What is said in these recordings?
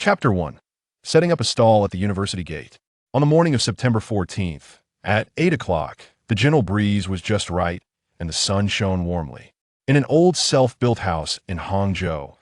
Chapter 1. Setting up a stall at the university gate. On the morning of September 14th, at 8 o'clock, the gentle breeze was just right, and the sun shone warmly. In an old self-built house in Hangzhou,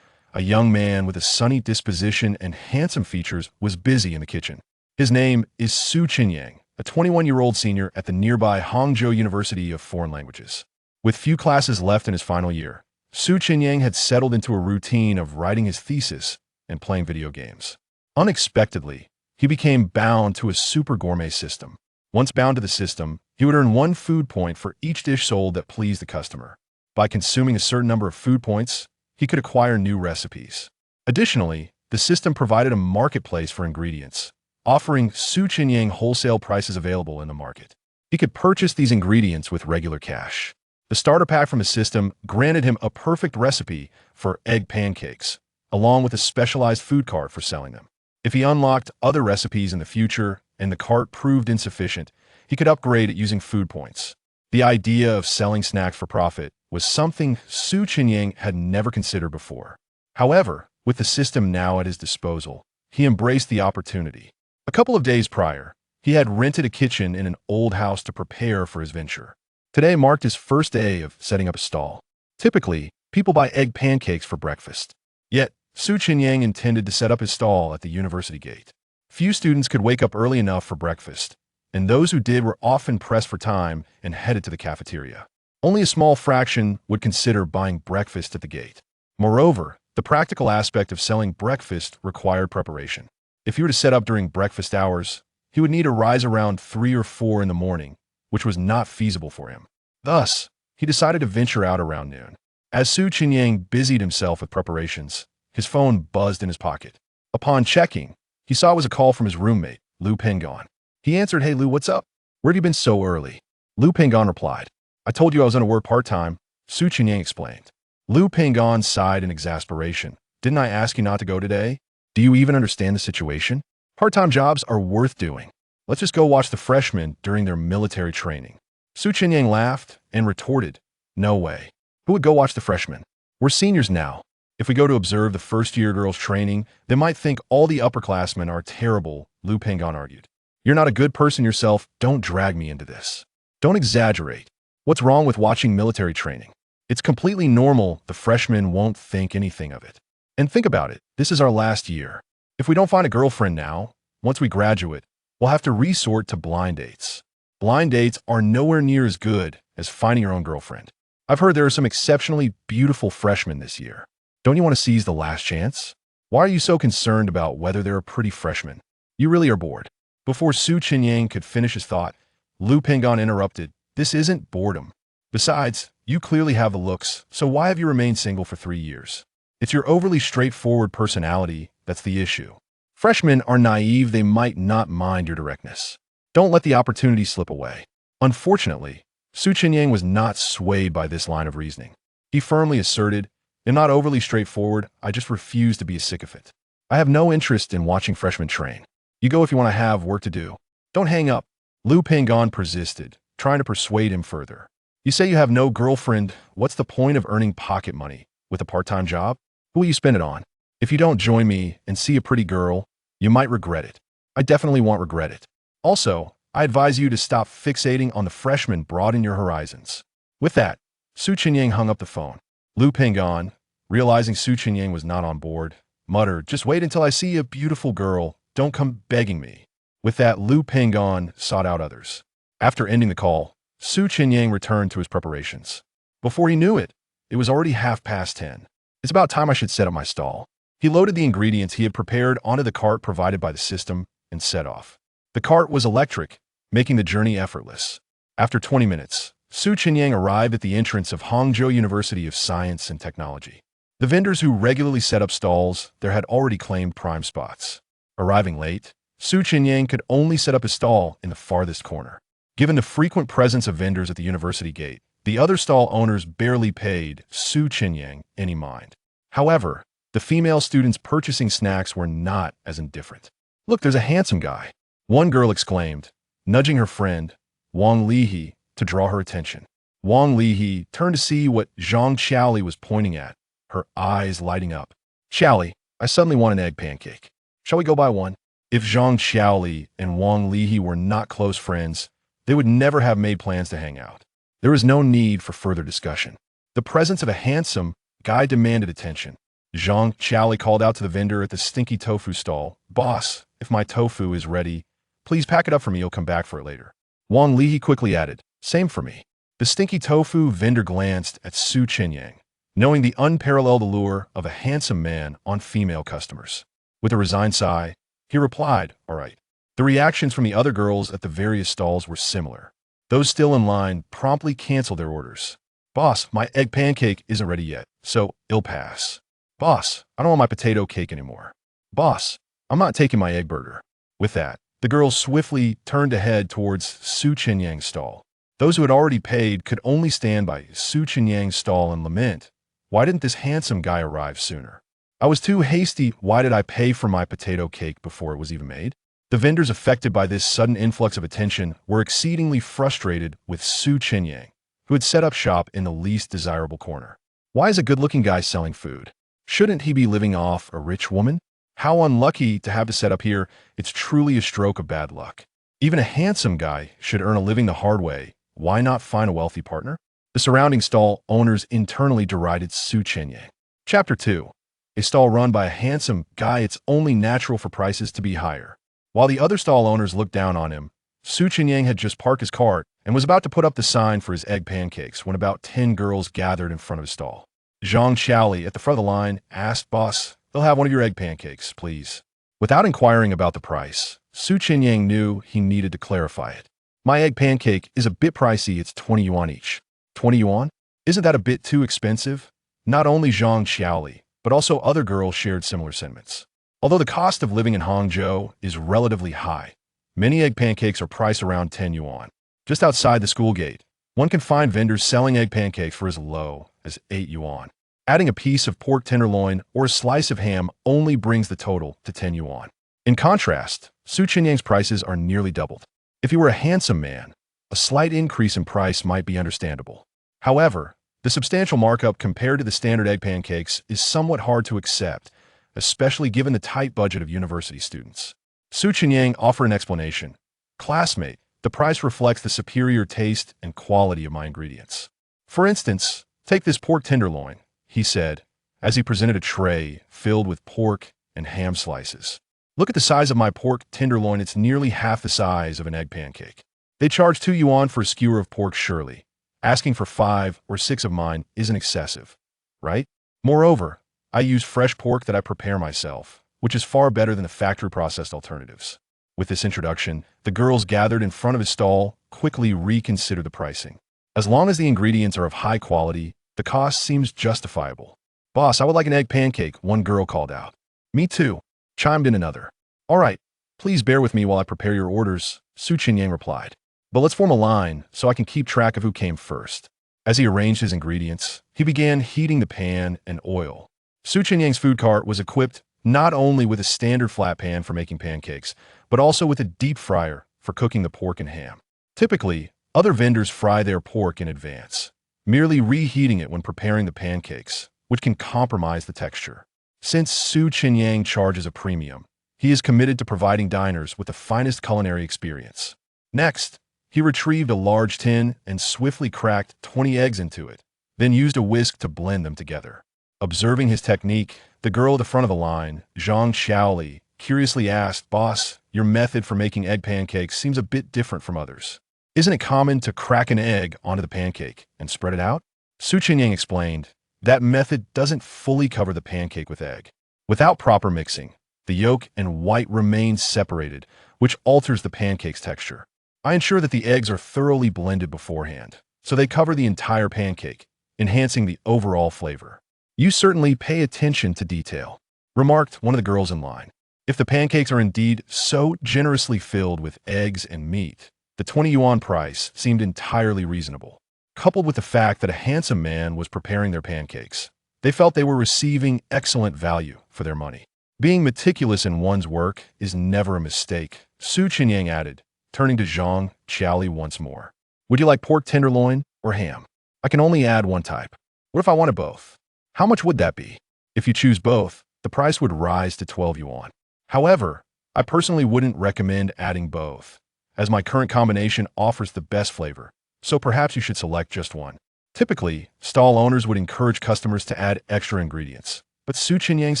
a young man with a sunny disposition and handsome features was busy in the kitchen. His name is Chenyang, a 21-year-old senior at the nearby Hangzhou University of Foreign Languages. With few classes left in his final year, Chenyang had settled into a routine of writing his thesis and playing video games. Unexpectedly, he became bound to a super gourmet system. Once bound to the system, he would earn 1 food point for each dish sold that pleased the customer. By consuming a certain number of food points, he could acquire new recipes. Additionally, the system provided a marketplace for ingredients, offering Chenyang wholesale prices available in the market. He could purchase these ingredients with regular cash. The starter pack from the system granted him a perfect recipe for egg pancakes, along with a specialized food cart for selling them. If he unlocked other recipes in the future and the cart proved insufficient, he could upgrade it using food points. The idea of selling snacks for profit was something Chenyang had never considered before. However, with the system now at his disposal, he embraced the opportunity. A couple of days prior, he had rented a kitchen in an old house to prepare for his venture. Today marked his first day of setting up a stall. Typically, people buy egg pancakes for breakfast. Yet, Chenyang intended to set up his stall at the university gate. Few students could wake up early enough for breakfast, and those who did were often pressed for time and headed to the cafeteria. Only a small fraction would consider buying breakfast at the gate. Moreover, the practical aspect of selling breakfast required preparation. If he were to set up during breakfast hours, he would need to rise around 3 or 4 in the morning, which was not feasible for him. Thus, he decided to venture out around noon. As Chenyang busied himself with preparations, his phone buzzed in his pocket. Upon checking, he saw it was a call from his roommate, Lu Pengon. He answered, "Hey Lu, what's up? Where have you been so early?" Lu Pengon replied, "I told you I was going to work part-time," Chenyang explained. Lu Pengon sighed in exasperation. "Didn't I ask you not to go today? Do you even understand the situation? Part-time jobs are worth doing. Let's just go watch the freshmen during their military training." Chenyang laughed and retorted, "No way. Who would go watch the freshmen? We're seniors now. If we go to observe the first-year girls' training, they might think all the upperclassmen are terrible," Lu Pengon argued. "You're not a good person yourself. Don't drag me into this. Don't exaggerate. What's wrong with watching military training? It's completely normal. The freshmen won't think anything of it. And think about it. This is our last year. If we don't find a girlfriend now, once we graduate, we'll have to resort to blind dates. Blind dates are nowhere near as good as finding your own girlfriend. I've heard there are some exceptionally beautiful freshmen this year. Don't you want to seize the last chance? Why are you so concerned about whether they're a pretty freshman? You really are bored." Before Chenyang could finish his thought, Lu Pengon interrupted, "This isn't boredom. Besides, you clearly have the looks, so why have you remained single for 3 years? It's your overly straightforward personality that's the issue. Freshmen are naive, they might not mind your directness. Don't let the opportunity slip away." Unfortunately, Chenyang was not swayed by this line of reasoning. He firmly asserted, "I'm not overly straightforward, I just refuse to be a sycophant. I have no interest in watching freshmen train. You go if you want to have work to do. Don't hang up." Lu Pengon persisted, trying to persuade him further. "You say you have no girlfriend. What's the point of earning pocket money with a part-time job? Who will you spend it on? If you don't join me and see a pretty girl, you might regret it. I definitely won't regret it. Also, I advise you to stop fixating on the freshmen, broaden your horizons." With that, Chenyang hung up the phone. Lu Pengon, realizing Chenyang was not on board, muttered, "Just wait until I see a beautiful girl. Don't come begging me." With that, Lu Pengon sought out others. After ending the call, Chenyang returned to his preparations. Before he knew it, it was already 10:30. "It's about time I should set up my stall." He loaded the ingredients he had prepared onto the cart provided by the system and set off. The cart was electric, making the journey effortless. After 20 minutes, Chenyang arrived at the entrance of Hangzhou University of Science and Technology. The vendors who regularly set up stalls there had already claimed prime spots. Arriving late, Chenyang could only set up his stall in the farthest corner. Given the frequent presence of vendors at the university gate, the other stall owners barely paid Chenyang any mind. However, the female students purchasing snacks were not as indifferent. "Look, there's a handsome guy," one girl exclaimed, nudging her friend, Wang Lihe, to draw her attention. Wang Lihe turned to see what Zhang Xiaoli was pointing at, her eyes lighting up. "Xiaoli, I suddenly want an egg pancake." Shall we go buy one? If Zhang Xiaoli and Wang Lihe were not close friends, they would never have made plans to hang out. There was no need for further discussion. The presence of a handsome guy demanded attention. Zhang Xiaoli called out to the vendor at the stinky tofu stall, "Boss, if my tofu is ready, please pack it up for me, you'll come back for it later." Wang Lihe quickly added, "Same for me." The stinky tofu vendor glanced at Su Chenyang, knowing the unparalleled allure of a handsome man on female customers. With a resigned sigh, he replied, "All right." The reactions from the other girls at the various stalls were similar. Those still in line promptly canceled their orders. "Boss, my egg pancake isn't ready yet, so it'll pass." "Boss, I don't want my potato cake anymore." "Boss, I'm not taking my egg burger." With that, the girls swiftly turned to head towards Su Chenyang's stall. Those who had already paid could only stand by Su Chenyang's stall and lament, "Why didn't this handsome guy arrive sooner? I was too hasty. Why did I pay for my potato cake before it was even made?" The vendors affected by this sudden influx of attention were exceedingly frustrated with Su Chenyang, who had set up shop in the least desirable corner. Why is a good-looking guy selling food? Shouldn't he be living off a rich woman? How unlucky to have to set up here. It's truly a stroke of bad luck. Even a handsome guy should earn a living the hard way. Why not find a wealthy partner? The surrounding stall owners internally derided Su Chenyang. Chapter 2. A stall run by a handsome guy, it's only natural for prices to be higher. While the other stall owners looked down on him, Su Chenyang had just parked his cart and was about to put up the sign for his egg pancakes when about 10 girls gathered in front of his stall. Zhang Xiaoli, at the front of the line, asked, "Boss, they'll have one of your egg pancakes, please." Without inquiring about the price, Su Chenyang knew he needed to clarify it. "My egg pancake is a bit pricey, it's 20 yuan each." 20 yuan? Isn't that a bit too expensive? Not only Zhang Xiaoli, but also other girls shared similar sentiments. Although the cost of living in Hangzhou is relatively high, many egg pancakes are priced around 10 yuan. Just outside the school gate, one can find vendors selling egg pancakes for as low as 8 yuan. Adding a piece of pork tenderloin or a slice of ham only brings the total to 10 yuan. In contrast, Su Chenyang's prices are nearly doubled. If he were a handsome man, a slight increase in price might be understandable. However, the substantial markup compared to the standard egg pancakes is somewhat hard to accept, especially given the tight budget of university students. Su Chenyang offered an explanation. "Classmate, the price reflects the superior taste and quality of my ingredients. For instance, take this pork tenderloin," he said, as he presented a tray filled with pork and ham slices. "Look at the size of my pork tenderloin, it's nearly half the size of an egg pancake. They charge 2 yuan for a skewer of pork surely. Asking for 5 or 6 of mine isn't excessive, right? Moreover, I use fresh pork that I prepare myself, which is far better than the factory-processed alternatives." With this introduction, the girls gathered in front of his stall quickly reconsidered the pricing. As long as the ingredients are of high quality, the cost seems justifiable. "Boss, I would like an egg pancake," one girl called out. "Me too," chimed in another. "All right, please bear with me while I prepare your orders," Su Chenyang replied. "But let's form a line so I can keep track of who came first." As he arranged his ingredients, he began heating the pan and oil. Su Chenyang's food cart was equipped not only with a standard flat pan for making pancakes, but also with a deep fryer for cooking the pork and ham. Typically, other vendors fry their pork in advance, merely reheating it when preparing the pancakes, which can compromise the texture. Since Su Chenyang charges a premium, he is committed to providing diners with the finest culinary experience. Next, he retrieved a large tin and swiftly cracked 20 eggs into it, then used a whisk to blend them together. Observing his technique, the girl at the front of the line, Zhang Xiaoli, curiously asked, "Boss, your method for making egg pancakes seems a bit different from others. Isn't it common to crack an egg onto the pancake and spread it out?" Su Chenyang explained, "That method doesn't fully cover the pancake with egg. Without proper mixing, the yolk and white remain separated, which alters the pancake's texture. I ensure that the eggs are thoroughly blended beforehand, so they cover the entire pancake, enhancing the overall flavor." "You certainly pay attention to detail," remarked one of the girls in line. If the pancakes are indeed so generously filled with eggs and meat, the 20 yuan price seemed entirely reasonable. Coupled with the fact that a handsome man was preparing their pancakes, they felt they were receiving excellent value for their money. "Being meticulous in one's work is never a mistake," Su Chenyang added, turning to Zhang Xiaoli once more. "Would you like pork tenderloin or ham? I can only add one type. What if I wanted both? How much would that be?" "If you choose both, the price would rise to 12 yuan. However, I personally wouldn't recommend adding both, as my current combination offers the best flavor, so perhaps you should select just one. Typically, stall owners would encourage customers to add extra ingredients, but Su Chenyang's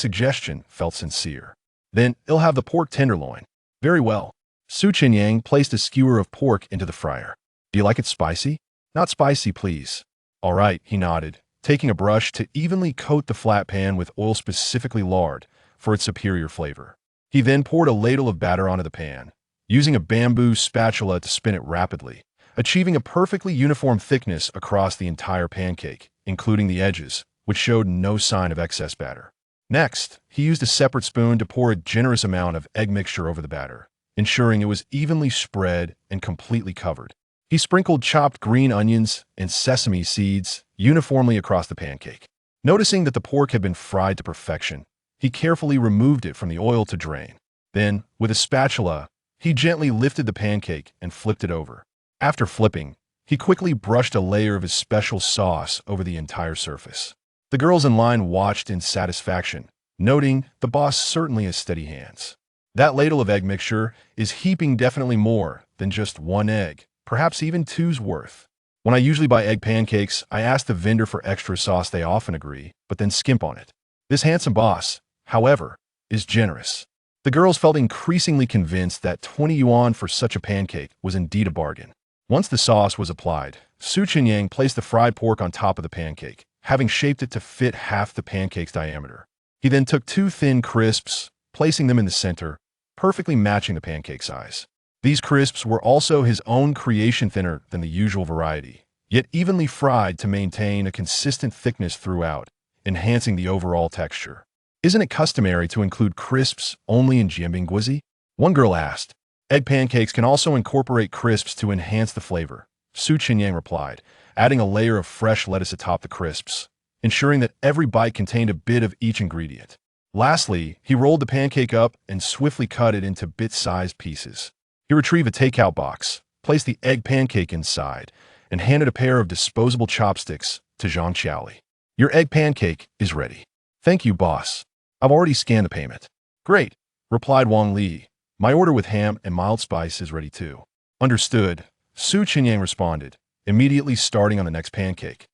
suggestion felt sincere. Then, I'll have the pork tenderloin. Very well. Su Chenyang placed a skewer of pork into the fryer. Do you like it spicy? Not spicy, please. All right, he nodded, taking a brush to evenly coat the flat pan with oil, specifically lard, for its superior flavor. He then poured a ladle of batter onto the pan, using a bamboo spatula to spin it rapidly, achieving a perfectly uniform thickness across the entire pancake, including the edges, which showed no sign of excess batter. Next, he used a separate spoon to pour a generous amount of egg mixture over the batter, ensuring it was evenly spread and completely covered. He sprinkled chopped green onions and sesame seeds uniformly across the pancake. Noticing that the pork had been fried to perfection, he carefully removed it from the oil to drain. Then, with a spatula, he gently lifted the pancake and flipped it over. After flipping, he quickly brushed a layer of his special sauce over the entire surface. The girls in line watched in satisfaction, noting the boss certainly has steady hands. That ladle of egg mixture is heaping definitely more than just one egg, perhaps even two's worth. When I usually buy egg pancakes, I ask the vendor for extra sauce. They often agree, but then skimp on it. This handsome boss, however, is generous. The girls felt increasingly convinced that 20 yuan for such a pancake was indeed a bargain. Once the sauce was applied, Su Chenyang placed the fried pork on top of the pancake, having shaped it to fit half the pancake's diameter. He then took two thin crisps, placing them in the center, perfectly matching the pancake size. These crisps were also his own creation, thinner than the usual variety, yet evenly fried to maintain a consistent thickness throughout, enhancing the overall texture. Isn't it customary to include crisps only in jianbingguizi? One girl asked. Egg pancakes can also incorporate crisps to enhance the flavor, Su Chenyang replied, adding a layer of fresh lettuce atop the crisps, ensuring that every bite contained a bit of each ingredient. Lastly, he rolled the pancake up and swiftly cut it into bit-sized pieces. He retrieved a takeout box, placed the egg pancake inside, and handed a pair of disposable chopsticks to Zhang Qiaoli. Your egg pancake is ready. Thank you, boss. I've already scanned the payment. Great, replied Wang Li. My order with ham and mild spice is ready too. Understood, Su Chenyang responded, immediately starting on the next pancake.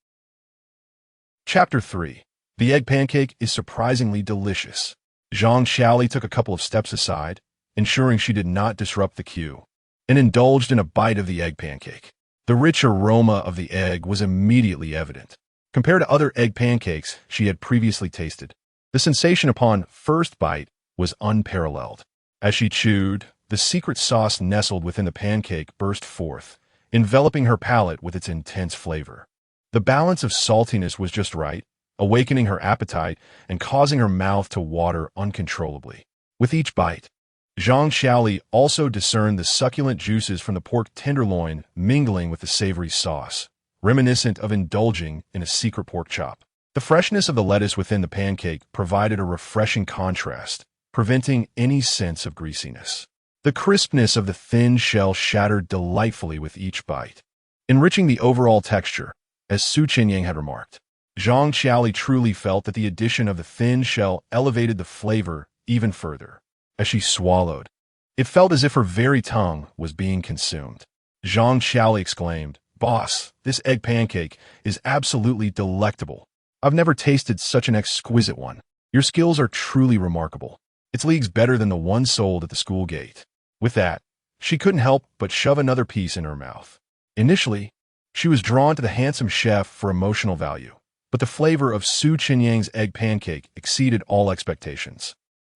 Chapter 3. The egg pancake is surprisingly delicious. Zhang Qiaoli took a couple of steps aside, ensuring she did not disrupt the queue, and indulged in a bite of the egg pancake. The rich aroma of the egg was immediately evident. Compared to other egg pancakes she had previously tasted, the sensation upon first bite was unparalleled. As she chewed, the secret sauce nestled within the pancake burst forth, enveloping her palate with its intense flavor. The balance of saltiness was just right, awakening her appetite and causing her mouth to water uncontrollably. With each bite, Zhang Qiaoli also discerned the succulent juices from the pork tenderloin mingling with the savory sauce, reminiscent of indulging in a secret pork chop. The freshness of the lettuce within the pancake provided a refreshing contrast, preventing any sense of greasiness. The crispness of the thin shell shattered delightfully with each bite, enriching the overall texture, as Su Chenyang had remarked. Zhang Qiaoli truly felt that the addition of the thin shell elevated the flavor even further. As she swallowed, it felt as if her very tongue was being consumed. Zhang Qiaoli exclaimed, "Boss, this egg pancake is absolutely delectable. I've never tasted such an exquisite one. Your skills are truly remarkable. It's leagues better than the one sold at the school gate." With that, she couldn't help but shove another piece in her mouth. Initially, she was drawn to the handsome chef for emotional value, but the flavor of Su Chenyang's egg pancake exceeded all expectations.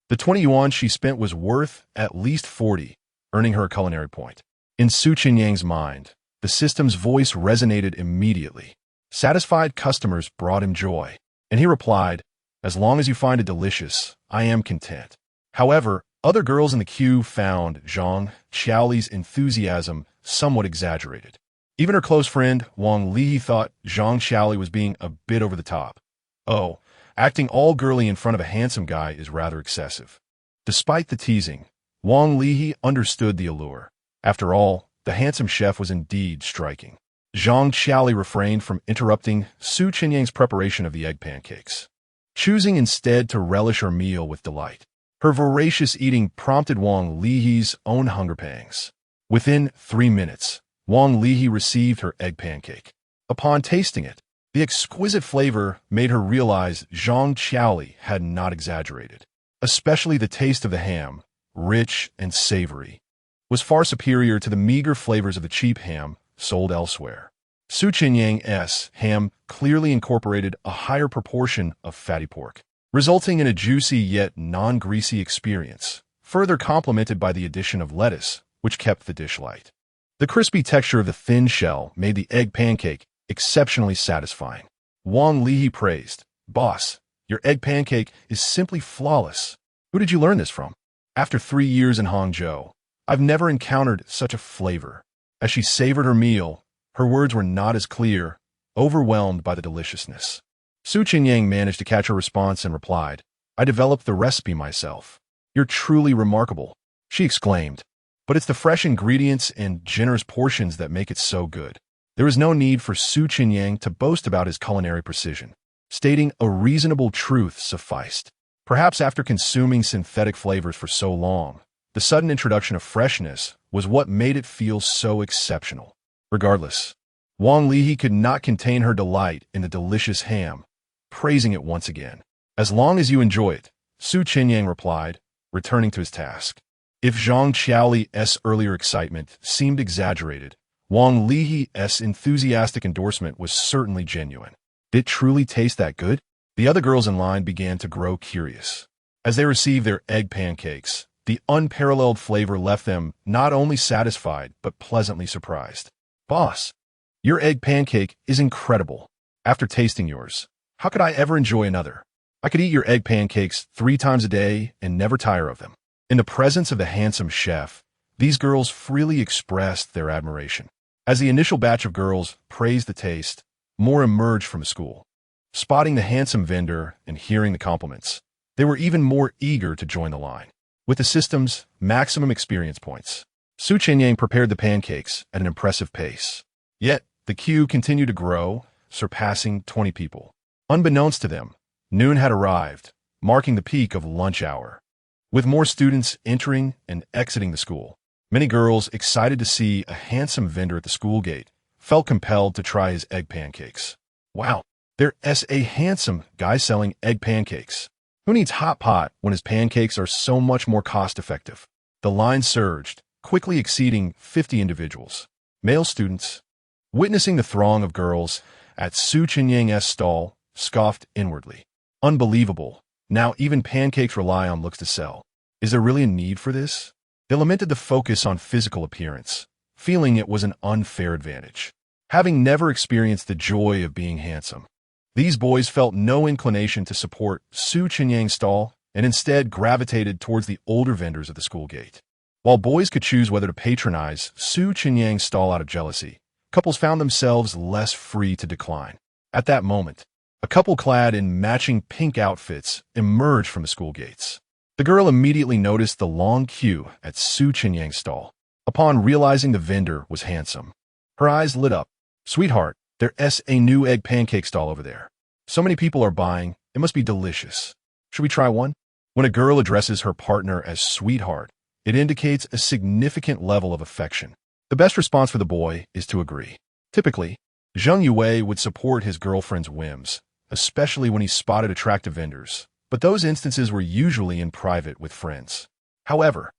The 20 yuan she spent was worth at least 40, earning her a culinary point. In Su Chenyang's mind, the system's voice resonated immediately. Satisfied customers brought him joy, and he replied, "As long as you find it delicious, I am content." However, other girls in the queue found Zhang Qiaoli's enthusiasm somewhat exaggerated. Even her close friend, Wang Li, thought Zhang Qiaoli was being a bit over the top. Oh, acting all girly in front of a handsome guy is rather excessive. Despite the teasing, Wang Li understood the allure. After all, the handsome chef was indeed striking. Zhang Qiaoli refrained from interrupting Su Chenyang's preparation of the egg pancakes, choosing instead to relish her meal with delight. Her voracious eating prompted Wang Lihi's own hunger pangs. Within 3 minutes, Wang Lihi received her egg pancake. Upon tasting it, the exquisite flavor made her realize Zhang Qiaoli had not exaggerated. Especially the taste of the ham, rich and savory, was far superior to the meager flavors of the cheap ham sold elsewhere. Chenyang's ham clearly incorporated a higher proportion of fatty pork, resulting in a juicy yet non-greasy experience, further complemented by the addition of lettuce, which kept the dish light. The crispy texture of the thin shell made the egg pancake exceptionally satisfying. Wang Lihi praised, "Boss, your egg pancake is simply flawless. Who did you learn this from?" After 3 years in Hangzhou, I've never encountered such a flavor. As she savored her meal, her words were not as clear, overwhelmed by the deliciousness. Chenyang managed to catch her response and replied, "I developed the recipe myself." "You're truly remarkable," she exclaimed. "But it's the fresh ingredients and generous portions that make it so good." There was no need for Chenyang to boast about his culinary precision. Stating a reasonable truth sufficed. Perhaps after consuming synthetic flavors for so long, the sudden introduction of freshness was what made it feel so exceptional. Regardless, Wang Lihi could not contain her delight in the delicious ham, praising it once again. "As long as you enjoy it," Chenyang replied, returning to his task. If Zhang Qiaoli's earlier excitement seemed exaggerated, Wang Lihi's enthusiastic endorsement was certainly genuine. Did it truly taste that good? The other girls in line began to grow curious. As they received their egg pancakes, the unparalleled flavor left them not only satisfied but pleasantly surprised. "Boss, your egg pancake is incredible. After tasting yours, how could I ever enjoy another? I could eat your egg pancakes 3 times a day and never tire of them." In the presence of the handsome chef, these girls freely expressed their admiration. As the initial batch of girls praised the taste, more emerged from school. Spotting the handsome vendor and hearing the compliments, they were even more eager to join the line. With the system's maximum experience points, Chenyang prepared the pancakes at an impressive pace. Yet, the queue continued to grow, surpassing 20 people. Unbeknownst to them, noon had arrived, marking the peak of lunch hour. With more students entering and exiting the school, many girls excited to see a handsome vendor at the school gate felt compelled to try his egg pancakes. "Wow, there's a handsome guy selling egg pancakes. Who needs hot pot when his pancakes are so much more cost-effective?" The line surged, quickly exceeding 50 individuals. Male students, witnessing the throng of girls at Chenyang's stall, scoffed inwardly. "Unbelievable. Now even pancakes rely on looks to sell. Is there really a need for this?" They lamented the focus on physical appearance, feeling it was an unfair advantage. Having never experienced the joy of being handsome, these boys felt no inclination to support Chenyang's stall and instead gravitated towards the older vendors at the school gate. While boys could choose whether to patronize Chenyang's stall out of jealousy, couples found themselves less free to decline. At that moment, a couple clad in matching pink outfits emerged from the school gates. The girl immediately noticed the long queue at Chenyang's stall. Upon realizing the vendor was handsome, her eyes lit up. "Sweetheart, there's a new egg pancake stall over there. So many people are buying, it must be delicious. Should we try one?" When a girl addresses her partner as sweetheart, it indicates a significant level of affection. The best response for the boy is to agree. Typically, Zheng Yue would support his girlfriend's whims, especially when he spotted attractive vendors, but those instances were usually in private with friends. However,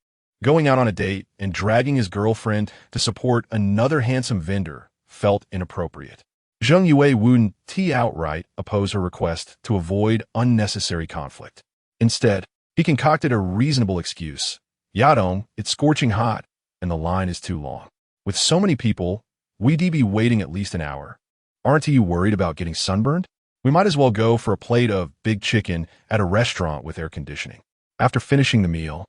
going out on a date and dragging his girlfriend to support another handsome vendor felt inappropriate. Zheng Yue wouldn't outright oppose her request to avoid unnecessary conflict. Instead, he concocted a reasonable excuse. "Yadong, it's scorching hot, and the line is too long. With so many people, we'd be waiting at least an hour. Aren't you worried about getting sunburned? We might as well go for a plate of big chicken at a restaurant with air conditioning." After finishing the meal,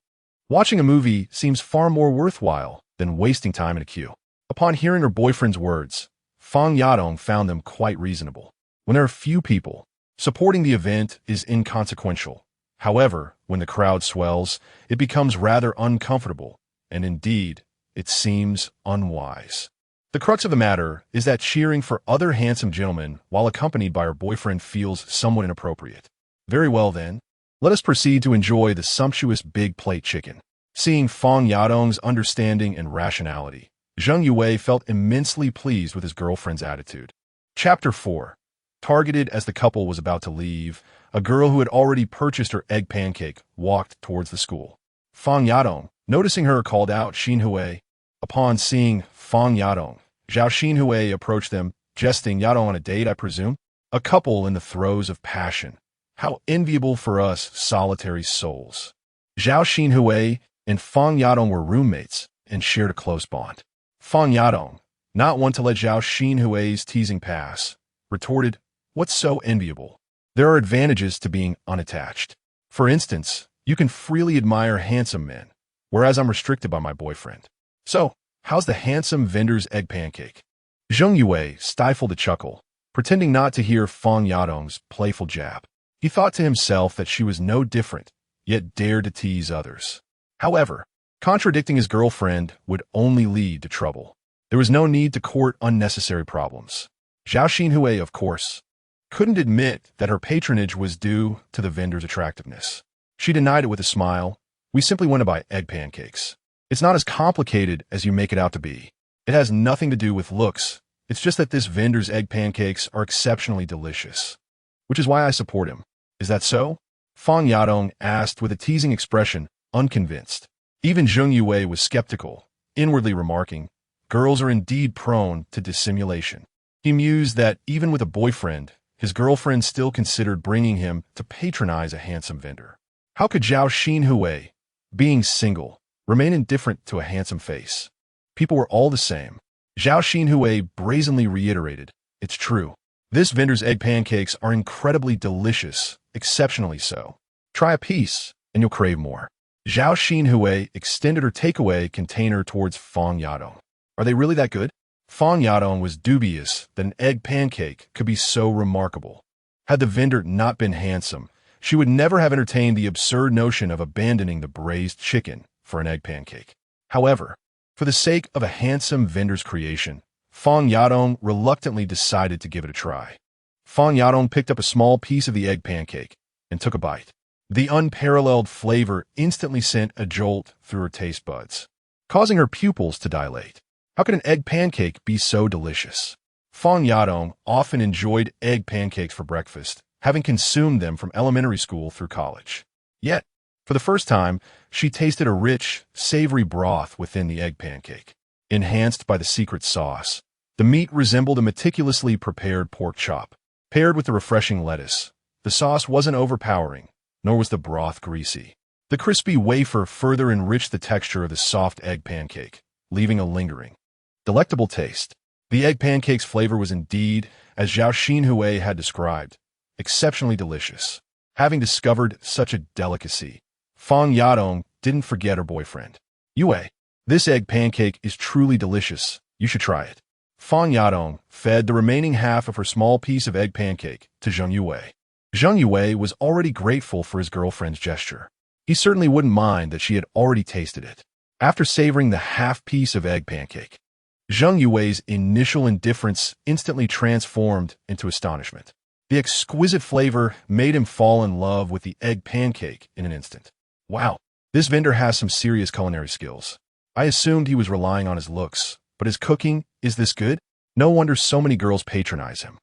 watching a movie seems far more worthwhile than wasting time in a queue. Upon hearing her boyfriend's words, Fang Yadong found them quite reasonable. When there are few people, supporting the event is inconsequential. However, when the crowd swells, it becomes rather uncomfortable, and indeed, it seems unwise. The crux of the matter is that cheering for other handsome gentlemen while accompanied by her boyfriend feels somewhat inappropriate. Very well then, Let us proceed to enjoy the sumptuous big plate chicken. Seeing Fang Yadong's understanding and rationality, Zheng Yue felt immensely pleased with his girlfriend's attitude. Chapter 4. Targeted as the couple was about to leave, a girl who had already purchased her egg pancake walked towards the school. Fang Yadong, noticing her, called out Xin Hui. Upon seeing Fang Yadong, Zhao Xin Hui approached them, jesting, "Yadong on a date, I presume? A couple in the throes of passion. How enviable for us solitary souls." Zhao Xin Hui and Fang Yadong were roommates and shared a close bond. Fang Yadong, not one to let Zhao Xin Hui's teasing pass, retorted, "What's so enviable? There are advantages to being unattached. For instance, you can freely admire handsome men, whereas I'm restricted by my boyfriend. So, how's the handsome vendor's egg pancake?" Zheng Yue stifled a chuckle, pretending not to hear Fang Yadong's playful jab. He thought to himself that she was no different, yet dared to tease others. However, contradicting his girlfriend would only lead to trouble. There was no need to court unnecessary problems. Zhao Xinhui, of course, couldn't admit that her patronage was due to the vendor's attractiveness. She denied it with a smile. "We simply went to buy egg pancakes. It's not as complicated as you make it out to be. It has nothing to do with looks. It's just that this vendor's egg pancakes are exceptionally delicious. Which is why I support him. Is that so?" Fang Yadong asked with a teasing expression, unconvinced. Even Zheng Yue was skeptical, inwardly remarking, "Girls are indeed prone to dissimulation." He mused that even with a boyfriend, his girlfriend still considered bringing him to patronize a handsome vendor. How could Zhao Xinhui, being single, remain indifferent to a handsome face? People were all the same. Zhao Xinhui brazenly reiterated, "It's true. This vendor's egg pancakes are incredibly delicious, exceptionally so. Try a piece, and you'll crave more." Zhao Xinhui extended her takeaway container towards Fang Yadong. "Are they really that good?" Fang Yadong was dubious that an egg pancake could be so remarkable. Had the vendor not been handsome, she would never have entertained the absurd notion of abandoning the braised chicken for an egg pancake. However, for the sake of a handsome vendor's creation, Fang Yadong reluctantly decided to give it a try. Fang Yadong picked up a small piece of the egg pancake and took a bite. The unparalleled flavor instantly sent a jolt through her taste buds, causing her pupils to dilate. How could an egg pancake be so delicious? Fang Yadong often enjoyed egg pancakes for breakfast, having consumed them from elementary school through college. Yet, for the first time, she tasted a rich, savory broth within the egg pancake. Enhanced by the secret sauce, the meat resembled a meticulously prepared pork chop. Paired with the refreshing lettuce, the sauce wasn't overpowering, nor was the broth greasy. The crispy wafer further enriched the texture of the soft egg pancake, leaving a lingering, delectable taste. The egg pancake's flavor was indeed, as Zhao Xinhui had described, exceptionally delicious. Having discovered such a delicacy, Fang Yadong didn't forget her boyfriend. "Yue, this egg pancake is truly delicious. You should try it." Fang Yadong fed the remaining half of her small piece of egg pancake to Zheng Yue. Zheng Yue was already grateful for his girlfriend's gesture. He certainly wouldn't mind that she had already tasted it. After savoring the half piece of egg pancake, Zheng Yue's initial indifference instantly transformed into astonishment. The exquisite flavor made him fall in love with the egg pancake in an instant. "Wow, this vendor has some serious culinary skills. I assumed he was relying on his looks, but his cooking is this good? No wonder so many girls patronize him."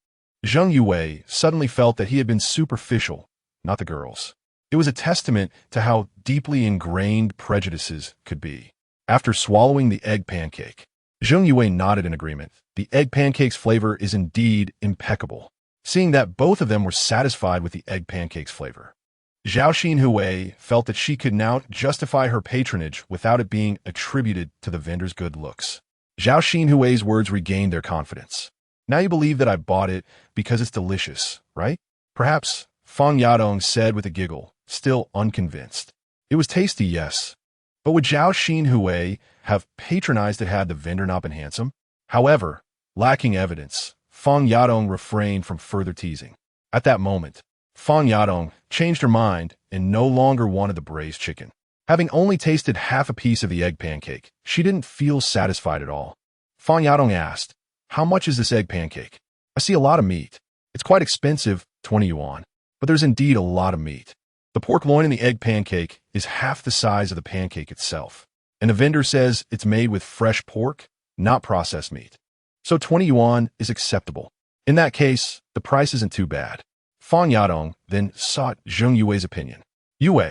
Zheng Yue suddenly felt that he had been superficial, not the girls. It was a testament to how deeply ingrained prejudices could be. After swallowing the egg pancake, Zheng Yue nodded in agreement. The egg pancake's flavor is indeed impeccable. Seeing that both of them were satisfied with the egg pancake's flavor, Zhao Xinhui felt that she could now justify her patronage without it being attributed to the vendor's good looks. Zhao Xinhui's words regained their confidence. "Now you believe that I bought it because it's delicious, right?" "Perhaps," Fang Yadong said with a giggle, still unconvinced. "It was tasty, yes. But would Zhao Xinhui have patronized it had the vendor not been handsome?" However, lacking evidence, Fang Yadong refrained from further teasing. At that moment, Fang Yadong changed her mind and no longer wanted the braised chicken. Having only tasted half a piece of the egg pancake, she didn't feel satisfied at all. Fang Yadong asked, "How much is this egg pancake? I see a lot of meat. It's quite expensive, 20 yuan, but there's indeed a lot of meat." The pork loin in the egg pancake is half the size of the pancake itself, and the vendor says it's made with fresh pork, not processed meat. So 20 yuan is acceptable. In that case, the price isn't too bad. Fang Yadong then sought Zheng Yue's opinion. Yue,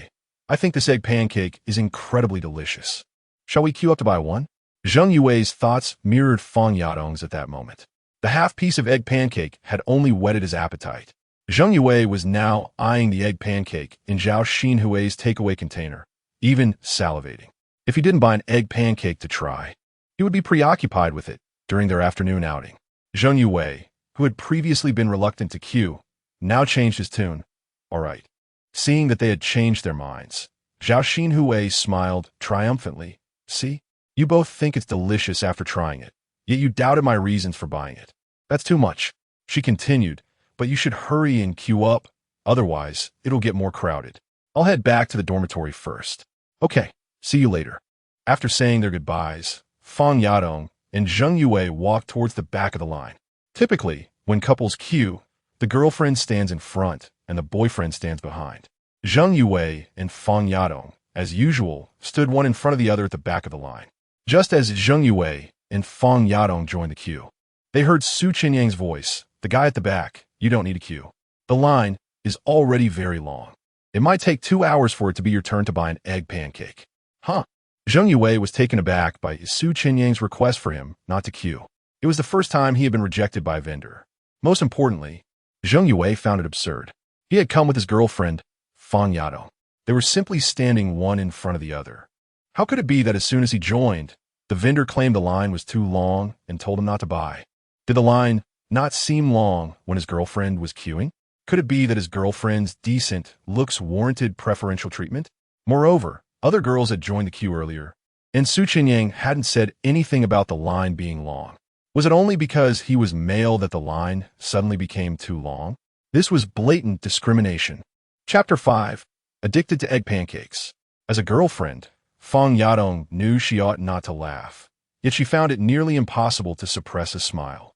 I think this egg pancake is incredibly delicious. Shall we queue up to buy one? Zheng Yue's thoughts mirrored Fang Yadong's at that moment. The half piece of egg pancake had only whetted his appetite. Zheng Yue was now eyeing the egg pancake in Zhao Xinhui's takeaway container, even salivating. If he didn't buy an egg pancake to try, he would be preoccupied with it during their afternoon outing. Zheng Yue, who had previously been reluctant to queue, now changed his tune. All right. Seeing that they had changed their minds, Zhao Xinhui smiled triumphantly. See? You both think it's delicious after trying it, yet you doubted my reasons for buying it. That's too much. She continued, but you should hurry and queue up, otherwise it'll get more crowded. I'll head back to the dormitory first. Okay, see you later. After saying their goodbyes, Fang Yadong and Zheng Yue walked towards the back of the line. Typically, when couples queue, the girlfriend stands in front and the boyfriend stands behind. Zheng Yue and Fang Yadong, as usual, stood one in front of the other at the back of the line. Just as Zheng Yue and Fang Yadong joined the queue, they heard Su Chenyang's voice. The guy at the back, you don't need a queue. The line is already very long. It might take 2 hours for it to be your turn to buy an egg pancake. Huh? Zheng Yue was taken aback by Su Chenyang's request for him not to queue. It was the first time he had been rejected by a vendor. Most importantly, Zheng Yue found it absurd. He had come with his girlfriend, Fang Yadong. They were simply standing one in front of the other. How could it be that as soon as he joined, the vendor claimed the line was too long and told him not to buy? Did the line not seem long when his girlfriend was queuing? Could it be that his girlfriend's decent looks warranted preferential treatment? Moreover, other girls had joined the queue earlier, and Su Chenyang hadn't said anything about the line being long. Was it only because he was male that the line suddenly became too long? This was blatant discrimination. Chapter 5. Addicted to egg pancakes. As a girlfriend, Fang Yadong knew she ought not to laugh, yet she found it nearly impossible to suppress a smile.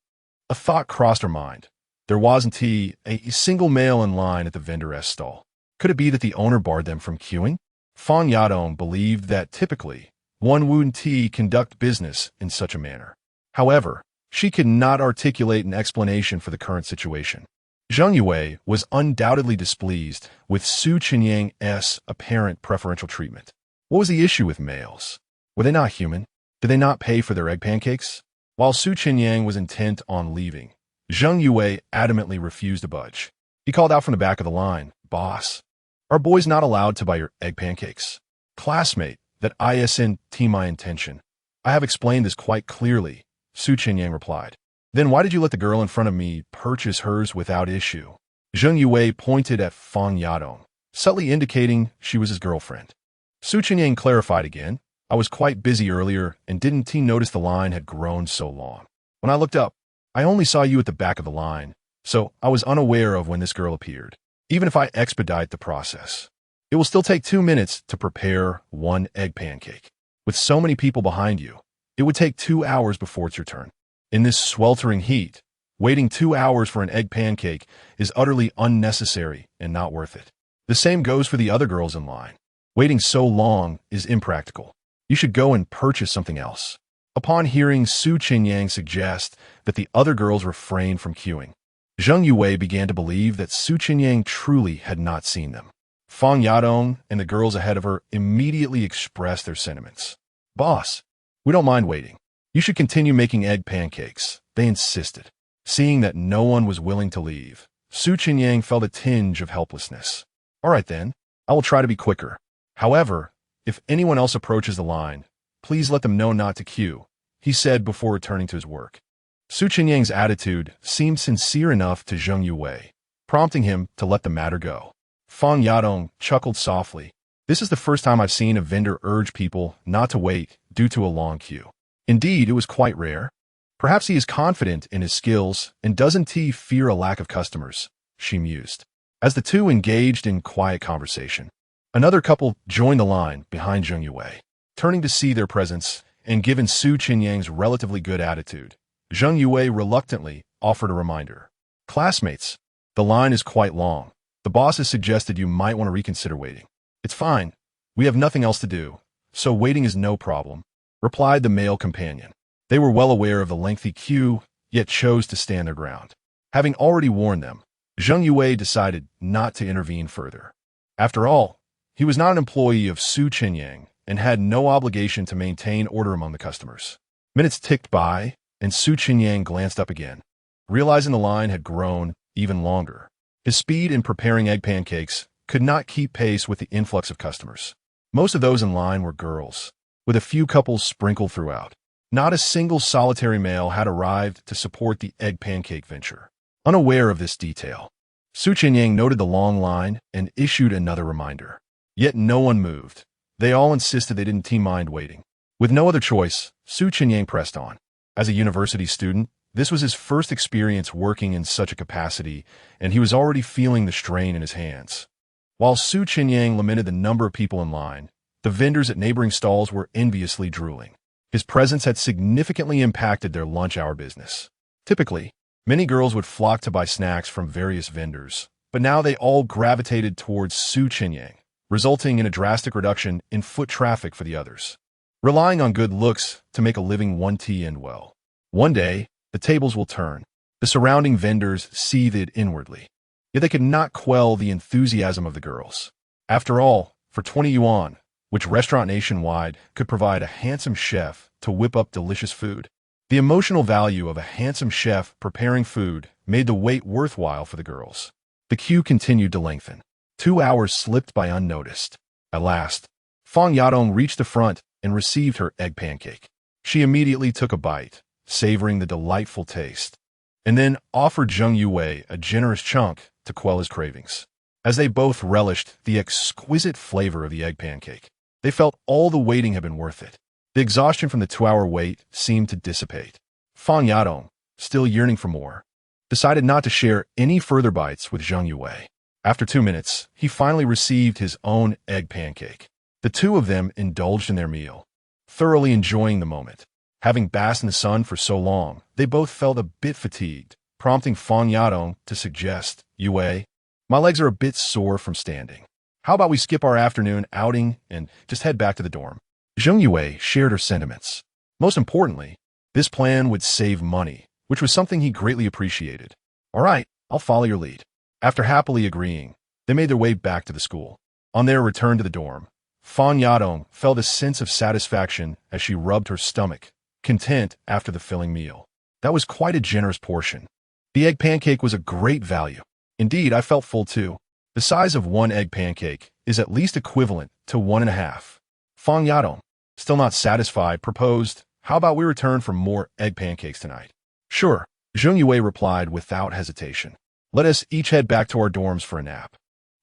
A thought crossed her mind. There wasn't a single male in line at the vendor's stall. Could it be that the owner barred them from queuing? Fang Yadong believed that typically, one wouldn't conduct business in such a manner. However, she could not articulate an explanation for the current situation. Zheng Yue was undoubtedly displeased with Su Chenyang's apparent preferential treatment. What was the issue with males? Were they not human? Did they not pay for their egg pancakes? While Su Chenyang was intent on leaving, Zheng Yue adamantly refused to budge. He called out from the back of the line, "Boss, are boys not allowed to buy your egg pancakes?" "Classmate, that isn't my intention. I have explained this quite clearly," Su Chenyang replied. "Then why did you let the girl in front of me purchase hers without issue?" Zheng Yue pointed at Fang Yadong, subtly indicating she was his girlfriend. Su Chenyang clarified again, "I was quite busy earlier and didn't notice the line had grown so long. When I looked up, I only saw you at the back of the line, so I was unaware of when this girl appeared. Even if I expedite the process, it will still take 2 minutes to prepare one egg pancake. With so many people behind you, it would take 2 hours before it's your turn. In this sweltering heat, waiting 2 hours for an egg pancake is utterly unnecessary and not worth it. The same goes for the other girls in line. Waiting so long is impractical. You should go and purchase something else." Upon hearing Su Chenyang suggest that the other girls refrain from queuing, Zheng Yue began to believe that Su Chenyang truly had not seen them. Fang Yadong and the girls ahead of her immediately expressed their sentiments. "Boss, we don't mind waiting. You should continue making egg pancakes," they insisted. Seeing that no one was willing to leave, Su Chenyang felt a tinge of helplessness. "All right then, I will try to be quicker. However, if anyone else approaches the line, please let them know not to queue," he said before returning to his work. Su Chenyang's attitude seemed sincere enough to Zheng Yue, prompting him to let the matter go. Fang Yadong chuckled softly. "This is the first time I've seen a vendor urge people not to wait due to a long queue. Indeed, it was quite rare. Perhaps he is confident in his skills and doesn't fear a lack of customers," she mused. As the two engaged in quiet conversation, another couple joined the line behind Zheng Yue. Turning to see their presence, and given Su Chenyang's relatively good attitude, Zheng Yue reluctantly offered a reminder. "Classmates, the line is quite long. The The boss has suggested you might want to reconsider waiting. It's fine. We have nothing else to do, so waiting is no problem, replied the male companion. They were well aware of the lengthy queue, yet chose to stand their ground. Having already warned them, Zheng Yue decided not to intervene further. After all, he was not an employee of Su Chenyang and had no obligation to maintain order among the customers. Minutes ticked by, and Su Chenyang glanced up again, realizing the line had grown even longer. His speed in preparing egg pancakes could not keep pace with the influx of customers. Most of those in line were girls, with a few couples sprinkled throughout. Not a single solitary male had arrived to support the egg pancake venture. Unaware of this detail, Su Chenyang noted the long line and issued another reminder. Yet no one moved. They all insisted they didn't mind waiting. With no other choice, Su Chenyang pressed on. As a university student, this was his first experience working in such a capacity, and he was already feeling the strain in his hands. While Su Chenyang lamented the number of people in line, the vendors at neighboring stalls were enviously drooling. His presence had significantly impacted their lunch hour business. Typically, many girls would flock to buy snacks from various vendors, but now they all gravitated towards Su Chenyang, resulting in a drastic reduction in foot traffic for the others. Relying on good looks to make a living won't end well. One day, the tables will turn. The surrounding vendors seethed inwardly. Yet they could not quell the enthusiasm of the girls. After all, for 20 yuan, which restaurant nationwide could provide a handsome chef to whip up delicious food, the emotional value of a handsome chef preparing food made the wait worthwhile for the girls. The queue continued to lengthen. 2 hours slipped by unnoticed. At last, Fang Yadong reached the front and received her egg pancake. She immediately took a bite, savoring the delightful taste, and then offered Zheng Yue a generous chunk to quell his cravings. As they both relished the exquisite flavor of the egg pancake, they felt all the waiting had been worth it. The exhaustion from the 2-hour wait seemed to dissipate. Fang Yadong, still yearning for more, decided not to share any further bites with Zheng Yue. After 2 minutes, he finally received his own egg pancake. The two of them indulged in their meal, thoroughly enjoying the moment. Having basked in the sun for so long, they both felt a bit fatigued, prompting Fang Yadong to suggest, Yue, my legs are a bit sore from standing. How about we skip our afternoon outing and just head back to the dorm? Zheng Yue shared her sentiments. Most importantly, this plan would save money, which was something he greatly appreciated. All right, I'll follow your lead. After happily agreeing, they made their way back to the school. On their return to the dorm, Fang Yadong felt a sense of satisfaction as she rubbed her stomach, content after the filling meal. That was quite a generous portion. The egg pancake was a great value. Indeed, I felt full too. The size of one egg pancake is at least equivalent to 1.5. Fang Yadong, still not satisfied, proposed, how about we return for more egg pancakes tonight? Sure, Zheng Yue replied without hesitation. Let us each head back to our dorms for a nap.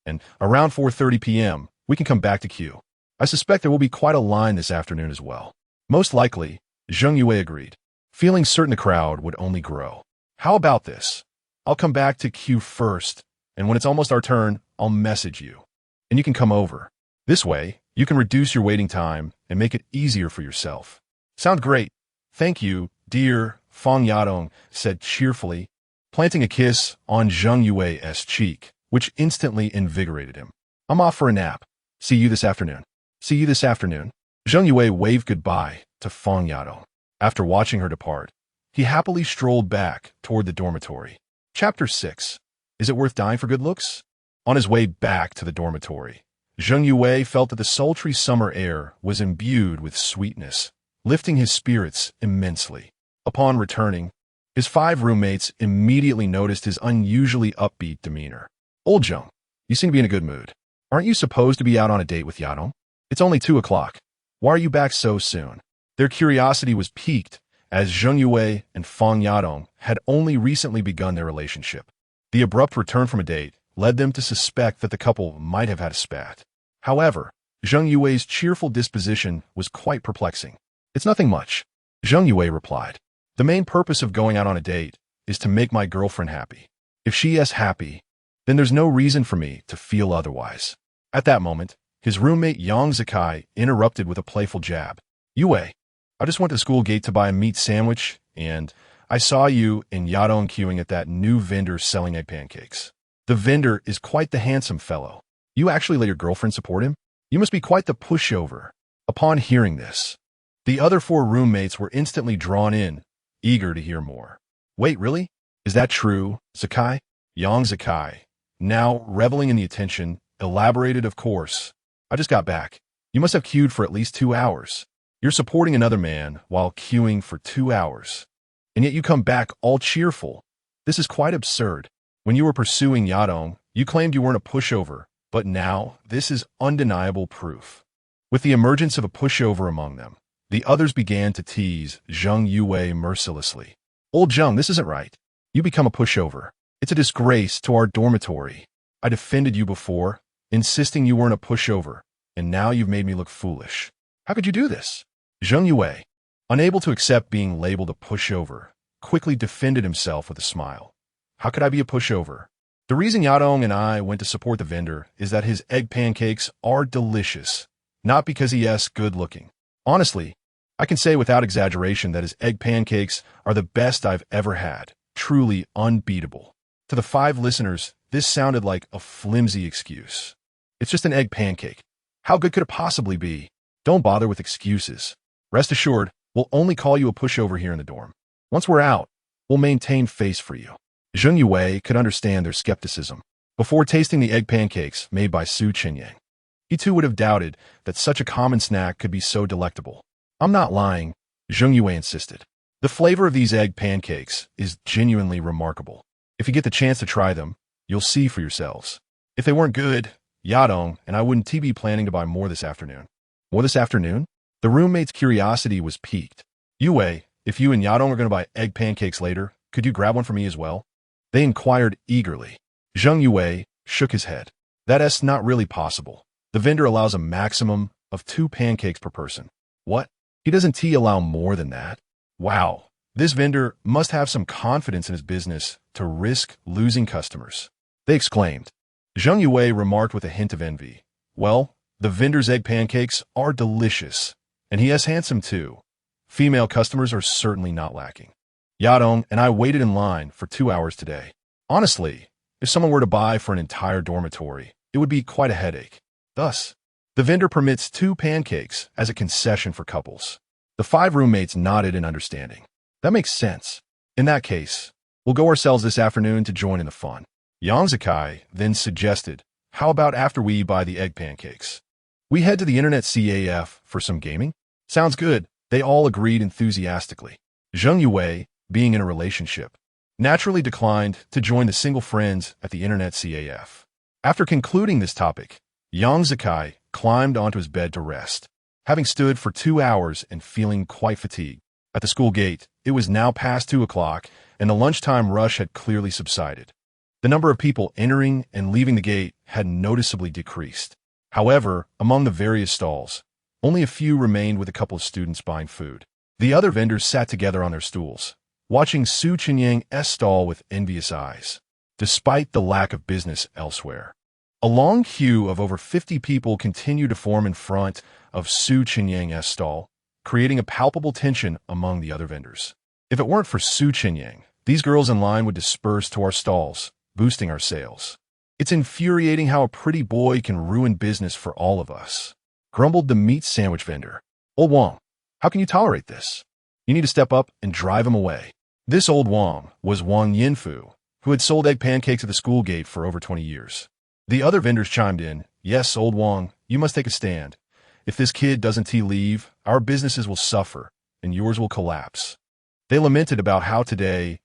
And around 4:30 p.m., we can come back to Q. I suspect there will be quite a line this afternoon as well. Most likely, Zheng Yue agreed, feeling certain the crowd would only grow. How about this? I'll come back to Q first, and when it's almost our turn, I'll message you. And you can come over. This way, you can reduce your waiting time and make it easier for yourself. Sound great. Thank you, dear, Fang Yadong said cheerfully, planting a kiss on Zheng Yue's cheek, which instantly invigorated him. I'm off for a nap. See you this afternoon. See you this afternoon. Zheng Yue waved goodbye to Fang Yadong. After watching her depart, he happily strolled back toward the dormitory. Chapter 6. Is it worth dying for good looks? On his way back to the dormitory, Zheng Yue felt that the sultry summer air was imbued with sweetness, lifting his spirits immensely. Upon returning, his 5 roommates immediately noticed his unusually upbeat demeanor. Old Zheng, you seem to be in a good mood. Aren't you supposed to be out on a date with Yadong? It's only 2 o'clock. Why are you back so soon? Their curiosity was piqued as Zheng Yue and Fang Yadong had only recently begun their relationship. The abrupt return from a date led them to suspect that the couple might have had a spat. However, Zheng Yue's cheerful disposition was quite perplexing. It's nothing much, Zheng Yue replied. The main purpose of going out on a date is to make my girlfriend happy. If she is happy, then there's no reason for me to feel otherwise. At that moment, his roommate Yang Zikai interrupted with a playful jab. Yue, I just went to the school gate to buy a meat sandwich, and I saw you and Yadong queuing at that new vendor selling egg pancakes. The vendor is quite the handsome fellow. You actually let your girlfriend support him? You must be quite the pushover. Upon hearing this, the other four roommates were instantly drawn in, eager to hear more. Wait, really? Is that true, Zakai? Yang Zakai, now reveling in the attention, elaborated, of course. I just got back. You must have queued for at least 2 hours. You're supporting another man while queuing for 2 hours. And yet you come back all cheerful. This is quite absurd. When you were pursuing Yadong, you claimed you weren't a pushover, but now this is undeniable proof. With the emergence of a pushover among them, the others began to tease Zheng Yue mercilessly. Old Zheng, this isn't right. You become a pushover. It's a disgrace to our dormitory. I defended you before, insisting you weren't a pushover, and now you've made me look foolish. How could you do this? Zheng Yue, unable to accept being labeled a pushover, quickly defended himself with a smile. How could I be a pushover? The reason Yadong and I went to support the vendor is that his egg pancakes are delicious, not because he is good-looking. Honestly, I can say without exaggeration that his egg pancakes are the best I've ever had, truly unbeatable. To the 5 listeners, this sounded like a flimsy excuse. It's just an egg pancake. How good could it possibly be? Don't bother with excuses. Rest assured, we'll only call you a pushover here in the dorm. Once we're out, we'll maintain face for you. Zheng Yue could understand their skepticism. Before tasting the egg pancakes made by Su Chenyang, he too would have doubted that such a common snack could be so delectable. I'm not lying, Zheng Yue insisted. The flavor of these egg pancakes is genuinely remarkable. If you get the chance to try them, you'll see for yourselves. If they weren't good, Yadong and I wouldn't be planning to buy more this afternoon. More this afternoon? The roommate's curiosity was piqued. Yue, if you and Yadong are going to buy egg pancakes later, could you grab one for me as well? They inquired eagerly. Zheng Yue shook his head. That's not really possible. The vendor allows a maximum of 2 pancakes per person. What? He doesn't allow more than that? Wow. This vendor must have some confidence in his business to risk losing customers. They exclaimed. Zheng Yue remarked with a hint of envy. Well, the vendor's egg pancakes are delicious, and he is handsome too. Female customers are certainly not lacking. Yadong and I waited in line for 2 hours today. Honestly, if someone were to buy for an entire dormitory, it would be quite a headache. Thus, the vendor permits 2 pancakes as a concession for couples. The 5 roommates nodded in understanding. That makes sense. In that case, we'll go ourselves this afternoon to join in the fun. Yang Zakai then suggested, how about after we buy the egg pancakes? We head to the internet CAF for some gaming? Sounds good. They all agreed enthusiastically. Zheng Yue, being in a relationship, naturally declined to join the single friends at the internet CAF. After concluding this topic, Yang Zakai climbed onto his bed to rest. Having stood for 2 hours and feeling quite fatigued. At the school gate, it was now past 2 o'clock, and the lunchtime rush had clearly subsided. The number of people entering and leaving the gate had noticeably decreased. However, among the various stalls, only a few remained with a couple of students buying food. The other vendors sat together on their stools, watching Su Chenyang's stall with envious eyes, despite the lack of business elsewhere. A long queue of over 50 people continued to form in front of Su Chenyang's stall, creating a palpable tension among the other vendors. If it weren't for Su Chenyang, these girls in line would disperse to our stalls, boosting our sales. It's infuriating how a pretty boy can ruin business for all of us, grumbled the meat sandwich vendor. Old Wong, how can you tolerate this? You need to step up and drive him away. This old Wong was Wang Yinfu, who had sold egg pancakes at the school gate for over 20 years. The other vendors chimed in. Yes, old Wong, you must take a stand. If this kid doesn't leave, our businesses will suffer, and yours will collapse. They lamented about how today,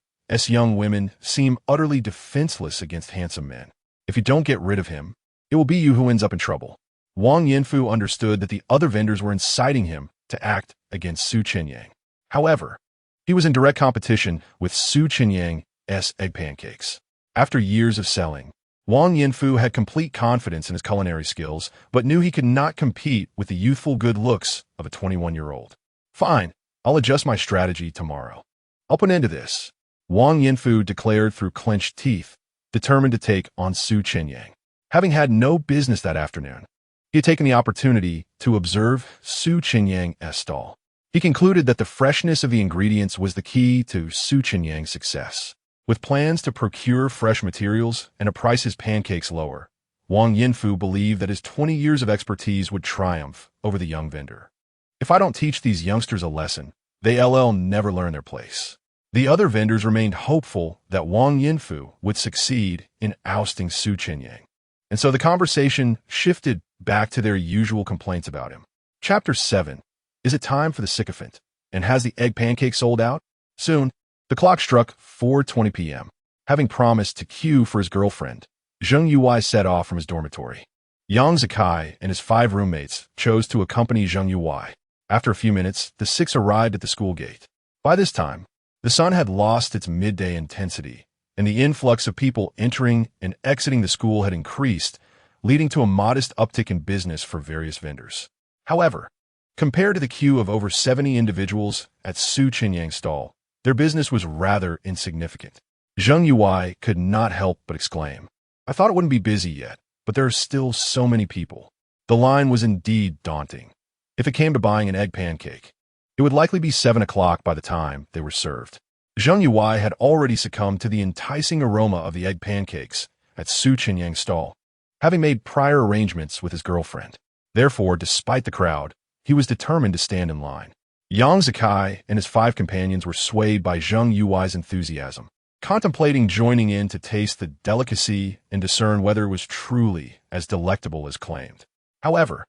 young women seem utterly defenseless against handsome men. If you don't get rid of him, it will be you who ends up in trouble. Wang Yinfu understood that the other vendors were inciting him to act against Su Chenyang. However, he was in direct competition with Su Chenyang's egg pancakes. After years of selling, Wang Yinfu had complete confidence in his culinary skills, but knew he could not compete with the youthful good looks of a 21-year-old. Fine, I'll adjust my strategy tomorrow. I'll put an end to this, Wang Yinfu declared through clenched teeth, determined to take on Su Chenyang. Having had no business that afternoon, he had taken the opportunity to observe Su Chenyang's stall. He concluded that the freshness of the ingredients was the key to Su Chenyang's success. With plans to procure fresh materials and to price his pancakes lower, Wang Yinfu believed that his 20 years of expertise would triumph over the young vendor. If I don't teach these youngsters a lesson, they'll never learn their place. The other vendors remained hopeful that Wang Yinfu would succeed in ousting Su Chenyang. And so the conversation shifted back to their usual complaints about him. Chapter 7. Is it time for the sycophant? And has the egg pancake sold out? Soon, the clock struck 4:20 p.m. Having promised to queue for his girlfriend, Zheng Yuwei set off from his dormitory. Yang Zikai and his 5 roommates chose to accompany Zheng Yuwei. After a few minutes, the 6 arrived at the school gate. By this time, the sun had lost its midday intensity, and the influx of people entering and exiting the school had increased, leading to a modest uptick in business for various vendors. However, compared to the queue of over 70 individuals at Su Chenyang's stall, their business was rather insignificant. Zheng Yuwei could not help but exclaim, "I thought it wouldn't be busy yet, but there are still so many people." The line was indeed daunting. If it came to buying an egg pancake, it would likely be 7 o'clock by the time they were served. Zheng Yuwei had already succumbed to the enticing aroma of the egg pancakes at Su Chenyang's stall, having made prior arrangements with his girlfriend. Therefore, despite the crowd, he was determined to stand in line. Yang Zikai and his 5 companions were swayed by Zheng Yuwei's enthusiasm, contemplating joining in to taste the delicacy and discern whether it was truly as delectable as claimed. However,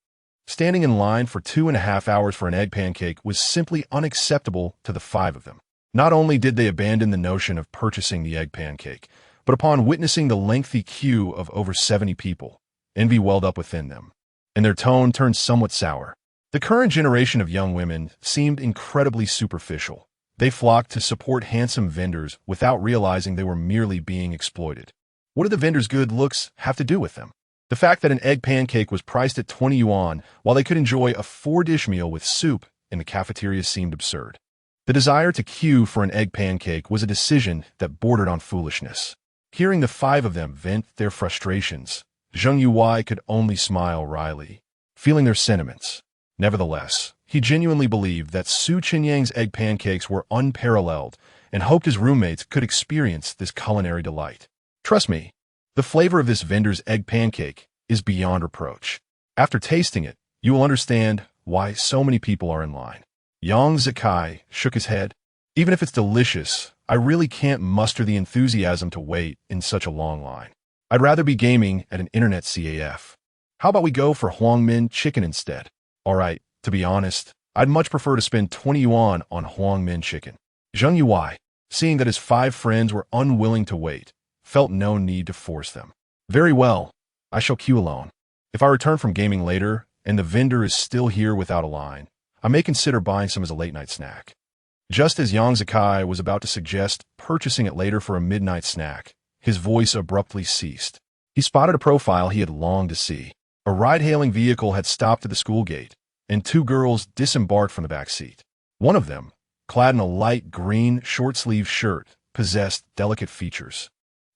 standing in line for 2.5 hours for an egg pancake was simply unacceptable to the 5 of them. Not only did they abandon the notion of purchasing the egg pancake, but upon witnessing the lengthy queue of over 70 people, envy welled up within them, and their tone turned somewhat sour. The current generation of young women seemed incredibly superficial. They flocked to support handsome vendors without realizing they were merely being exploited. What did the vendors' good looks have to do with them? The fact that an egg pancake was priced at 20 yuan while they could enjoy a 4-dish meal with soup in the cafeteria seemed absurd. The desire to queue for an egg pancake was a decision that bordered on foolishness. Hearing the 5 of them vent their frustrations, Zheng Yuwei could only smile wryly, feeling their sentiments. Nevertheless, he genuinely believed that Su Chenyang's egg pancakes were unparalleled and hoped his roommates could experience this culinary delight. Trust me, the flavor of this vendor's egg pancake is beyond reproach. After tasting it, you will understand why so many people are in line. Yang Zikai shook his head. Even if it's delicious, I really can't muster the enthusiasm to wait in such a long line. I'd rather be gaming at an internet CAF. How about we go for Huangmin chicken instead? All right, to be honest, I'd much prefer to spend 20 yuan on Huangmin chicken. Zheng Yuwei, seeing that his 5 friends were unwilling to wait, felt no need to force them. Very well, I shall queue alone. If I return from gaming later and the vendor is still here without a line, I may consider buying some as a late-night snack. Just as Yang Zikai was about to suggest purchasing it later for a midnight snack, his voice abruptly ceased. He spotted a profile he had longed to see. A ride-hailing vehicle had stopped at the school gate, and 2 girls disembarked from the back seat. One of them, clad in a light green short-sleeved shirt, possessed delicate features.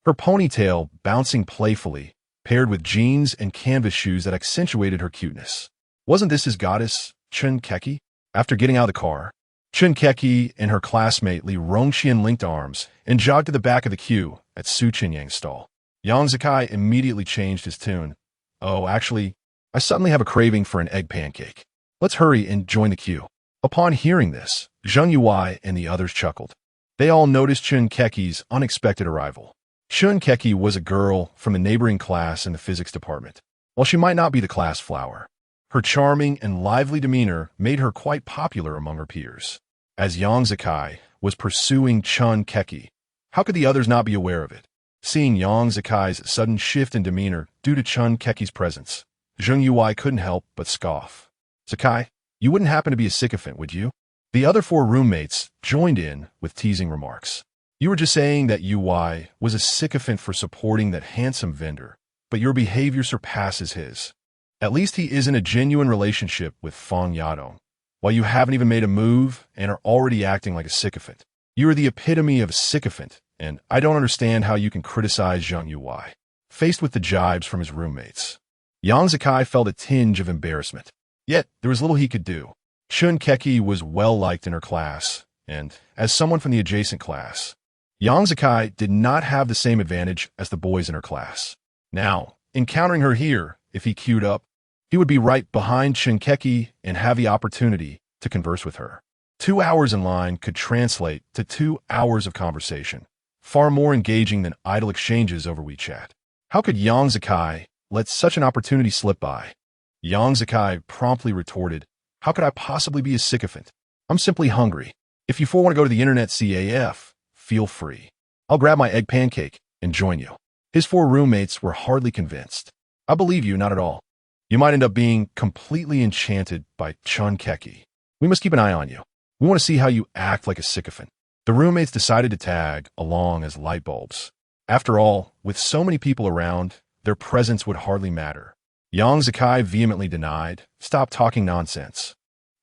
Her ponytail bouncing playfully, paired with jeans and canvas shoes that accentuated her cuteness. Wasn't this his goddess, Chenyang? After getting out of the car, Chenyang and her classmate Li Rongxian linked arms and jogged to the back of the queue at Su Chenyang's stall. Yang Zikai immediately changed his tune. Oh, actually, I suddenly have a craving for an egg pancake. Let's hurry and join the queue. Upon hearing this, Zheng Yuwei and the others chuckled. They all noticed Chenyang's unexpected arrival. Chenyang was a girl from the neighboring class in the physics department. While she might not be the class flower, her charming and lively demeanor made her quite popular among her peers. As Yang Zikai was pursuing Chenyang, how could the others not be aware of it? Seeing Yang Zikai's sudden shift in demeanor due to Chenyang's presence, Zheng Yuwei couldn't help but scoff. Zikai, you wouldn't happen to be a sycophant, would you? The other 4 roommates joined in with teasing remarks. You were just saying that Yuwei was a sycophant for supporting that handsome vendor, but your behavior surpasses his. At least he is in a genuine relationship with Fang Yadong, while you haven't even made a move and are already acting like a sycophant. You are the epitome of a sycophant, and I don't understand how you can criticize Zheng Yuwei. Faced with the jibes from his roommates, Yang Zikai felt a tinge of embarrassment. Yet, there was little he could do. Chenyang was well-liked in her class, and, as someone from the adjacent class, Yang Zikai did not have the same advantage as the boys in her class. Now, encountering her here, if he queued up, he would be right behind Chenyang and have the opportunity to converse with her. 2 hours in line could translate to 2 hours of conversation, far more engaging than idle exchanges over WeChat. How could Yang Zikai let such an opportunity slip by? Yang Zikai promptly retorted, "How could I possibly be a sycophant? I'm simply hungry. If you four want to go to the internet CAF, feel free. I'll grab my egg pancake and join you." His 4 roommates were hardly convinced. "I believe you, not at all. You might end up being completely enchanted by Chenyang. We must keep an eye on you. We want to see how you act like a sycophant." The roommates decided to tag along as light bulbs. After all, with so many people around, their presence would hardly matter. Yang Zikai vehemently denied, "Stop talking nonsense.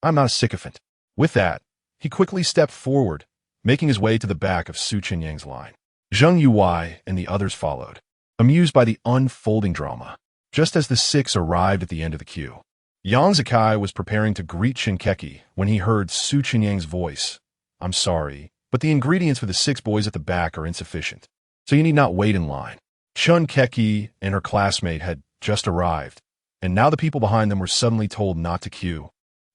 I'm not a sycophant." With that, he quickly stepped forward, making his way to the back of Su Chenyang's line. Zheng Yuwei and the others followed, amused by the unfolding drama. Just as the 6 arrived at the end of the queue, Yang Zikai was preparing to greet Chenyang when he heard Su Chenyang's voice. "I'm sorry, but the ingredients for the 6 boys at the back are insufficient, so you need not wait in line." Chenyang and her classmate had just arrived, and now the people behind them were suddenly told not to queue.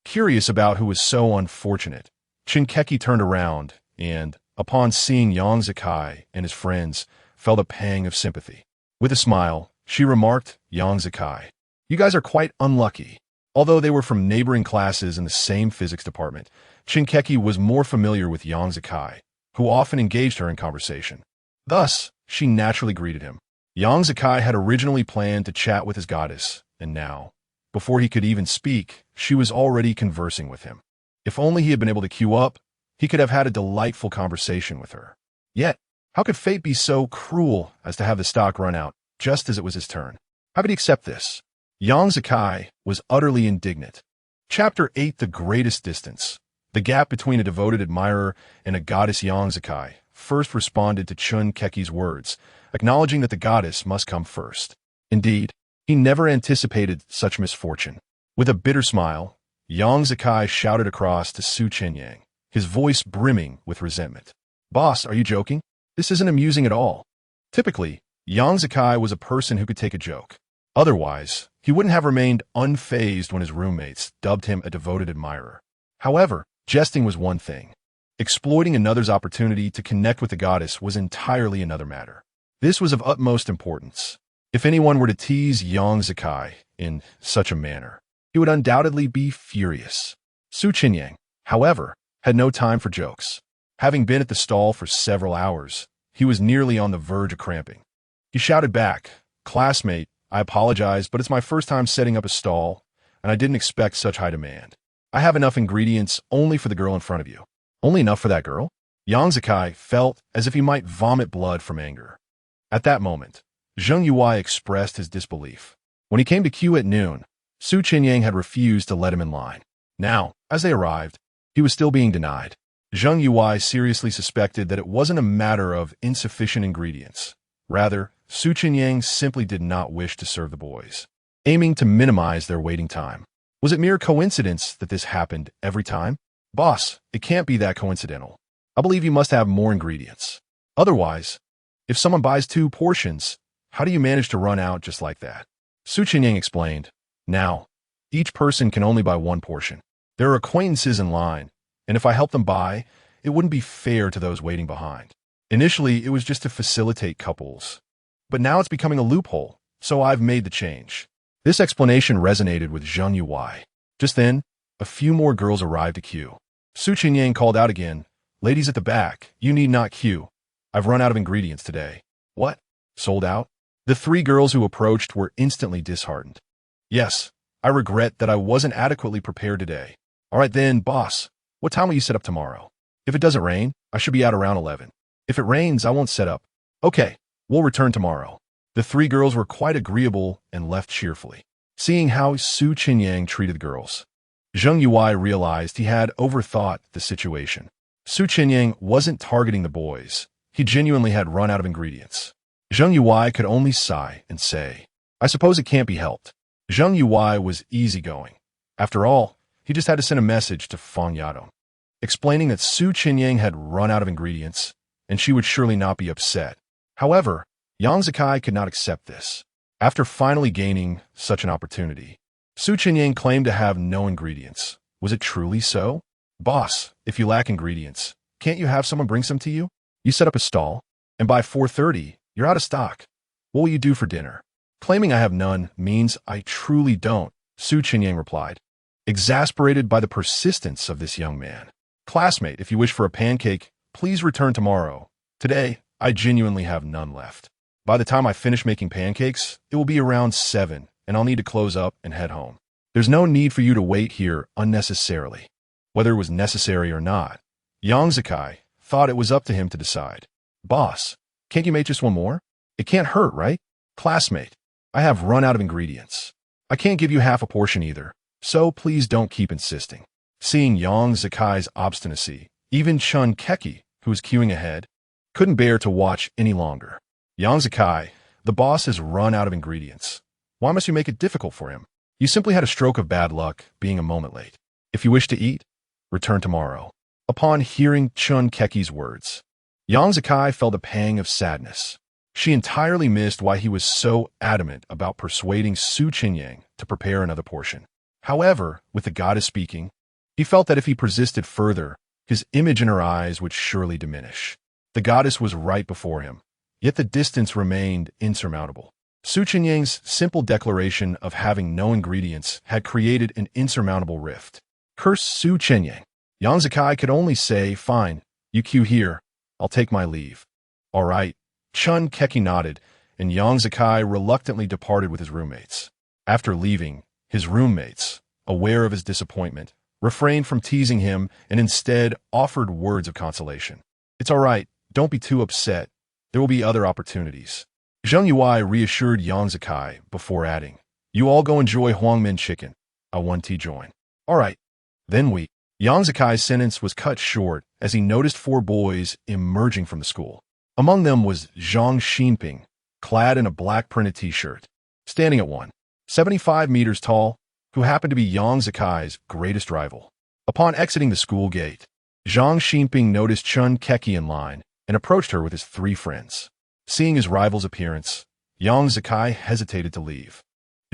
Curious about who was so unfortunate, Chenyang turned around and, upon seeing Yang Zikai and his friends, felt a pang of sympathy. With a smile, she remarked, "Yang Zikai, you guys are quite unlucky." Although they were from neighboring classes in the same physics department, Chenyang was more familiar with Yang Zikai, who often engaged her in conversation. Thus, she naturally greeted him. Yang Zikai had originally planned to chat with his goddess, and now, before he could even speak, she was already conversing with him. If only he had been able to queue up, he could have had a delightful conversation with her. Yet, how could fate be so cruel as to have the stock run out just as it was his turn? How could he accept this? Yang Zikai was utterly indignant. Chapter 8: The Greatest Distance. The gap between a devoted admirer and a goddess. Yang Zikai first responded to Chenyang's words, acknowledging that the goddess must come first. Indeed, he never anticipated such misfortune. With a bitter smile, Yang Zikai shouted across to Su Chenyang, his voice brimming with resentment. "Boss, are you joking? This isn't amusing at all." Typically, Yang Zikai was a person who could take a joke. Otherwise, he wouldn't have remained unfazed when his roommates dubbed him a devoted admirer. However, jesting was one thing. Exploiting another's opportunity to connect with the goddess was entirely another matter. This was of utmost importance. If anyone were to tease Yang Zikai in such a manner, he would undoubtedly be furious. Su Chenyang, however, had no time for jokes. Having been at the stall for several hours, he was nearly on the verge of cramping. He shouted back, "Classmate, I apologize, but it's my first time setting up a stall, and I didn't expect such high demand. I have enough ingredients only for the girl in front of you." "Only enough for that girl?" Yang Zikai felt as if he might vomit blood from anger. At that moment, Zheng Yuwei expressed his disbelief. When he came to queue at noon, Su Chenyang had refused to let him in line. Now, as they arrived, he was still being denied. Zheng Yuwei seriously suspected that it wasn't a matter of insufficient ingredients. Rather, Su Chenyang simply did not wish to serve the boys, aiming to minimize their waiting time. Was it mere coincidence that this happened every time? "Boss, it can't be that coincidental. I believe you must have more ingredients. Otherwise, if someone buys 2 portions, how do you manage to run out just like that?" Su Chenyang explained, "Now, each person can only buy 1 portion. There are acquaintances in line, and if I help them buy, it wouldn't be fair to those waiting behind. Initially, it was just to facilitate couples, but now it's becoming a loophole, so I've made the change." This explanation resonated with Zheng Yuwei. Just then, a few more girls arrived to queue. Su Chenyang called out again, "Ladies at the back, you need not queue. I've run out of ingredients today." "What? Sold out?" The 3 girls who approached were instantly disheartened. "Yes, I regret that I wasn't adequately prepared today." "All right then, boss, what time will you set up tomorrow?" "If it doesn't rain, I should be out around 11. If it rains, I won't set up." "Okay, we'll return tomorrow." The 3 girls were quite agreeable and left cheerfully. Seeing how Su Chenyang treated the girls, Zheng Yuwei realized he had overthought the situation. Su Chenyang wasn't targeting the boys. He genuinely had run out of ingredients. Zheng Yuwei could only sigh and say, "I suppose it can't be helped." Zheng Yuwei was easygoing. After all, he just had to send a message to Fang Yadong, explaining that Su Chenyang had run out of ingredients, and she would surely not be upset. However, Yang Zikai could not accept this. After finally gaining such an opportunity, Su Chenyang claimed to have no ingredients. Was it truly so? Boss, if you lack ingredients, can't you have someone bring some to you? You set up a stall, and by 4:30, you're out of stock. What will you do for dinner? Claiming I have none means I truly don't, Su Chenyang replied, exasperated by the persistence of this young man. Classmate, if you wish for a pancake, please return tomorrow. Today, I genuinely have none left. By the time I finish making pancakes, it will be around 7, and I'll need to close up and head home. There's no need for you to wait here unnecessarily. Whether it was necessary or not, Yang Zikai thought it was up to him to decide. Boss, can't you make just one more? It can't hurt, right? Classmate, I have run out of ingredients. I can't give you half a portion either, so please don't keep insisting. Seeing Yang Zikai's obstinacy, even Chun Keki, who was queuing ahead, couldn't bear to watch any longer. Yang Zikai, the boss has run out of ingredients. Why must you make it difficult for him? You simply had a stroke of bad luck being a moment late. If you wish to eat, return tomorrow. Upon hearing Chun Keki's words, Yang Zikai felt a pang of sadness. She entirely missed why he was so adamant about persuading Su Chenyang to prepare another portion. However, with the goddess speaking, he felt that if he persisted further, his image in her eyes would surely diminish. The goddess was right before him, yet the distance remained insurmountable. Su Chenyang's simple declaration of having no ingredients had created an insurmountable rift. Curse Su Chenyang. Yang Zikai could only say, fine, you queue here, I'll take my leave. All right. Chun Keki nodded, and Yang Zikai reluctantly departed with his roommates. After leaving, his roommates, aware of his disappointment, refrained from teasing him and instead offered words of consolation. It's all right, don't be too upset. There will be other opportunities. Zheng Yuai reassured Yang Zikai before adding, you all go enjoy Huangmin chicken. I want to join. All right, then we. Yang Zikai's sentence was cut short as he noticed 4 boys emerging from the school. Among them was Zhang Xinping, clad in a black printed t-shirt, standing at 175 meters tall, who happened to be Yang Zikai's greatest rival. Upon exiting the school gate, Zhang Xinping noticed Chun Keki in line and approached her with his 3 friends. Seeing his rival's appearance, Yang Zikai hesitated to leave.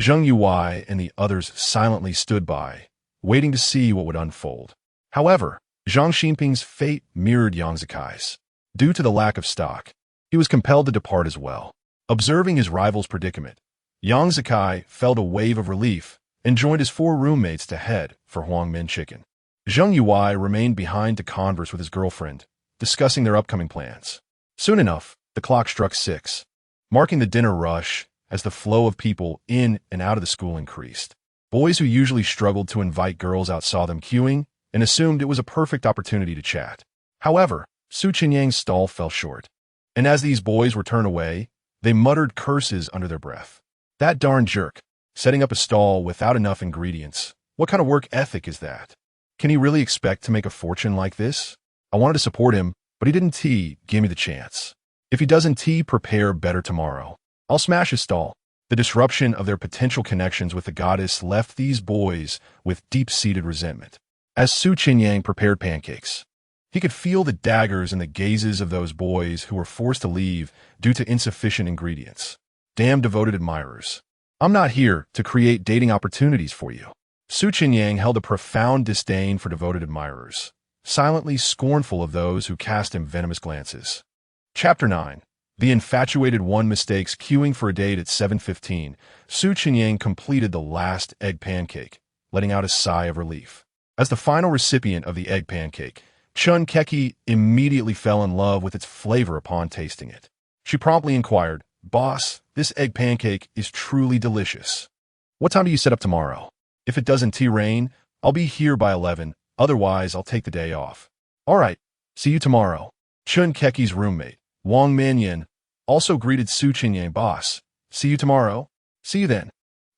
Zheng Yuai and the others silently stood by, waiting to see what would unfold. However, Zhang Xinping's fate mirrored Yang Zikai's. Due to the lack of stock, he was compelled to depart as well. Observing his rival's predicament, Yang Zikai felt a wave of relief and joined his 4 roommates to head for Huangmin Chicken. Zheng Yuai remained behind to converse with his girlfriend, discussing their upcoming plans. Soon enough, the clock struck 6, marking the dinner rush as the flow of people in and out of the school increased. Boys who usually struggled to invite girls out saw them queuing and assumed it was a perfect opportunity to chat. However, Su Chenyang's stall fell short, and as these boys were turned away, they muttered curses under their breath. That darn jerk, setting up a stall without enough ingredients. What kind of work ethic is that? Can he really expect to make a fortune like this? I wanted to support him, but he didn't give me the chance. If he doesn't prepare better tomorrow, I'll smash his stall. The disruption of their potential connections with the goddess left these boys with deep-seated resentment. As Su Chenyang prepared pancakes, he could feel the daggers in the gazes of those boys who were forced to leave due to insufficient ingredients. Damn devoted admirers. I'm not here to create dating opportunities for you. Su Chenyang held a profound disdain for devoted admirers, silently scornful of those who cast him venomous glances. Chapter 9. The infatuated one mistakes queuing for a date at 7:15. Su Chenyang completed the last egg pancake, letting out a sigh of relief. As the final recipient of the egg pancake, Chun Keki immediately fell in love with its flavor upon tasting it. She promptly inquired, Boss, this egg pancake is truly delicious. What time do you set up tomorrow? If it doesn't rain, I'll be here by 11, otherwise I'll take the day off. All right, see you tomorrow. Chun Keki's roommate, Wang Minyan, also greeted Su Chenyang. Boss, see you tomorrow. See you then.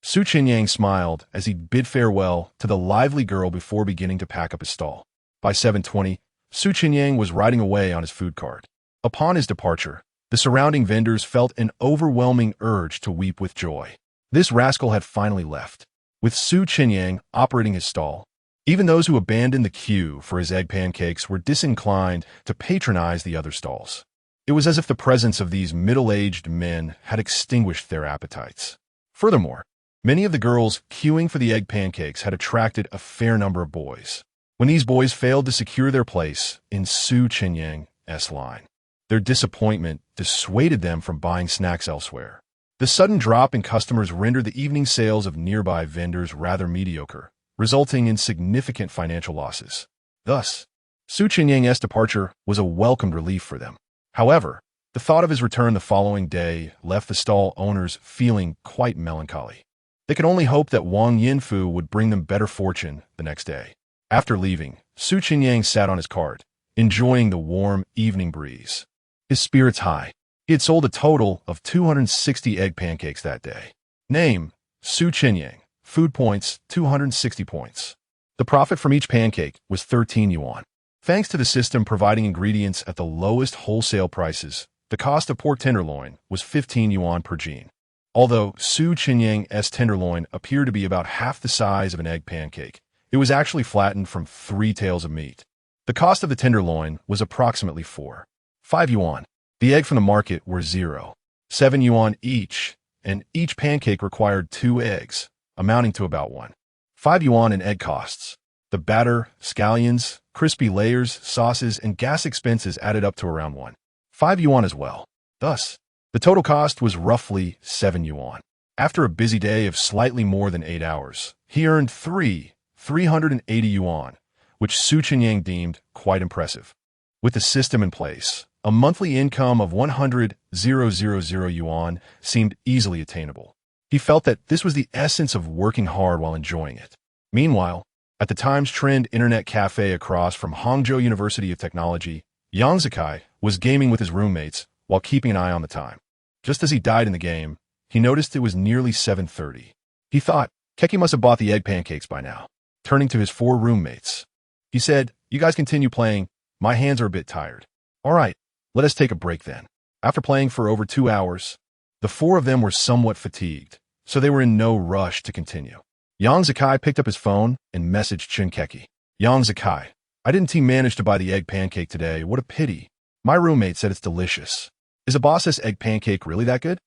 Su Chenyang smiled as he bid farewell to the lively girl before beginning to pack up his stall. By 7:20, Su Chenyang was riding away on his food cart. Upon his departure, the surrounding vendors felt an overwhelming urge to weep with joy. This rascal had finally left. With Su Chenyang operating his stall, even those who abandoned the queue for his egg pancakes were disinclined to patronize the other stalls. It was as if the presence of these middle-aged men had extinguished their appetites. Furthermore, many of the girls queuing for the egg pancakes had attracted a fair number of boys. When these boys failed to secure their place in Chenyang's line, their disappointment dissuaded them from buying snacks elsewhere. The sudden drop in customers rendered the evening sales of nearby vendors rather mediocre, resulting in significant financial losses. Thus, Chenyang's departure was a welcomed relief for them. However, the thought of his return the following day left the stall owners feeling quite melancholy. They could only hope that Wang Yinfu would bring them better fortune the next day. After leaving, Chenyang sat on his cart, enjoying the warm evening breeze. His spirits high. He had sold a total of 260 egg pancakes that day. Name: Chenyang. Food points: 260 points. The profit from each pancake was 13 yuan. Thanks to the system providing ingredients at the lowest wholesale prices, the cost of pork tenderloin was 15 yuan per gene. Although Chenyang's tenderloin appeared to be about half the size of an egg pancake, it was actually flattened from 3 tails of meat. The cost of the tenderloin was approximately 5 yuan. The egg from the market were 7 yuan each, and each pancake required 2 eggs, amounting to about 5 yuan in egg costs. The batter, scallions, crispy layers, sauces, and gas expenses added up to around 5 yuan as well. Thus, the total cost was roughly 7 yuan. After a busy day of slightly more than 8 hours, he earned 380 yuan, which Chenyang deemed quite impressive. With the system in place, a monthly income of 100,000 yuan seemed easily attainable. He felt that this was the essence of working hard while enjoying it. Meanwhile, at the Times Trend internet cafe across from Hangzhou University of Technology, Yang Zikai was gaming with his roommates while keeping an eye on the time. Just as he died in the game, he noticed it was nearly 7:30. He thought, Keki must have bought the egg pancakes by now. Turning to his 4 roommates, he said, "You guys continue playing. My hands are a bit tired. All right, let us take a break then." After playing for over 2 hours, the 4 of them were somewhat fatigued, so they were in no rush to continue. Yang Zikai picked up his phone and messaged Keki. "Yang Zikai, I didn't manage to buy the egg pancake today. What a pity. My roommate said it's delicious. Is a boss's egg pancake really that good?"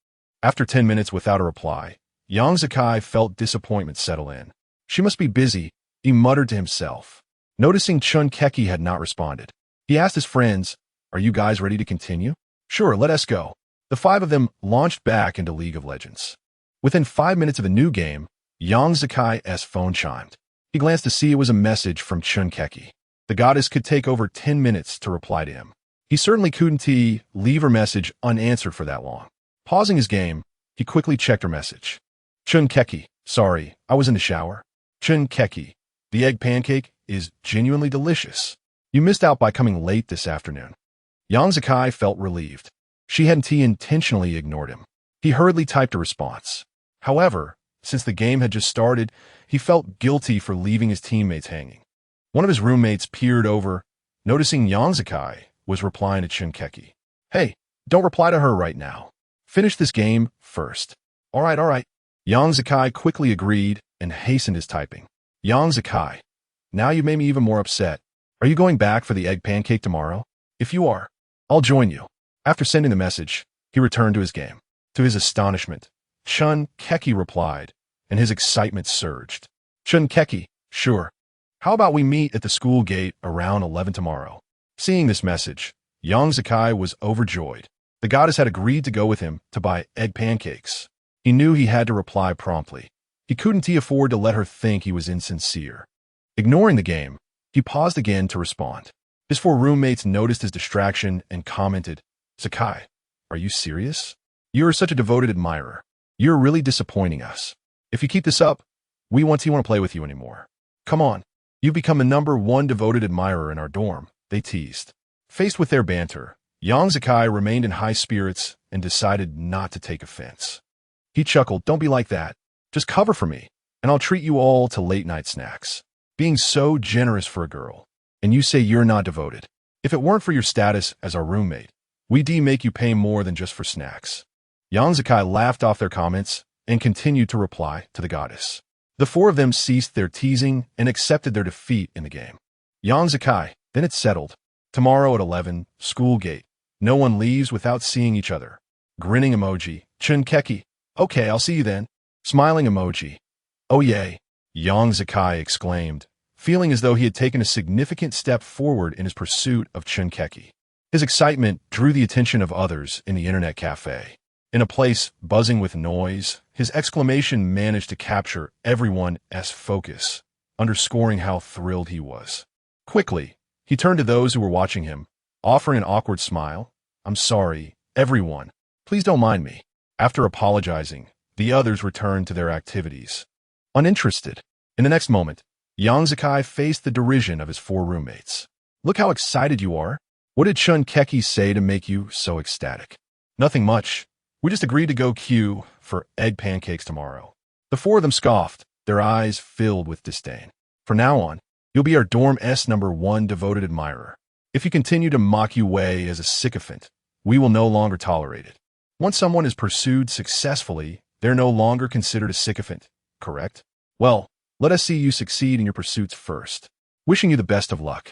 After 10 minutes without a reply, Yang Zikai felt disappointment settle in. "She must be busy," he muttered to himself. Noticing Keki had not responded, he asked his friends, "Are you guys ready to continue?" "Sure, let us go." The 5 of them launched back into League of Legends. Within 5 minutes of the new game, Yang Zikai's phone chimed. He glanced to see it was a message from Keki. The goddess could take over 10 minutes to reply to him. He certainly couldn't leave her message unanswered for that long. Pausing his game, he quickly checked her message. Keki, sorry, I was in the shower. Keki, the egg pancake is genuinely delicious. You missed out by coming late this afternoon. Yang Zikai felt relieved. She hadn't intentionally ignored him. He hurriedly typed a response. However, since the game had just started, he felt guilty for leaving his teammates hanging. One of his roommates peered over, noticing Yang Zikai was replying to Keki. "Hey, don't reply to her right now. Finish this game first." All right. Yang Zikai quickly agreed and hastened his typing. Yang Zikai, now you made me even more upset. Are you going back for the egg pancake tomorrow? If you are, I'll join you. After sending the message, he returned to his game. To his astonishment, Keki replied, and his excitement surged. Keki, sure. How about we meet at the school gate around 11 tomorrow? Seeing this message, Yang Zikai was overjoyed. The goddess had agreed to go with him to buy egg pancakes. He knew he had to reply promptly. He couldn't afford to let her think he was insincere. Ignoring the game, he paused again to respond. His 4 roommates noticed his distraction and commented, "Zikai, are you serious? You are such a devoted admirer. You're really disappointing us. If you keep this up, we won't want to play with you anymore. Come on, you've become the #1 devoted admirer in our dorm," they teased. Faced with their banter, Yang Zikai remained in high spirits and decided not to take offense. He chuckled, "Don't be like that. Just cover for me, and I'll treat you all to late-night snacks. Being so generous for a girl, and you say you're not devoted. If it weren't for your status as our roommate, we'd make you pay more than just for snacks." Yang Zikai laughed off their comments and continued to reply to the goddess. The 4 of them ceased their teasing and accepted their defeat in the game. Yang Zikai, then it's settled. Tomorrow at 11, school gate. No one leaves without seeing each other. Grinning emoji. Chunkeki. Okay, I'll see you then. Smiling emoji. Oh yay. Yang Zakai exclaimed, feeling as though he had taken a significant step forward in his pursuit of Chunkeki. His excitement drew the attention of others in the internet cafe. In a place buzzing with noise, his exclamation managed to capture everyone's focus, underscoring how thrilled he was. Quickly, he turned to those who were watching him, offering an awkward smile. I'm sorry, everyone. Please don't mind me. After apologizing, the others returned to their activities. Uninterested. In the next moment, Yang Zakai faced the derision of his 4 roommates. Look how excited you are. What did Chunkeki say to make you so ecstatic? Nothing much. We just agreed to go queue for egg pancakes tomorrow. The 4 of them scoffed, their eyes filled with disdain. From now on, you'll be our dorm's number 1 devoted admirer. If you continue to mock your way as a sycophant, we will no longer tolerate it. Once someone is pursued successfully, they're no longer considered a sycophant, correct? Well, let us see you succeed in your pursuits first. Wishing you the best of luck.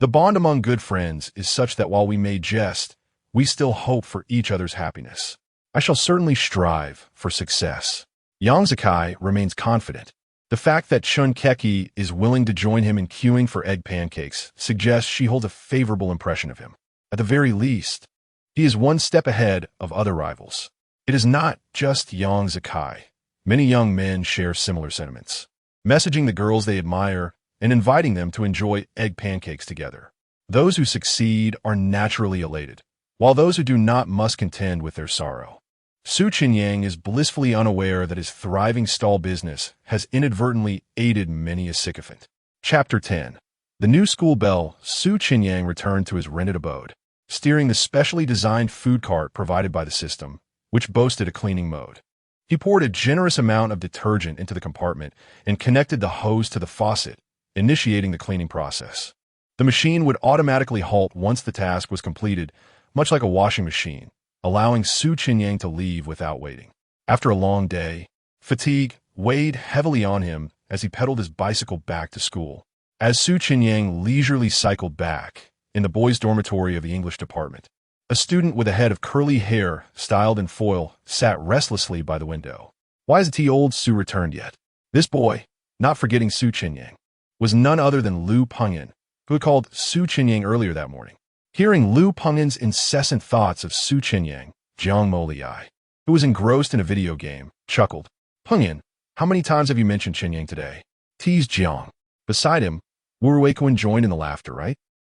The bond among good friends is such that while we may jest, we still hope for each other's happiness. I shall certainly strive for success. Yang Zakai remains confident. The fact that Chunkeki is willing to join him in queuing for egg pancakes suggests she holds a favorable impression of him. At the very least, he is one step ahead of other rivals. It is not just Yang Zakai. Many young men share similar sentiments, messaging the girls they admire and inviting them to enjoy egg pancakes together. Those who succeed are naturally elated, while those who do not must contend with their sorrow. Chenyang is blissfully unaware that his thriving stall business has inadvertently aided many a sycophant. Chapter 10. The new school bell, Chenyang returned to his rented abode, steering the specially designed food cart provided by the system, which boasted a cleaning mode. He poured a generous amount of detergent into the compartment and connected the hose to the faucet, initiating the cleaning process. The machine would automatically halt once the task was completed, much like a washing machine, allowing Chenyang to leave without waiting. After a long day, fatigue weighed heavily on him as he pedaled his bicycle back to school. As Chenyang leisurely cycled back, in the boys' dormitory of the English department, a student with a head of curly hair, styled in foil, sat restlessly by the window. Why hasn't old Su returned yet? This boy, not forgetting Chenyang, was none other than Lu Pengyan, who had called Chenyang earlier that morning. Hearing Lu Pengyan's incessant thoughts of Chenyang, Jiang Moliai, who was engrossed in a video game, chuckled. Pengyan, how many times have you mentioned Chenyang today? Teased Jiang. Beside him, Wu Ruiquan joined in the laughter, right?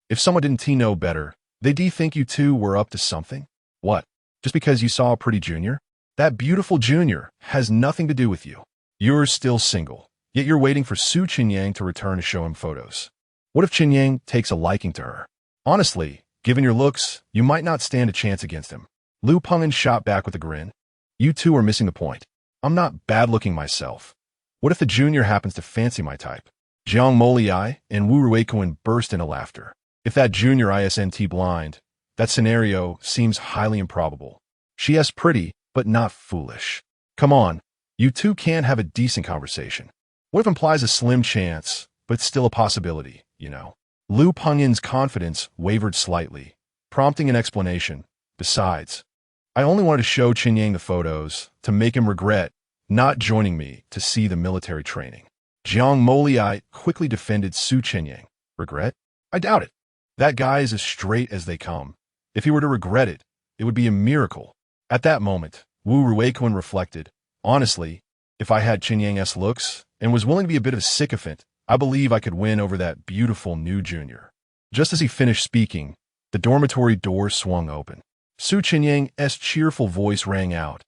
If someone didn't know better, they'd think you two were up to something? What? Just because you saw a pretty junior? That beautiful junior has nothing to do with you. You're still single, yet you're waiting for Chenyang to return to show him photos. What if Chenyang takes a liking to her? Honestly, given your looks, you might not stand a chance against him. Lu Pengyan shot back with a grin. You two are missing the point. I'm not bad-looking myself. What if the junior happens to fancy my type? Jiang Moliai and Wu Ruiquan burst into laughter. If that junior isn't blind, that scenario seems highly improbable. She is pretty, but not foolish. Come on, you two can't have a decent conversation. What if implies a slim chance, but still a possibility, you know? Lu Pengyan's confidence wavered slightly, prompting an explanation. Besides, I only wanted to show Chenyang the photos to make him regret not joining me to see the military training. Jiang Moliai quickly defended Chenyang. Regret? I doubt it. That guy is as straight as they come. If he were to regret it, it would be a miracle. At that moment, Wu Ruiquan reflected. Honestly, if I had Chenyang's looks and was willing to be a bit of a sycophant, I believe I could win over that beautiful new junior. Just as he finished speaking, the dormitory door swung open. Chenyang's cheerful voice rang out.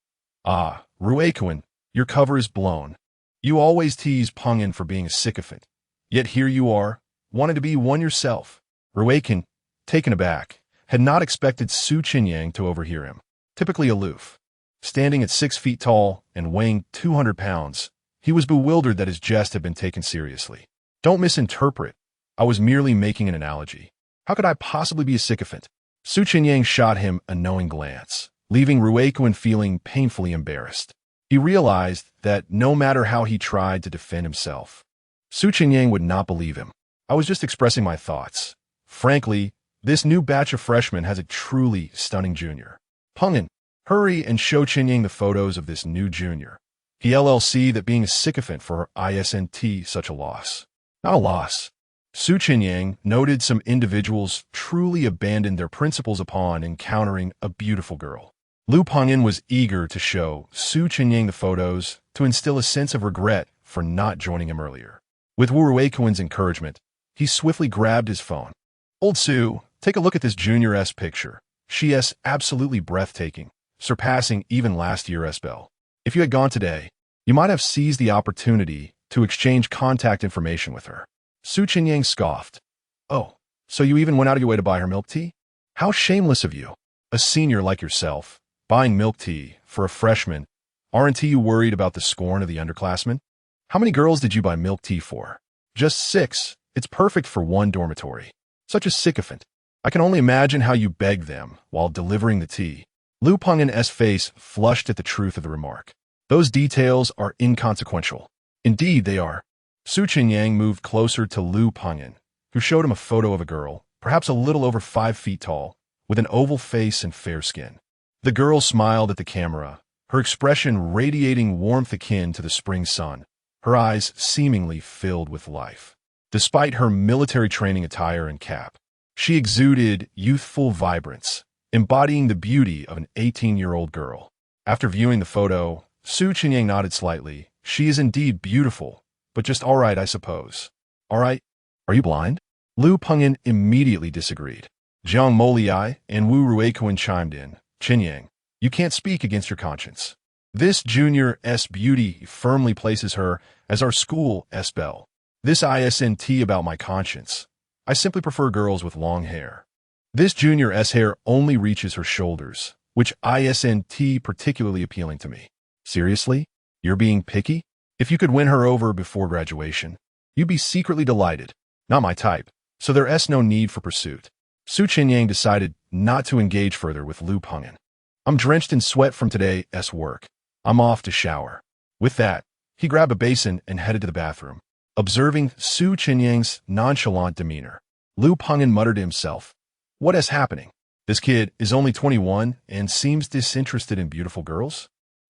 Ah, Ruiquan, your cover is blown. You always tease Pengyan for being a sycophant. Yet here you are, wanting to be one yourself. Ruiquan, taken aback, had not expected Chenyang to overhear him. Typically aloof, standing at 6 feet tall and weighing 200 pounds, he was bewildered that his jest had been taken seriously. Don't misinterpret. I was merely making an analogy. How could I possibly be a sycophant? Chenyang shot him a knowing glance, leaving Ruiquan feeling painfully embarrassed. He realized that no matter how he tried to defend himself, Chenyang would not believe him. I was just expressing my thoughts. Frankly, This new batch of freshmen has a truly stunning junior. Pungin, hurry and show Chenyang the photos of this new junior. He LLC that being a sycophant for her ISNT such a loss. Not a loss. Su Chenyang noted some individuals truly abandoned their principles upon encountering a beautiful girl. Lu Pengin was eager to show Su Chenyang the photos to instill a sense of regret for not joining him earlier. With Wu Ruiquan's encouragement, he swiftly grabbed his phone. Old Su, take a look at this junior-S picture. She is absolutely breathtaking, surpassing even last year's belle. If you had gone today, you might have seized the opportunity to exchange contact information with her. Su Chenyang scoffed. Oh, so you even went out of your way to buy her milk tea? How shameless of you. A senior like yourself, buying milk tea for a freshman. Aren't you worried about the scorn of the underclassmen? How many girls did you buy milk tea for? Just 6. It's perfect for one dormitory. Such a sycophant. I can only imagine how you begged them while delivering the tea. Lu Pengin's face flushed at the truth of the remark. Those details are inconsequential. Indeed, they are. Su Chenyang moved closer to Lu Pengin, who showed him a photo of a girl, perhaps a little over 5 feet tall, with an oval face and fair skin. The girl smiled at the camera, her expression radiating warmth akin to the spring sun, her eyes seemingly filled with life. Despite her military training attire and cap, she exuded youthful vibrance, embodying the beauty of an 18-year-old girl. After viewing the photo, Su Chenyang nodded slightly. She is indeed beautiful, but just all right, I suppose. All right? Are you blind? Lu Pengin immediately disagreed. Jiang Moliai and Wu Ruiquan chimed in. Chenyang, you can't speak against your conscience. This junior-S beauty firmly places her as our school-S belle. This ISNT about my conscience. I simply prefer girls with long hair. This junior-S hair only reaches her shoulders, which ISNT particularly appealing to me. Seriously? You're being picky? If you could win her over before graduation, you'd be secretly delighted. Not my type, so there's no need for pursuit. Su Chenyang decided not to engage further with Lu Pengin. I'm drenched in sweat from today's work. I'm off to shower. With that, he grabbed a basin and headed to the bathroom. Observing Su Chenyang's nonchalant demeanor, Lu Pengin muttered to himself, "What is happening? This kid is only 21 and seems disinterested in beautiful girls?"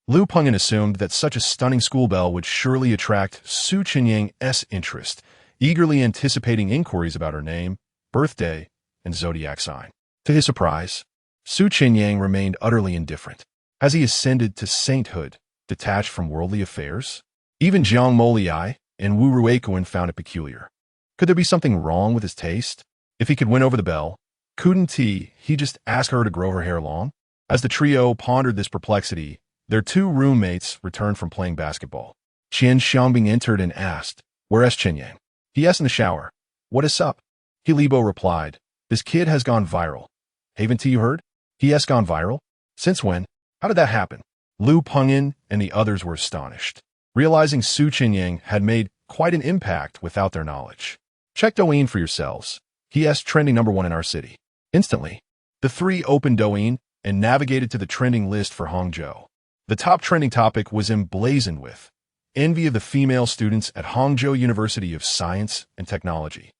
Lu Pengin assumed that such a stunning school belle would surely attract Su Chenyang's interest, eagerly anticipating inquiries about her name, birthday, and zodiac sign. To his surprise, Su Chenyang remained utterly indifferent. Has he ascended to sainthood, detached from worldly affairs? Even Jiang Moliai and Wu Ruiquan found it peculiar. Could there be something wrong with his taste? If he could win over the belle, couldn't he just ask her to grow her hair long? As the trio pondered this perplexity, their 2 roommates returned from playing basketball. Qian Xiangbing entered and asked, "Where's Chenyang?" "He.S. in the shower." "What is up?" He Libo replied, "This kid has gone viral." "Haven't you heard? He has gone viral? Since when? How did that happen?" Lu Pengin and the others were astonished, realizing Su Chenyang had made quite an impact without their knowledge. "Check Douyin for yourselves. He is trending #1 in our city." Instantly, the 3 opened Douyin and navigated to the trending list for Hangzhou. The top trending topic was emblazoned with envy of the female students at Hangzhou University of Science and Technology.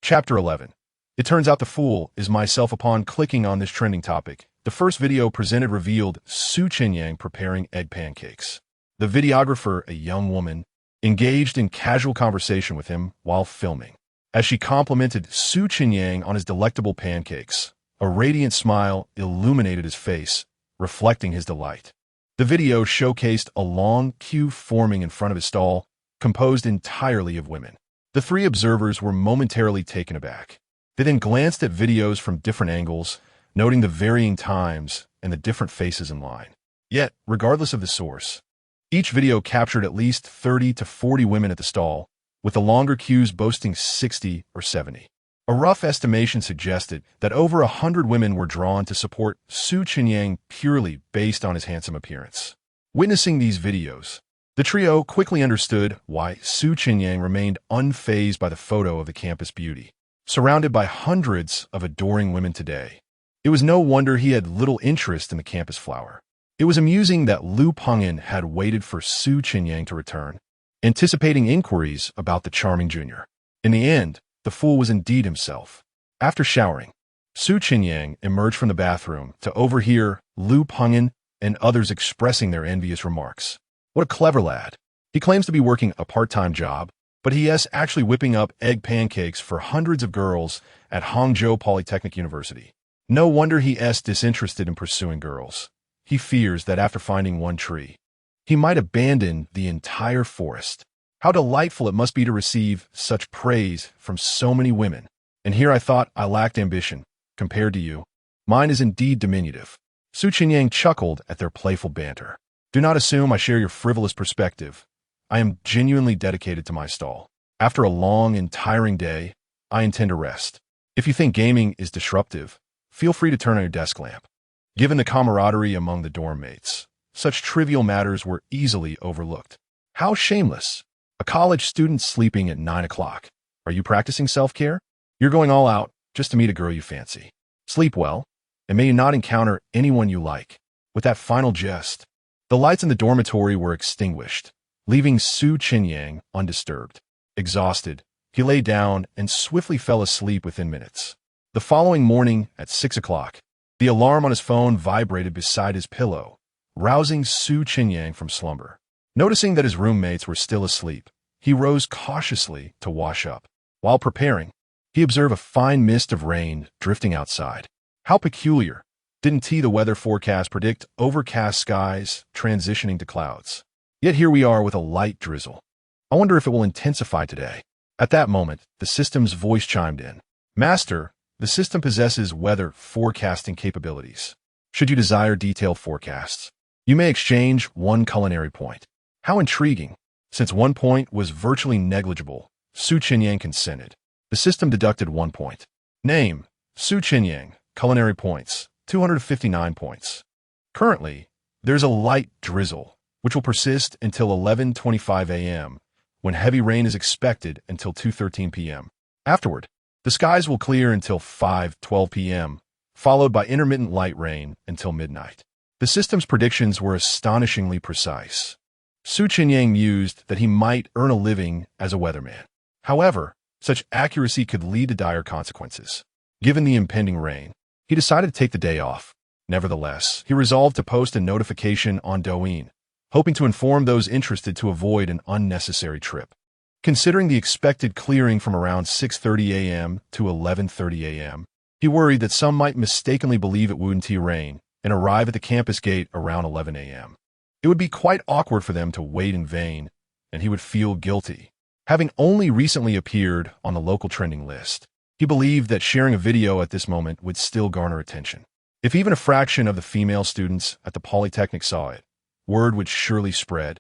Chapter 11. It turns out the fool is myself. Upon clicking on this trending topic, the first video presented revealed Su Chenyang preparing egg pancakes. The videographer, a young woman, engaged in casual conversation with him while filming. As she complimented Su Chenyang on his delectable pancakes, a radiant smile illuminated his face, reflecting his delight. The video showcased a long queue forming in front of his stall, composed entirely of women. The 3 observers were momentarily taken aback. They then glanced at videos from different angles, noting the varying times and the different faces in line. Yet, regardless of the source, each video captured at least 30 to 40 women at the stall, with the longer queues boasting 60 or 70. A rough estimation suggested that over 100 women were drawn to support Su Chenyang purely based on his handsome appearance. Witnessing these videos, the trio quickly understood why Su Chenyang remained unfazed by the photo of the campus beauty. Surrounded by hundreds of adoring women today, it was no wonder he had little interest in the campus flower. It was amusing that Lu Pengin had waited for Su Chenyang to return, anticipating inquiries about the charming junior. In the end, the fool was indeed himself. After showering, Su Chenyang emerged from the bathroom to overhear Lu Pengin and others expressing their envious remarks. What a clever lad. He claims to be working a part-time job, but he is actually whipping up egg pancakes for hundreds of girls at Hangzhou Polytechnic University. No wonder he is disinterested in pursuing girls. He fears that after finding one tree, he might abandon the entire forest. How delightful it must be to receive such praise from so many women. And here I thought I lacked ambition, compared to you. Mine is indeed diminutive. Su Chenyang chuckled at their playful banter. Do not assume I share your frivolous perspective. I am genuinely dedicated to my stall. After a long and tiring day, I intend to rest. If you think gaming is disruptive, feel free to turn on your desk lamp. Given the camaraderie among the dorm mates, such trivial matters were easily overlooked. How shameless! A college student sleeping at 9 o'clock. Are you practicing self-care? You're going all out just to meet a girl you fancy. Sleep well, and may you not encounter anyone you like. With that final jest, the lights in the dormitory were extinguished, leaving Su Chenyang undisturbed. Exhausted, he lay down and swiftly fell asleep within minutes. The following morning at 6 o'clock, the alarm on his phone vibrated beside his pillow, rousing Su Chenyang from slumber. Noticing that his roommates were still asleep, he rose cautiously to wash up. While preparing, he observed a fine mist of rain drifting outside. How peculiar! Didn't the weather forecast predict overcast skies transitioning to clouds? Yet here we are with a light drizzle. I wonder if it will intensify today. At that moment, the system's voice chimed in. Master, the system possesses weather forecasting capabilities. Should you desire detailed forecasts, you may exchange one culinary point. How intriguing! Since 1 point was virtually negligible, Su Chenyang consented. The system deducted 1 point. Name, Su Chenyang, culinary points, 259 points. Currently, there's a light drizzle, which will persist until 11:25 a.m., when heavy rain is expected until 2:13 p.m. Afterward, the skies will clear until 5:12 p.m., followed by intermittent light rain until midnight. The system's predictions were astonishingly precise. Su Chenyang mused that he might earn a living as a weatherman. However, such accuracy could lead to dire consequences. Given the impending rain, he decided to take the day off. Nevertheless, he resolved to post a notification on Douyin, hoping to inform those interested to avoid an unnecessary trip. Considering the expected clearing from around 6:30 a.m. to 11:30 a.m., he worried that some might mistakenly believe it wouldn't rain and arrive at the campus gate around 11 a.m. It would be quite awkward for them to wait in vain, and he would feel guilty. Having only recently appeared on the local trending list, he believed that sharing a video at this moment would still garner attention. If even a fraction of the female students at the Polytechnic saw it, word would surely spread,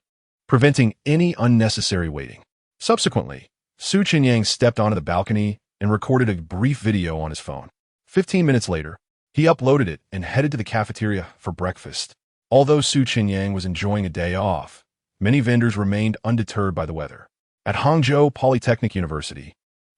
preventing any unnecessary waiting. Subsequently, Su Chenyang stepped onto the balcony and recorded a brief video on his phone. 15 minutes later, he uploaded it and headed to the cafeteria for breakfast. Although Su Chenyang was enjoying a day off, many vendors remained undeterred by the weather. At Hangzhou Polytechnic University,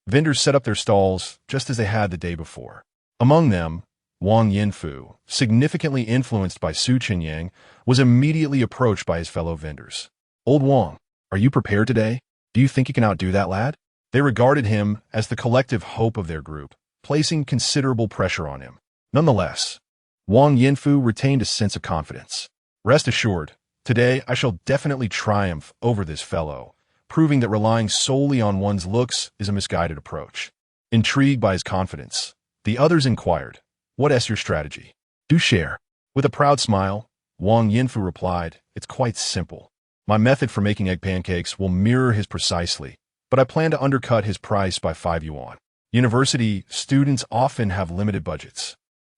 vendors set up their stalls just as they had the day before. Among them, Wang Yinfu, significantly influenced by Su Chenyang, was immediately approached by his fellow vendors. Old Wang, are you prepared today? Do you think you can outdo that lad? They regarded him as the collective hope of their group, placing considerable pressure on him. Nonetheless, Wang Yinfu retained a sense of confidence. Rest assured, today I shall definitely triumph over this fellow, proving that relying solely on one's looks is a misguided approach. Intrigued by his confidence, the others inquired, what is your strategy? Do share. With a proud smile, Wang Yinfu replied, it's quite simple. My method for making egg pancakes will mirror his precisely, but I plan to undercut his price by 5 yuan. University students often have limited budgets.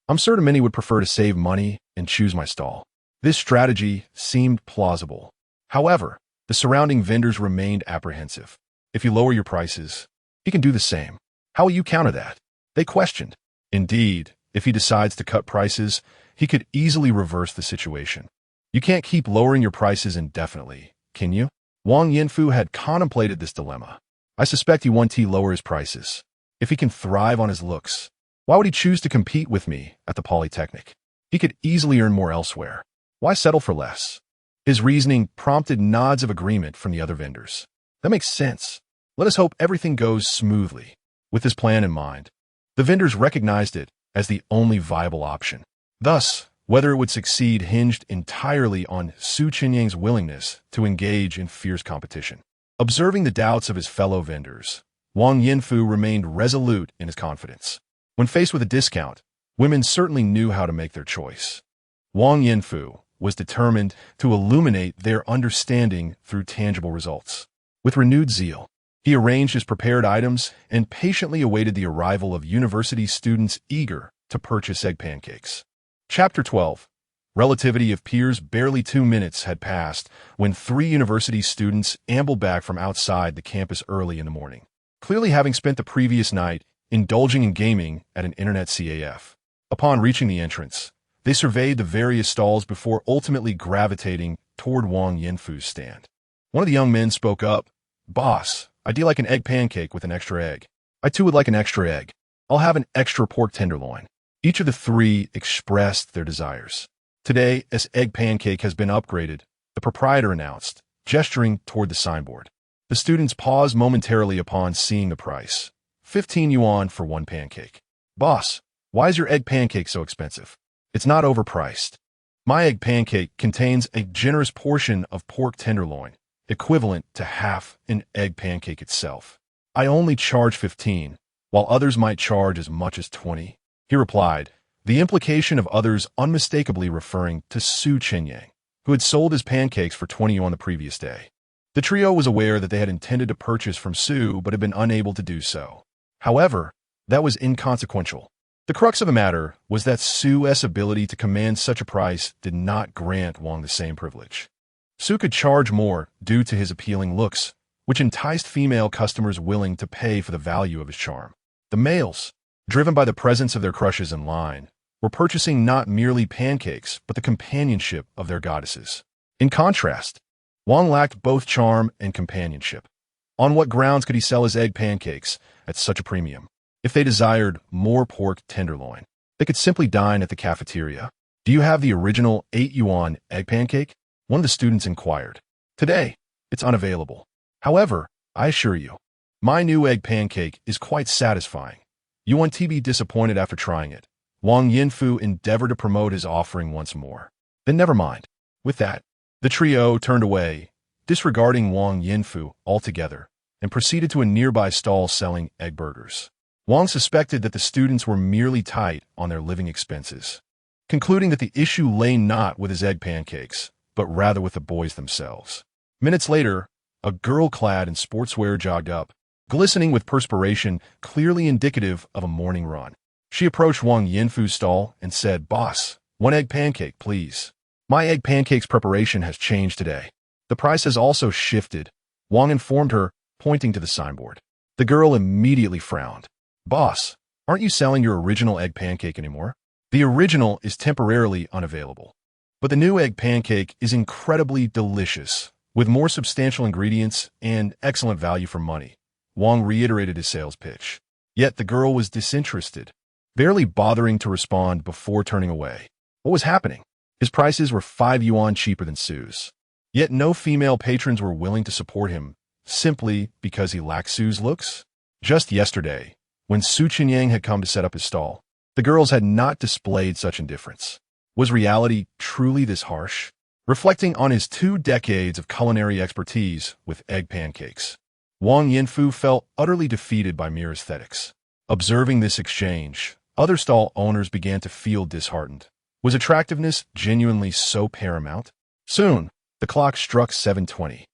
I'm certain many would prefer to save money and choose my stall. This strategy seemed plausible. However, the surrounding vendors remained apprehensive. If you lower your prices, he can do the same. How will you counter that? They questioned. Indeed, if he decides to cut prices, he could easily reverse the situation. You can't keep lowering your prices indefinitely, can you? Wang Yinfu had contemplated this dilemma. I suspect he wants to lower his prices. If he can thrive on his looks, why would he choose to compete with me at the Polytechnic? He could easily earn more elsewhere. Why settle for less? His reasoning prompted nods of agreement from the other vendors. That makes sense. Let us hope everything goes smoothly. With this plan in mind, the vendors recognized it as the only viable option. Thus, whether it would succeed hinged entirely on Su Chenyang's willingness to engage in fierce competition. Observing the doubts of his fellow vendors, Wang Yinfu remained resolute in his confidence. When faced with a discount, women certainly knew how to make their choice. Wang Yinfu was determined to illuminate their understanding through tangible results. With renewed zeal, he arranged his prepared items and patiently awaited the arrival of university students eager to purchase egg pancakes. Chapter 12. Relativity of peers. Barely 2 minutes had passed when 3 university students ambled back from outside the campus early in the morning, clearly having spent the previous night indulging in gaming at an internet CAF. Upon reaching the entrance, they surveyed the various stalls before ultimately gravitating toward Wang Yinfu's stand. One of the young men spoke up. "Boss, I do like an egg pancake with an extra egg." "I too would like an extra egg. I'll have an extra pork tenderloin." Each of the 3 expressed their desires. "Today, as egg pancake has been upgraded," the proprietor announced, gesturing toward the signboard. The students paused momentarily upon seeing the price. 15 yuan for 1 pancake. "Boss, why is your egg pancake so expensive?" "It's not overpriced. My egg pancake contains a generous portion of pork tenderloin, equivalent to half an egg pancake itself. I only charge 15, while others might charge as much as 20. He replied, the implication of others unmistakably referring to Su Chenyang, who had sold his pancakes for 20 yuan the previous day. The trio was aware that they had intended to purchase from Su but had been unable to do so. However, that was inconsequential. The crux of the matter was that Su's ability to command such a price did not grant Wang the same privilege. Su could charge more due to his appealing looks, which enticed female customers willing to pay for the value of his charm. The males, driven by the presence of their crushes in line, were purchasing not merely pancakes but the companionship of their goddesses. In contrast, Wang lacked both charm and companionship. On what grounds could he sell his egg pancakes at such a premium? If they desired more pork tenderloin, they could simply dine at the cafeteria. "Do you have the original 8 yuan egg pancake?" one of the students inquired. "Today, it's unavailable. However, I assure you, my new egg pancake is quite satisfying. You won't be disappointed after trying it." Wang Yinfu endeavored to promote his offering once more. "Then never mind." With that, the trio turned away, disregarding Wang Yinfu altogether, and proceeded to a nearby stall selling egg burgers. Wang suspected that the students were merely tight on their living expenses, concluding that the issue lay not with his egg pancakes, but rather with the boys themselves. Minutes later, a girl clad in sportswear jogged up, glistening with perspiration, clearly indicative of a morning run. She approached Wang Yinfu's stall and said, "Boss, 1 egg pancake, please." "My egg pancake's preparation has changed today. The price has also shifted," Wang informed her, pointing to the signboard. The girl immediately frowned. "Boss, aren't you selling your original egg pancake anymore?" "The original is temporarily unavailable, but the new egg pancake is incredibly delicious, with more substantial ingredients and excellent value for money," Wang reiterated his sales pitch. Yet the girl was disinterested, barely bothering to respond before turning away. What was happening? His prices were 5 yuan cheaper than Su's. Yet no female patrons were willing to support him, simply because he lacked Su's looks. Just yesterday, when Su Chenyang had come to set up his stall, the girls had not displayed such indifference. Was reality truly this harsh? Reflecting on his 2 decades of culinary expertise with egg pancakes, Wang Yinfu felt utterly defeated by mere aesthetics. Observing this exchange, other stall owners began to feel disheartened. Was attractiveness genuinely so paramount? Soon, the clock struck 7:20,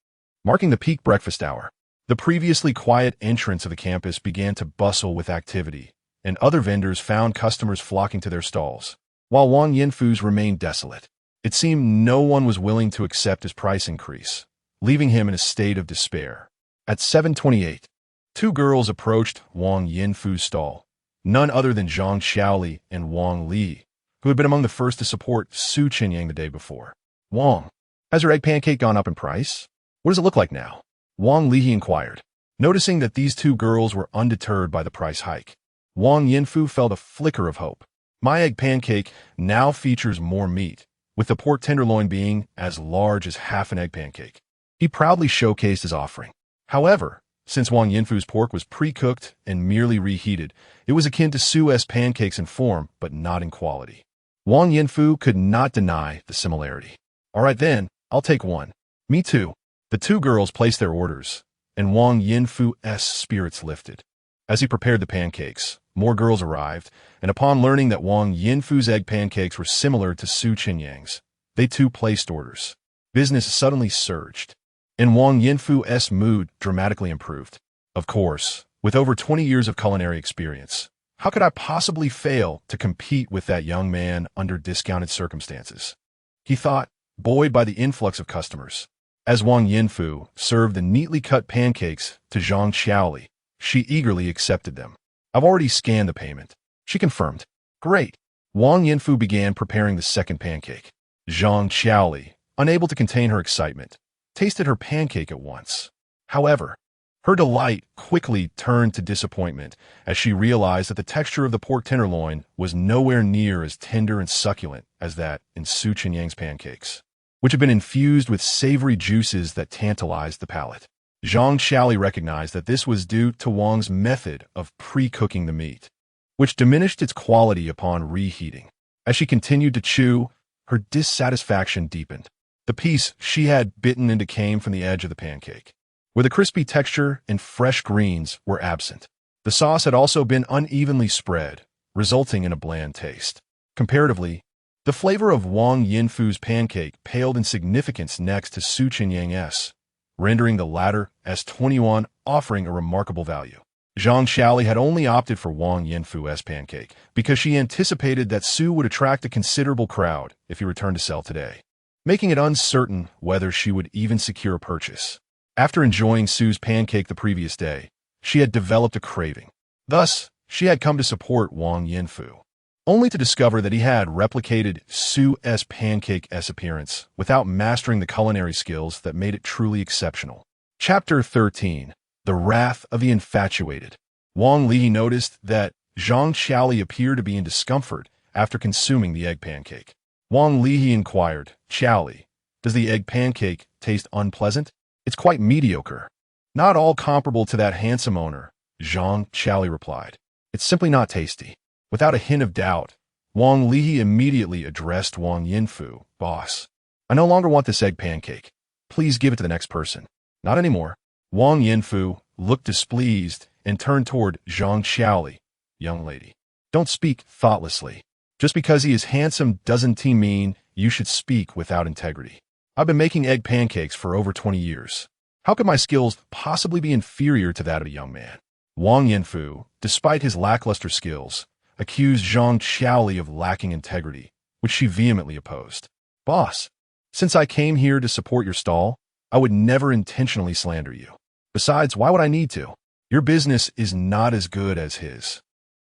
marking the peak breakfast hour. The previously quiet entrance of the campus began to bustle with activity, and other vendors found customers flocking to their stalls, while Wang Yinfu's remained desolate. It seemed no one was willing to accept his price increase, leaving him in a state of despair. At 7:28, 2 girls approached Wang Yinfu's stall, none other than Zhang Xiaoli and Wang Li, who had been among the first to support Su Chenyang the day before. "Wang, has your egg pancake gone up in price? What does it look like now?" Wang Li inquired. Noticing that these 2 girls were undeterred by the price hike, Wang Yinfu felt a flicker of hope. "My egg pancake now features more meat, with the pork tenderloin being as large as half an egg pancake." He proudly showcased his offering. However, Since Wang Yinfu's pork was pre-cooked and merely reheated, it was akin to Su's pancakes in form, but not in quality. Wang Yinfu could not deny the similarity. All right then, I'll take one. Me too. The two girls placed their orders, and Wang Yinfu's spirits lifted. As he prepared the pancakes, more girls arrived, and upon learning that Wang Yinfu's egg pancakes were similar to Su Chenyang's, they too placed orders. Business suddenly surged, and Wang Yinfu's mood dramatically improved. Of course, with over 20 years of culinary experience, how could I possibly fail to compete with that young man under discounted circumstances? He thought, buoyed by the influx of customers. As Wang Yinfu served the neatly cut pancakes to Zhang Xiaoli, she eagerly accepted them. I've already scanned the payment, she confirmed. Great. Wang Yinfu began preparing the second pancake. Zhang Xiaoli, unable to contain her excitement, tasted her pancake at once. However, her delight quickly turned to disappointment as she realized that the texture of the pork tenderloin was nowhere near as tender and succulent as that in Su Chenyang's pancakes, which had been infused with savory juices that tantalized the palate. Zhang Xiaoli recognized that this was due to Wang's method of pre-cooking the meat, which diminished its quality upon reheating. As she continued to chew, her dissatisfaction deepened. The piece she had bitten into came from the edge of the pancake, where the crispy texture and fresh greens were absent. The sauce had also been unevenly spread, resulting in a bland taste. Comparatively, the flavor of Wang Yinfu's pancake paled in significance next to Su Chenyang's, rendering the latter as 21 offering a remarkable value. Zhang Xiaoli had only opted for Wang Yinfu's pancake because she anticipated that Su would attract a considerable crowd if he returned to sell today, making it uncertain whether she would even secure a purchase. After enjoying Su's pancake the previous day, she had developed a craving. Thus, she had come to support Wang Yinfu, only to discover that he had replicated Su's pancake's appearance without mastering the culinary skills that made it truly exceptional. Chapter 13. The Wrath of the Infatuated. Wang Li noticed that Zhang Xiaoli appeared to be in discomfort after consuming the egg pancake. Wang Li inquired, Xiaoli, does the egg pancake taste unpleasant? It's quite mediocre. Not all comparable to that handsome owner, Zhang Xiaoli replied. It's simply not tasty. Without a hint of doubt, Wang Li immediately addressed Wang Yinfu, boss. I no longer want this egg pancake. Please give it to the next person. Not anymore. Wang Yinfu looked displeased and turned toward Zhang Xiaoli. Young lady, don't speak thoughtlessly. Just because he is handsome doesn't mean you should speak without integrity. I've been making egg pancakes for over 20 years. How could my skills possibly be inferior to that of a young man? Wang Yinfu, despite his lackluster skills, accused Zhang Xiaoli of lacking integrity, which she vehemently opposed. Boss, since I came here to support your stall, I would never intentionally slander you. Besides, why would I need to? Your business is not as good as his.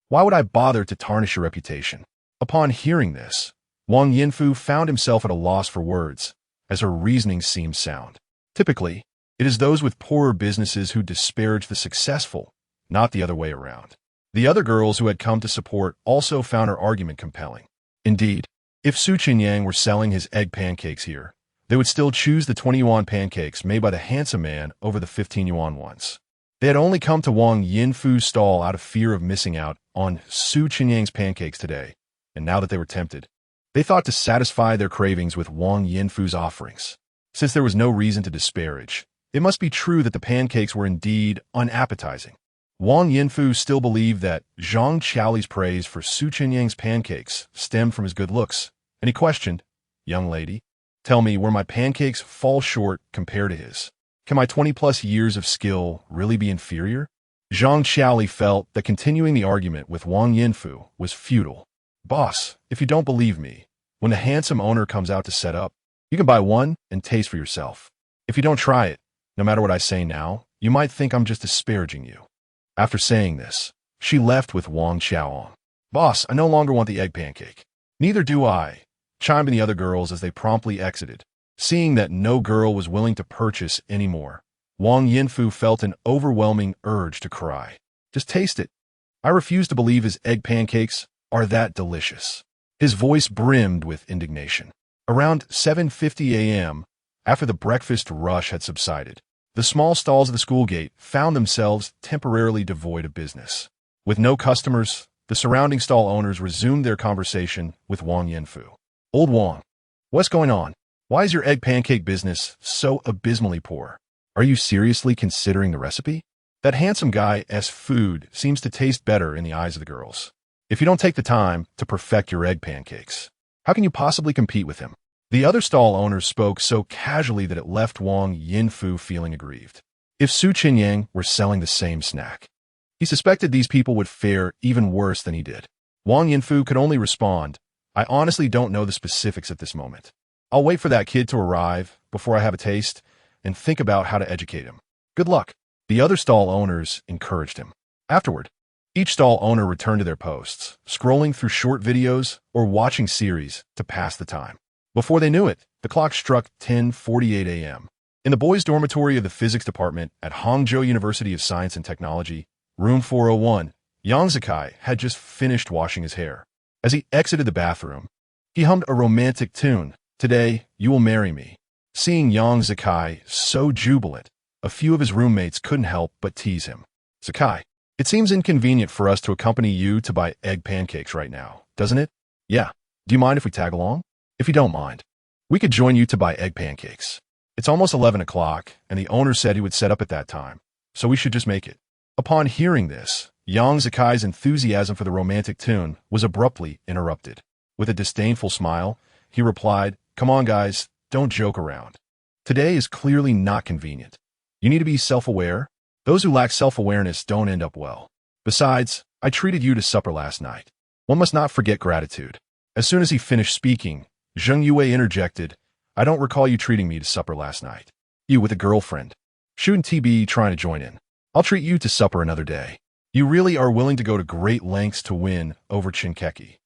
Why would I bother to tarnish your reputation? Upon hearing this, Wang Yinfu found himself at a loss for words, as her reasoning seemed sound. Typically, it is those with poorer businesses who disparage the successful, not the other way around. The other girls who had come to support also found her argument compelling. Indeed, if Su Chenyang were selling his egg pancakes here, they would still choose the 20 yuan pancakes made by the handsome man over the 15 yuan ones. They had only come to Wang Yinfu's stall out of fear of missing out on Su Chenyang's pancakes today, and now that they were tempted, they thought to satisfy their cravings with Wang Yinfu's offerings. Since there was no reason to disparage, it must be true that the pancakes were indeed unappetizing. Wang Yinfu still believed that Zhang Xiaoli's praise for Su Chenyang's pancakes stemmed from his good looks, and he questioned, young lady, tell me where my pancakes fall short compared to his. Can my 20-plus years of skill really be inferior? Zhang Xiaoli felt that continuing the argument with Wang Yinfu was futile. Boss, if you don't believe me, when the handsome owner comes out to set up, you can buy one and taste for yourself. If you don't try it, no matter what I say now, you might think I'm just disparaging you. After saying this, she left with Wang Xiaoong. Boss, I no longer want the egg pancake. Neither do I, chimed in the other girls as they promptly exited. Seeing that no girl was willing to purchase anymore, Wang Yinfu felt an overwhelming urge to cry. Just taste it. I refuse to believe his egg pancakes are that delicious. His voice brimmed with indignation. Around 7:50 a.m., after the breakfast rush had subsided, The small stalls of the school gate found themselves temporarily devoid of business. With no customers, the surrounding stall owners resumed their conversation with Wang Yanfu. "Old Wang, what's going on? Why is your egg pancake business so abysmally poor? Are you seriously considering the recipe? That handsome guy's food seems to taste better in the eyes of the girls. If you don't take the time to perfect your egg pancakes, how can you possibly compete with him?" The other stall owners spoke so casually that it left Wang Yanfu feeling aggrieved. If Su Chenyang were selling the same snack, he suspected these people would fare even worse than he did. Wang Yanfu could only respond, "I honestly don't know the specifics at this moment. I'll wait for that kid to arrive before I have a taste and think about how to educate him. Good luck." The other stall owners encouraged him. Afterward, each stall owner returned to their posts, scrolling through short videos or watching series to pass the time. Before they knew it, the clock struck 10:48 a.m. In the boys' dormitory of the physics department at Hangzhou University of Science and Technology, room 401, Yang Zikai had just finished washing his hair. As he exited the bathroom, he hummed a romantic tune, "Today, You Will Marry Me." Seeing Yang Zikai so jubilant, a few of his roommates couldn't help but tease him. "Zikai, it seems inconvenient for us to accompany you to buy egg pancakes right now, doesn't it?" "Yeah. Do you mind if we tag along?" "If you don't mind, we could join you to buy egg pancakes. It's almost 11 o'clock, and the owner said he would set up at that time, so we should just make it." Upon hearing this, Yang Zikai's enthusiasm for the romantic tune was abruptly interrupted. With a disdainful smile, he replied, "Come on, guys, don't joke around. Today is clearly not convenient. You need to be self-aware. Those who lack self-awareness don't end up well. Besides, I treated you to supper last night. One must not forget gratitude." As soon as he finished speaking, Zheng Yue interjected, "I don't recall you treating me to supper last night. You with a girlfriend. Shouldn't TB trying to join in? I'll treat you to supper another day. You really are willing to go to great lengths to win over Chinkeki.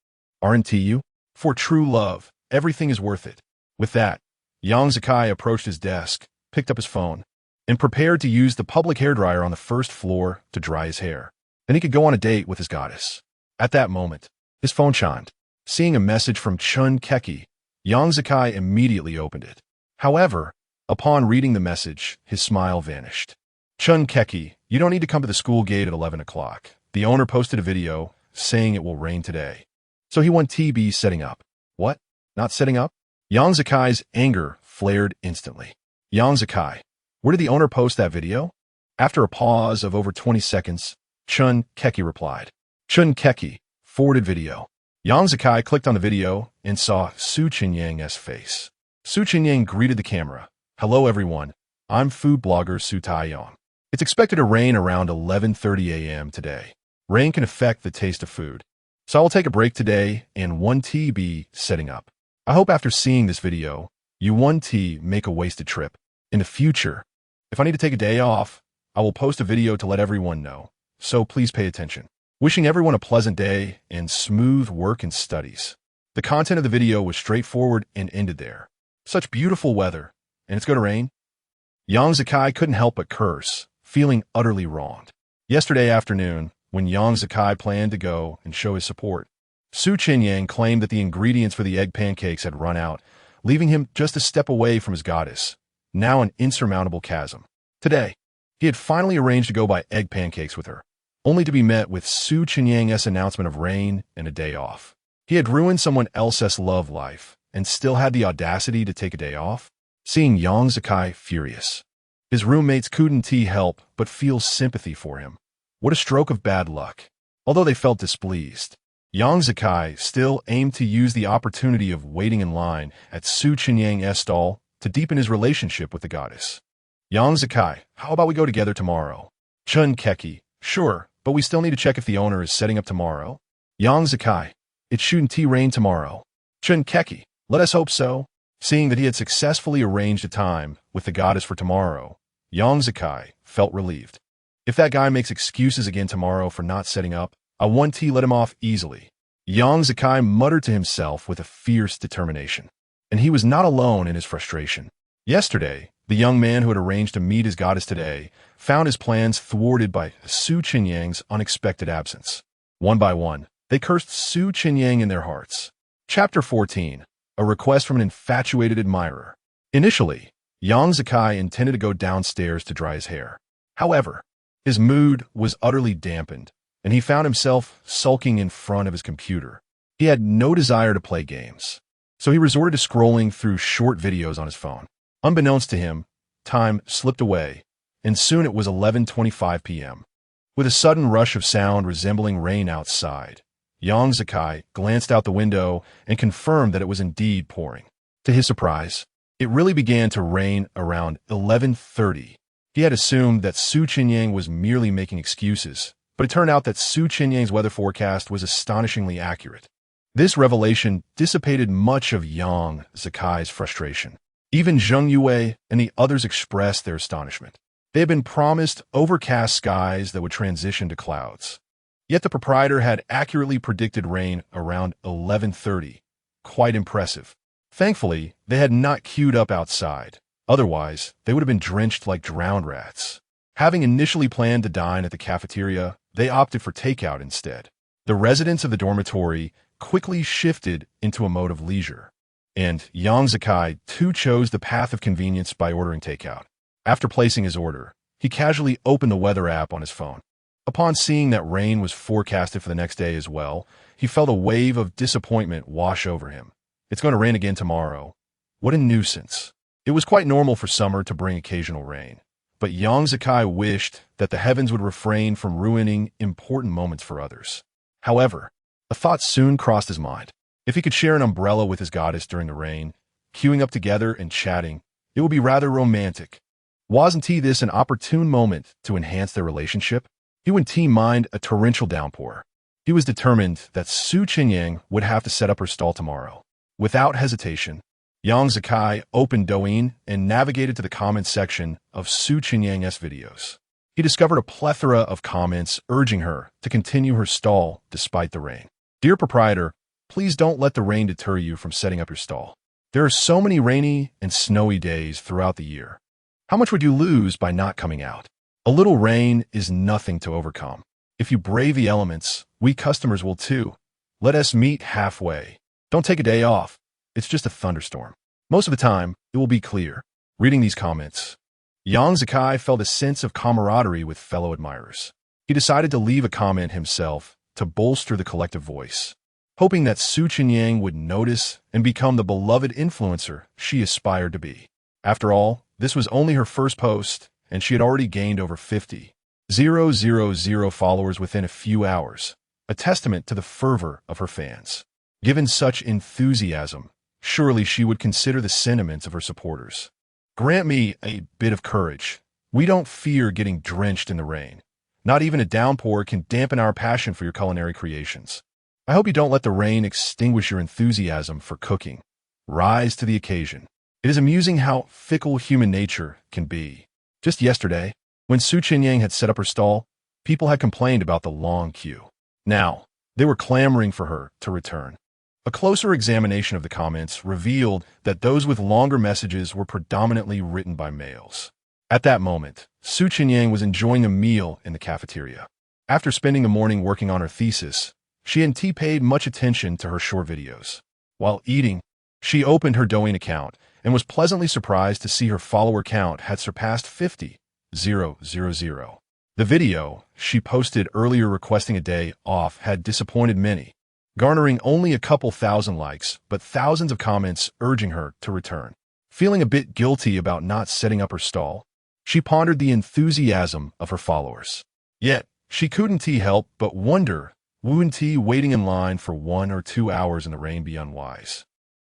Aren't you? For true love, everything is worth it." With that, Yang Zikai approached his desk, picked up his phone, and prepared to use the public hairdryer on the first floor to dry his hair. Then he could go on a date with his goddess. At that moment, his phone chimed. Seeing a message from Chun Keki, Yang Zikai immediately opened it. However, upon reading the message, his smile vanished. "Chun Keki, you don't need to come to the school gate at 11 o'clock. The owner posted a video saying it will rain today. So he wants TB setting up." "What? Not setting up?" Yang Zikai's anger flared instantly. "Yang Zikai, where did the owner post that video?" After a pause of over 20 seconds, Chun Keki replied. "Chun Keki, forwarded video." Yang Zikai clicked on the video and saw Su Chenyang's face. Su Chenyang greeted the camera. "Hello everyone, I'm food blogger Su Taiyong. It's expected to rain around 11:30 a.m. today. Rain can affect the taste of food. So I will take a break today and 1TB setting up. I hope after seeing this video, you 1T make a wasted trip. In the future, if I need to take a day off, I will post a video to let everyone know. So please pay attention. Wishing everyone a pleasant day and smooth work and studies." The content of the video was straightforward and ended there. Such beautiful weather, and it's going to rain? Yang Zikai couldn't help but curse, feeling utterly wronged. Yesterday afternoon, when Yang Zikai planned to go and show his support, Su Chenyang claimed that the ingredients for the egg pancakes had run out, leaving him just a step away from his goddess, now an insurmountable chasm. Today, he had finally arranged to go buy egg pancakes with her, only to be met with Su Chenyang's announcement of rain and a day off. He had ruined someone else's love life and still had the audacity to take a day off. Seeing Yang Zikai furious, his roommates couldn't help but feel sympathy for him. What a stroke of bad luck. Although they felt displeased, Yang Zikai still aimed to use the opportunity of waiting in line at Su Chenyang's stall to deepen his relationship with the goddess. "Yang Zikai, how about we go together tomorrow?" Chun Keki, "Sure, but we still need to check if the owner is setting up tomorrow." Yang Zikai, "It shouldn't rain tomorrow." Chun Keki, "Let us hope so." Seeing that he had successfully arranged a time with the goddess for tomorrow, Yang Zikai felt relieved. If that guy makes excuses again tomorrow for not setting up, I 1T let him off easily. Yang Zikai muttered to himself with a fierce determination. And he was not alone in his frustration. Yesterday, the young man who had arranged to meet his goddess today found his plans thwarted by Su Chenyang's unexpected absence. One by one, they cursed Su Chenyang in their hearts. Chapter 14. A request from an infatuated admirer. Initially, Yang Zikai intended to go downstairs to dry his hair. However, his mood was utterly dampened, and he found himself sulking in front of his computer. He had no desire to play games, so he resorted to scrolling through short videos on his phone. Unbeknownst to him, time slipped away, and soon it was 11:25 p.m. With a sudden rush of sound resembling rain outside, Yang Zikai glanced out the window and confirmed that it was indeed pouring. To his surprise, it really began to rain around 11:30. He had assumed that Chenyang was merely making excuses, but it turned out that Chenyang's weather forecast was astonishingly accurate. This revelation dissipated much of Yang Zikai's frustration. Even Zheng Yue and the others expressed their astonishment. They had been promised overcast skies that would transition to clouds. Yet the proprietor had accurately predicted rain around 11:30. Quite impressive. Thankfully, they had not queued up outside. Otherwise, they would have been drenched like drowned rats. Having initially planned to dine at the cafeteria, they opted for takeout instead. The residents of the dormitory quickly shifted into a mode of leisure, and Yang Zikai too chose the path of convenience by ordering takeout. After placing his order, he casually opened the weather app on his phone. Upon seeing that rain was forecasted for the next day as well, he felt a wave of disappointment wash over him. It's going to rain again tomorrow. What a nuisance. It was quite normal for summer to bring occasional rain, but Yang Zikai wished that the heavens would refrain from ruining important moments for others. However, a thought soon crossed his mind. If he could share an umbrella with his goddess during the rain, queuing up together and chatting, it would be rather romantic. Wasn't this an opportune moment to enhance their relationship? He wouldn't mind a torrential downpour. He was determined that Chenyang would have to set up her stall tomorrow. Without hesitation, Yang Zikai opened Douyin and navigated to the comments section of Chenyang's videos. He discovered a plethora of comments urging her to continue her stall despite the rain. Dear proprietor, please don't let the rain deter you from setting up your stall. There are so many rainy and snowy days throughout the year. How much would you lose by not coming out? A little rain is nothing to overcome. If you brave the elements, we customers will too. Let us meet halfway. Don't take a day off. It's just a thunderstorm. Most of the time, it will be clear. Reading these comments, Yang Zikai felt a sense of camaraderie with fellow admirers. He decided to leave a comment himself to bolster the collective voice, hoping that Chenyang would notice and become the beloved influencer she aspired to be. After all, this was only her first post, and she had already gained over 50,000 followers within a few hours, a testament to the fervor of her fans. Given such enthusiasm, surely she would consider the sentiments of her supporters. Grant me a bit of courage. We don't fear getting drenched in the rain. Not even a downpour can dampen our passion for your culinary creations. I hope you don't let the rain extinguish your enthusiasm for cooking. Rise to the occasion. It is amusing how fickle human nature can be. Just yesterday, when Chenyang had set up her stall, people had complained about the long queue. Now, they were clamoring for her to return. A closer examination of the comments revealed that those with longer messages were predominantly written by males. At that moment, Chenyang was enjoying a meal in the cafeteria. After spending the morning working on her thesis, she hadn't paid much attention to her short videos. While eating, she opened her Douyin account and was pleasantly surprised to see her follower count had surpassed 50,000. The video she posted earlier requesting a day off had disappointed many, garnering only a couple thousand likes, but thousands of comments urging her to return. Feeling a bit guilty about not setting up her stall, she pondered the enthusiasm of her followers. Yet, she couldn't help but wonder, wouldn't waiting in line for 1 or 2 hours in the rain be unwise?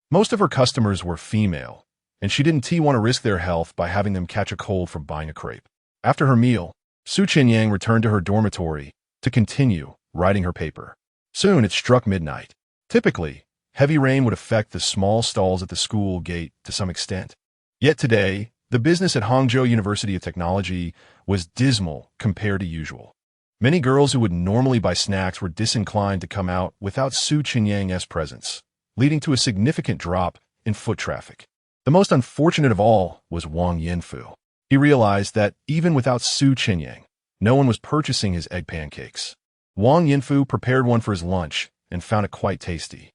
Most of her customers were female, and she didn't want to risk their health by having them catch a cold from buying a crepe. After her meal, Chenyang returned to her dormitory to continue writing her paper. Soon it struck midnight. Typically, heavy rain would affect the small stalls at the school gate to some extent. Yet today, the business at Hangzhou University of Technology was dismal compared to usual. Many girls who would normally buy snacks were disinclined to come out without Chenyang's presence, leading to a significant drop in foot traffic. The most unfortunate of all was Wang Yanfu. He realized that even without Chenyang, no one was purchasing his egg pancakes. Wang Yanfu prepared one for his lunch and found it quite tasty.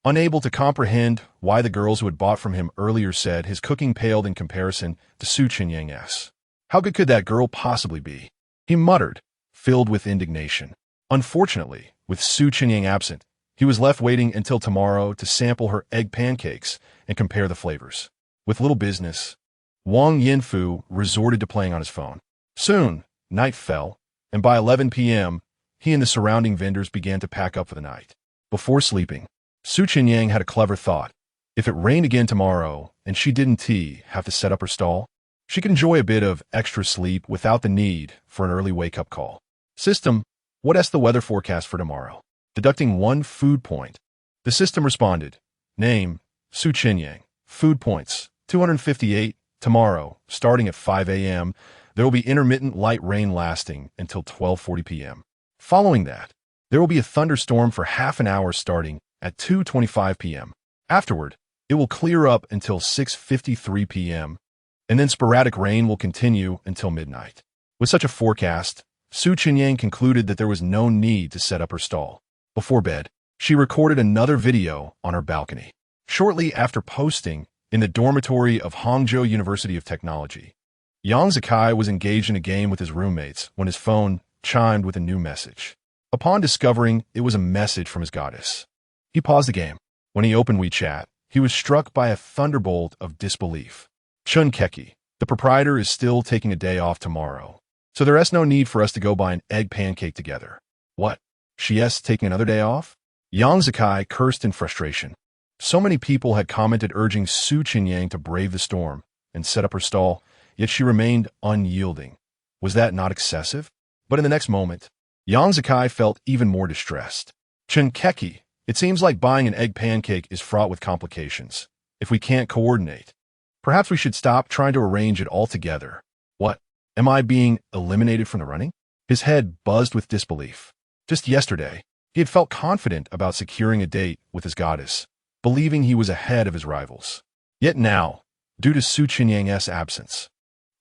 Unable to comprehend why the girls who had bought from him earlier said his cooking paled in comparison to Su Chenyang's. How good could that girl possibly be? He muttered, filled with indignation. Unfortunately, with Su Chenyang absent, he was left waiting until tomorrow to sample her egg pancakes and compare the flavors. With little business, Wang Yinfu resorted to playing on his phone. Soon, night fell, and by 11 p.m., he and the surrounding vendors began to pack up for the night. Before sleeping, Su Chenyang had a clever thought. If it rained again tomorrow and she didn't have to set up her stall, she could enjoy a bit of extra sleep without the need for an early wake-up call. System, what's the weather forecast for tomorrow? Deducting 1 food point, the system responded. Name, Su Chenyang. Food points, 258. Tomorrow, starting at 5 a.m., there will be intermittent light rain lasting until 12:40 p.m. Following that, there will be a thunderstorm for half an hour starting at 2:25 p.m. Afterward, it will clear up until 6:53 p.m., and then sporadic rain will continue until midnight. With such a forecast, Su Chenyang concluded that there was no need to set up her stall. Before bed, she recorded another video on her balcony. Shortly after posting in the dormitory of Hangzhou University of Technology, Yang Zikai was engaged in a game with his roommates when his phone chimed with a new message. Upon discovering it was a message from his goddess, he paused the game. When he opened WeChat, he was struck by a thunderbolt of disbelief. Chun Keki, the proprietor, is still taking a day off tomorrow, so there's no need for us to go buy an egg pancake together. What? She's taking another day off? Yang Zikai cursed in frustration. So many people had commented urging Su Chenyang to brave the storm and set up her stall, yet she remained unyielding. Was that not excessive? But in the next moment, Yang Zikai felt even more distressed. Chun Keki, it seems like buying an egg pancake is fraught with complications. If we can't coordinate, perhaps we should stop trying to arrange it all together. What? Am I being eliminated from the running? His head buzzed with disbelief. Just yesterday, he had felt confident about securing a date with his goddess, believing he was ahead of his rivals. Yet now, due to Su Chenyang's absence,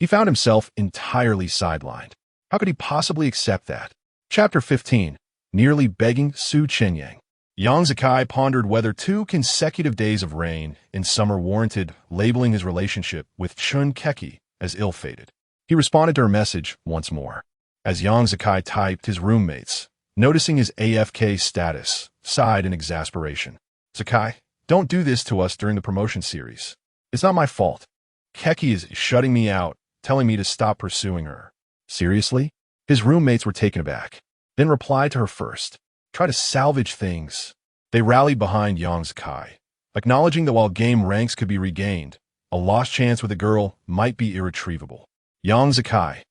he found himself entirely sidelined. How could he possibly accept that? Chapter 15. Nearly begging Su Chenyang. Yang Zikai pondered whether 2 consecutive days of rain in summer warranted labeling his relationship with Chun Keki as ill-fated. He responded to her message once more. As Yang Zikai typed, his roommates, noticing his AFK status, sighed in exasperation. Zikai, don't do this to us during the promotion series. It's not my fault. Keki is shutting me out, telling me to stop pursuing her. Seriously? His roommates were taken aback. Then replied to her first. Try to salvage things. They rallied behind Yang Zikai, acknowledging that while game ranks could be regained, a lost chance with a girl might be irretrievable. Yang Zikai,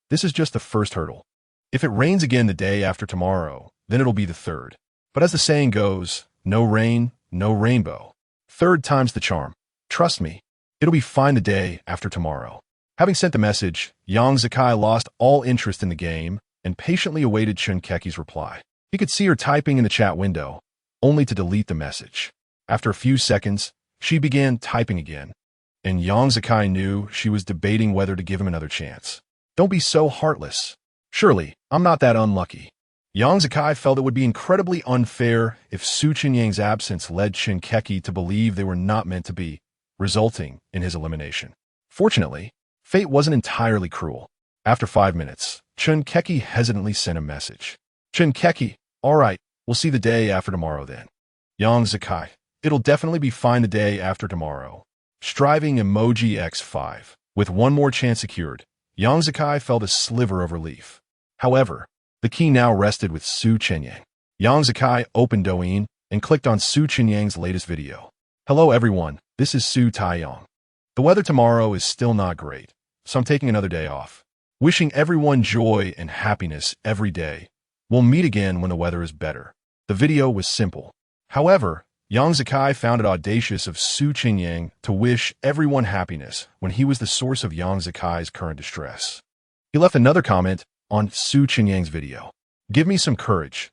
this is just the first hurdle. If it rains again the day after tomorrow, then it'll be the third. But as the saying goes, no rain, no rainbow. Third time's the charm. Trust me, it'll be fine the day after tomorrow. Having sent the message, Yang Zikai lost all interest in the game and patiently awaited Chun Keki's reply. He could see her typing in the chat window, only to delete the message. After a few seconds, she began typing again, and Yang Zikai knew she was debating whether to give him another chance. Don't be so heartless. Surely, I'm not that unlucky. Yang Zikai felt it would be incredibly unfair if Su Chenyang's absence led Chun Keki to believe they were not meant to be, resulting in his elimination. Fortunately, fate wasn't entirely cruel. After 5 minutes, Chun Keki hesitantly sent a message. Chun Keki, all right, we'll see the day after tomorrow then. Yang Zikai, it'll definitely be fine the day after tomorrow. Striving emoji X5. With one more chance secured, Yang Zikai felt a sliver of relief. However, the key now rested with Su Chenyang. Yang Zikai opened Douyin and clicked on Su Chenyang's latest video. Hello everyone, this is Su Taiyang. The weather tomorrow is still not great, so I'm taking another day off. Wishing everyone joy and happiness every day. We'll meet again when the weather is better. The video was simple. However, Yang Zikai found it audacious of Su Chenyang to wish everyone happiness when he was the source of Yang Zikai's current distress. He left another comment on Su Chenyang's video. Give me some courage.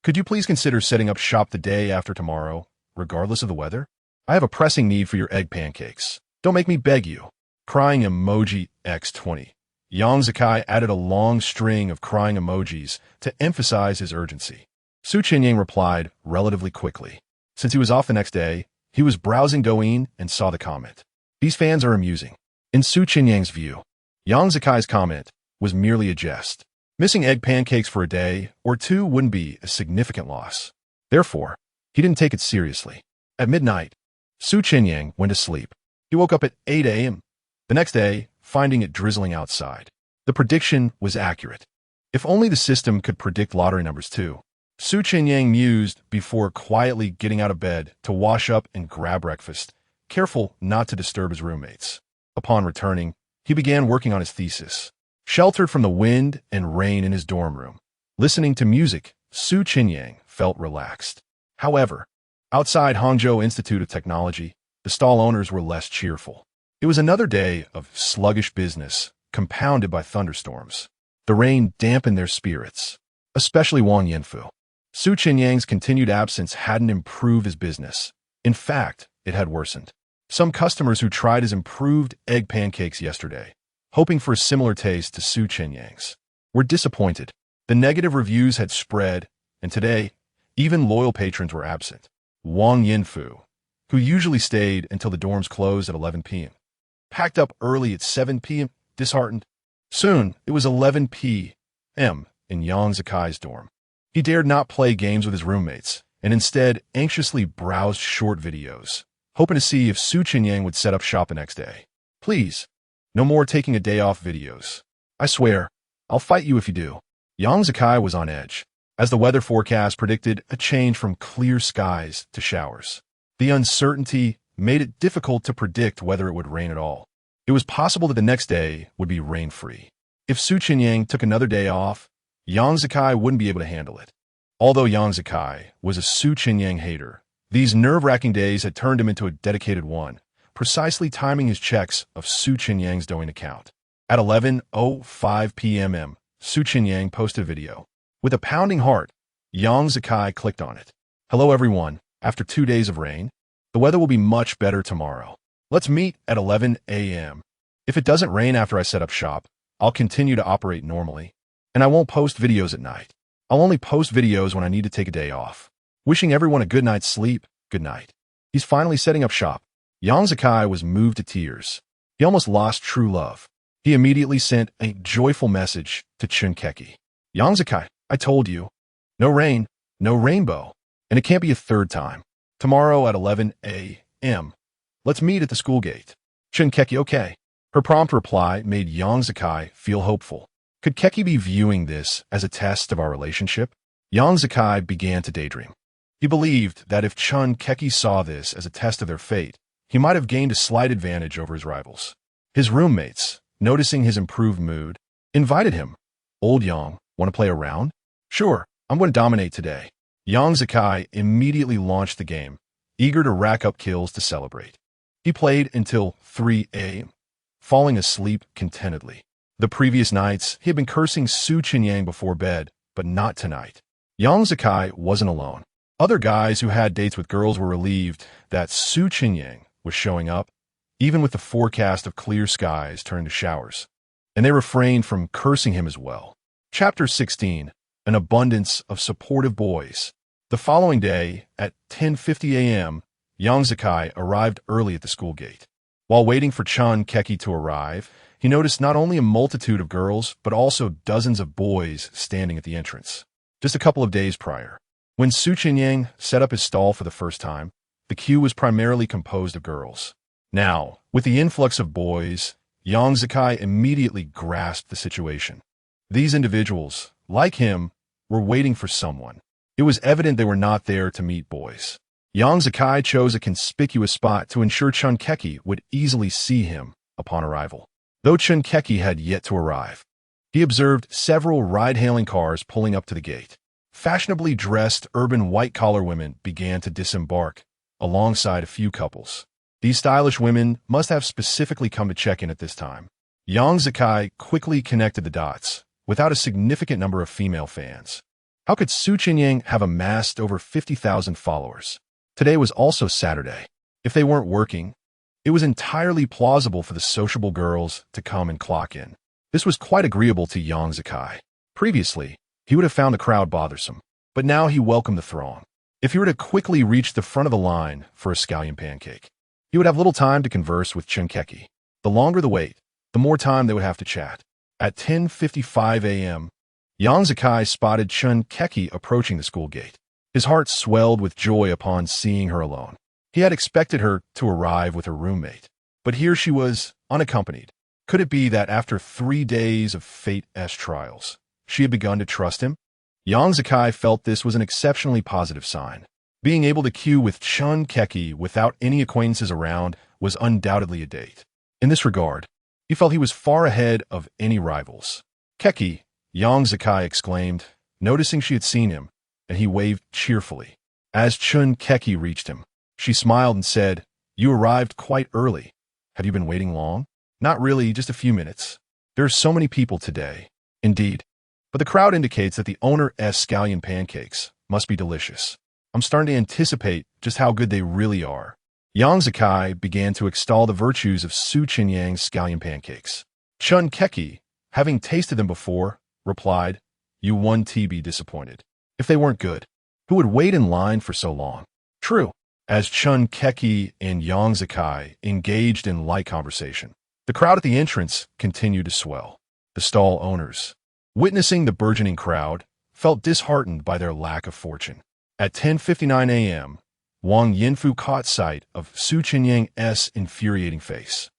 Could you please consider setting up shop the day after tomorrow, regardless of the weather? I have a pressing need for your egg pancakes. Don't make me beg you. Crying emoji X20. Yang Zikai added a long string of crying emojis to emphasize his urgency. Su Chenyang replied relatively quickly. Since he was off the next day, he was browsing Douyin and saw the comment. These fans are amusing. In Su Chenyang's view, Yang Zikai's comment was merely a jest. Missing egg pancakes for a day or two wouldn't be a significant loss. Therefore, he didn't take it seriously. At midnight, Su Chenyang went to sleep. He woke up at 8 a.m. the next day, finding it drizzling outside. The prediction was accurate. If only the system could predict lottery numbers too. Su Chenyang mused before quietly getting out of bed to wash up and grab breakfast, careful not to disturb his roommates. Upon returning, he began working on his thesis. Sheltered from the wind and rain in his dorm room, listening to music, Su Chenyang felt relaxed. However, outside Hangzhou Institute of Technology, the stall owners were less cheerful. It was another day of sluggish business, compounded by thunderstorms. The rain dampened their spirits, especially Wang Yanfu. Su Chenyang's continued absence hadn't improved his business. In fact, it had worsened. Some customers who tried his improved egg pancakes yesterday, hoping for a similar taste to Su Chenyang's, were disappointed. The negative reviews had spread, and today, even loyal patrons were absent. Wang Yanfu, who usually stayed until the dorms closed at 11 p.m., packed up early at 7 p.m., disheartened. Soon, it was 11 p.m. in Yang Zikai's dorm. He dared not play games with his roommates, and instead anxiously browsed short videos, hoping to see if Su Chenyang would set up shop the next day. Please, no more taking a day off videos. I swear, I'll fight you if you do. Yang Zikai was on edge, as the weather forecast predicted a change from clear skies to showers. The uncertainty made it difficult to predict whether it would rain at all. It was possible that the next day would be rain-free. If Su Chenyang took another day off, Yang Zikai wouldn't be able to handle it. Although Yang Zikai was a Su Chenyang hater, these nerve-wracking days had turned him into a dedicated one, precisely timing his checks of Su Chenyang's Douyin account. At 11:05 p.m., Su Chenyang posted a video. With a pounding heart, Yang Zikai clicked on it. Hello everyone, after 2 days of rain, the weather will be much better tomorrow. Let's meet at 11 a.m. If it doesn't rain after I set up shop, I'll continue to operate normally, and I won't post videos at night. I'll only post videos when I need to take a day off. Wishing everyone a good night's sleep, good night. He's finally setting up shop. Yang Zikai was moved to tears. He almost lost true love. He immediately sent a joyful message to Chenyang. Yang Zikai, I told you. No rain, no rainbow, and it can't be a third time. Tomorrow at 11 a.m. Let's meet at the school gate. Chenyang, okay. Her prompt reply made Yang Zikai feel hopeful. Could Keki be viewing this as a test of our relationship? Yang Zikai began to daydream. He believed that if Chenyang saw this as a test of their fate, he might have gained a slight advantage over his rivals. His roommates, noticing his improved mood, invited him. Old Yang, want to play a round? Sure, I'm going to dominate today. Yang Zikai immediately launched the game, eager to rack up kills to celebrate. He played until 3 a.m., falling asleep contentedly. The previous nights, he had been cursing Su Chenyang before bed, but not tonight. Yang Zikai wasn't alone. Other guys who had dates with girls were relieved that Su Chenyang was showing up, even with the forecast of clear skies turning to showers, and they refrained from cursing him as well. Chapter 16, An Abundance of Supportive Boys. The following day, at 10:50 a.m., Yang Zikai arrived early at the school gate. While waiting for Chenyang to arrive, he noticed not only a multitude of girls, but also dozens of boys standing at the entrance. Just a couple of days prior, when Su Chenyang set up his stall for the first time, the queue was primarily composed of girls. Now, with the influx of boys, Yang Zikai immediately grasped the situation. These individuals, like him, were waiting for someone. It was evident they were not there to meet boys. Yang Zikai chose a conspicuous spot to ensure Chenyang would easily see him upon arrival. Though Chenyang had yet to arrive, he observed several ride-hailing cars pulling up to the gate. Fashionably dressed urban white-collar women began to disembark, alongside a few couples. These stylish women must have specifically come to check in at this time. Yang Zikai quickly connected the dots, without a significant number of female fans. How could Su Chenyang have amassed over 50,000 followers? Today was also Saturday. If they weren't working, it was entirely plausible for the sociable girls to come and clock in. This was quite agreeable to Yang Zikai. Previously, he would have found the crowd bothersome, but now he welcomed the throng. If he were to quickly reach the front of the line for a scallion pancake, he would have little time to converse with Chenyang. The longer the wait, the more time they would have to chat. At 10:55 a.m., Yang Zikai spotted Chenyang approaching the school gate. His heart swelled with joy upon seeing her alone. He had expected her to arrive with her roommate, but here she was, unaccompanied. Could it be that after 3 days of fate's trials, she had begun to trust him? Yang Zikai felt this was an exceptionally positive sign. Being able to queue with Chenyang without any acquaintances around was undoubtedly a date. In this regard, he felt he was far ahead of any rivals. "Keki," Yang Zikai exclaimed, noticing she had seen him, and he waved cheerfully. As Chenyang reached him, she smiled and said, "You arrived quite early. Have you been waiting long?" "Not really, just a few minutes. There are so many people today." "Indeed. But the crowd indicates that the owner's scallion pancakes must be delicious. I'm starting to anticipate just how good they really are." Yang Zikai began to extol the virtues of Chenyang's scallion pancakes. Chenyang, having tasted them before, replied, "You won't be disappointed. If they weren't good, who would wait in line for so long?" "True." As Chenyang and Yang Zikai engaged in light conversation, the crowd at the entrance continued to swell. The stall owners, witnessing the burgeoning crowd, felt disheartened by their lack of fortune. At 10:59 a.m., Wang Yinfu caught sight of Chenyang's infuriating face.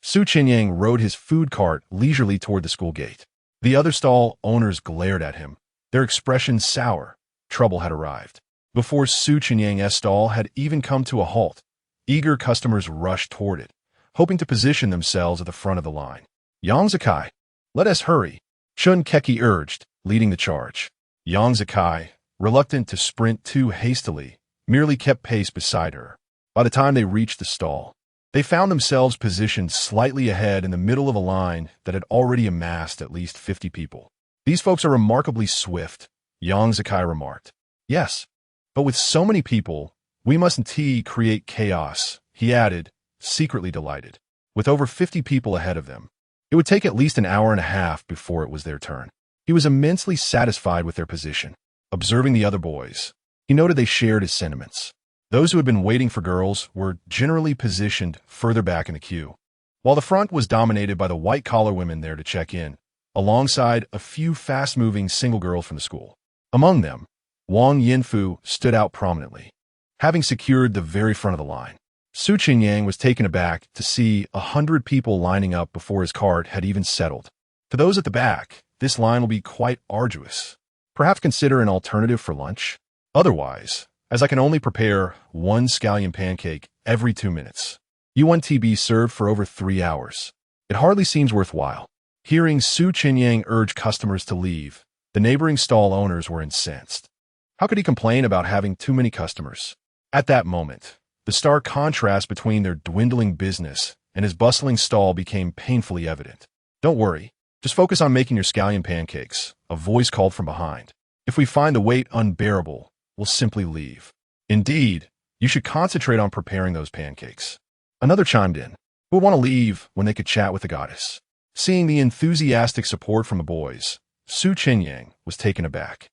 Chenyang rode his food cart leisurely toward the school gate. The other stall owners glared at him, their expressions sour. Trouble had arrived. Before Chenyang's stall had even come to a halt, eager customers rushed toward it, hoping to position themselves at the front of the line. "Yang Zikai, let us hurry," Chenyang urged, leading the charge. Yang Zikai, reluctant to sprint too hastily, merely kept pace beside her. By the time they reached the stall, they found themselves positioned slightly ahead in the middle of a line that had already amassed at least 50 people. "These folks are remarkably swift," Yang Zikai remarked. "Yes, but with so many people, we mustn't create chaos," he added, secretly delighted. With over 50 people ahead of them, it would take at least an hour and a half before it was their turn. He was immensely satisfied with their position. Observing the other boys, he noted they shared his sentiments. Those who had been waiting for girls were generally positioned further back in the queue, while the front was dominated by the white-collar women there to check in, alongside a few fast-moving single girls from the school. Among them, Wang Yinfu stood out prominently, having secured the very front of the line. Chenyang was taken aback to see 100 people lining up before his cart had even settled. To those at the back, this line will be quite arduous. Perhaps consider an alternative for lunch? Otherwise, as I can only prepare one scallion pancake every 2 minutes, you want to be served for over 3 hours. It hardly seems worthwhile. Hearing Chenyang urge customers to leave, the neighboring stall owners were incensed. How could he complain about having too many customers? At that moment, the stark contrast between their dwindling business and his bustling stall became painfully evident. "Don't worry. Just focus on making your scallion pancakes," a voice called from behind. "If we find the wait unbearable, we'll simply leave." "Indeed, you should concentrate on preparing those pancakes." Another chimed in. Who would want to leave when they could chat with the goddess? Seeing the enthusiastic support from the boys, Chenyang was taken aback.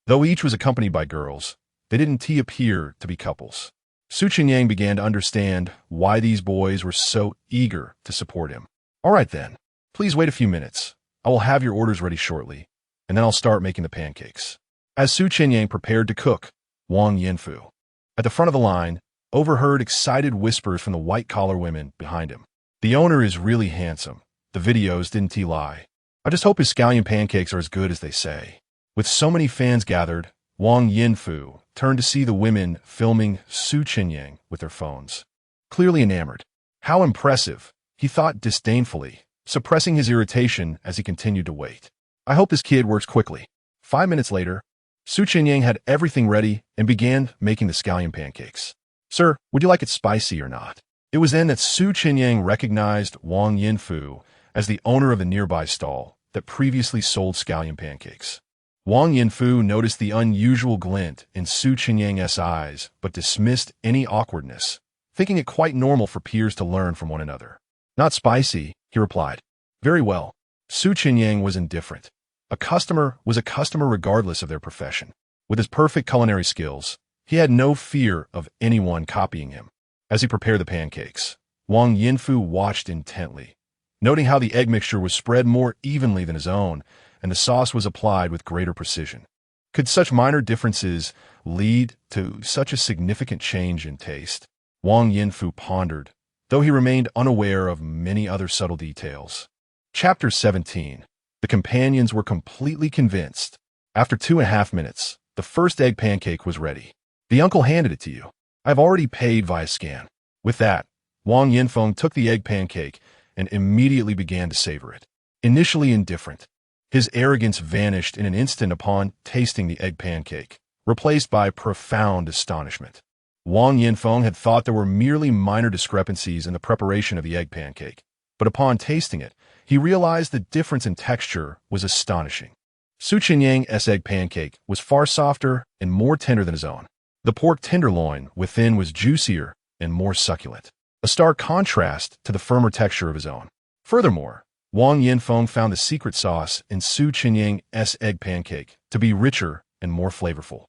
Though each was accompanied by girls, they didn't appear to be couples. Chenyang began to understand why these boys were so eager to support him. "All right then, please wait a few minutes. I will have your orders ready shortly, and then I'll start making the pancakes." As Chenyang prepared to cook, Wang Yinfu, at the front of the line, overheard excited whispers from the white-collar women behind him. "The owner is really handsome. The videos didn't lie. I just hope his scallion pancakes are as good as they say." With so many fans gathered, Wang Yinfu turned to see the women filming Chenyang with their phones. Clearly enamored. How impressive, he thought disdainfully, suppressing his irritation as he continued to wait. "I hope this kid works quickly." 5 minutes later, Chenyang had everything ready and began making the scallion pancakes. "Sir, would you like it spicy or not?" It was then that Chenyang recognized Wang Yinfu as the owner of the nearby stall that previously sold scallion pancakes. Wang Yinfu noticed the unusual glint in Chenyang's eyes, but dismissed any awkwardness, thinking it quite normal for peers to learn from one another. "Not spicy," he replied. "Very well." Chenyang was indifferent. A customer was a customer regardless of their profession. With his perfect culinary skills, He had no fear of anyone copying him. As he prepared the pancakes, Wang Yinfu watched intently, noting how the egg mixture was spread more evenly than his own, and the sauce was applied with greater precision. Could such minor differences lead to such a significant change in taste? Wang Yinfu pondered, though he remained unaware of many other subtle details. Chapter 17. The companions were completely convinced. After 2.5 minutes, the first egg pancake was ready. The uncle handed it to you. I've already paid via scan. With that, Wang Yinfeng took the egg pancake and immediately began to savor it. Initially indifferent, his arrogance vanished in an instant upon tasting the egg pancake, replaced by profound astonishment. Wang Yinfeng had thought there were merely minor discrepancies in the preparation of the egg pancake, but upon tasting it, he realized the difference in texture was astonishing. Chenyang's egg pancake was far softer and more tender than his own. The pork tenderloin within was juicier and more succulent, a stark contrast to the firmer texture of his own. Furthermore, Wang Yinfeng found the secret sauce in Chenyang's egg pancake to be richer and more flavorful,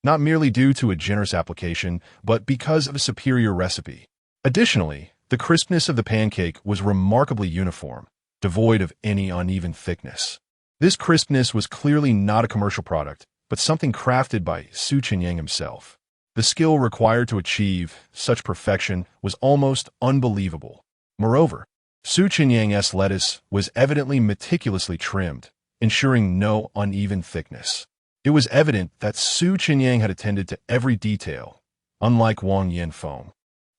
not merely due to a generous application, but because of a superior recipe. Additionally, the crispness of the pancake was remarkably uniform, devoid of any uneven thickness. This crispness was clearly not a commercial product, but something crafted by Chenyang himself. The skill required to achieve such perfection was almost unbelievable. Moreover, Chenyang's lettuce was evidently meticulously trimmed, ensuring no uneven thickness. It was evident that Chenyang had attended to every detail, unlike Wang Yinfeng,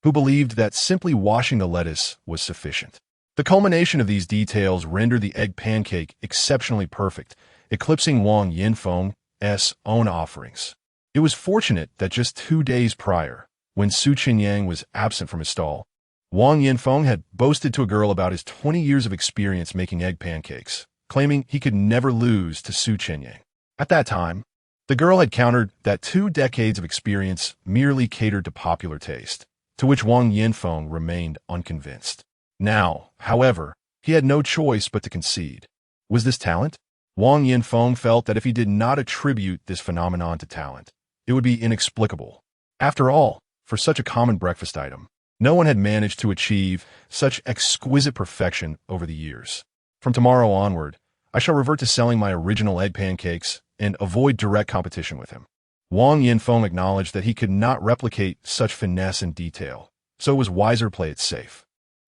who believed that simply washing the lettuce was sufficient. The culmination of these details rendered the egg pancake exceptionally perfect, eclipsing Wang Yinfeng's own offerings. It was fortunate that just 2 days prior, when Chenyang was absent from his stall, Wang Yinfeng had boasted to a girl about his 20 years of experience making egg pancakes, claiming he could never lose to Chenyang. At that time, the girl had countered that 2 decades of experience merely catered to popular taste, to which Wang Yinfeng remained unconvinced. Now, however, he had no choice but to concede. Was this talent? Wang Yinfeng felt that if he did not attribute this phenomenon to talent, it would be inexplicable. After all, for such a common breakfast item, no one had managed to achieve such exquisite perfection over the years. From tomorrow onward, I shall revert to selling my original egg pancakes and avoid direct competition with him. Wang Yinfeng acknowledged that he could not replicate such finesse and detail, so it was wiser to play it safe.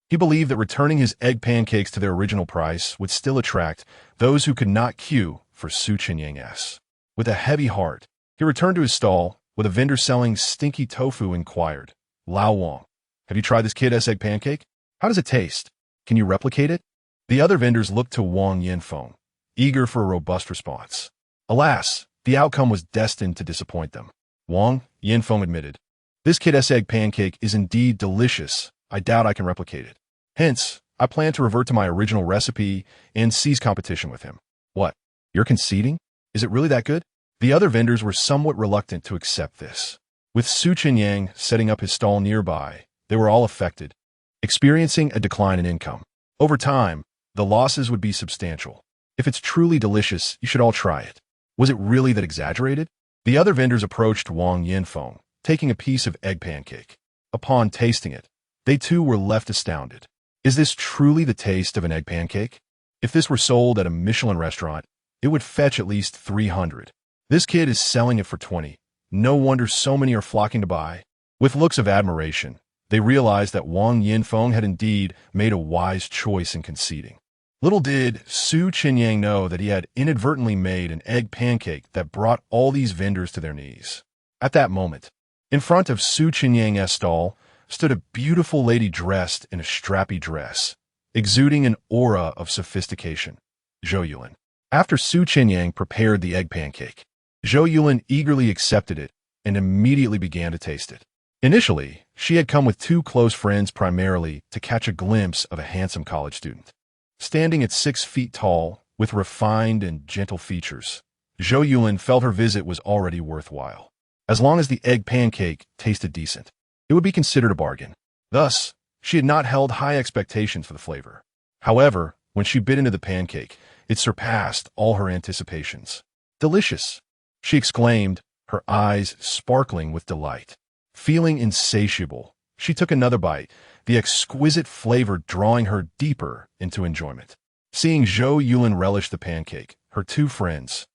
He believed that returning his egg pancakes to their original price would still attract those who could not queue for Chenyang's. With a heavy heart, he returned to his stall, with a vendor selling stinky tofu inquired, "Lao Wang, have you tried this kid's egg pancake? How does it taste? Can you replicate it?" The other vendors looked to Wang Yinfeng, eager for a robust response. Alas, the outcome was destined to disappoint them. Wang Yinfeng admitted, "This kid's egg pancake is indeed delicious. I doubt I can replicate it. Hence, I plan to revert to my original recipe and cease competition with him." What? You're conceding? Is it really that good? The other vendors were somewhat reluctant to accept this. With Chenyang setting up his stall nearby, they were all affected, experiencing a decline in income. Over time, the losses would be substantial. If it's truly delicious, you should all try it. Was it really that exaggerated? The other vendors approached Wang Yinfeng, taking a piece of egg pancake. Upon tasting it, they too were left astounded. Is this truly the taste of an egg pancake? If this were sold at a Michelin restaurant, it would fetch at least 300. This kid is selling it for 20. No wonder so many are flocking to buy. With looks of admiration, they realized that Wang Yinfeng had indeed made a wise choice in conceding. Little did Chenyang know that he had inadvertently made an egg pancake that brought all these vendors to their knees. At that moment, in front of Chenyang's stall, stood a beautiful lady dressed in a strappy dress, exuding an aura of sophistication, Zhou Yulin. After Chenyang prepared the egg pancake, Zhou Yulin eagerly accepted it and immediately began to taste it. Initially, she had come with 2 close friends primarily to catch a glimpse of a handsome college student. Standing at 6 feet tall, with refined and gentle features, Zhou Yulin felt her visit was already worthwhile. As long as the egg pancake tasted decent, it would be considered a bargain. Thus, she had not held high expectations for the flavor. However, when she bit into the pancake, it surpassed all her anticipations. "Delicious!" she exclaimed, her eyes sparkling with delight. Feeling insatiable, she took another bite, the exquisite flavor drawing her deeper into enjoyment. Seeing Zhou Yulin relish the pancake, her two friends,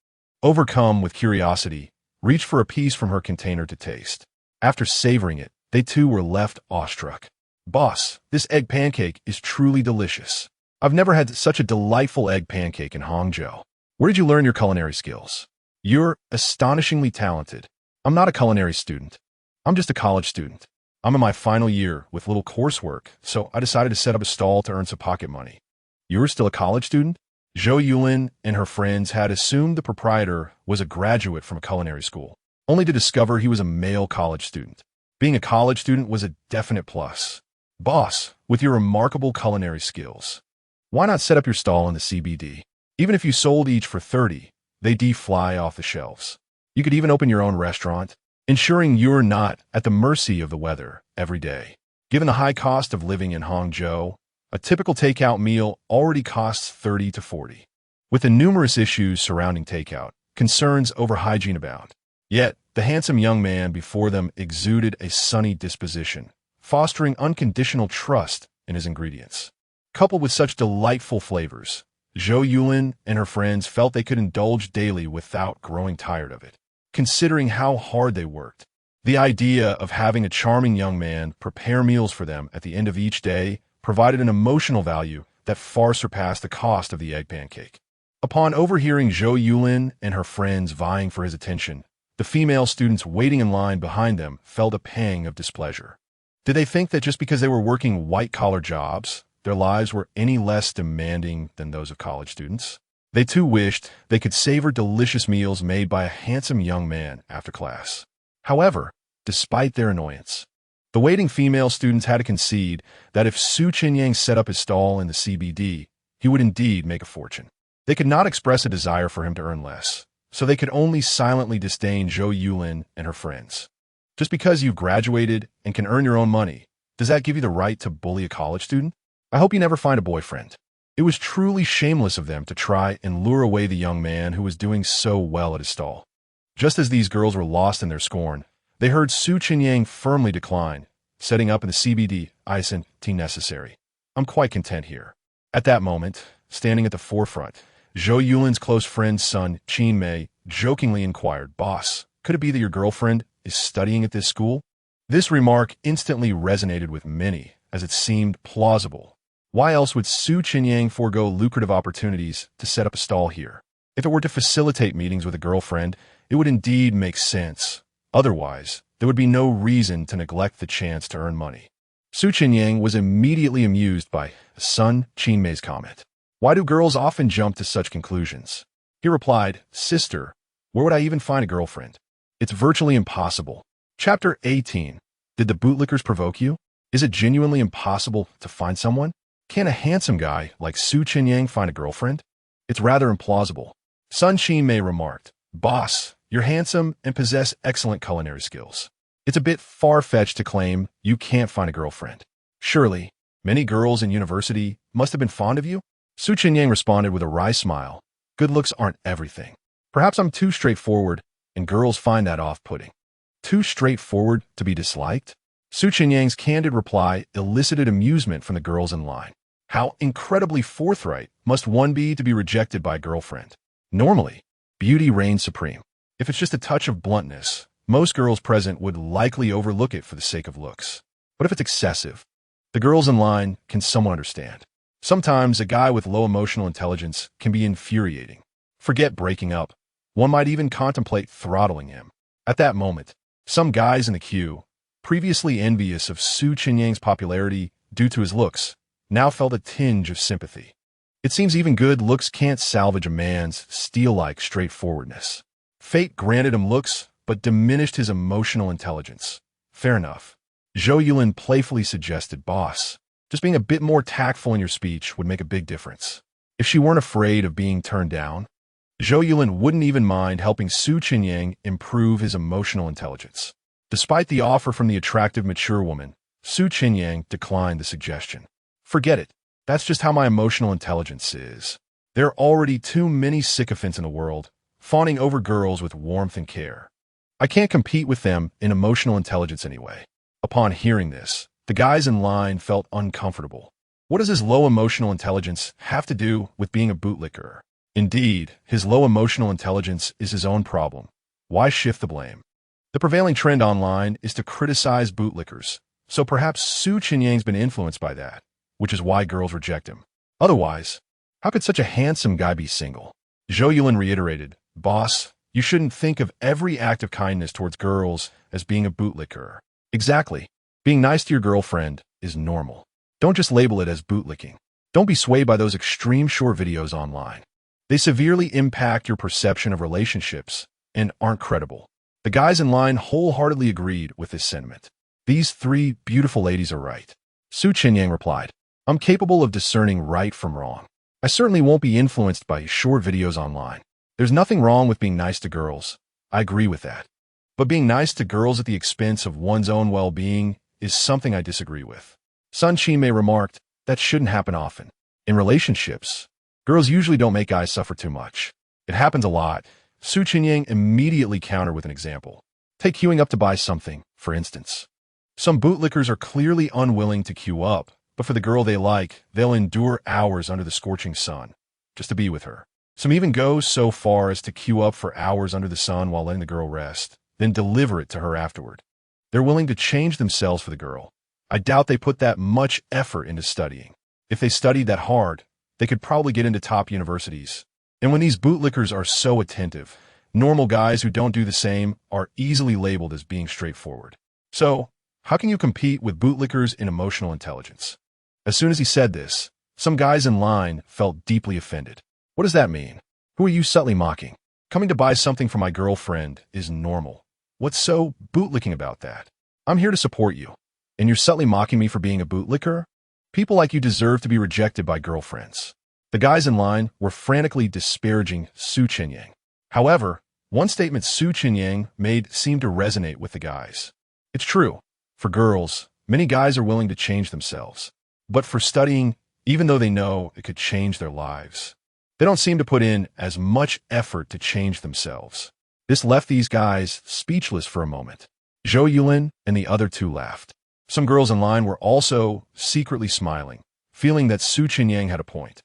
overcome with curiosity, reached for a piece from her container to taste. After savoring it, they too were left awestruck. "Boss, this egg pancake is truly delicious. I've never had such a delightful egg pancake in Hangzhou. Where did you learn your culinary skills? You're astonishingly talented." "I'm not a culinary student. I'm just a college student. I'm in my final year with little coursework, so I decided to set up a stall to earn some pocket money." "You're still a college student?" Zhou Yulin and her friends had assumed the proprietor was a graduate from a culinary school, only to discover he was a male college student. Being a college student was a definite plus. "Boss, with your remarkable culinary skills, why not set up your stall in the CBD? Even if you sold each for 30, they'd fly off the shelves. You could even open your own restaurant, ensuring you're not at the mercy of the weather every day." Given the high cost of living in Hangzhou, a typical takeout meal already costs 30 to 40. With the numerous issues surrounding takeout, concerns over hygiene abound. Yet, the handsome young man before them exuded a sunny disposition, fostering unconditional trust in his ingredients. Coupled with such delightful flavors, Zhou Yulin and her friends felt they could indulge daily without growing tired of it. Considering how hard they worked, the idea of having a charming young man prepare meals for them at the end of each day provided an emotional value that far surpassed the cost of the egg pancake. Upon overhearing Zhou Yulin and her friends vying for his attention, the female students waiting in line behind them felt a pang of displeasure. Did they think that just because they were working white-collar jobs, their lives were any less demanding than those of college students? They too wished they could savor delicious meals made by a handsome young man after class. However, despite their annoyance, the waiting female students had to concede that if Su Chenyang set up his stall in the CBD, he would indeed make a fortune. They could not express a desire for him to earn less, so they could only silently disdain Zhou Yulin and her friends. Just because you've graduated and can earn your own money, does that give you the right to bully a college student? I hope you never find a boyfriend. It was truly shameless of them to try and lure away the young man who was doing so well at his stall. Just as these girls were lost in their scorn, they heard Su Chenyang firmly decline, setting up in the CBD, "Isn't necessary. I'm quite content here." At that moment, standing at the forefront, Zhou Yulin's close friend's son, Qin Mei, jokingly inquired, "Boss, could it be that your girlfriend is studying at this school?" This remark instantly resonated with many, as it seemed plausible. Why else would Su Chenyang forego lucrative opportunities to set up a stall here? If it were to facilitate meetings with a girlfriend, it would indeed make sense. Otherwise, there would be no reason to neglect the chance to earn money. Su Chenyang was immediately amused by son Qin Mei's comment. "Why do girls often jump to such conclusions?" He replied, "Sister, where would I even find a girlfriend? It's virtually impossible." Chapter 18. Did the bootlickers provoke you? Is it genuinely impossible to find someone? Can a handsome guy like Su Chenyang find a girlfriend? It's rather implausible. Sun Qin Mei remarked, "Boss, you're handsome and possess excellent culinary skills. It's a bit far-fetched to claim you can't find a girlfriend. Surely, many girls in university must have been fond of you?" Su Chenyang responded with a wry smile, "Good looks aren't everything. Perhaps I'm too straightforward, and girls find that off-putting." Too straightforward to be disliked? Su Chenyang's candid reply elicited amusement from the girls in line. How incredibly forthright must one be to be rejected by a girlfriend? Normally, beauty reigns supreme. If it's just a touch of bluntness, most girls present would likely overlook it for the sake of looks. But if it's excessive, the girls in line can somewhat understand. Sometimes a guy with low emotional intelligence can be infuriating. Forget breaking up. One might even contemplate throttling him. At that moment, some guys in the queue, previously envious of Su Chenyang's popularity due to his looks, now felt a tinge of sympathy. It seems even good looks can't salvage a man's steel-like straightforwardness. Fate granted him looks, but diminished his emotional intelligence. Fair enough. Zhou Yulin playfully suggested, "Boss, just being a bit more tactful in your speech would make a big difference." If she weren't afraid of being turned down, Zhou Yulin wouldn't even mind helping Su Chenyang improve his emotional intelligence. Despite the offer from the attractive mature woman, Su Chenyang declined the suggestion. "Forget it. That's just how my emotional intelligence is. There are already too many sycophants in the world, fawning over girls with warmth and care. I can't compete with them in emotional intelligence anyway. Upon hearing this, the guys in line felt uncomfortable. What does his low emotional intelligence have to do with being a bootlicker? Indeed, his low emotional intelligence is his own problem. Why shift the blame? The prevailing trend online is to criticize bootlickers, so perhaps Su Chenyang's been influenced by that, which is why girls reject him. Otherwise, how could such a handsome guy be single? Zhou Yulin reiterated, "Boss, you shouldn't think of every act of kindness towards girls as being a bootlicker." Exactly. Being nice to your girlfriend is normal. Don't just label it as bootlicking. Don't be swayed by those extreme short videos online. They severely impact your perception of relationships and aren't credible. The guys in line wholeheartedly agreed with this sentiment. These three beautiful ladies are right. Su Chenyang replied, "I'm capable of discerning right from wrong. I certainly won't be influenced by short videos online. There's nothing wrong with being nice to girls. I agree with that. But being nice to girls at the expense of one's own well-being is something I disagree with." Sun Qimei remarked, "That shouldn't happen often. In relationships, girls usually don't make guys suffer too much. It happens a lot." Su Chenyang immediately countered with an example. Take queuing up to buy something, for instance. Some bootlickers are clearly unwilling to queue up, but for the girl they like, they'll endure hours under the scorching sun, just to be with her. Some even go so far as to queue up for hours under the sun while letting the girl rest, then deliver it to her afterward. They're willing to change themselves for the girl. I doubt they put that much effort into studying. If they studied that hard, they could probably get into top universities. And when these bootlickers are so attentive, normal guys who don't do the same are easily labeled as being straightforward. So, how can you compete with bootlickers in emotional intelligence? As soon as he said this, some guys in line felt deeply offended. What does that mean? Who are you subtly mocking? Coming to buy something for my girlfriend is normal. What's so bootlicking about that? I'm here to support you. And you're subtly mocking me for being a bootlicker? People like you deserve to be rejected by girlfriends. The guys in line were frantically disparaging Su Chenyang. However, one statement Su Chenyang made seemed to resonate with the guys. It's true. For girls, many guys are willing to change themselves. But for studying, even though they know it could change their lives, they don't seem to put in as much effort to change themselves. This left these guys speechless for a moment. Zhou Yulin and the other two laughed. Some girls in line were also secretly smiling, feeling that Su Chenyang had a point.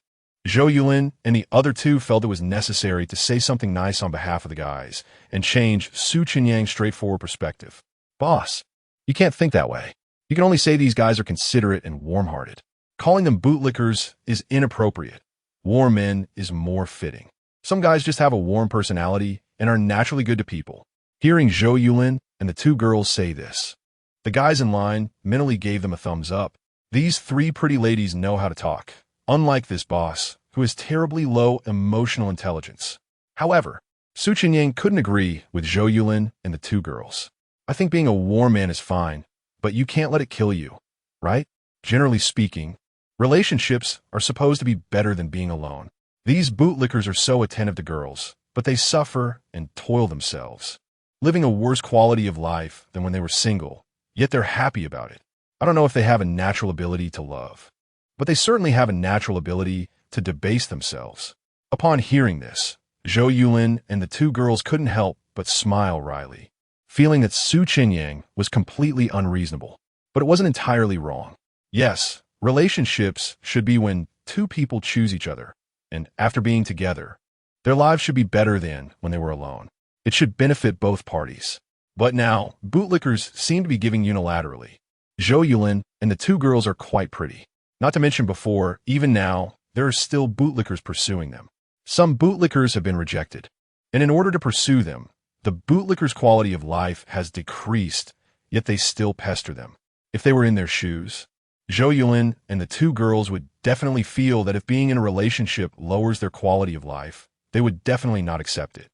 Zhou Yulin and the other two felt it was necessary to say something nice on behalf of the guys and change Su Chenyang's straightforward perspective. "Boss, you can't think that way. You can only say these guys are considerate and warm-hearted. Calling them bootlickers is inappropriate. Warm men is more fitting. Some guys just have a warm personality and are naturally good to people." Hearing Zhou Yulin and the two girls say this, the guys in line mentally gave them a thumbs up. These three pretty ladies know how to talk, unlike this boss, who has terribly low emotional intelligence. However, Su Chenyang couldn't agree with Zhou Yulin and the two girls. "I think being a warm man is fine, but you can't let it kill you, right? Generally speaking, relationships are supposed to be better than being alone. These bootlickers are so attentive to girls, but they suffer and toil themselves, living a worse quality of life than when they were single, yet they're happy about it. I don't know if they have a natural ability to love, but they certainly have a natural ability to debase themselves." Upon hearing this, Zhou Yulin and the two girls couldn't help but smile wryly, feeling that Su Chenyang was completely unreasonable. But it wasn't entirely wrong. Yes, relationships should be when two people choose each other, and after being together, their lives should be better than when they were alone. It should benefit both parties. But now, bootlickers seem to be giving unilaterally. Zhou Yulin and the two girls are quite pretty. Not to mention before, even now, there are still bootlickers pursuing them. Some bootlickers have been rejected, and in order to pursue them, the bootlickers' quality of life has decreased, yet they still pester them. If they were in their shoes, Zhou Yulin and the two girls would definitely feel that if being in a relationship lowers their quality of life, they would definitely not accept it.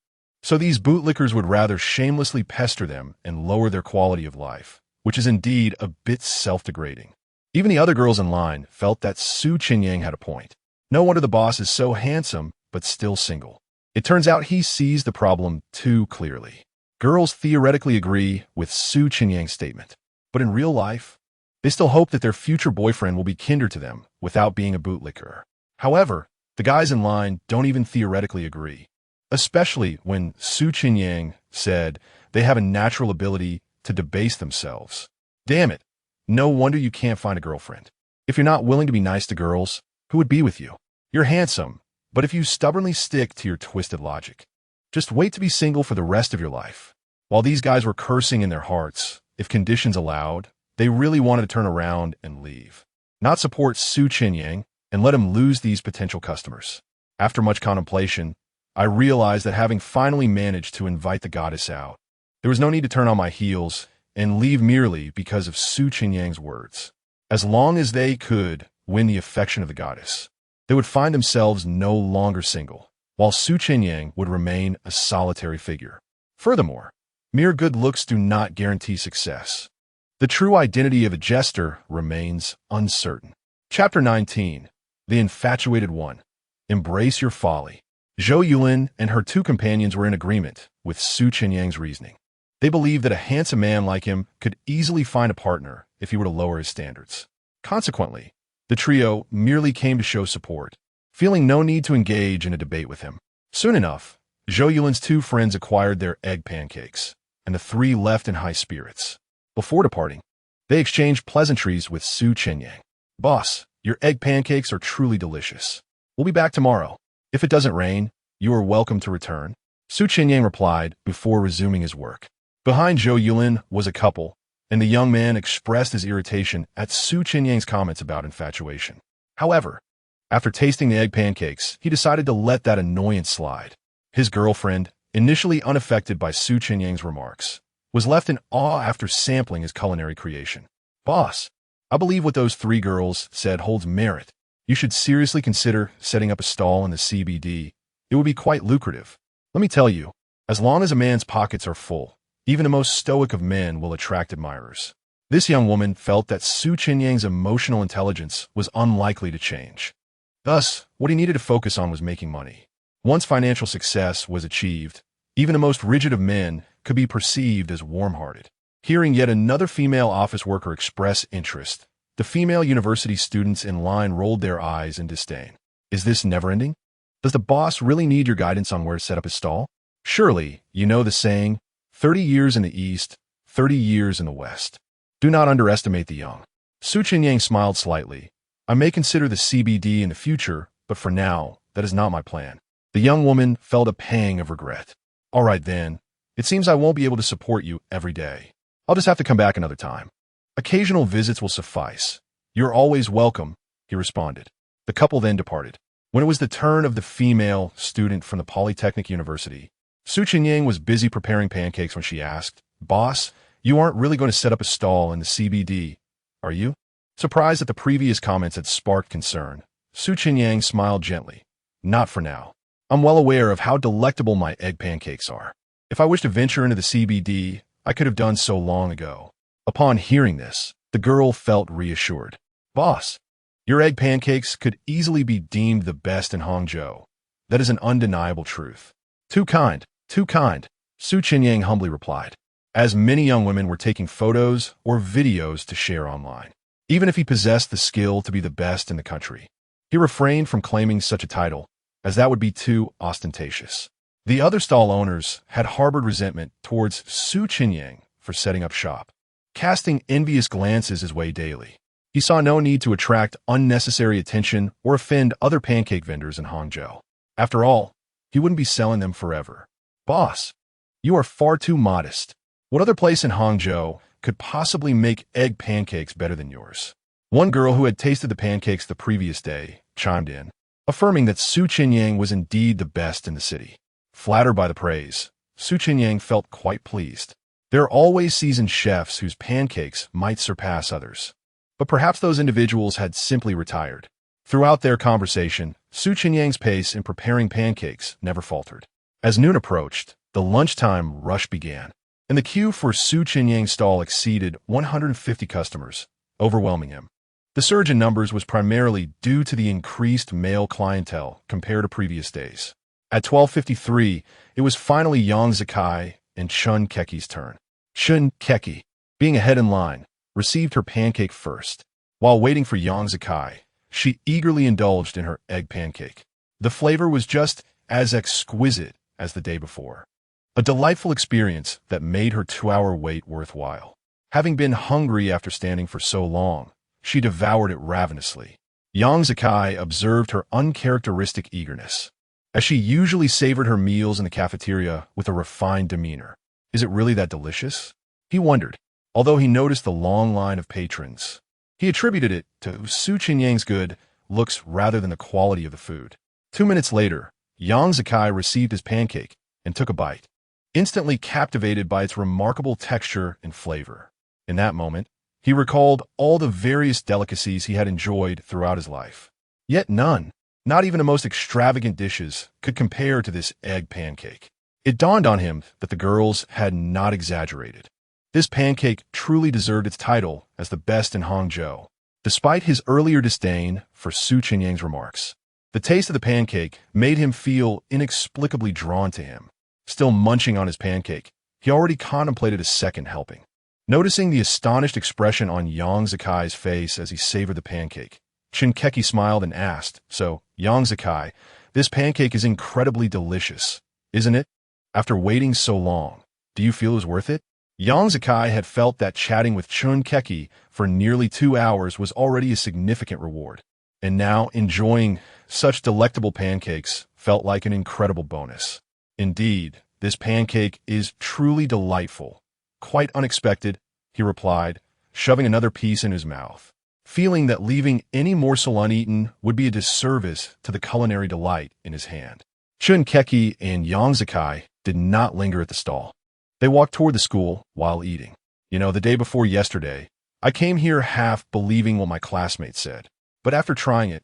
So these bootlickers would rather shamelessly pester them and lower their quality of life, which is indeed a bit self-degrading. Even the other girls in line felt that Su Chenyang had a point. No wonder the boss is so handsome, but still single. It turns out he sees the problem too clearly. Girls theoretically agree with Su Chenyang's statement, but in real life, they still hope that their future boyfriend will be kinder to them without being a bootlicker. However, the guys in line don't even theoretically agree, especially when Su Chenyang said, they have a natural ability to debase themselves. Damn it. No wonder you can't find a girlfriend. If you're not willing to be nice to girls, who would be with you? You're handsome, but if you stubbornly stick to your twisted logic, just wait to be single for the rest of your life. While these guys were cursing in their hearts, if conditions allowed, they really wanted to turn around and leave. Not support Su Chenyang and let him lose these potential customers. After much contemplation, I realized that having finally managed to invite the goddess out, there was no need to turn on my heels and leave merely because of Su Chenyang's words. As long as they could win the affection of the goddess, they would find themselves no longer single, while Su Chenyang would remain a solitary figure. Furthermore, mere good looks do not guarantee success. The true identity of a jester remains uncertain. Chapter 19. The Infatuated One. Embrace your folly. Zhou Yulin and her two companions were in agreement with Su Chenyang's reasoning. They believed that a handsome man like him could easily find a partner if he were to lower his standards. Consequently, the trio merely came to show support, feeling no need to engage in a debate with him. Soon enough, Zhou Yulin's two friends acquired their egg pancakes, and the three left in high spirits. Before departing, they exchanged pleasantries with Su Chenyang. "Boss, your egg pancakes are truly delicious. We'll be back tomorrow. If it doesn't rain, you are welcome to return," Su Chenyang replied before resuming his work. Behind Zhou Yulin was a couple, and the young man expressed his irritation at Su Chenyang's comments about infatuation. However, after tasting the egg pancakes, he decided to let that annoyance slide. His girlfriend, initially unaffected by Su Chenyang's remarks, was left in awe after sampling his culinary creation. "Boss, I believe what those three girls said holds merit. You should seriously consider setting up a stall in the CBD. It would be quite lucrative. Let me tell you, as long as a man's pockets are full, even the most stoic of men will attract admirers." This young woman felt that Su Chenyang's emotional intelligence was unlikely to change. Thus, what he needed to focus on was making money. Once financial success was achieved, even the most rigid of men could be perceived as warm-hearted. Hearing yet another female office worker express interest, the female university students in line rolled their eyes in disdain. Is this never-ending? Does the boss really need your guidance on where to set up his stall? Surely, you know the saying, 30 years in the East, 30 years in the West. Do not underestimate the young. Su Chenyang smiled slightly. I may consider the CBD in the future, but for now, that is not my plan. The young woman felt a pang of regret. All right then, it seems I won't be able to support you every day. I'll just have to come back another time. Occasional visits will suffice. You're always welcome, he responded. The couple then departed. When it was the turn of the female student from the Polytechnic University, Su Chenyang was busy preparing pancakes when she asked, "Boss, you aren't really going to set up a stall in the CBD, are you?" Surprised that the previous comments had sparked concern, Su Chenyang smiled gently. "Not for now. I'm well aware of how delectable my egg pancakes are. If I wish to venture into the CBD, I could have done so long ago." Upon hearing this, the girl felt reassured. "Boss, your egg pancakes could easily be deemed the best in Hangzhou. That is an undeniable truth." Too kind, Su Chenyang humbly replied, as many young women were taking photos or videos to share online. Even if he possessed the skill to be the best in the country, he refrained from claiming such a title, as that would be too ostentatious. The other stall owners had harbored resentment towards Su Chenyang for setting up shop, casting envious glances his way daily. He saw no need to attract unnecessary attention or offend other pancake vendors in Hangzhou. After all, he wouldn't be selling them forever. "Boss, you are far too modest. What other place in Hangzhou could possibly make egg pancakes better than yours?" One girl who had tasted the pancakes the previous day chimed in, affirming that Su Chenyang was indeed the best in the city. Flattered by the praise, Su Chenyang felt quite pleased. There are always seasoned chefs whose pancakes might surpass others, but perhaps those individuals had simply retired. Throughout their conversation, Su Chenyang's pace in preparing pancakes never faltered. As noon approached, the lunchtime rush began, and the queue for Su Chenyang's stall exceeded 150 customers, overwhelming him. The surge in numbers was primarily due to the increased male clientele compared to previous days. At 12:53, it was finally Yang Zikai and Chun Keki's turn. Chun Keki, being ahead in line, received her pancake first. While waiting for Yang Zikai, she eagerly indulged in her egg pancake. The flavor was just as exquisite as the day before. a delightful experience that made her 2-hour wait worthwhile. Having been hungry after standing for so long, she devoured it ravenously. Yang Zikai observed her uncharacteristic eagerness, as she usually savored her meals in the cafeteria with a refined demeanor. Is it really that delicious? He wondered, although he noticed the long line of patrons. He attributed it to Chenyang's good looks rather than the quality of the food. 2 minutes later, Yang Zikai received his pancake and took a bite, instantly captivated by its remarkable texture and flavor. In that moment, he recalled all the various delicacies he had enjoyed throughout his life. Yet none, not even the most extravagant dishes, could compare to this egg pancake. It dawned on him that the girls had not exaggerated. This pancake truly deserved its title as the best in Hangzhou. Despite his earlier disdain for Chenyang's remarks, the taste of the pancake made him feel inexplicably drawn to him. Still munching on his pancake, he already contemplated a second helping. Noticing the astonished expression on Yang Zikai's face as he savored the pancake, Chenyang smiled and asked, "So, Yang Zikai, this pancake is incredibly delicious, isn't it? After waiting so long, do you feel it was worth it?" Yang Zikai had felt that chatting with Chenyang for nearly 2 hours was already a significant reward, and now enjoying such delectable pancakes felt like an incredible bonus. Indeed, this pancake is truly delightful. Quite unexpected, he replied, shoving another piece in his mouth, feeling that leaving any morsel uneaten would be a disservice to the culinary delight in his hand. Chenyang and Yang Zikai did not linger at the stall. They walked toward the school while eating. The day before yesterday, I came here half believing what my classmates said, but after trying it,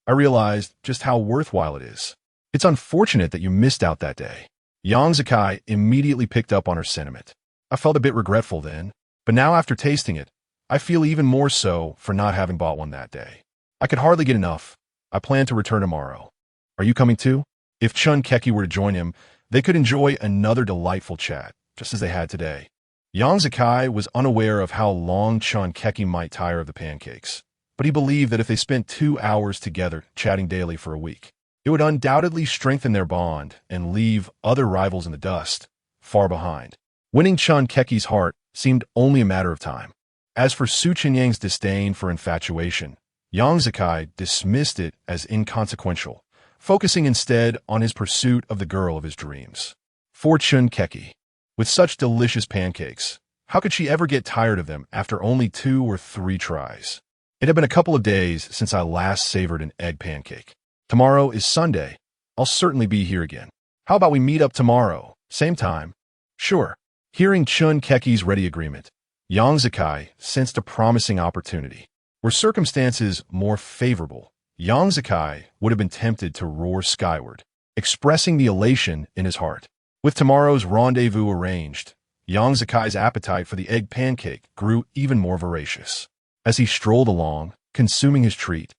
I realized just how worthwhile it is. It's unfortunate that you missed out that day. Yang Zikai immediately picked up on her sentiment. I felt a bit regretful then, but now after tasting it, I feel even more so for not having bought one that day. I could hardly get enough. I plan to return tomorrow. Are you coming too? If Chenyang were to join him, they could enjoy another delightful chat, just as they had today. Yang Zikai was unaware of how long Chenyang might tire of the pancakes, but he believed that if they spent 2 hours together chatting daily for a week, it would undoubtedly strengthen their bond and leave other rivals in the dust far behind. Winning Chenyang's heart seemed only a matter of time. As for Chenyang's disdain for infatuation, Yang Zikai dismissed it as inconsequential, focusing instead on his pursuit of the girl of his dreams. For Chenyang, with such delicious pancakes, how could she ever get tired of them after only 2 or 3 tries? It had been a couple of days since I last savored an egg pancake. Tomorrow is Sunday. I'll certainly be here again. How about we meet up tomorrow, same time? Sure. Hearing Chenyang's ready agreement, Yang Zikai sensed a promising opportunity. Were circumstances more favorable, Yang Zikai would have been tempted to roar skyward, expressing the elation in his heart. With tomorrow's rendezvous arranged, Yang Zikai's appetite for the egg pancake grew even more voracious. As he strolled along, consuming his treat,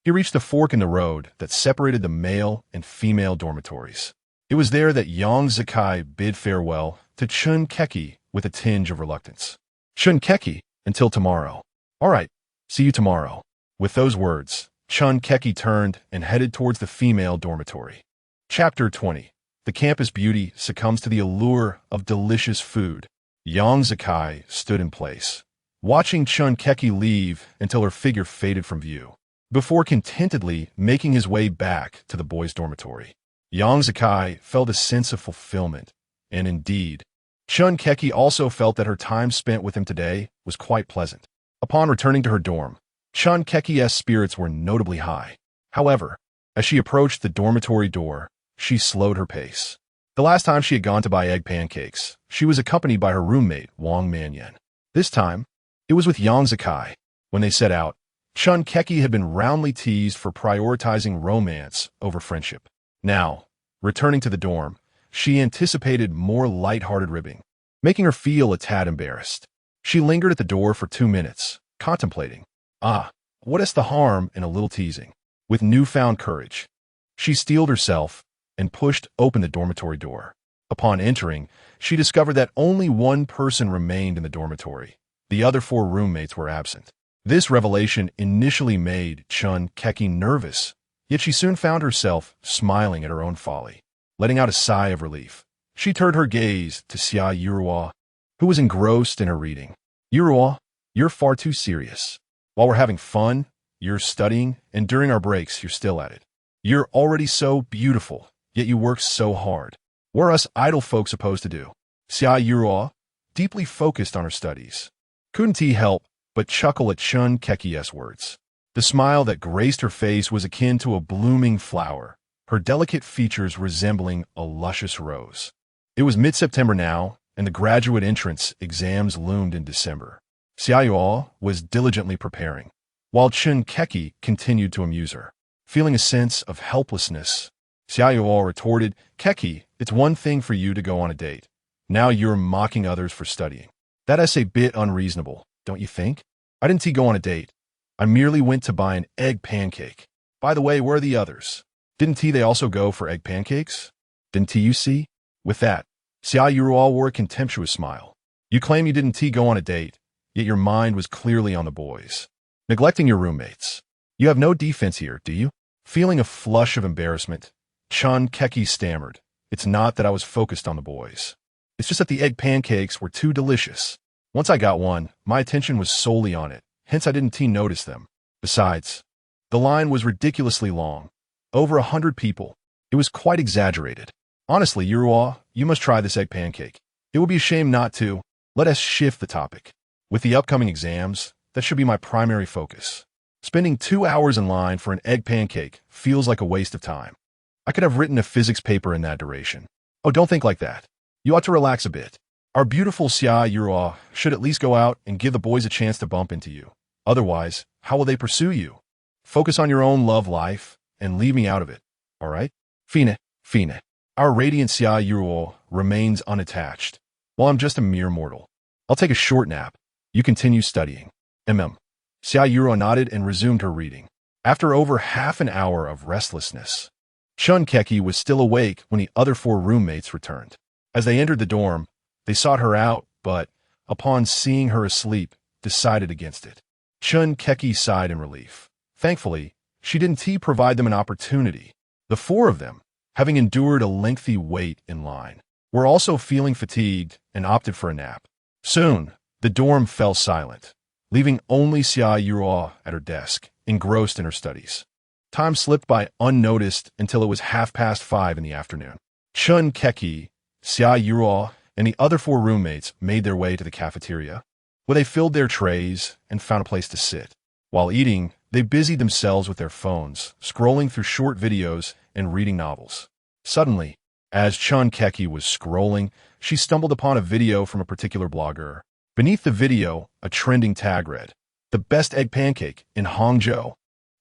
he reached a fork in the road that separated the male and female dormitories. It was there that Yang Zikai bid farewell to Chenyang with a tinge of reluctance. Chenyang, until tomorrow. All right, see you tomorrow. With those words, Chenyang turned and headed towards the female dormitory. Chapter 20. The campus beauty succumbs to the allure of delicious food. Yang Zikai stood in place, watching Chenyang leave until her figure faded from view, before contentedly making his way back to the boys' dormitory. Yang Zikai felt a sense of fulfillment, and indeed, Chenyang also felt that her time spent with him today was quite pleasant. Upon returning to her dorm, Chenyang's spirits were notably high. However, as she approached the dormitory door, she slowed her pace. The last time she had gone to buy egg pancakes, she was accompanied by her roommate, Wang Manyan. This time, it was with Yang Zikai. When they set out, Chenyang had been roundly teased for prioritizing romance over friendship. Now, returning to the dorm, she anticipated more light-hearted ribbing, making her feel a tad embarrassed. She lingered at the door for 2 minutes, contemplating. What is the harm in a little teasing? With newfound courage, she steeled herself and pushed open the dormitory door. Upon entering, she discovered that only one person remained in the dormitory. The other 4 roommates were absent. This revelation initially made Chenyang nervous, yet she soon found herself smiling at her own folly, letting out a sigh of relief. She turned her gaze to Xia Yuruo, who was engrossed in her reading. Yuruo, you're far too serious. While we're having fun, you're studying, and during our breaks, you're still at it. You're already so beautiful, yet you work so hard. What are us idle folks supposed to do? Xia Yuruo, deeply focused on her studies, couldn't he help but chuckle at Chun Keki's words. The smile that graced her face was akin to a blooming flower, her delicate features resembling a luscious rose. It was mid-September now, and the graduate entrance exams loomed in December. Xia Yuruo was diligently preparing, while Chun Keki continued to amuse her. Feeling a sense of helplessness, Xia Yuruo retorted, Keki, it's one thing for you to go on a date. Now you're mocking others for studying. That's a bit unreasonable, don't you think? I didn't go on a date. I merely went to buy an egg pancake. By the way, where are the others? Didn't they also go for egg pancakes? Didn't you see? With that, Xia Yuruo wore a contemptuous smile. You claim you didn't go on a date, yet your mind was clearly on the boys. Neglecting your roommates. You have no defense here, do you? Feeling a flush of embarrassment, Chun Keki stammered. It's not that I was focused on the boys. It's just that the egg pancakes were too delicious. Once I got one, my attention was solely on it, hence I didn't notice them. Besides, the line was ridiculously long. Over 100 people. It was quite exaggerated. Honestly, Yuruo, you must try this egg pancake. It would be a shame not to. Let us shift the topic. With the upcoming exams, that should be my primary focus. Spending 2 hours in line for an egg pancake feels like a waste of time. I could have written a physics paper in that duration. Oh, don't think like that. You ought to relax a bit. Our beautiful Xia Yuruo should at least go out and give the boys a chance to bump into you. Otherwise, how will they pursue you? Focus on your own love life and leave me out of it, all right? Fine. Our radiant Xia Yuruo remains unattached. While I'm just a mere mortal. I'll take a short nap. You continue studying. Xia Yuruo nodded and resumed her reading. After over half an hour of restlessness, Chun Keki was still awake when the other 4 roommates returned. As they entered the dorm, they sought her out, but, upon seeing her asleep, decided against it. Chun Keki sighed in relief. Thankfully, she didn't provide them an opportunity. The 4 of them, having endured a lengthy wait in line, were also feeling fatigued and opted for a nap. Soon, the dorm fell silent, leaving only Xia Yuruo at her desk, engrossed in her studies. Time slipped by unnoticed until it was 5:30 in the afternoon. Chun Keki, Xia Yuruo, and the other 4 roommates made their way to the cafeteria, where they filled their trays and found a place to sit. While eating, they busied themselves with their phones, scrolling through short videos and reading novels. Suddenly, as Chun Keki was scrolling, she stumbled upon a video from a particular blogger. Beneath the video, a trending tag read, "The best egg pancake in Hangzhou."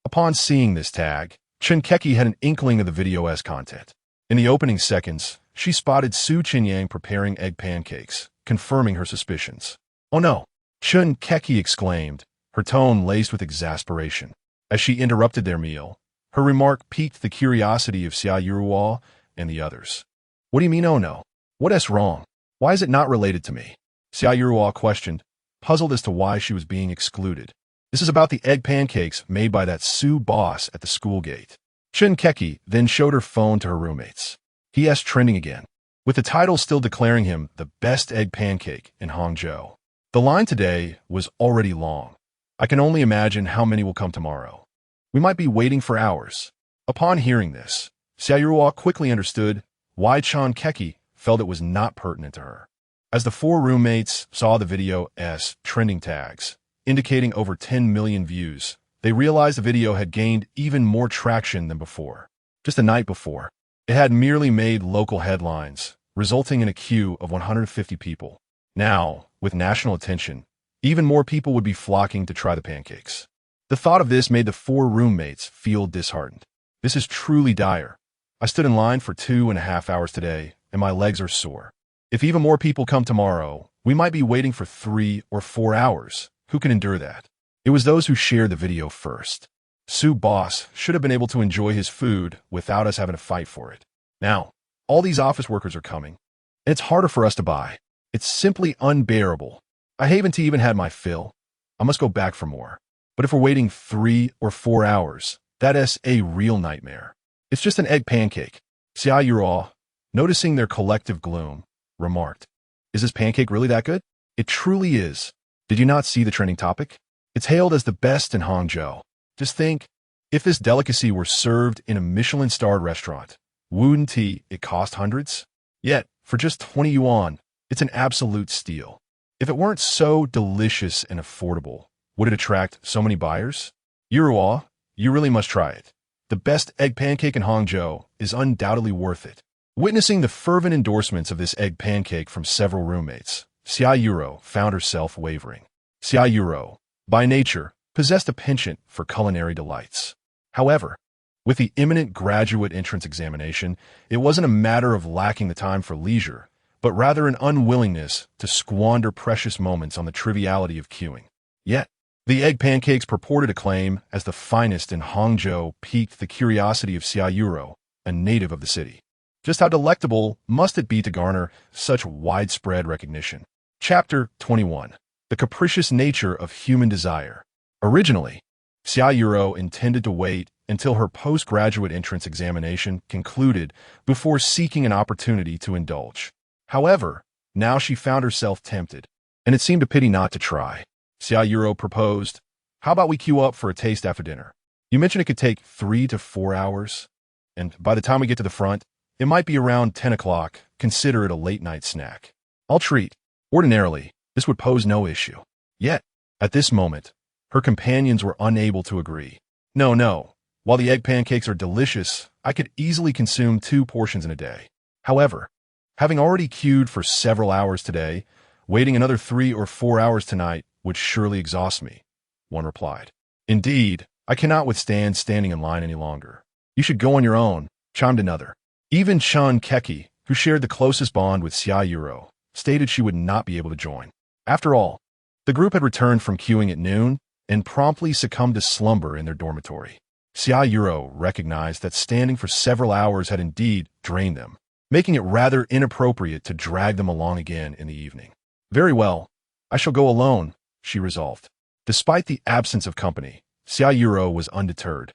Upon seeing this tag, Chun Keki had an inkling of the video's content. In the opening seconds, she spotted Chenyang preparing egg pancakes, confirming her suspicions. "Oh no!" Chun Keki exclaimed, her tone laced with exasperation. As she interrupted their meal, her remark piqued the curiosity of Xia Yuruo and the others. "What do you mean, oh no? What's wrong? Why is it not related to me?" Xia Yuruo questioned, puzzled as to why she was being excluded. "This is about the egg pancakes made by that Su boss at the school gate." Chun Keki then showed her phone to her roommates. He trending again, with the title still declaring him the best egg pancake in Hangzhou. The line today was already long. I can only imagine how many will come tomorrow. We might be waiting for hours. Upon hearing this, Xia Yuruo quickly understood why Chun Keki felt it was not pertinent to her. As the 4 roommates saw the video's trending tags, indicating over 10 million views, they realized the video had gained even more traction than before. Just the night before, it had merely made local headlines, resulting in a queue of 150 people. Now, with national attention, even more people would be flocking to try the pancakes. The thought of this made the 4 roommates feel disheartened. This is truly dire. I stood in line for 2.5 hours today, and my legs are sore. If even more people come tomorrow, we might be waiting for 3 or 4 hours. Who can endure that? It was those who shared the video first. Su boss should have been able to enjoy his food without us having to fight for it. Now, all these office workers are coming, and it's harder for us to buy. It's simply unbearable. I haven't even had my fill. I must go back for more. But if we're waiting 3 or 4 hours, that is a real nightmare. It's just an egg pancake. Xia Yuruo, noticing their collective gloom, remarked, "Is this pancake really that good?" "It truly is. Did you not see the trending topic? It's hailed as the best in Hangzhou. Just think, if this delicacy were served in a Michelin-starred restaurant, wouldn't it cost hundreds? Yet, for just 20 yuan, it's an absolute steal. If it weren't so delicious and affordable, would it attract so many buyers? Yuruo, you really must try it. The best egg pancake in Hangzhou is undoubtedly worth it." Witnessing the fervent endorsements of this egg pancake from several roommates, Xia Yuro found herself wavering. Xia Yuro, by nature, possessed a penchant for culinary delights. However, with the imminent graduate entrance examination, it wasn't a matter of lacking the time for leisure, but rather an unwillingness to squander precious moments on the triviality of queuing. Yet, the egg pancakes purported acclaim as the finest in Hangzhou piqued the curiosity of Xia Yuro, a native of the city. Just how delectable must it be to garner such widespread recognition? Chapter 21. The Capricious Nature of Human Desire. Originally, Xia Yuro intended to wait until her postgraduate entrance examination concluded before seeking an opportunity to indulge. However, now she found herself tempted, and it seemed a pity not to try. Xia Yuro proposed, "How about we queue up for a taste after dinner? You mentioned it could take 3 to 4 hours, and by the time we get to the front, it might be around 10 o'clock. Consider it a late-night snack. I'll treat." Ordinarily, this would pose no issue. Yet, at this moment, her companions were unable to agree. No. While the egg pancakes are delicious, I could easily consume 2 portions in a day. However, having already queued for several hours today, waiting another 3 or 4 hours tonight would surely exhaust me, one replied. "Indeed, I cannot withstand standing in line any longer. You should go on your own," chimed another. Even Chun Keki, who shared the closest bond with Xia Yuro, stated she would not be able to join. After all, the group had returned from queuing at noon and promptly succumbed to slumber in their dormitory. Xia Yuro recognized that standing for several hours had indeed drained them, making it rather inappropriate to drag them along again in the evening. "Very well, I shall go alone," she resolved. Despite the absence of company, Xia Yuro was undeterred.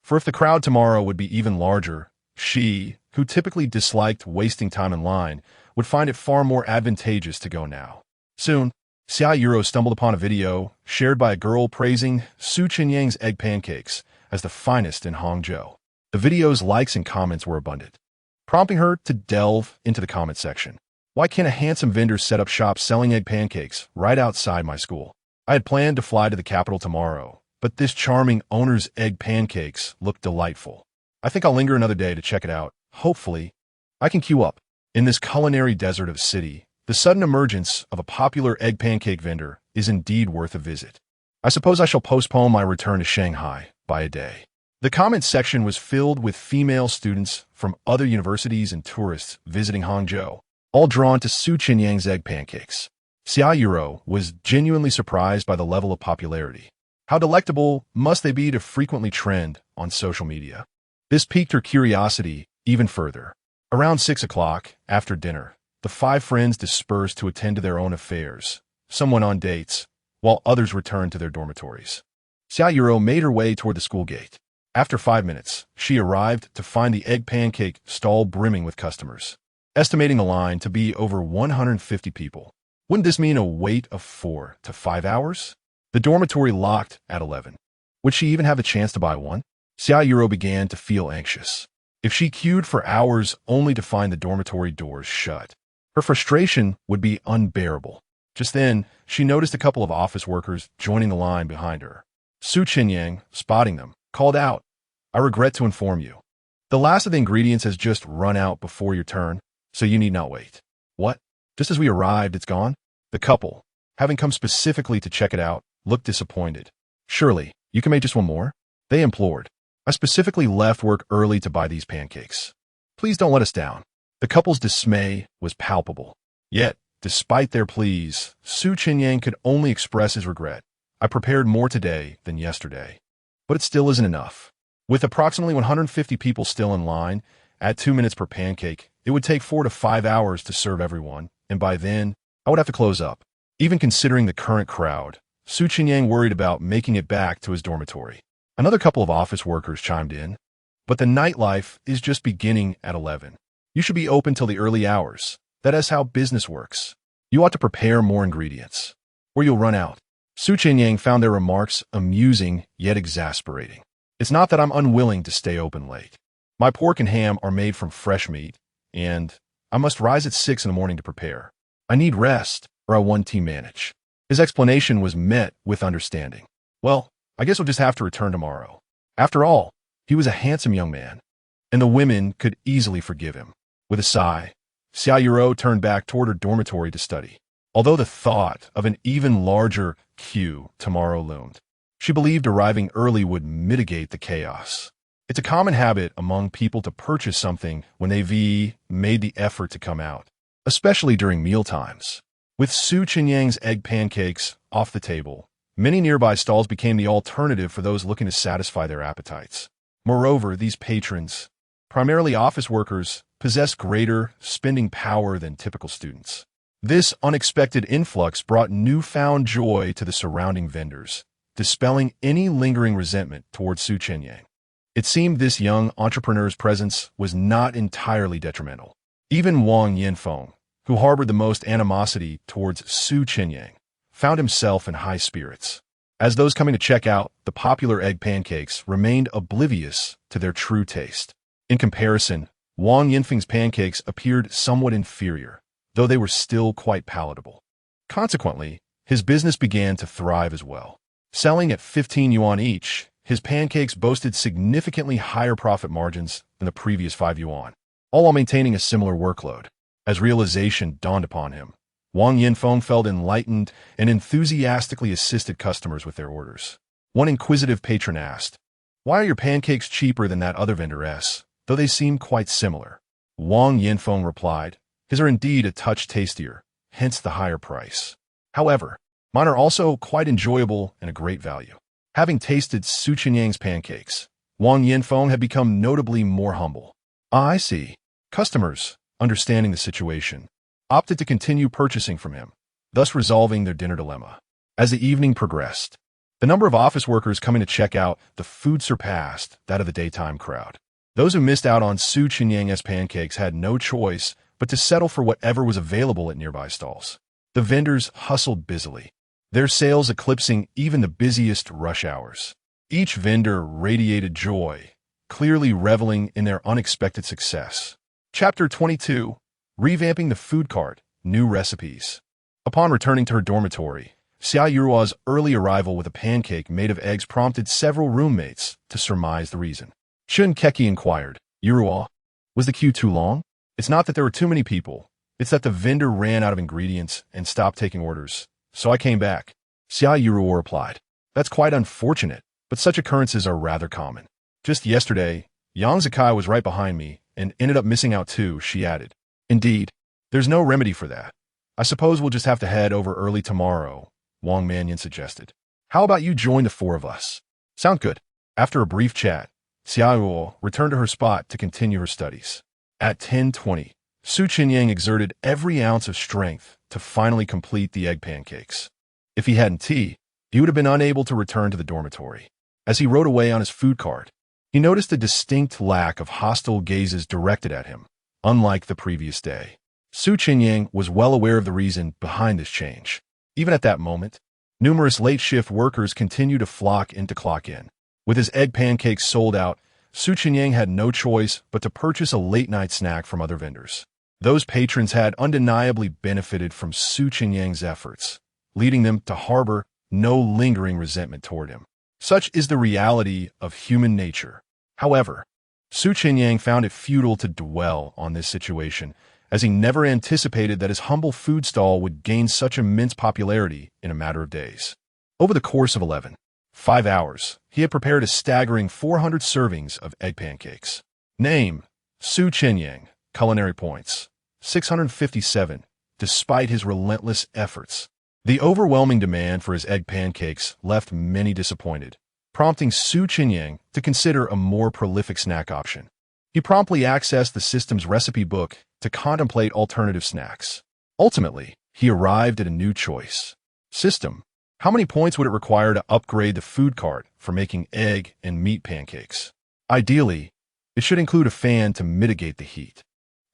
For if the crowd tomorrow would be even larger, she, who typically disliked wasting time in line, would find it far more advantageous to go now. Soon, Xia Yuro stumbled upon a video shared by a girl praising Chenyang's egg pancakes as the finest in Hangzhou. The video's likes and comments were abundant, prompting her to delve into the comment section. "Why can't a handsome vendor set up shop selling egg pancakes right outside my school? I had planned to fly to the capital tomorrow, but this charming owner's egg pancakes look delightful. I think I'll linger another day to check it out. Hopefully, I can queue up." In this culinary desert of city, the sudden emergence of a popular egg pancake vendor is indeed worth a visit. I suppose I shall postpone my return to Shanghai by a day. The comment section was filled with female students from other universities and tourists visiting Hangzhou, all drawn to Chenyang's egg pancakes. Xia Yuro was genuinely surprised by the level of popularity. How delectable must they be to frequently trend on social media? This piqued her curiosity even further. Around 6 o'clock, after dinner, the 5 friends dispersed to attend to their own affairs, some went on dates, while others returned to their dormitories. Xia Yuro made her way toward the school gate. After 5 minutes, she arrived to find the egg pancake stall brimming with customers, estimating the line to be over 150 people. Wouldn't this mean a wait of 4 to 5 hours? The dormitory locked at 11. Would she even have the chance to buy one? Xia Yuro began to feel anxious. If she queued for hours only to find the dormitory doors shut, her frustration would be unbearable. Just then, she noticed a couple of office workers joining the line behind her. Chenyang, spotting them, called out, "I regret to inform you. The last of the ingredients has just run out before your turn, so you need not wait." "What? Just as we arrived, it's gone?" The couple, having come specifically to check it out, looked disappointed. "Surely, you can make just one more?" they implored. "I specifically left work early to buy these pancakes. Please don't let us down." The couple's dismay was palpable. Yet, despite their pleas, Chenyang could only express his regret. "I prepared more today than yesterday. But it still isn't enough. With approximately 150 people still in line, at 2 minutes per pancake, it would take 4 to 5 hours to serve everyone, and by then, I would have to close up." Even considering the current crowd, Chenyang worried about making it back to his dormitory. Another couple of office workers chimed in. "But the nightlife is just beginning at 11. You should be open till the early hours. That is how business works. You ought to prepare more ingredients, or you'll run out. Chenyang found their remarks amusing yet exasperating. It's not that I'm unwilling to stay open late. My pork and ham are made from fresh meat, and I must rise at 6 in the morning to prepare. I need rest, or I won't manage. His explanation was met with understanding. Well, I guess we'll just have to return tomorrow. After all, he was a handsome young man, and the women could easily forgive him. With a sigh, Xia Yuro turned back toward her dormitory to study. Although the thought of an even larger queue tomorrow loomed, she believed arriving early would mitigate the chaos. It's a common habit among people to purchase something when they've made the effort to come out, especially during mealtimes. With Chenyang's egg pancakes off the table, many nearby stalls became the alternative for those looking to satisfy their appetites. Moreover, these patrons, primarily office workers, possessed greater spending power than typical students. This unexpected influx brought newfound joy to the surrounding vendors, dispelling any lingering resentment towards Chenyang. It seemed this young entrepreneur's presence was not entirely detrimental. Even Wang Yanfeng, who harbored the most animosity towards Chenyang, found himself in high spirits. As those coming to check out the popular egg pancakes remained oblivious to their true taste. In comparison, Wang Yanfeng's pancakes appeared somewhat inferior, though they were still quite palatable. Consequently, his business began to thrive as well. Selling at 15 yuan each, his pancakes boasted significantly higher profit margins than the previous 5 yuan, all while maintaining a similar workload. As realization dawned upon him, Wang Yanfeng felt enlightened and enthusiastically assisted customers with their orders. One inquisitive patron asked, "Why are your pancakes cheaper than that other vendor's, though they seem quite similar?" Wang Yanfeng replied, "His are indeed a touch tastier, hence the higher price. However, mine are also quite enjoyable and a great value." Having tasted Chenyang's pancakes, Wang Yanfeng had become notably more humble. "I see." Customers, understanding the situation, opted to continue purchasing from him, thus resolving their dinner dilemma. As the evening progressed, the number of office workers coming to check out the food surpassed that of the daytime crowd. Those who missed out on Chenyang's pancakes had no choice but to settle for whatever was available at nearby stalls. The vendors hustled busily, their sales eclipsing even the busiest rush hours. Each vendor radiated joy, clearly reveling in their unexpected success. Chapter 22. Revamping the food cart, new recipes. Upon returning to her dormitory, Xia Yurua's early arrival with a pancake made of eggs prompted several roommates to surmise the reason. Shun Keki inquired, "Yurua, was the queue too long?" "It's not that there were too many people. It's that the vendor ran out of ingredients and stopped taking orders. So I came back." Xia Yurua replied, "That's quite unfortunate, but such occurrences are rather common. Just yesterday, Yang Zakai was right behind me and ended up missing out too," she added. "Indeed, there's no remedy for that. I suppose we'll just have to head over early tomorrow," Wang Mannion suggested. "How about you join the 4 of us?" "Sound good." After a brief chat, Xiaoyuo returned to her spot to continue her studies. At 10:20, Chenyang exerted every ounce of strength to finally complete the egg pancakes. If he hadn't tea, he would have been unable to return to the dormitory. As he rode away on his food cart, he noticed a distinct lack of hostile gazes directed at him, unlike the previous day. Chenyang was well aware of the reason behind this change. Even at that moment, numerous late-shift workers continued to flock in to clock in. With his egg pancakes sold out, Chenyang had no choice but to purchase a late-night snack from other vendors. Those patrons had undeniably benefited from Chenyang's efforts, leading them to harbor no lingering resentment toward him. Such is the reality of human nature. However, Chenyang found it futile to dwell on this situation, as he never anticipated that his humble food stall would gain such immense popularity in a matter of days. Over the course of 5 hours, he had prepared a staggering 400 servings of egg pancakes. Name: Chenyang. Culinary points: 657, despite his relentless efforts. The overwhelming demand for his egg pancakes left many disappointed, prompting Chenyang to consider a more prolific snack option. He promptly accessed the system's recipe book to contemplate alternative snacks. Ultimately, he arrived at a new choice. System: how many points would it require to upgrade the food cart for making egg and meat pancakes? Ideally, it should include a fan to mitigate the heat.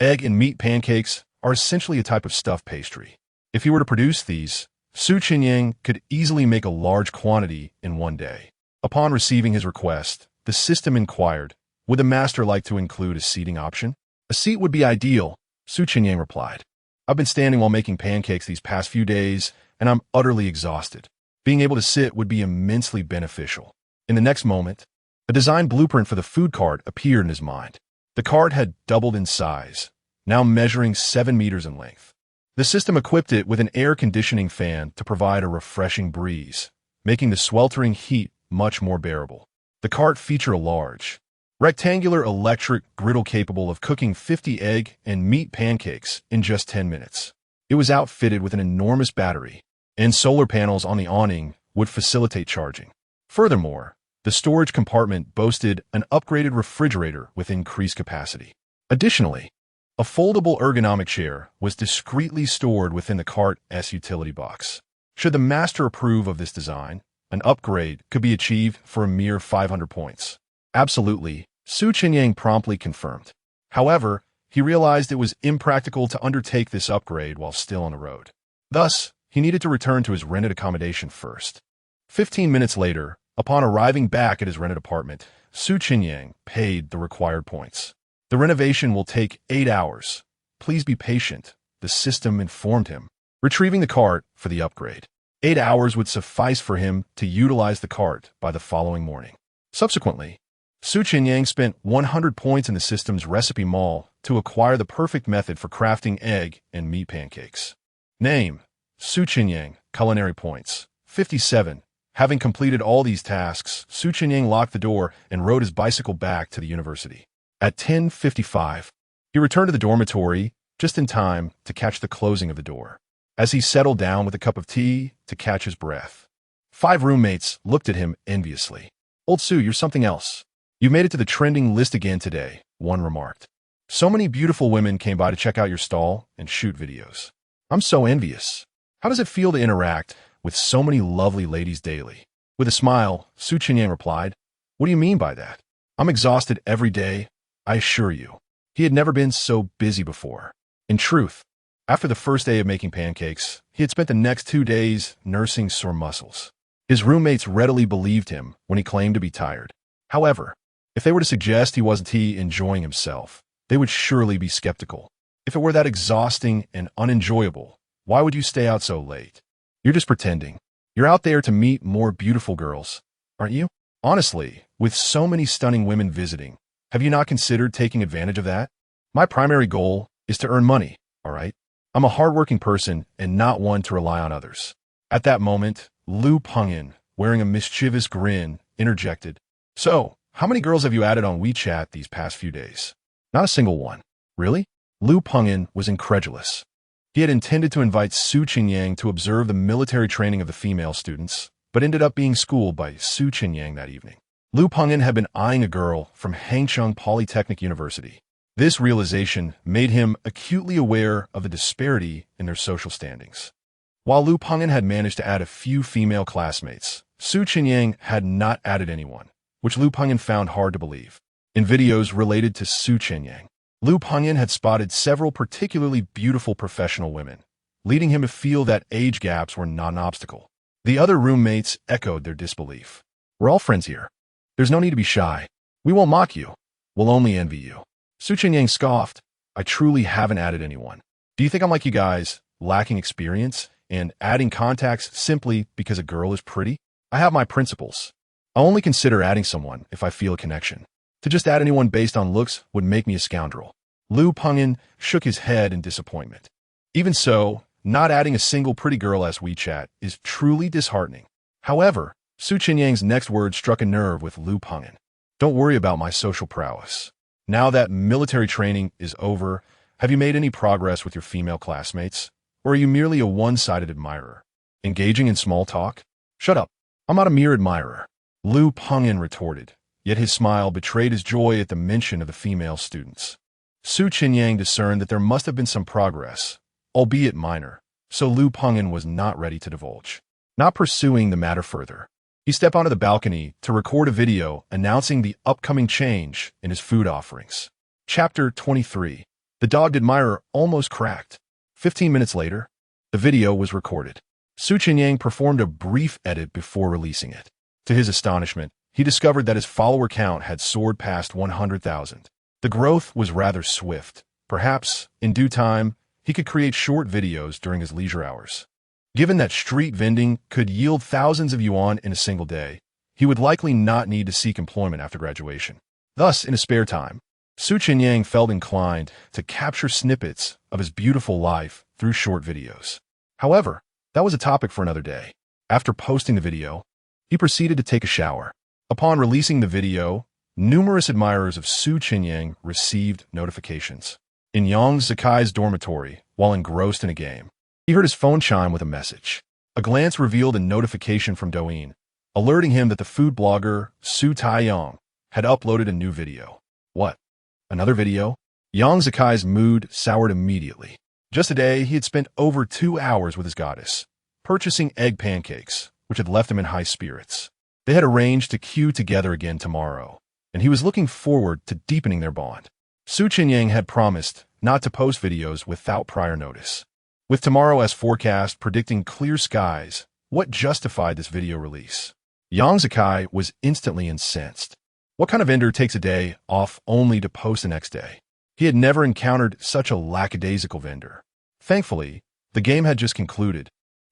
Egg and meat pancakes are essentially a type of stuffed pastry. If he were to produce these, Chenyang could easily make a large quantity in one day. Upon receiving his request, the system inquired, would the master like to include a seating option? A seat would be ideal, Chenyang replied. I've been standing while making pancakes these past few days, and I'm utterly exhausted. Being able to sit would be immensely beneficial. In the next moment, a design blueprint for the food cart appeared in his mind. The cart had doubled in size, now measuring 7 meters in length. The system equipped it with an air conditioning fan to provide a refreshing breeze, making the sweltering heat much more bearable. The cart featured a large, rectangular electric griddle capable of cooking 50 egg and meat pancakes in just 10 minutes. It was outfitted with an enormous battery, and solar panels on the awning would facilitate charging. Furthermore, the storage compartment boasted an upgraded refrigerator with increased capacity. Additionally, a foldable ergonomic chair was discreetly stored within the cart's utility box. Should the master approve of this design, an upgrade could be achieved for a mere 500 points. Absolutely, Chenyang promptly confirmed. However, he realized it was impractical to undertake this upgrade while still on the road. Thus, he needed to return to his rented accommodation first. 15 minutes later, upon arriving back at his rented apartment, Chenyang paid the required points. The renovation will take 8 hours. Please be patient, the system informed him, retrieving the cart for the upgrade. 8 hours would suffice for him to utilize the cart by the following morning. Subsequently, Chenyang spent 100 points in the system's recipe mall to acquire the perfect method for crafting egg and meat pancakes. Name: Chenyang, culinary points, 57. Having completed all these tasks, Chenyang locked the door and rode his bicycle back to the university. At 10:55, he returned to the dormitory just in time to catch the closing of the door. As he settled down with a cup of tea to catch his breath, 5 roommates looked at him enviously. "Old Sue, you're something else. You made it to the trending list again today," one remarked. "So many beautiful women came by to check out your stall and shoot videos. I'm so envious. How does it feel to interact with so many lovely ladies daily?" With a smile, Chenyang replied, "What do you mean by that? I'm exhausted every day, I assure you." He had never been so busy before. In truth, after the first day of making pancakes, he had spent the next 2 days nursing sore muscles. His roommates readily believed him when he claimed to be tired. However, if they were to suggest he wasn't enjoying himself, they would surely be skeptical. If it were that exhausting and unenjoyable, why would you stay out so late? You're just pretending. You're out there to meet more beautiful girls, aren't you? Honestly, with so many stunning women visiting, have you not considered taking advantage of that? My primary goal is to earn money, all right? I'm a hardworking person and not one to rely on others. At that moment, Lu Pengyan, wearing a mischievous grin, interjected, "So, how many girls have you added on WeChat these past few days?" "Not a single one." "Really?" Lu Pengyan was incredulous. He had intended to invite Chenyang to observe the military training of the female students, but ended up being schooled by Chenyang that evening. Lu Pengyan had been eyeing a girl from Hangzhou Polytechnic University. This realization made him acutely aware of the disparity in their social standings. While Lu Pengyan had managed to add a few female classmates, Chenyang had not added anyone, which Lu Pengyan found hard to believe. In videos related to Chenyang, Lu Pengyan had spotted several particularly beautiful professional women, leading him to feel that age gaps were not an obstacle. The other roommates echoed their disbelief. "We're all friends here. There's no need to be shy. We won't mock you. We'll only envy you." Chenyang scoffed. "I truly haven't added anyone. Do you think I'm like you guys, lacking experience and adding contacts simply because a girl is pretty? I have my principles. I'll only consider adding someone if I feel a connection. To just add anyone based on looks would make me a scoundrel." Lu Pengyan shook his head in disappointment. Even so, not adding a single pretty girl as WeChat is truly disheartening. However, Chenyang's next words struck a nerve with Lu Pengyan. "Don't worry about my social prowess. Now that military training is over, have you made any progress with your female classmates? Or are you merely a one-sided admirer? Engaging in small talk? Shut up. I'm not a mere admirer," Lu Pengyan retorted, yet his smile betrayed his joy at the mention of the female students. Chenyang discerned that there must have been some progress, albeit minor, so Lu Pengyan was not ready to divulge. Not pursuing the matter further, he stepped onto the balcony to record a video announcing the upcoming change in his food offerings. Chapter 23. The dogged admirer almost cracked. 15 minutes later, the video was recorded. Chenyang performed a brief edit before releasing it. To his astonishment, he discovered that his follower count had soared past 100,000. The growth was rather swift. Perhaps, in due time, he could create short videos during his leisure hours. Given that street vending could yield thousands of yuan in a single day, he would likely not need to seek employment after graduation. Thus, in his spare time, Chenyang felt inclined to capture snippets of his beautiful life through short videos. However, that was a topic for another day. After posting the video, he proceeded to take a shower. Upon releasing the video, numerous admirers of Chenyang received notifications. In Yang Zakai's dormitory, while engrossed in a game, he heard his phone chime with a message. A glance revealed a notification from Douyin, alerting him that the food blogger Chenyang had uploaded a new video. What? Another video? Yang Zakai's mood soured immediately. Just today, he had spent over 2 hours with his goddess, purchasing egg pancakes, which had left him in high spirits. They had arranged to queue together again tomorrow, and he was looking forward to deepening their bond. Chenyang had promised not to post videos without prior notice. With tomorrow as forecast predicting clear skies, what justified this video release? Yang Zakai was instantly incensed. What kind of vendor takes a day off only to post the next day? He had never encountered such a lackadaisical vendor. Thankfully, the game had just concluded,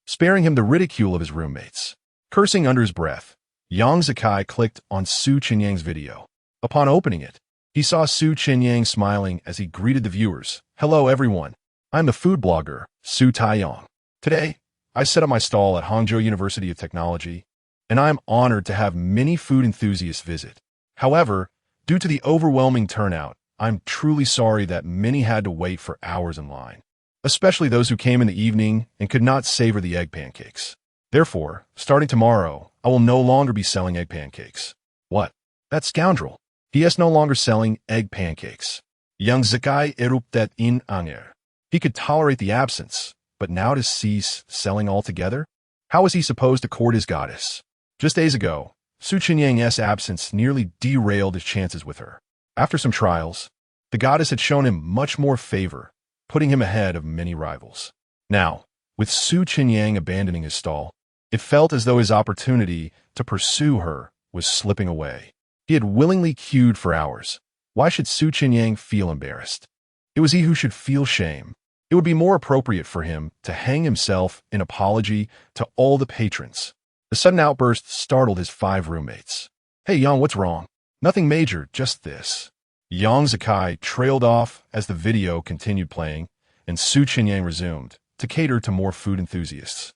sparing him the ridicule of his roommates. Cursing under his breath, Yang Zakai clicked on Chenyang's video. Upon opening it, he saw Chenyang smiling as he greeted the viewers. Hello everyone, I'm the food blogger, Chenyang. Today, I set up my stall at Hangzhou University of Technology, and I am honored to have many food enthusiasts visit. However, due to the overwhelming turnout, I'm truly sorry that many had to wait for hours in line, especially those who came in the evening and could not savor the egg pancakes. Therefore, starting tomorrow, I will no longer be selling egg pancakes. What? That scoundrel. He is no longer selling egg pancakes. Yang Zakai erupted in anger. He could tolerate the absence, but now to cease selling altogether? How was he supposed to court his goddess? Just days ago, Chenyang's absence nearly derailed his chances with her. After some trials, the goddess had shown him much more favor, putting him ahead of many rivals. Now, with Chenyang abandoning his stall, it felt as though his opportunity to pursue her was slipping away. He had willingly queued for hours. Why should Chenyang feel embarrassed? It was he who should feel shame. It would be more appropriate for him to hang himself in apology to all the patrons. The sudden outburst startled his 5 roommates. Hey, Yang, what's wrong? Nothing major, just this. Yang Zakai trailed off as the video continued playing, and Chenyang resumed, to cater to more food enthusiasts.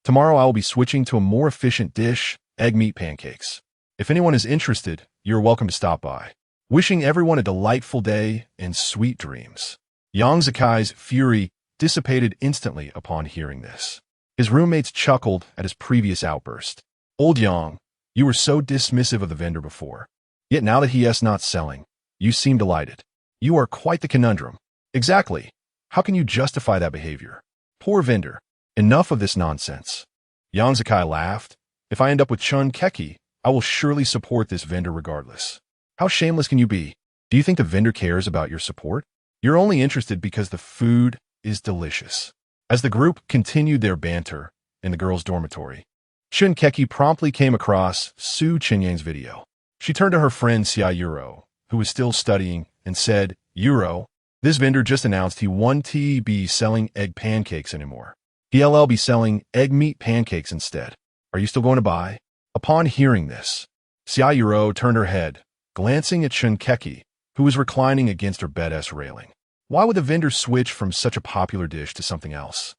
Tomorrow I will be switching to a more efficient dish, egg meat pancakes. If anyone is interested, you're welcome to stop by. Wishing everyone a delightful day and sweet dreams. Yang Zakai's fury dissipated instantly upon hearing this. His roommates chuckled at his previous outburst. Old Yang, you were so dismissive of the vendor before. Yet now that he is not selling, you seem delighted. You are quite the conundrum. Exactly. How can you justify that behavior? Poor vendor. Enough of this nonsense. Yang Zakai laughed. If I end up with Chun Keki, I will surely support this vendor regardless. How shameless can you be? Do you think the vendor cares about your support? You're only interested because the food is delicious. As the group continued their banter in the girls' dormitory, Chun Keki promptly came across Chenyang's video. She turned to her friend Xia Yuro, who was still studying, and said, Yuro, this vendor just announced he won't be selling egg pancakes anymore. He'll be selling egg meat pancakes instead. Are you still going to buy? Upon hearing this, Xia Yuro turned her head, glancing at Chun Keki, who was reclining against her bed-s railing. Why would the vendor switch from such a popular dish to something else?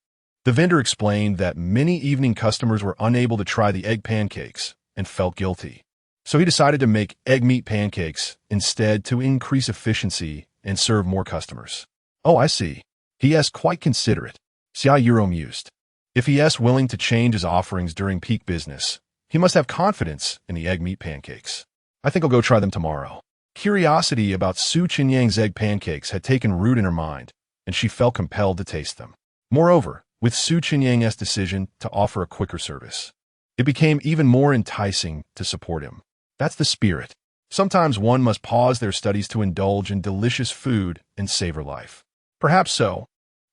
The vendor explained that many evening customers were unable to try the egg pancakes and felt guilty. So he decided to make egg meat pancakes instead to increase efficiency and serve more customers. Oh, I see. He is quite considerate. Xia Yuro mused. If he is willing to change his offerings during peak business, he must have confidence in the egg meat pancakes. I think I'll go try them tomorrow. Curiosity about Chenyang's egg pancakes had taken root in her mind, and she felt compelled to taste them. Moreover, with Chenyang's decision to offer a quicker service, it became even more enticing to support him. That's the spirit. Sometimes one must pause their studies to indulge in delicious food and savor life. Perhaps so,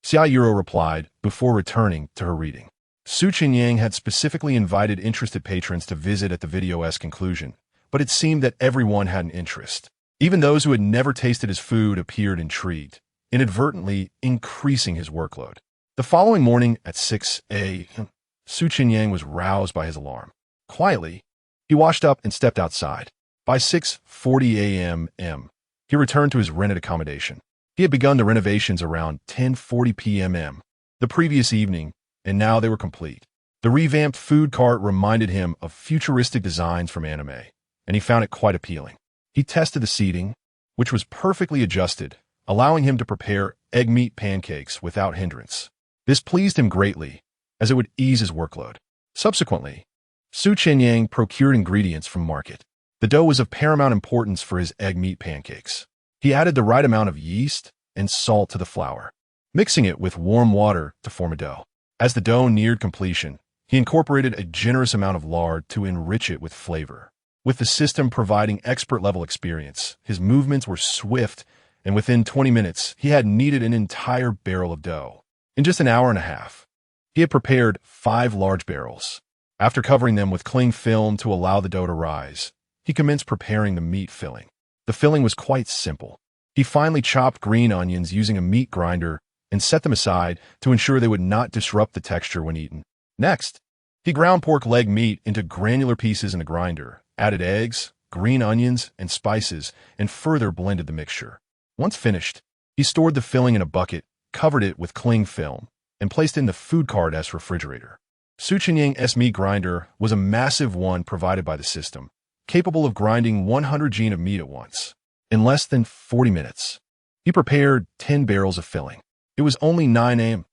Xia Yuro replied before returning to her reading. Su Chenyang had specifically invited interested patrons to visit at the video's conclusion, but it seemed that everyone had an interest. Even those who had never tasted his food appeared intrigued, inadvertently increasing his workload. The following morning at 6 a.m., Su Chenyang was roused by his alarm. Quietly, he washed up and stepped outside. By 6:40 a.m., he returned to his rented accommodation. He had begun the renovations around 10:40 p.m. the previous evening, and now they were complete. The revamped food cart reminded him of futuristic designs from anime, and he found it quite appealing. He tested the seating, which was perfectly adjusted, allowing him to prepare egg meat pancakes without hindrance. This pleased him greatly, as it would ease his workload. Subsequently, Su Chenyang procured ingredients from market. The dough was of paramount importance for his egg meat pancakes. He added the right amount of yeast and salt to the flour, mixing it with warm water to form a dough. As the dough neared completion, he incorporated a generous amount of lard to enrich it with flavor. With the system providing expert-level experience, his movements were swift, and within 20 minutes, he had kneaded an entire barrel of dough. In just an hour and a half, he had prepared 5 large barrels. After covering them with cling film to allow the dough to rise, he commenced preparing the meat filling. The filling was quite simple. He finely chopped green onions using a meat grinder and set them aside to ensure they would not disrupt the texture when eaten. Next, he ground pork leg meat into granular pieces in a grinder, added eggs, green onions, and spices, and further blended the mixture. Once finished, he stored the filling in a bucket, covered it with cling film, and placed it in the food cart's refrigerator. Su Chenyang's meat grinder was a massive one provided by the system, capable of grinding 100 g of meat at once. In less than 40 minutes, he prepared 10 barrels of filling. It was only 9 a.m.,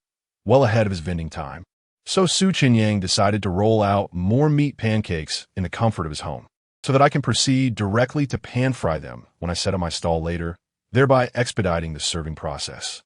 well ahead of his vending time. So Su Chenyang decided to roll out more meat pancakes in the comfort of his home, so that I can proceed directly to pan-fry them when I set up my stall later, thereby expediting the serving process.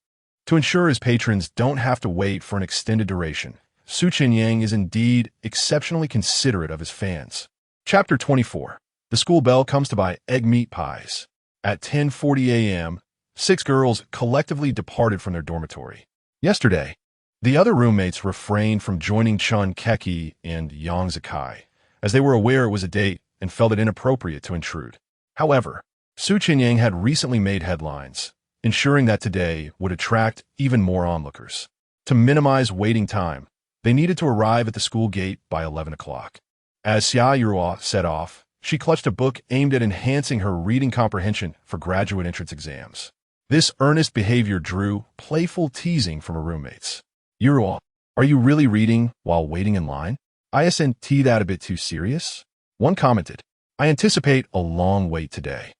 To ensure his patrons don't have to wait for an extended duration, Su Chenyang is indeed exceptionally considerate of his fans. Chapter 24. The school bell comes to buy egg meat pies. At 10:40 a.m., 6 girls collectively departed from their dormitory. Yesterday, the other roommates refrained from joining Chun Keki and Yang Zakai, as they were aware it was a date and felt it inappropriate to intrude. However, Su Chenyang had recently made headlines, ensuring that today would attract even more onlookers. To minimize waiting time, they needed to arrive at the school gate by 11 o'clock. As Xia Yuro set off, she clutched a book aimed at enhancing her reading comprehension for graduate entrance exams. This earnest behavior drew playful teasing from her roommates. Yuro, are you really reading while waiting in line? Isn't that a bit too serious? One commented, I anticipate a long wait today.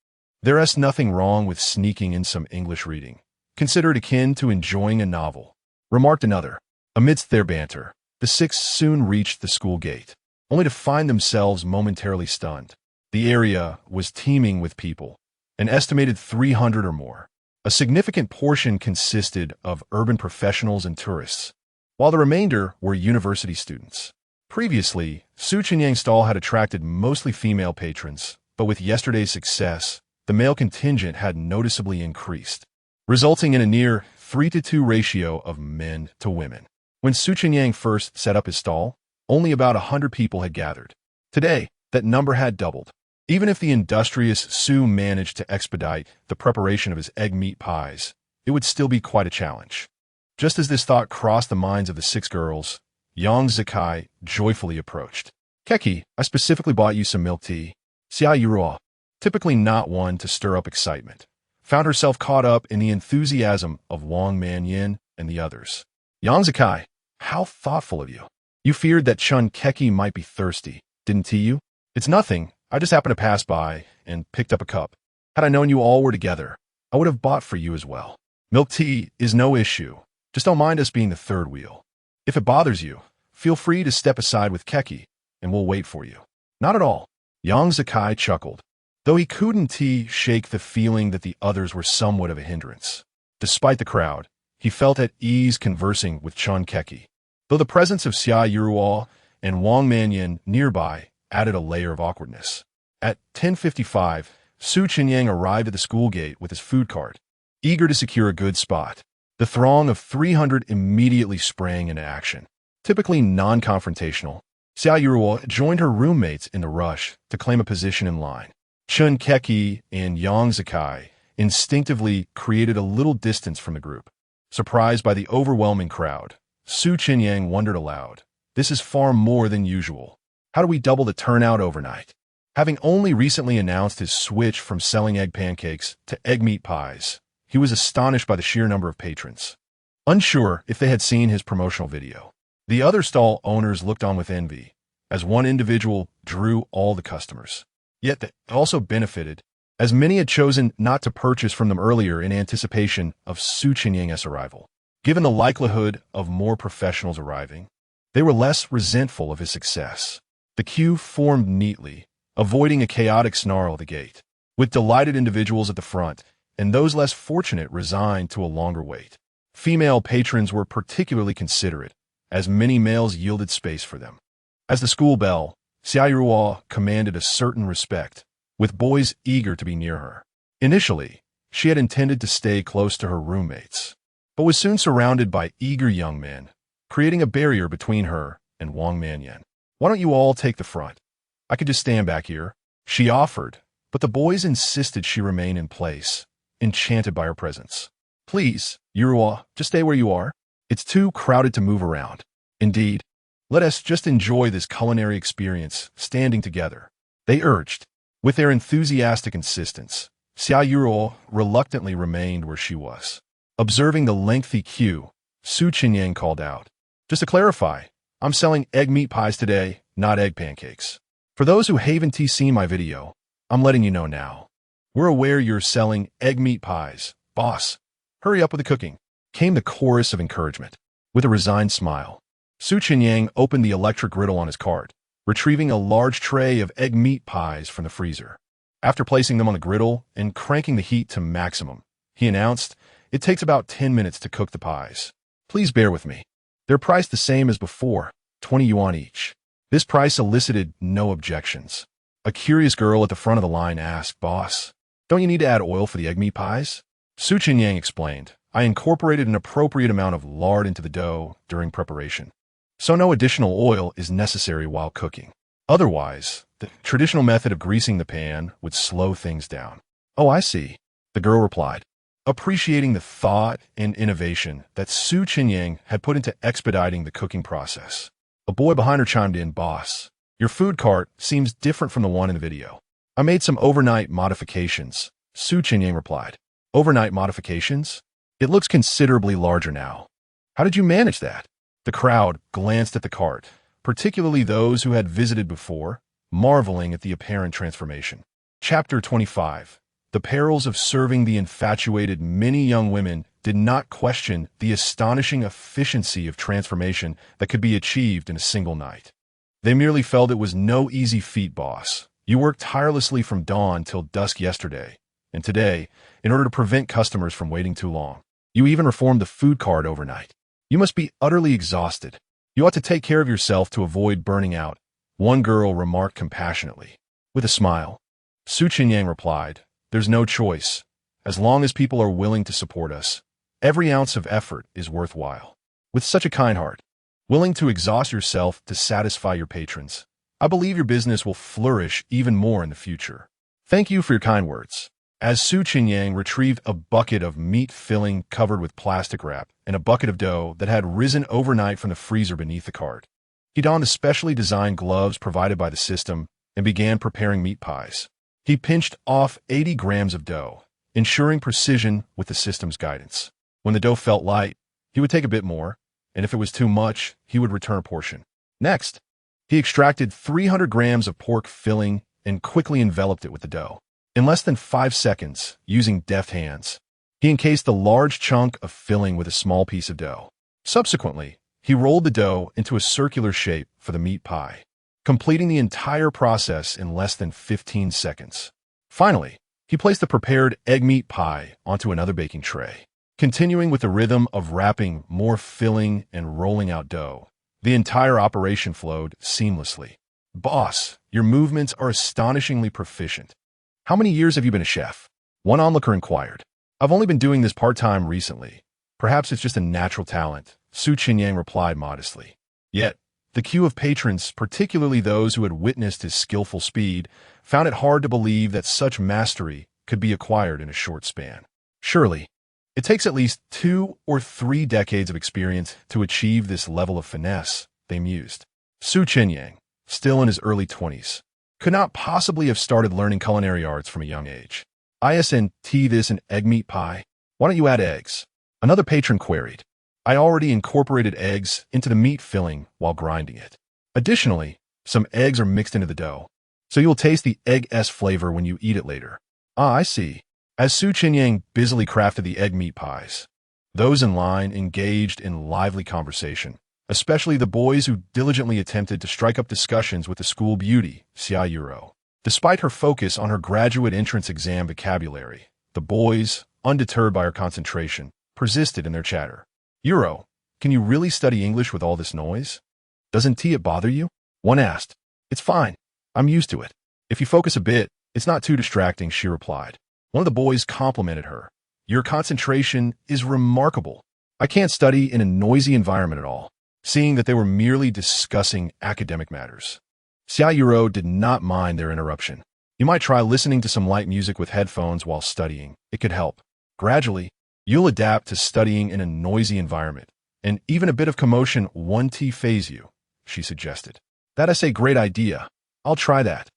There's nothing wrong with sneaking in some English reading. Consider it akin to enjoying a novel, remarked another. Amidst their banter, the 6 soon reached the school gate, only to find themselves momentarily stunned. The area was teeming with people, an estimated 300 or more. A significant portion consisted of urban professionals and tourists, while the remainder were university students. Previously, Su Chenyang's stall had attracted mostly female patrons, but with yesterday's success, the male contingent had noticeably increased, resulting in a near 3-to-2 ratio of men to women. When Su Chenyang first set up his stall, only about 100 people had gathered. Today, that number had doubled. Even if the industrious Su managed to expedite the preparation of his egg meat pies, it would still be quite a challenge. Just as this thought crossed the minds of the 6 girls, Yang Zakai joyfully approached. Keki, I specifically bought you some milk tea. Xia Yuro, typically not one to stir up excitement, found herself caught up in the enthusiasm of Wang Manyin and the others. Yang Zakai, how thoughtful of you. You feared that Chun Keki might be thirsty, didn't you? It's nothing. I just happened to pass by and picked up a cup. Had I known you all were together, I would have bought for you as well. Milk tea is no issue. Just don't mind us being the third wheel. If it bothers you, feel free to step aside with Keki, and we'll wait for you. Not at all. Yang Zakai chuckled, though he couldn't shake the feeling that the others were somewhat of a hindrance. Despite the crowd, he felt at ease conversing with Chun Keki, though the presence of Xia Yuro and Wang Manyin nearby added a layer of awkwardness. At 10:55, Su Chenyang arrived at the school gate with his food cart, eager to secure a good spot. The throng of 300 immediately sprang into action. Typically non-confrontational, Xiao Yuruo joined her roommates in the rush to claim a position in line. Chun Keki and Yang Zikai instinctively created a little distance from the group. Surprised by the overwhelming crowd, Su Chenyang wondered aloud, "This is far more than usual. How do we double the turnout overnight?" Having only recently announced his switch from selling egg pancakes to egg meat pies, he was astonished by the sheer number of patrons. Unsure if they had seen his promotional video, the other stall owners looked on with envy, as one individual drew all the customers. Yet they also benefited, as many had chosen not to purchase from them earlier in anticipation of Su Chenyang's arrival. Given the likelihood of more professionals arriving, they were less resentful of his success. The queue formed neatly, avoiding a chaotic snarl at the gate, with delighted individuals at the front and those less fortunate resigned to a longer wait. Female patrons were particularly considerate, as many males yielded space for them. As the school bell, Xiao Yuruo commanded a certain respect, with boys eager to be near her. Initially, she had intended to stay close to her roommates, but was soon surrounded by eager young men, creating a barrier between her and Wang Manyan. "Why don't you all take the front? I could just stand back here," she offered, but the boys insisted she remain in place, enchanted by her presence. "Please, Yuruo, just stay where you are. It's too crowded to move around. Indeed, let us just enjoy this culinary experience, standing together," they urged. With their enthusiastic insistence, Xiao Yuruo reluctantly remained where she was. Observing the lengthy queue, Su Chenyang called out, "Just to clarify, I'm selling egg meat pies today, not egg pancakes. For those who haven't seen my video, I'm letting you know now. We're aware you're selling egg meat pies. Boss, hurry up with the cooking," came the chorus of encouragement. With a resigned smile, Su Chenyang opened the electric griddle on his cart, retrieving a large tray of egg meat pies from the freezer. After placing them on the griddle and cranking the heat to maximum, he announced, "It takes about 10 minutes to cook the pies. Please bear with me. They're priced the same as before, 20 yuan each." This price elicited no objections. A curious girl at the front of the line asked, "Boss, don't you need to add oil for the egg meat pies?" Su Chenyang explained, "I incorporated an appropriate amount of lard into the dough during preparation, so no additional oil is necessary while cooking. Otherwise, the traditional method of greasing the pan would slow things down." "Oh, I see," the girl replied, appreciating the thought and innovation that Su Chenyang had put into expediting the cooking process. A boy behind her chimed in, "Boss, your food cart seems different from the one in the video." "I made some overnight modifications," Su Chenyang replied. "Overnight modifications? It looks considerably larger now. How did you manage that?" The crowd glanced at the cart, particularly those who had visited before, marveling at the apparent transformation. Chapter 25. The perils of serving the infatuated. Many young women did not question the astonishing efficiency of transformation that could be achieved in a single night. They merely felt it was no easy feat. "Boss, you worked tirelessly from dawn till dusk yesterday, and today, in order to prevent customers from waiting too long, you even reformed the food cart overnight. You must be utterly exhausted. You ought to take care of yourself to avoid burning out," one girl remarked compassionately. With a smile, Su Chenyang replied, "There's no choice. As long as people are willing to support us, every ounce of effort is worthwhile. With such a kind heart, willing to exhaust yourself to satisfy your patrons, I believe your business will flourish even more in the future. Thank you for your kind words." As Su Chenyang retrieved a bucket of meat filling covered with plastic wrap and a bucket of dough that had risen overnight from the freezer beneath the cart, he donned the specially designed gloves provided by the system and began preparing meat pies. He pinched off 80 grams of dough, ensuring precision with the system's guidance. When the dough felt light, he would take a bit more, and if it was too much, he would return a portion. Next, he extracted 300 grams of pork filling and quickly enveloped it with the dough. In less than 5 seconds, using deft hands, he encased the large chunk of filling with a small piece of dough. Subsequently, he rolled the dough into a circular shape for the meat pie, completing the entire process in less than 15 seconds. Finally, he placed the prepared egg meat pie onto another baking tray. Continuing with the rhythm of wrapping more filling and rolling out dough, the entire operation flowed seamlessly. "Boss, your movements are astonishingly proficient. How many years have you been a chef?" one onlooker inquired. "I've only been doing this part-time recently, Perhaps it's just a natural talent, Su Chenyang replied modestly. Yet, the queue of patrons, particularly those who had witnessed his skillful speed, found it hard to believe that such mastery could be acquired in a short span. Surely, it takes at least 2 or 3 decades of experience to achieve this level of finesse, they mused. Su Chenyang, still in his early 20s, could not possibly have started learning culinary arts from a young age. Isn't this an egg meat pie? Why don't you add eggs? Another patron queried. I already incorporated eggs into the meat filling while grinding it. Additionally, some eggs are mixed into the dough, so you'll taste the egg's flavor when you eat it later. Ah, I see. As Su Chenyang busily crafted the egg meat pies, those in line engaged in lively conversation, especially the boys who diligently attempted to strike up discussions with the school beauty, Xia Yuro. Despite her focus on her graduate entrance exam vocabulary, the boys, undeterred by her concentration, persisted in their chatter. Yuro, can you really study English with all this noise? Doesn't it bother you? One asked. It's fine. I'm used to it. If you focus a bit, it's not too distracting, she replied. One of the boys complimented her. Your concentration is remarkable. I can't study in a noisy environment at all, seeing that they were merely discussing academic matters. Xia Yuro did not mind their interruption. You might try listening to some light music with headphones while studying. It could help. Gradually, you'll adapt to studying in a noisy environment, and even a bit of commotion won't phase you, she suggested. That's a great idea. I'll try that.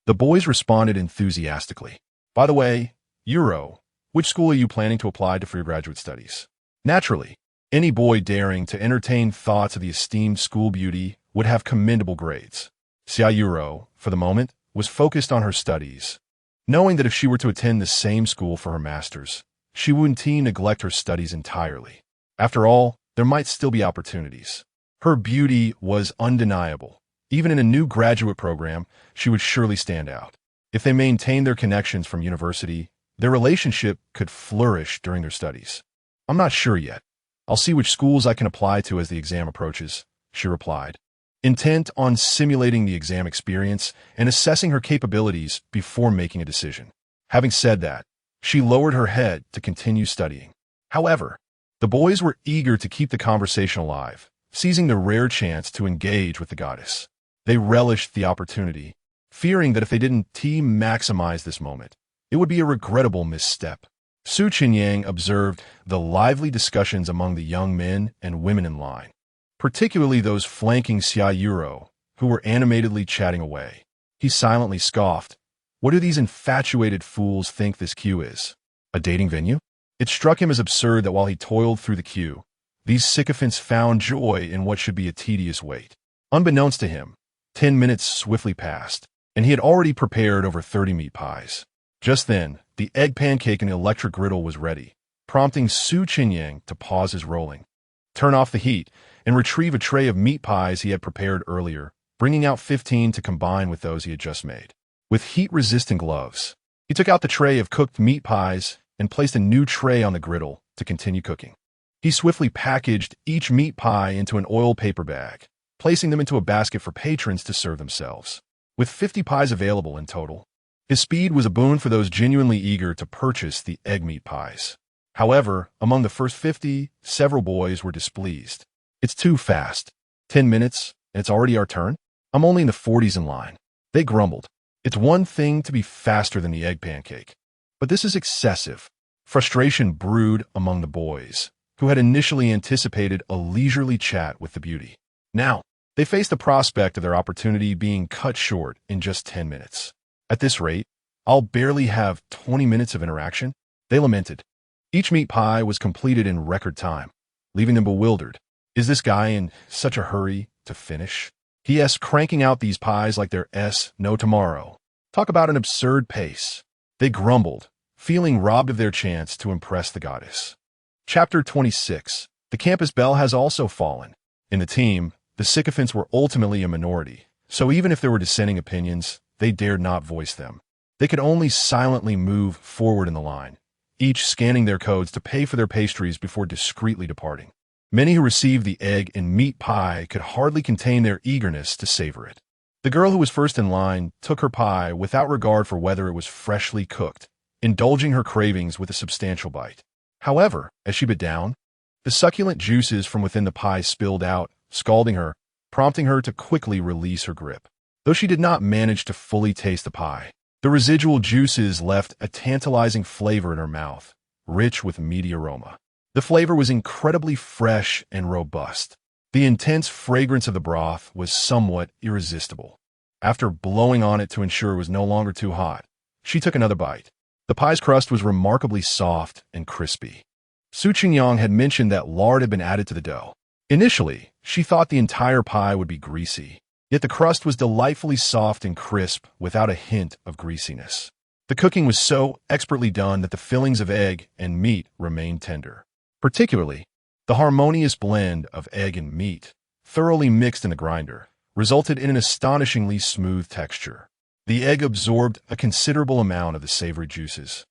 The boys responded enthusiastically. By the way, Yuro, which school are you planning to apply to for your graduate studies? Naturally, any boy daring to entertain thoughts of the esteemed school beauty would have commendable grades. Xia Yuro, for the moment, was focused on her studies, knowing that if she were to attend the same school for her master's, she wouldn't neglect her studies entirely. After all, there might still be opportunities. Her beauty was undeniable. Even in a new graduate program, she would surely stand out. If they maintained their connections from university, their relationship could flourish during their studies. I'm not sure yet. I'll see which schools I can apply to as the exam approaches, she replied, intent on simulating the exam experience and assessing her capabilities before making a decision. Having said that, she lowered her head to continue studying. However, the boys were eager to keep the conversation alive, seizing the rare chance to engage with the goddess. They relished the opportunity, fearing that if they didn't maximize this moment, it would be a regrettable misstep. Su Chenyang observed the lively discussions among the young men and women in line, particularly those flanking Xia Yuro, who were animatedly chatting away. He silently scoffed. What do these infatuated fools think this queue is? A dating venue? It struck him as absurd that while he toiled through the queue, these sycophants found joy in what should be a tedious wait. Unbeknownst to him, 10 minutes swiftly passed, and he had already prepared over 30 meat pies. Just then, the egg pancake in the electric griddle was ready, prompting Su Chenyang to pause his rolling, turn off the heat, and retrieve a tray of meat pies he had prepared earlier, bringing out 15 to combine with those he had just made. With heat-resistant gloves, he took out the tray of cooked meat pies and placed a new tray on the griddle to continue cooking. He swiftly packaged each meat pie into an oil paper bag, placing them into a basket for patrons to serve themselves. With 50 pies available in total, his speed was a boon for those genuinely eager to purchase the egg meat pies. However, among the first 50, several boys were displeased. It's too fast. 10 minutes, and it's already our turn? I'm only in the 40s in line. They grumbled. It's one thing to be faster than the egg pancake, but this is excessive. Frustration brewed among the boys, who had initially anticipated a leisurely chat with the beauty. Now, they faced the prospect of their opportunity being cut short in just 10 minutes. At this rate, I'll barely have 20 minutes of interaction, they lamented. Each meat pie was completed in record time, leaving them bewildered. Is this guy in such a hurry to finish? He.S. cranking out these pies like there's no tomorrow. Talk about an absurd pace. They grumbled, feeling robbed of their chance to impress the goddess. Chapter 26. The campus bell has also fallen. In the team, the sycophants were ultimately a minority, so even if there were dissenting opinions, they dared not voice them. They could only silently move forward in the line, each scanning their codes to pay for their pastries before discreetly departing. Many who received the egg and meat pie could hardly contain their eagerness to savor it. The girl who was first in line took her pie without regard for whether it was freshly cooked, indulging her cravings with a substantial bite. However, as she bit down, The succulent juices from within the pie spilled out, scalding her, prompting her to quickly release her grip. Though she did not manage to fully taste the pie, the residual juices left a tantalizing flavor in her mouth, rich with meaty aroma. The flavor was incredibly fresh and robust. The intense fragrance of the broth was somewhat irresistible. After blowing on it to ensure it was no longer too hot, she took another bite. The pie's crust was remarkably soft and crispy. Chenyang had mentioned that lard had been added to the dough. Initially, she thought the entire pie would be greasy, yet the crust was delightfully soft and crisp without a hint of greasiness. The cooking was so expertly done that the fillings of egg and meat remained tender. Particularly, the harmonious blend of egg and meat, thoroughly mixed in the grinder, resulted in an astonishingly smooth texture. The egg absorbed a considerable amount of the savory juices,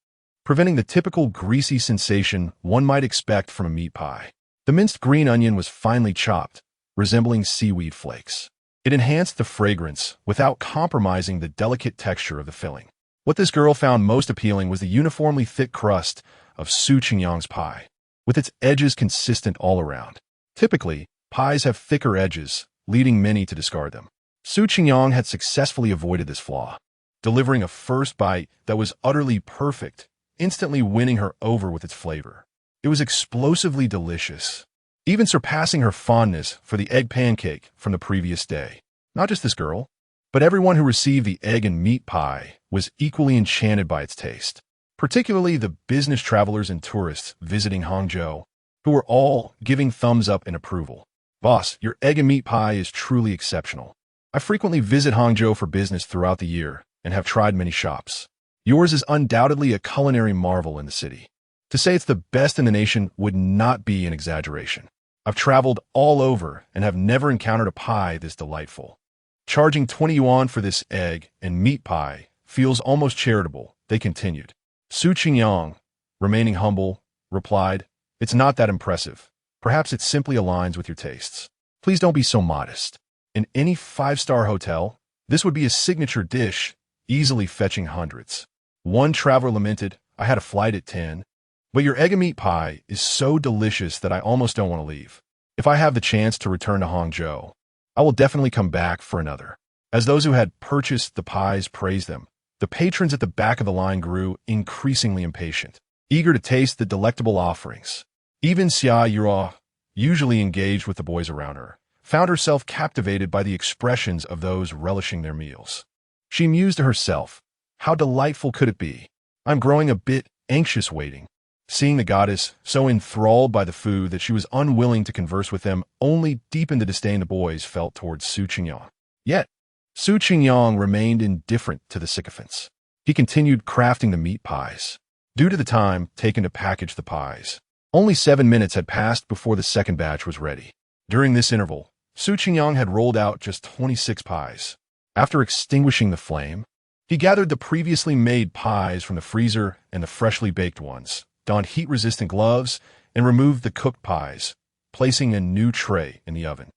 preventing the typical greasy sensation one might expect from a meat pie. The minced green onion was finely chopped, resembling seaweed flakes. It enhanced the fragrance without compromising the delicate texture of the filling. What this girl found most appealing was the uniformly thick crust of Chenyang's pie, with its edges consistent all around. Typically, pies have thicker edges, leading many to discard them. Chenyang had successfully avoided this flaw, delivering a first bite that was utterly perfect, instantly winning her over with its flavor. It was explosively delicious, even surpassing her fondness for the egg pancake from the previous day. Not just this girl, but everyone who received the egg and meat pie was equally enchanted by its taste, particularly the business travelers and tourists visiting Hangzhou, who were all giving thumbs up in approval. Boss, your egg and meat pie is truly exceptional. I frequently visit Hangzhou for business throughout the year and have tried many shops. Yours is undoubtedly a culinary marvel in the city. To say it's the best in the nation would not be an exaggeration. I've traveled all over and have never encountered a pie this delightful. Charging 20 yuan for this egg and meat pie feels almost charitable, they continued. Chenyang, remaining humble, replied, "It's not that impressive. Perhaps it simply aligns with your tastes. Please don't be so modest. In any five-star hotel, this would be a signature dish, easily fetching hundreds." One traveler lamented, "I had a flight at 10, but your egg and meat pie is so delicious that I almost don't want to leave. If I have the chance to return to Hangzhou, I will definitely come back for another." As those who had purchased the pies praised them, the patrons at the back of the line grew increasingly impatient, eager to taste the delectable offerings. Even Xia Yura, usually engaged with the boys around her, found herself captivated by the expressions of those relishing their meals. She mused to herself, "How delightful could it be? I'm growing a bit anxious waiting." Seeing the goddess so enthralled by the food that she was unwilling to converse with them only deepened the disdain the boys felt towards Chenyang. Yet, Chenyang remained indifferent to the sycophants. He continued crafting the meat pies. Due to the time taken to package the pies, only 7 minutes had passed before the second batch was ready. During this interval, Chenyang had rolled out just 26 pies. After extinguishing the flame, he gathered the previously made pies from the freezer and the freshly baked ones, donned heat-resistant gloves, and removed the cooked pies, placing a new tray in the oven.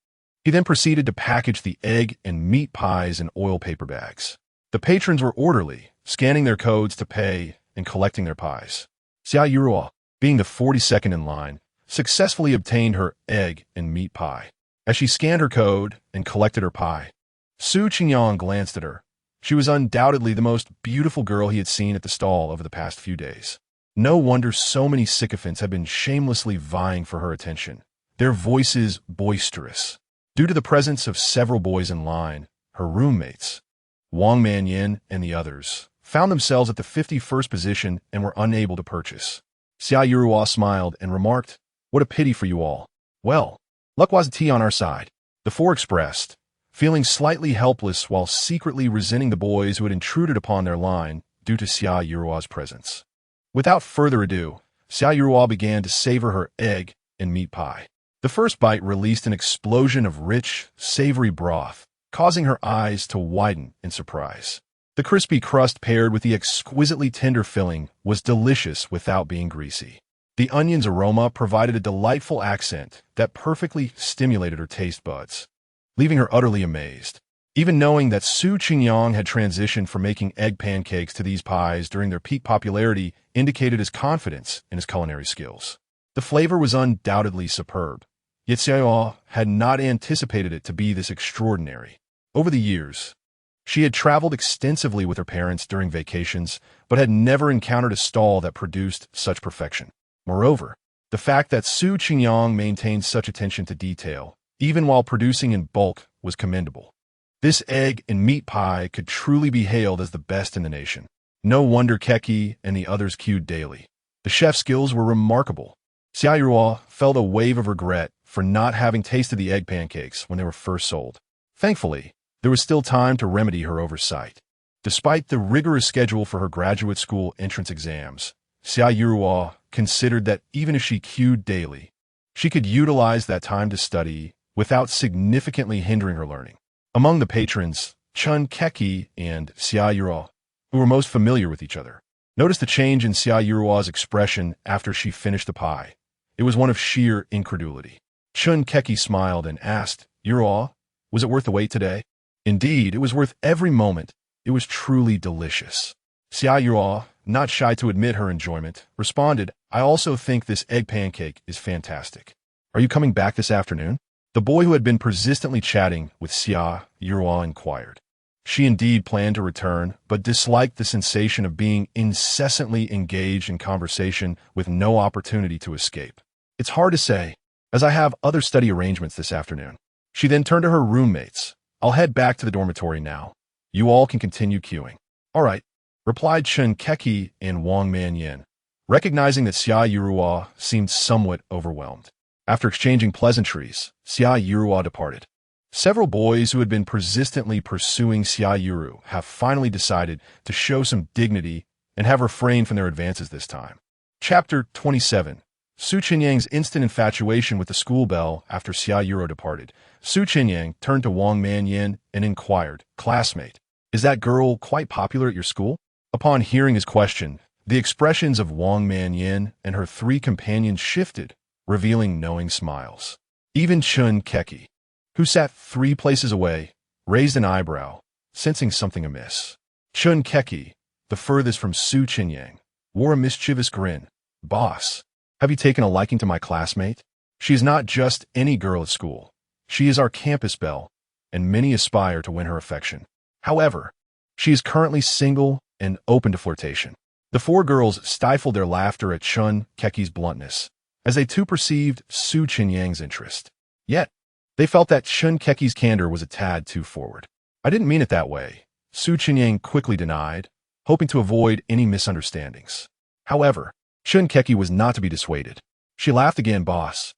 He then proceeded to package the egg and meat pies in oil paper bags. The patrons were orderly, scanning their codes to pay and collecting their pies. Xia Yurua, being the 42nd in line, successfully obtained her egg and meat pie. As she scanned her code and collected her pie, Chenyang glanced at her. She was undoubtedly the most beautiful girl he had seen at the stall over the past few days. No wonder so many sycophants had been shamelessly vying for her attention, their voices boisterous. Due to the presence of several boys in line, her roommates, Wang Manyin and the others, found themselves at the 51st position and were unable to purchase. Xia Yurua smiled and remarked, "What a pity for you all. Well, luck was a tea on our side." The four expressed, feeling slightly helpless while secretly resenting the boys who had intruded upon their line due to Xia Yurua's presence. Without further ado, Xia Yurua began to savor her egg and meat pie. The first bite released an explosion of rich, savory broth, causing her eyes to widen in surprise. The crispy crust paired with the exquisitely tender filling was delicious without being greasy. The onion's aroma provided a delightful accent that perfectly stimulated her taste buds, leaving her utterly amazed. Even knowing that Chenyang had transitioned from making egg pancakes to these pies during their peak popularity indicated his confidence in his culinary skills. The flavor was undoubtedly superb, yet Xiao had not anticipated it to be this extraordinary. Over the years, she had traveled extensively with her parents during vacations, but had never encountered a stall that produced such perfection. Moreover, the fact that Su Chenyang maintained such attention to detail, even while producing in bulk, was commendable. This egg and meat pie could truly be hailed as the best in the nation. No wonder Keki and the others queued daily. The chef's skills were remarkable. Xia Yuo felt a wave of regret for not having tasted the egg pancakes when they were first sold. Thankfully, there was still time to remedy her oversight. Despite the rigorous schedule for her graduate school entrance exams, Xia Yuo considered that even if she queued daily, she could utilize that time to study without significantly hindering her learning. Among the patrons, Chun Keki and Xia Yuo, who were most familiar with each other, noticed the change in Xia Yuo's expression after she finished the pie. It was one of sheer incredulity. Chun Keki smiled and asked, "Yuo, was it worth the wait today?" Indeed, it was worth every moment. It was truly delicious. Xia Yuo, not shy to admit her enjoyment, responded, "I also think this egg pancake is fantastic. Are you coming back this afternoon?" The boy who had been persistently chatting with Xia Yuo inquired. She indeed planned to return, but disliked the sensation of being incessantly engaged in conversation with no opportunity to escape. "It's hard to say, as I have other study arrangements this afternoon." She then turned to her roommates. "I'll head back to the dormitory now. You all can continue queuing." "All right," replied Chun Keki and Wang Manyin, recognizing that Xia Yuruo seemed somewhat overwhelmed. After exchanging pleasantries, Xia Yuruo departed. Several boys who had been persistently pursuing Xia Yuru have finally decided to show some dignity and have refrained from their advances this time. Chapter 27. Su Chenyang's instant infatuation with the school bell after Xia Yuru departed. Su Chenyang turned to Wang Manyin and inquired, "Classmate, is that girl quite popular at your school?" Upon hearing his question, the expressions of Wang Manyin and her three companions shifted, revealing knowing smiles. Even Chun Keki, who sat 3 places away, raised an eyebrow, sensing something amiss. Chun Keki, the furthest from Su Chenyang, wore a mischievous grin. "Boss, have you taken a liking to my classmate? She is not just any girl at school. She is our campus belle, and many aspire to win her affection. However, she is currently single and open to flirtation." The 4 girls stifled their laughter at Chun Keki's bluntness, as they too perceived Su Chenyang's interest. Yet, they felt that Chun Keki's candor was a tad too forward. "I didn't mean it that way," Su Chenyang quickly denied, hoping to avoid any misunderstandings. However, Chun Keki was not to be dissuaded. She laughed again. "Boss,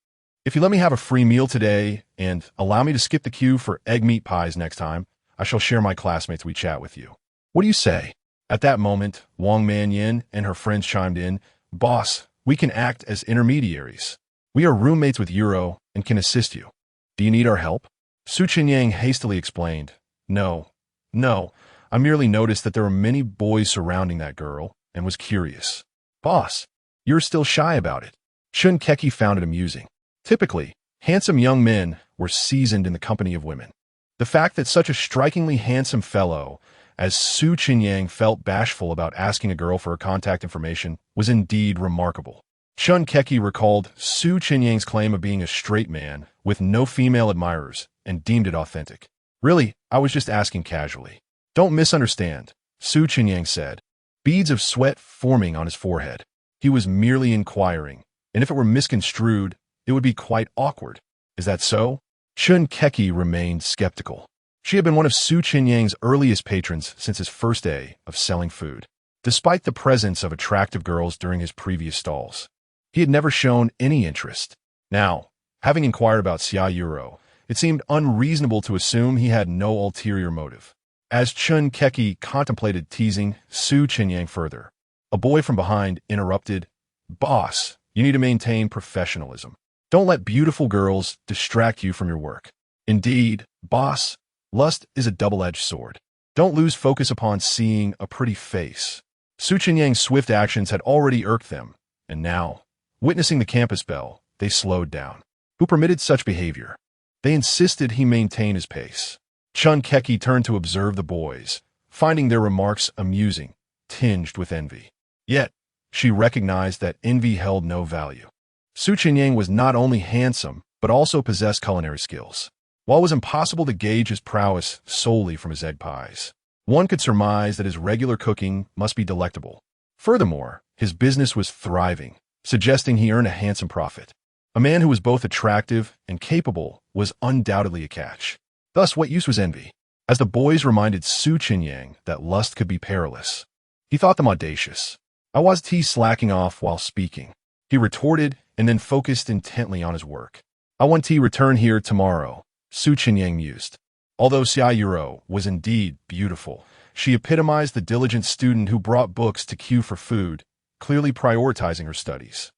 if you let me have a free meal today and allow me to skip the queue for egg meat pies next time, I shall share my classmates we chat with you. What do you say?" At that moment, Wang Manyin and her friends chimed in. "Boss, we can act as intermediaries. We are roommates with Euro and can assist you. Do you need our help?" Su Chenyang hastily explained, No, I merely noticed that there were many boys surrounding that girl and was curious." "Boss, you're still shy about it." Chun Keki found it amusing. Typically, handsome young men were seasoned in the company of women. The fact that such a strikingly handsome fellow as Su Chenyang felt bashful about asking a girl for her contact information was indeed remarkable. Chun Keki recalled Su Chenyang's claim of being a straight man with no female admirers and deemed it authentic. "Really, I was just asking casually." "Don't misunderstand," Su Chenyang said, beads of sweat forming on his forehead. He was merely inquiring, and if it were misconstrued, it would be quite awkward. "Is that so?" Chun Keki remained skeptical. She had been one of Su Chenyang's earliest patrons since his first day of selling food. Despite the presence of attractive girls during his previous stalls, he had never shown any interest. Now, having inquired about Xia Yuro, it seemed unreasonable to assume he had no ulterior motive. As Chun Keki contemplated teasing Su Chenyang further, a boy from behind interrupted, "Boss, you need to maintain professionalism. Don't let beautiful girls distract you from your work." "Indeed, boss, lust is a double-edged sword. Don't lose focus upon seeing a pretty face." Su Chenyang's swift actions had already irked them, and now, witnessing the campus belle, they slowed down. Who permitted such behavior? They insisted he maintain his pace. Chun Keki turned to observe the boys, finding their remarks amusing, tinged with envy. Yet, she recognized that envy held no value. Su Chenyang was not only handsome, but also possessed culinary skills. While it was impossible to gauge his prowess solely from his egg pies, one could surmise that his regular cooking must be delectable. Furthermore, his business was thriving, suggesting he earned a handsome profit. A man who was both attractive and capable was undoubtedly a catch. Thus, what use was envy? As the boys reminded Su Chenyang that lust could be perilous, he thought them audacious. "I was he slacking off while speaking," he retorted, and then focused intently on his work. "I want he return here tomorrow," Su Chenyang mused. Although Xia Yuro was indeed beautiful, she epitomized the diligent student who brought books to queue for food, clearly prioritizing her studies.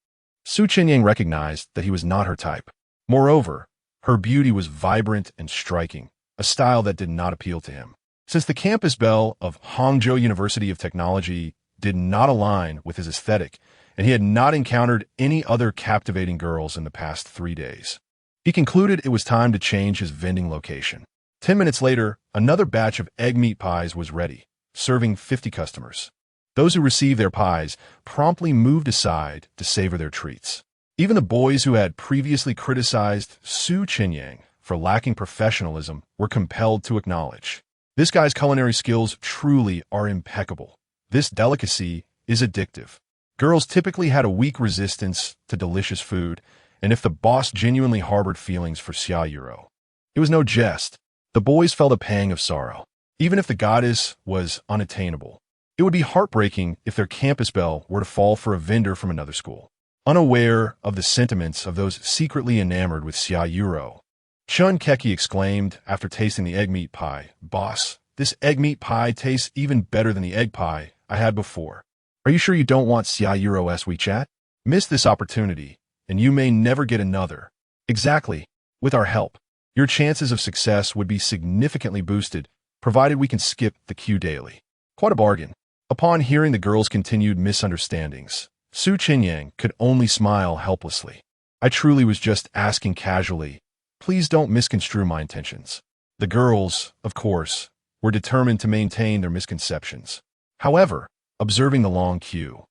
Su Chenyang recognized that he was not her type. Moreover, her beauty was vibrant and striking, a style that did not appeal to him. Since the campus belle of Hangzhou University of Technology did not align with his aesthetic, and he had not encountered any other captivating girls in the past 3 days, he concluded it was time to change his vending location. 10 minutes later, another batch of egg meat pies was ready, serving 50 customers. Those who received their pies promptly moved aside to savor their treats. Even the boys who had previously criticized Su Chenyang for lacking professionalism were compelled to acknowledge, "This guy's culinary skills truly are impeccable. This delicacy is addictive." Girls typically had a weak resistance to delicious food, and if the boss genuinely harbored feelings for Xia Yuro, it was no jest. The boys felt a pang of sorrow. Even if the goddess was unattainable, it would be heartbreaking if their campus belle were to fall for a vendor from another school. Unaware of the sentiments of those secretly enamored with Xia Yuro, Chun Keki exclaimed after tasting the egg meat pie, "Boss, this egg meat pie tastes even better than the egg pie I had before. Are you sure you don't want Xia Yuro's WeChat? Miss this opportunity, and you may never get another." "Exactly. With our help, your chances of success would be significantly boosted, provided we can skip the queue daily." Quite a bargain. Upon hearing the girls' continued misunderstandings, Su Chenyang could only smile helplessly. "I truly was just asking casually. Please don't misconstrue my intentions." The girls, of course, were determined to maintain their misconceptions. However, observing the long queue,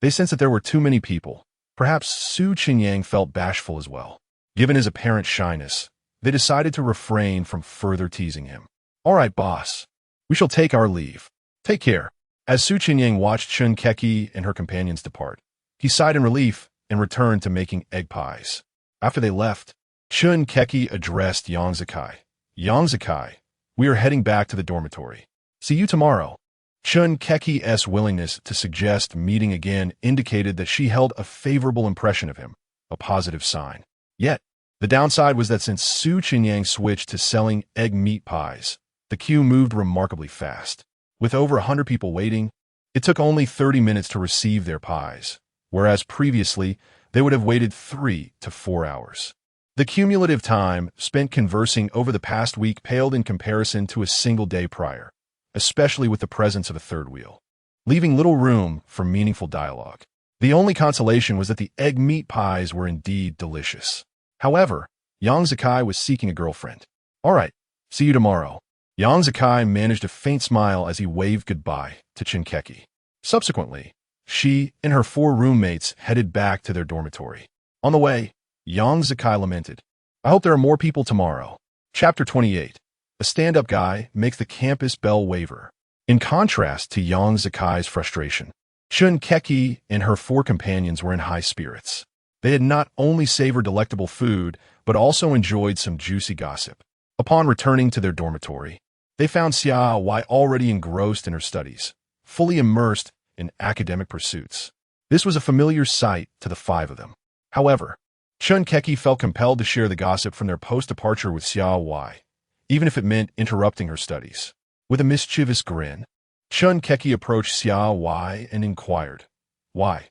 they sensed that there were too many people. Perhaps Su Chenyang felt bashful as well. Given his apparent shyness, they decided to refrain from further teasing him. "All right, boss. We shall take our leave. Take care." As Su Chenyang watched Chun Keki and her companions depart, he sighed in relief and returned to making egg pies. After they left, Chun Keki addressed Yang Zikai. "Yang Zikai, we are heading back to the dormitory. See you tomorrow." Chun Keki's willingness to suggest meeting again indicated that she held a favorable impression of him, a positive sign. Yet, the downside was that since Su Chenyang switched to selling egg meat pies, the queue moved remarkably fast. With over 100 people waiting, it took only 30 minutes to receive their pies, whereas previously they would have waited 3 to 4 hours. The cumulative time spent conversing over the past week paled in comparison to a single day prior, especially with the presence of a third wheel, leaving little room for meaningful dialogue. The only consolation was that the egg meat pies were indeed delicious. However, Yang Zikai was seeking a girlfriend. "All right, see you tomorrow." Yang Zikai managed a faint smile as he waved goodbye to Chinkeki. Subsequently, she and her 4 roommates headed back to their dormitory. On the way, Yang Zikai lamented, "I hope there are more people tomorrow." Chapter 28. A stand-up guy makes the campus belle waver. In contrast to Yang Zikai's frustration, Chun Keki and her 4 companions were in high spirits. They had not only savored delectable food, but also enjoyed some juicy gossip. Upon returning to their dormitory, they found Xia Wai already engrossed in her studies, fully immersed in academic pursuits. This was a familiar sight to the 5 of them. However, Chun Keki felt compelled to share the gossip from their post-departure with Xia Wai, even if it meant interrupting her studies. With a mischievous grin, Chun Keki approached Xia Wai and inquired, "Why?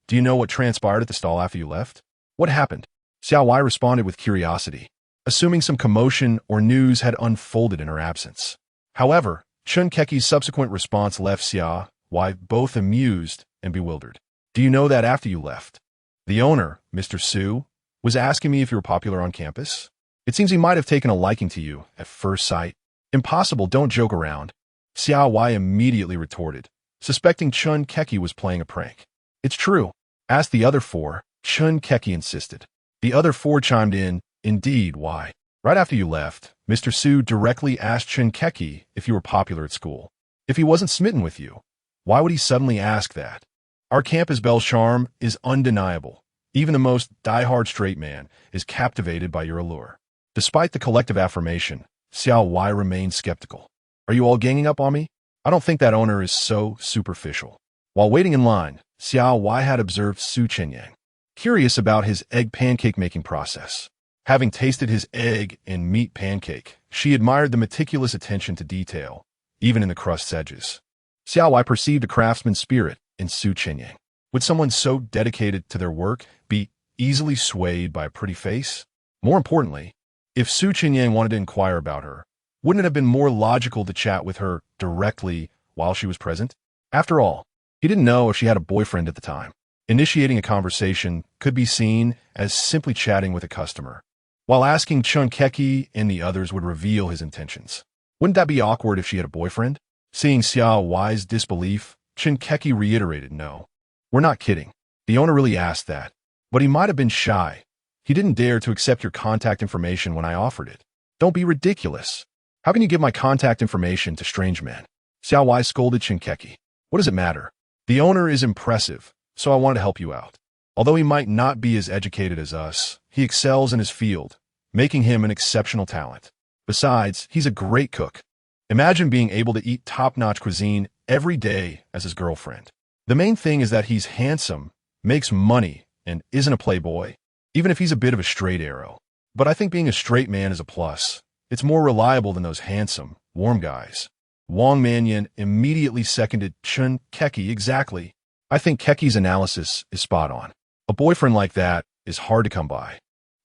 Do you know what transpired at the stall after you left?" "What happened?" Xia Wai responded with curiosity, assuming some commotion or news had unfolded in her absence. However, Chun Keki's subsequent response left Xia Wai both amused and bewildered. "Do you know that after you left, the owner, Mr. Su, was asking me if you were popular on campus? It seems he might have taken a liking to you at first sight." "Impossible, don't joke around," Xia Wai immediately retorted, suspecting Chun Keki was playing a prank. "It's true. Ask the other 4, Chenyang insisted. The other four chimed in, "Indeed, why?" Right after you left, Mr. Su directly asked Chenyang if you were popular at school. If he wasn't smitten with you, why would he suddenly ask that? Our campus belle charme is undeniable. Even the most diehard straight man is captivated by your allure. Despite the collective affirmation, Xiao Wai remained skeptical. Are you all ganging up on me? I don't think that owner is so superficial. While waiting in line, Xiao Wai had observed Su Chenyang, curious about his egg pancake making process. Having tasted his egg and meat pancake, she admired the meticulous attention to detail, even in the crust's edges. Xiao Wai perceived a craftsman's spirit in Su Chenyang. Would someone so dedicated to their work be easily swayed by a pretty face? More importantly, if Su Chenyang wanted to inquire about her, wouldn't it have been more logical to chat with her directly while she was present? After all, he didn't know if she had a boyfriend at the time. Initiating a conversation could be seen as simply chatting with a customer, while asking Chenyang and the others would reveal his intentions. Wouldn't that be awkward if she had a boyfriend? Seeing Xiao Wai's disbelief, Chenyang reiterated, "No, we're not kidding. The owner really asked that. But he might have been shy. He didn't dare to accept your contact information when I offered it. Don't be ridiculous. How can you give my contact information to strange men?" Xiao Wai scolded Chenyang. "What does it matter? The owner is impressive, so I wanted to help you out. Although he might not be as educated as us, he excels in his field, making him an exceptional talent. Besides, he's a great cook. Imagine being able to eat top-notch cuisine every day as his girlfriend. The main thing is that he's handsome, makes money, and isn't a playboy, even if he's a bit of a straight arrow. But I think being a straight man is a plus. It's more reliable than those handsome, warm guys." Wang Manyan immediately seconded Chenyang. "Exactly. I think Keki's analysis is spot on. A boyfriend like that is hard to come by.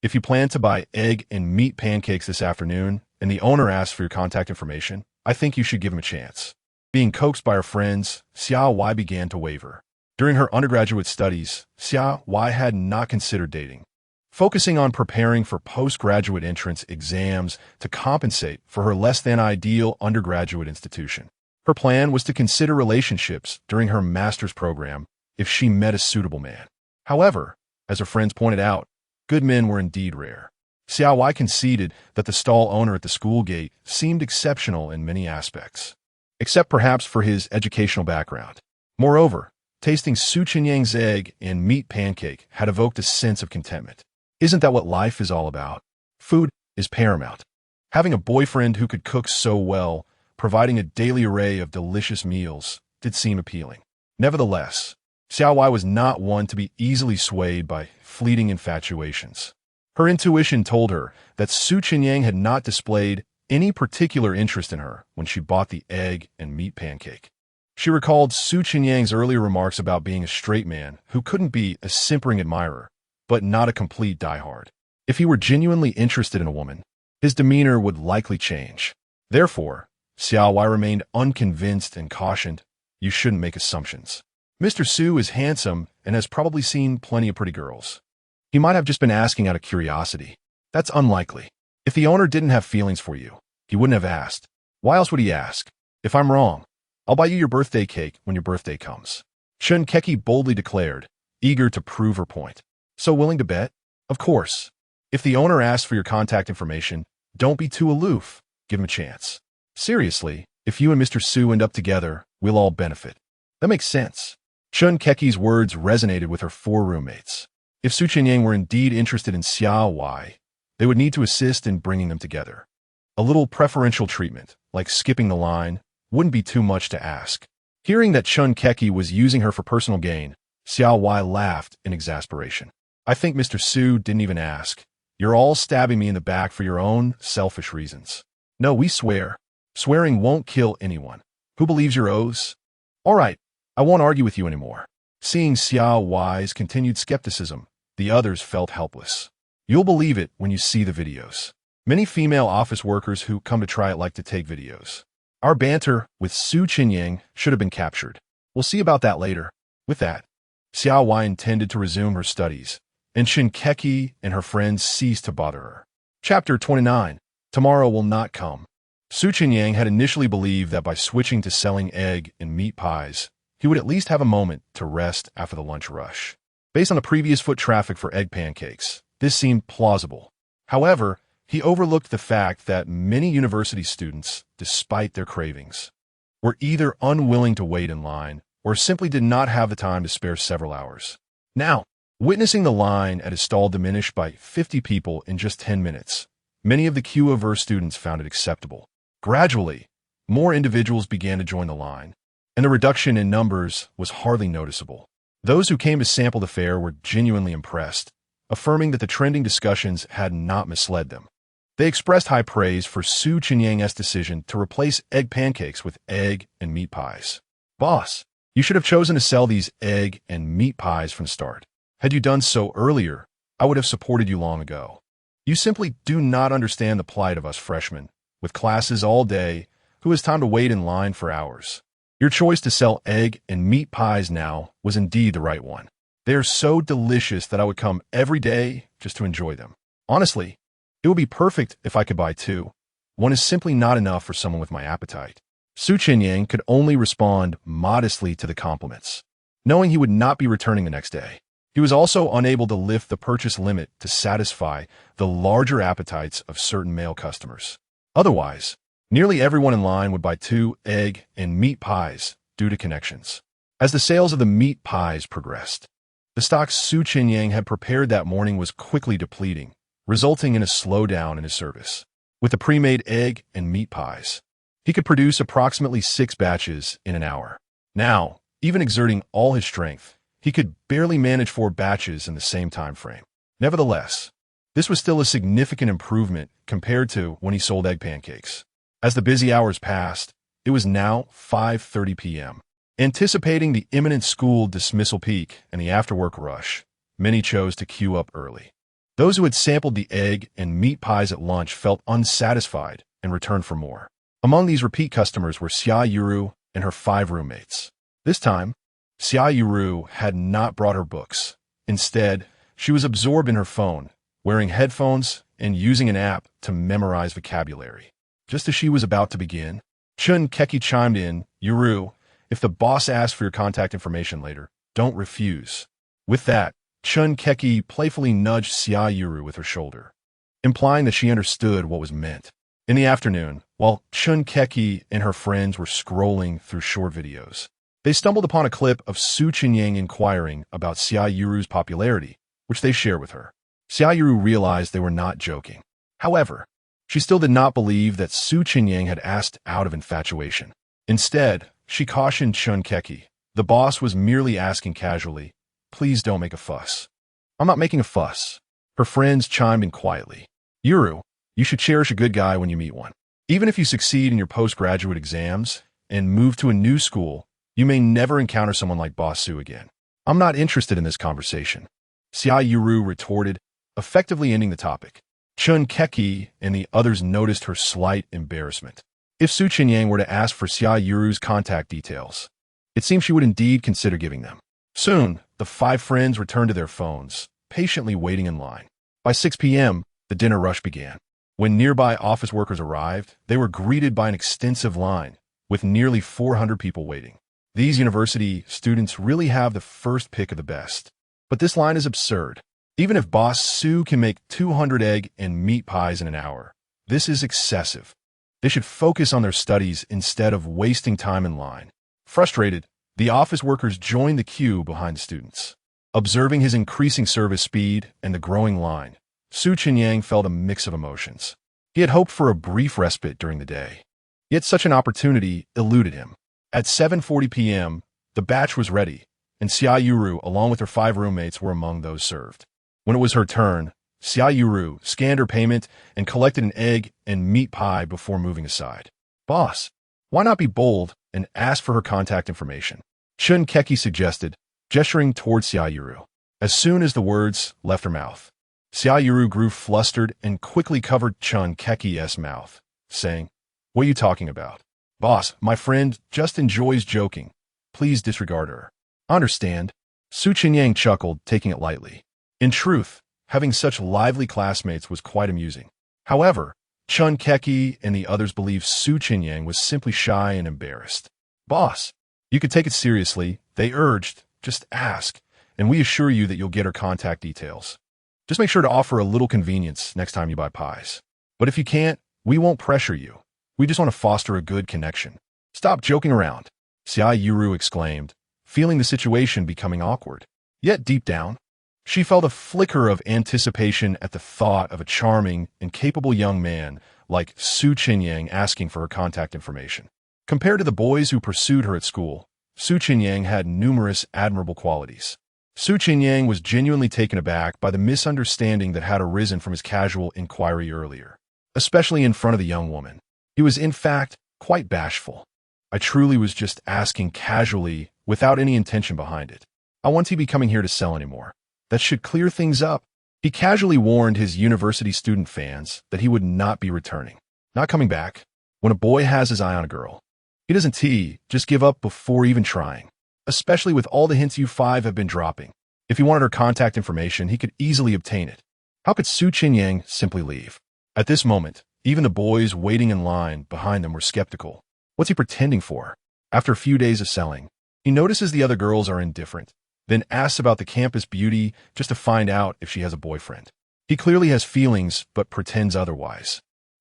If you plan to buy egg and meat pancakes this afternoon and the owner asks for your contact information, I think you should give him a chance." Being coaxed by her friends, Xiao Wai began to waver. During her undergraduate studies, Xiao Wai had not considered dating, focusing on preparing for postgraduate entrance exams to compensate for her less-than-ideal undergraduate institution. Her plan was to consider relationships during her master's program if she met a suitable man. However, as her friends pointed out, good men were indeed rare. Xiao Wai conceded that the stall owner at the school gate seemed exceptional in many aspects, except perhaps for his educational background. Moreover, tasting Su Chenyang's egg and meat pancake had evoked a sense of contentment. Isn't that what life is all about? Food is paramount. Having a boyfriend who could cook so well, providing a daily array of delicious meals, did seem appealing. Nevertheless, Xiao Wai was not one to be easily swayed by fleeting infatuations. Her intuition told her that Su Chenyang had not displayed any particular interest in her when she bought the egg and meat pancake. She recalled Su Chenyang's earlier remarks about being a straight man who couldn't be a simpering admirer, but not a complete diehard. If he were genuinely interested in a woman, his demeanor would likely change. Therefore, Xiao Wai remained unconvinced and cautioned, "You shouldn't make assumptions. Mr. Su is handsome and has probably seen plenty of pretty girls. He might have just been asking out of curiosity. That's unlikely. If the owner didn't have feelings for you, he wouldn't have asked. Why else would he ask? If I'm wrong, I'll buy you your birthday cake when your birthday comes." Chenyang boldly declared, eager to prove her point. "So willing to bet? Of course. If the owner asks for your contact information, don't be too aloof. Give him a chance. Seriously, if you and Mr. Su end up together, we'll all benefit." That makes sense. Chenyang's words resonated with her four roommates. If Su Chenyang were indeed interested in Xiao Wai, they would need to assist in bringing them together. A little preferential treatment, like skipping the line, wouldn't be too much to ask. Hearing that Chenyang was using her for personal gain, Xiao Wai laughed in exasperation. "I think Mr. Su didn't even ask. You're all stabbing me in the back for your own selfish reasons. No, we swear. Swearing won't kill anyone. Who believes your oaths? All right, I won't argue with you anymore." Seeing Xiao Wai's continued skepticism, the others felt helpless. You'll believe it when you see the videos. Many female office workers who come to try it like to take videos. Our banter with Su Chenyang should have been captured. We'll see about that later. With that, Xiao Wai intended to resume her studies, and Chenyang and her friends ceased to bother her. Chapter 29. Tomorrow will not come. Su Chenyang had initially believed that by switching to selling egg and meat pies, he would at least have a moment to rest after the lunch rush. Based on the previous foot traffic for egg pancakes, this seemed plausible. However, he overlooked the fact that many university students, despite their cravings, were either unwilling to wait in line or simply did not have the time to spare several hours. Now, witnessing the line at his stall diminish by 50 people in just 10 minutes, many of the queue-averse students found it acceptable. Gradually, more individuals began to join the line, and the reduction in numbers was hardly noticeable. Those who came to sample the fare were genuinely impressed, affirming that the trending discussions had not misled them. They expressed high praise for Su Chenyang's decision to replace egg pancakes with egg and meat pies. Boss, you should have chosen to sell these egg and meat pies from the start. Had you done so earlier, I would have supported you long ago. You simply do not understand the plight of us freshmen, with classes all day, who has time to wait in line for hours. Your choice to sell egg and meat pies now was indeed the right one. They are so delicious that I would come every day just to enjoy them. Honestly, it would be perfect if I could buy two. One is simply not enough for someone with my appetite. Su Chenyang could only respond modestly to the compliments, knowing he would not be returning the next day. He was also unable to lift the purchase limit to satisfy the larger appetites of certain male customers. Otherwise, nearly everyone in line would buy 2 egg and meat pies due to connections. As the sales of the meat pies progressed, the stock Su Chenyang had prepared that morning was quickly depleting, resulting in a slowdown in his service. With the pre-made egg and meat pies, he could produce approximately 6 batches in an hour. Now, even exerting all his strength, he could barely manage 4 batches in the same time frame. Nevertheless, this was still a significant improvement compared to when he sold egg pancakes. As the busy hours passed, it was now 5:30 p.m. Anticipating the imminent school dismissal peak and the after-work rush, many chose to queue up early. Those who had sampled the egg and meat pies at lunch felt unsatisfied and returned for more. Among these repeat customers were Xia Yuru and her 5 roommates. This time, Xia Yuru had not brought her books. Instead, she was absorbed in her phone, wearing headphones and using an app to memorize vocabulary. Just as she was about to begin, Chun Keki chimed in, "Yuru, if the boss asks for your contact information later, don't refuse." With that, Chun Keki playfully nudged Xia Yuru with her shoulder, implying that she understood what was meant. In the afternoon, while Chun Keki and her friends were scrolling through short videos, they stumbled upon a clip of Su Chenyang inquiring about Xia Yuru's popularity, which they shared with her. Xia Yuru realized they were not joking. However, she still did not believe that Su Chenyang had asked out of infatuation. Instead, she cautioned Chun Keki. The boss was merely asking casually, "Please don't make a fuss." "I'm not making a fuss." Her friends chimed in quietly. "Yuru, you should cherish a good guy when you meet one. Even if you succeed in your postgraduate exams and move to a new school, you may never encounter someone like Boss Su again." "I'm not interested in this conversation," Xia Yuru retorted, effectively ending the topic. Chun Keki and the others noticed her slight embarrassment. If Su Chenyang were to ask for Xia Yuru's contact details, it seemed she would indeed consider giving them. Soon, the 5 friends returned to their phones, patiently waiting in line. By 6 p.m., the dinner rush began. When nearby office workers arrived, they were greeted by an extensive line, with nearly 400 people waiting. These university students really have the first pick of the best. But this line is absurd. Even if Boss Su can make 200 egg and meat pies in an hour, this is excessive. They should focus on their studies instead of wasting time in line. Frustrated, the office workers joined the queue behind the students. Observing his increasing service speed and the growing line, Su Chenyang felt a mix of emotions. He had hoped for a brief respite during the day, yet such an opportunity eluded him. At 7:40 p.m., the batch was ready, and Xia Yuru, along with her 5 roommates, were among those served. When it was her turn, Xia Yuru scanned her payment and collected an egg and meat pie before moving aside. "Boss, why not be bold and ask for her contact information?" Chun Keki suggested, gesturing towards Xia Yuru. As soon as the words left her mouth, Xia Yuru grew flustered and quickly covered Chun Keki's mouth, saying, "What are you talking about?" "Boss, my friend just enjoys joking. Please disregard her." "I understand." Su Chenyang chuckled, taking it lightly. In truth, having such lively classmates was quite amusing. However, Chun Keki and the others believed Su Chenyang was simply shy and embarrassed. "Boss, you could take it seriously," they urged. "Just ask, and we assure you that you'll get her contact details. Just make sure to offer a little convenience next time you buy pies. But if you can't, we won't pressure you. We just want to foster a good connection. Stop joking around, Xiai Yuru exclaimed, feeling the situation becoming awkward. Yet deep down, she felt a flicker of anticipation at the thought of a charming and capable young man like Su Chenyang asking for her contact information. Compared to the boys who pursued her at school, Su Chenyang had numerous admirable qualities. Su Chenyang was genuinely taken aback by the misunderstanding that had arisen from his casual inquiry earlier, especially in front of the young woman. He was, in fact, quite bashful. I truly was just asking casually, without any intention behind it. I won't be coming here to sell anymore. That should clear things up. He casually warned his university student fans that he would not be returning, not coming back. When a boy has his eye on a girl, he doesn't just give up before even trying, especially with all the hints you five have been dropping. If he wanted her contact information, he could easily obtain it. How could Su Chenyang simply leave? At this moment, even the boys waiting in line behind them were skeptical. What's he pretending for? After a few days of selling, he notices the other girls are indifferent, then asks about the campus beauty just to find out if she has a boyfriend. He clearly has feelings, but pretends otherwise.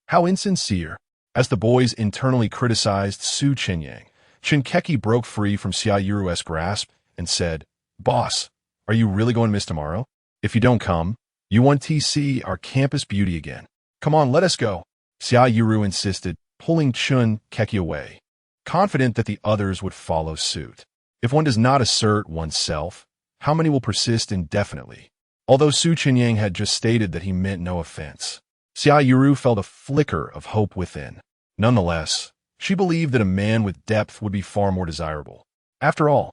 How insincere. As the boys internally criticized Su Chenyang, Shinkeki broke free from Xiaoyuru's grasp and said, "Boss, are you really going to miss tomorrow? If you don't come, you want to see our campus beauty again. Come on, let us go." Xiaoyuru insisted, pulling Chun Keki away, confident that the others would follow suit. If one does not assert oneself, how many will persist indefinitely? Although Su Chenyang had just stated that he meant no offense, Xiaoyuru felt a flicker of hope within. Nonetheless, she believed that a man with depth would be far more desirable. After all,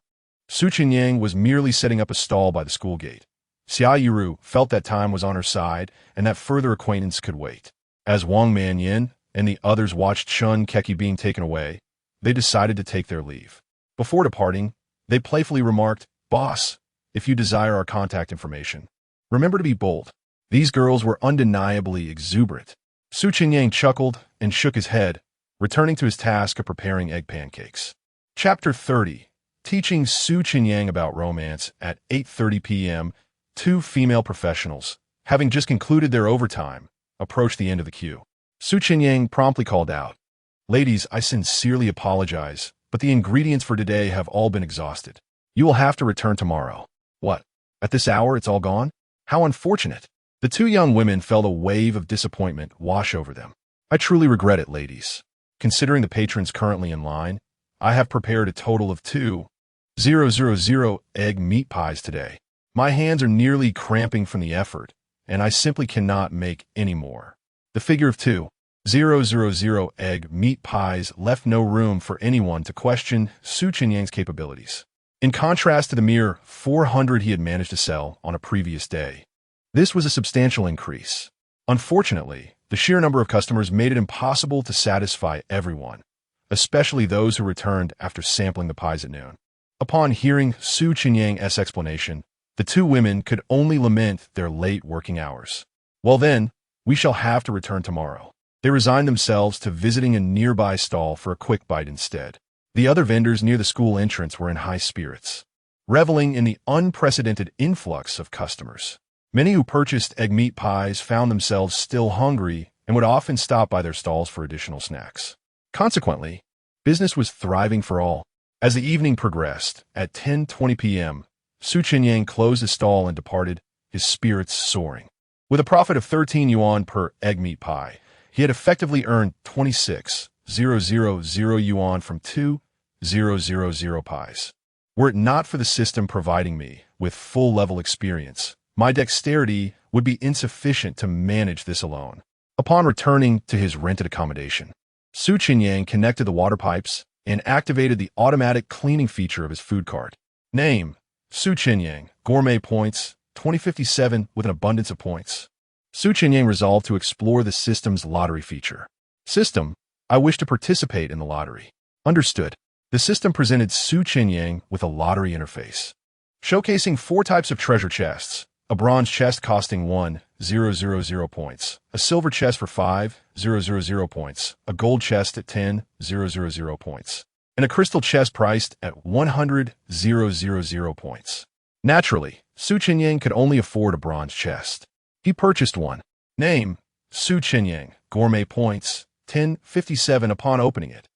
Su Chenyang was merely setting up a stall by the school gate. Xiaoyuru felt that time was on her side and that further acquaintance could wait. As Wang Manyin and the others watched Chun Keki being taken away, they decided to take their leave. Before departing, they playfully remarked, "Boss, if you desire our contact information, remember to be bold." These girls were undeniably exuberant. Su Chenyang chuckled and shook his head, returning to his task of preparing egg pancakes. Chapter 30. Teaching Su Chenyang about romance at 8:30 p.m., two female professionals, having just concluded their overtime, approached the end of the queue. Su Chenyang promptly called out, "Ladies, I sincerely apologize, but the ingredients for today have all been exhausted. You will have to return tomorrow." "What? At this hour it's all gone? How unfortunate." The two young women felt a wave of disappointment wash over them. "I truly regret it, ladies. Considering the patrons currently in line, I have prepared a total of 2,000 egg meat pies today. My hands are nearly cramping from the effort, and I simply cannot make any more." The figure of 2,000 egg meat pies left no room for anyone to question Su Chenyang's capabilities. In contrast to the mere 400 he had managed to sell on a previous day, this was a substantial increase. Unfortunately, the sheer number of customers made it impossible to satisfy everyone, especially those who returned after sampling the pies at noon. Upon hearing Su Chenyang's explanation, the two women could only lament their late working hours. "Well then, we shall have to return tomorrow." They resigned themselves to visiting a nearby stall for a quick bite instead. The other vendors near the school entrance were in high spirits, reveling in the unprecedented influx of customers. Many who purchased egg meat pies found themselves still hungry and would often stop by their stalls for additional snacks. Consequently, business was thriving for all. As the evening progressed, at 10:20 p.m., Su Chenyang closed his stall and departed, his spirits soaring. With a profit of 13 yuan per egg meat pie, he had effectively earned 26,000 yuan from 2,000 pies. Were it not for the system providing me with full-level experience, my dexterity would be insufficient to manage this alone. Upon returning to his rented accommodation, Su Chenyang connected the water pipes and activated the automatic cleaning feature of his food cart. Name: Su Chenyang, Gourmet points, 2057 with an abundance of points. Su Chenyang resolved to explore the system's lottery feature. System: I wish to participate in the lottery. Understood. The system presented Su Chenyang with a lottery interface, showcasing 4 types of treasure chests: a bronze chest costing 1,000 points, a silver chest for 5,000 points, a gold chest at 10,000 points, and a crystal chest priced at 100,000 points. Naturally, Su Chenyang could only afford a bronze chest. He purchased one. Name: Su Chenyang, Gourmet points, 1057 upon opening it.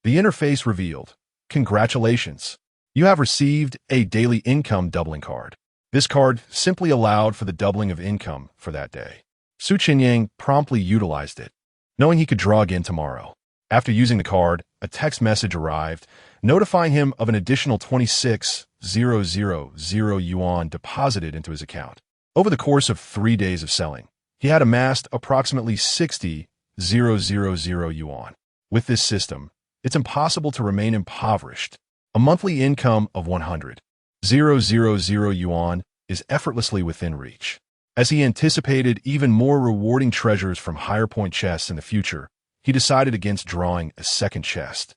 The interface revealed, "Congratulations. You have received a daily income doubling card." This card simply allowed for the doubling of income for that day. Su Chenyang promptly utilized it, knowing he could draw again tomorrow. After using the card, a text message arrived, notifying him of an additional 26,000 yuan deposited into his account. Over the course of 3 days of selling, he had amassed approximately 60,000 yuan. With this system, it's impossible to remain impoverished. A monthly income of 100,000 yuan is effortlessly within reach. As he anticipated even more rewarding treasures from higher point chests in the future, he decided against drawing a second chest,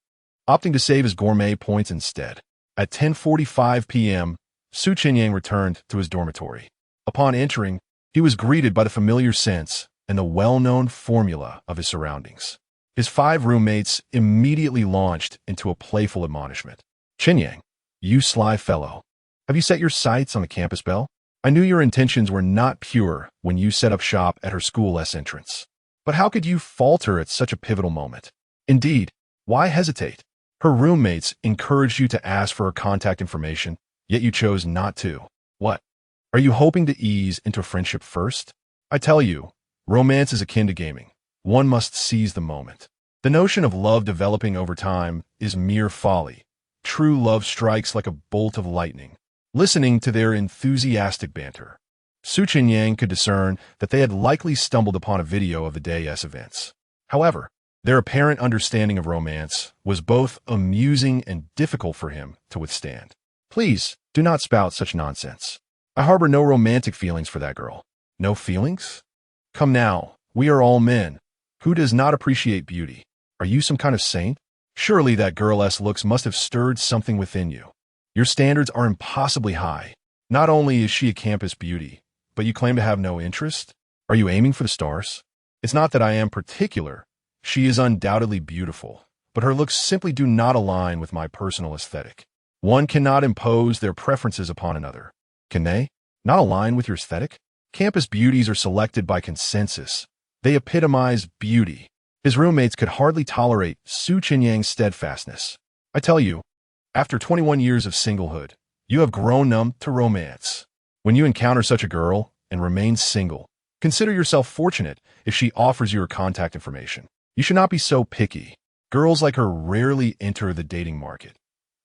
opting to save his gourmet points instead. At 10:45 p.m., Su Chenyang returned to his dormitory. Upon entering, he was greeted by the familiar scents and the well-known formula of his surroundings. His 5 roommates immediately launched into a playful admonishment. "Chenyang, you sly fellow. Have you set your sights on the campus belle? I knew your intentions were not pure when you set up shop at her school entrance. But how could you falter at such a pivotal moment? Indeed, why hesitate? Her roommates encouraged you to ask for her contact information, yet you chose not to. What? Are you hoping to ease into friendship first? I tell you, romance is akin to gaming. One must seize the moment. The notion of love developing over time is mere folly. True love strikes like a bolt of lightning." Listening to their enthusiastic banter, Su Chenyang could discern that they had likely stumbled upon a video of the day's events. However, their apparent understanding of romance was both amusing and difficult for him to withstand. "Please, do not spout such nonsense. I harbor no romantic feelings for that girl." "No feelings? Come now, we are all men. Who does not appreciate beauty? Are you some kind of saint? Surely that girl's looks must have stirred something within you. Your standards are impossibly high. Not only is she a campus beauty, but you claim to have no interest? Are you aiming for the stars? It's not that I am particular. She is undoubtedly beautiful, but her looks simply do not align with my personal aesthetic. One cannot impose their preferences upon another. Can they? Not align with your aesthetic? Campus beauties are selected by consensus. They epitomize beauty." His roommates could hardly tolerate Su Chenyang's steadfastness. "I tell you, after 21 years of singlehood, you have grown numb to romance. When you encounter such a girl and remain single, consider yourself fortunate if she offers you her contact information. You should not be so picky. Girls like her rarely enter the dating market.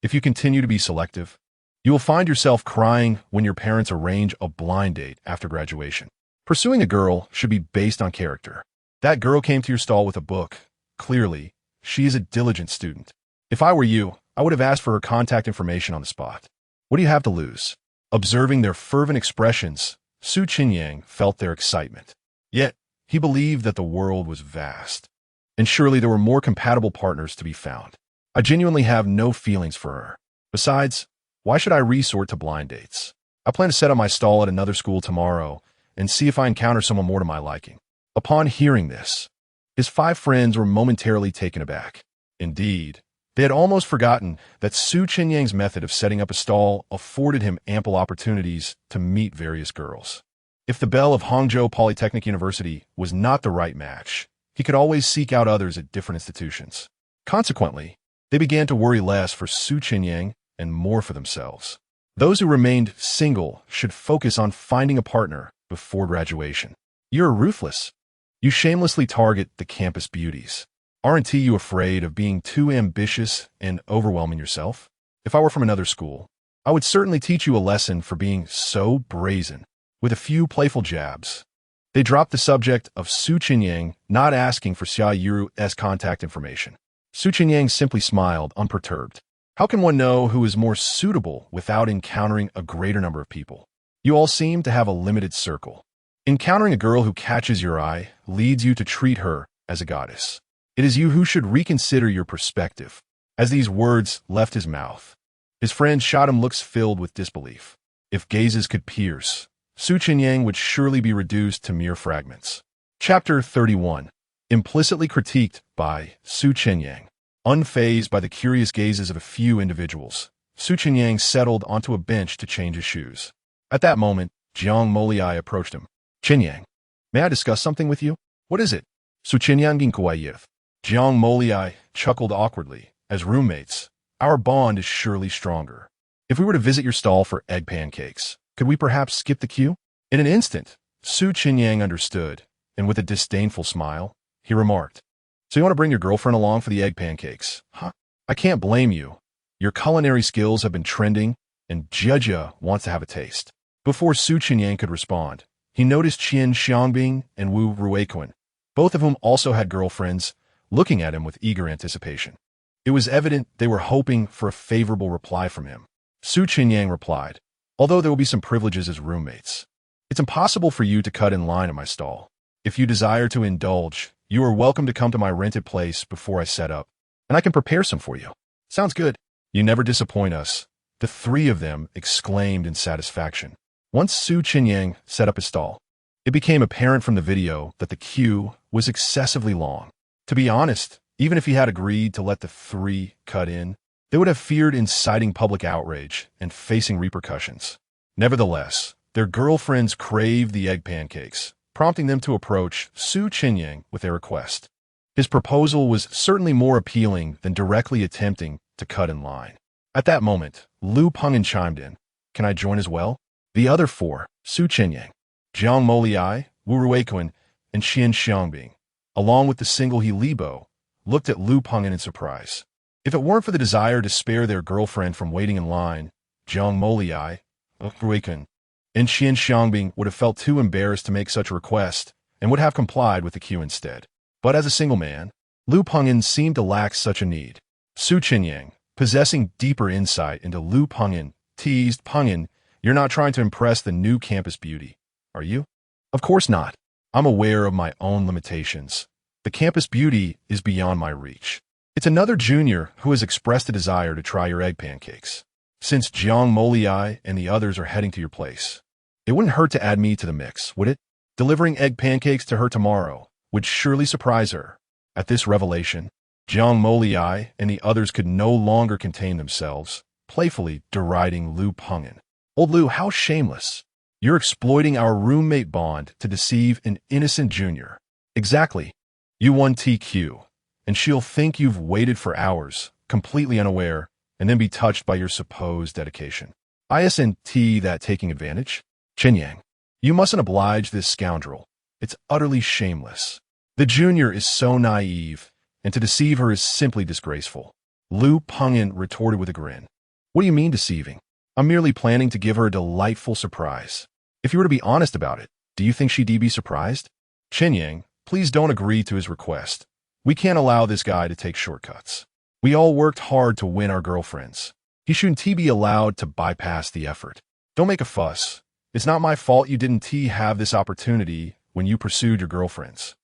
If you continue to be selective, you will find yourself crying when your parents arrange a blind date after graduation. Pursuing a girl should be based on character. That girl came to your stall with a book. Clearly, she is a diligent student. If I were you, I would have asked for her contact information on the spot. What do you have to lose?" Observing their fervent expressions, Su Chenyang felt their excitement. Yet, he believed that the world was vast, and surely there were more compatible partners to be found. "I genuinely have no feelings for her. Besides, why should I resort to blind dates? I plan to set up my stall at another school tomorrow and see if I encounter someone more to my liking." Upon hearing this, his 5 friends were momentarily taken aback. Indeed, they had almost forgotten that Su Chenyang's method of setting up a stall afforded him ample opportunities to meet various girls. If the belle of Hangzhou Polytechnic University was not the right match, he could always seek out others at different institutions. Consequently, they began to worry less for Su Chenyang and more for themselves. Those who remained single should focus on finding a partner before graduation. "You're ruthless. You shamelessly target the campus beauties. Aren't you afraid of being too ambitious and overwhelming yourself? If I were from another school, I would certainly teach you a lesson for being so brazen." With a few playful jabs, they dropped the subject of Su Chenyang not asking for Xia Yuru's contact information. Su Chenyang simply smiled, unperturbed. How can one know who is more suitable without encountering a greater number of people? You all seem to have a limited circle. Encountering a girl who catches your eye leads you to treat her as a goddess. It is you who should reconsider your perspective. As these words left his mouth, his friends shot him looks filled with disbelief. If gazes could pierce, Su Chenyang would surely be reduced to mere fragments. Chapter 31. Implicitly critiqued by Su Chenyang. Unfazed by the curious gazes of a few individuals, Su Chenyang settled onto a bench to change his shoes. At that moment, Jiang Moliai approached him. Chenyang, may I discuss something with you? What is it? Su Chenyang Kuwayev. Jiang Moliai chuckled awkwardly. As roommates, our bond is surely stronger. If we were to visit your stall for egg pancakes, could we perhaps skip the queue? In an instant, Su Chenyang understood, and with a disdainful smile, he remarked, So you want to bring your girlfriend along for the egg pancakes, huh? I can't blame you. Your culinary skills have been trending, and Jia wants to have a taste. Before Su Chenyang could respond, he noticed Qian Xiangbing and Wu Ruiquan, both of whom also had girlfriends, looking at him with eager anticipation. It was evident they were hoping for a favorable reply from him. Su Chenyang replied, Although there will be some privileges as roommates, it's impossible for you to cut in line at my stall. If you desire to indulge, you are welcome to come to my rented place before I set up, and I can prepare some for you. Sounds good. You never disappoint us. The three of them exclaimed in satisfaction. Once Su Chenyang set up his stall, it became apparent from the video that the queue was excessively long. To be honest, even if he had agreed to let the three cut in, they would have feared inciting public outrage and facing repercussions. Nevertheless, their girlfriends craved the egg pancakes, prompting them to approach Su Chenyang with their request. His proposal was certainly more appealing than directly attempting to cut in line. At that moment, Lu Pengin chimed in. Can I join as well? The other four, Su Chenyang, Jiang Moliai, Wu Ruiquan, and Qian Xiangbing, along with the single He Libo, looked at Lu Pengin in surprise. If it weren't for the desire to spare their girlfriend from waiting in line, Jiang Moliai, Wu Ruiquan, and Qian Xiangbing would have felt too embarrassed to make such a request and would have complied with the queue instead. But as a single man, Lu Pengin seemed to lack such a need. Su Chenyang, possessing deeper insight into Lu Pengin, teased Pengin, You're not trying to impress the new campus beauty, are you? Of course not. I'm aware of my own limitations. The campus beauty is beyond my reach. It's another junior who has expressed a desire to try your egg pancakes. Since Jiang Moliai and the others are heading to your place, it wouldn't hurt to add me to the mix, would it? Delivering egg pancakes to her tomorrow would surely surprise her. At this revelation, Jiang Moliai and the others could no longer contain themselves, playfully deriding Lu Pengin. Old Lu, how shameless. You're exploiting our roommate bond to deceive an innocent junior. Exactly. You won TQ, and she'll think you've waited for hours, completely unaware, and then be touched by your supposed dedication. Isn't that taking advantage? Chenyang, you mustn't oblige this scoundrel. It's utterly shameless. The junior is so naive, and to deceive her is simply disgraceful. Lu Pengin retorted with a grin. What do you mean deceiving? I'm merely planning to give her a delightful surprise. If you were to be honest about it, do you think she'd be surprised? Chenyang, please don't agree to his request. We can't allow this guy to take shortcuts. We all worked hard to win our girlfriends. He shouldn't be allowed to bypass the effort. Don't make a fuss. It's not my fault you didn't have this opportunity when you pursued your girlfriends.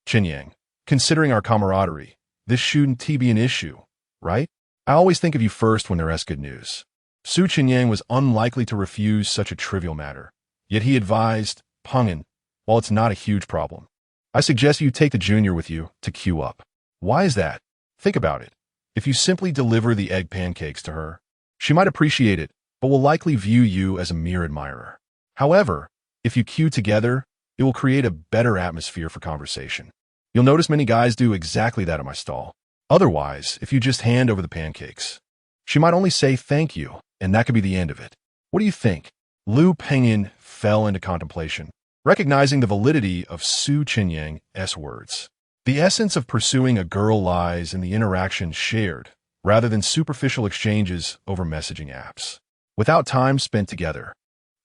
Chenyang, considering our camaraderie, this shouldn't be an issue, right? I always think of you first when there's good news. Su Chenyang was unlikely to refuse such a trivial matter, yet he advised, Pengin, while it's not a huge problem, I suggest you take the junior with you to queue up. Why is that? Think about it. If you simply deliver the egg pancakes to her, she might appreciate it, but will likely view you as a mere admirer. However, if you queue together, it will create a better atmosphere for conversation. You'll notice many guys do exactly that at my stall. Otherwise, if you just hand over the pancakes, she might only say thank you, and that could be the end of it. What do you think? Lu Pengin fell into contemplation, recognizing the validity of Su Chenyang's words. The essence of pursuing a girl lies in the interaction shared, rather than superficial exchanges over messaging apps. Without time spent together,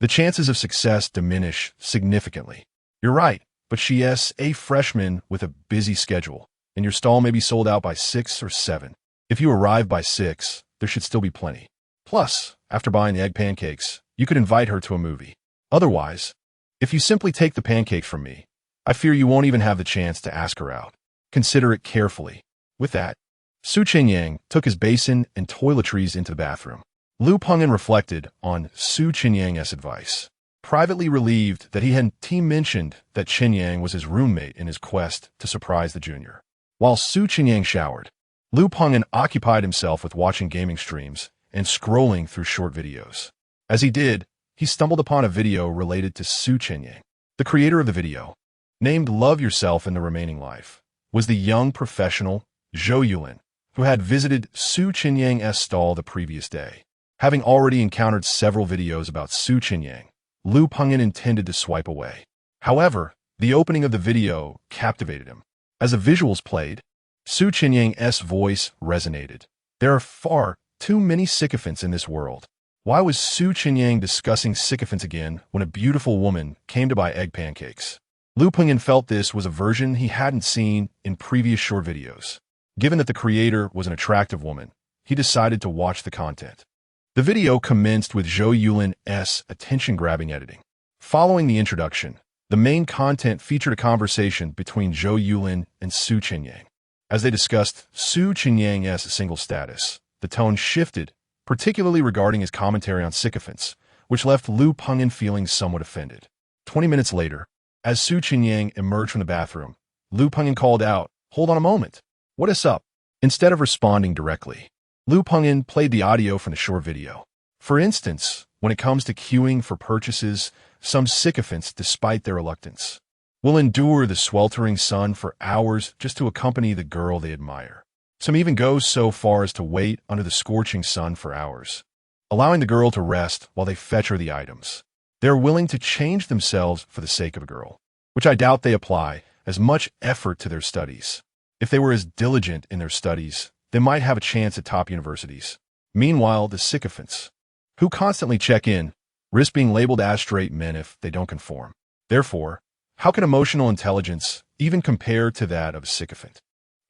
the chances of success diminish significantly. You're right, but she is a freshman with a busy schedule, and your stall may be sold out by 6 or 7. If you arrive by 6, there should still be plenty. Plus, after buying the egg pancakes, you could invite her to a movie. Otherwise, if you simply take the pancakes from me, I fear you won't even have the chance to ask her out. Consider it carefully. With that, Su Chenyang took his basin and toiletries into the bathroom. Lu Pengin reflected on Su Chenyang's advice, privately relieved that he hadn't mentioned that Chenyang was his roommate in his quest to surprise the junior. While Su Chenyang showered, Lu Pengin occupied himself with watching gaming streams and scrolling through short videos. As he did, he stumbled upon a video related to Chenyang. The creator of the video, named Love Yourself in the Remaining Life, was the young professional Zhou Yulin, who had visited Chenyang's stall the previous day. Having already encountered several videos about Chenyang, Liu Pengyan intended to swipe away. However, the opening of the video captivated him. As the visuals played, Chenyang's voice resonated. There are far too many sycophants in this world. Why was Chenyang discussing sycophants again when a beautiful woman came to buy egg pancakes? Liu Pengyan felt this was a version he hadn't seen in previous short videos. Given that the creator was an attractive woman, he decided to watch the content. The video commenced with Zhou Yulin's attention-grabbing editing. Following the introduction, the main content featured a conversation between Zhou Yulin and Chenyang. As they discussed Chenyang's single status, the tone shifted, particularly regarding his commentary on sycophants, which left Liu Pengyan feeling somewhat offended. 20 minutes later, as Chenyang emerged from the bathroom, Liu Pengyan called out, "Hold on a moment. What is up?" Instead of responding directly, Liu Pengyan played the audio from the short video. For instance, when it comes to queuing for purchases, some sycophants, despite their reluctance, will endure the sweltering sun for hours just to accompany the girl they admire. Some even go so far as to wait under the scorching sun for hours, allowing the girl to rest while they fetch her the items. They are willing to change themselves for the sake of a girl, which I doubt they apply as much effort to their studies. If they were as diligent in their studies, they might have a chance at top universities. Meanwhile, the sycophants, who constantly check in, risk being labeled as straight men if they don't conform. Therefore, how can emotional intelligence even compare to that of a sycophant?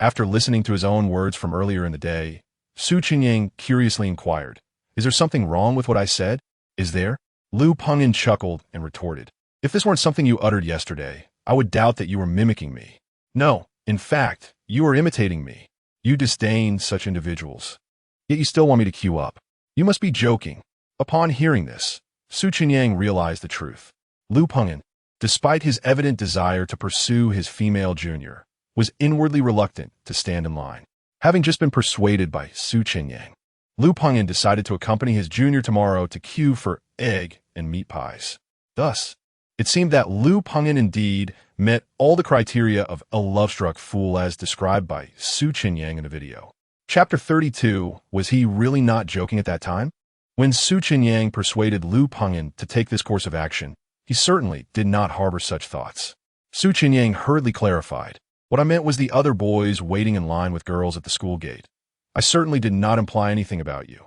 After listening to his own words from earlier in the day, Chenyang curiously inquired, "Is there something wrong with what I said?" "Is there?" Liu Pengyan chuckled and retorted, "If this weren't something you uttered yesterday, I would doubt that you were mimicking me. No, in fact, you are imitating me. You disdain such individuals. Yet you still want me to queue up. You must be joking." Upon hearing this, Chenyang realized the truth. Liu Pengyan, despite his evident desire to pursue his female junior, was inwardly reluctant to stand in line. Having just been persuaded by Chenyang, Liu Pengyan decided to accompany his junior tomorrow to queue for egg and meat pies. Thus, it seemed that Liu Pengyan indeed met all the criteria of a love-struck fool as described by Chenyang in the video. Chapter 32, was he really not joking at that time? When Chenyang persuaded Liu Pengyan to take this course of action, he certainly did not harbor such thoughts. Chenyang hurriedly clarified, "What I meant was the other boys waiting in line with girls at the school gate. I certainly did not imply anything about you."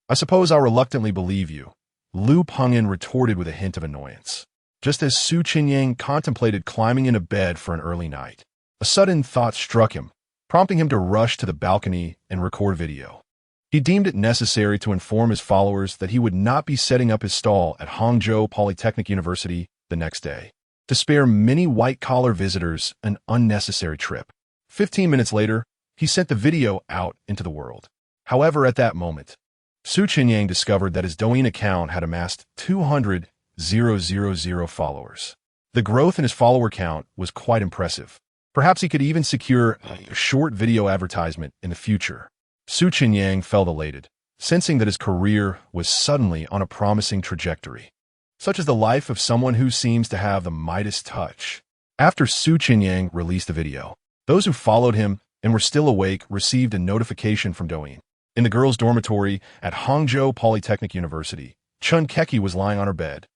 "I suppose I'll reluctantly believe you," Liu Pengyan retorted with a hint of annoyance. Just as Chenyang contemplated climbing into bed for an early night, a sudden thought struck him, prompting him to rush to the balcony and record video. He deemed it necessary to inform his followers that he would not be setting up his stall at Hangzhou Polytechnic University the next day, to spare many white-collar visitors an unnecessary trip. 15 minutes later, he sent the video out into the world. However, at that moment, Chenyang discovered that his Douyin account had amassed 200,000 followers. The growth in his follower count was quite impressive. Perhaps he could even secure a short video advertisement in the future. Chenyang felt elated, sensing that his career was suddenly on a promising trajectory. Such is the life of someone who seems to have the Midas touch. After Chenyang released the video, those who followed him and were still awake received a notification from Douyin. In the girls' dormitory at Hangzhou Polytechnic University, Chun Keki was lying on her bed,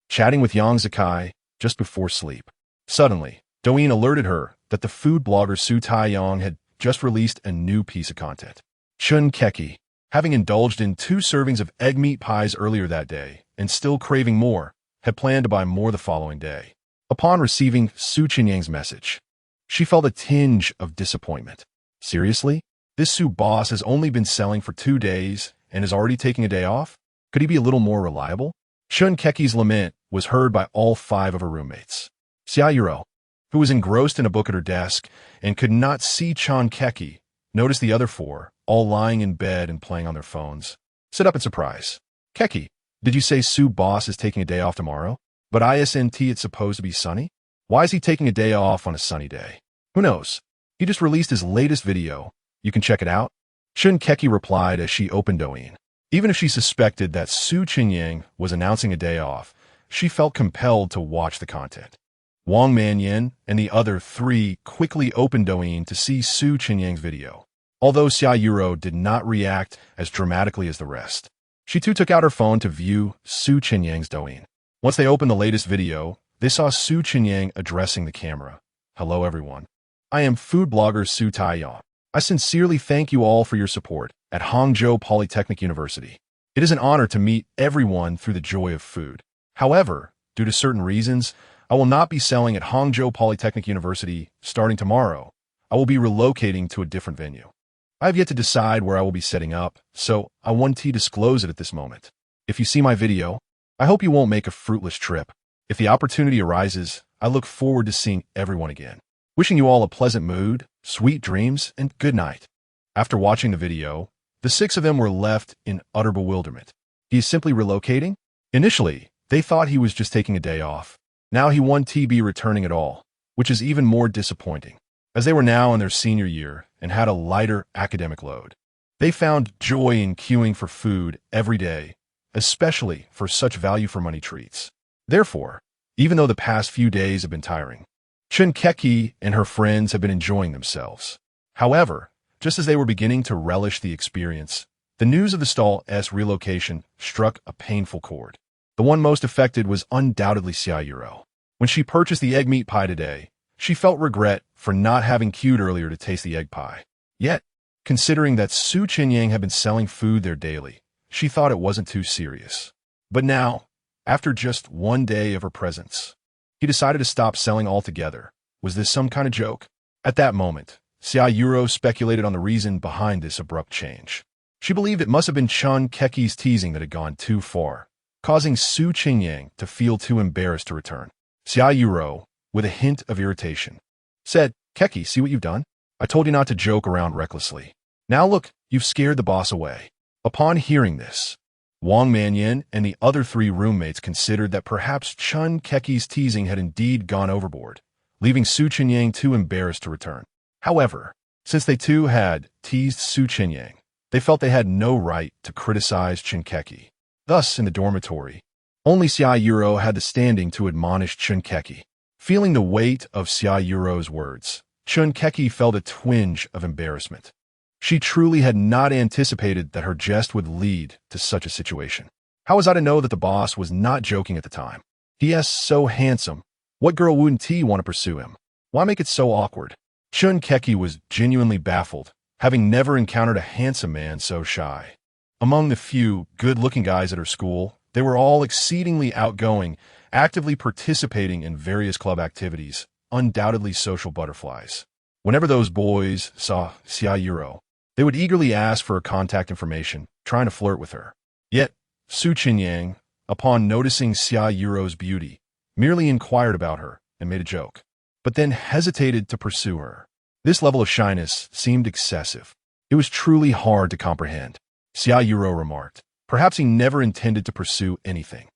chatting with Yang Zikai just before sleep. Suddenly, Douyin alerted her that the food blogger Su Taiyang had just released a new piece of content. Chun Keki, having indulged in 2 servings of egg meat pies earlier that day and still craving more, had planned to buy more the following day. Upon receiving Chenyang's message, she felt a tinge of disappointment. Seriously? This Su boss has only been selling for 2 days and is already taking a day off? Could he be a little more reliable? Chun Keki's lament was heard by all 5 of her roommates. Xiaoyuro, who was engrossed in a book at her desk and could not see Chun Keki, noticed the other 4, all lying in bed and playing on their phones. Sit up in surprise. "Keki, did you say Su boss is taking a day off tomorrow? But isn't it's supposed to be sunny? Why is he taking a day off on a sunny day? Who knows? He just released his latest video. You can check it out." Chun Keki replied as she opened Douyin. Even if she suspected that Chenyang was announcing a day off, she felt compelled to watch the content. Wang Manyan and the other three quickly opened Douyin to see Chenyang's video. Although Xia Yuro did not react as dramatically as the rest, she too took out her phone to view Chenyang's Douyin. Once they opened the latest video, they saw Chenyang addressing the camera. "Hello everyone. I am food blogger Su Taiyao. I sincerely thank you all for your support at Hangzhou Polytechnic University. It is an honor to meet everyone through the joy of food. However, due to certain reasons, I will not be selling at Hangzhou Polytechnic University starting tomorrow. I will be relocating to a different venue. I have yet to decide where I will be setting up, so I want to disclose it at this moment. If you see my video, I hope you won't make a fruitless trip. If the opportunity arises, I look forward to seeing everyone again. Wishing you all a pleasant mood, sweet dreams, and good night." After watching the video, the six of them were left in utter bewilderment. He is simply relocating? Initially, they thought he was just taking a day off. Now he won't be returning at all, which is even more disappointing. As they were now in their senior year and had a lighter academic load, they found joy in queuing for food every day, especially for such value-for-money treats. Therefore, even though the past few days have been tiring, Chenyang and her friends have been enjoying themselves. However, just as they were beginning to relish the experience, the news of the stall's relocation struck a painful chord. The one most affected was undoubtedly Xia Yuro. When she purchased the egg meat pie today, she felt regret for not having queued earlier to taste the egg pie. Yet, considering that Chenyang had been selling food there daily, she thought it wasn't too serious. But now, after just one day of her presence, he decided to stop selling altogether. Was this some kind of joke? At that moment, Xia Yuro speculated on the reason behind this abrupt change. She believed it must have been Chenyang's teasing that had gone too far, causing Chenyang to feel too embarrassed to return. Xia Yuro, with a hint of irritation, said, "Keki, see what you've done? I told you not to joke around recklessly. Now look, you've scared the boss away." Upon hearing this, Wang Manyan and the other three roommates considered that perhaps Chenyang's teasing had indeed gone overboard, leaving Chenyang too embarrassed to return. However, since they too had teased Chenyang, they felt they had no right to criticize Chenyang. Thus, in the dormitory, only Xia Yuro had the standing to admonish Chenyang. Feeling the weight of Xia Yuro's words, Chenyang felt a twinge of embarrassment. She truly had not anticipated that her jest would lead to such a situation. How was I to know that the boss was not joking at the time? He is so handsome. What girl wouldn't want to pursue him? Why make it so awkward? Chenyang was genuinely baffled, having never encountered a handsome man so shy. Among the few good-looking guys at her school, they were all exceedingly outgoing, actively participating in various club activities, undoubtedly social butterflies. Whenever those boys saw Xia Yuro, they would eagerly ask for her contact information, trying to flirt with her. Yet, Chenyang, upon noticing Xia Yuro's beauty, merely inquired about her and made a joke, but then hesitated to pursue her. This level of shyness seemed excessive. It was truly hard to comprehend. Xia Yuro remarked, "Perhaps he never intended to pursue anything.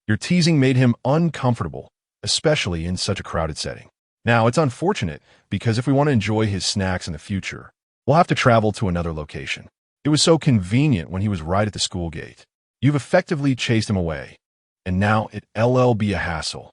Your teasing made him uncomfortable, especially in such a crowded setting. Now, it's unfortunate, because if we want to enjoy his snacks in the future, we'll have to travel to another location. It was so convenient when he was right at the school gate. You've effectively chased him away, and now it'll be a hassle.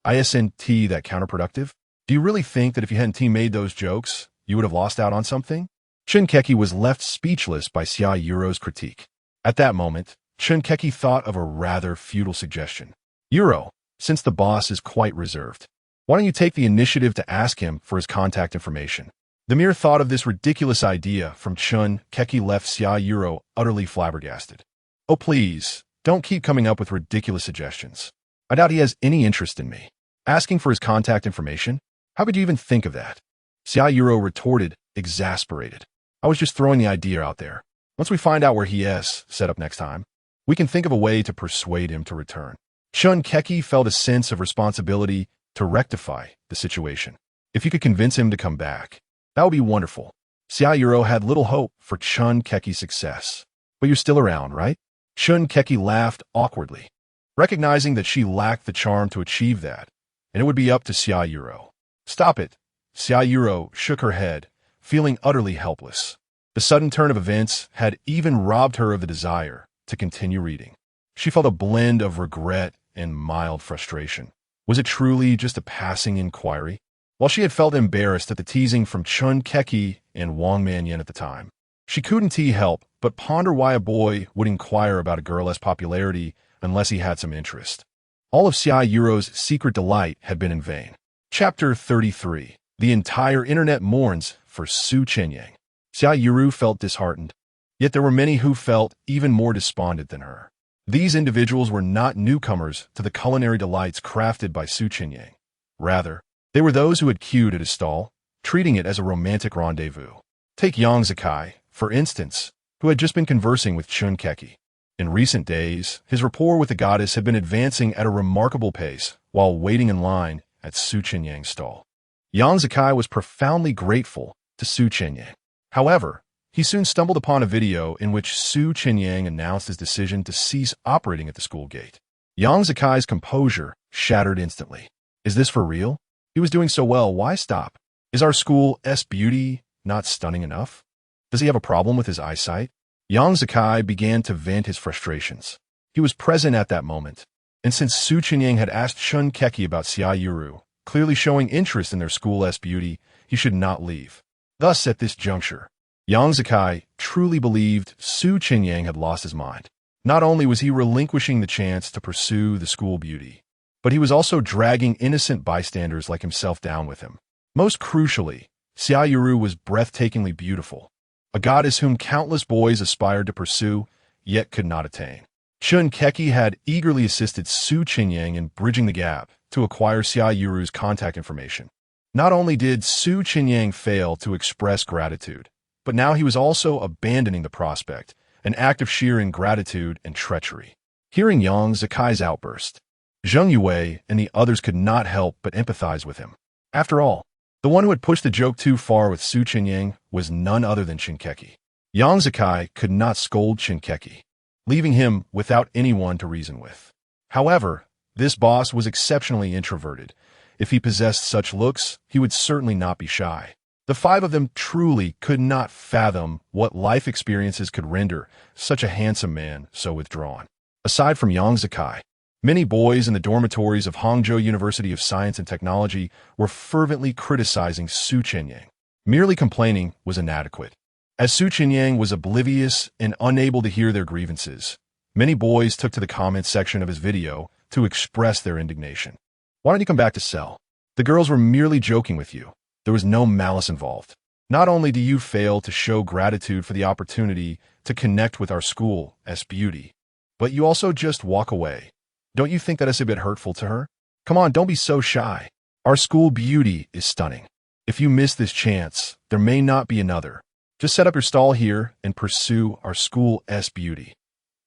Isn't that counterproductive? Do you really think that if you hadn't made those jokes, you would have lost out on something?" Chenyang was left speechless by Xia Yuro's critique. At that moment, Chenyang thought of a rather futile suggestion. "Yuro, since the boss is quite reserved, why don't you take the initiative to ask him for his contact information?" The mere thought of this ridiculous idea from Chenyang left Xia Yuro utterly flabbergasted. "Oh please, don't keep coming up with ridiculous suggestions. I doubt he has any interest in me. Asking for his contact information? How could you even think of that?" Xia Yuro retorted, exasperated. "I was just throwing the idea out there. Once we find out where he is set up next time, we can think of a way to persuade him to return." Chenyang felt a sense of responsibility to rectify the situation. If he could convince him to come back, that would be wonderful. Xia Yuro had little hope for Chenyang's success. "But you're still around, right?" Chenyang laughed awkwardly, recognizing that she lacked the charm to achieve that, and it would be up to Xia Yuro. "Stop it." Xia Yuro shook her head, feeling utterly helpless. The sudden turn of events had even robbed her of the desire to continue reading. She felt a blend of regret and mild frustration. Was it truly just a passing inquiry? While she had felt embarrassed at the teasing from Chun Keki and Wang Manyan at the time, she couldn't help but ponder why a boy would inquire about a girl's popularity unless he had some interest. All of Xia Yuro's secret delight had been in vain. Chapter 33. The entire internet mourns for Su Chenyang. Xia Yuru felt disheartened, yet there were many who felt even more despondent than her. These individuals were not newcomers to the culinary delights crafted by Su Chenyang. Rather, they were those who had queued at his stall, treating it as a romantic rendezvous. Take Yang Zikai, for instance, who had just been conversing with Chun Keki. In recent days, his rapport with the goddess had been advancing at a remarkable pace while waiting in line at Su Chenyang's stall. Yang Zikai was profoundly grateful to Su Chenyang. However, he soon stumbled upon a video in which Su Chenyang announced his decision to cease operating at the school gate. Yang Zikai's composure shattered instantly. Is this for real? He was doing so well, why stop? Is our school's beauty not stunning enough? Does he have a problem with his eyesight? Yang Zikai began to vent his frustrations. He was present at that moment, and since Su Chenyang had asked Chun Keki about Xia Yuru, clearly showing interest in their school's beauty, he should not leave. Thus, at this juncture, Yang Zikai truly believed Su Chenyang had lost his mind. Not only was he relinquishing the chance to pursue the school beauty, but he was also dragging innocent bystanders like himself down with him. Most crucially, Xia Yuru was breathtakingly beautiful, a goddess whom countless boys aspired to pursue, yet could not attain. Chun Keki had eagerly assisted Su Chenyang in bridging the gap to acquire Xia Yuru's contact information. Not only did Su Chenyang fail to express gratitude, but now he was also abandoning the prospect, an act of sheer ingratitude and treachery. Hearing Yang Zikai's outburst, Zheng Yue and the others could not help but empathize with him. After all, the one who had pushed the joke too far with Su Chenyang was none other than Chun Keki. Yang Zikai could not scold Chun Keki, leaving him without anyone to reason with. However, this boss was exceptionally introverted. If he possessed such looks, he would certainly not be shy. The five of them truly could not fathom what life experiences could render such a handsome man so withdrawn. Aside from Yang Zikai, many boys in the dormitories of Hangzhou University of Science and Technology were fervently criticizing Su Chenyang. Merely complaining was inadequate. As Su Chenyang was oblivious and unable to hear their grievances, many boys took to the comments section of his video to express their indignation. Why don't you come back to cell? The girls were merely joking with you. There was no malice involved. Not only do you fail to show gratitude for the opportunity to connect with our school as beauty, but you also just walk away. Don't you think that is a bit hurtful to her? Come on, don't be so shy. Our school beauty is stunning. If you miss this chance, there may not be another. Just set up your stall here and pursue our school's beauty.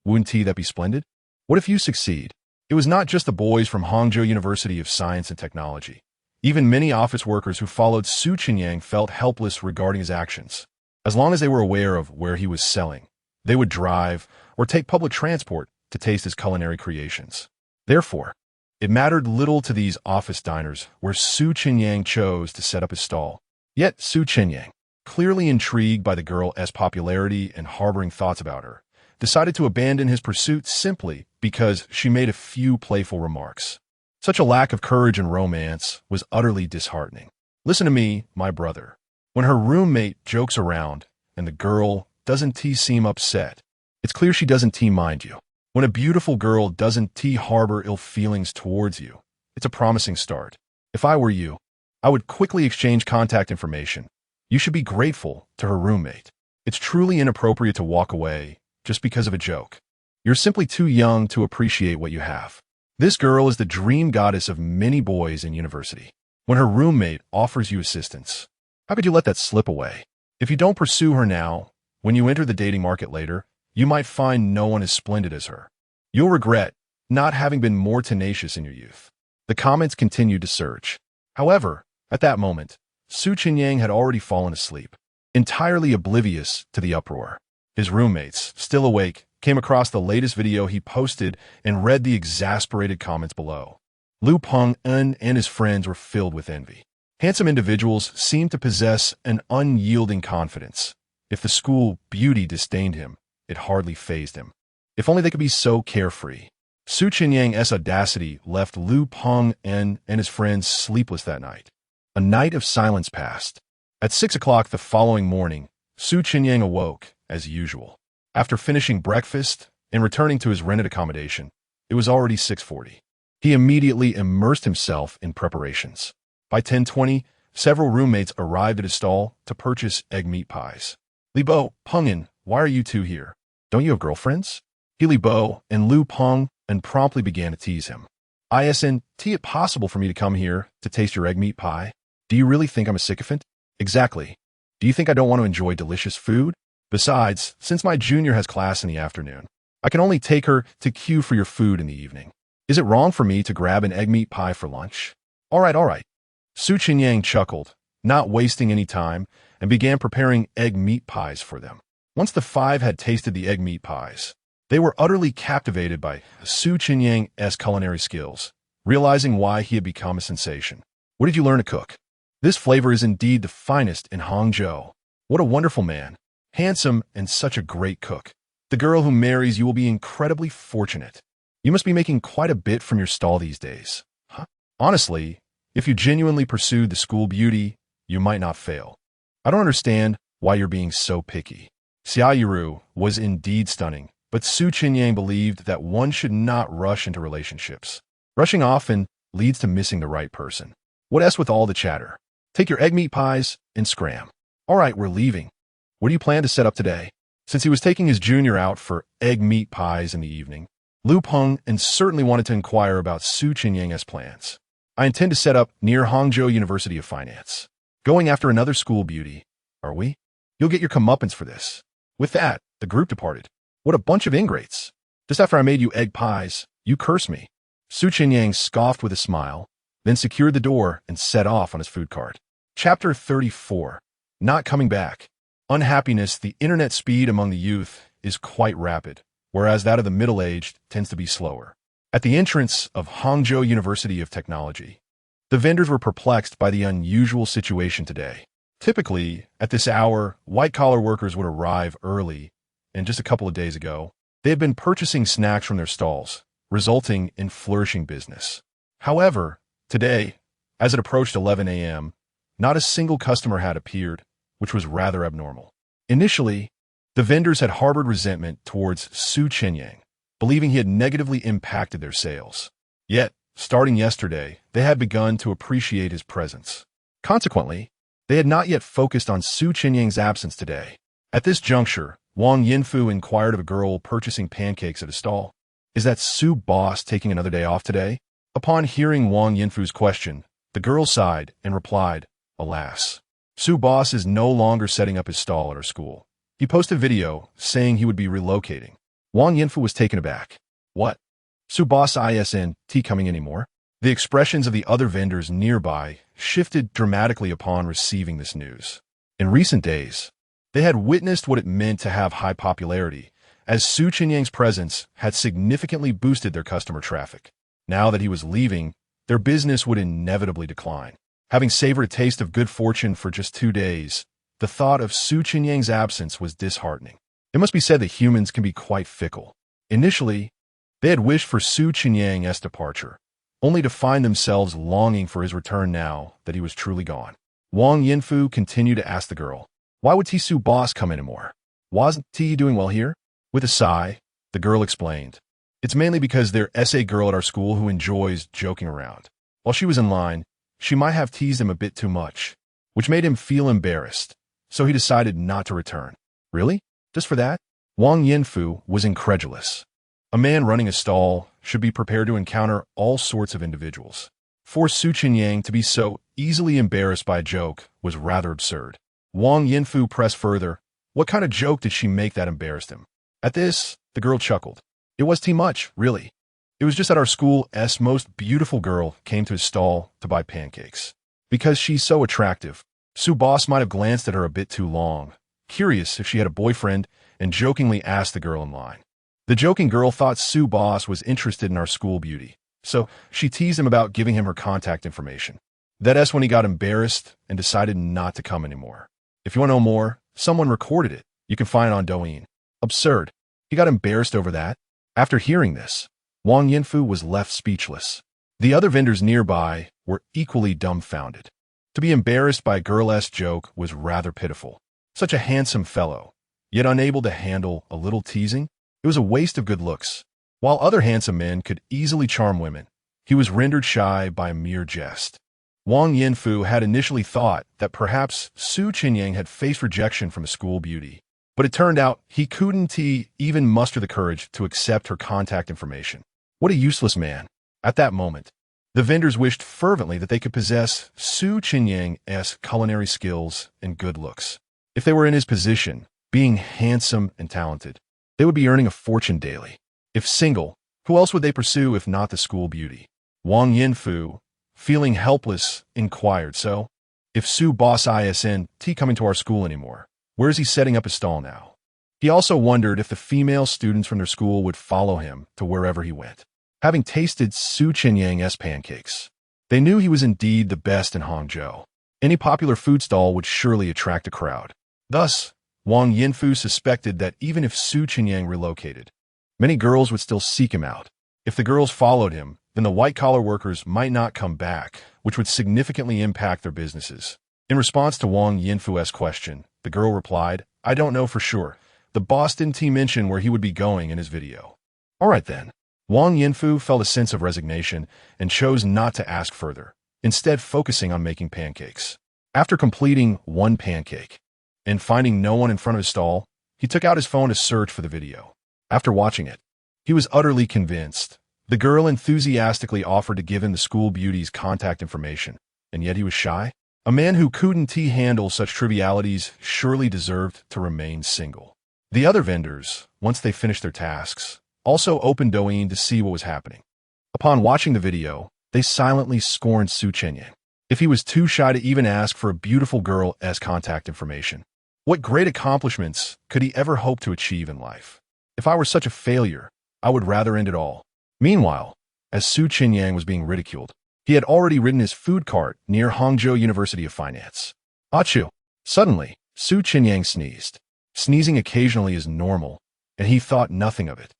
Wouldn't that be splendid? What if you succeed? It was not just the boys from Hangzhou University of Science and Technology. Even many office workers who followed Su Chenyang felt helpless regarding his actions. As long as they were aware of where he was selling, they would drive or take public transport to taste his culinary creations. Therefore, it mattered little to these office diners where Su Chenyang chose to set up his stall. Yet Su Chenyang, clearly intrigued by the girl's popularity and harboring thoughts about her, decided to abandon his pursuit simply because she made a few playful remarks. Such a lack of courage and romance was utterly disheartening. Listen to me, my brother. When her roommate jokes around and the girl doesn't seem upset, it's clear she doesn't mind you. When a beautiful girl doesn't harbor ill feelings towards you, it's a promising start. If I were you, I would quickly exchange contact information. You should be grateful to her roommate. It's truly inappropriate to walk away just because of a joke. You're simply too young to appreciate what you have. This girl is the dream goddess of many boys in university. When her roommate offers you assistance, how could you let that slip away? If you don't pursue her now, when you enter the dating market later, you might find no one as splendid as her. You'll regret not having been more tenacious in your youth. The comments continued to surge. However, at that moment, Su Chenyang had already fallen asleep, entirely oblivious to the uproar. His roommates, still awake, came across the latest video he posted and read the exasperated comments below. Lu Peng-en and his friends were filled with envy. Handsome individuals seemed to possess an unyielding confidence. If the school beauty disdained him, it hardly fazed him. If only they could be so carefree. Su Chenyang's audacity left Lu Peng and his friends sleepless that night. A night of silence passed. At 6 o'clock the following morning, Su Chenyang awoke, as usual. After finishing breakfast and returning to his rented accommodation, it was already 6:40. He immediately immersed himself in preparations. By 10:20, several roommates arrived at his stall to purchase egg meat pies. Li Bo, Pengin, why are you two here? Don't you have girlfriends? Li Bo and Lu Peng and promptly began to tease him. Isn't it possible for me to come here to taste your egg meat pie? Do you really think I'm a sycophant? Exactly. Do you think I don't want to enjoy delicious food? Besides, since my junior has class in the afternoon, I can only take her to queue for your food in the evening. Is it wrong for me to grab an egg meat pie for lunch? All right. Su Chenyang chuckled, not wasting any time, and began preparing egg meat pies for them. Once the five had tasted the egg meat pies, they were utterly captivated by Su Chenyang's culinary skills, realizing why he had become a sensation. What did you learn to cook? This flavor is indeed the finest in Hangzhou. What a wonderful man, handsome and such a great cook. The girl who marries you will be incredibly fortunate. You must be making quite a bit from your stall these days. Huh? Honestly, if you genuinely pursued the school beauty, you might not fail. I don't understand why you're being so picky. Xia Yiru was indeed stunning, but Su Chenyang believed that one should not rush into relationships. Rushing often leads to missing the right person. What else with all the chatter? Take your egg meat pies and scram. All right, we're leaving. What do you plan to set up today? Since he was taking his junior out for egg meat pies in the evening, Lu Peng and certainly wanted to inquire about Su Chenyang's plans. I intend to set up near Hangzhou University of Finance. Going after another school beauty, are we? You'll get your comeuppance for this. With that, the group departed. What a bunch of ingrates. Just after I made you egg pies, you curse me. Su Chenyang scoffed with a smile, then secured the door and set off on his food cart. Chapter 34. Not coming back. Unhappiness, the internet speed among the youth is quite rapid, whereas that of the middle-aged tends to be slower. At the entrance of Hangzhou University of Technology, the vendors were perplexed by the unusual situation today. Typically, at this hour, white-collar workers would arrive early, and just a couple of days ago, they had been purchasing snacks from their stalls, resulting in flourishing business. However, today, as it approached 11 a.m., not a single customer had appeared, which was rather abnormal. Initially, the vendors had harbored resentment towards Su Chenyang, believing he had negatively impacted their sales. Yet, starting yesterday, they had begun to appreciate his presence. Consequently, they had not yet focused on Su Chenyang's absence today. At this juncture, Wang Yinfu inquired of a girl purchasing pancakes at a stall. Is that Su boss taking another day off today? Upon hearing Wang Yinfu's question, the girl sighed and replied, Alas. Su boss is no longer setting up his stall at our school. He posted a video saying he would be relocating. Wang Yinfu was taken aback. What? Su boss isn't coming anymore? The expressions of the other vendors nearby shifted dramatically upon receiving this news. In recent days, they had witnessed what it meant to have high popularity, as Su Chenyang's presence had significantly boosted their customer traffic. Now that he was leaving, their business would inevitably decline. Having savored a taste of good fortune for just 2 days, the thought of Su Chenyang's absence was disheartening. It must be said that humans can be quite fickle. Initially, they had wished for Su Chenyang's departure, only to find themselves longing for his return now that he was truly gone. Wang Yinfu continued to ask the girl, why would Su boss come anymore? Wasn't he doing well here? With a sigh, the girl explained, it's mainly because there's a girl at our school who enjoys joking around. While she was in line, she might have teased him a bit too much, which made him feel embarrassed, so he decided not to return. Really? Just for that? Wang Yinfu was incredulous. A man running a stall should be prepared to encounter all sorts of individuals. For Su Chenyang to be so easily embarrassed by a joke was rather absurd. Wang Yinfu pressed further. What kind of joke did she make that embarrassed him? At this, the girl chuckled. It was too much, really. It was just that our school's most beautiful girl came to his stall to buy pancakes. Because she's so attractive, Su boss might have glanced at her a bit too long, curious if she had a boyfriend, and jokingly asked the girl in line. The joking girl thought Su boss was interested in our school beauty, so she teased him about giving him her contact information. That's when he got embarrassed and decided not to come anymore. If you want to know more, someone recorded it. You can find it on Douyin. Absurd. He got embarrassed over that. After hearing this, Wang Yinfu was left speechless. The other vendors nearby were equally dumbfounded. To be embarrassed by a girlesque joke was rather pitiful. Such a handsome fellow, yet unable to handle a little teasing? It was a waste of good looks. While other handsome men could easily charm women, he was rendered shy by a mere jest. Wang Yinfu had initially thought that perhaps Su Chenyang had faced rejection from a school beauty, but it turned out he couldn't even muster the courage to accept her contact information. What a useless man. At that moment, the vendors wished fervently that they could possess Su Chenyang's culinary skills and good looks. If they were in his position, being handsome and talented, they would be earning a fortune daily. If single, who else would they pursue if not the school beauty? Wang Yinfu, feeling helpless, inquired, "So, if Su boss isn't coming to our school anymore, where is he setting up his stall now?" He also wondered if the female students from their school would follow him to wherever he went. Having tasted Su Chenyang's pancakes, they knew he was indeed the best in Hangzhou. Any popular food stall would surely attract a crowd. Thus, Wang Yinfu suspected that even if Su Chenyang relocated, many girls would still seek him out. If the girls followed him, then the white-collar workers might not come back, which would significantly impact their businesses. In response to Wang Yinfu's question, the girl replied, "I don't know for sure. The boss didn't mention where he would be going in his video." All right then. Wang Yinfu felt a sense of resignation and chose not to ask further, instead focusing on making pancakes. After completing one pancake and finding no one in front of his stall, he took out his phone to search for the video. After watching it, he was utterly convinced. The girl enthusiastically offered to give him the school beauty's contact information, and yet he was shy. A man who couldn't handle such trivialities surely deserved to remain single. The other vendors, once they finished their tasks, also opened Douyin to see what was happening. Upon watching the video, they silently scorned Su Chenyang. If he was too shy to even ask for a beautiful girl's contact information, what great accomplishments could he ever hope to achieve in life? If I were such a failure, I would rather end it all. Meanwhile, as Su Chenyang was being ridiculed, he had already ridden his food cart near Hangzhou University of Finance. Achoo! Suddenly, Su Chenyang sneezed. Sneezing occasionally is normal, and he thought nothing of it.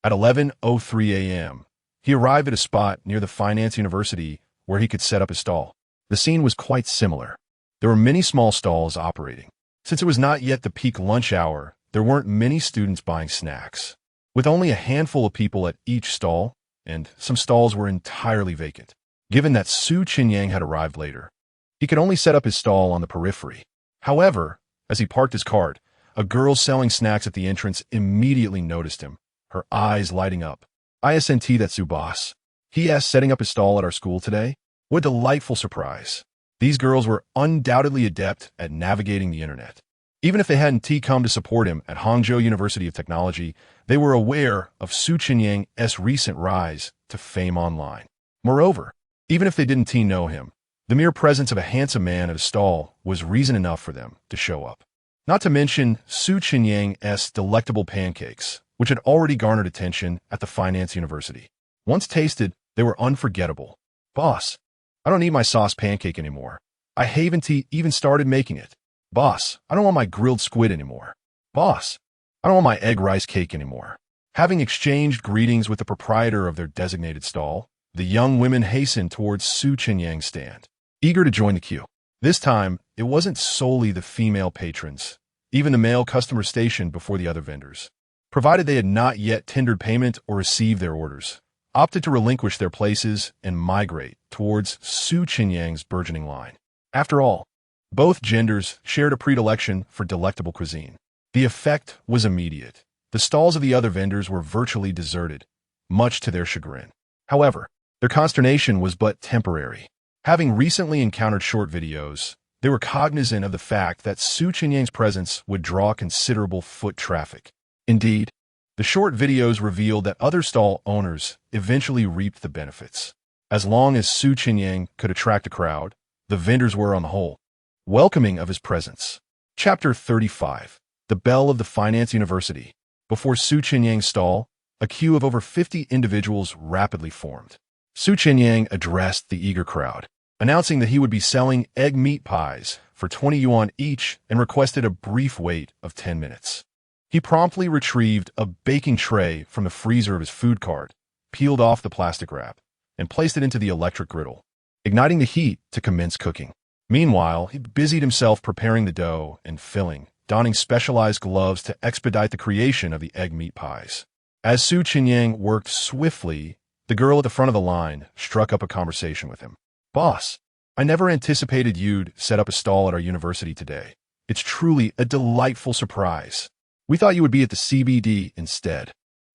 At 11:03 a.m., he arrived at a spot near the Finance University where he could set up his stall. The scene was quite similar. There were many small stalls operating. Since it was not yet the peak lunch hour, there weren't many students buying snacks. With only a handful of people at each stall, and some stalls were entirely vacant. Given that Su Chenyang had arrived later, he could only set up his stall on the periphery. However, as he parked his cart, a girl selling snacks at the entrance immediately noticed him, her eyes lighting up. "Isn't that Su boss? He is setting up his stall at our school today?" What a delightful surprise. These girls were undoubtedly adept at navigating the internet. Even if they hadn't come to support him at Hangzhou University of Technology, they were aware of Su Chenyang's recent rise to fame online. Moreover, even if they didn't know him, the mere presence of a handsome man at a stall was reason enough for them to show up. Not to mention Su Chenyang's delectable pancakes, which had already garnered attention at the Finance University. Once tasted, they were unforgettable. "Boss, I don't need my sauce pancake anymore. I haven't even started making it. Boss, I don't want my grilled squid anymore. Boss, I don't want my egg rice cake anymore." Having exchanged greetings with the proprietor of their designated stall, the young women hastened towards Su Chenyang's stand, eager to join the queue. This time, it wasn't solely the female patrons. Even the male customers stationed before the other vendors, provided they had not yet tendered payment or received their orders, opted to relinquish their places and migrate towards Su Chenyang's burgeoning line. After all, both genders shared a predilection for delectable cuisine. The effect was immediate. The stalls of the other vendors were virtually deserted, much to their chagrin. However, their consternation was but temporary. Having recently encountered short videos, they were cognizant of the fact that Su Chenyang's presence would draw considerable foot traffic. Indeed, the short videos revealed that other stall owners eventually reaped the benefits. As long as Su Chenyang could attract a crowd, the vendors were, on the whole, welcoming of his presence. Chapter 35. The Bell of the Finance University. Before Su Chenyang's stall, a queue of over 50 individuals rapidly formed. Su Chenyang addressed the eager crowd, announcing that he would be selling egg meat pies for 20 yuan each and requested a brief wait of 10 minutes. He promptly retrieved a baking tray from the freezer of his food cart, peeled off the plastic wrap, and placed it into the electric griddle, igniting the heat to commence cooking. Meanwhile, he busied himself preparing the dough and filling, donning specialized gloves to expedite the creation of the egg meat pies. As Su Chenyang worked swiftly, the girl at the front of the line struck up a conversation with him. "Boss, I never anticipated you'd set up a stall at our university today. It's truly a delightful surprise. We thought you would be at the CBD instead.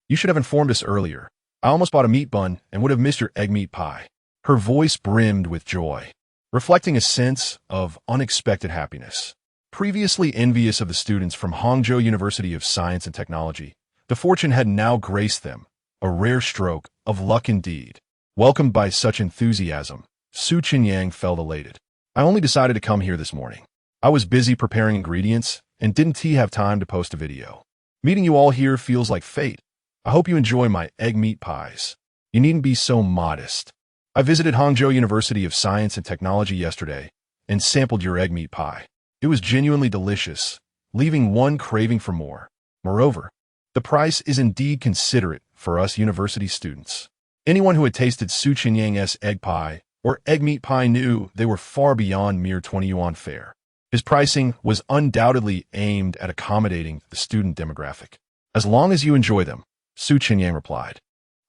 You should have informed us earlier. I almost bought a meat bun and would have missed your egg meat pie." Her voice brimmed with joy, reflecting a sense of unexpected happiness. Previously envious of the students from Hangzhou University of Science and Technology, the fortune had now graced them, a rare stroke of luck indeed. Welcomed by such enthusiasm, Su Chenyang felt elated. "I only decided to come here this morning. I was busy preparing ingredients and didn't have time to post a video. Meeting you all here feels like fate. I hope you enjoy my egg meat pies. You needn't be so modest. I visited Hangzhou University of Science and Technology yesterday and sampled your egg meat pie. It was genuinely delicious, leaving one craving for more. Moreover, the price is indeed considerate for us university students." Anyone who had tasted Su Chenyang's egg pie or egg meat pie knew they were far beyond mere 20 yuan fare. His pricing was undoubtedly aimed at accommodating the student demographic. "As long as you enjoy them," Su Chenyang replied,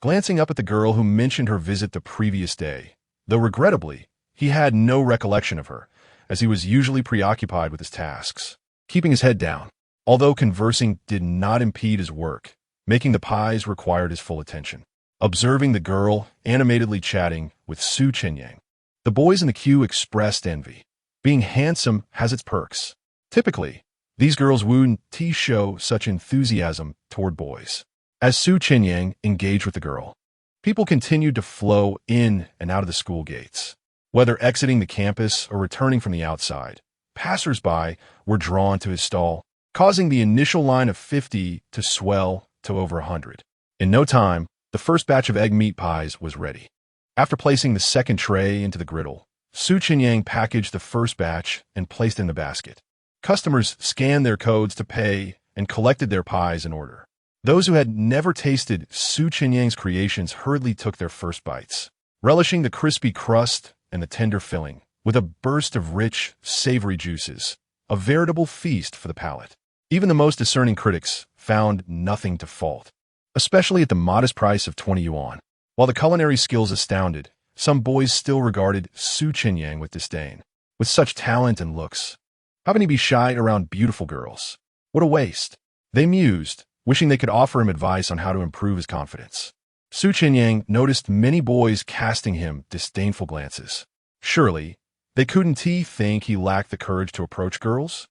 glancing up at the girl who mentioned her visit the previous day, though regrettably, he had no recollection of her, as he was usually preoccupied with his tasks. Keeping his head down, although conversing did not impede his work, making the pies required his full attention. Observing the girl animatedly chatting with Su Chenyang, the boys in the queue expressed envy. Being handsome has its perks. Typically, these girls wouldn't show such enthusiasm toward boys. As Su Chenyang engaged with the girl, people continued to flow in and out of the school gates. Whether exiting the campus or returning from the outside, passers-by were drawn to his stall, causing the initial line of 50 to swell to over 100. In no time, the first batch of egg meat pies was ready. After placing the second tray into the griddle, Su Chenyang packaged the first batch and placed it in the basket. Customers scanned their codes to pay and collected their pies in order. Those who had never tasted Su Chenyang's creations hurriedly took their first bites, relishing the crispy crust and the tender filling, with a burst of rich, savory juices, a veritable feast for the palate. Even the most discerning critics found nothing to fault, especially at the modest price of 20 yuan. While the culinary skills astounded, some boys still regarded Su Chenyang with disdain. With such talent and looks, how can he be shy around beautiful girls? What a waste. They mused, wishing they could offer him advice on how to improve his confidence. Su Chenyang noticed many boys casting him disdainful glances. Surely, they couldn't think he lacked the courage to approach girls?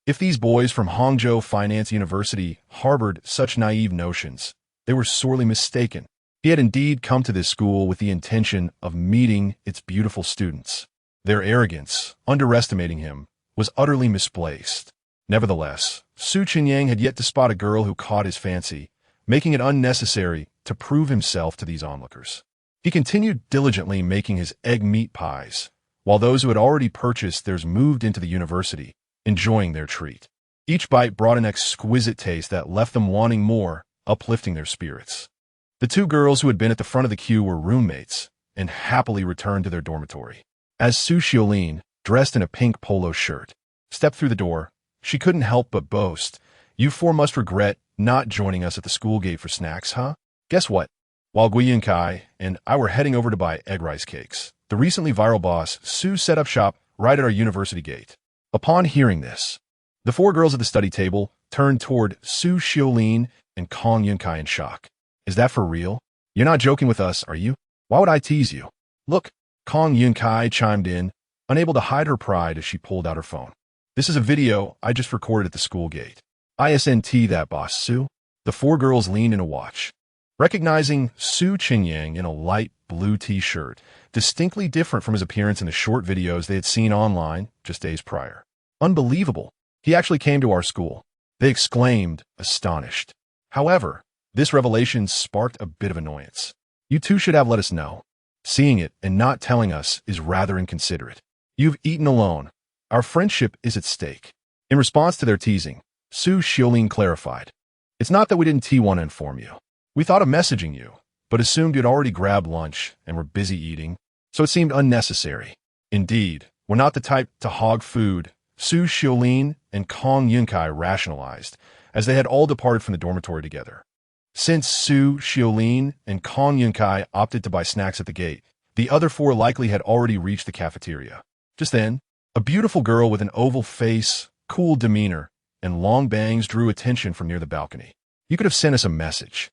If these boys from Hangzhou Finance University harbored such naive notions, they were sorely mistaken. He had indeed come to this school with the intention of meeting its beautiful students. Their arrogance, underestimating him, was utterly misplaced. Nevertheless, Su Chenyang had yet to spot a girl who caught his fancy, making it unnecessary to prove himself to these onlookers. He continued diligently making his egg meat pies, while those who had already purchased theirs moved into the university, enjoying their treat. Each bite brought an exquisite taste that left them wanting more, uplifting their spirits. The two girls who had been at the front of the queue were roommates and happily returned to their dormitory. As Su Xiaolin, dressed in a pink polo shirt, stepped through the door, she couldn't help but boast, "You four must regret not joining us at the school gate for snacks, huh? Guess what? While Gui and Kai and I were heading over to buy egg rice cakes, the recently viral boss, Su, set up shop right at our university gate." Upon hearing this, the four girls at the study table turned toward Su Xiaolin and Kong Yunkai in shock. "Is that for real? You're not joking with us, are you? Why would I tease you?" "Look," Kong Yunkai chimed in, unable to hide her pride as she pulled out her phone. "This is a video I just recorded at the school gate. ISNT that, boss Su." The four girls leaned in to watch, recognizing Su Chenyang in a light blue t-shirt, distinctly different from his appearance in the short videos they had seen online just days prior. "Unbelievable. He actually came to our school," they exclaimed, astonished. However, this revelation sparked a bit of annoyance. "You two should have let us know. Seeing it and not telling us is rather inconsiderate. You've eaten alone. Our friendship is at stake." In response to their teasing, Su Xiaolin clarified, It's not that we didn't want to inform you. We thought of messaging you, but assumed you'd already grabbed lunch and were busy eating, so it seemed unnecessary. Indeed, we're not the type to hog food, Su Xiaolin and Kong Yunkai rationalized, as they had all departed from the dormitory together. Since Su Xiaolin and Kong Yunkai opted to buy snacks at the gate, the other four likely had already reached the cafeteria. Just then, a beautiful girl with an oval face, cool demeanor, and long bangs drew attention from near the balcony. You could have sent us a message.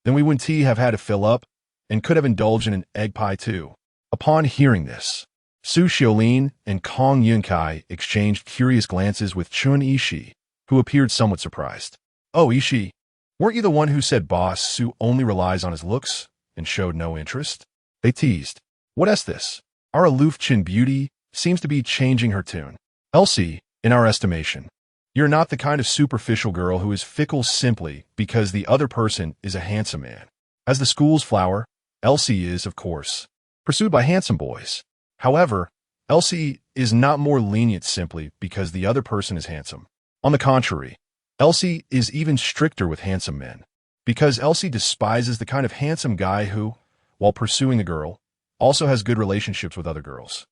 Then we wouldn't have had to fill up, and could have indulged in an egg pie too. Upon hearing this, Su Xiaolin and Kong Yunkai exchanged curious glances with Chun Yishi, who appeared somewhat surprised. Oh, Yishi, weren't you the one who said Boss Su only relies on his looks and showed no interest? They teased. What's this? Our aloof chin beauty seems to be changing her tune. Elsie, in our estimation, you're not the kind of superficial girl who is fickle simply because the other person is a handsome man. As the school's flower, Elsie is, of course, pursued by handsome boys. However, Elsie is not more lenient simply because the other person is handsome. On the contrary, Elsie is even stricter with handsome men, because Elsie despises the kind of handsome guy who, while pursuing a girl, also has good relationships with other girls.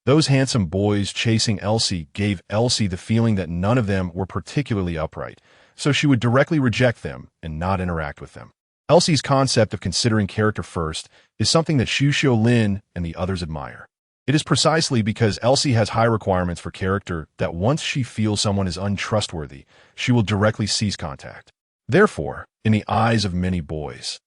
Those handsome boys chasing Elsie gave Elsie the feeling that none of them were particularly upright, so she would directly reject them and not interact with them. Elsie's concept of considering character first is something that Xu Xiaolin and the others admire. It is precisely because Elsie has high requirements for character that once she feels someone is untrustworthy, she will directly cease contact. Therefore, in the eyes of many boys,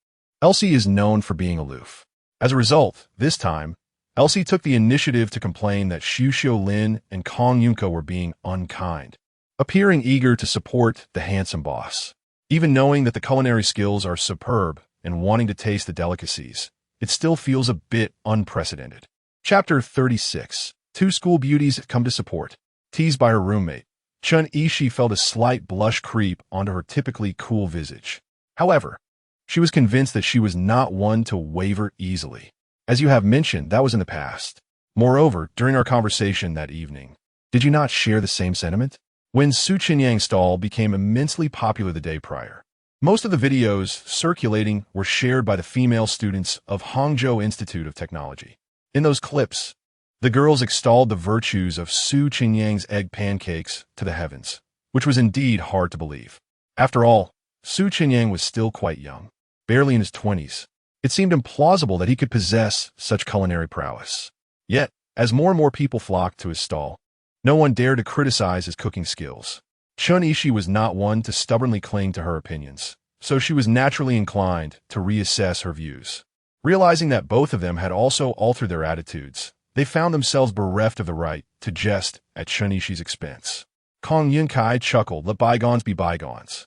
Elsie is known for being aloof. As a result, this time, Elsie took the initiative to complain that Xu Xiaolin and Kong Yunko were being unkind, appearing eager to support the handsome boss. Even knowing that the culinary skills are superb and wanting to taste the delicacies, it still feels a bit unprecedented. Chapter 36. Two school beauties come to support. Teased by her roommate, Chun Yishi felt a slight blush creep onto her typically cool visage. However, she was convinced that she was not one to waver easily. As you have mentioned, that was in the past. Moreover, during our conversation that evening, did you not share the same sentiment? When Su Chenyang stall became immensely popular the day prior, most of the videos circulating were shared by the female students of Hangzhou Institute of Technology. In those clips, the girls extolled the virtues of Su Chenyang's egg pancakes to the heavens, which was indeed hard to believe. After all, Su Chenyang was still quite young, barely in his 20s. It seemed implausible that he could possess such culinary prowess. Yet, as more and more people flocked to his stall, no one dared to criticize his cooking skills. Chun Yishi was not one to stubbornly cling to her opinions, so she was naturally inclined to reassess her views. Realizing that both of them had also altered their attitudes, they found themselves bereft of the right to jest at Chun Yishi's expense. Kong Yunkai chuckled, let bygones be bygones.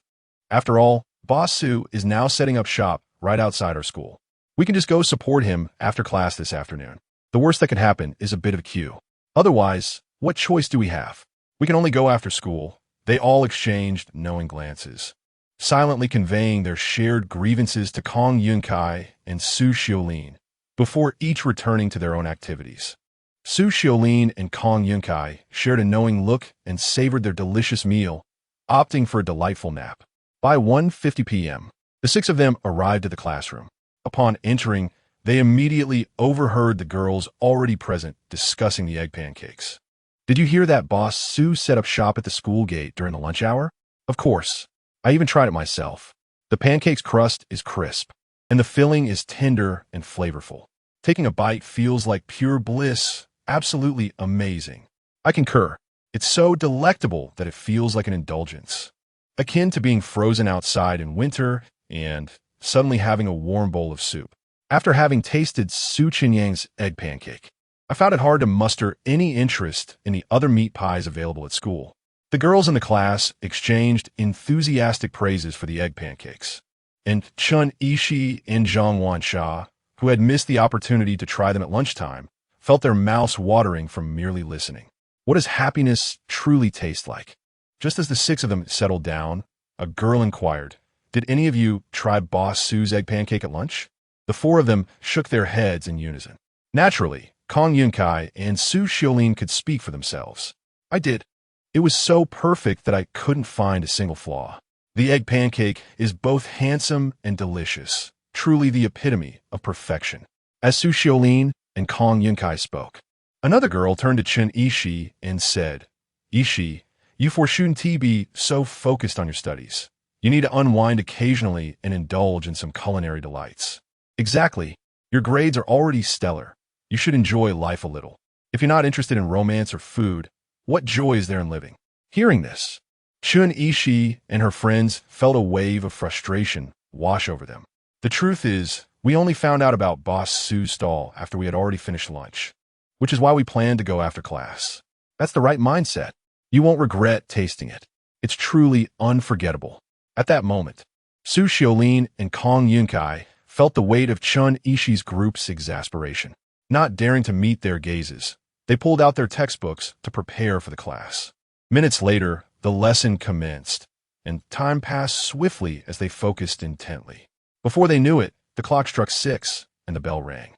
After all, Boss Su is now setting up shop right outside our school. We can just go support him after class this afternoon. The worst that could happen is a bit of a queue. Otherwise, what choice do we have? We can only go after school. They all exchanged knowing glances, silently conveying their shared grievances to Kong Yunkai and Su Xiaolin, before each returning to their own activities. Su Xiaolin and Kong Yunkai shared a knowing look and savored their delicious meal, opting for a delightful nap. By 1:50 p.m., the six of them arrived at the classroom. Upon entering, they immediately overheard the girls already present discussing the egg pancakes. Did you hear that Boss Su set up shop at the school gate during the lunch hour? Of course. I even tried it myself. The pancake's crust is crisp, and the filling is tender and flavorful. Taking a bite feels like pure bliss. Absolutely amazing. I concur. It's so delectable that it feels like an indulgence, akin to being frozen outside in winter and suddenly having a warm bowl of soup. After having tasted Su Chenyang's egg pancake, I found it hard to muster any interest in the other meat pies available at school. The girls in the class exchanged enthusiastic praises for the egg pancakes, and Chun Yishi and Zhang Wansha, who had missed the opportunity to try them at lunchtime, felt their mouths watering from merely listening. What does happiness truly taste like? Just as the six of them settled down, a girl inquired, did any of you try Boss Su's egg pancake at lunch? The four of them shook their heads in unison. Naturally, Kong Yunkai and Su Xiaolin could speak for themselves. I did. It was so perfect that I couldn't find a single flaw. The egg pancake is both handsome and delicious, truly the epitome of perfection. As Su Xiaolin and Kong Yunkai spoke, another girl turned to Chen Yishi and said, Yishi, you shouldn't be so focused on your studies. You need to unwind occasionally and indulge in some culinary delights. Exactly. Your grades are already stellar. You should enjoy life a little. If you're not interested in romance or food, what joy is there in living? Hearing this, Chen Yishi and her friends felt a wave of frustration wash over them. The truth is, we only found out about Boss Su's stall after we had already finished lunch, which is why we planned to go after class. That's the right mindset. You won't regret tasting it. It's truly unforgettable. At that moment, Su Xiaolin and Kong Yunkai felt the weight of Chen Yishi's group's exasperation. Not daring to meet their gazes, they pulled out their textbooks to prepare for the class. Minutes later, the lesson commenced, and time passed swiftly as they focused intently. Before they knew it, the clock struck 6 and the bell rang,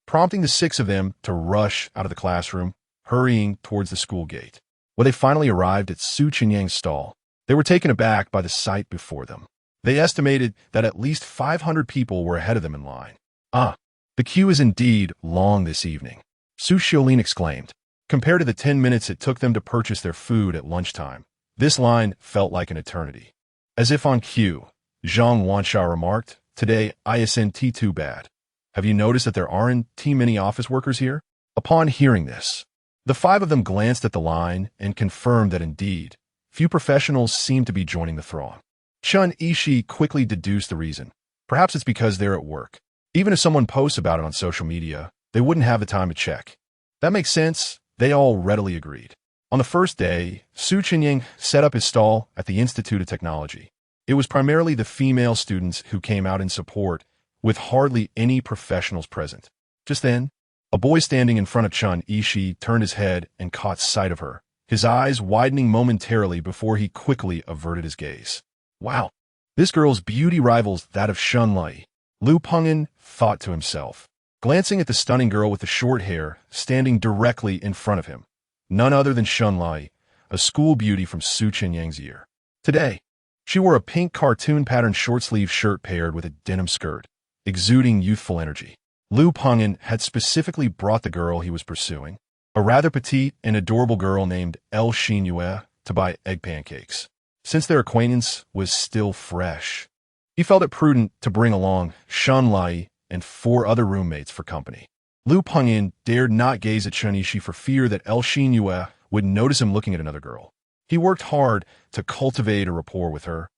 prompting the 6 of them to rush out of the classroom, hurrying towards the school gate. When they finally arrived at Su Chenyang's stall, they were taken aback by the sight before them. They estimated that at least 500 people were ahead of them in line. The queue is indeed long this evening, Su Xiaolin exclaimed. Compared to the 10 minutes it took them to purchase their food at lunchtime, this line felt like an eternity. As if on cue, Zhang Wanshao remarked, Today, isn't too bad. Have you noticed that there aren't too many office workers here? Upon hearing this, the 5 of them glanced at the line and confirmed that indeed, few professionals seemed to be joining the throng. Chen Yishi quickly deduced the reason. Perhaps it's because they're at work. Even if someone posts about it on social media, they wouldn't have the time to check. That makes sense, they all readily agreed. On the first day, Su Chenyang set up his stall at the Institute of Technology. It was primarily the female students who came out in support, with hardly any professionals present. Just then, a boy standing in front of Chen Yishi turned his head and caught sight of her, his eyes widening momentarily before he quickly averted his gaze. Wow, this girl's beauty rivals that of Shen Lai, Lu Pengyan thought to himself, glancing at the stunning girl with the short hair standing directly in front of him. None other than Shen Lai, a school beauty from Su Chenyang's year. Today, she wore a pink cartoon-patterned short-sleeve shirt paired with a denim skirt, exuding youthful energy. Lu Pengyan had specifically brought the girl he was pursuing, a rather petite and adorable girl named El Xinyue, to buy egg pancakes. Since their acquaintance was still fresh, he felt it prudent to bring along Shen Lai and 4 other roommates for company. Lu Pengyan dared not gaze at Chen Yishi for fear that El Xinyue would notice him looking at another girl. He worked hard to cultivate a rapport with her,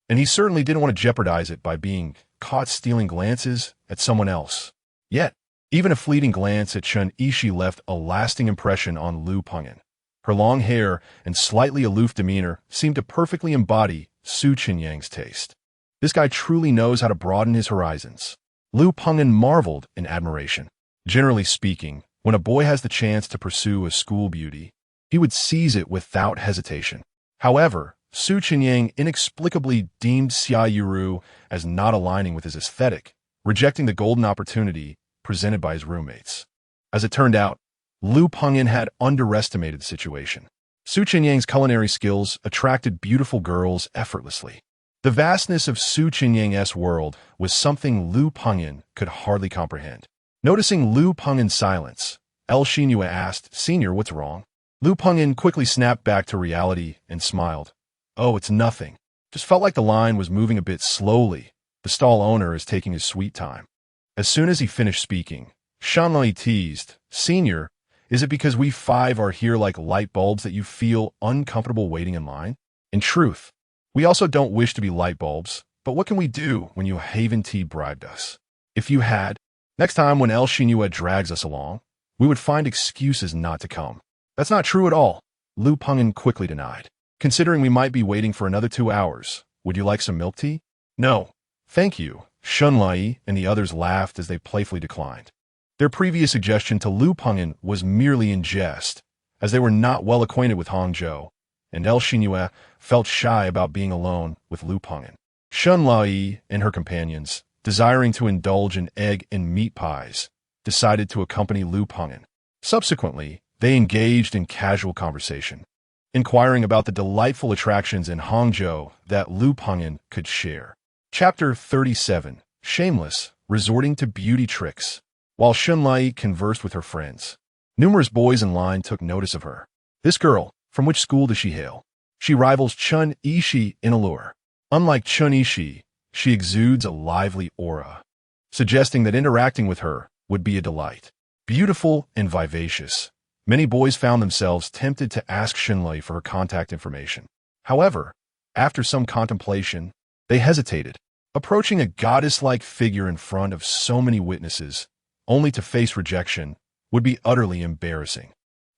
and he certainly didn't want to jeopardize it by being caught stealing glances at someone else. Yet, even a fleeting glance at Chen Yishi left a lasting impression on Lu Pengyan. Her long hair and slightly aloof demeanor seemed to perfectly embody Su Chenyang's taste. This guy truly knows how to broaden his horizons. Lu Pengyan marveled in admiration. Generally speaking, when a boy has the chance to pursue a school beauty, he would seize it without hesitation. However, Su Chenyang inexplicably deemed Xia Yuru as not aligning with his aesthetic, rejecting the golden opportunity presented by his roommates. As it turned out, Lu Pengyan had underestimated the situation. Su Chenyang's culinary skills attracted beautiful girls effortlessly. The vastness of Su Chenyang's world was something Lu Pengyan could hardly comprehend. Noticing Lu Pengyan's silence, El Xinyue asked, Senior, what's wrong? Lu Pengyan quickly snapped back to reality and smiled. Oh, it's nothing. Just felt like the line was moving a bit slowly. The stall owner is taking his sweet time. As soon as he finished speaking, Shen Lai teased, Senior, is it because we 5 are here like light bulbs that you feel uncomfortable waiting in line? In truth, we also don't wish to be light bulbs, but what can we do when you Haven Tea bribed us? If you had, next time when El Xinyue drags us along, we would find excuses not to come. That's not true at all, Lu Pengyan quickly denied. Considering we might be waiting for another 2 hours, would you like some milk tea? No, thank you, Shen Lai and the others laughed as they playfully declined. Their previous suggestion to Lu Pengyan was merely in jest, as they were not well acquainted with Hangzhou, and El Xinyue felt shy about being alone with Lu Pengyan. Shen Lai and her companions, desiring to indulge in egg and meat pies, decided to accompany Lu Pengyan. Subsequently, they engaged in casual conversation. inquiring about the delightful attractions in Hangzhou that Lu Pengyan could share. Chapter 37. Shameless, resorting to beauty tricks. While Shunlai conversed with her friends, numerous boys in line took notice of her. This girl, from which school does she hail? She rivals Chun Yishi in allure. Unlike Chun Yishi, she exudes a lively aura, suggesting that interacting with her would be a delight. Beautiful and vivacious, many boys found themselves tempted to ask Shunlai for her contact information. However, after some contemplation, they hesitated. Approaching a goddess-like figure in front of so many witnesses, only to face rejection, would be utterly embarrassing.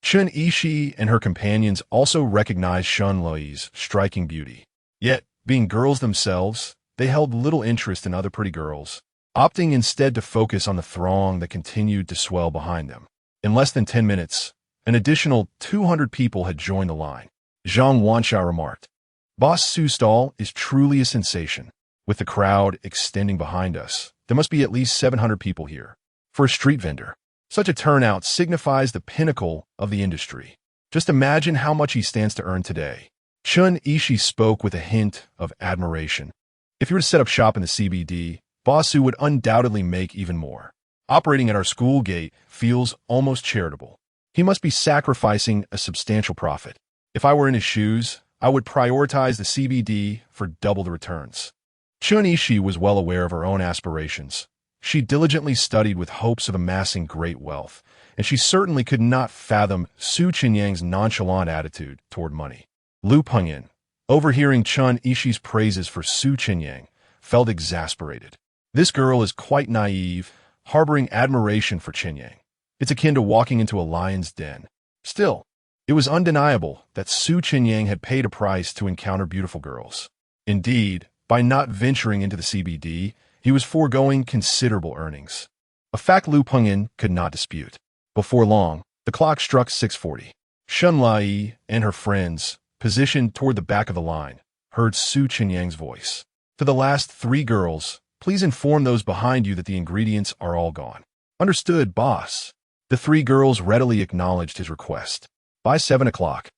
Chun Yishi and her companions also recognized Shunlai's striking beauty. Yet, being girls themselves, they held little interest in other pretty girls, opting instead to focus on the throng that continued to swell behind them. In less than 10 minutes, an additional 200 people had joined the line. Zhang Wanxia remarked, "Boss Su's stall is truly a sensation. With the crowd extending behind us, there must be at least 700 people here. For a street vendor, such a turnout signifies the pinnacle of the industry. Just imagine how much he stands to earn today." Chun Yishi spoke with a hint of admiration. "If you were to set up shop in the CBD, Boss Su would undoubtedly make even more. Operating at our school gate feels almost charitable. He must be sacrificing a substantial profit. If I were in his shoes, I would prioritize the CBD for double the returns." Chun Yishi was well aware of her own aspirations. She diligently studied with hopes of amassing great wealth, and she certainly could not fathom Su Chenyang's nonchalant attitude toward money. Lu Pengyan, overhearing Chun Yishi's praises for Su Chenyang, felt exasperated. This girl is quite naive, harboring admiration for Chenyang. It's akin to walking into a lion's den. Still, it was undeniable that Su Chenyang had paid a price to encounter beautiful girls. Indeed, by not venturing into the CBD, he was foregoing considerable earnings. A fact Lu Pengyan could not dispute. Before long, the clock struck 6:40. Shunlai and her friends, positioned toward the back of the line, heard Su Chenyang's voice. "To the last 3 girls, please inform those behind you that the ingredients are all gone." "Understood, boss." The 3 girls readily acknowledged his request. By 7 o'clock,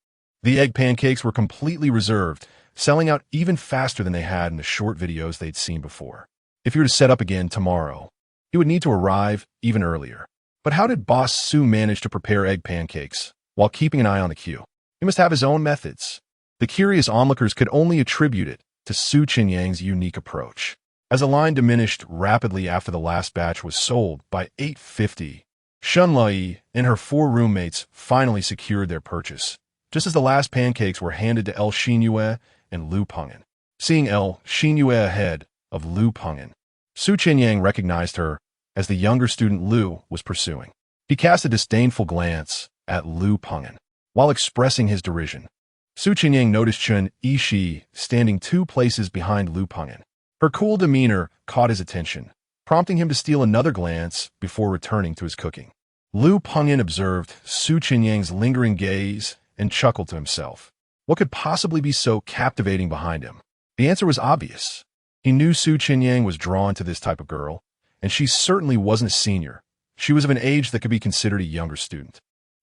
the egg pancakes were completely reserved, selling out even faster than they had in the short videos they'd seen before. If you were to set up again tomorrow, he would need to arrive even earlier. But how did Boss Su manage to prepare egg pancakes while keeping an eye on the queue? He must have his own methods. The curious onlookers could only attribute it to Su Chenyang's unique approach. As the line diminished rapidly after the last batch was sold by 8:50, Shunlai and her 4 roommates finally secured their purchase, just as the last pancakes were handed to El Xinyue and Lu Pengyan. Seeing El Xinyue ahead of Lu Pengyan, Su Chenyang recognized her as the younger student Lu was pursuing. He cast a disdainful glance at Lu Pengyan. While expressing his derision, Su Chenyang noticed Chun Yishi standing 2 places behind Lu Pengyan. Her cool demeanor caught his attention, prompting him to steal another glance before returning to his cooking. Lu Pengyan observed Su Chenyang's lingering gaze and chuckled to himself. What could possibly be so captivating behind him? The answer was obvious. He knew Su Chenyang was drawn to this type of girl, and she certainly wasn't a senior. She was of an age that could be considered a younger student.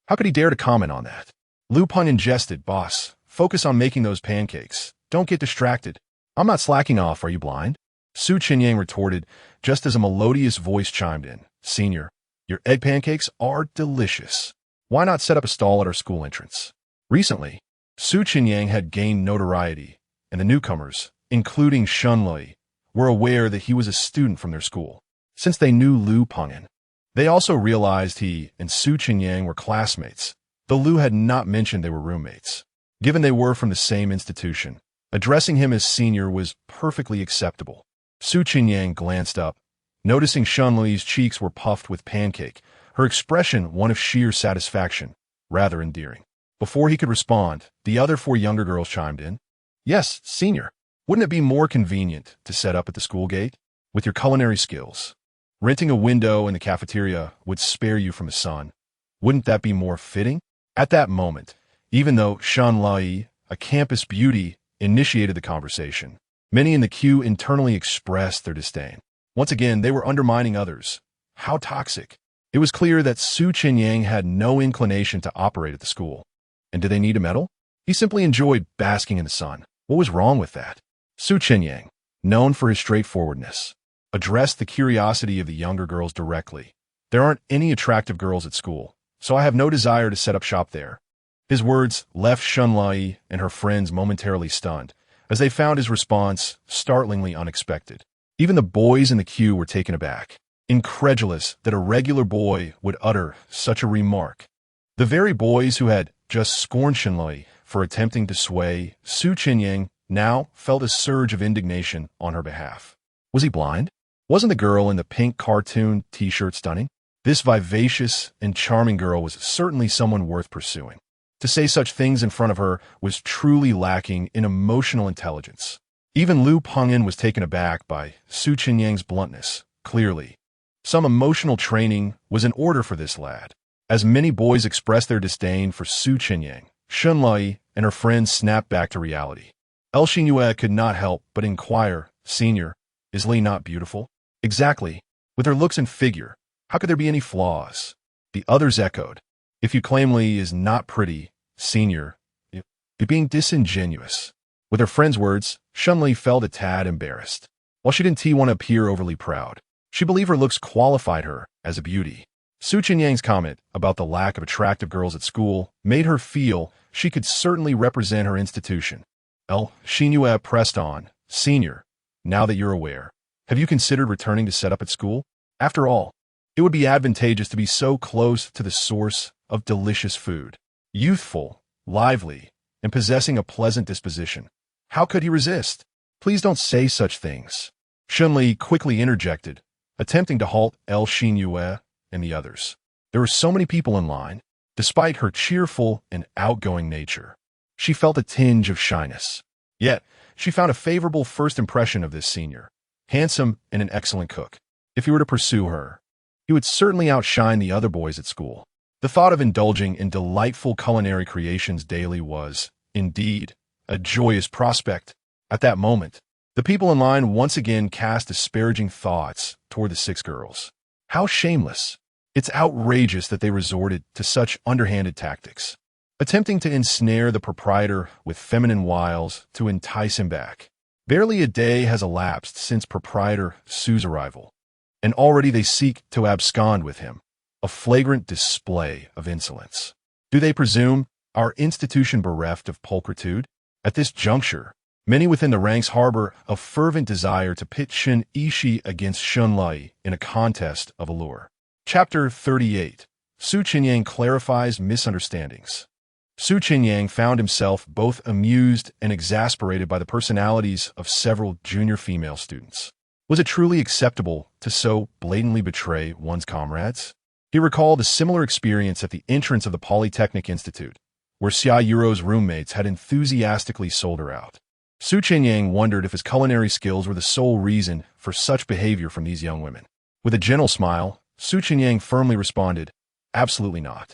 How could he dare to comment on that? Lu Pengyan jested, "Boss, focus on making those pancakes. Don't get distracted." "I'm not slacking off, are you blind?" Su Chenyang retorted, just as a melodious voice chimed in. "Senior, your egg pancakes are delicious. Why not set up a stall at our school entrance?" Recently, Su Chenyang had gained notoriety, and the newcomers, including Shunlai, were aware that he was a student from their school. Since they knew Lu Pengyan, they also realized he and Su Chenyang were classmates, though Lu had not mentioned they were roommates. Given they were from the same institution, addressing him as senior was perfectly acceptable. Su Chenyang glanced up, noticing Shunlai's cheeks were puffed with pancake, her expression one of sheer satisfaction, rather endearing. Before he could respond, the other 4 younger girls chimed in. "Yes, senior. Wouldn't it be more convenient to set up at the school gate? With your culinary skills, renting a window in the cafeteria would spare you from the sun. Wouldn't that be more fitting?" At that moment, even though Shunlai, a campus beauty, initiated the conversation, many in the queue internally expressed their disdain. Once again, they were undermining others. How toxic. It was clear that Su Chenyang had no inclination to operate at the school. And did they need a medal? He simply enjoyed basking in the sun. What was wrong with that? Chenyang, known for his straightforwardness, addressed the curiosity of the younger girls directly. There aren't any attractive girls at school, so I have no desire to set up shop there. His words left Shunlai and her friends momentarily stunned, as they found his response startlingly unexpected. Even the boys in the queue were taken aback, incredulous that a regular boy would utter such a remark. The very boys who had just scorned Shunlai for attempting to sway Chenyang now felt a surge of indignation on her behalf. Was he blind? Wasn't the girl in the pink cartoon t-shirt stunning? This vivacious and charming girl was certainly someone worth pursuing. To say such things in front of her was truly lacking in emotional intelligence. Even Lu Pengyan was taken aback by Chenyang's bluntness. Clearly, some emotional training was in order for this lad. As many boys expressed their disdain for Chenyang, Shunlai and her friends snapped back to reality. Xingyue could not help but inquire, "Senior, is Li not beautiful?" "Exactly. With her looks and figure, how could there be any flaws?" The others echoed, "If you claim Li is not pretty, Senior, you're being disingenuous." With her friend's words, Shunlai felt a tad embarrassed. While she didn't want to appear overly proud, she believed her looks qualified her as a beauty. Chenyang's comment about the lack of attractive girls at school made her feel she could certainly represent her institution. Xingyue pressed on, "Senior, now that you're aware, have you considered returning to set up at school? After all, it would be advantageous to be so close to the source of delicious food. Youthful, lively, and possessing a pleasant disposition. How could he resist? Please don't say such things." Shunlai quickly interjected, attempting to halt Xingyue and the others. There were so many people in line. Despite her cheerful and outgoing nature, she felt a tinge of shyness. Yet, she found a favorable first impression of this senior, handsome and an excellent cook. If he were to pursue her, he would certainly outshine the other boys at school. The thought of indulging in delightful culinary creations daily was, indeed, a joyous prospect. At that moment, the people in line once again cast disparaging thoughts toward the 6 girls. How shameless! It's outrageous that they resorted to such underhanded tactics, attempting to ensnare the proprietor with feminine wiles to entice him back. Barely a day has elapsed since proprietor Su's arrival, and already they seek to abscond with him, a flagrant display of insolence. Do they presume our institution bereft of pulchritude? At this juncture, many within the ranks harbor a fervent desire to pit Shin Ishi against Shunlai in a contest of allure. Chapter 38. Chenyang clarifies misunderstandings. Chenyang found himself both amused and exasperated by the personalities of several junior female students. Was it truly acceptable to so blatantly betray one's comrades? He recalled a similar experience at the entrance of the Polytechnic Institute, where Xia Yuro's roommates had enthusiastically sold her out. Chenyang wondered if his culinary skills were the sole reason for such behavior from these young women. With a gentle smile, Chenyang firmly responded, "Absolutely not.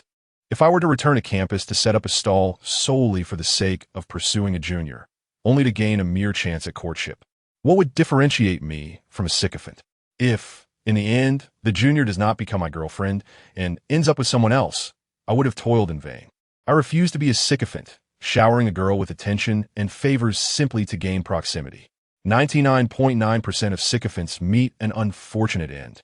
If I were to return to campus to set up a stall solely for the sake of pursuing a junior, only to gain a mere chance at courtship, what would differentiate me from a sycophant? If, in the end, the junior does not become my girlfriend and ends up with someone else, I would have toiled in vain. I refuse to be a sycophant, showering a girl with attention and favors simply to gain proximity. 99.9% of sycophants meet an unfortunate end.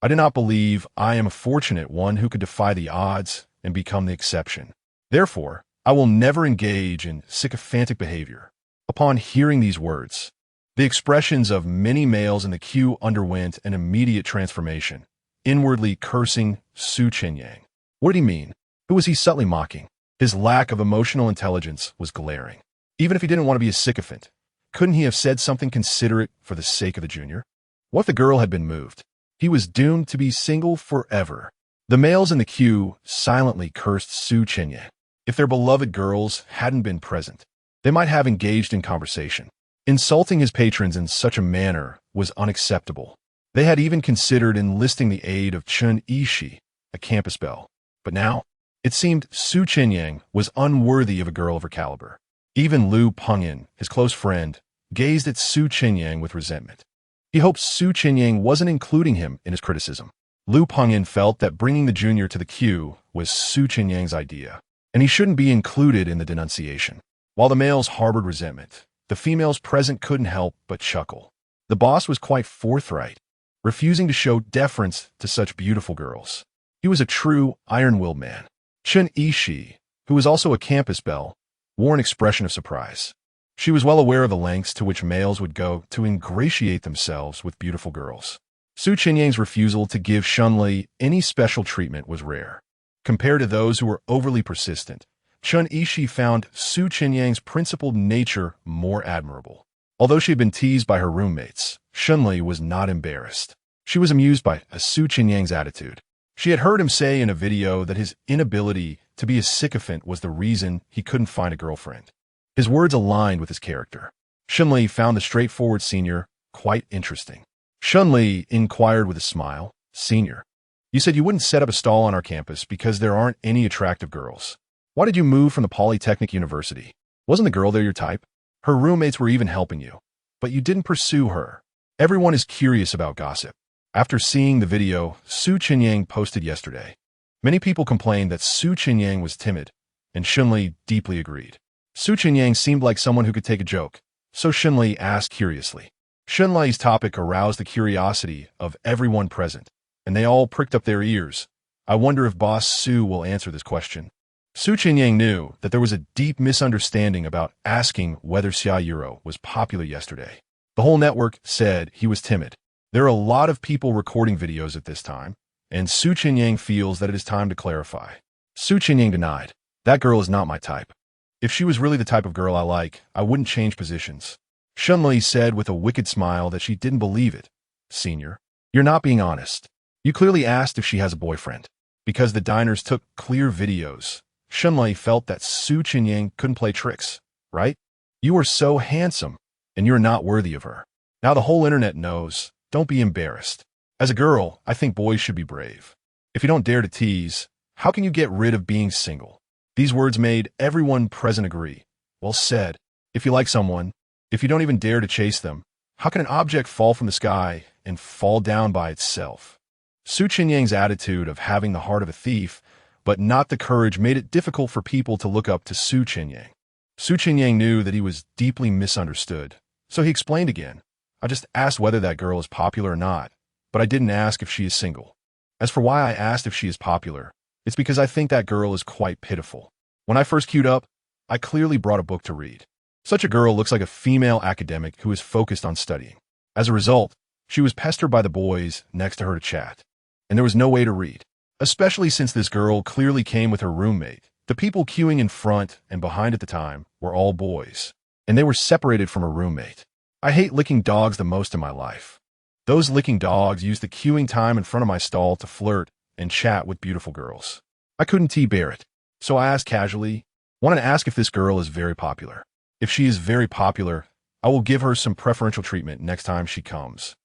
I do not believe I am a fortunate one who could defy the odds and become the exception. Therefore, I will never engage in sycophantic behavior." Upon hearing these words, the expressions of many males in the queue underwent an immediate transformation, inwardly cursing Chenyang. What did he mean? Who was he subtly mocking? His lack of emotional intelligence was glaring. Even if he didn't want to be a sycophant, couldn't he have said something considerate for the sake of the junior? What if the girl had been moved? He was doomed to be single forever. The males in the queue silently cursed Chenyang. If their beloved girls hadn't been present, they might have engaged in conversation. Insulting his patrons in such a manner was unacceptable. They had even considered enlisting the aid of Chun Ishi, a campus belle. But now, it seemed Chenyang was unworthy of a girl of her caliber. Even Lu Pengyan, his close friend, gazed at Chenyang with resentment. He hoped Chenyang wasn't including him in his criticism. Lu Pengyan felt that bringing the junior to the queue was Chenyang's idea, and he shouldn't be included in the denunciation. While the males harbored resentment, the females present couldn't help but chuckle. The boss was quite forthright, refusing to show deference to such beautiful girls. He was a true iron-willed man. Chenyang, who was also a campus belle, wore an expression of surprise. She was well aware of the lengths to which males would go to ingratiate themselves with beautiful girls. Chenyang's refusal to give Chenyang any special treatment was rare. Compared to those who were overly persistent, Chenyang found Chenyang's principled nature more admirable. Although she had been teased by her roommates, Chenyang was not embarrassed. She was amused by Chenyang's attitude. She had heard him say in a video that his inability to be a sycophant was the reason he couldn't find a girlfriend. His words aligned with his character. Chenyang found the straightforward senior quite interesting. Chenyang inquired with a smile, "Senior, you said you wouldn't set up a stall on our campus because there aren't any attractive girls. Why did you move from the Polytechnic University? Wasn't the girl there your type? Her roommates were even helping you, but you didn't pursue her. Everyone is curious about gossip." After seeing the video Chenyang posted yesterday, many people complained that Chenyang was timid, and Chenyang deeply agreed. Chenyang seemed like someone who could take a joke, so Chenyang asked curiously. Chenyang's topic aroused the curiosity of everyone present, and they all pricked up their ears. I wonder if Boss Su will answer this question. Chenyang knew that there was a deep misunderstanding about asking whether Xia Yuro was popular yesterday. The whole network said he was timid. There are a lot of people recording videos at this time, and Chenyang feels that it is time to clarify. Chenyang denied, "That girl is not my type. If she was really the type of girl I like, I wouldn't change positions." Chenyang said with a wicked smile that she didn't believe it. "Senior, you're not being honest. You clearly asked if she has a boyfriend." Because the diners took clear videos, Chenyang felt that Chenyang couldn't play tricks, right? "You are so handsome, and you're not worthy of her. Now the whole internet knows. Don't be embarrassed. As a girl, I think boys should be brave. If you don't dare to tease, how can you get rid of being single?" These words made everyone present agree. Well said. If you like someone, if you don't even dare to chase them, how can an object fall from the sky and fall down by itself? Chenyang's attitude of having the heart of a thief, but not the courage, made it difficult for people to look up to Chenyang. Chenyang knew that he was deeply misunderstood, so he explained again. "I just asked whether that girl is popular or not, but I didn't ask if she is single. As for why I asked if she is popular, it's because I think that girl is quite pitiful. When I first queued up, I clearly brought a book to read. Such a girl looks like a female academic who is focused on studying. As a result, she was pestered by the boys next to her to chat, and there was no way to read, especially since this girl clearly came with her roommate. The people queuing in front and behind at the time were all boys, and they were separated from her roommate. I hate licking dogs the most in my life. Those licking dogs used the queuing time in front of my stall to flirt and chat with beautiful girls. I couldn't bear it, so I asked casually, wanted to ask if this girl is very popular. If she is very popular, I will give her some preferential treatment next time she comes,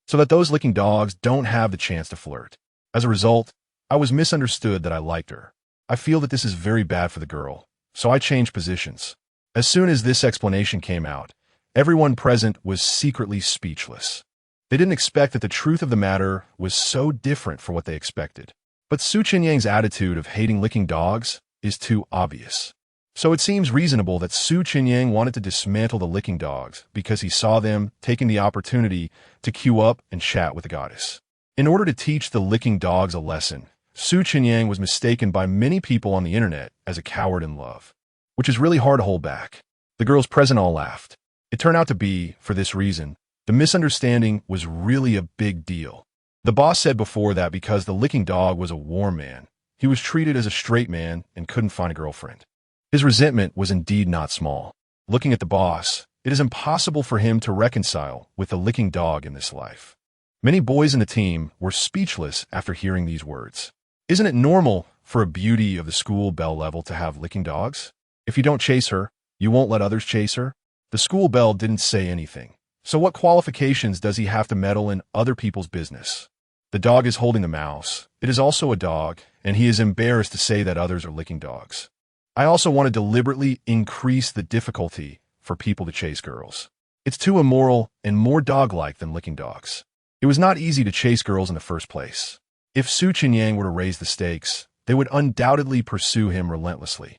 so that those licking dogs don't have the chance to flirt. As a result, I was misunderstood that I liked her. I feel that this is very bad for the girl, so I changed positions." As soon as this explanation came out, everyone present was secretly speechless. They didn't expect that the truth of the matter was so different from what they expected. But Chenyang's attitude of hating licking dogs is too obvious. So it seems reasonable that Chenyang wanted to dismantle the licking dogs because he saw them taking the opportunity to queue up and chat with the goddess. In order to teach the licking dogs a lesson, Chenyang was mistaken by many people on the internet as a coward in love, which is really hard to hold back. The girls present all laughed. It turned out to be, for this reason, the misunderstanding was really a big deal. The boss said before that because the licking dog was a warm man, he was treated as a straight man and couldn't find a girlfriend. His resentment was indeed not small. Looking at the boss, it is impossible for him to reconcile with the licking dog in this life. Many boys in the team were speechless after hearing these words. Isn't it normal for a beauty of the school belle level to have licking dogs? If you don't chase her, you won't let others chase her? The school belle didn't say anything. So what qualifications does he have to meddle in other people's business? The dog is holding the mouse. It is also a dog, and he is embarrassed to say that others are licking dogs. I also want to deliberately increase the difficulty for people to chase girls. It's too immoral and more dog-like than licking dogs. It was not easy to chase girls in the first place. If Chenyang were to raise the stakes, they would undoubtedly pursue him relentlessly.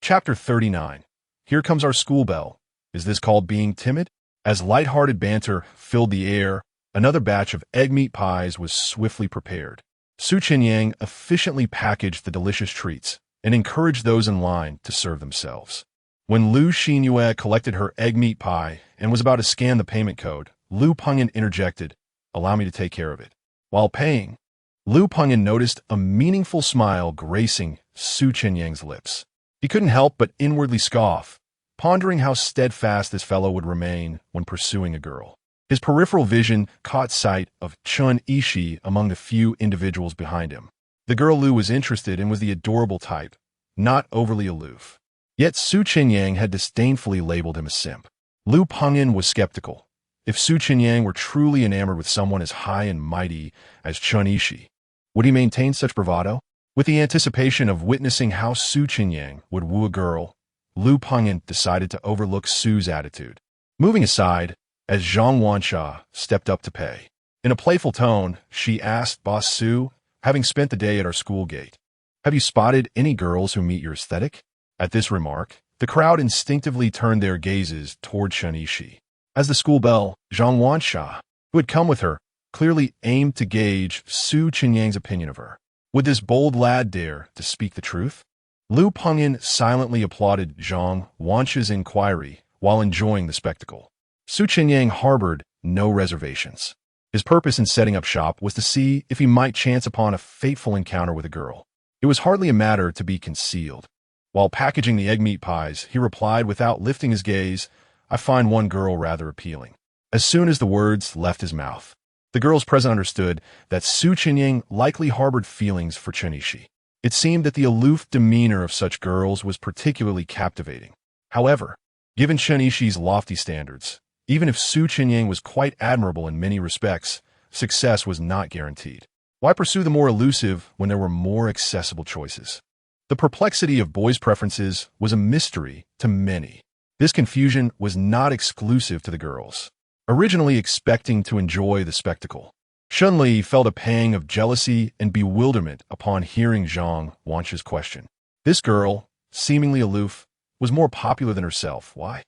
Chapter 39. Here comes our school bell. Is this called being timid? As light-hearted banter filled the air, another batch of egg meat pies was swiftly prepared. Chenyang efficiently packaged the delicious treats and encouraged those in line to serve themselves. When Lu Xinyue collected her egg meat pie and was about to scan the payment code, Lu Pengyan interjected, "Allow me to take care of it." While paying, Lu Pengyan noticed a meaningful smile gracing Chenyang's lips. He couldn't help but inwardly scoff, pondering how steadfast this fellow would remain when pursuing a girl. His peripheral vision caught sight of Chun Yishi among the few individuals behind him. The girl Lu was interested in was the adorable type, not overly aloof. Yet Chenyang had disdainfully labeled him a simp. Lu Pengyan was skeptical. If Chenyang were truly enamored with someone as high and mighty as Chun Yishi, would he maintain such bravado? With the anticipation of witnessing how Chenyang would woo a girl, Lu Pengyan decided to overlook Su's attitude. Moving aside, as Zhang Wansha stepped up to pay. In a playful tone, she asked Boss Su, having spent the day at our school gate, "Have you spotted any girls who meet your aesthetic?" At this remark, the crowd instinctively turned their gazes toward Chun Yishi. As the school bell, Zhang Wansha, who had come with her, clearly aimed to gauge Chenyang's opinion of her. Would this bold lad dare to speak the truth? Lu Pengyan silently applauded Zhang Wansha's inquiry while enjoying the spectacle. Chenyang harbored no reservations. His purpose in setting up shop was to see if he might chance upon a fateful encounter with a girl. It was hardly a matter to be concealed. While packaging the egg meat pies, he replied without lifting his gaze, "I find one girl rather appealing." As soon as the words left his mouth, the girls present understood that Chenyang likely harbored feelings for Chun Yishi. It seemed that the aloof demeanor of such girls was particularly captivating. However, given Chun Yishi's lofty standards, even if Chenyang was quite admirable in many respects, success was not guaranteed. Why pursue the more elusive when there were more accessible choices? The perplexity of boys' preferences was a mystery to many. This confusion was not exclusive to the girls, originally expecting to enjoy the spectacle. Shunli felt a pang of jealousy and bewilderment upon hearing Zhang Wansha's question. This girl, seemingly aloof, was more popular than herself. Why?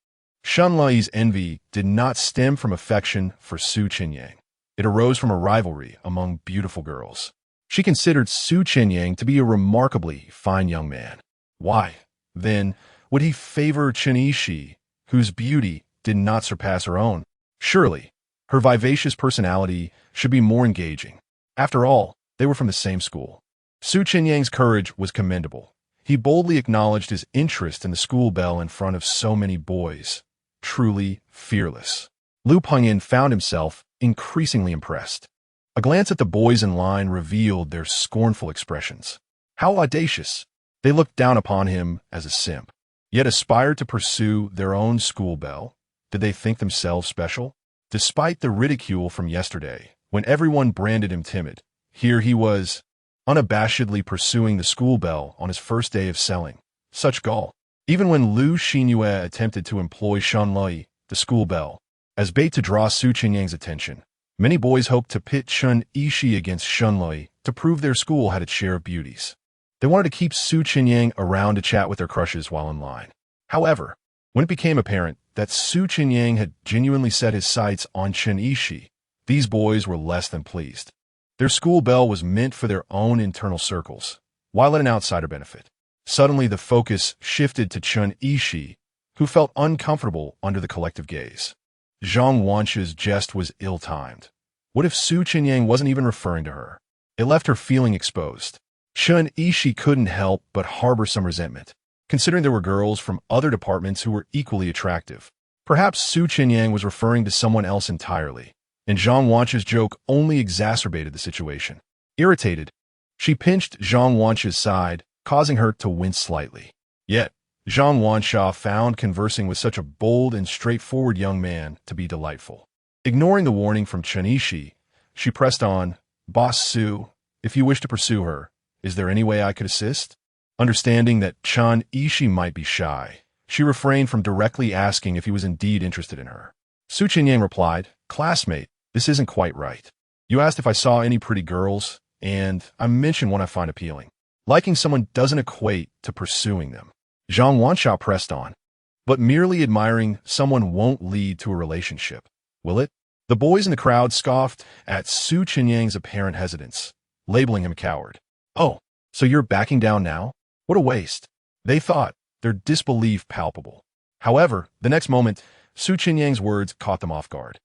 Shunli's envy did not stem from affection for Chenyang. It arose from a rivalry among beautiful girls. She considered Chenyang to be a remarkably fine young man. Why, then, would he favor Chun Yishi, whose beauty did not surpass her own? Surely, her vivacious personality should be more engaging. After all, they were from the same school. Chenyang's courage was commendable. He boldly acknowledged his interest in the school bell in front of so many boys. Truly fearless. Lu Pengyan found himself increasingly impressed. A glance at the boys in line revealed their scornful expressions. How audacious! They looked down upon him as a simp, yet aspired to pursue their own school bell. Did they think themselves special? Despite the ridicule from yesterday, when everyone branded him timid, here he was, unabashedly pursuing the school bell on his first day of selling. Such gall. Even when Lu Xinyue attempted to employ Shunli, the school bell, as bait to draw Chenyang's attention, many boys hoped to pit Chun Yishi against Shunli to prove their school had its share of beauties. They wanted to keep Chenyang around to chat with their crushes while in line. However, when it became apparent that Chenyang had genuinely set his sights on Chun Yishi, these boys were less than pleased. Their school bell was meant for their own internal circles, while at an outsider benefit. Suddenly, the focus shifted to Chun Yishi, who felt uncomfortable under the collective gaze. Zhang Wansha's jest was ill-timed. What if Chenyang wasn't even referring to her? It left her feeling exposed. Chun Yishi couldn't help but harbor some resentment, considering there were girls from other departments who were equally attractive. Perhaps Chenyang was referring to someone else entirely, and Zhang Wansha's joke only exacerbated the situation. Irritated, she pinched Zhang Wansha's side, causing her to wince slightly. Yet, Zhang Wansha found conversing with such a bold and straightforward young man to be delightful. Ignoring the warning from Chun Yishi, she pressed on, "Boss Su, if you wish to pursue her, is there any way I could assist?" Understanding that Chun Yishi might be shy, she refrained from directly asking if he was indeed interested in her. Chenyang replied, "Classmate, this isn't quite right. You asked if I saw any pretty girls, and I mentioned one I find appealing. Liking someone doesn't equate to pursuing them." Zhang Wansha pressed on, But merely admiring someone won't lead to a relationship, will it? The boys in the crowd scoffed at Su Chenyang's apparent hesitance, labeling him a coward. Oh, so you're backing down now? What a waste. They thought, their disbelief palpable. However, the next moment, Su Chenyang's words caught them off guard.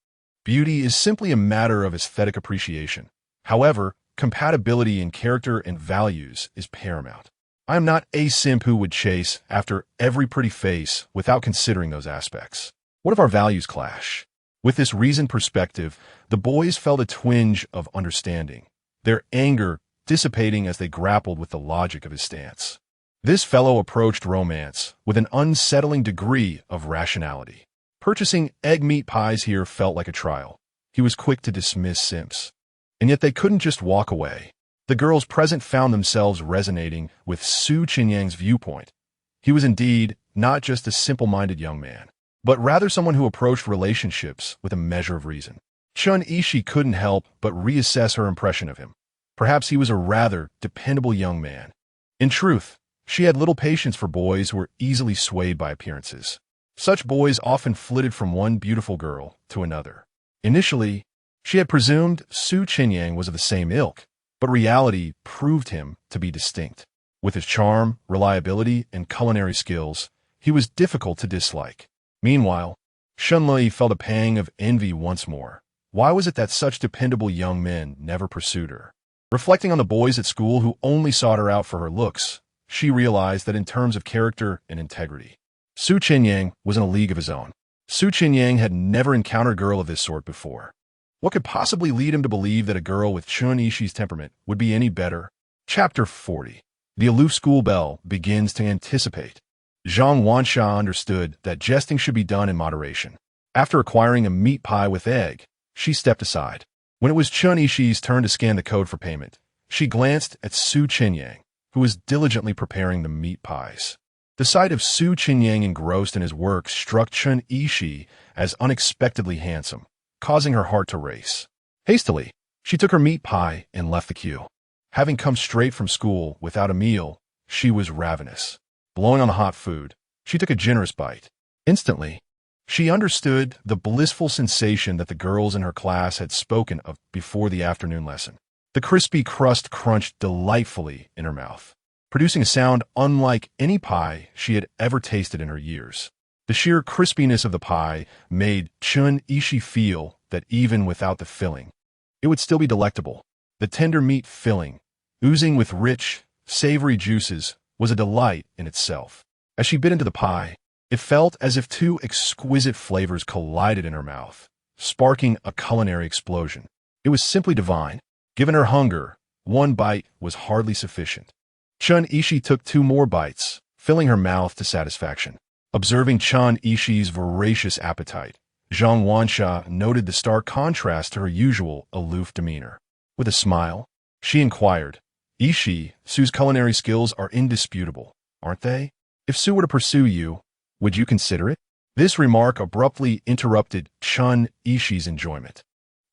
Beauty is simply a matter of aesthetic appreciation. However, compatibility in character and values is paramount. I am not a simp who would chase after every pretty face without considering those aspects. What if our values clash? With this reasoned perspective, the boys felt a twinge of understanding, their anger dissipating as they grappled with the logic of his stance. This fellow approached romance with an unsettling degree of rationality. Purchasing egg meat pies here felt like a trial. He was quick to dismiss simps. And yet they couldn't just walk away. The girls present found themselves resonating with Su Chenyang's viewpoint. He was indeed not just a simple-minded young man, but rather someone who approached relationships with a measure of reason. Chun Ishi couldn't help but reassess her impression of him. Perhaps he was a rather dependable young man. In truth, she had little patience for boys who were easily swayed by appearances. Such boys often flitted from one beautiful girl to another. Initially, she had presumed Su Chenyang was of the same ilk, but reality proved him to be distinct. With his charm, reliability, and culinary skills, he was difficult to dislike. Meanwhile, Shunlei felt a pang of envy once more. Why was it that such dependable young men never pursued her? Reflecting on the boys at school who only sought her out for her looks, she realized that in terms of character and integrity, Su Chenyang was in a league of his own. Su Chenyang had never encountered a girl of this sort before. What could possibly lead him to believe that a girl with Chun Ishi's temperament would be any better? Chapter 40. The aloof school belle begins to anticipate. Zhang Wansha understood that jesting should be done in moderation. After acquiring a meat pie with egg, she stepped aside. When it was Chun Ishi's turn to scan the code for payment, she glanced at Su Chenyang, who was diligently preparing the meat pies. The sight of Su Chenyang engrossed in his work struck Chun Ishi as unexpectedly handsome, causing her heart to race. Hastily, she took her meat pie and left the queue. Having come straight from school without a meal, she was ravenous. Blowing on the hot food, she took a generous bite. Instantly, she understood the blissful sensation that the girls in her class had spoken of before the afternoon lesson. The crispy crust crunched delightfully in her mouth, producing a sound unlike any pie she had ever tasted in her years. The sheer crispiness of the pie made Chun Ishi feel that even without the filling, it would still be delectable. The tender meat filling, oozing with rich, savory juices, was a delight in itself. As she bit into the pie, it felt as if two exquisite flavors collided in her mouth, sparking a culinary explosion. It was simply divine. Given her hunger, one bite was hardly sufficient. Chun Ishi took 2 more bites, filling her mouth to satisfaction. Observing Chun Ishi's voracious appetite, Zhang Wansha noted the stark contrast to her usual aloof demeanor. With a smile, she inquired, Ishi, Su's culinary skills are indisputable, aren't they? If Su were to pursue you, would you consider it? This remark abruptly interrupted Chun Ishi's enjoyment,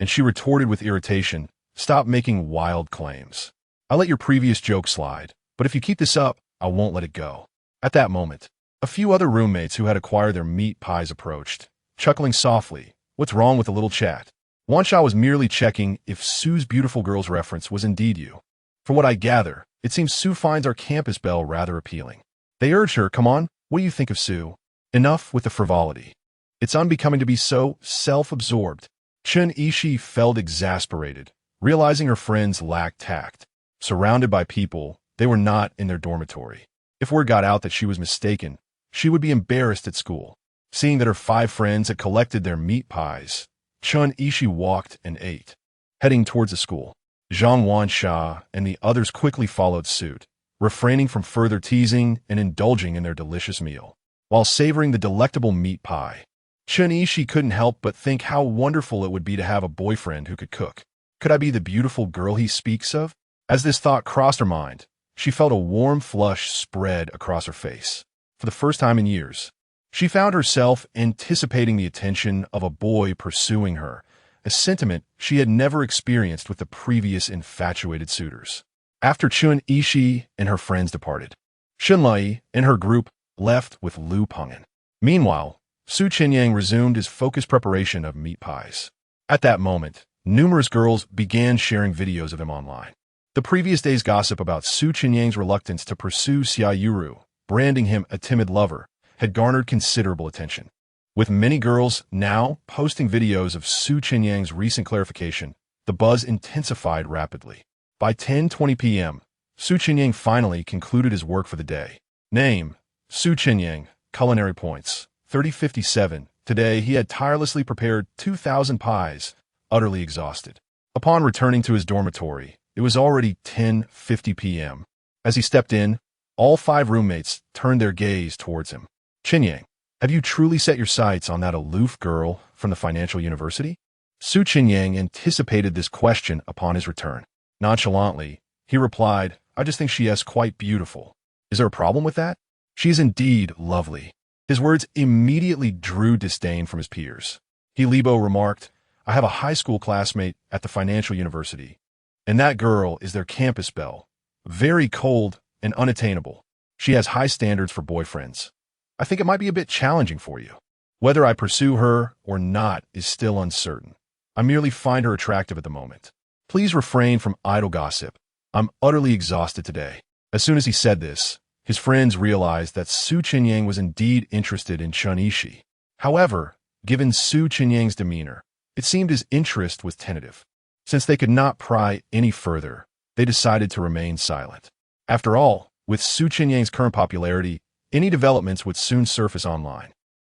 and she retorted with irritation, stop making wild claims. I let your previous joke slide, but if you keep this up, I won't let it go. At that moment, a few other roommates who had acquired their meat pies approached, chuckling softly. What's wrong with a little chat? Wansha was merely checking if Su's beautiful girls reference was indeed you. From what I gather, it seems Su finds our campus belle rather appealing. They urged her, come on, what do you think of Su? Enough with the frivolity. It's unbecoming to be so self-absorbed. Chun Ishi felt exasperated, realizing her friends lacked tact. Surrounded by people, they were not in their dormitory. If word got out that she was mistaken, she would be embarrassed at school. Seeing that her 5 friends had collected their meat pies, Chun Ishi walked and ate. Heading towards the school, Zhang Wansha and the others quickly followed suit, refraining from further teasing and indulging in their delicious meal. While savoring the delectable meat pie, Chun Ishi couldn't help but think how wonderful it would be to have a boyfriend who could cook. Could I be the beautiful girl he speaks of? As this thought crossed her mind, she felt a warm flush spread across her face. For the first time in years, she found herself anticipating the attention of a boy pursuing her, a sentiment she had never experienced with the previous infatuated suitors. After Chun Ishi and her friends departed, Shunlei and her group left with Lu Peng'an. Meanwhile, Su Chenyang resumed his focused preparation of meat pies. At that moment, numerous girls began sharing videos of him online. The previous day's gossip about Su Chenyang's reluctance to pursue Xia Yuru, branding him a timid lover, had garnered considerable attention. With many girls now posting videos of Su Chenyang's recent clarification, the buzz intensified rapidly. By 10:20 p.m., Su Chenyang finally concluded his work for the day. Name: Su Chenyang, culinary points, 3057. Today he had tirelessly prepared 2,000 pies, utterly exhausted. Upon returning to his dormitory, it was already 10:50 p.m. As he stepped in, all 5 roommates turned their gaze towards him. Chenyang, have you truly set your sights on that aloof girl from the financial university? Su Chenyang anticipated this question upon his return. Nonchalantly, he replied, I just think she is quite beautiful. Is there a problem with that? She is indeed lovely. His words immediately drew disdain from his peers. He Libo remarked, I have a high school classmate at the financial university, and that girl is their campus belle. Very cold and unattainable. She has high standards for boyfriends. I think it might be a bit challenging for you. Whether I pursue her or not is still uncertain. I merely find her attractive at the moment. Please refrain from idle gossip. I'm utterly exhausted today. As soon as he said this, his friends realized that Su Chenyang was indeed interested in Chun Ishi. However, given Su Chenyang's demeanor, it seemed his interest was tentative. Since they could not pry any further, they decided to remain silent. After all, with Su Chenyang's current popularity, any developments would soon surface online.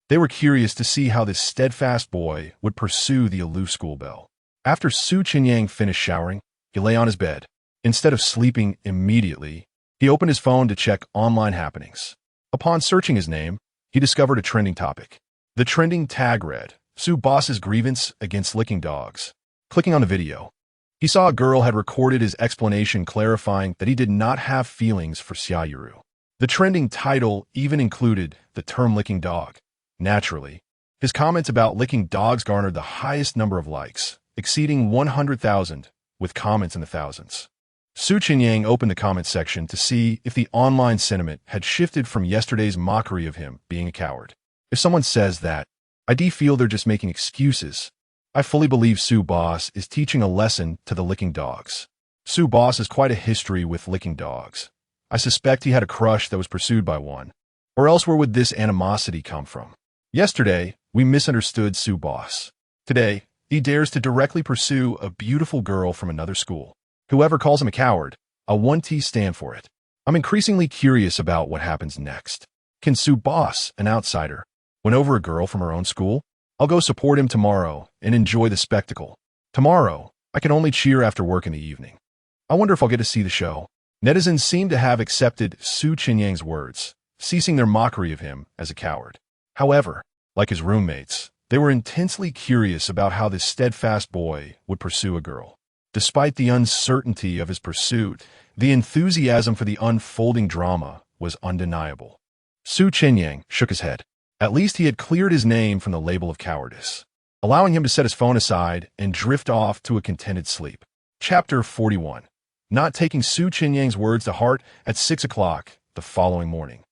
They were curious to see how this steadfast boy would pursue the aloof school belle. After Su Chenyang finished showering, he lay on his bed. Instead of sleeping immediately, he opened his phone to check online happenings. Upon searching his name, he discovered a trending topic. The trending tag read, Su Boss's grievance against licking dogs. Clicking on the video, he saw a girl had recorded his explanation clarifying that he did not have feelings for Xia Yuru. The trending title even included the term licking dog. Naturally, his comments about licking dogs garnered the highest number of likes, exceeding 100,000, with comments in the thousands. Su Chenyang opened the comment section to see if the online sentiment had shifted from yesterday's mockery of him being a coward. If someone says that, I do feel they're just making excuses. I fully believe Su Boss is teaching a lesson to the licking dogs. Su Boss has quite a history with licking dogs. I suspect he had a crush that was pursued by one. Or else where would this animosity come from? Yesterday, we misunderstood Su Boss. Today, he dares to directly pursue a beautiful girl from another school. Whoever calls him a coward, a 1T stand for it. I'm increasingly curious about what happens next. Can Su Boss, an outsider, win over a girl from her own school? I'll go support him tomorrow and enjoy the spectacle. Tomorrow, I can only cheer after work in the evening. I wonder if I'll get to see the show. Netizens seem to have accepted Su Chenyang's words, ceasing their mockery of him as a coward. However, like his roommates, they were intensely curious about how this steadfast boy would pursue a girl. Despite the uncertainty of his pursuit, the enthusiasm for the unfolding drama was undeniable. Su Chenyang shook his head. At least he had cleared his name from the label of cowardice, allowing him to set his phone aside and drift off to a contented sleep. Chapter 41. Not taking Su Chenyang's words to heart at 6 o'clock the following morning.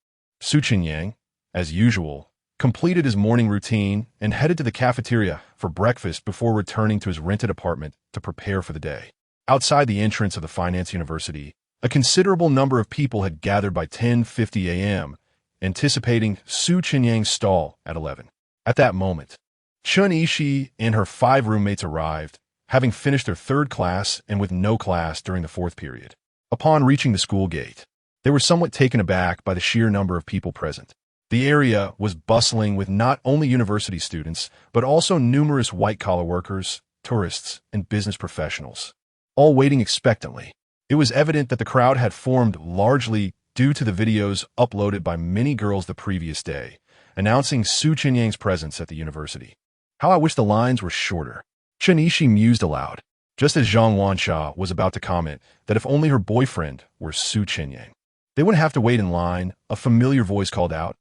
Su Chenyang, as usual, completed his morning routine and headed to the cafeteria for breakfast before returning to his rented apartment to prepare for the day. Outside the entrance of the Finance University, a considerable number of people had gathered by 10:50 a.m., anticipating Su Chenyang's stall at 11. At that moment, Chun Ishi and her 5 roommates arrived, having finished their 3rd class and with no class during the 4th period. Upon reaching the school gate, they were somewhat taken aback by the sheer number of people present. The area was bustling with not only university students, but also numerous white-collar workers, tourists, and business professionals, all waiting expectantly. It was evident that the crowd had formed largely due to the videos uploaded by many girls the previous day, announcing Su Chenyang's presence at the university. How I wish the lines were shorter. Chun Ishi mused aloud, just as Zhang Wansha was about to comment that if only her boyfriend were Su Chenyang, they wouldn't have to wait in line. A familiar voice called out,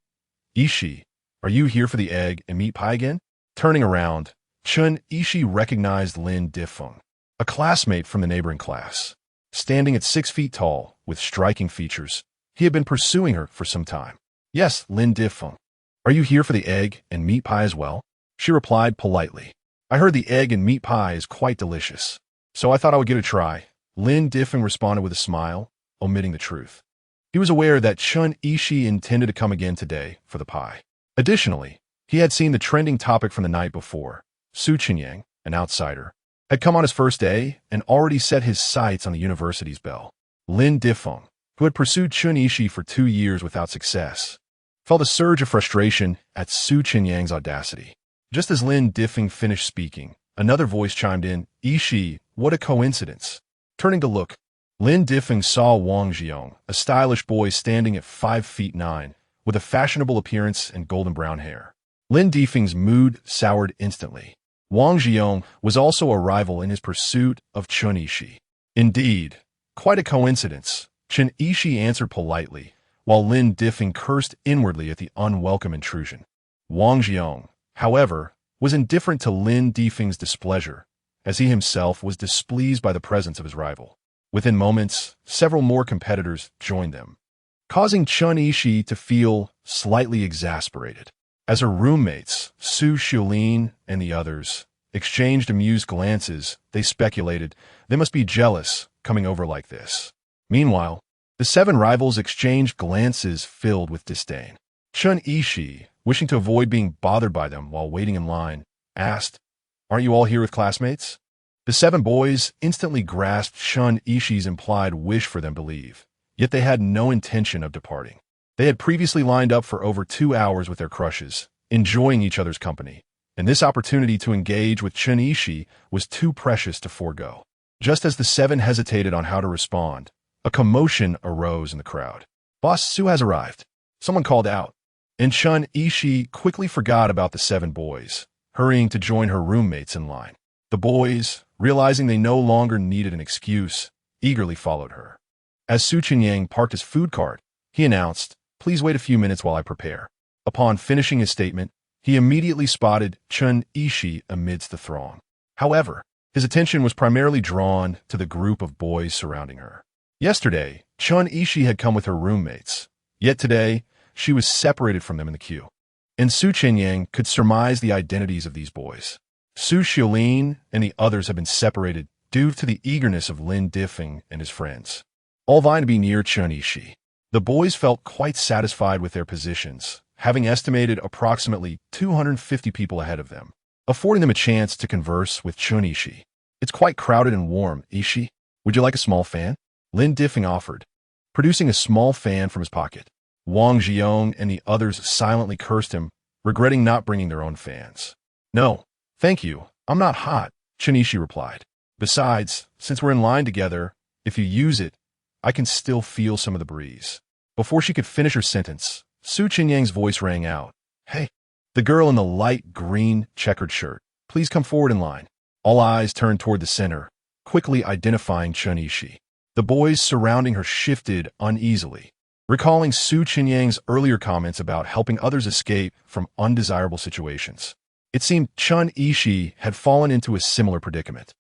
Ishi, are you here for the egg and meat pie again? Turning around, Chun Ishi recognized Lin Difeng, a classmate from the neighboring class. Standing at 6 feet tall, with striking features, he had been pursuing her for some time. Yes, Lin Difeng. "Are you here for the egg and meat pie as well?" She replied politely. "I heard the egg and meat pie is quite delicious, so I thought I would give it a try." Lin Difeng responded with a smile, omitting the truth. He was aware that Chun Ishi intended to come again today for the pie. Additionally, he had seen the trending topic from the night before. Chenyang, an outsider, had come on his first day and already set his sights on the university's belle. Lin Difeng, who had pursued Chun Ishi for 2 years without success, felt a surge of frustration at Chenyang's audacity. Just as Lin Difeng finished speaking, another voice chimed in, "Ishi, what a coincidence." Turning to look, Lin Difeng saw Wang Jiong, a stylish boy standing at 5 feet 9, with a fashionable appearance and golden brown hair. Lin Difeng's mood soured instantly. Wang Jiong was also a rival in his pursuit of Chun Ishi. "Indeed, quite a coincidence," Chun Ishi answered politely, while Lin Difeng cursed inwardly at the unwelcome intrusion. Wang Jiong, however, was indifferent to Lin Difeng's displeasure, as he himself was displeased by the presence of his rival. Within moments, several more competitors joined them, causing Chun Ishi to feel slightly exasperated. As her roommates, Su Xiulin and the others, exchanged amused glances, they speculated they must be jealous coming over like this. Meanwhile, the 7 rivals exchanged glances filled with disdain. Chun Ishi, wishing to avoid being bothered by them while waiting in line, asked, "Aren't you all here with classmates?" The 7 boys instantly grasped Chun Ishi's implied wish for them to leave, yet they had no intention of departing. They had previously lined up for over 2 hours with their crushes, enjoying each other's company, and this opportunity to engage with Chun Ishi was too precious to forego. Just as the 7 hesitated on how to respond, a commotion arose in the crowd. "Boss Su has arrived," someone called out, and Chun Ishi quickly forgot about the 7 boys, hurrying to join her roommates in line. The boys, realizing they no longer needed an excuse, eagerly followed her. As Su Chenyang parked his food cart, he announced, "Please wait a few minutes while I prepare." Upon finishing his statement, he immediately spotted Chun Ishi amidst the throng. However, his attention was primarily drawn to the group of boys surrounding her. Yesterday, Chun Ishi had come with her roommates, yet today, she was separated from them in the queue. And Su Chenyang could surmise the identities of these boys. Su Xiulin and the others had been separated due to the eagerness of Lin Difeng and his friends, all vying to be near Chun Ishi. The boys felt quite satisfied with their positions, having estimated approximately 250 people ahead of them, affording them a chance to converse with Chun Ishi. "It's quite crowded and warm, Ishi. Would you like a small fan?" Lin Difeng offered, producing a small fan from his pocket. Wang Jiong and the others silently cursed him, regretting not bringing their own fans. "No, thank you. I'm not hot," Chun Ishi replied. "Besides, since we're in line together, if you use it, I can still feel some of the breeze." Before she could finish her sentence, Su Chenyang's voice rang out. "Hey, the girl in the light green checkered shirt, please come forward in line." All eyes turned toward the center, quickly identifying Chun Ishi. The boys surrounding her shifted uneasily, recalling Su Chenyang's earlier comments about helping others escape from undesirable situations. It seemed Chun Ishi had fallen into a similar predicament.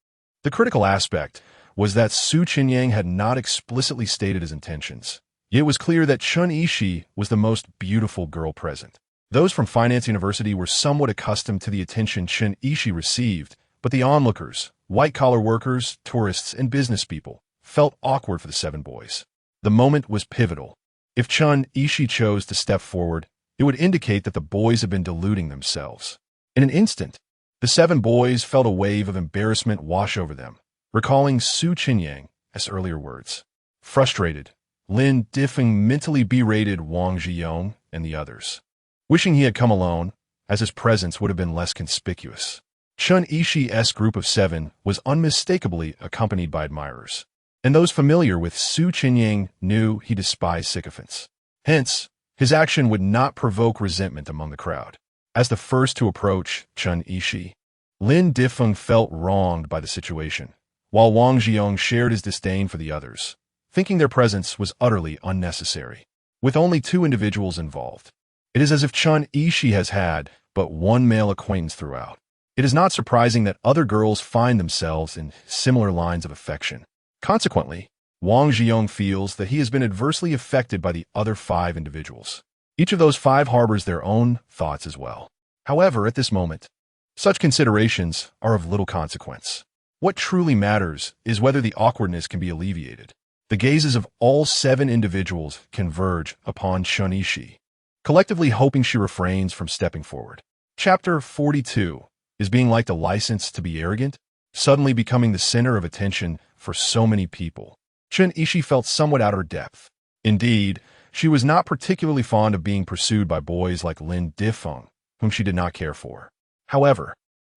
The critical aspect was that Su Chenyang had not explicitly stated his intentions. Yet it was clear that Chun Ishi was the most beautiful girl present. Those from Finance University were somewhat accustomed to the attention Chun Ishi received, but the onlookers, white-collar workers, tourists, and business people, felt awkward for the 7 boys. The moment was pivotal. If Chun Ishi chose to step forward, it would indicate that the boys had been deluding themselves. In an instant, the 7 boys felt a wave of embarrassment wash over them, recalling Su Chenyang as earlier words. Frustrated, Lin Difeng mentally berated Wang Jiong and the others, wishing he had come alone, as his presence would have been less conspicuous. Chun Ishi's group of 7 was unmistakably accompanied by admirers, and those familiar with Su Chenyang knew he despised sycophants. Hence, his action would not provoke resentment among the crowd. As the first to approach Chun Ishi, Lin Difeng felt wronged by the situation, while Wang Jiong shared his disdain for the others, thinking their presence was utterly unnecessary. With only 2 individuals involved, it is as if Chun Ishi has had but one male acquaintance throughout. It is not surprising that other girls find themselves in similar lines of affection. Consequently, Wang Jiong feels that he has been adversely affected by the other 5 individuals. Each of those five harbors their own thoughts as well. However, at this moment, such considerations are of little consequence. What truly matters is whether the awkwardness can be alleviated. The gazes of all 7 individuals converge upon Chenyang, collectively hoping she refrains from stepping forward. Chapter 42 is being like the license to be arrogant, suddenly becoming the center of attention for so many people. Chenyang felt somewhat out of her depth. Indeed, she was not particularly fond of being pursued by boys like Lin Difeng, whom she did not care for. However,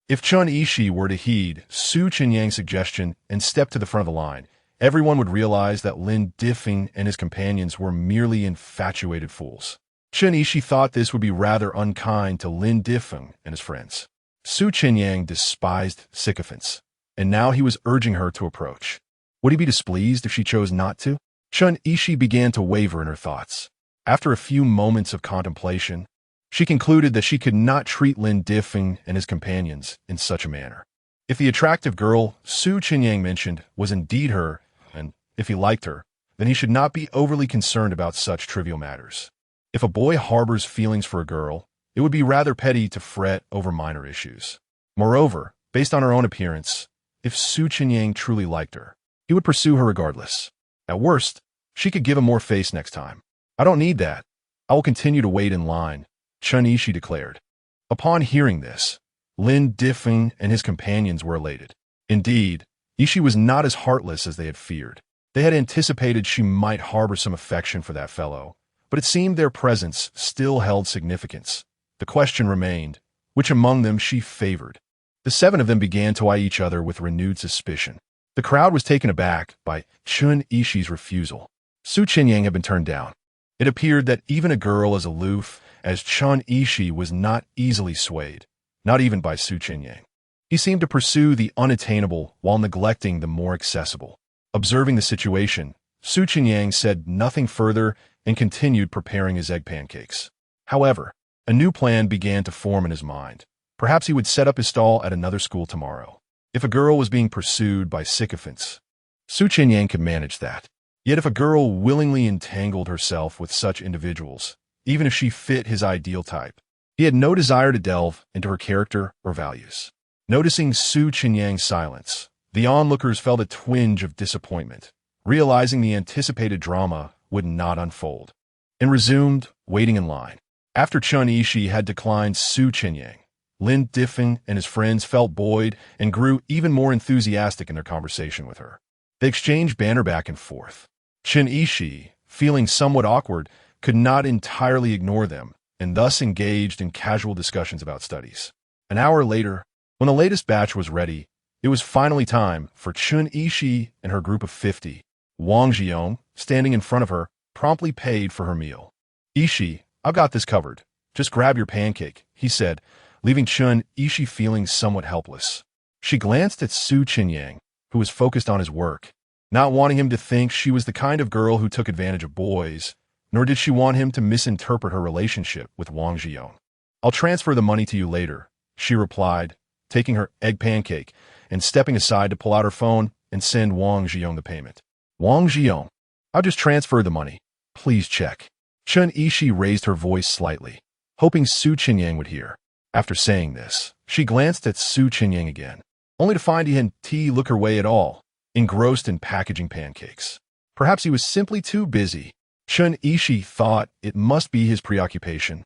if Chenyang were to heed Su Chenyang's suggestion and step to the front of the line, everyone would realize that Lin Difeng and his companions were merely infatuated fools. Chenyang thought this would be rather unkind to Lin Difeng and his friends. Su Chenyang despised sycophants, and now he was urging her to approach. Would he be displeased if she chose not to? Chenyang began to waver in her thoughts. After a few moments of contemplation, she concluded that she could not treat Lin Difeng and his companions in such a manner. If the attractive girl Su Chenyang mentioned was indeed her, and if he liked her, then he should not be overly concerned about such trivial matters. If a boy harbors feelings for a girl, it would be rather petty to fret over minor issues. Moreover, based on her own appearance, if Su Chenyang truly liked her, he would pursue her regardless. At worst, she could give him more face next time. I don't need that. I will continue to wait in line, Chenyang declared. Upon hearing this, Lin Difeng and his companions were elated. Indeed, Ishi was not as heartless as they had feared. They had anticipated she might harbor some affection for that fellow, but it seemed their presence still held significance. The question remained, which among them she favored? The 7 of them began to eye each other with renewed suspicion. The crowd was taken aback by Chenyang's refusal. Su Chenyang had been turned down. It appeared that even a girl as aloof as Chenyang was not easily swayed, not even by Su Chenyang. He seemed to pursue the unattainable while neglecting the more accessible. Observing the situation, Su Chenyang said nothing further and continued preparing his egg pancakes. However, a new plan began to form in his mind. Perhaps he would set up his stall at another school tomorrow. If a girl was being pursued by sycophants, Su Chenyang could manage that. Yet if a girl willingly entangled herself with such individuals, even if she fit his ideal type, he had no desire to delve into her character or values. Noticing Su Chenyang's silence, the onlookers felt a twinge of disappointment, realizing the anticipated drama would not unfold, and resumed waiting in line. After Chenyang had declined Su Chenyang, Lin Difeng and his friends felt buoyed and grew even more enthusiastic in their conversation with her. They exchanged banter back and forth. Chenyang, feeling somewhat awkward, could not entirely ignore them, and thus engaged in casual discussions about studies. An hour later, when the latest batch was ready, it was finally time for Chenyang and her group of 50. Wang Zhiyong, standing in front of her, promptly paid for her meal. "Ishi, I've got this covered. Just grab your pancake," he said, leaving Chenyang feeling somewhat helpless. She glanced at Su Chenyang, who was focused on his work, not wanting him to think she was the kind of girl who took advantage of boys, nor did she want him to misinterpret her relationship with Wang Zhiyong. "I'll transfer the money to you later," she replied, taking her egg pancake and stepping aside to pull out her phone and send Wang Zhiyong the payment. "Wang Zhiyong, I'll just transfer the money. Please check." Chenyang raised her voice slightly, hoping Su Chenyang would hear. After saying this, she glanced at Su Chenyang again, only to find he hadn't looked her way at all, engrossed in packaging pancakes. Perhaps he was simply too busy. Chenyang thought it must be his preoccupation,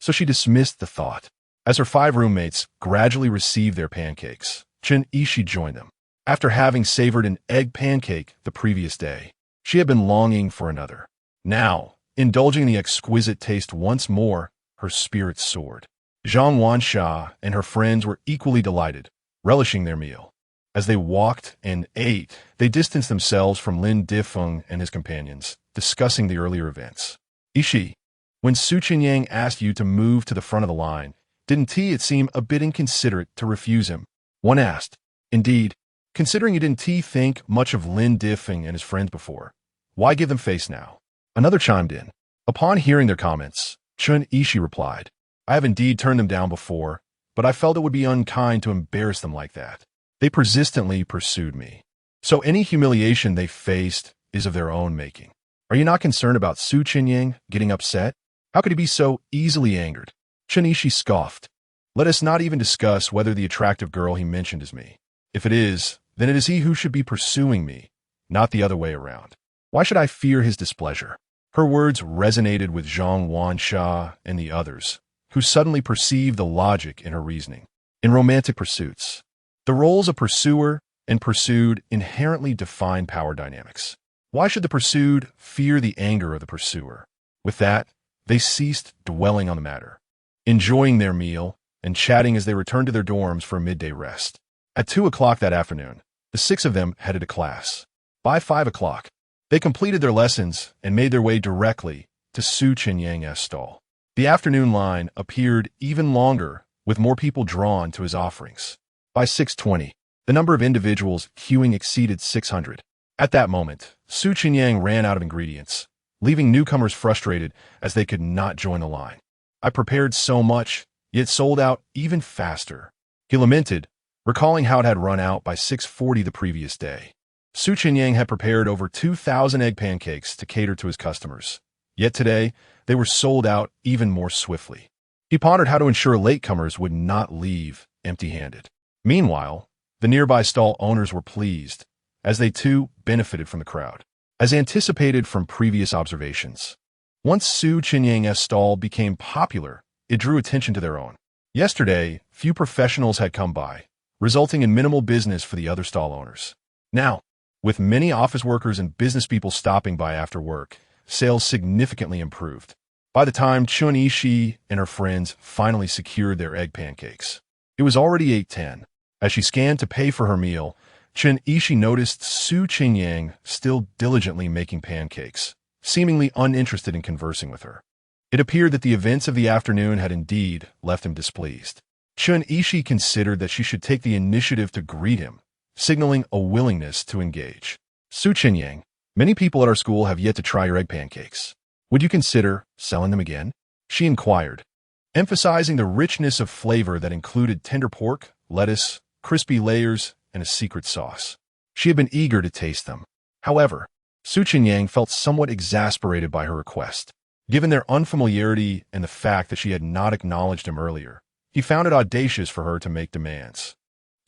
so she dismissed the thought. As her 5 roommates gradually received their pancakes, Chenyang joined them. After having savored an egg pancake the previous day, she had been longing for another. Now, indulging the exquisite taste once more, her spirits soared. Zhang Wansha and her friends were equally delighted, relishing their meal. As they walked and ate, they distanced themselves from Lin Difeng and his companions, discussing the earlier events. "Ishi, when Su Chenyang asked you to move to the front of the line, didn't it seem a bit inconsiderate to refuse him?" one asked. "Indeed, considering you didn't think much of Lin Difeng and his friends before, why give them face now?" Another chimed in. Upon hearing their comments, Chenyang replied, "I have indeed turned them down before, but I felt it would be unkind to embarrass them like that. They persistently pursued me. So any humiliation they faced is of their own making. Are you not concerned about Su Chenyang getting upset?" How could he be so easily angered? Chenishi scoffed. Let us not even discuss whether the attractive girl he mentioned is me. If it is, then it is he who should be pursuing me, not the other way around. Why should I fear his displeasure? Her words resonated with Zhang Wansha and the others, who suddenly perceived the logic in her reasoning. In romantic pursuits, the roles of pursuer and pursued inherently define power dynamics. Why should the pursued fear the anger of the pursuer? With that, they ceased dwelling on the matter, enjoying their meal and chatting as they returned to their dorms for a midday rest. At 2 o'clock that afternoon, the 6 of them headed to class. By 5 o'clock, they completed their lessons and made their way directly to Chenyang's stall. The afternoon line appeared even longer, with more people drawn to his offerings. By 6:20, the number of individuals queuing exceeded 600. At that moment, Chenyang ran out of ingredients, leaving newcomers frustrated as they could not join the line. I prepared so much, yet sold out even faster, he lamented, recalling how it had run out by 6:40 the previous day. Chenyang had prepared over 2,000 egg pancakes to cater to his customers, yet today they were sold out even more swiftly. He pondered how to ensure latecomers would not leave empty-handed. Meanwhile, the nearby stall owners were pleased, as they too benefited from the crowd. As anticipated from previous observations, once Chenyang's stall became popular, it drew attention to their own. Yesterday, few professionals had come by, resulting in minimal business for the other stall owners. Now, with many office workers and business people stopping by after work, sales significantly improved. By the time Chenishi and her friends finally secured their egg pancakes, it was already 8:10. As she scanned to pay for her meal, Chenishi noticed Chenyang still diligently making pancakes, seemingly uninterested in conversing with her. It appeared that the events of the afternoon had indeed left him displeased. Chenishi considered that she should take the initiative to greet him, signaling a willingness to engage. Chenyang, many people at our school have yet to try your egg pancakes. Would you consider selling them again? She inquired, emphasizing the richness of flavor that included tender pork, lettuce, crispy layers, and a secret sauce. She had been eager to taste them. However, Chenyang felt somewhat exasperated by her request. Given their unfamiliarity and the fact that she had not acknowledged him earlier, he found it audacious for her to make demands.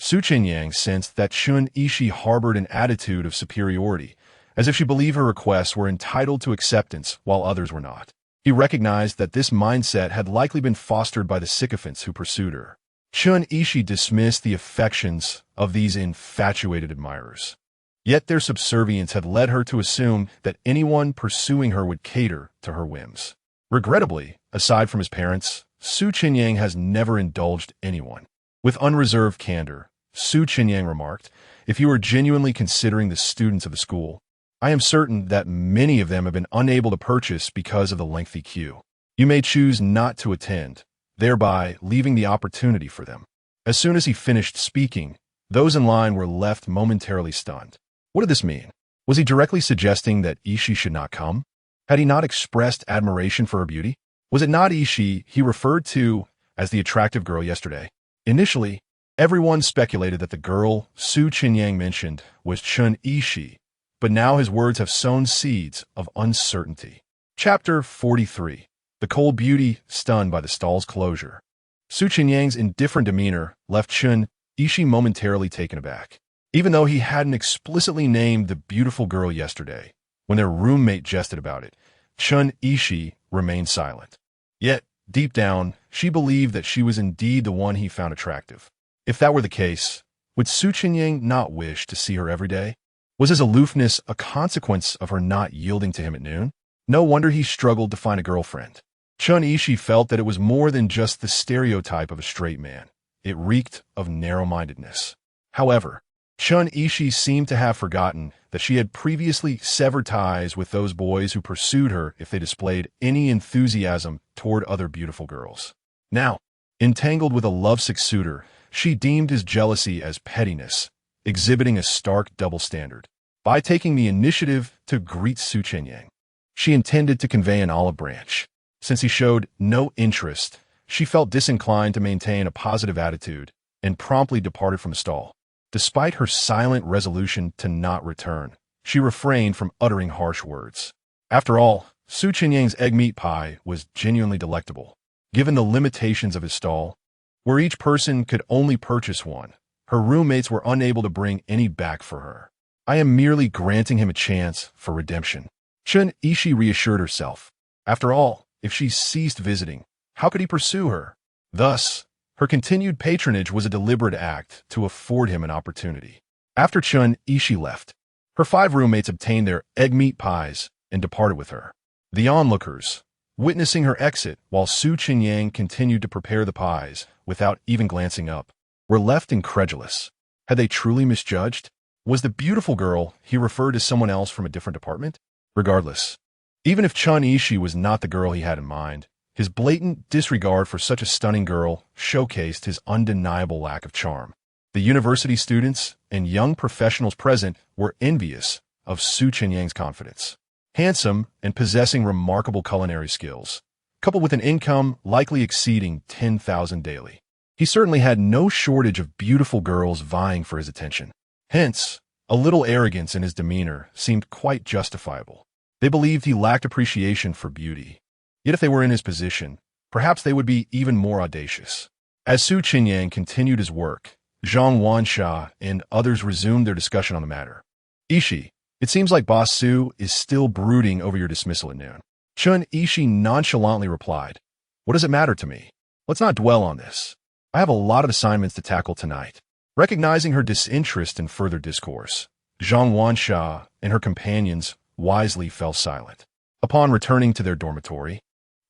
Chenyang sensed that Chenishi harbored an attitude of superiority, as if she believed her requests were entitled to acceptance while others were not. He recognized that this mindset had likely been fostered by the sycophants who pursued her. Chenishi dismissed the affections of these infatuated admirers. Yet their subservience had led her to assume that anyone pursuing her would cater to her whims. Regrettably, aside from his parents, Chenyang has never indulged anyone. With unreserved candor, Chenyang remarked, "If you are genuinely considering the students of the school, I am certain that many of them have been unable to purchase because of the lengthy queue. You may choose not to attend, thereby leaving the opportunity for them." As soon as he finished speaking, those in line were left momentarily stunned. What did this mean? Was he directly suggesting that Ishi should not come? Had he not expressed admiration for her beauty? Was it not Ishi he referred to as the attractive girl yesterday? Initially, everyone speculated that the girl Chenyang mentioned was Chenishi, but now his words have sown seeds of uncertainty. Chapter 43. The cold beauty stunned by the stall's closure. Chenyang's indifferent demeanor left Chenishi momentarily taken aback. Even though he hadn't explicitly named the beautiful girl yesterday, when their roommate jested about it, Chenishi remained silent. Yet, deep down, she believed that she was indeed the one he found attractive. If that were the case, would Chenyang not wish to see her every day? Was his aloofness a consequence of her not yielding to him at noon? No wonder he struggled to find a girlfriend. Chenishi felt that it was more than just the stereotype of a straight man. It reeked of narrow-mindedness. However, Chenishi seemed to have forgotten that she had previously severed ties with those boys who pursued her if they displayed any enthusiasm toward other beautiful girls. Now, entangled with a lovesick suitor, she deemed his jealousy as pettiness, exhibiting a stark double standard. By taking the initiative to greet Chenyang, she intended to convey an olive branch. Since he showed no interest, she felt disinclined to maintain a positive attitude and promptly departed from the stall. Despite her silent resolution to not return, she refrained from uttering harsh words. After all, Su Chenyang's egg meat pie was genuinely delectable. Given the limitations of his stall, where each person could only purchase one, her roommates were unable to bring any back for her. I am merely granting him a chance for redemption. Chen Ishi reassured herself. After all, if she ceased visiting, how could he pursue her? Thus, her continued patronage was a deliberate act to afford him an opportunity. After Chen Ishi left, her 5 roommates obtained their egg meat pies and departed with her. The onlookers, witnessing her exit while Su Chenyang continued to prepare the pies without even glancing up, were left incredulous. Had they truly misjudged? Was the beautiful girl he referred to someone else from a different department? Regardless, even if Chen Ishi was not the girl he had in mind, his blatant disregard for such a stunning girl showcased his undeniable lack of charm. The university students and young professionals present were envious of Su Chenyang's confidence. Handsome and possessing remarkable culinary skills, coupled with an income likely exceeding 10,000 daily. He certainly had no shortage of beautiful girls vying for his attention. Hence, a little arrogance in his demeanor seemed quite justifiable. They believed he lacked appreciation for beauty. Yet if they were in his position, perhaps they would be even more audacious. As Su Chenyang continued his work, Zhang Wansha and others resumed their discussion on the matter. Ishi, it seems like Boss Su is still brooding over your dismissal at noon. Chen Ishi nonchalantly replied, "What does it matter to me? Let's not dwell on this. I have a lot of assignments to tackle tonight." Recognizing her disinterest in further discourse, Zhang Wansha and her companions wisely fell silent. Upon returning to their dormitory,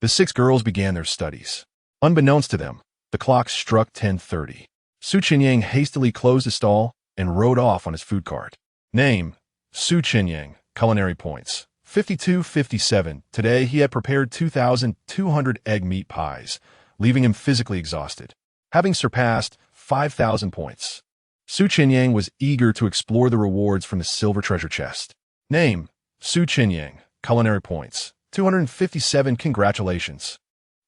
the 6 girls began their studies. Unbeknownst to them, the clock struck 10:30. Su Chenyang hastily closed the stall and rode off on his food cart. Name: Su Chenyang, culinary points, 5257. Today he had prepared 2,200 egg meat pies, leaving him physically exhausted. Having surpassed 5,000 points, Su Chenyang was eager to explore the rewards from the silver treasure chest. Name: Su Chenyang, culinary points, 257. Congratulations.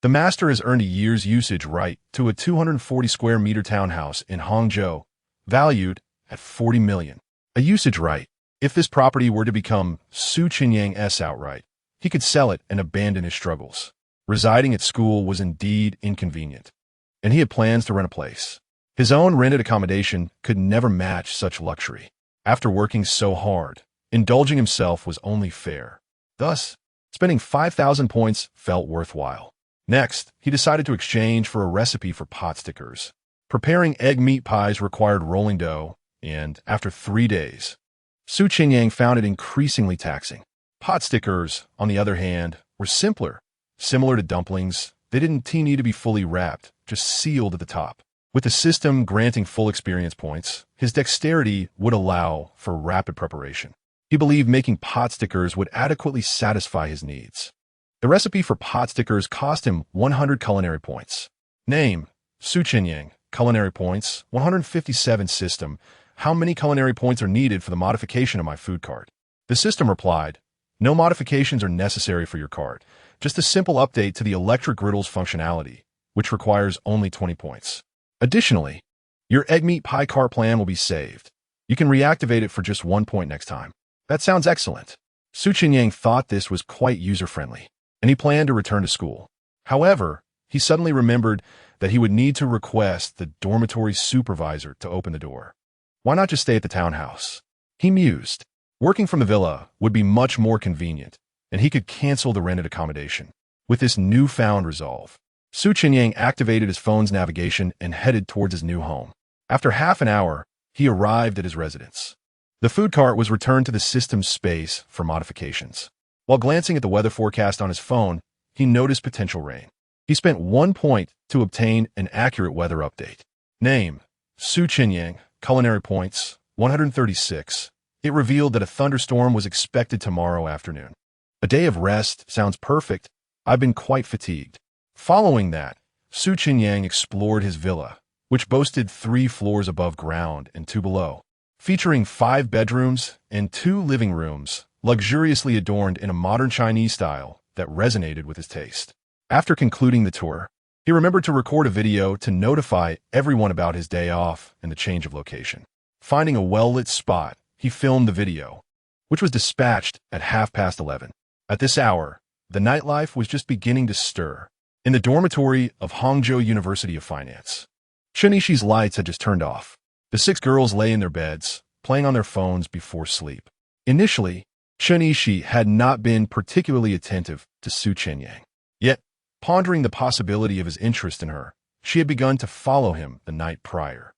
The master has earned a year's usage right to a 240 square meter townhouse in Hangzhou, valued at 40 million. A usage right. If this property were to become Su Chenyang's outright, he could sell it and abandon his struggles. Residing at school was indeed inconvenient, and he had plans to rent a place. His own rented accommodation could never match such luxury. After working so hard, indulging himself was only fair. Thus, spending 5,000 points felt worthwhile. Next, he decided to exchange for a recipe for pot stickers. Preparing egg meat pies required rolling dough, and after 3 days, Su Chenyang found it increasingly taxing. Pot stickers, on the other hand, were simpler. Similar to dumplings, they didn't need to be fully wrapped, just sealed at the top. With the system granting full experience points, his dexterity would allow for rapid preparation. He believed making pot stickers would adequately satisfy his needs. The recipe for pot stickers cost him 100 culinary points. Name: Su Chenyang, culinary points, 157. System: how many culinary points are needed for the modification of my food cart? The system replied, no modifications are necessary for your cart, just a simple update to the electric griddle's functionality, which requires only 20 points. Additionally, your egg meat pie cart plan will be saved. You can reactivate it for just 1 point next time. That sounds excellent. Su Chenyang thought this was quite user-friendly, and he planned to return to school. However, he suddenly remembered that he would need to request the dormitory supervisor to open the door. Why not just stay at the townhouse? He mused. Working from the villa would be much more convenient, and he could cancel the rented accommodation. With this newfound resolve, Su Chenyang activated his phone's navigation and headed towards his new home. After half an hour, he arrived at his residence. The food cart was returned to the system's space for modifications. While glancing at the weather forecast on his phone, he noticed potential rain. He spent 1 point to obtain an accurate weather update. Name: Su Chenyang, culinary points, 136. It revealed that a thunderstorm was expected tomorrow afternoon. A day of rest sounds perfect. I've been quite fatigued. Following that, Su Chenyang explored his villa, which boasted 3 floors above ground and 2 below, featuring 5 bedrooms and 2 living rooms, luxuriously adorned in a modern Chinese style that resonated with his taste. After concluding the tour, he remembered to record a video to notify everyone about his day off and the change of location. Finding a well-lit spot, he filmed the video, which was dispatched at 11:30. At this hour, the nightlife was just beginning to stir. In the dormitory of Hangzhou University of Finance, Chenyang's lights had just turned off. The 6 girls lay in their beds, playing on their phones before sleep. Initially, Chenyang had not been particularly attentive to Chenyang. Yet, pondering the possibility of his interest in her, she had begun to follow him the night prior.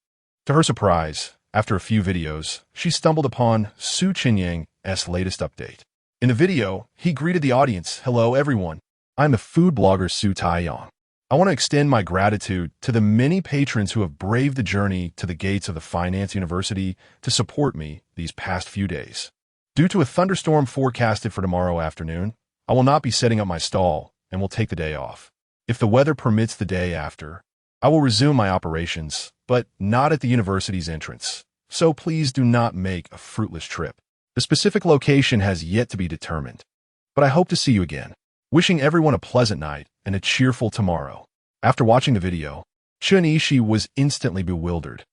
To her surprise, after a few videos, she stumbled upon Chenyang's latest update. In the video, he greeted the audience, "Hello everyone, I'm the food blogger Chenyang. I want to extend my gratitude to the many patrons who have braved the journey to the gates of the Finance University to support me these past few days. Due to a thunderstorm forecasted for tomorrow afternoon, I will not be setting up my stall and will take the day off. If the weather permits the day after, I will resume my operations, but not at the university's entrance, so please do not make a fruitless trip. The specific location has yet to be determined, but I hope to see you again. Wishing everyone a pleasant night and a cheerful tomorrow." After watching the video, Chenyang was instantly bewildered.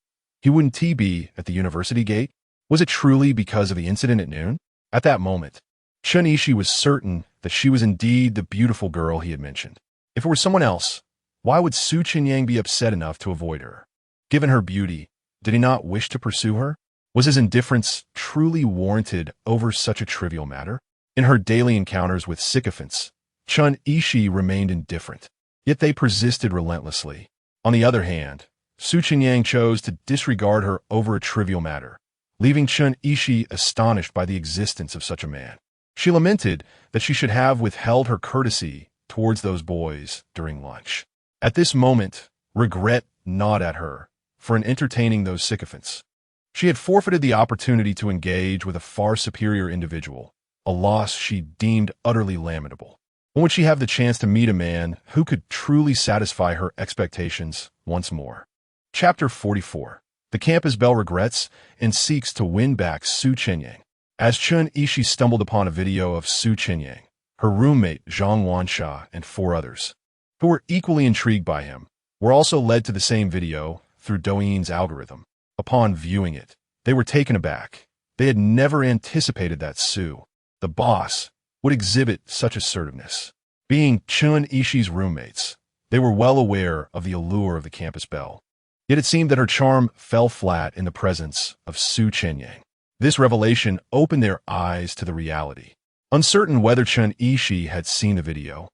He wouldn't be at the university gate? Was it truly because of the incident at noon? At that moment, Chenyang was certain that she was indeed the beautiful girl he had mentioned. If it were someone else, why would Chenyang be upset enough to avoid her? Given her beauty, did he not wish to pursue her? Was his indifference truly warranted over such a trivial matter? In her daily encounters with sycophants, Chenyang remained indifferent, yet they persisted relentlessly. On the other hand, Chenyang chose to disregard her over a trivial matter, leaving Chenyang astonished by the existence of such a man. She lamented that she should have withheld her courtesy towards those boys during lunch. At this moment, regret gnawed at her for entertaining those sycophants. She had forfeited the opportunity to engage with a far superior individual, a loss she deemed utterly lamentable. When would she have the chance to meet a man who could truly satisfy her expectations once more? Chapter 44. The campus belle regrets and seeks to win back Chenyang. As Chenyang stumbled upon a video of Chenyang, her roommate Zhang Wansha and 4 others, who were equally intrigued by him, were also led to the same video through Douyin's algorithm. Upon viewing it, they were taken aback. They had never anticipated that Su, the boss, would exhibit such assertiveness. Being Chenyang's roommates, they were well aware of the allure of the campus belle. Yet it seemed that her charm fell flat in the presence of Chenyang. This revelation opened their eyes to the reality. Uncertain whether Chenyang had seen the video,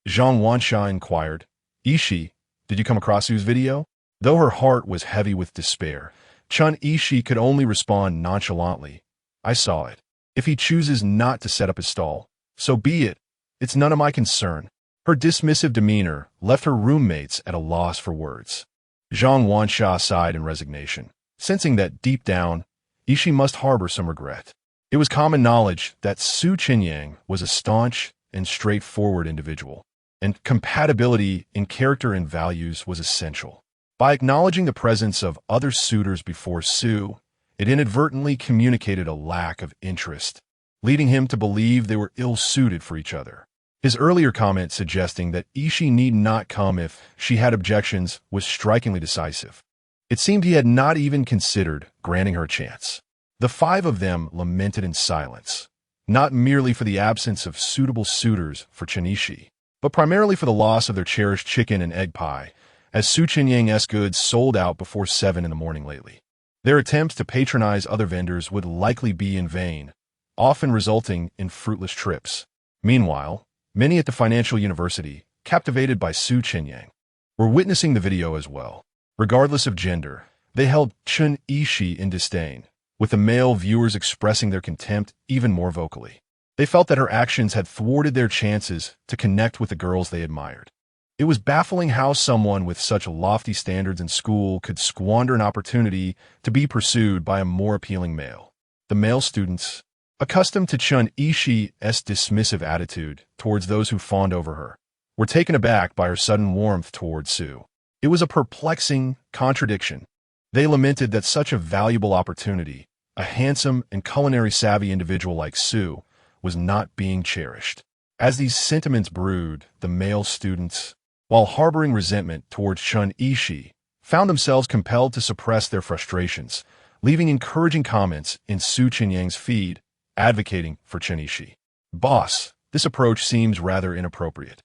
Zhang Wansha inquired, "Ishi, did you come across Su's video?" Though her heart was heavy with despair, Chenyang could only respond nonchalantly, "I saw it. If he chooses not to set up his stall, so be it. It's none of my concern." Her dismissive demeanor left her roommates at a loss for words. Zhang Wansha sighed in resignation, sensing that deep down, Ishi must harbor some regret. It was common knowledge that Chenyang was a staunch and straightforward individual, and compatibility in character and values was essential. By acknowledging the presence of other suitors before Su, it inadvertently communicated a lack of interest, leading him to believe they were ill-suited for each other. His earlier comment suggesting that Ishi need not come if she had objections was strikingly decisive. It seemed he had not even considered granting her a chance. The 5 of them lamented in silence, not merely for the absence of suitable suitors for Chenyang, but primarily for the loss of their cherished chicken and egg pie, as Chenyang's goods sold out before 7 in the morning lately. Their attempts to patronize other vendors would likely be in vain, often resulting in fruitless trips. Meanwhile, many at the financial university, captivated by Chenyang, were witnessing the video as well. Regardless of gender, they held Chenyang in disdain, with the male viewers expressing their contempt even more vocally. They felt that her actions had thwarted their chances to connect with the girls they admired. It was baffling how someone with such lofty standards in school could squander an opportunity to be pursued by a more appealing male. The male students, accustomed to Chenyang's dismissive attitude towards those who fawned over her, were taken aback by her sudden warmth towards Su. It was a perplexing contradiction. They lamented that such a valuable opportunity, a handsome and culinary-savvy individual like Su, was not being cherished. As these sentiments brewed, the male students, while harboring resentment towards Chenyang, found themselves compelled to suppress their frustrations, leaving encouraging comments in Chenyang's feed, advocating for Chenyang. "Boss, This approach seems rather inappropriate.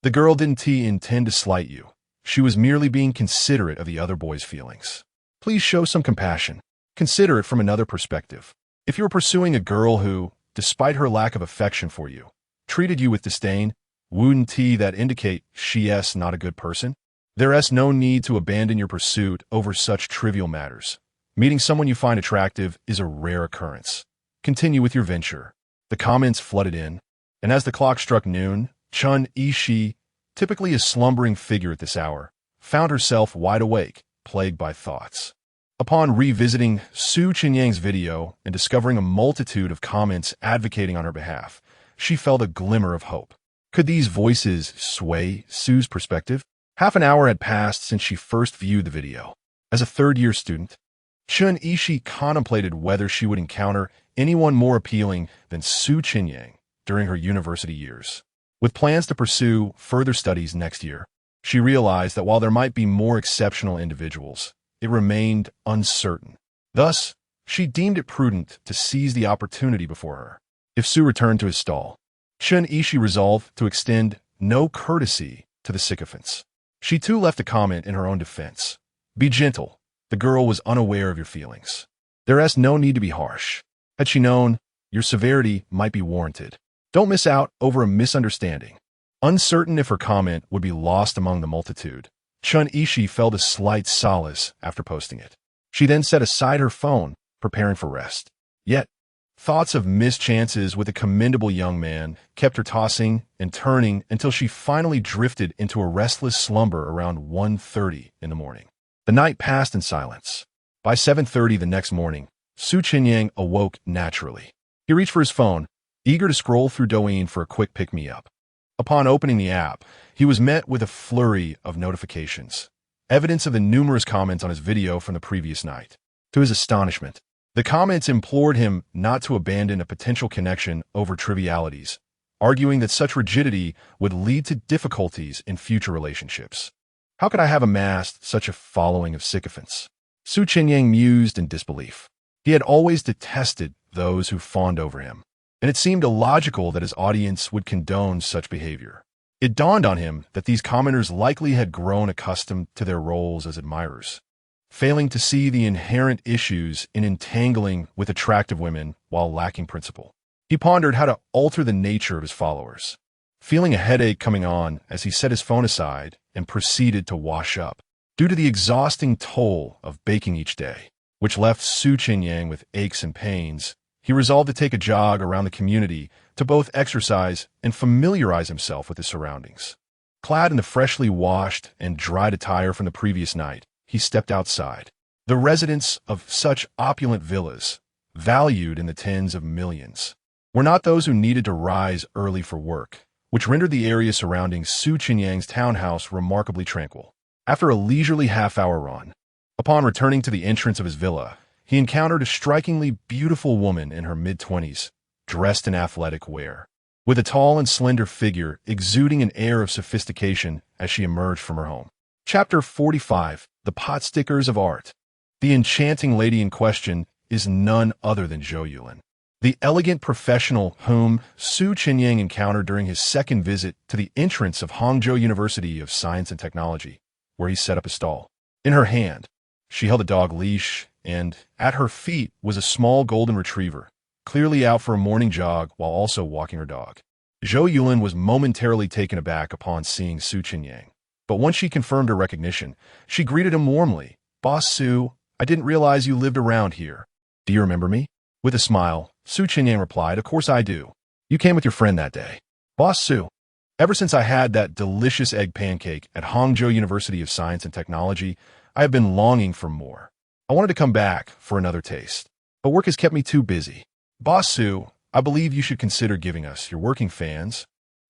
The girl didn't intend to slight you. She was merely being considerate of the other boy's feelings. Please show some compassion. Consider it from another perspective. If you were pursuing a girl who, despite her lack of affection for you, treated you with disdain, wouldn't that indicate she's not a good person? There's no need to abandon your pursuit over such trivial matters. Meeting someone you find attractive is a rare occurrence. Continue with your venture. The comments flooded in, and as the clock struck noon, Chun Yi-shi, typically a slumbering figure at this hour, found herself wide awake, plagued by thoughts. Upon revisiting Su Chenyang's video and discovering a multitude of comments advocating on her behalf, she felt a glimmer of hope. Could these voices sway Su's perspective? Half an hour had passed since she first viewed the video. As a third-year student, Chun Yi-shi contemplated whether she would encounter anyone more appealing than Su Chenyang during her university years. With plans to pursue further studies next year, she realized that while there might be more exceptional individuals, it remained uncertain. Thus, she deemed it prudent to seize the opportunity before her. If Su returned to his stall, Chun Yi-shi resolved to extend no courtesy to the sycophants. She too left a comment in her own defense. Be gentle. The girl was unaware of your feelings. There's no need to be harsh. Had she known, your severity might be warranted. Don't miss out over a misunderstanding. Uncertain if her comment would be lost among the multitude, Chun Yi-shi felt a slight solace after posting it. She then set aside her phone, preparing for rest. Yet, thoughts of missed chances with a commendable young man kept her tossing and turning until she finally drifted into a restless slumber around 1:30 in the morning. The night passed in silence. By 7:30 the next morning, Su Chenyang awoke naturally. He reached for his phone, eager to scroll through Douyin for a quick pick-me-up. Upon opening the app, he was met with a flurry of notifications, evidence of the numerous comments on his video from the previous night. To his astonishment, the comments implored him not to abandon a potential connection over trivialities, arguing that such rigidity would lead to difficulties in future relationships. How could I have amassed such a following of sycophants? Su Chenyang mused in disbelief. He had always detested those who fawned over him, and it seemed illogical that his audience would condone such behavior. It dawned on him that these commenters likely had grown accustomed to their roles as admirers, failing to see the inherent issues in entangling with attractive women while lacking principle. He pondered how to alter the nature of his followers, feeling a headache coming on as he set his phone aside and proceeded to wash up. Due to the exhausting toll of baking each day, which left Su Chenyang with aches and pains, he resolved to take a jog around the community to both exercise and familiarize himself with his surroundings. Clad in the freshly washed and dried attire from the previous night, he stepped outside. The residents of such opulent villas, valued in the tens of millions, were not those who needed to rise early for work, which rendered the area surrounding Su Chenyang's townhouse remarkably tranquil. After a leisurely half-hour run, upon returning to the entrance of his villa, he encountered a strikingly beautiful woman in her mid-20s, dressed in athletic wear, with a tall and slender figure exuding an air of sophistication as she emerged from her home. Chapter 45, The Pot Stickers of Art. The enchanting lady in question is none other than Zhou Yulin, the elegant professional whom Su Chenyang encountered during his second visit to the entrance of Hangzhou University of Science and Technology, where he set up a stall. In her hand, she held a dog leash, and at her feet was a small golden retriever, clearly out for a morning jog while also walking her dog. Zhou Yulin was momentarily taken aback upon seeing Su Chenyang, but once she confirmed her recognition, she greeted him warmly. "Boss Su, I didn't realize you lived around here. Do you remember me?" With a smile, Su Chenyang replied, "Of course I do. You came with your friend that day." "Boss Su, ever since I had that delicious egg pancake at Hangzhou University of Science and Technology, I have been longing for more. I wanted to come back for another taste, but work has kept me too busy. Boss Su, I believe you should consider giving us, your working fans,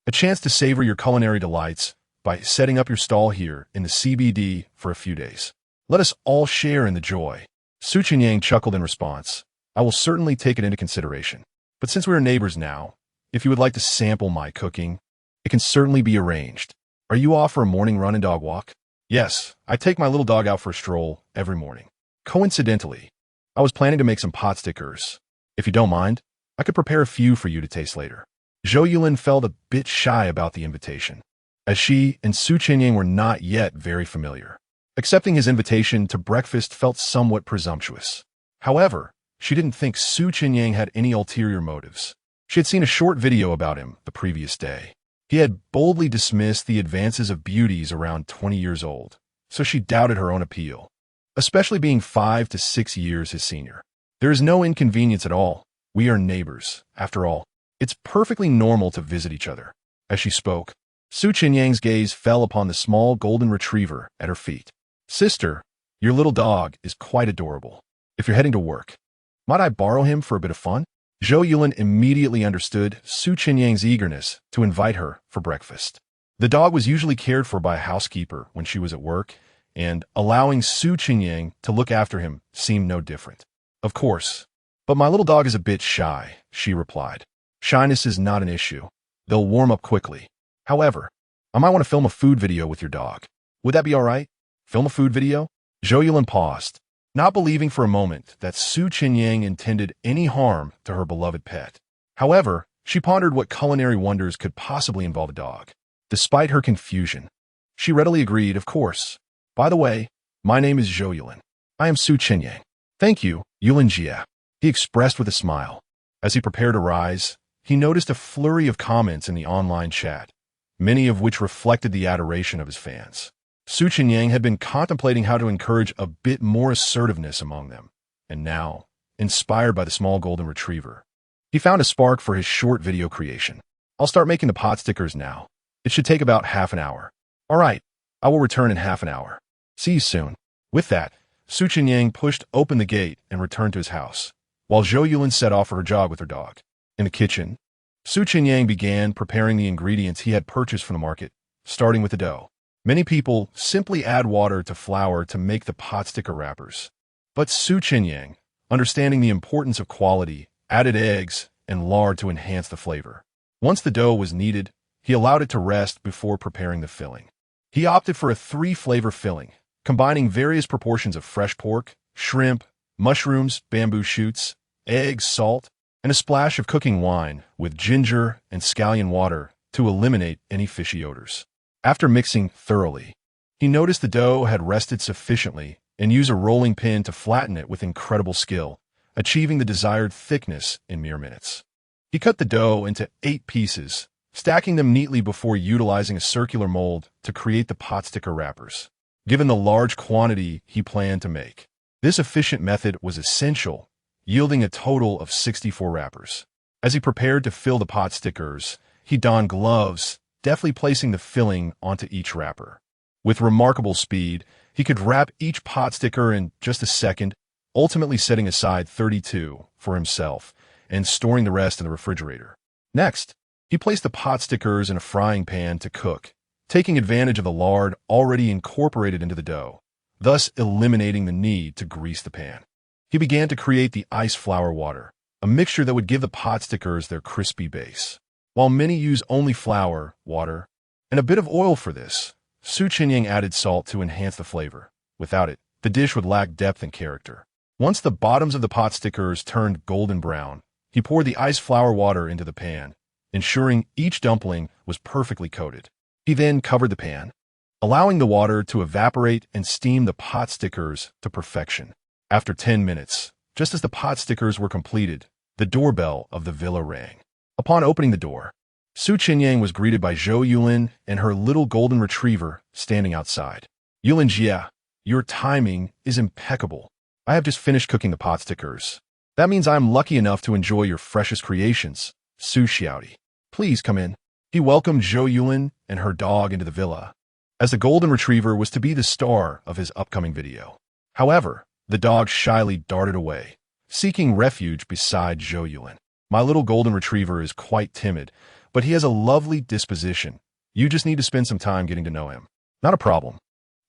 a chance to savor your culinary delights by setting up your stall here in the CBD for a few days. Let us all share in the joy." Su Chenyang chuckled in response. "I will certainly take it into consideration. But since we are neighbors now, if you would like to sample my cooking, it can certainly be arranged. Are you off for a morning run and dog walk?" "Yes, I take my little dog out for a stroll every morning. Coincidentally, I was planning to make some pot stickers. If you don't mind, I could prepare a few for you to taste later." Zhou Yulin felt a bit shy about the invitation, as she and Su Chenyang were not yet very familiar. Accepting his invitation to breakfast felt somewhat presumptuous. However, she didn't think Su Chenyang had any ulterior motives. She had seen a short video about him the previous day. He had boldly dismissed the advances of beauties around 20 years old, so she doubted her own appeal, especially being 5 to 6 years his senior. There is no inconvenience at all. We are neighbors, after all. It's perfectly normal to visit each other. As she spoke, Su Chenyang's gaze fell upon the small golden retriever at her feet. Sister, your little dog is quite adorable. If you're heading to work, might I borrow him for a bit of fun? Zhou Yulin immediately understood Su Chenyang's eagerness to invite her for breakfast. The dog was usually cared for by a housekeeper when she was at work, and allowing Su Chenyang to look after him seemed no different. Of course, but my little dog is a bit shy, she replied. Shyness is not an issue. They'll warm up quickly. However, I might want to film a food video with your dog. Would that be all right? Film a food video? Zhou Yulin paused, not believing for a moment that Su Chenyang intended any harm to her beloved pet. However, she pondered what culinary wonders could possibly involve a dog. Despite her confusion, she readily agreed, of course. By the way, my name is Zhou Yulin. I am Su Chenyang. Thank you, Yulin Jia, he expressed with a smile. As he prepared to rise, he noticed a flurry of comments in the online chat, many of which reflected the adoration of his fans. Su Chenyang had been contemplating how to encourage a bit more assertiveness among them, and now, inspired by the small golden retriever, he found a spark for his short video creation. I'll start making the pot stickers now. It should take about half an hour. All right, I will return in half an hour. See you soon. With that, Su Chenyang pushed open the gate and returned to his house, while Zhou Yulin set off for her jog with her dog. In the kitchen, Su Chenyang began preparing the ingredients he had purchased from the market, starting with the dough. Many people simply add water to flour to make the pot sticker wrappers. But Su Chenyang, understanding the importance of quality, added eggs and lard to enhance the flavor. Once the dough was kneaded, he allowed it to rest before preparing the filling. He opted for a 3-flavor filling, combining various proportions of fresh pork, shrimp, mushrooms, bamboo shoots, eggs, salt, and a splash of cooking wine with ginger and scallion water to eliminate any fishy odors. After mixing thoroughly, he noticed the dough had rested sufficiently and used a rolling pin to flatten it with incredible skill, achieving the desired thickness in mere minutes. He cut the dough into 8 pieces, stacking them neatly before utilizing a circular mold to create the pot sticker wrappers. Given the large quantity he planned to make, this efficient method was essential, yielding a total of 64 wrappers. As he prepared to fill the pot stickers, he donned gloves, deftly placing the filling onto each wrapper. With remarkable speed, he could wrap each pot sticker in just a second, ultimately setting aside 32 for himself and storing the rest in the refrigerator. Next, he placed the pot stickers in a frying pan to cook, taking advantage of the lard already incorporated into the dough, thus eliminating the need to grease the pan. He began to create the ice flour water, a mixture that would give the pot stickers their crispy base. While many use only flour, water, and a bit of oil for this, Su Chenyang added salt to enhance the flavor. Without it, the dish would lack depth and character. Once the bottoms of the pot stickers turned golden brown, he poured the ice flour water into the pan, ensuring each dumpling was perfectly coated. He then covered the pan, allowing the water to evaporate and steam the pot stickers to perfection. After 10 minutes, just as the pot stickers were completed, the doorbell of the villa rang. Upon opening the door, Su Chenyang was greeted by Zhou Yulin and her little golden retriever standing outside. Yulin Jia, your timing is impeccable. I have just finished cooking the pot stickers. That means I am lucky enough to enjoy your freshest creations, Su shouted. Please come in. He welcomed Zhou Yulin and her dog into the villa, as the golden retriever was to be the star of his upcoming video. However, the dog shyly darted away, seeking refuge beside Zhou Yulin. My little golden retriever is quite timid, but he has a lovely disposition. You just need to spend some time getting to know him. Not a problem.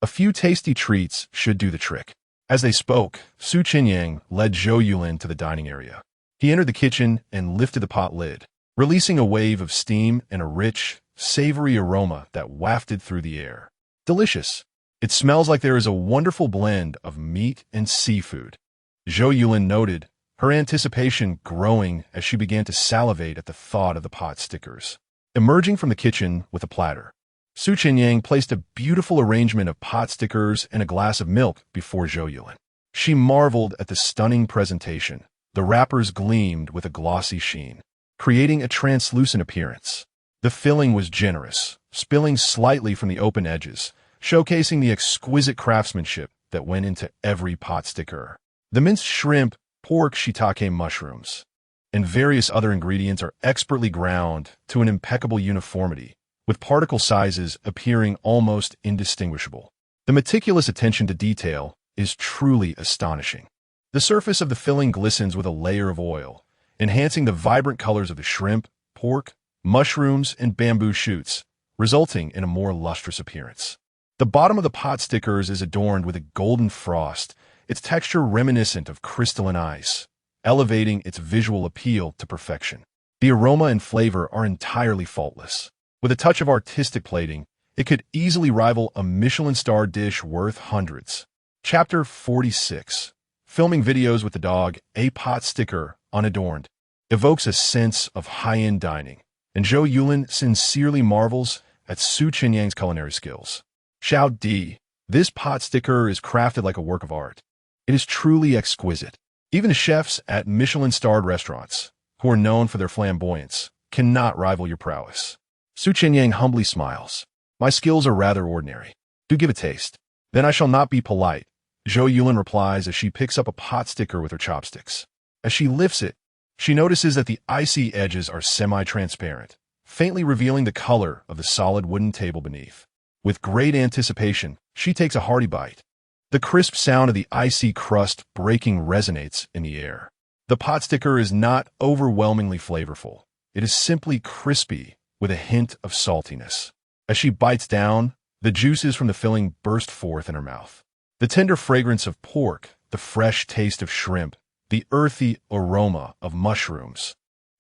A few tasty treats should do the trick. As they spoke, Su Chenyang led Zhou Yulin to the dining area. He entered the kitchen and lifted the pot lid, releasing a wave of steam and a rich, savory aroma that wafted through the air. Delicious. It smells like there is a wonderful blend of meat and seafood. Zhou Yulin noted, her anticipation growing as she began to salivate at the thought of the pot stickers. Emerging from the kitchen with a platter, Chenyang placed a beautiful arrangement of pot stickers and a glass of milk before Zhou Yulin. She marveled at the stunning presentation. The wrappers gleamed with a glossy sheen, creating a translucent appearance. The filling was generous, spilling slightly from the open edges, showcasing the exquisite craftsmanship that went into every pot sticker. The minced shrimp, pork, shiitake mushrooms, and various other ingredients are expertly ground to an impeccable uniformity, with particle sizes appearing almost indistinguishable. The meticulous attention to detail is truly astonishing. The surface of the filling glistens with a layer of oil, enhancing the vibrant colors of the shrimp, pork, mushrooms, and bamboo shoots, resulting in a more lustrous appearance. The bottom of the pot stickers is adorned with a golden frost, its texture reminiscent of crystalline ice, elevating its visual appeal to perfection. The aroma and flavor are entirely faultless. With a touch of artistic plating, it could easily rival a Michelin-starred dish worth hundreds. Chapter 46. Filming videos with the dog, a pot sticker, unadorned, evokes a sense of high-end dining, and Zhou Yulin sincerely marvels at Chenyang's culinary skills. Xiao Di, this pot sticker is crafted like a work of art. It is truly exquisite. Even the chefs at Michelin-starred restaurants, who are known for their flamboyance, cannot rival your prowess. Chenyang humbly smiles. My skills are rather ordinary. Do give a taste. Then I shall not be polite, Zhou Yulin replies as she picks up a pot sticker with her chopsticks. As she lifts it, she notices that the icy edges are semi-transparent, faintly revealing the color of the solid wooden table beneath. With great anticipation, she takes a hearty bite. The crisp sound of the icy crust breaking resonates in the air. The pot sticker is not overwhelmingly flavorful. It is simply crispy with a hint of saltiness. As she bites down, the juices from the filling burst forth in her mouth. The tender fragrance of pork, the fresh taste of shrimp, the earthy aroma of mushrooms,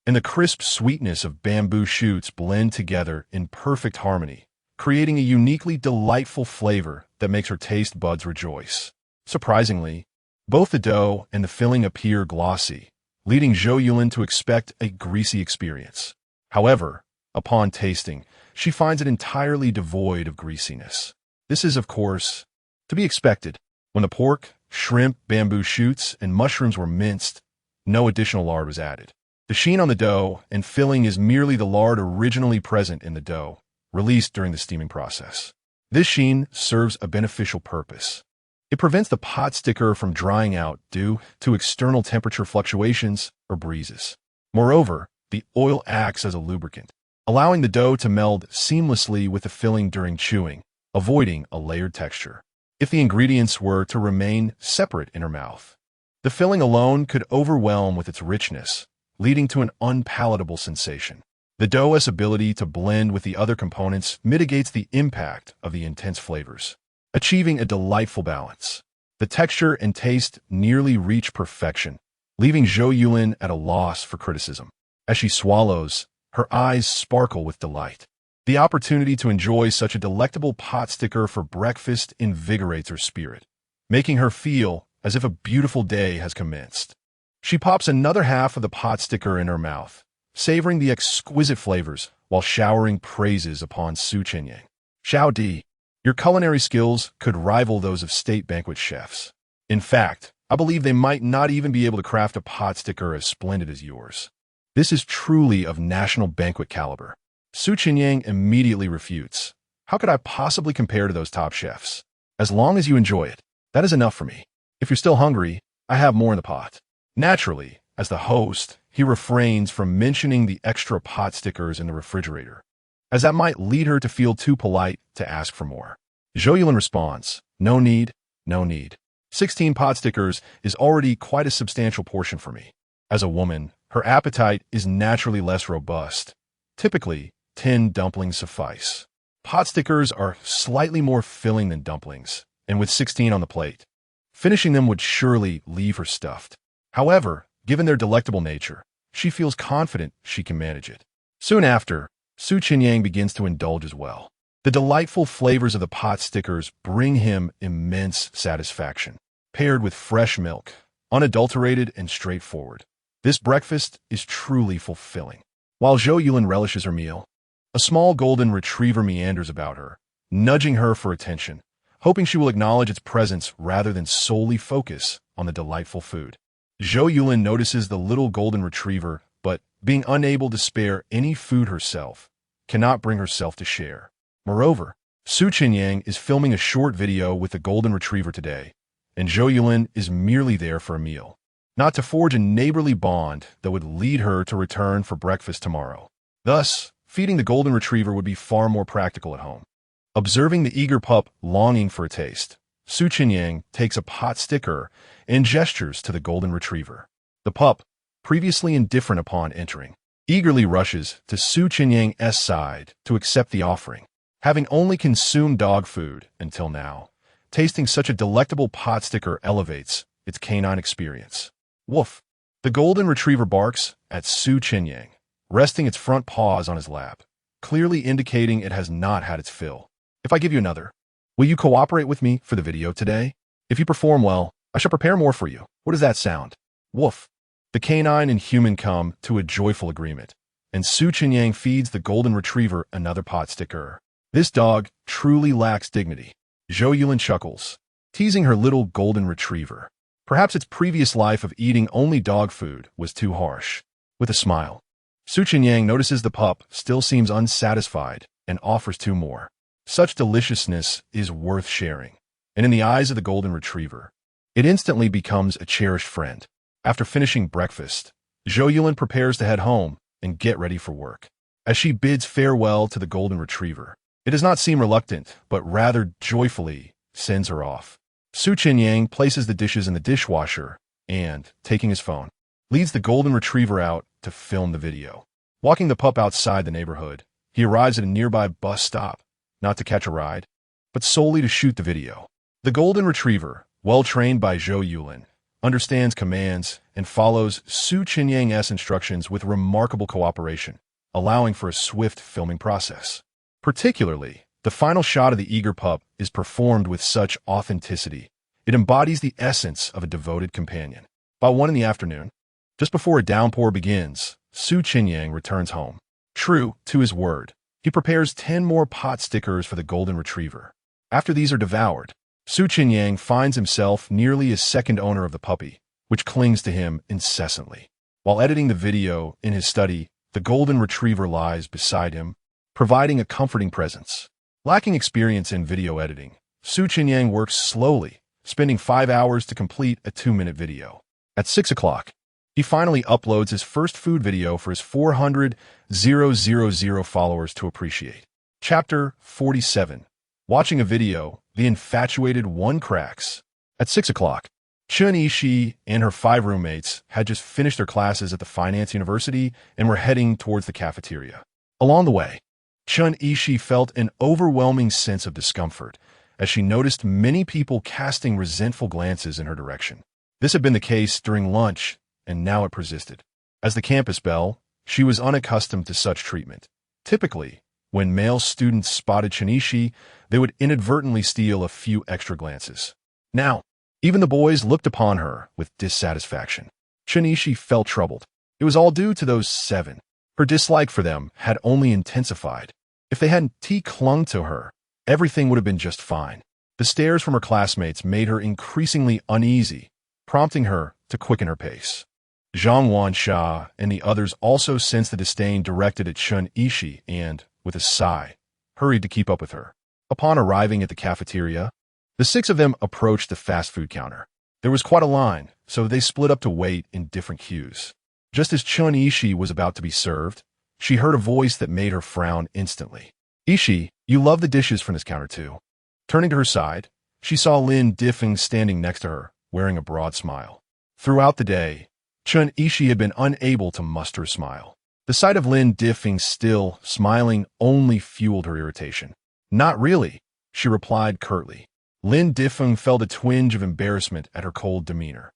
and the crisp sweetness of bamboo shoots blend together in perfect harmony, creating a uniquely delightful flavor that makes her taste buds rejoice. Surprisingly, both the dough and the filling appear glossy, leading Zhou Yulin to expect a greasy experience. However, upon tasting, she finds it entirely devoid of greasiness. This is, of course, to be expected. When the pork, shrimp, bamboo shoots, and mushrooms were minced, no additional lard was added. The sheen on the dough and filling is merely the lard originally present in the dough, released during the steaming process. This sheen serves a beneficial purpose. It prevents the pot sticker from drying out due to external temperature fluctuations or breezes. Moreover, the oil acts as a lubricant, allowing the dough to meld seamlessly with the filling during chewing, avoiding a layered texture. If the ingredients were to remain separate in her mouth, the filling alone could overwhelm with its richness, leading to an unpalatable sensation. The dough's ability to blend with the other components mitigates the impact of the intense flavors, achieving a delightful balance. The texture and taste nearly reach perfection, leaving Zhou Yulin at a loss for criticism. As she swallows, her eyes sparkle with delight. The opportunity to enjoy such a delectable pot sticker for breakfast invigorates her spirit, making her feel as if a beautiful day has commenced. She pops another half of the pot sticker in her mouth, savoring the exquisite flavors while showering praises upon Chenyang. Xiao Di, your culinary skills could rival those of state banquet chefs. In fact, I believe they might not even be able to craft a pot sticker as splendid as yours. This is truly of national banquet caliber. Chenyang immediately refutes. How could I possibly compare to those top chefs? As long as you enjoy it, that is enough for me. If you're still hungry, I have more in the pot. Naturally, as the host, he refrains from mentioning the extra pot stickers in the refrigerator, as that might lead her to feel too polite to ask for more. Zhou Yulin responds, no need, no need. 16 pot stickers is already quite a substantial portion for me. As a woman, her appetite is naturally less robust. Typically, 10 dumplings suffice. Pot stickers are slightly more filling than dumplings, and with 16 on the plate, finishing them would surely leave her stuffed. However, given their delectable nature, she feels confident she can manage it. Soon after, Chenyang begins to indulge as well. The delightful flavors of the pot stickers bring him immense satisfaction. Paired with fresh milk, unadulterated and straightforward. This breakfast is truly fulfilling. While Zhou Yulin relishes her meal, a small golden retriever meanders about her, nudging her for attention, hoping she will acknowledge its presence rather than solely focus on the delightful food. Zhou Yulin notices the little golden retriever, but, being unable to spare any food herself, cannot bring herself to share. Moreover, Chenyang is filming a short video with the golden retriever today, and Zhou Yulin is merely there for a meal, not to forge a neighborly bond that would lead her to return for breakfast tomorrow. Thus, feeding the golden retriever would be far more practical at home. Observing the eager pup longing for a taste, Chenyang takes a pot sticker and gestures to the golden retriever. The pup, previously indifferent upon entering, eagerly rushes to Chenyang's side to accept the offering. Having only consumed dog food until now, tasting such a delectable pot sticker elevates its canine experience. Woof! The golden retriever barks at Chenyang, resting its front paws on his lap, clearly indicating it has not had its fill. If I give you another, will you cooperate with me for the video today? If you perform well, I shall prepare more for you. What does that sound? Woof! The canine and human come to a joyful agreement, and Chenyang feeds the golden retriever another pot sticker. This dog truly lacks dignity. Zhou Yulin chuckles, teasing her little golden retriever. Perhaps its previous life of eating only dog food was too harsh. With a smile, Chenyang notices the pup still seems unsatisfied and offers two more. Such deliciousness is worth sharing, and in the eyes of the golden retriever, it instantly becomes a cherished friend. After finishing breakfast, Zhou Yulin prepares to head home and get ready for work. As she bids farewell to the golden retriever, it does not seem reluctant, but rather joyfully sends her off. Chenyang places the dishes in the dishwasher and, taking his phone, leads the golden retriever out to film the video. Walking the pup outside the neighborhood, he arrives at a nearby bus stop, not to catch a ride, but solely to shoot the video. The golden retriever, well trained by Zhou Yulin, understands commands and follows Chenyang's instructions with remarkable cooperation, allowing for a swift filming process. Particularly, the final shot of the eager pup is performed with such authenticity. It embodies the essence of a devoted companion. By 1 p.m, just before a downpour begins, Chenyang returns home. True to his word, he prepares 10 more pot stickers for the golden retriever. After these are devoured, Chenyang finds himself nearly a second owner of the puppy, which clings to him incessantly. While editing the video in his study, the golden retriever lies beside him, providing a comforting presence. Lacking experience in video editing, Chenyang works slowly, spending 5 hours to complete a 2-minute video. At 6 o'clock, he finally uploads his first food video for his 400,000 followers to appreciate. Chapter 47. Watching a video, the infatuated one cracks. At 6 o'clock, Chenyang and her 5 roommates had just finished their classes at the Finance University and were heading towards the cafeteria. Along the way, Chenyang felt an overwhelming sense of discomfort as she noticed many people casting resentful glances in her direction. This had been the case during lunch, and now it persisted. As the campus belle, she was unaccustomed to such treatment. Typically, when male students spotted Chenyang, they would inadvertently steal a few extra glances. Now, even the boys looked upon her with dissatisfaction. Chenyang felt troubled. It was all due to those 7. Her dislike for them had only intensified. If they hadn't clung to her, everything would have been just fine. The stares from her classmates made her increasingly uneasy, prompting her to quicken her pace. Zhang Wansha and the others also sensed the disdain directed at Chenyang and, with a sigh, hurried to keep up with her. Upon arriving at the cafeteria, the 6 of them approached the fast food counter. There was quite a line, so they split up to wait in different queues. Just as Chenyang was about to be served, she heard a voice that made her frown instantly. "Ishi, you love the dishes from this counter too." Turning to her side, she saw Lin Diffing standing next to her, wearing a broad smile. Throughout the day, Chenyang had been unable to muster a smile. The sight of Lin Diffing still smiling only fueled her irritation. "Not really," she replied curtly. Lin Diffing felt a twinge of embarrassment at her cold demeanor.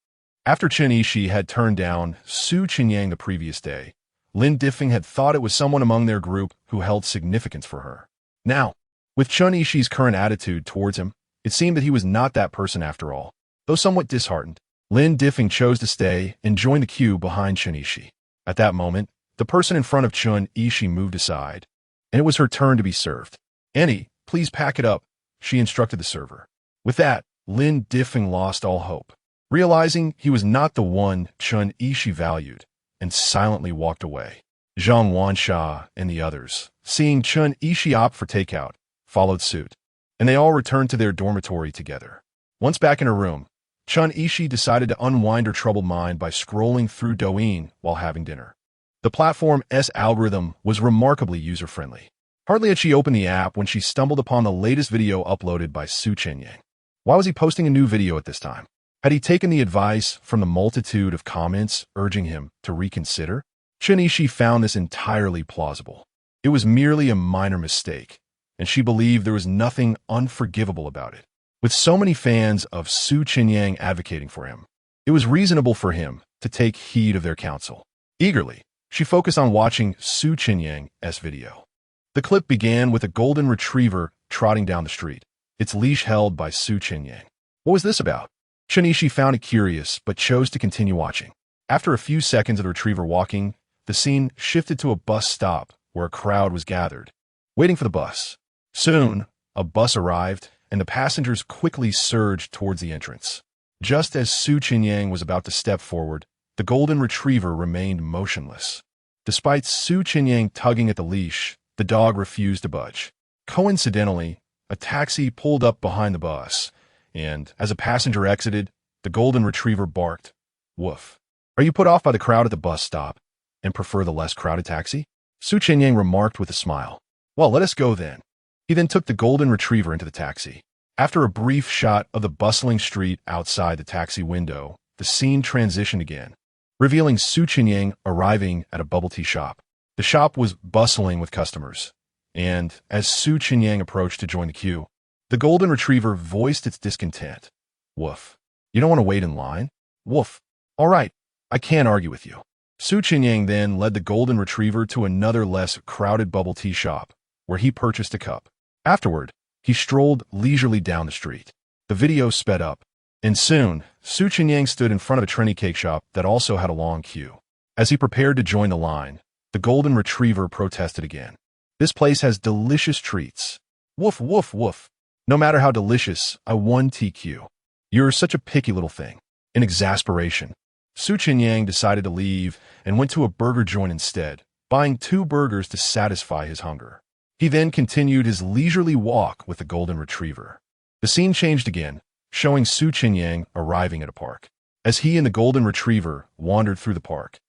After Chenyang had turned down Chenyang the previous day, Lin Diffing had thought it was someone among their group who held significance for her. Now, with Chenyang's current attitude towards him, it seemed that he was not that person after all. Though somewhat disheartened, Lin Diffing chose to stay and join the queue behind Chun Ishi. At that moment, the person in front of Chun Ishi moved aside, and it was her turn to be served. "Annie, please pack it up," she instructed the server. With that, Lin Diffing lost all hope, realizing he was not the one Chun Ishi valued, and silently walked away. Zhang Wansha and the others, seeing Chun Ishi opt for takeout, followed suit, and they all returned to their dormitory together. Once back in her room, Chun Ishi decided to unwind her troubled mind by scrolling through Douyin while having dinner. The platform's algorithm was remarkably user-friendly. Hardly had she opened the app when she stumbled upon the latest video uploaded by Chenyang. Why was he posting a new video at this time? Had he taken the advice from the multitude of comments urging him to reconsider? Chun Ishi found this entirely plausible. It was merely a minor mistake, and she believed there was nothing unforgivable about it. With so many fans of Chenyang advocating for him, it was reasonable for him to take heed of their counsel. Eagerly, she focused on watching Chenyang's video. The clip began with a golden retriever trotting down the street, its leash held by Chenyang. What was this about? Chun Ishi found it curious, but chose to continue watching. After a few seconds of the retriever walking, the scene shifted to a bus stop where a crowd was gathered, waiting for the bus. Soon, a bus arrived, and the passengers quickly surged towards the entrance. Just as Chenyang was about to step forward, the golden retriever remained motionless. Despite Chenyang tugging at the leash, the dog refused to budge. Coincidentally, a taxi pulled up behind the bus, and as a passenger exited, the golden retriever barked, "Woof. Are you put off by the crowd at the bus stop and prefer the less crowded taxi?" Chenyang remarked with a smile. "Well, let us go then." He then took the golden retriever into the taxi. After a brief shot of the bustling street outside the taxi window, the scene transitioned again, revealing Chenyang arriving at a bubble tea shop. The shop was bustling with customers, and as Chenyang approached to join the queue, the golden retriever voiced its discontent. "Woof. You don't want to wait in line? Woof. All right, I can't argue with you." Chenyang then led the golden retriever to another less crowded bubble tea shop, where he purchased a cup. Afterward, he strolled leisurely down the street. The video sped up, and soon, Chenyang stood in front of a trendy cake shop that also had a long queue. As he prepared to join the line, the golden retriever protested again. "This place has delicious treats. Woof, woof, woof. No matter how delicious, I won TQ. You're such a picky little thing." In exasperation, Chenyang decided to leave and went to a burger joint instead, buying 2 burgers to satisfy his hunger. He then continued his leisurely walk with the golden retriever. The scene changed again, showing Chenyang arriving at a park. As he and the golden retriever wandered through the park,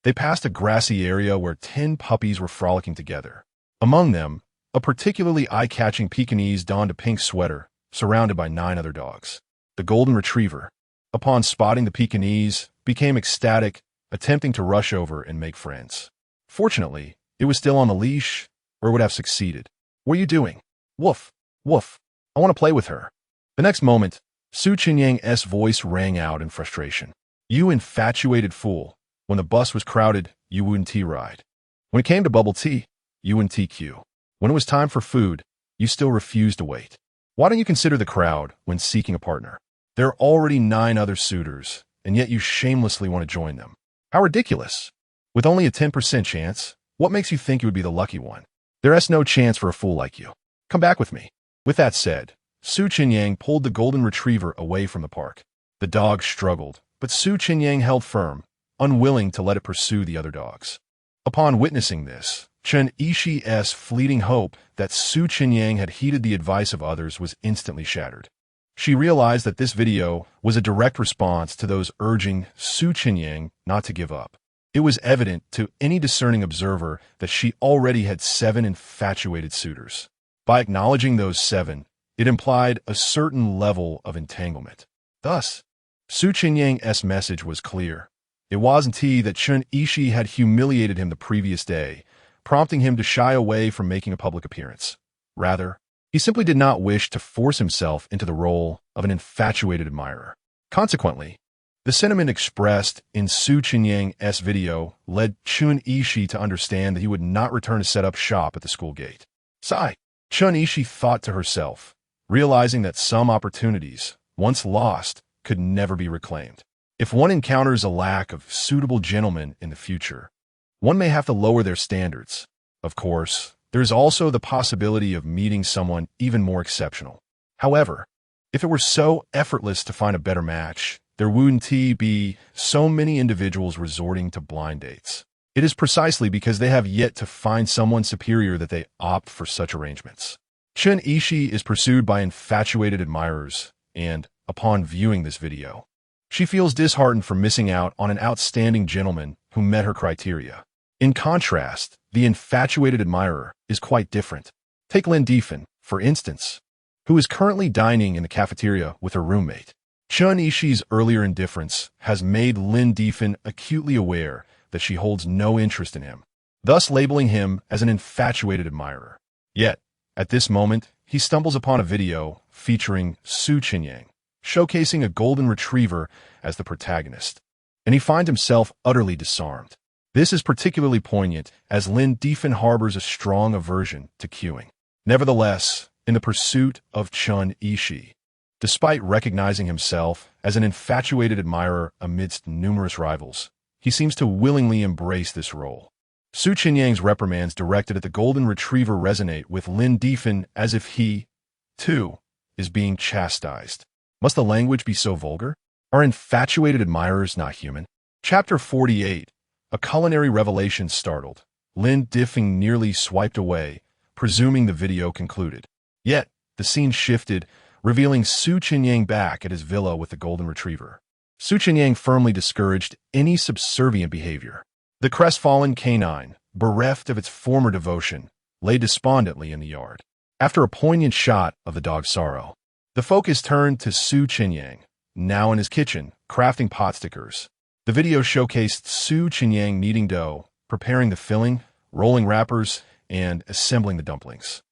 they passed a grassy area where 10 puppies were frolicking together. Among them, a particularly eye-catching Pekingese donned a pink sweater, surrounded by 9 other dogs. The golden retriever, upon spotting the Pekingese, became ecstatic, attempting to rush over and make friends. Fortunately, it was still on the leash, or would have succeeded. "What are you doing? Woof, woof. I want to play with her." The next moment, Chenyang's voice rang out in frustration. "You infatuated fool. When the bus was crowded, you wouldn't tea ride. When it came to bubble tea, you wouldn't TQ. When it was time for food, you still refused to wait. Why don't you consider the crowd when seeking a partner? There are already 9 other suitors, and yet you shamelessly want to join them. How ridiculous. With only a 10% chance, what makes you think you would be the lucky one? There is no chance for a fool like you. Come back with me." With that said, Chenyang pulled the golden retriever away from the park. The dog struggled, but Chenyang held firm, unwilling to let it pursue the other dogs. Upon witnessing this, Chun Ishi's fleeting hope that Chenyang had heeded the advice of others was instantly shattered. She realized that this video was a direct response to those urging Chenyang not to give up. It was evident to any discerning observer that she already had 7 infatuated suitors. By acknowledging those 7, it implied a certain level of entanglement. Thus, Chenyang's message was clear. It wasn't he that Chun Ishi had humiliated him the previous day, prompting him to shy away from making a public appearance. Rather, he simply did not wish to force himself into the role of an infatuated admirer. Consequently, the sentiment expressed in Chenyang's video led Chun Ishi to understand that he would not return to set up shop at the school gate. Sigh, Chun Ishi thought to herself, realizing that some opportunities, once lost, could never be reclaimed. If one encounters a lack of suitable gentlemen in the future, one may have to lower their standards. Of course, there is also the possibility of meeting someone even more exceptional. However, if it were so effortless to find a better match, there wouldn't be so many individuals resorting to blind dates. It is precisely because they have yet to find someone superior that they opt for such arrangements. Chen Ishi is pursued by infatuated admirers, and, upon viewing this video, she feels disheartened for missing out on an outstanding gentleman who met her criteria. In contrast, the infatuated admirer is quite different. Take Lin Defan, for instance, who is currently dining in the cafeteria with her roommate. Chen Ishi's earlier indifference has made Lin Defan acutely aware that she holds no interest in him, thus labeling him as an infatuated admirer. Yet, at this moment, he stumbles upon a video featuring Chenyang, showcasing a golden retriever as the protagonist, and he finds himself utterly disarmed. This is particularly poignant as Lin Defan harbors a strong aversion to queuing. Nevertheless, in the pursuit of Chen Ishi, despite recognizing himself as an infatuated admirer amidst numerous rivals, he seems to willingly embrace this role. Chenyang's reprimands directed at the golden retriever resonate with Lin Defan as if he, too, is being chastised. Must the language be so vulgar? Are infatuated admirers not human? Chapter 48. A culinary revelation startled. Lin Defan nearly swiped away, presuming the video concluded. Yet, the scene shifted, revealing Chenyang back at his villa with the golden retriever. Chenyang firmly discouraged any subservient behavior. The crestfallen canine, bereft of its former devotion, lay despondently in the yard. After a poignant shot of the dog's sorrow, the focus turned to Chenyang, now in his kitchen, crafting pot stickers. The video showcased Chenyang kneading dough, preparing the filling, rolling wrappers, and assembling the dumplings.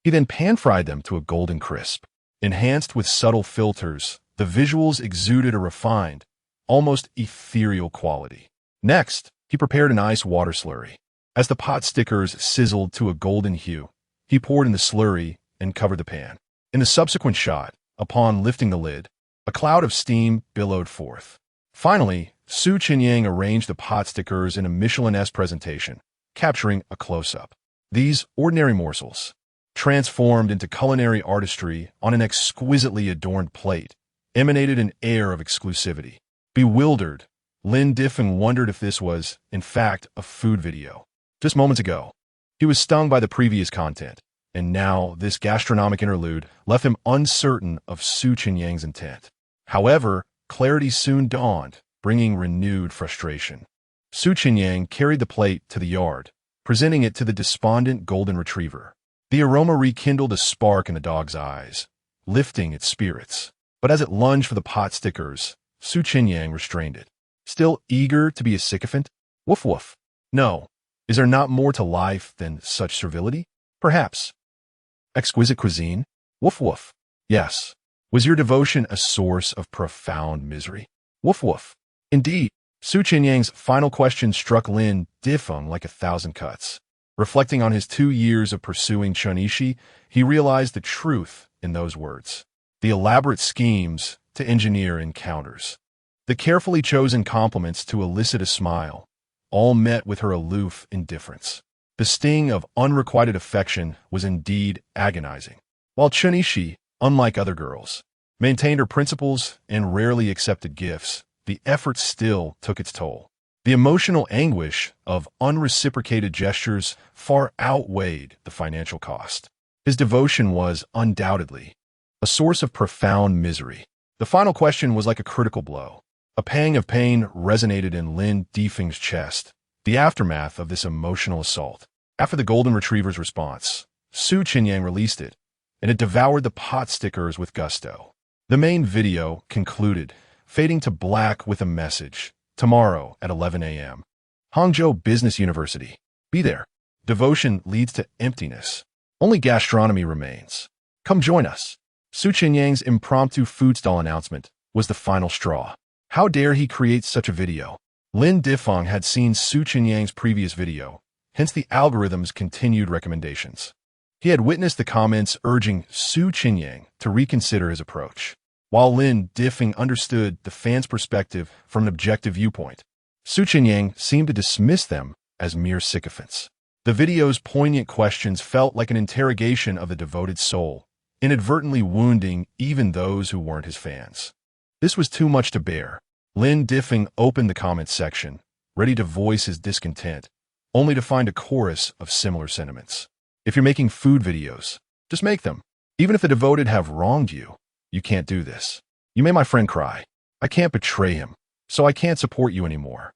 He then pan-fried them to a golden crisp. Enhanced with subtle filters, the visuals exuded a refined, almost ethereal quality. Next, he prepared an ice water slurry. As the pot stickers sizzled to a golden hue, he poured in the slurry and covered the pan. In the subsequent shot, upon lifting the lid, a cloud of steam billowed forth. Finally, Chenyang arranged the pot stickers in a Michelin-esque presentation, capturing a close-up. These ordinary morsels, transformed into culinary artistry on an exquisitely adorned plate, emanated an air of exclusivity. Bewildered, Lin Defan wondered if this was, in fact, a food video. Just moments ago, he was stung by the previous content, and now this gastronomic interlude left him uncertain of Chenyang's intent. However, clarity soon dawned, bringing renewed frustration. Chenyang carried the plate to the yard, presenting it to the despondent golden retriever. The aroma rekindled a spark in the dog's eyes, lifting its spirits. But as it lunged for the pot stickers, Chenyang restrained it. Still eager to be a sycophant? Woof woof. No. Is there not more to life than such servility? Perhaps. Exquisite cuisine? Woof woof. Yes. Was your devotion a source of profound misery? Woof woof. Indeed, Chenyang's final question struck Lin Defan like 1,000 cuts. Reflecting on his 2 years of pursuing Chen Ishi, he realized the truth in those words. The elaborate schemes to engineer encounters. The carefully chosen compliments to elicit a smile, all met with her aloof indifference. The sting of unrequited affection was indeed agonizing. While Chen Ishi, unlike other girls, maintained her principles and rarely accepted gifts, the effort still took its toll. The emotional anguish of unreciprocated gestures far outweighed the financial cost. His devotion was undoubtedly a source of profound misery. The final question was like a critical blow. A pang of pain resonated in Lin Defan's chest, the aftermath of this emotional assault. After the golden retriever's response, Chenyang released it, and it devoured the pot stickers with gusto. The main video concluded, fading to black with a message. Tomorrow at 11 a.m. Hangzhou Business University. Be there. Devotion leads to emptiness. Only gastronomy remains. Come join us. Chenyang's impromptu food stall announcement was the final straw. How dare he create such a video? Lin Defan had seen Chenyang's previous video, hence the algorithm's continued recommendations. He had witnessed the comments urging Chenyang to reconsider his approach. while Lin Diffing understood the fans' perspective from an objective viewpoint. Chenyang seemed to dismiss them as mere sycophants. The video's poignant questions felt like an interrogation of the devoted soul, inadvertently wounding even those who weren't his fans. This was too much to bear. Lin Diffing opened the comments section, ready to voice his discontent, only to find a chorus of similar sentiments. If you're making food videos, just make them. Even if the devoted have wronged you, you can't do this. You made my friend cry. I can't betray him, so I can't support you anymore.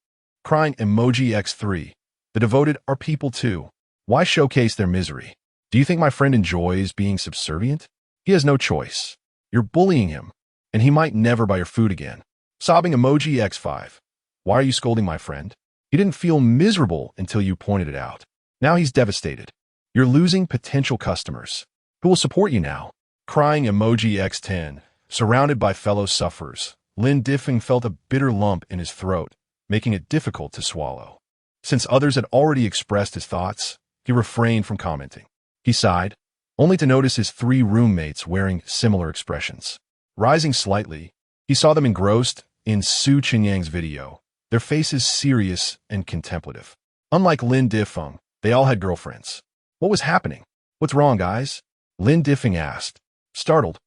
Crying emoji x3. The devoted are people too. Why showcase their misery? Do you think my friend enjoys being subservient? He has no choice. You're bullying him, and he might never buy your food again. Sobbing emoji x5. Why are you scolding my friend? He didn't feel miserable until you pointed it out. Now he's devastated. You're losing potential customers. Who will support you now? Crying emoji x10. Surrounded by fellow sufferers, Lin Diffing felt a bitter lump in his throat, making it difficult to swallow. Since others had already expressed his thoughts, he refrained from commenting. He sighed, only to notice his 3 roommates wearing similar expressions. Rising slightly, he saw them engrossed in Chenyang's video, their faces serious and contemplative. Unlike Lin Diffing, they all had girlfriends. What was happening? What's wrong, guys? Lin Diffing asked. Startled,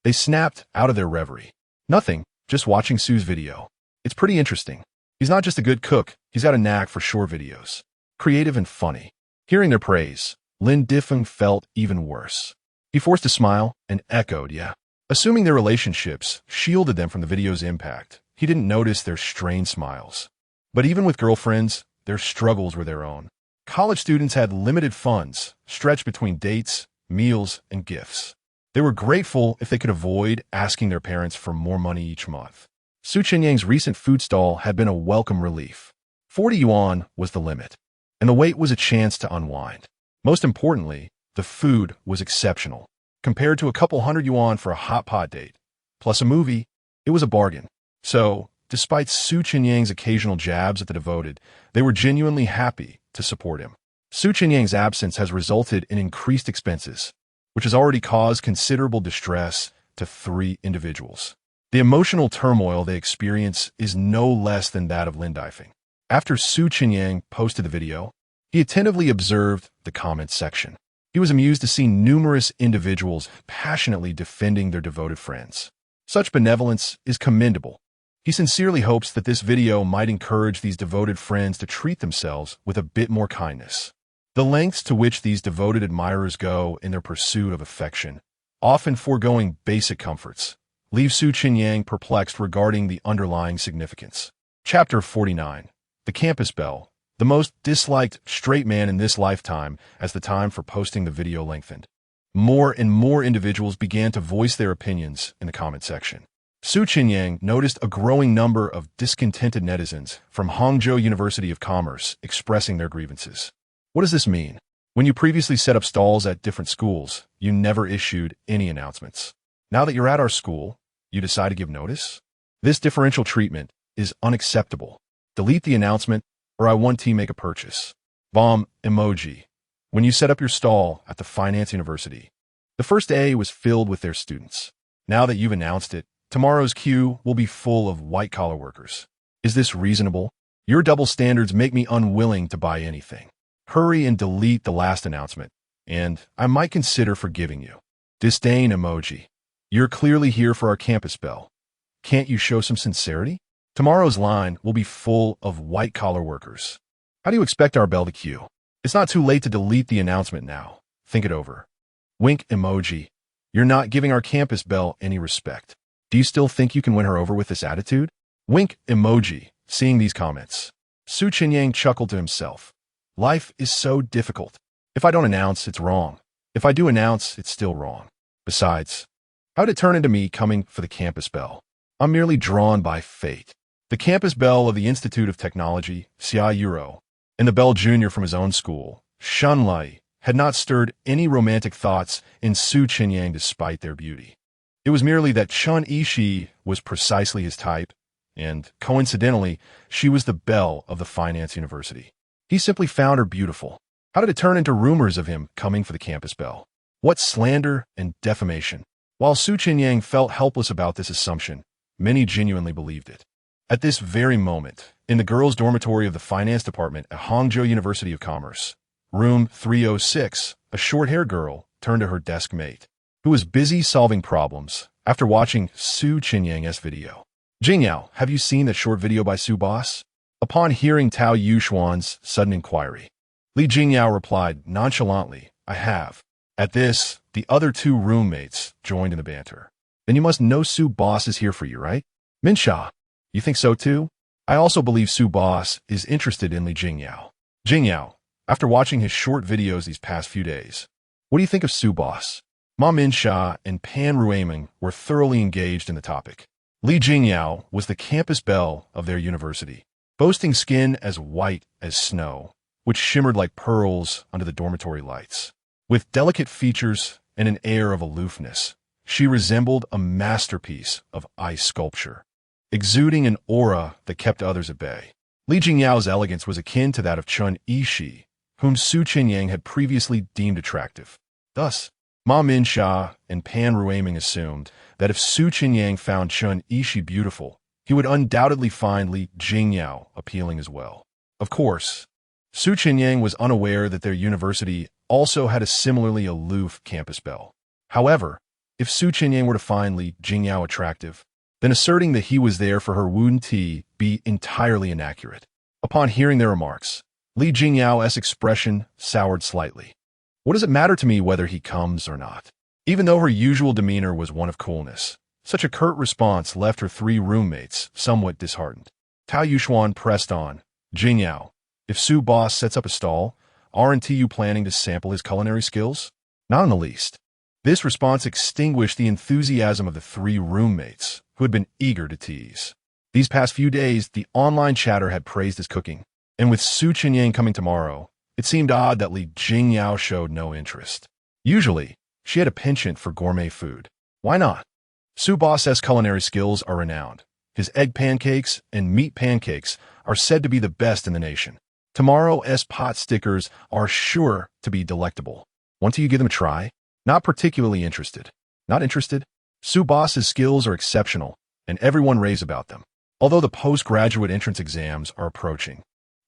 they snapped out of their reverie. Nothing, just watching Sue's video. It's pretty interesting. He's not just a good cook, he's got a knack for short videos. Creative and funny. Hearing their praise, Lin Diffing felt even worse. He forced a smile and echoed, yeah. Assuming their relationships shielded them from the video's impact, he didn't notice their strained smiles. But even with girlfriends, their struggles were their own. College students had limited funds, stretched between dates, meals, and gifts. They were grateful if they could avoid asking their parents for more money each month. Chenyang's recent food stall had been a welcome relief. 40 yuan was the limit, and the wait was a chance to unwind. Most importantly, the food was exceptional. Compared to a couple hundred yuan for a hot pot date, plus a movie, it was a bargain. So, despite Chenyang's occasional jabs at the devoted, they were genuinely happy to support him. Chenyang's absence has resulted in increased expenses, which has already caused considerable distress to 3 individuals. The emotional turmoil they experience is no less than that of Lin Diffing. After Chenyang posted the video, he attentively observed the comments section. He was amused to see numerous individuals passionately defending their devoted friends. Such benevolence is commendable. He sincerely hopes that this video might encourage these devoted friends to treat themselves with a bit more kindness. The lengths to which these devoted admirers go in their pursuit of affection, often foregoing basic comforts, leave Chenyang perplexed regarding the underlying significance. Chapter 49. The Campus Belle. The most disliked straight man in this lifetime as the time for posting the video lengthened. More and more individuals began to voice their opinions in the comment section. Chenyang noticed a growing number of discontented netizens from Hangzhou University of Commerce expressing their grievances. What does this mean? When you previously set up stalls at different schools, you never issued any announcements. Now that you're at our school, you decide to give notice? This differential treatment is unacceptable. Delete the announcement, or I want to make a purchase. Bomb emoji. When you set up your stall at the Finance University, the first A was filled with their students. Now that you've announced it, tomorrow's queue will be full of white-collar workers. Is this reasonable? Your double standards make me unwilling to buy anything. Hurry and delete the last announcement, and I might consider forgiving you. Disdain emoji. You're clearly here for our campus bell. Can't you show some sincerity? Tomorrow's line will be full of white-collar workers. How do you expect our bell to queue? It's not too late to delete the announcement now. Think it over. Wink emoji. You're not giving our campus belle any respect. Do you still think you can win her over with this attitude? Wink emoji. Seeing these comments, Chenyang chuckled to himself. Life is so difficult. If I don't announce, it's wrong. If I do announce, it's still wrong. Besides, how'd it turn into me coming for the campus bell? I'm merely drawn by fate. The campus bell of the Institute of Technology, Xia Euro, and the bell junior from his own school, Shun Lai, had not stirred any romantic thoughts in Chenyang despite their beauty. It was merely that Chun Ishi was precisely his type, and, coincidentally, she was the belle of the Finance University. He simply found her beautiful. How did it turn into rumors of him coming for the campus bell? What slander and defamation! While Su Chenyang felt helpless about this assumption, many genuinely believed it. At this very moment, in the girls' dormitory of the finance department at Hangzhou University of Commerce, room 306, a short-haired girl turned to her desk mate, who was busy solving problems after watching Su Chenyang's video. "Jingyao, have you seen that short video by Su boss?" Upon hearing Tao Yuxuan's sudden inquiry, Li Jingyao replied nonchalantly, "I have." At this, the other two roommates joined in the banter. "Then you must know Su boss is here for you, right?" "Minsha, you think so too?" "I also believe Su boss is interested in Li Jingyao." "Jingyao, after watching his short videos these past few days, what do you think of Su boss?" Ma Minsha and Pan Ruiming were thoroughly engaged in the topic. Li Jingyao was the campus belle of their university, boasting skin as white as snow, which shimmered like pearls under the dormitory lights. With delicate features and an air of aloofness, she resembled a masterpiece of ice sculpture, exuding an aura that kept others at bay. Li Jingyao's elegance was akin to that of Chun Yishi, whom Su Chenyang had previously deemed attractive. Thus, Ma Minsha and Pan Ruiming assumed that if Su Chenyang found Chun Yishi beautiful, he would undoubtedly find Li Jingyao appealing as well. Of course, Su Chenyang was unaware that their university also had a similarly aloof campus belle. However, if Su Chenyang were to find Li Jingyao attractive, then asserting that he was there for her would be entirely inaccurate. Upon hearing their remarks, Li Jingyao's expression soured slightly. "What does it matter to me whether he comes or not?" Even though her usual demeanor was one of coolness, such a curt response left her three roommates somewhat disheartened. Tao Yuxuan pressed on, "Jingyao, if Su boss sets up a stall, aren't you planning to sample his culinary skills?" "Not in the least." This response extinguished the enthusiasm of the three roommates, who had been eager to tease. These past few days, the online chatter had praised his cooking, and with Su Chenyang coming tomorrow, it seemed odd that Li Jingyao showed no interest. Usually, she had a penchant for gourmet food. Why not? Su boss's culinary skills are renowned. His egg pancakes and meat pancakes are said to be the best in the nation. Tomorrow's pot stickers are sure to be delectable. Want you give them a try? Not particularly interested. Not interested? Su boss's skills are exceptional, and everyone raves about them. Although the postgraduate entrance exams are approaching.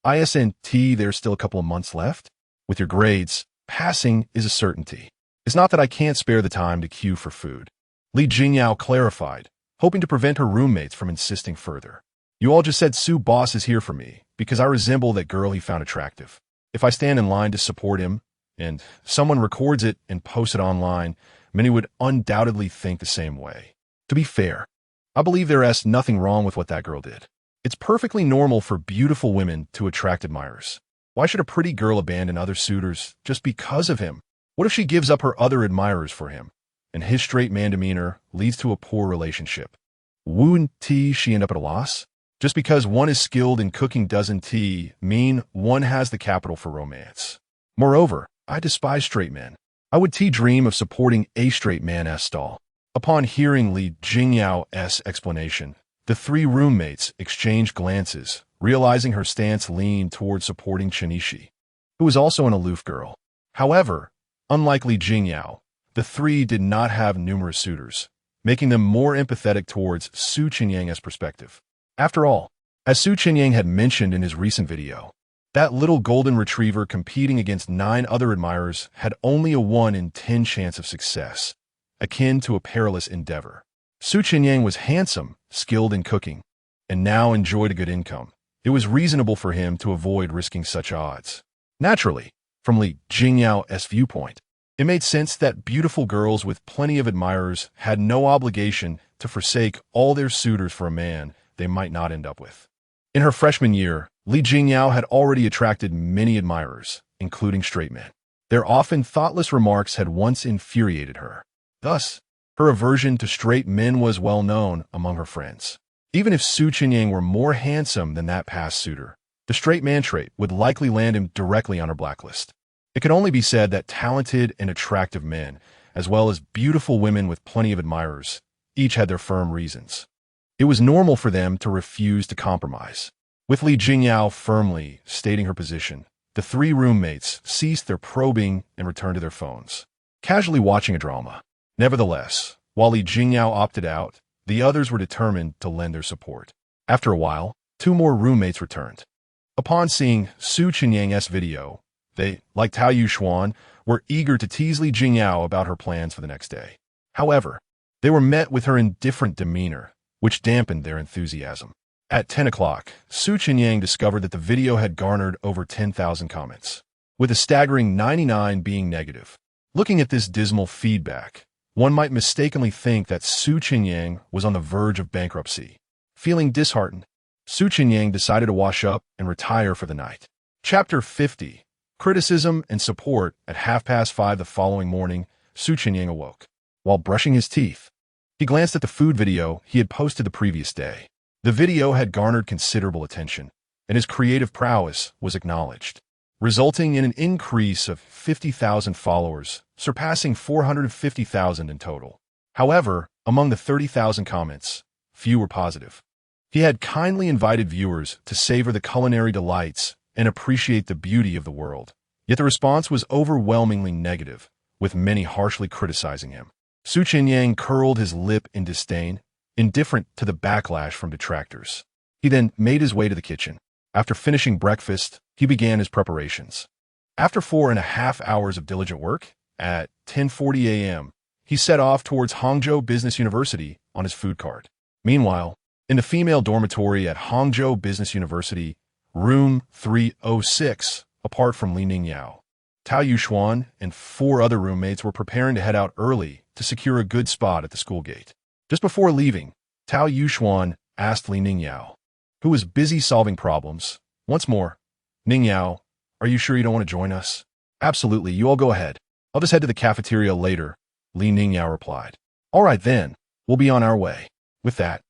ISNT, there's still a couple of months left. With your grades, passing is a certainty. It's not that I can't spare the time to queue for food. Li Jingyao clarified, hoping to prevent her roommates from insisting further. "You all just said Su boss is here for me, because I resemble that girl he found attractive. If I stand in line to support him, and someone records it and posts it online, many would undoubtedly think the same way. To be fair, I believe there is nothing wrong with what that girl did. It's perfectly normal for beautiful women to attract admirers. Why should a pretty girl abandon other suitors just because of him? What if she gives up her other admirers for him, and his straight man demeanor leads to a poor relationship? Wouldn't she end up at a loss? Just because one is skilled in cooking doesn't mean one has the capital for romance. Moreover, I despise straight men. I would dream of supporting a straight man's stall." Upon hearing Li Jingyao's explanation, the three roommates exchanged glances, realizing her stance leaned toward supporting Chenishi, who was also an aloof girl. However, unlike Li Jingyao, the three did not have numerous suitors, making them more empathetic towards Su Chenyang's perspective. After all, as Su Chenyang had mentioned in his recent video, that little golden retriever competing against 9 other admirers had only a 1 in 10 chance of success, akin to a perilous endeavor. Su Chenyang was handsome, skilled in cooking, and now enjoyed a good income. It was reasonable for him to avoid risking such odds. Naturally, from Li Jingyao's viewpoint, it made sense that beautiful girls with plenty of admirers had no obligation to forsake all their suitors for a man they might not end up with. In her freshman year, Li Jingyao had already attracted many admirers, including straight men. Their often thoughtless remarks had once infuriated her. Thus, her aversion to straight men was well known among her friends. Even if Su Chenyang were more handsome than that past suitor, the straight man trait would likely land him directly on her blacklist. It could only be said that talented and attractive men, as well as beautiful women with plenty of admirers, each had their firm reasons. It was normal for them to refuse to compromise. With Li Jingyao firmly stating her position, the 3 roommates ceased their probing and returned to their phones, casually watching a drama. Nevertheless, While Li Jingyao opted out, the others were determined to lend their support. After a while, 2 more roommates returned. Upon seeing Su Chenyang's video, they, like Tao Yuxuan, were eager to tease Li Jingyao about her plans for the next day. However, they were met with her indifferent demeanor, which dampened their enthusiasm. At 10 o'clock, Su Chenyang discovered that the video had garnered over 10,000 comments, with a staggering 99 being negative. Looking at this dismal feedback, one might mistakenly think that Su Chenyang was on the verge of bankruptcy. Feeling disheartened, Su Chenyang decided to wash up and retire for the night. Chapter 50. Criticism and Support. At 5:30 the following morning, Su Chenyang awoke. While brushing his teeth, he glanced at the food video he had posted the previous day. The video had garnered considerable attention, and his creative prowess was acknowledged, resulting in an increase of 50,000 followers, surpassing 450,000 in total. However, among the 30,000 comments, few were positive. He had kindly invited viewers to savor the culinary delights and appreciate the beauty of the world. Yet the response was overwhelmingly negative, with many harshly criticizing him. Su Chenyang curled his lip in disdain, indifferent to the backlash from detractors. He then made his way to the kitchen. After finishing breakfast, he began his preparations. After 4.5 hours of diligent work, at 10:40 a.m., he set off towards Hangzhou Business University on his food cart. Meanwhile, in the female dormitory at Hangzhou Business University, room 306, apart from Li Ningyao, Tao Yuxuan and 4 other roommates were preparing to head out early to secure a good spot at the school gate. Just before leaving, Tao Yuxuan asked Li Ningyao, who was busy solving problems, once more, "Ningyao, are you sure you don't want to join us?" "Absolutely, you all go ahead. I'll just head to the cafeteria later," Li Ningyao replied. "All right then, we'll be on our way." With that,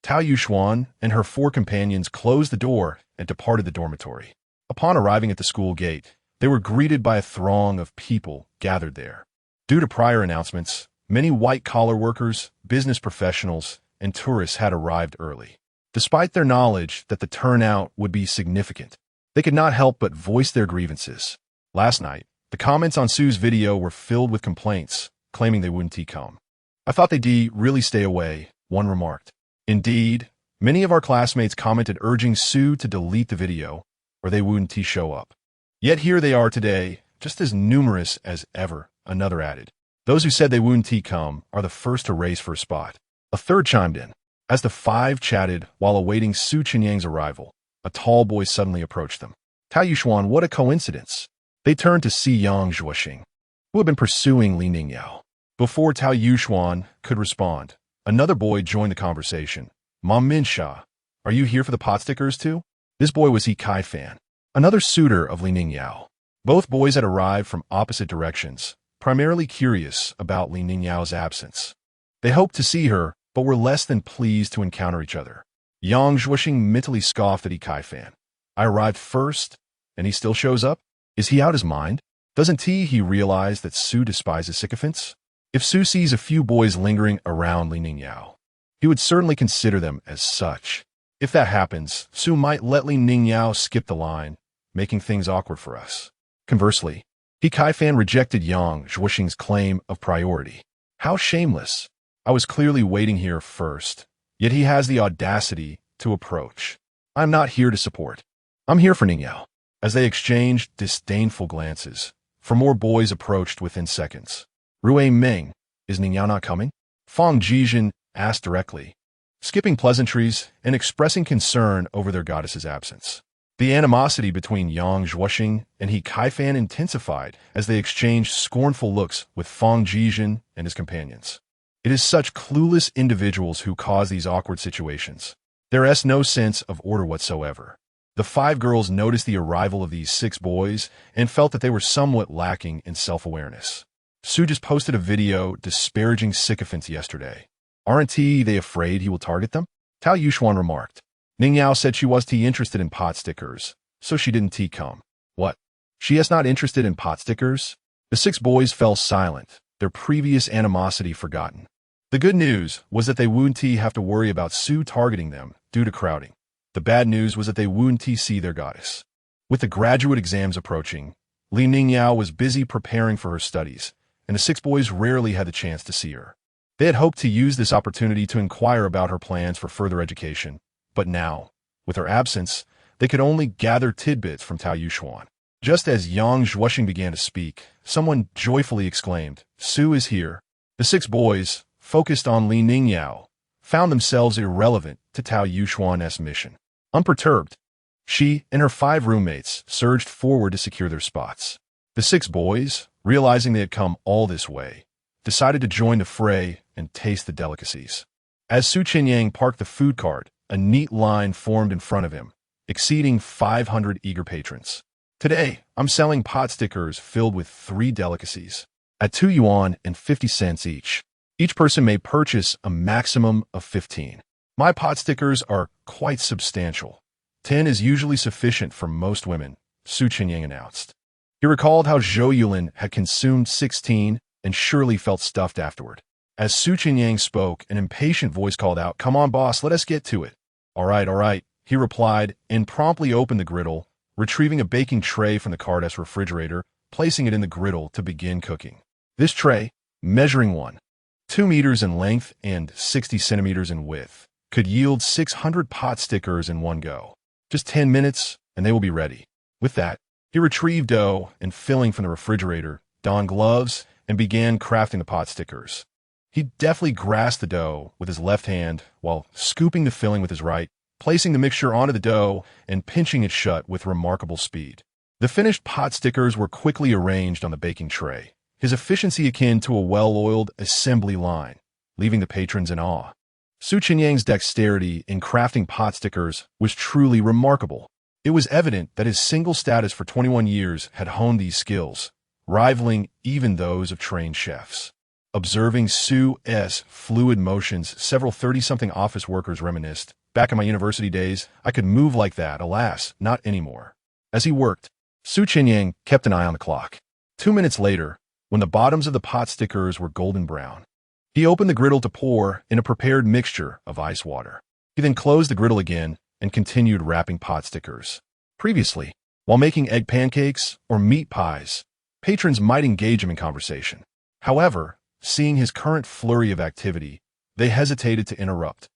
Tao Yuxuan and her 4 companions closed the door and departed the dormitory. Upon arriving at the school gate, they were greeted by a throng of people gathered there. Due to prior announcements, many white-collar workers, business professionals, and tourists had arrived early. Despite their knowledge that the turnout would be significant, they could not help but voice their grievances. Last night, the comments on Su's video were filled with complaints, claiming they wouldn't come. "I thought they'd really stay away," one remarked. Indeed, many of our classmates commented urging Su to delete the video, or they wouldn't show up. Yet here they are today, just as numerous as ever, another added. Those who said they wouldn't come are the first to race for a spot. A third chimed in. As the 5 chatted while awaiting Su Chenyang's arrival, a tall boy suddenly approached them. "Tao Yuxuan, what a coincidence." They turned to see Yang Zhuoxing, who had been pursuing Li Ningyao. Before Tao Yuxuan could respond, another boy joined the conversation. "Mom Minsha, are you here for the pot stickers too?" This boy was He Kai Fan, another suitor of Li Ningyao. Both boys had arrived from opposite directions, primarily curious about Li Ningyao's absence. They hoped to see her, but were less than pleased to encounter each other. Yang Zhuoxing mentally scoffed at He Kai Fan. "I arrived first, and he still shows up? Is he out his mind? Doesn't he realize that Su despises sycophants?" If Su sees a few boys lingering around Li Ningyao, he would certainly consider them as such. If that happens, Su might let Li Ningyao skip the line, making things awkward for us. Conversely, He Kai Fan rejected Yang Zhuoxing's claim of priority. How shameless. I was clearly waiting here first, yet he has the audacity to approach. I'm not here to support. I'm here for Ningyao. As they exchanged disdainful glances, 4 more boys approached within seconds. "Rui Ming, is Ningyao not coming?" Fang Jijin asked directly, skipping pleasantries and expressing concern over their goddess's absence. The animosity between Yang Zhuoxing and He Kai Fan intensified as they exchanged scornful looks with Fang Jijin and his companions. It is such clueless individuals who cause these awkward situations. There is no sense of order whatsoever. The 5 girls noticed the arrival of these 6 boys and felt that they were somewhat lacking in self-awareness. Su just posted a video disparaging sycophants yesterday. "Aren't they afraid he will target them?" Tao Yuxuan remarked. "Ningyao said she was interested in pot stickers, so she didn't come." "What? She is not interested in pot stickers?" The 6 boys fell silent, their previous animosity forgotten. The good news was that they wouldn't have to worry about Su targeting them due to crowding. The bad news was that they wouldn't see their goddess. With the graduate exams approaching, Li Ningyao was busy preparing for her studies, and the 6 boys rarely had the chance to see her. They had hoped to use this opportunity to inquire about her plans for further education, but now, with her absence, they could only gather tidbits from Tao Yuxuan. Just as Yang Zhuoxing began to speak, someone joyfully exclaimed, "Su is here." The 6 boys, focused on Li Ningyao, found themselves irrelevant to Tao Yuxuan's mission. Unperturbed, she and her 5 roommates surged forward to secure their spots. The 6 boys, realizing they had come all this way, decided to join the fray and taste the delicacies. As Su Chenyang parked the food cart, a neat line formed in front of him, exceeding 500 eager patrons. "Today, I'm selling pot stickers filled with 3 delicacies, at 2 yuan and 50 cents each. Each person may purchase a maximum of 15. My pot stickers are quite substantial. 10 is usually sufficient for most women," Su Chenyang announced. He recalled how Zhou Yulin had consumed 16 and surely felt stuffed afterward. As Su Chenyang spoke, an impatient voice called out, "Come on, boss, let us get to it." All right, he replied, and promptly opened the griddle, retrieving a baking tray from the cart's refrigerator, placing it in the griddle to begin cooking. This tray, measuring 2 meters in length and 60 centimeters in width, could yield 600 pot stickers in one go. Just 10 minutes, and they will be ready. With that, he retrieved dough and filling from the refrigerator, donned gloves, and began crafting the pot stickers. He deftly grasped the dough with his left hand while scooping the filling with his right, placing the mixture onto the dough and pinching it shut with remarkable speed. The finished pot stickers were quickly arranged on the baking tray, his efficiency akin to a well-oiled assembly line, leaving the patrons in awe. Su Chenyang's dexterity in crafting pot stickers was truly remarkable. It was evident that his single status for 21 years had honed these skills, rivaling even those of trained chefs. Observing Su's fluid motions, several 30-something office workers reminisced, "Back in my university days, I could move like that. Alas, not anymore." As he worked, Su Chenyang kept an eye on the clock. 2 minutes later, when the bottoms of the pot stickers were golden brown, he opened the griddle to pour in a prepared mixture of ice water. He then closed the griddle again and continued wrapping pot stickers. Previously, while making egg pancakes or meat pies, patrons might engage him in conversation. However, seeing his current flurry of activity, they hesitated to interrupt,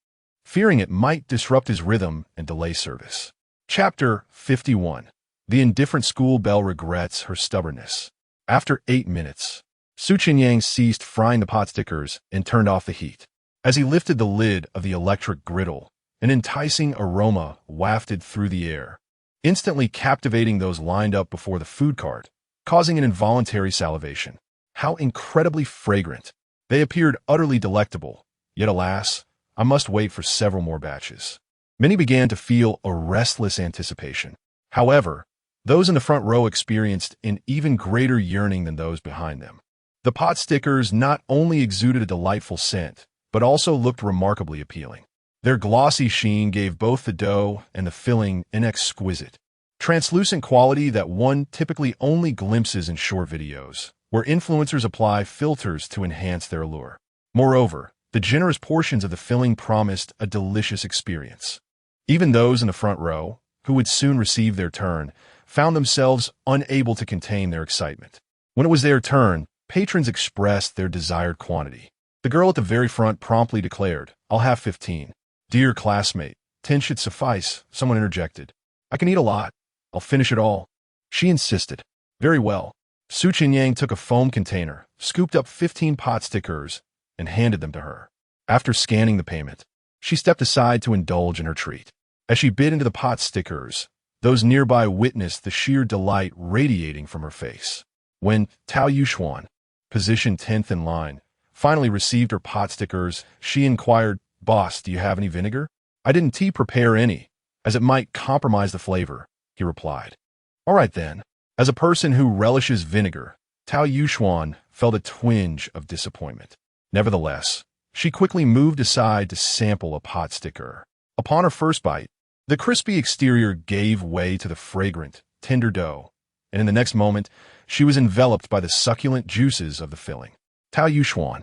fearing it might disrupt his rhythm and delay service. Chapter 51. The indifferent school bell regrets her stubbornness. After 8 minutes, Su Chenyang ceased frying the pot stickers and turned off the heat. As he lifted the lid of the electric griddle, an enticing aroma wafted through the air, instantly captivating those lined up before the food cart, causing an involuntary salivation. How incredibly fragrant! They appeared utterly delectable, yet alas, I must wait for several more batches. Many began to feel a restless anticipation. However, those in the front row experienced an even greater yearning than those behind them. The pot stickers not only exuded a delightful scent, but also looked remarkably appealing. Their glossy sheen gave both the dough and the filling an exquisite, translucent quality that one typically only glimpses in short videos, where influencers apply filters to enhance their allure. Moreover, the generous portions of the filling promised a delicious experience. Even those in the front row, who would soon receive their turn, found themselves unable to contain their excitement. When it was their turn, patrons expressed their desired quantity. The girl at the very front promptly declared, "I'll have 15. "Dear classmate, 10 should suffice," someone interjected. "I can eat a lot. I'll finish it all." She insisted. "Very well." Su Chenyang took a foam container, scooped up 15 pot stickers, and handed them to her. After scanning the payment, she stepped aside to indulge in her treat. As she bit into the pot stickers, those nearby witnessed the sheer delight radiating from her face. When Tao Yuxuan, positioned 10th in line, finally received her pot stickers, she inquired, "Boss, do you have any vinegar?" "I didn't prepare any, as it might compromise the flavor," he replied. "All right then." As a person who relishes vinegar, Tao Yuxuan felt a twinge of disappointment. Nevertheless, she quickly moved aside to sample a pot sticker. Upon her first bite, the crispy exterior gave way to the fragrant, tender dough, and in the next moment, she was enveloped by the succulent juices of the filling. Tao Yuxuan,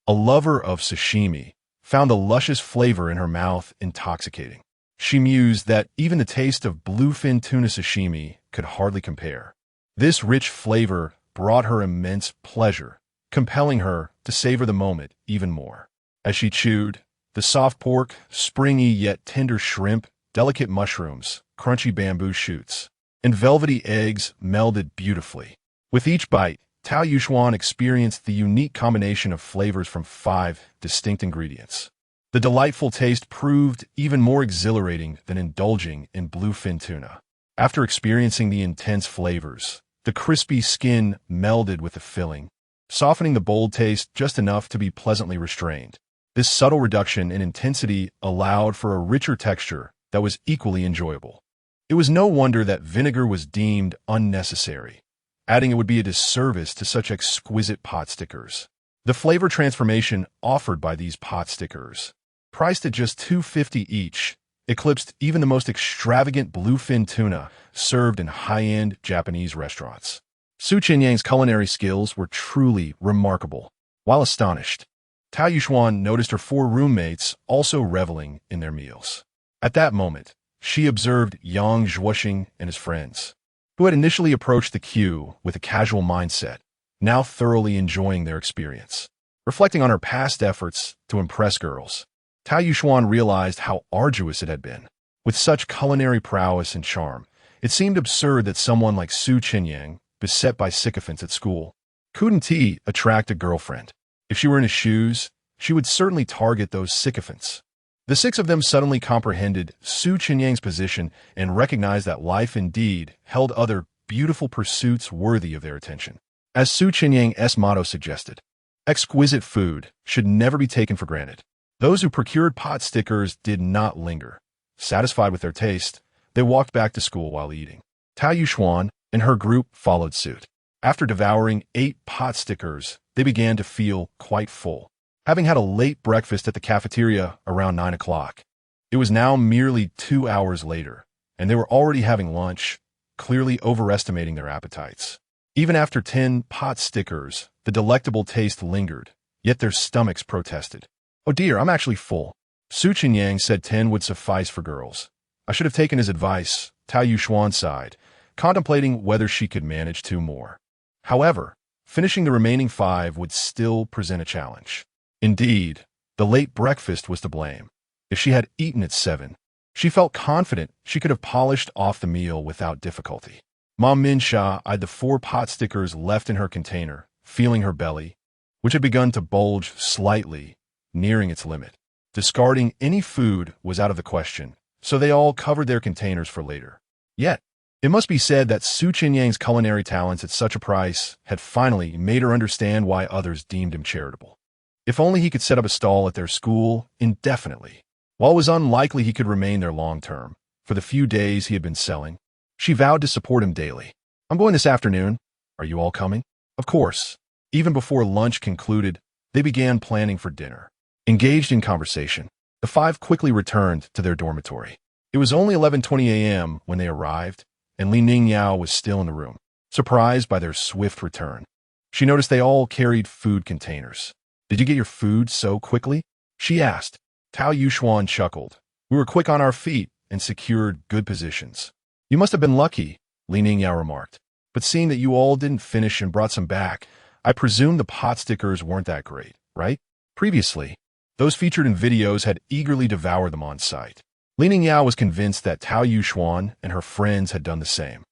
a lover of sashimi, found the luscious flavor in her mouth intoxicating. She mused that even the taste of bluefin tuna sashimi could hardly compare. This rich flavor brought her immense pleasure, compelling her to savor the moment even more. As she chewed, the soft pork, springy yet tender shrimp, delicate mushrooms, crunchy bamboo shoots, and velvety eggs melded beautifully. With each bite, Tao Yuxuan experienced the unique combination of flavors from 5 distinct ingredients. The delightful taste proved even more exhilarating than indulging in bluefin tuna. After experiencing the intense flavors, the crispy skin melded with the filling, softening the bold taste just enough to be pleasantly restrained. This subtle reduction in intensity allowed for a richer texture that was equally enjoyable. It was no wonder that vinegar was deemed unnecessary, adding it would be a disservice to such exquisite pot stickers. The flavor transformation offered by these pot stickers, priced at just $2.50 each, eclipsed even the most extravagant bluefin tuna served in high-end Japanese restaurants. Chenyang's culinary skills were truly remarkable. While astonished, Tao Yuxuan noticed her 4 roommates also reveling in their meals. At that moment, she observed Yang Zhuoxing and his friends, who had initially approached the queue with a casual mindset, now thoroughly enjoying their experience. Reflecting on her past efforts to impress girls, Tao Yuxuan realized how arduous it had been. With such culinary prowess and charm, it seemed absurd that someone like Chenyang, beset by sycophants at school, couldn't attract a girlfriend. If she were in his shoes, she would certainly target those sycophants. The 6 of them suddenly comprehended Chenyang's position and recognized that life indeed held other beautiful pursuits worthy of their attention. As Chenyang's motto suggested, exquisite food should never be taken for granted. Those who procured pot stickers did not linger. Satisfied with their taste, they walked back to school while eating. Tao Yuxuan and her group followed suit. After devouring 8 pot stickers, they began to feel quite full. Having had a late breakfast at the cafeteria around 9 o'clock, it was now merely 2 hours later, and they were already having lunch, clearly overestimating their appetites. Even after 10 pot stickers, the delectable taste lingered, yet their stomachs protested. "Oh dear, I'm actually full." Chenyang said 10 would suffice for girls. I should have taken his advice, Tao Yuxuan sighed, contemplating whether she could manage 2 more. However, finishing the remaining 5 would still present a challenge. Indeed, the late breakfast was to blame. If she had eaten at 7, she felt confident she could have polished off the meal without difficulty. Mom Minsha eyed the 4 pot stickers left in her container, feeling her belly, which had begun to bulge slightly, nearing its limit. Discarding any food was out of the question, so they all covered their containers for later. Yet, it must be said that Chenyang's culinary talents at such a price had finally made her understand why others deemed him charitable. If only he could set up a stall at their school indefinitely. While it was unlikely he could remain there long term, for the few days he had been selling, she vowed to support him daily. "I'm going this afternoon. Are you all coming?" Of course. Even before lunch concluded, they began planning for dinner. Engaged in conversation, the 5 quickly returned to their dormitory. It was only 11:20 a.m. when they arrived, and Li Ningyao was still in the room, surprised by their swift return. She noticed they all carried food containers. "Did you get your food so quickly?" she asked. Tao Yuxuan chuckled. "We were quick on our feet and secured good positions." "You must have been lucky," Li Ningyao remarked. "But seeing that you all didn't finish and brought some back, I presume the pot stickers weren't that great, right?" Previously, those featured in videos had eagerly devoured them on site. Li Ningyao was convinced that Tao Yuxuan and her friends had done the same.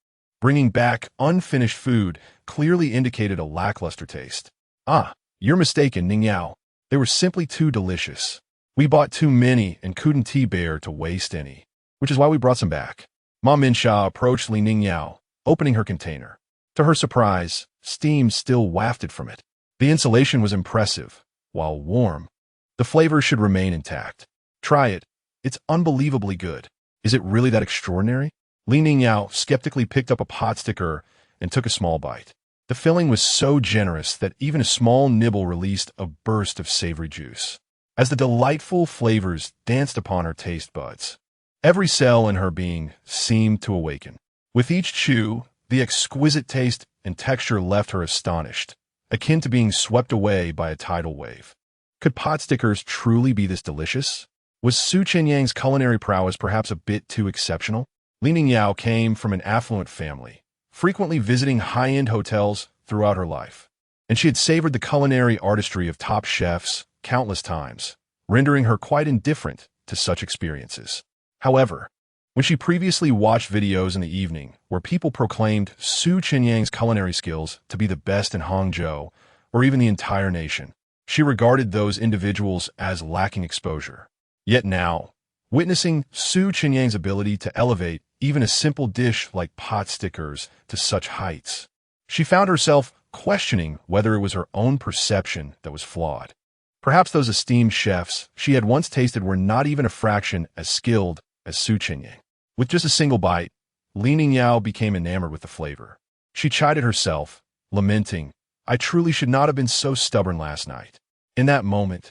Bringing back unfinished food clearly indicated a lackluster taste. "Ah, you're mistaken, Ningyao. They were simply too delicious. We bought too many and couldn't bear to waste any, which is why we brought some back." Ma Minsha approached Li Ningyao, opening her container. To her surprise, steam still wafted from it. The insulation was impressive, while warm. The flavor should remain intact. "Try it. It's unbelievably good." "Is it really that extraordinary?" Li Ningyao skeptically picked up a pot sticker and took a small bite. The filling was so generous that even a small nibble released a burst of savory juice. As the delightful flavors danced upon her taste buds, every cell in her being seemed to awaken. With each chew, the exquisite taste and texture left her astonished, akin to being swept away by a tidal wave. Could pot stickers truly be this delicious? Was Chenyang's culinary prowess perhaps a bit too exceptional? Li Ningyao came from an affluent family, frequently visiting high-end hotels throughout her life, and she had savored the culinary artistry of top chefs countless times. rendering her quite indifferent to such experiences. However, when she previously watched videos in the evening where people proclaimed Su Chenyang's culinary skills to be the best in Hangzhou or even the entire nation, she regarded those individuals as lacking exposure. Yet now, witnessing Su Chenyang's ability to elevate even a simple dish like pot stickers to such heights, she found herself questioning whether it was her own perception that was flawed. Perhaps those esteemed chefs she had once tasted were not even a fraction as skilled as Su Chenyang. With just a single bite, Li Ningyao became enamored with the flavor. She chided herself, lamenting, "I truly should not have been so stubborn last night." In that moment,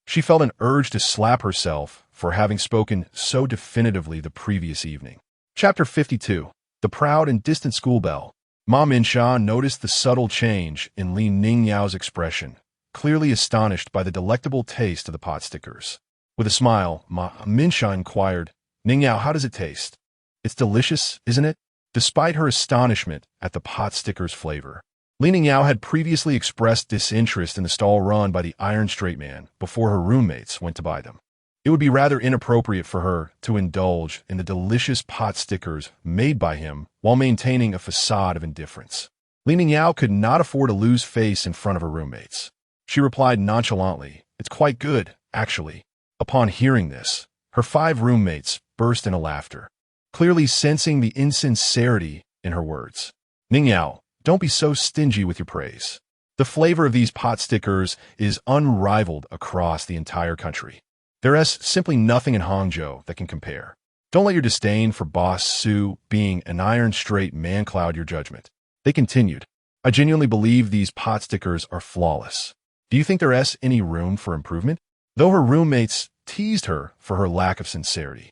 she felt an urge to slap herself for having spoken so definitively the previous evening. Chapter 52. The Proud and Distant School Bell. Ma Minsha noticed the subtle change in Li Ningyao's expression, clearly astonished by the delectable taste of the pot stickers. With a smile, Ma Minsha inquired, "Ningyao, how does it taste?" "It's delicious, isn't it?" Despite her astonishment at the pot stickers' flavor, Li Ningyao had previously expressed disinterest in the stall run by the Iron Straight Man before her roommates went to buy them. It would be rather inappropriate for her to indulge in the delicious pot stickers made by him while maintaining a facade of indifference. Li Ningyao could not afford to lose face in front of her roommates. She replied nonchalantly, "It's quite good, actually." Upon hearing this, her 5 roommates burst into laughter, clearly sensing the insincerity in her words. "Ningyao, don't be so stingy with your praise. The flavor of these pot stickers is unrivaled across the entire country. There is simply nothing in Hangzhou that can compare. Don't let your disdain for Boss Su being an Iron Straight Man cloud your judgment." They continued, "I genuinely believe these pot stickers are flawless. Do you think there is any room for improvement?" Though her roommates teased her for her lack of sincerity,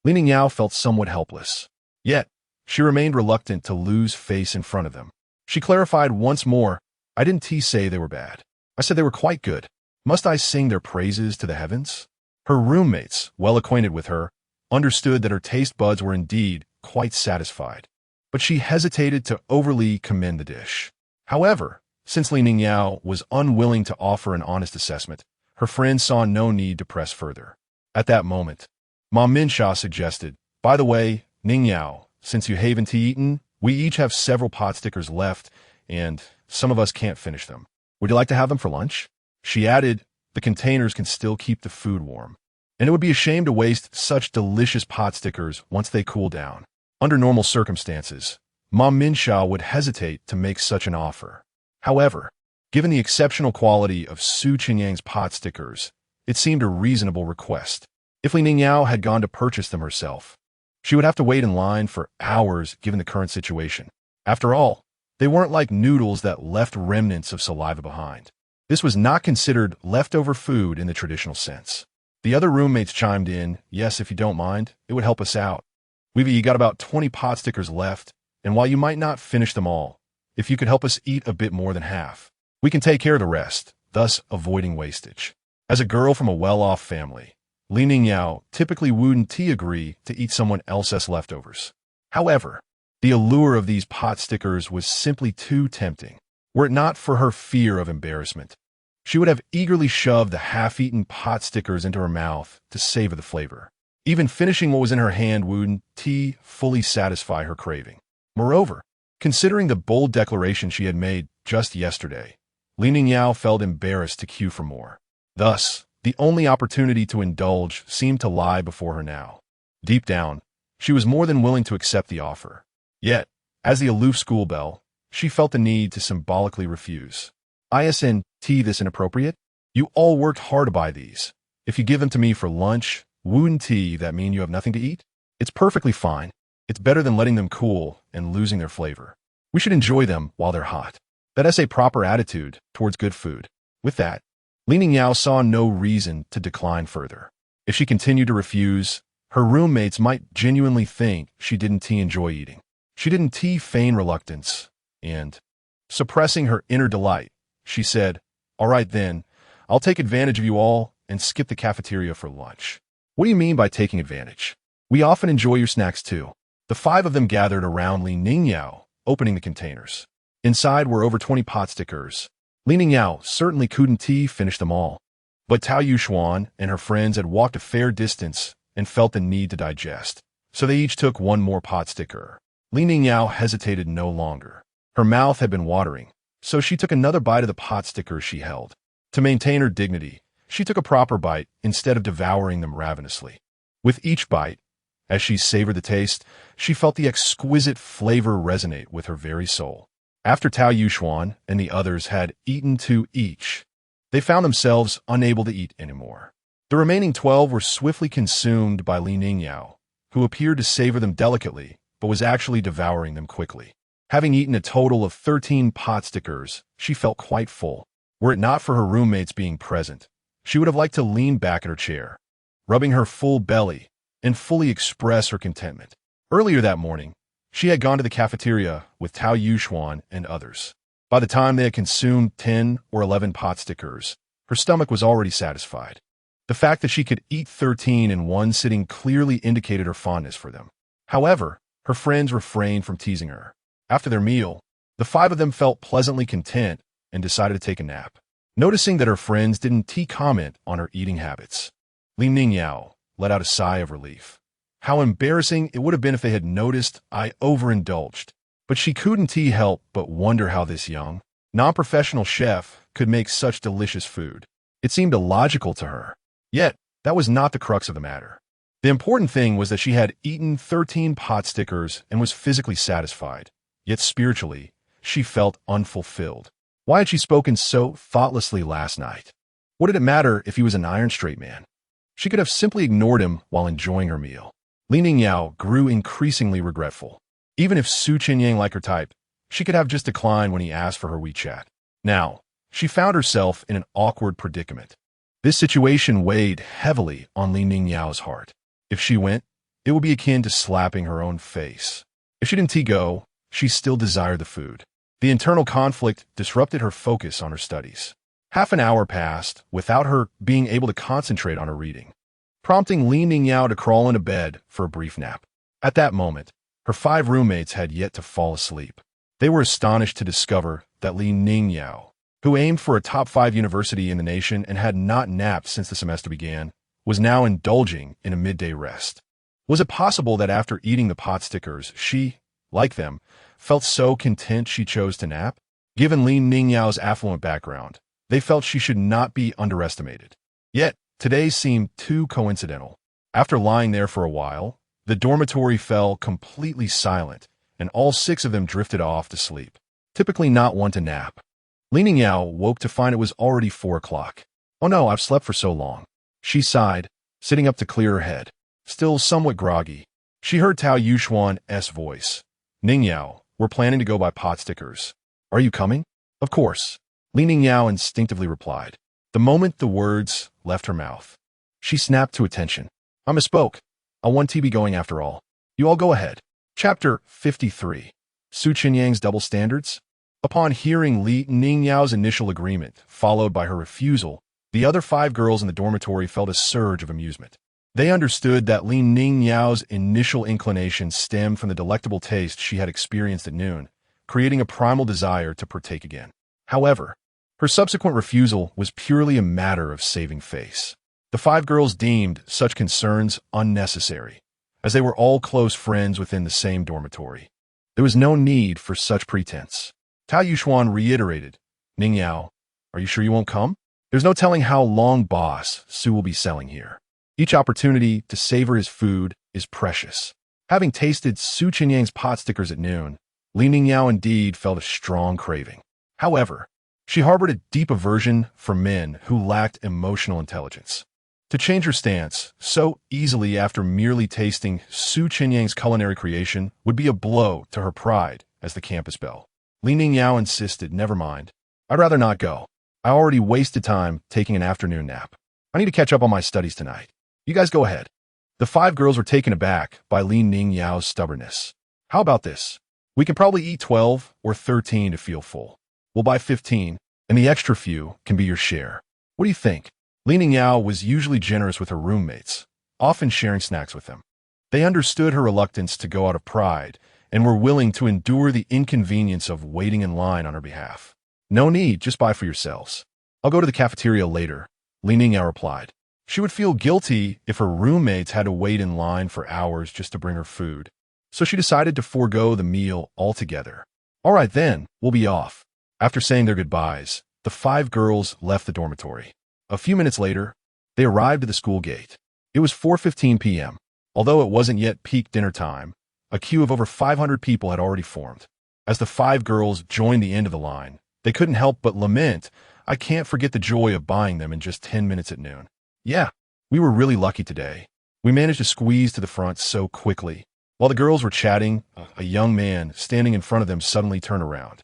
Li Ningyao felt somewhat helpless. Yet, she remained reluctant to lose face in front of them. She clarified once more, "I didn't say they were bad. I said they were quite good. Must I sing their praises to the heavens?" Her roommates, well acquainted with her, understood that her taste buds were indeed quite satisfied, but she hesitated to overly commend the dish. However, since Li Ningyao was unwilling to offer an honest assessment, her friends saw no need to press further. At that moment, Ma Minsha suggested, "By the way, Ningyao, since you haven't eaten, we each have several pot stickers left, and some of us can't finish them. Would you like to have them for lunch?" She added, "The containers can still keep the food warm, and it would be a shame to waste such delicious pot stickers once they cool down." Under normal circumstances, Ma Minsha would hesitate to make such an offer. However, given the exceptional quality of Su Chenyang's pot stickers, it seemed a reasonable request. If Li Ningyao had gone to purchase them herself, she would have to wait in line for hours given the current situation. After all, they weren't like noodles that left remnants of saliva behind. This was not considered leftover food in the traditional sense. The other roommates chimed in, "Yes, if you don't mind, it would help us out. We've got about 20 pot stickers left, and while you might not finish them all, if you could help us eat a bit more than half, we can take care of the rest, thus avoiding wastage." As a girl from a well-off family, Li Ningyao typically wouldn't agree to eat someone else's leftovers. However, the allure of these pot stickers was simply too tempting. Were it not for her fear of embarrassment, she would have eagerly shoved the half-eaten pot stickers into her mouth to savor the flavor. Even finishing what was in her hand wouldn't fully satisfy her craving. Moreover, considering the bold declaration she had made just yesterday, Li Ningyao felt embarrassed to queue for more. Thus, the only opportunity to indulge seemed to lie before her now. Deep down, she was more than willing to accept the offer. Yet, as the aloof schoolbell, she felt the need to symbolically refuse. "Isn't this inappropriate? You all worked hard to buy these. If you give them to me for lunch, wouldn't that mean you have nothing to eat? It's perfectly fine. It's better than letting them cool and losing their flavor. We should enjoy them while they're hot. That is a proper attitude towards good food." With that, Li Ningyao saw no reason to decline further. If she continued to refuse, her roommates might genuinely think she didn't enjoy eating. She didn't feign reluctance, and, suppressing her inner delight, she said, "All right then, I'll take advantage of you all and skip the cafeteria for lunch." "What do you mean by taking advantage? We often enjoy your snacks too." The 5 of them gathered around Li Ningyao, opening the containers. Inside were over 20 pot stickers. Li Ningyao certainly couldn't finish them all. But Tao Yuxuan and her friends had walked a fair distance and felt the need to digest, so they each took one more pot sticker. Li Ningyao hesitated no longer. Her mouth had been watering, so she took another bite of the pot stickers she held. To maintain her dignity, she took a proper bite instead of devouring them ravenously. With each bite, as she savored the taste, she felt the exquisite flavor resonate with her very soul. After Tao Yuxuan and the others had eaten 2 each, they found themselves unable to eat anymore. The remaining 12 were swiftly consumed by Li Ningyao, who appeared to savor them delicately, but was actually devouring them quickly. Having eaten a total of 13 pot stickers, she felt quite full. Were it not for her roommates being present, she would have liked to lean back in her chair, rubbing her full belly, and fully express her contentment. Earlier that morning, she had gone to the cafeteria with Tao Yuxuan and others. By the time they had consumed 10 or 11 pot stickers, her stomach was already satisfied. The fact that she could eat 13 in one sitting clearly indicated her fondness for them. However, her friends refrained from teasing her. After their meal, the 5 of them felt pleasantly content and decided to take a nap. Noticing that her friends didn't comment on her eating habits, Li Ningyao let out a sigh of relief. How embarrassing it would have been if they had noticed I overindulged. But she couldn't help but wonder how this young, non-professional chef could make such delicious food. It seemed illogical to her. Yet, that was not the crux of the matter. The important thing was that she had eaten 13 pot stickers and was physically satisfied. Yet spiritually, she felt unfulfilled. Why had she spoken so thoughtlessly last night? What did it matter if he was an iron-straight man? She could have simply ignored him while enjoying her meal. Li Ningyao grew increasingly regretful. Even if Su Chenyang liked her type, she could have just declined when he asked for her WeChat. Now, she found herself in an awkward predicament. This situation weighed heavily on Li Ningyao's heart. If she went, it would be akin to slapping her own face. If she didn't go, she still desired the food. The internal conflict disrupted her focus on her studies. Half an hour passed without her being able to concentrate on her reading, prompting Li Ningyao to crawl into bed for a brief nap. At that moment, her 5 roommates had yet to fall asleep. They were astonished to discover that Li Ningyao, who aimed for a top 5 university in the nation and had not napped since the semester began, was now indulging in a midday rest. Was it possible that after eating the pot stickers, she, like them, felt so content she chose to nap? Given Li Ningyao's affluent background, they felt she should not be underestimated. Yet, today seemed too coincidental. After lying there for a while, the dormitory fell completely silent, and all 6 of them drifted off to sleep. Typically not one to nap. Li Ningyao woke to find it was already 4 o'clock. Oh no, I've slept for so long. She sighed, sitting up to clear her head. Still somewhat groggy, she heard Tao Yuxuan's voice. Ningyao, we're planning to go buy pot stickers. Are you coming? Of course. Li Ningyao instinctively replied. The moment the words left her mouth, she snapped to attention. I misspoke. I want to be going after all. You all go ahead. Chapter 53. Su Chenyang's Double Standards. Upon hearing Li Ningyao's initial agreement, followed by her refusal, the other 5 girls in the dormitory felt a surge of amusement. They understood that Li Ningyao's initial inclination stemmed from the delectable taste she had experienced at noon, creating a primal desire to partake again. However, her subsequent refusal was purely a matter of saving face. The 5 girls deemed such concerns unnecessary, as they were all close friends within the same dormitory. There was no need for such pretense. Tao Yuxuan reiterated, Ningyao, are you sure you won't come? There's no telling how long boss Su will be selling here. Each opportunity to savor his food is precious. Having tasted Su Chenyang's pot stickers at noon, Li Ningyao indeed felt a strong craving. However, she harbored a deep aversion for men who lacked emotional intelligence. To change her stance so easily after merely tasting Su Chenyang's culinary creation would be a blow to her pride as the campus belle. Li Ningyao insisted, never mind. I'd rather not go. I already wasted time taking an afternoon nap. I need to catch up on my studies tonight. You guys go ahead. The 5 girls were taken aback by Li Ningyao's stubbornness. How about this? We can probably eat 12 or 13 to feel full. We'll buy 15, and the extra few can be your share. What do you think? Li Ningyao was usually generous with her roommates, often sharing snacks with them. They understood her reluctance to go out of pride and were willing to endure the inconvenience of waiting in line on her behalf. No need, just buy for yourselves. I'll go to the cafeteria later, Li Ningyao replied. She would feel guilty if her roommates had to wait in line for hours just to bring her food, so she decided to forego the meal altogether. All right then, we'll be off. After saying their goodbyes, the 5 girls left the dormitory. A few minutes later, they arrived at the school gate. It was 4:15 p.m. Although it wasn't yet peak dinner time, a queue of over 500 people had already formed. As the 5 girls joined the end of the line, they couldn't help but lament, "I can't forget the joy of buying them in just 10 minutes at noon." Yeah, we were really lucky today. We managed to squeeze to the front so quickly. While the girls were chatting, a young man standing in front of them suddenly turned around.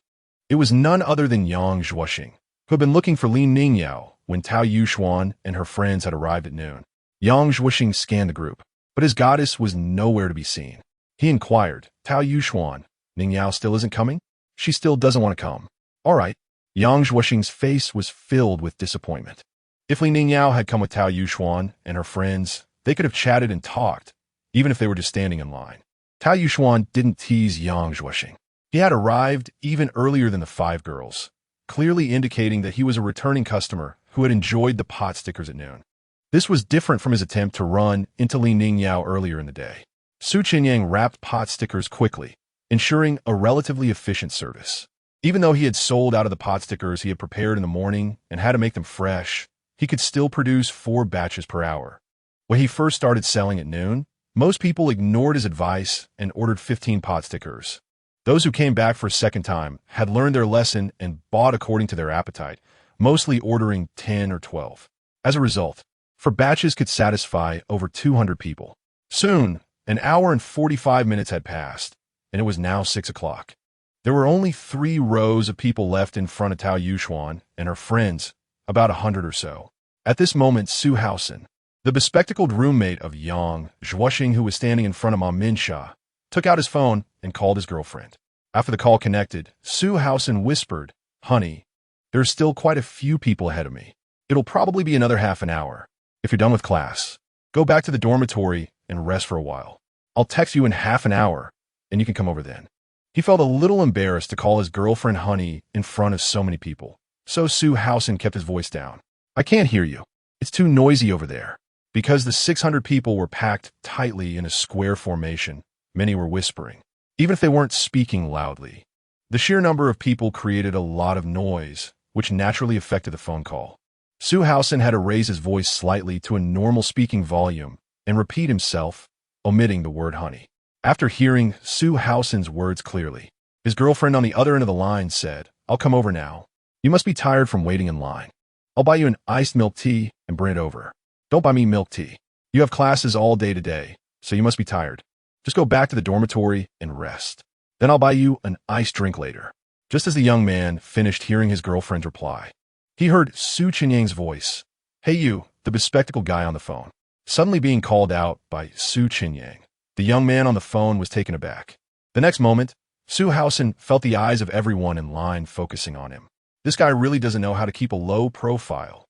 It was none other than Yang Zhuoxing, who had been looking for Li Ningyao when Tao Yuxuan and her friends had arrived at noon. Yang Zhuoxing scanned the group, but his goddess was nowhere to be seen. He inquired, "Tao Yuxuan, Ningyao still isn't coming? She still doesn't want to come." All right. Yang Zhuoxing's face was filled with disappointment. If Li Ningyao had come with Tao Yuxuan and her friends, they could have chatted and talked, even if they were just standing in line. Tao Yuxuan didn't tease Yang Zhuoxing. He had arrived even earlier than the 5 girls, clearly indicating that he was a returning customer who had enjoyed the pot stickers at noon. This was different from his attempt to run into Li Ningyao earlier in the day. Chenyang wrapped pot stickers quickly, ensuring a relatively efficient service. Even though he had sold out of the pot stickers he had prepared in the morning and had to make them fresh, he could still produce 4 batches per hour. When he first started selling at noon, most people ignored his advice and ordered 15 pot stickers. Those who came back for a second time had learned their lesson and bought according to their appetite, mostly ordering 10 or 12. As a result, 4 batches could satisfy over 200 people. Soon, an hour and 45 minutes had passed, and it was now 6 o'clock. There were only 3 rows of people left in front of Tao Yuxuan and her friends, about 100 or so. At this moment, Su Haosen, the bespectacled roommate of Yang Zhuoxing, who was standing in front of Ma Minsha, took out his phone and called his girlfriend. After the call connected, Su Haosen whispered, "Honey, there's still quite a few people ahead of me. It'll probably be another half an hour. If you're done with class, go back to the dormitory and rest for a while. I'll text you in half an hour, and you can come over then." He felt a little embarrassed to call his girlfriend honey in front of so many people, so Su Haosen kept his voice down. "I can't hear you. It's too noisy over there." Because the 600 people were packed tightly in a square formation, many were whispering, even if they weren't speaking loudly. The sheer number of people created a lot of noise, which naturally affected the phone call. Su Haosen had to raise his voice slightly to a normal speaking volume and repeat himself, omitting the word honey. After hearing Su Haosen's words clearly, his girlfriend on the other end of the line said, "I'll come over now. You must be tired from waiting in line. I'll buy you an iced milk tea and bring it over. Don't buy me milk tea. You have classes all day today, so you must be tired. Just go back to the dormitory and rest. Then I'll buy you an iced drink later." Just as the young man finished hearing his girlfriend's reply, he heard Su Chenyang's voice, "Hey you, the bespectacled guy on the phone." Suddenly being called out by Su Chenyang, the young man on the phone was taken aback. The next moment, Su Haosen felt the eyes of everyone in line focusing on him. This guy really doesn't know how to keep a low profile.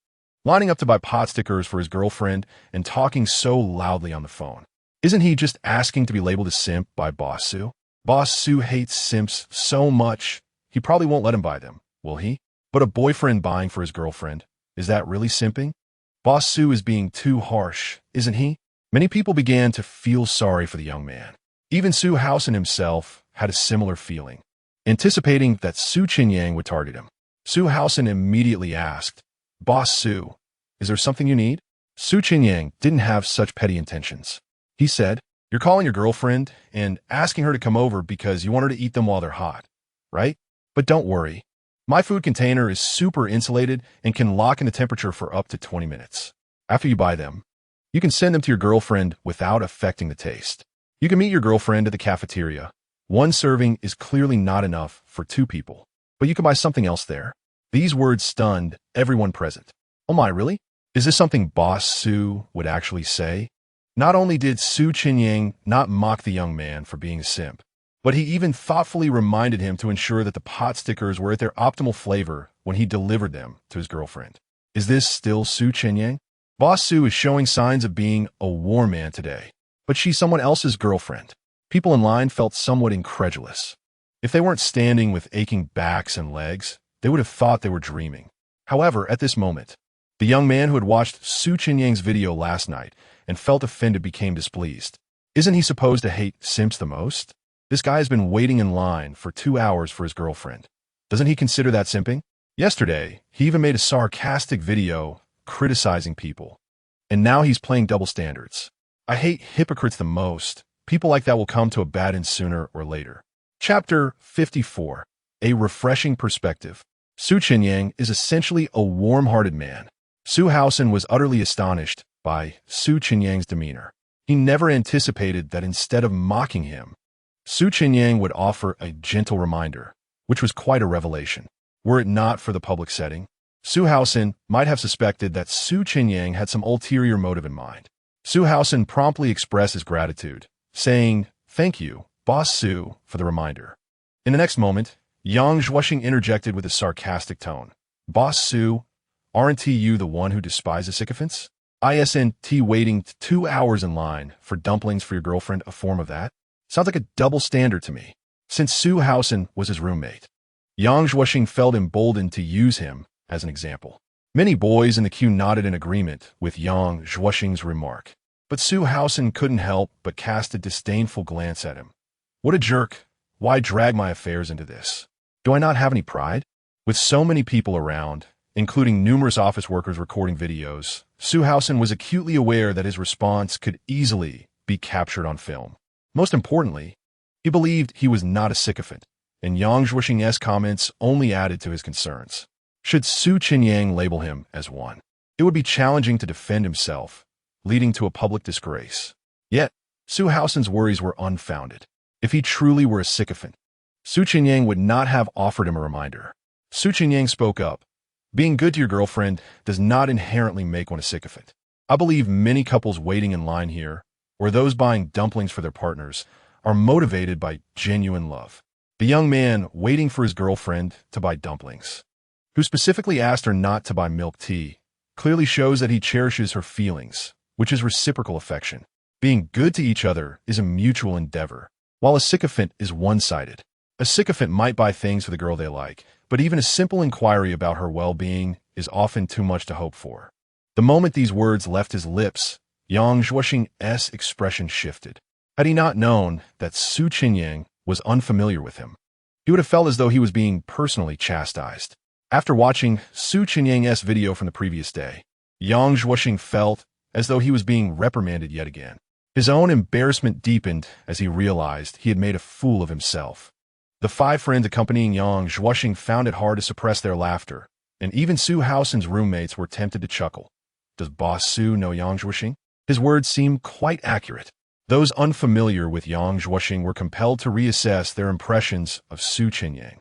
Lining up to buy pot stickers for his girlfriend and talking so loudly on the phone. Isn't he just asking to be labeled a simp by Boss Su? Boss Su hates simps so much, he probably won't let him buy them, will he? But a boyfriend buying for his girlfriend, is that really simping? Boss Su is being too harsh, isn't he? Many people began to feel sorry for the young man. Even Su Haosen himself had a similar feeling. Anticipating that Su Chenyang would target him, Su Haosen immediately asked, "Boss Su, is there something you need?" Su Chenyang didn't have such petty intentions. He said, "You're calling your girlfriend and asking her to come over because you want her to eat them while they're hot, right? But don't worry. My food container is super insulated and can lock in the temperature for up to 20 minutes. After you buy them, you can send them to your girlfriend without affecting the taste. You can meet your girlfriend at the cafeteria. One serving is clearly not enough for 2 people, but you can buy something else there." These words stunned everyone present. Oh my, really? Is this something Boss Su would actually say? Not only did Su Chenyang not mock the young man for being a simp, but he even thoughtfully reminded him to ensure that the pot stickers were at their optimal flavor when he delivered them to his girlfriend. Is this still Su Chenyang? Boss Su is showing signs of being a war man today, but she's someone else's girlfriend. People in line felt somewhat incredulous. If they weren't standing with aching backs and legs, they would have thought they were dreaming. However, at this moment, The young man who had watched Su Chenyang's video last night and felt offended became displeased. Isn't he supposed to hate simps the most? This guy has been waiting in line for 2 hours for his girlfriend. Doesn't he consider that simping? Yesterday, he even made a sarcastic video criticizing people. And now he's playing double standards. I hate hypocrites the most. People like that will come to a bad end sooner or later. Chapter 54. A refreshing perspective. Su Chenyang is essentially a warm-hearted man. Su Haosen was utterly astonished by Su Chenyang's demeanor. He never anticipated that instead of mocking him, Su Chenyang would offer a gentle reminder, which was quite a revelation. Were it not for the public setting, Su Haosen might have suspected that Su Chenyang had some ulterior motive in mind. Su Haosen promptly expressed his gratitude, saying, "Thank you, Boss Su, for the reminder." In the next moment, Yang Zhuoxing interjected with a sarcastic tone. "Boss Su, aren't you the one who despises sycophants? Isn't waiting 2 hours in line for dumplings for your girlfriend a form of that? Sounds like a double standard to me." Since Su Haosen was his roommate, Yang Zhuoxing felt emboldened to use him as an example. Many boys in the queue nodded in agreement with Yang Zhuoxing's remark, but Su Haosen couldn't help but cast a disdainful glance at him. What a jerk. Why drag my affairs into this? Do I not have any pride? With so many people around, including numerous office workers recording videos, Su Haosen was acutely aware that his response could easily be captured on film. Most importantly, he believed he was not a sycophant, and Yang Zhuoxing's comments only added to his concerns. Should Su Chenyang label him as one, it would be challenging to defend himself, leading to a public disgrace. Yet, Su Haosen's worries were unfounded. If he truly were a sycophant, Su Chenyang would not have offered him a reminder. Su Chenyang spoke up. "Being good to your girlfriend does not inherently make one a sycophant. I believe many couples waiting in line here, or those buying dumplings for their partners, are motivated by genuine love." The young man waiting for his girlfriend to buy dumplings, who specifically asked her not to buy milk tea, clearly shows that he cherishes her feelings, which is reciprocal affection. Being good to each other is a mutual endeavor, while a sycophant is one-sided. A sycophant might buy things for the girl they like, but even a simple inquiry about her well-being is often too much to hope for. The moment these words left his lips, Yang Zhuoxing's expression shifted. Had he not known that Su Chenyang was unfamiliar with him, he would have felt as though he was being personally chastised. After watching Su Chenyang's video from the previous day, Yang Zhuoxing felt as though he was being reprimanded yet again. His own embarrassment deepened as he realized he had made a fool of himself. The 5 friends accompanying Yang Zhuoxing found it hard to suppress their laughter, and even Su Haosen's roommates were tempted to chuckle. Does Boss Su know Yang Zhuoxing? His words seemed quite accurate. Those unfamiliar with Yang Zhuoxing were compelled to reassess their impressions of Su Chenyang.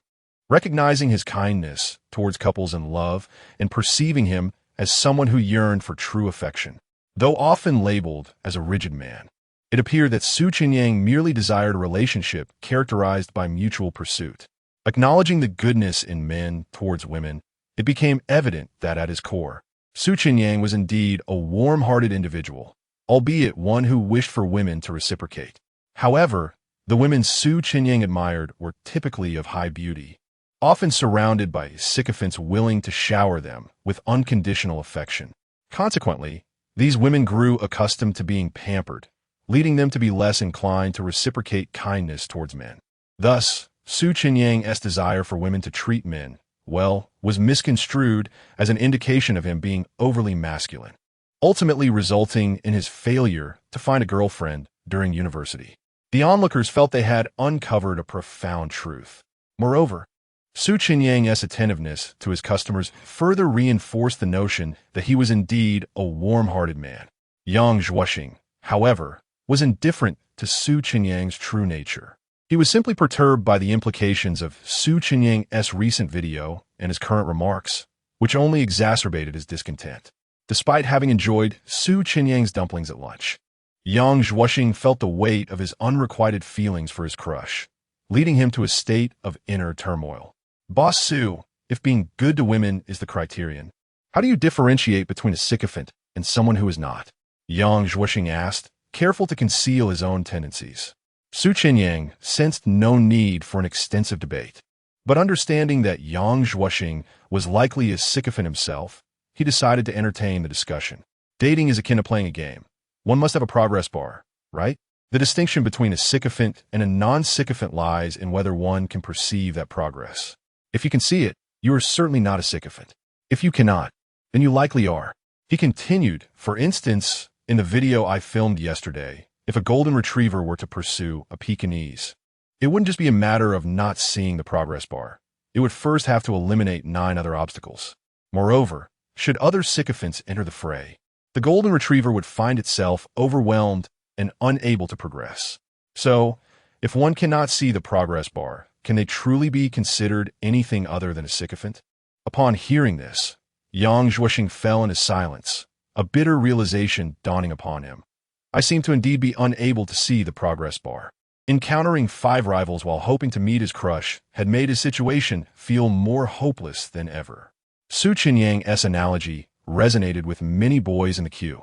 Recognizing his kindness towards couples in love and perceiving him as someone who yearned for true affection. Though often labeled as a rigid man, it appeared that Su Chenyang merely desired a relationship characterized by mutual pursuit. Acknowledging the goodness in men towards women, it became evident that at his core, Su Chenyang was indeed a warm-hearted individual, albeit one who wished for women to reciprocate. However, the women Su Chenyang admired were typically of high beauty, often surrounded by sycophants willing to shower them with unconditional affection. Consequently, these women grew accustomed to being pampered, leading them to be less inclined to reciprocate kindness towards men. Thus, Su Chenyang's desire for women to treat men well was misconstrued as an indication of him being overly masculine, ultimately resulting in his failure to find a girlfriend during university. The onlookers felt they had uncovered a profound truth. Moreover, Su Chenyang's attentiveness to his customers further reinforced the notion that he was indeed a warm-hearted man. Yang Zhuoxing, however, was indifferent to Su Chenyang's true nature. He was simply perturbed by the implications of Su Chenyang's recent video and his current remarks, which only exacerbated his discontent. Despite having enjoyed Su Chenyang's dumplings at lunch, Yang Zhuoxing felt the weight of his unrequited feelings for his crush, leading him to a state of inner turmoil. Boss Su, if being good to women is the criterion, how do you differentiate between a sycophant and someone who is not? Yang Zhuoxing asked, careful to conceal his own tendencies. Su Chenyang sensed no need for an extensive debate, but understanding that Yang Zhuoxing was likely a sycophant himself, he decided to entertain the discussion. Dating is akin to playing a game. One must have a progress bar, right? The distinction between a sycophant and a non-sycophant lies in whether one can perceive that progress. If you can see it, you are certainly not a sycophant. If you cannot, then you likely are. He continued, for instance, in the video I filmed yesterday, if a golden retriever were to pursue a Pekingese, it wouldn't just be a matter of not seeing the progress bar. It would first have to eliminate 9 other obstacles. Moreover, should other sycophants enter the fray, the golden retriever would find itself overwhelmed and unable to progress. So, if one cannot see the progress bar, can they truly be considered anything other than a sycophant? Upon hearing this, Yang Zhuoxing fell into silence, a bitter realization dawning upon him. I seem to indeed be unable to see the progress bar. Encountering 5 rivals while hoping to meet his crush had made his situation feel more hopeless than ever. Su Chenyang's analogy resonated with many boys in the queue,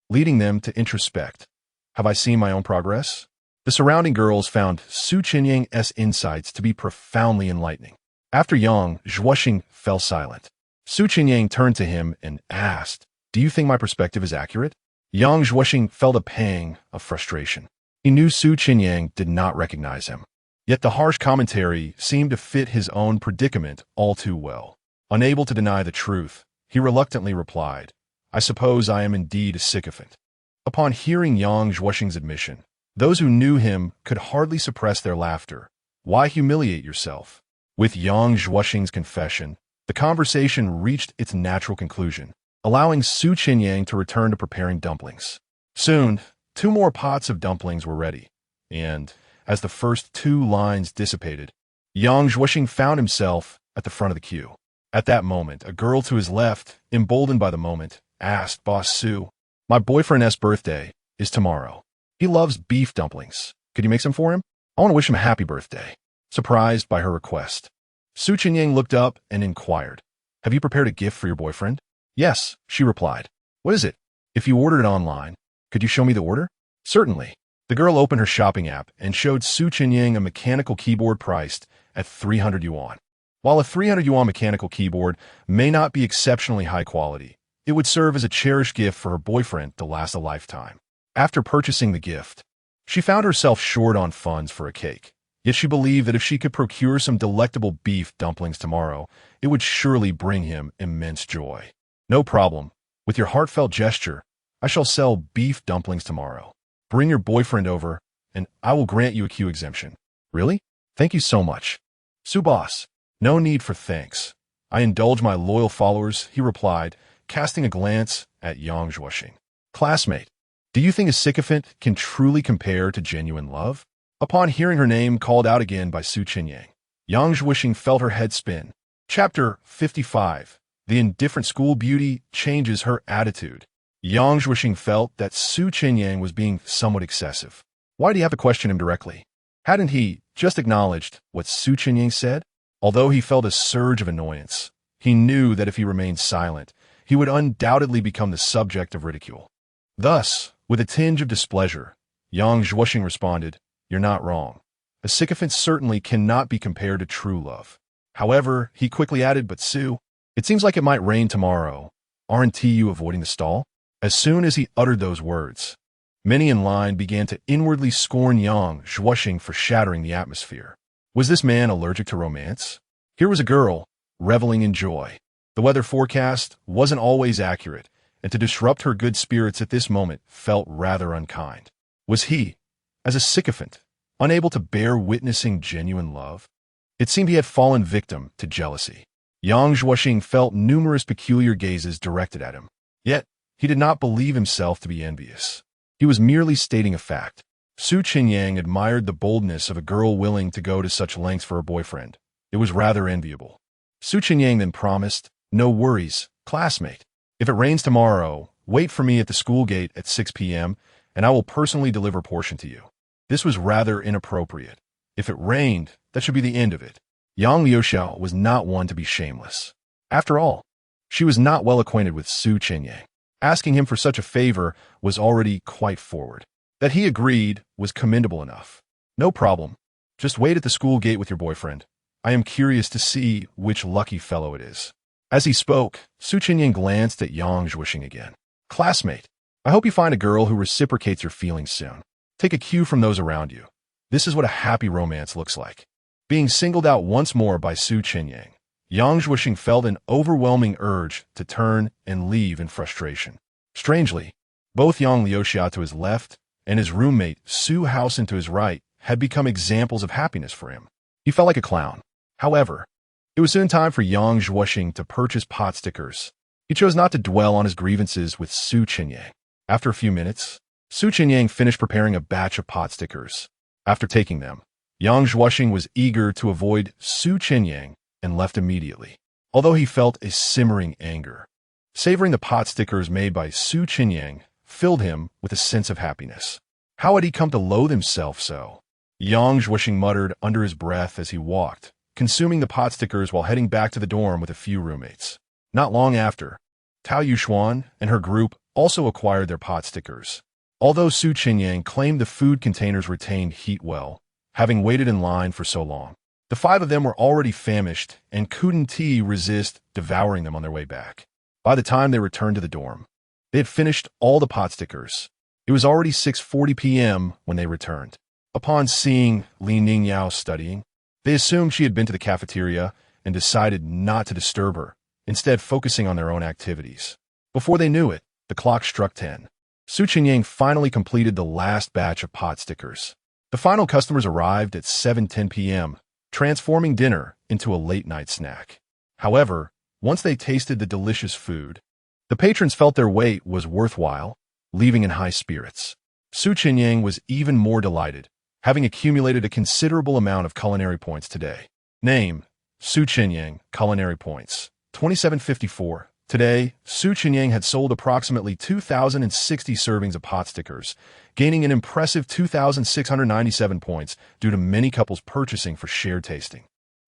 leading them to introspect. Have I seen my own progress? The surrounding girls found Su Chenyang's insights to be profoundly enlightening. After Yang Zhuoxing fell silent, Su Chenyang turned to him and asked, "Do you think my perspective is accurate?" Yang Zhuoxing felt a pang of frustration. He knew Su Chenyang did not recognize him, yet the harsh commentary seemed to fit his own predicament all too well. Unable to deny the truth, he reluctantly replied, "I suppose I am indeed a sycophant." Upon hearing Yang Zhuoxing's admission, those who knew him could hardly suppress their laughter. Why humiliate yourself? With Yang Zhuoxing's confession, the conversation reached its natural conclusion, allowing Su Chenyang to return to preparing dumplings. Soon, 2 more pots of dumplings were ready, and, as the first 2 lines dissipated, Yang Zhuoxing found himself at the front of the queue. At that moment, a girl to his left, emboldened by the moment, asked Boss Su, "My boyfriend's birthday is tomorrow. He loves beef dumplings. Could you make some for him? I want to wish him a happy birthday." Surprised by her request, Su Chenyang looked up and inquired, "Have you prepared a gift for your boyfriend?" "Yes," she replied. "What is it? If you ordered it online, could you show me the order?" "Certainly." The girl opened her shopping app and showed Su Chenyang a mechanical keyboard priced at 300 yuan. While a 300 yuan mechanical keyboard may not be exceptionally high quality, it would serve as a cherished gift for her boyfriend to last a lifetime. After purchasing the gift, she found herself short on funds for a cake, yet she believed that if she could procure some delectable beef dumplings tomorrow, it would surely bring him immense joy. "No problem. With your heartfelt gesture, I shall sell beef dumplings tomorrow. Bring your boyfriend over, and I will grant you a queue exemption." "Really? Thank you so much." "Su boss, no need for thanks. I indulge my loyal followers," he replied, casting a glance at Yang Zhuoxing. "Classmate, do you think a sycophant can truly compare to genuine love?" Upon hearing her name called out again by Su Chenyang, Yang Zhuoxing felt her head spin. Chapter 55. The indifferent school beauty changes her attitude. Yang Zhuoxing felt that Su Chenyang was being somewhat excessive. Why do you have to question him directly? Hadn't he just acknowledged what Su Chenyang said? Although he felt a surge of annoyance, he knew that if he remained silent, he would undoubtedly become the subject of ridicule. Thus, with a tinge of displeasure, Yang Zhuoxing responded, "You're not wrong. A sycophant certainly cannot be compared to true love." However, he quickly added, "But Su, it seems like it might rain tomorrow. Aren't you avoiding the stall?" As soon as he uttered those words, many in line began to inwardly scorn Yang Zhuoxing for shattering the atmosphere. Was this man allergic to romance? Here was a girl, reveling in joy. The weather forecast wasn't always accurate, and to disrupt her good spirits at this moment felt rather unkind. Was he, as a sycophant, unable to bear witnessing genuine love? It seemed he had fallen victim to jealousy. Yang Zhuoxing felt numerous peculiar gazes directed at him. Yet, he did not believe himself to be envious. He was merely stating a fact. Su Chenyang admired the boldness of a girl willing to go to such lengths for her boyfriend. It was rather enviable. Su Chenyang then promised, "No worries, classmate. If it rains tomorrow, wait for me at the school gate at 6 p.m., and I will personally deliver a portion to you." This was rather inappropriate. If it rained, that should be the end of it. Yang Liuxiao was not one to be shameless. After all, she was not well acquainted with Su Chenyang. Asking him for such a favor was already quite forward. That he agreed was commendable enough. "No problem. Just wait at the school gate with your boyfriend. I am curious to see which lucky fellow it is." As he spoke, Su Chenyang glanced at Yang Zhuoxing again. Classmate, I hope you find a girl who reciprocates your feelings soon. Take a cue from those around you. This is what a happy romance looks like. Being singled out once more by Su Chenyang, Yang Zhuoxing felt an overwhelming urge to turn and leave in frustration. Strangely, both Yang Liuxia to his left and his roommate Su Haosen to his right had become examples of happiness for him. He felt like a clown. However, it was soon time for Yang Zhuoxing to purchase pot stickers. He chose not to dwell on his grievances with Su Chenyang. After a few minutes, Su Chenyang finished preparing a batch of pot stickers. After taking them, Yang Zhuoxing was eager to avoid Su Chenyang and left immediately, although he felt a simmering anger. Savoring the pot stickers made by Su Chenyang filled him with a sense of happiness. How had he come to loathe himself so? Yang Zhuoxing muttered under his breath as he walked, consuming the pot stickers while heading back to the dorm with a few roommates. Not long after, Tao Yuxuan and her group also acquired their pot stickers. Although Su Chenyang claimed the food containers retained heat well, having waited in line for so long, the five of them were already famished and couldn't resist devouring them on their way back. By the time they returned to the dorm, they had finished all the pot stickers. It was already 6:40 p.m. when they returned. Upon seeing Li Ningyao studying, they assumed she had been to the cafeteria and decided not to disturb her, instead focusing on their own activities. Before they knew it, the clock struck 10. Su Chenyang finally completed the last batch of pot stickers. The final customers arrived at 7:10 p.m., transforming dinner into a late-night snack. However, once they tasted the delicious food, the patrons felt their wait was worthwhile, leaving in high spirits. Su Chenyang was even more delighted, having accumulated a considerable amount of culinary points today. Name: Su Chenyang, culinary points, 2754. Today, Su Chenyang had sold approximately 2,060 servings of pot stickers, gaining an impressive 2,697 points due to many couples purchasing for shared tasting,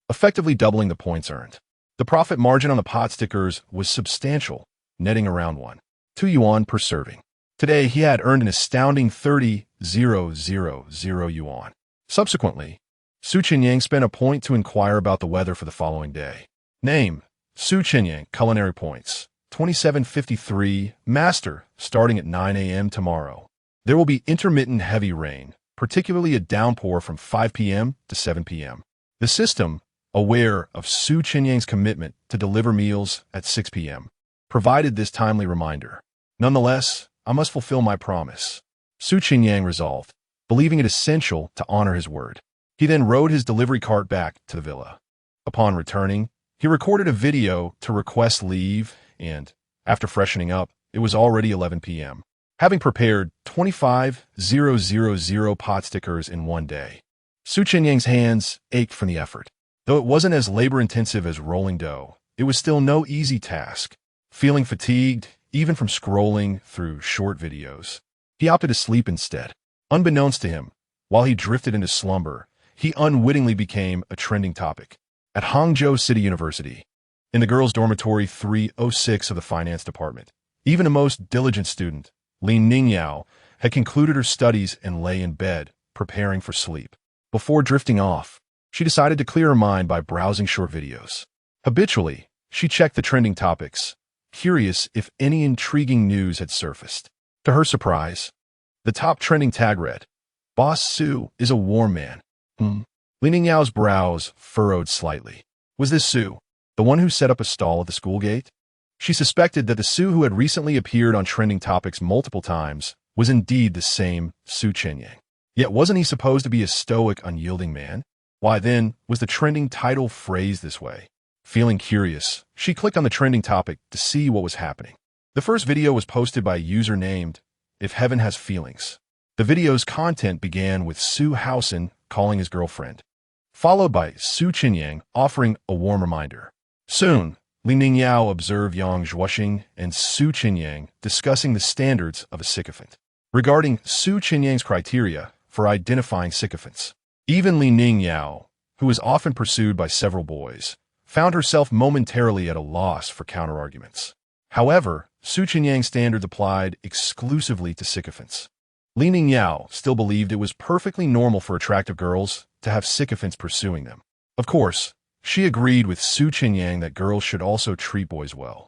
effectively doubling the points earned. The profit margin on the pot stickers was substantial, netting around 1.2 yuan per serving. Today, he had earned an astounding 30,000 yuan. Subsequently, Su Chenyang spent a point to inquire about the weather for the following day. Name: Su Chenyang, culinary points, 2753. Master, starting at 9 a.m. tomorrow, there will be intermittent heavy rain, particularly a downpour from 5 p.m. to 7 p.m. The system, aware of Su Chenyang's commitment to deliver meals at 6 p.m., provided this timely reminder. Nonetheless, I must fulfill my promise, Su Chenyang resolved, believing it essential to honor his word. He then rode his delivery cart back to the villa. Upon returning, he recorded a video to request leave, and, after freshening up, it was already 11 p.m. Having prepared 25,000 pot stickers in one day, Su Chenyang's hands ached from the effort. Though it wasn't as labor-intensive as rolling dough, it was still no easy task. Feeling fatigued, even from scrolling through short videos, he opted to sleep instead. Unbeknownst to him, while he drifted into slumber, he unwittingly became a trending topic. At Hangzhou City University, in the girls' dormitory 306 of the finance department, even a most diligent student, Li Ningyao, had concluded her studies and lay in bed, preparing for sleep. Before drifting off, she decided to clear her mind by browsing short videos. Habitually, she checked the trending topics, curious if any intriguing news had surfaced. To her surprise, the top trending tag read, "Boss Su is a warm man." Li Ningyao's brows furrowed slightly. Was this Su, the one who set up a stall at the school gate? She suspected that the Su who had recently appeared on trending topics multiple times was indeed the same Su Chenyang. Yet wasn't he supposed to be a stoic, unyielding man? Why then was the trending title phrased this way? Feeling curious, she clicked on the trending topic to see what was happening. The first video was posted by a user named If Heaven Has Feelings. The video's content began with Su Haosen calling his girlfriend, followed by Su Chenyang offering a warm reminder. Soon, Li Ningyao observed Yang Zhuoxing and Su Chenyang discussing the standards of a sycophant. Regarding Su Chenyang's criteria for identifying sycophants, even Li Ningyao, who was often pursued by several boys, found herself momentarily at a loss for counterarguments. However, Su Chenyang's standards applied exclusively to sycophants. Li Ningyao still believed it was perfectly normal for attractive girls to have sycophants pursuing them. Of course, She agreed with Su Chenyang that girls should also treat boys well.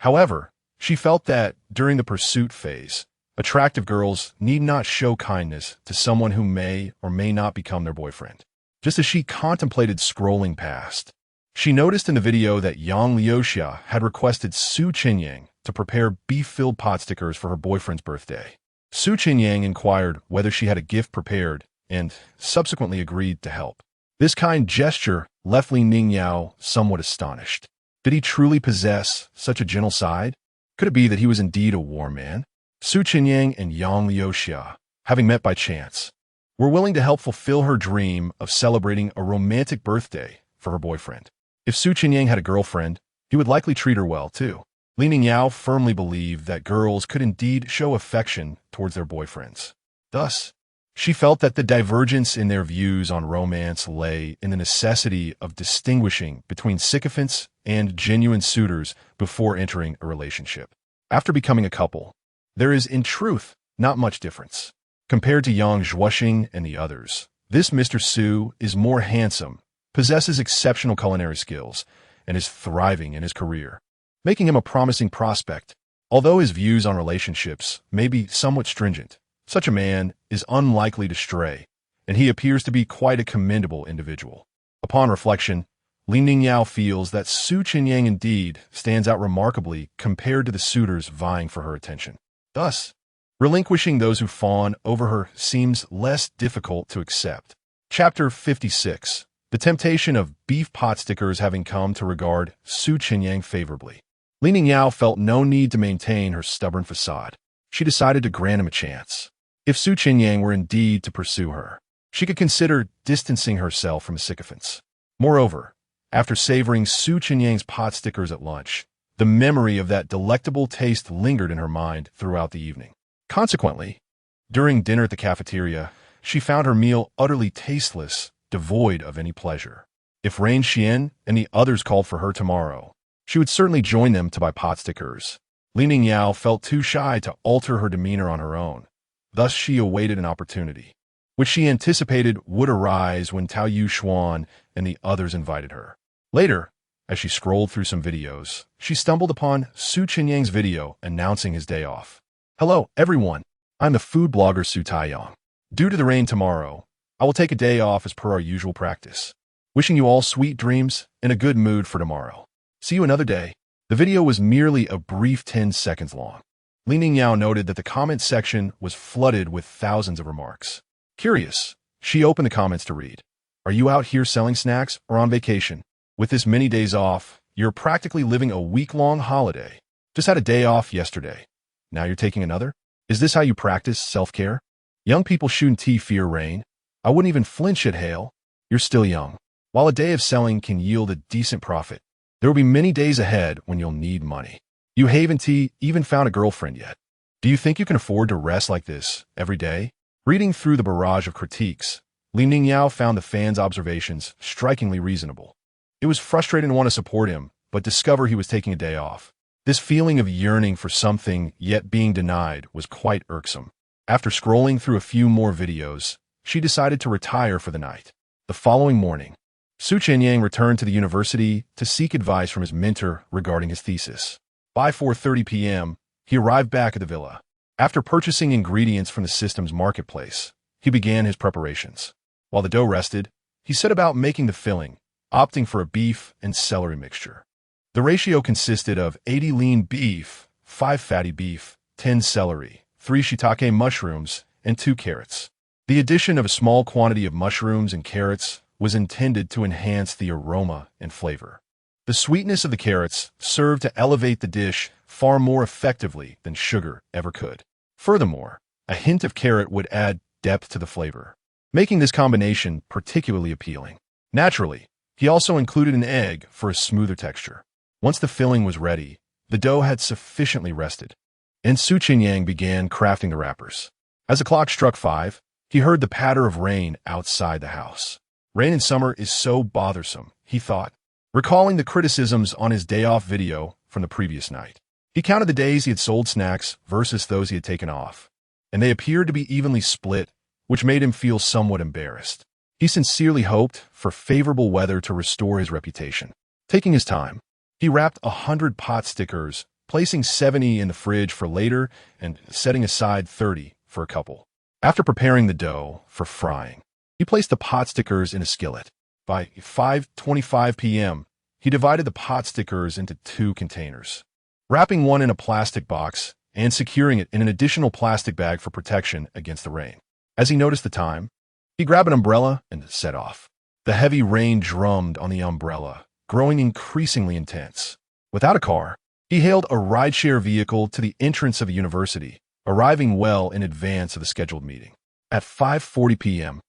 However, she felt that, during the pursuit phase, attractive girls need not show kindness to someone who may or may not become their boyfriend. Just as she contemplated scrolling past, she noticed in the video that Yang Liuxia had requested Su Chenyang to prepare beef-filled pot stickers for her boyfriend's birthday. Su Chenyang inquired whether she had a gift prepared and subsequently agreed to help. This kind gesture left Li Ningyao somewhat astonished. Did he truly possess such a gentle side? Could it be that he was indeed a war man? Su Chenyang and Yang Liuxia, having met by chance, were willing to help fulfill her dream of celebrating a romantic birthday for her boyfriend. If Su Chenyang had a girlfriend, he would likely treat her well, too. Li Ningyao firmly believed that girls could indeed show affection towards their boyfriends. Thus, she felt that the divergence in their views on romance lay in the necessity of distinguishing between sycophants and genuine suitors before entering a relationship. After becoming a couple, there is, in truth, not much difference. Compared to Yang Zhuoxing and the others, this Mr. Su is more handsome, possesses exceptional culinary skills, and is thriving in his career, making him a promising prospect. Although his views on relationships may be somewhat stringent, such a man is unlikely to stray, and he appears to be quite a commendable individual. Upon reflection, Li Ningyao feels that Su Chenyang indeed stands out remarkably compared to the suitors vying for her attention. Thus, relinquishing those who fawn over her seems less difficult to accept. Chapter 56. The temptation of beef pot stickers having come to regard Su Chenyang favorably. Li Ningyao felt no need to maintain her stubborn facade. She decided to grant him a chance. If Su Chenyang were indeed to pursue her, she could consider distancing herself from sycophants. Moreover, after savoring Su Chenyang's pot stickers at lunch, the memory of that delectable taste lingered in her mind throughout the evening. Consequently, during dinner at the cafeteria, she found her meal utterly tasteless, devoid of any pleasure. If Rain Xian and the others called for her tomorrow, she would certainly join them to buy pot stickers. Li Ningyao felt too shy to alter her demeanor on her own. Thus she awaited an opportunity, which she anticipated would arise when Tao Yu Xuan and the others invited her. Later, as she scrolled through some videos, she stumbled upon Su Chenyang's video announcing his day off. Hello, everyone. I'm the food blogger Su Taiyang. Due to the rain tomorrow, I will take a day off as per our usual practice. Wishing you all sweet dreams and a good mood for tomorrow. See you another day. The video was merely a brief 10 seconds long. Li Ningyao noted that the comment section was flooded with thousands of remarks. Curious, she opened the comments to read. Are you out here selling snacks or on vacation? With this many days off, you're practically living a week-long holiday. Just had a day off yesterday. Now you're taking another? Is this how you practice self-care? Young people shouldn't fear rain. I wouldn't even flinch at hail. You're still young. While a day of selling can yield a decent profit, there will be many days ahead when you'll need money. You haven't even found a girlfriend yet. Do you think you can afford to rest like this every day? Reading through the barrage of critiques, Li Ningyao found the fans' observations strikingly reasonable. It was frustrating to want to support him, but discover he was taking a day off. This feeling of yearning for something yet being denied was quite irksome. After scrolling through a few more videos, she decided to retire for the night. The following morning, Su Chenyang returned to the university to seek advice from his mentor regarding his thesis. By 4:30 p.m., he arrived back at the villa. After purchasing ingredients from the system's marketplace, he began his preparations. While the dough rested, he set about making the filling, opting for a beef and celery mixture. The ratio consisted of 80 lean beef, 5 fatty beef, 10 celery, 3 shiitake mushrooms, and 2 carrots. The addition of a small quantity of mushrooms and carrots was intended to enhance the aroma and flavor. The sweetness of the carrots served to elevate the dish far more effectively than sugar ever could. Furthermore, a hint of carrot would add depth to the flavor, making this combination particularly appealing. Naturally, he also included an egg for a smoother texture. Once the filling was ready, the dough had sufficiently rested, and Su Chenyang began crafting the wrappers. As the clock struck 5, he heard the patter of rain outside the house. Rain in summer is so bothersome, he thought, recalling the criticisms on his day-off video from the previous night. He counted the days he had sold snacks versus those he had taken off, and they appeared to be evenly split, which made him feel somewhat embarrassed. He sincerely hoped for favorable weather to restore his reputation. Taking his time, he wrapped 100 pot stickers, placing 70 in the fridge for later and setting aside 30 for a couple. After preparing the dough for frying, he placed the pot stickers in a skillet. By 5:25 p.m., he divided the pot stickers into 2 containers, wrapping one in a plastic box and securing it in an additional plastic bag for protection against the rain. As he noticed the time, he grabbed an umbrella and set off. The heavy rain drummed on the umbrella, growing increasingly intense. Without a car, he hailed a rideshare vehicle to the entrance of the university, arriving well in advance of the scheduled meeting. At 5:40 p.m.,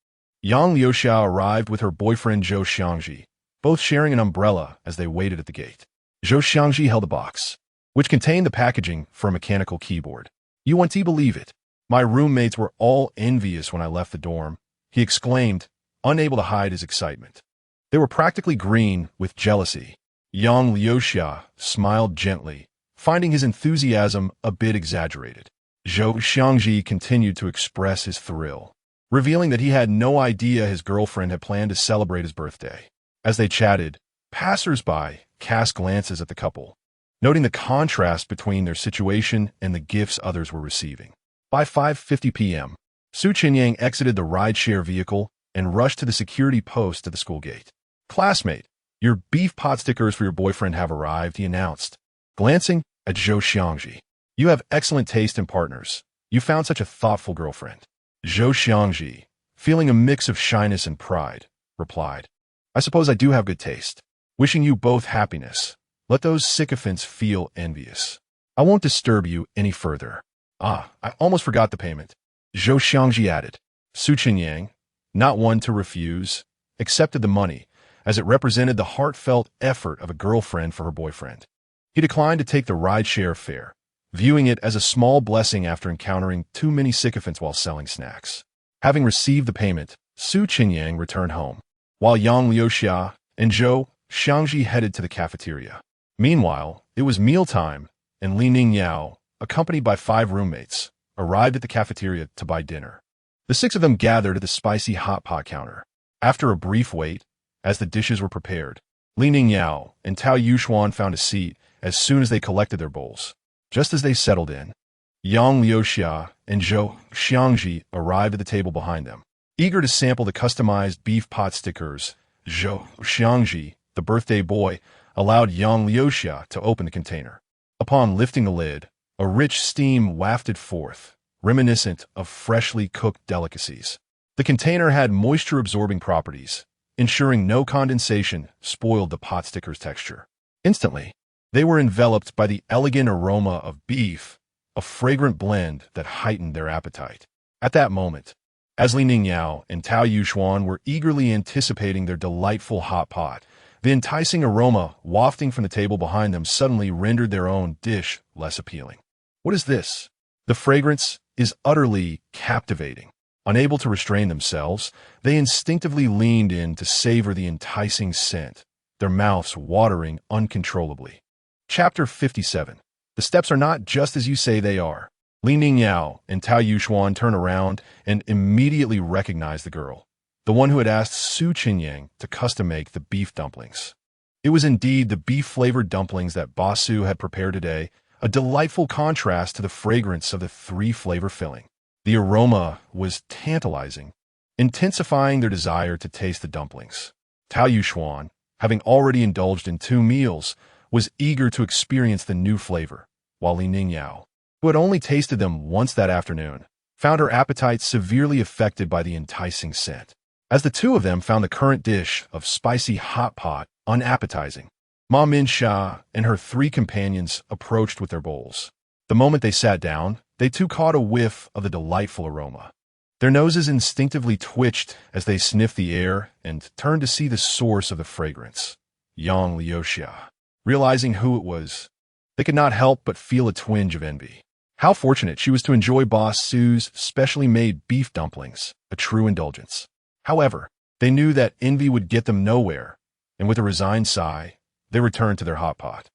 Yang Liuxia arrived with her boyfriend Zhou Xiangji, both sharing an umbrella as they waited at the gate. Zhou Xiangji held a box, which contained the packaging for a mechanical keyboard. "You won't believe it. My roommates were all envious when I left the dorm," he exclaimed, unable to hide his excitement. They were practically green with jealousy. Yang Liuxia smiled gently, finding his enthusiasm a bit exaggerated. Zhou Xiangji continued to express his thrill, revealing that he had no idea his girlfriend had planned to celebrate his birthday. As they chatted, passers-by cast glances at the couple, noting the contrast between their situation and the gifts others were receiving. By 5:50 p.m., Chenyang exited the rideshare vehicle and rushed to the security post at the school gate. "Classmate, your beef pot stickers for your boyfriend have arrived," he announced, glancing at Zhou Xiangji. "You have excellent taste in partners. You found such a thoughtful girlfriend." Zhou Xiangji, feeling a mix of shyness and pride, replied, "I suppose I do have good taste. Wishing you both happiness. Let those sycophants feel envious. I won't disturb you any further." "Ah, I almost forgot the payment," Zhou Xiangji added. Chenyang, not one to refuse, accepted the money, as it represented the heartfelt effort of a girlfriend for her boyfriend. He declined to take the rideshare fare, viewing it as a small blessing after encountering too many sycophants while selling snacks. Having received the payment, Chenyang returned home, while Yang Liuxia and Zhou Xiangji headed to the cafeteria. Meanwhile, it was mealtime, and Li Ningyao, accompanied by 5 roommates, arrived at the cafeteria to buy dinner. The 6 of them gathered at the spicy hot pot counter. After a brief wait, as the dishes were prepared, Li Ningyao and Tao Yuxuan found a seat as soon as they collected their bowls. Just as they settled in, Yang Liuxia and Zhou Xiangji arrived at the table behind them. Eager to sample the customized beef pot stickers, Zhou Xiangji, the birthday boy, allowed Yang Liuxia to open the container. Upon lifting the lid, a rich steam wafted forth, reminiscent of freshly cooked delicacies. The container had moisture-absorbing properties, ensuring no condensation spoiled the pot sticker's texture. Instantly, they were enveloped by the elegant aroma of beef, a fragrant blend that heightened their appetite. At that moment, as Li Ningyao and Tao Yuxuan were eagerly anticipating their delightful hot pot, the enticing aroma wafting from the table behind them suddenly rendered their own dish less appealing. "What is this?" The fragrance is utterly captivating. Unable to restrain themselves, they instinctively leaned in to savor the enticing scent, their mouths watering uncontrollably. Chapter 57. The steps are not just as you say they are. Li Ningyao and Tao Yuxuan turn around and immediately recognize the girl, the one who had asked Chenyang to custom-make the beef dumplings. It was indeed the beef-flavored dumplings that Boss Su had prepared today, a delightful contrast to the fragrance of the 3-flavor filling. The aroma was tantalizing, intensifying their desire to taste the dumplings. Tao Yuxuan, having already indulged in 2 meals, was eager to experience the new flavor, while Li Ningyao, who had only tasted them once that afternoon, found her appetite severely affected by the enticing scent. As the 2 of them found the current dish of spicy hot pot unappetizing, Ma Minsha and her 3 companions approached with their bowls. The moment they sat down, they too caught a whiff of the delightful aroma. Their noses instinctively twitched as they sniffed the air and turned to see the source of the fragrance, Yang Liuxia. Realizing who it was, they could not help but feel a twinge of envy. How fortunate she was to enjoy Boss Su's specially made beef dumplings, a true indulgence. However, they knew that envy would get them nowhere, and with a resigned sigh, they returned to their hot pot.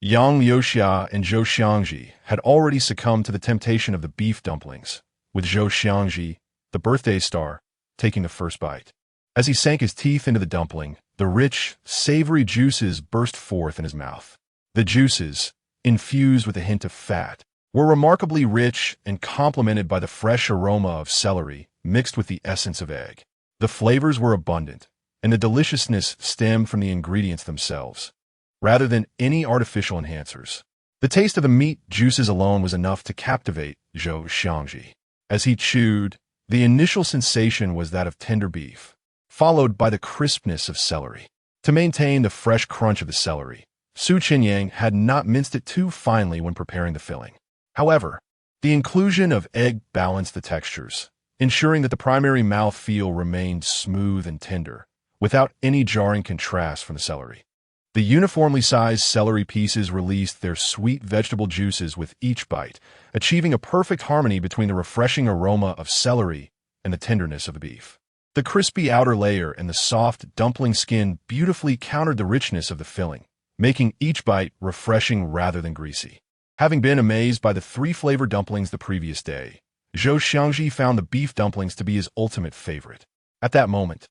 Yang Liuxia and Zhou Xiangji had already succumbed to the temptation of the beef dumplings, with Zhou Xiangji, the birthday star, taking the first bite. As he sank his teeth into the dumpling, the rich, savory juices burst forth in his mouth. The juices, infused with a hint of fat, were remarkably rich and complemented by the fresh aroma of celery mixed with the essence of egg. The flavors were abundant, and the deliciousness stemmed from the ingredients themselves, rather than any artificial enhancers. The taste of the meat juices alone was enough to captivate Zhou Xiangji. As he chewed, the initial sensation was that of tender beef, followed by the crispness of celery. To maintain the fresh crunch of the celery, Chenyang had not minced it too finely when preparing the filling. However, the inclusion of egg balanced the textures, ensuring that the primary mouthfeel remained smooth and tender, without any jarring contrast from the celery. The uniformly sized celery pieces released their sweet vegetable juices with each bite, achieving a perfect harmony between the refreshing aroma of celery and the tenderness of the beef. The crispy outer layer and the soft dumpling skin beautifully countered the richness of the filling, making each bite refreshing rather than greasy. Having been amazed by the three-flavor dumplings the previous day, Zhou Xiangji found the beef dumplings to be his ultimate favorite. At that moment,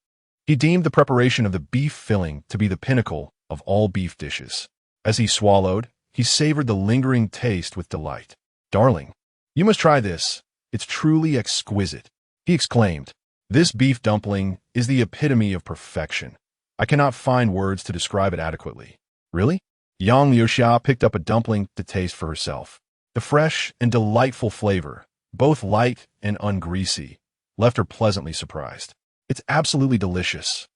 he deemed the preparation of the beef filling to be the pinnacle of all beef dishes. As he swallowed, he savored the lingering taste with delight. "Darling, you must try this. It's truly exquisite," he exclaimed. "This beef dumpling is the epitome of perfection. I cannot find words to describe it adequately." "Really?" Yang Liuxia picked up a dumpling to taste for herself. The fresh and delightful flavor, both light and ungreasy, left her pleasantly surprised. "It's absolutely delicious.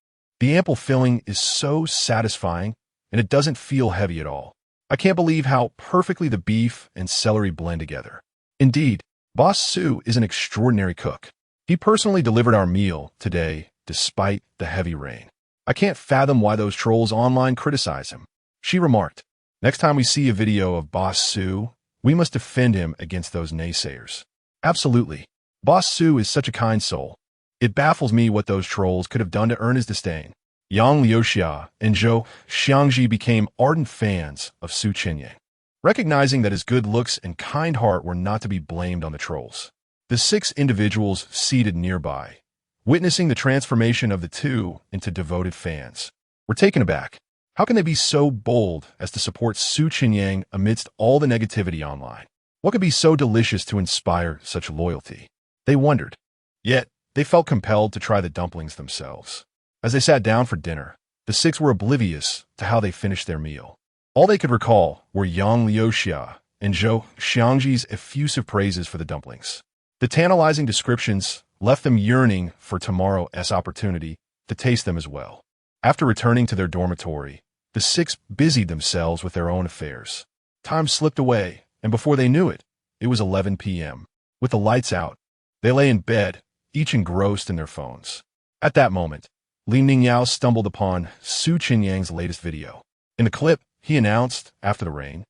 The ample filling is so satisfying, and it doesn't feel heavy at all. I can't believe how perfectly the beef and celery blend together." Indeed, Boss Su is an extraordinary cook. He personally delivered our meal today, despite the heavy rain. "I can't fathom why those trolls online criticize him," she remarked. "Next time we see a video of Boss Su, we must defend him against those naysayers." "Absolutely. Boss Su is such a kind soul. It baffles me what those trolls could have done to earn his disdain." Yang Liuxia and Zhou Xiangji became ardent fans of Chenyang, recognizing that his good looks and kind heart were not to be blamed on the trolls. The 6 individuals seated nearby, witnessing the transformation of the two into devoted fans, were taken aback. How can they be so bold as to support Chenyang amidst all the negativity online? What could be so delicious to inspire such loyalty? They wondered. Yet, they felt compelled to try the dumplings themselves. As they sat down for dinner, the 6 were oblivious to how they finished their meal. All they could recall were Yang Liuxia and Zhou Xiangji's effusive praises for the dumplings. The tantalizing descriptions left them yearning for tomorrow's opportunity to taste them as well. After returning to their dormitory, the 6 busied themselves with their own affairs. Time slipped away, and before they knew it, it was 11 p.m. With the lights out, they lay in bed, each engrossed in their phones. At that moment, Li Ningyao stumbled upon Chenyang's latest video. In the clip, he announced, after the rain,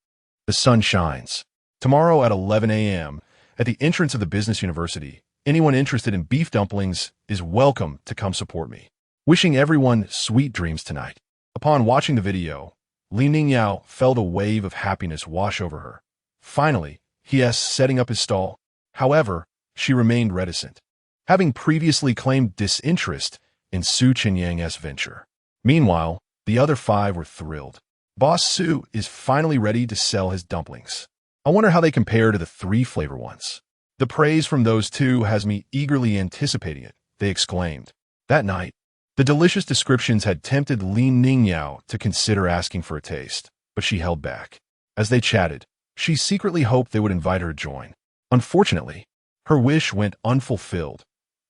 "The sun shines. Tomorrow at 11 a.m., at the entrance of the business university, anyone interested in beef dumplings is welcome to come support me. Wishing everyone sweet dreams tonight." Upon watching the video, Li Ningyao felt a wave of happiness wash over her. Finally, he asked setting up his stall. However, she remained reticent, having previously claimed disinterest in Chenyang's venture. Meanwhile, the other 5 were thrilled. Boss Su is finally ready to sell his dumplings. I wonder how they compare to the 3-flavor ones. The praise from those 2 has me eagerly anticipating it, they exclaimed. That night, the delicious descriptions had tempted Li Ningyao to consider asking for a taste, but she held back. As they chatted, she secretly hoped they would invite her to join. Unfortunately, her wish went unfulfilled.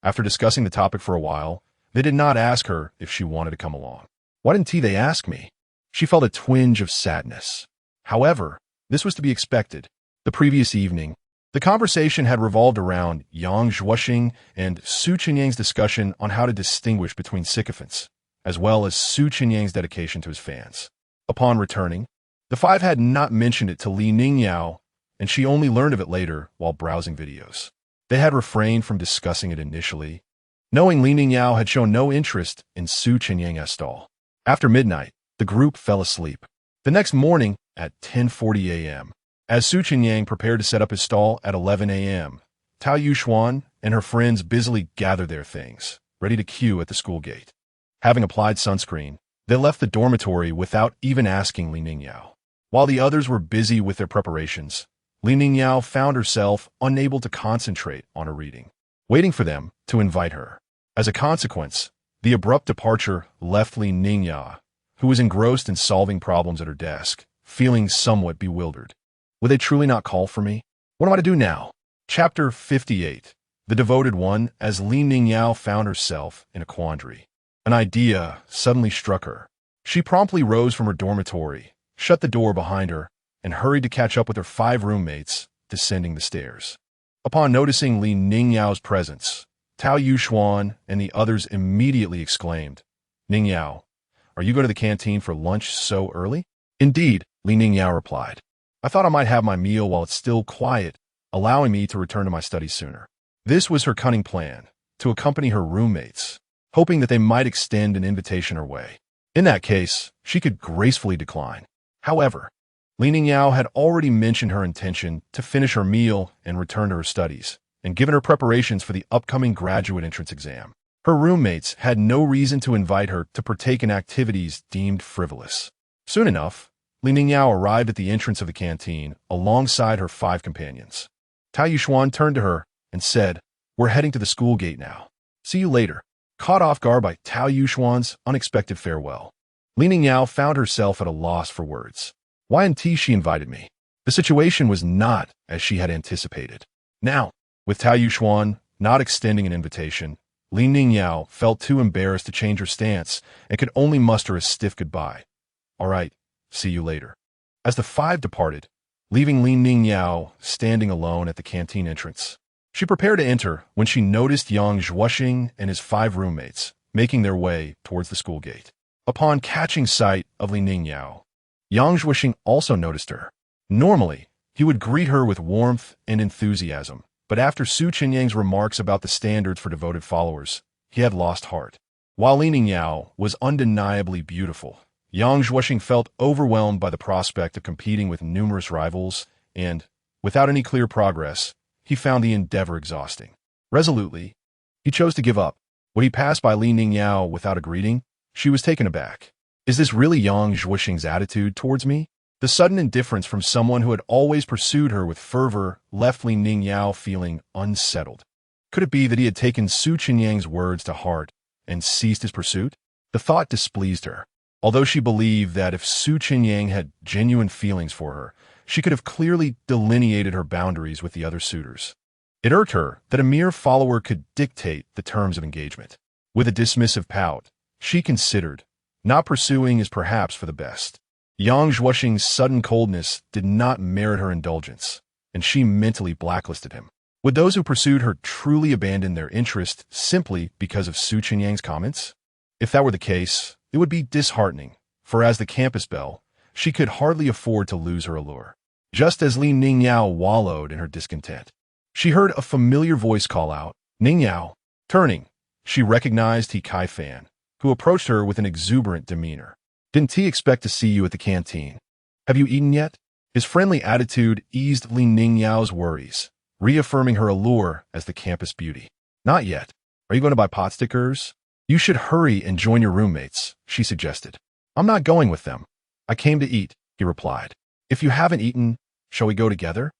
After discussing the topic for a while, they did not ask her if she wanted to come along. "Why didn't they ask me?" She felt a twinge of sadness. However, this was to be expected. The previous evening, the conversation had revolved around Yang Zhuoxing and Chenyang's discussion on how to distinguish between sycophants, as well as Chenyang's dedication to his fans. Upon returning, the 5 had not mentioned it to Li Ningyao, and she only learned of it later while browsing videos. They had refrained from discussing it initially, knowing Li Ningyao had shown no interest in Chenyang's stall. After midnight, the group fell asleep. The next morning, at 10:40 a.m., as Chenyang prepared to set up his stall at 11 a.m., Tao Yuxuan and her friends busily gathered their things, ready to queue at the school gate. Having applied sunscreen, they left the dormitory without even asking Li Ningyao. While the others were busy with their preparations, Li Ningyao found herself unable to concentrate on her reading, waiting for them to invite her. As a consequence, the abrupt departure left Li Ningyao, who was engrossed in solving problems at her desk, feeling somewhat bewildered. Would they truly not call for me? What am I to do now? Chapter 58. The Devoted One. As Li Ningyao found herself in a quandary, an idea suddenly struck her. She promptly rose from her dormitory, shut the door behind her, and hurried to catch up with her 5 roommates, descending the stairs. Upon noticing Li Ningyao's presence, Tao Yuxuan and the others immediately exclaimed, "Ningyao, are you going to the canteen for lunch so early?" "Indeed," Li Ningyao replied. "I thought I might have my meal while it's still quiet, allowing me to return to my studies sooner." This was her cunning plan, to accompany her roommates, hoping that they might extend an invitation her way. In that case, she could gracefully decline. However, Li Ningyao had already mentioned her intention to finish her meal and return to her studies, and given her preparations for the upcoming graduate entrance exam, her roommates had no reason to invite her to partake in activities deemed frivolous. Soon enough, Li Ningyao arrived at the entrance of the canteen alongside her 5 companions. Tao Yuxuan turned to her and said, "We're heading to the school gate now. See you later." Caught off guard by Tao Yuxuan's unexpected farewell, Li Ningyao found herself at a loss for words. Why hadn't she invited me? The situation was not as she had anticipated. Now, with Tao Yuxuan not extending an invitation, Li Ningyao felt too embarrassed to change her stance and could only muster a stiff goodbye. "All right, see you later." As the 5 departed, leaving Li Ningyao standing alone at the canteen entrance, she prepared to enter when she noticed Yang Zhuoxing and his 5 roommates making their way towards the school gate. Upon catching sight of Li Ningyao, Yang Zhuoxing also noticed her. Normally, he would greet her with warmth and enthusiasm, but after Chenyang's remarks about the standards for devoted followers, he had lost heart. While Li Ningyao was undeniably beautiful, Yang Zhuoxing felt overwhelmed by the prospect of competing with numerous rivals, and, without any clear progress, he found the endeavor exhausting. Resolutely, he chose to give up. When he passed by Li Ningyao without a greeting, she was taken aback. Is this really Yang Zhuoxing's attitude towards me? The sudden indifference from someone who had always pursued her with fervor left Li Ningyao feeling unsettled. Could it be that he had taken Chenyang's words to heart and ceased his pursuit? The thought displeased her. Although she believed that if Chenyang had genuine feelings for her, she could have clearly delineated her boundaries with the other suitors. It irked her that a mere follower could dictate the terms of engagement. With a dismissive pout, she considered, not pursuing is perhaps for the best. Yang Zhuoxing's sudden coldness did not merit her indulgence, and she mentally blacklisted him. Would those who pursued her truly abandon their interest simply because of Chenyang's comments? If that were the case, it would be disheartening, for as the campus belle, she could hardly afford to lose her allure. Just as Li Ningyao wallowed in her discontent, she heard a familiar voice call out, "Ningyao." Turning, she recognized He Kai-fan, who approached her with an exuberant demeanor. "Didn't he expect to see you at the canteen? Have you eaten yet?" His friendly attitude eased Li Ningyao's worries, reaffirming her allure as the campus beauty. "Not yet. Are you going to buy pot stickers?" "You should hurry and join your roommates," she suggested. "I'm not going with them. I came to eat," he replied. "If you haven't eaten, shall we go together?"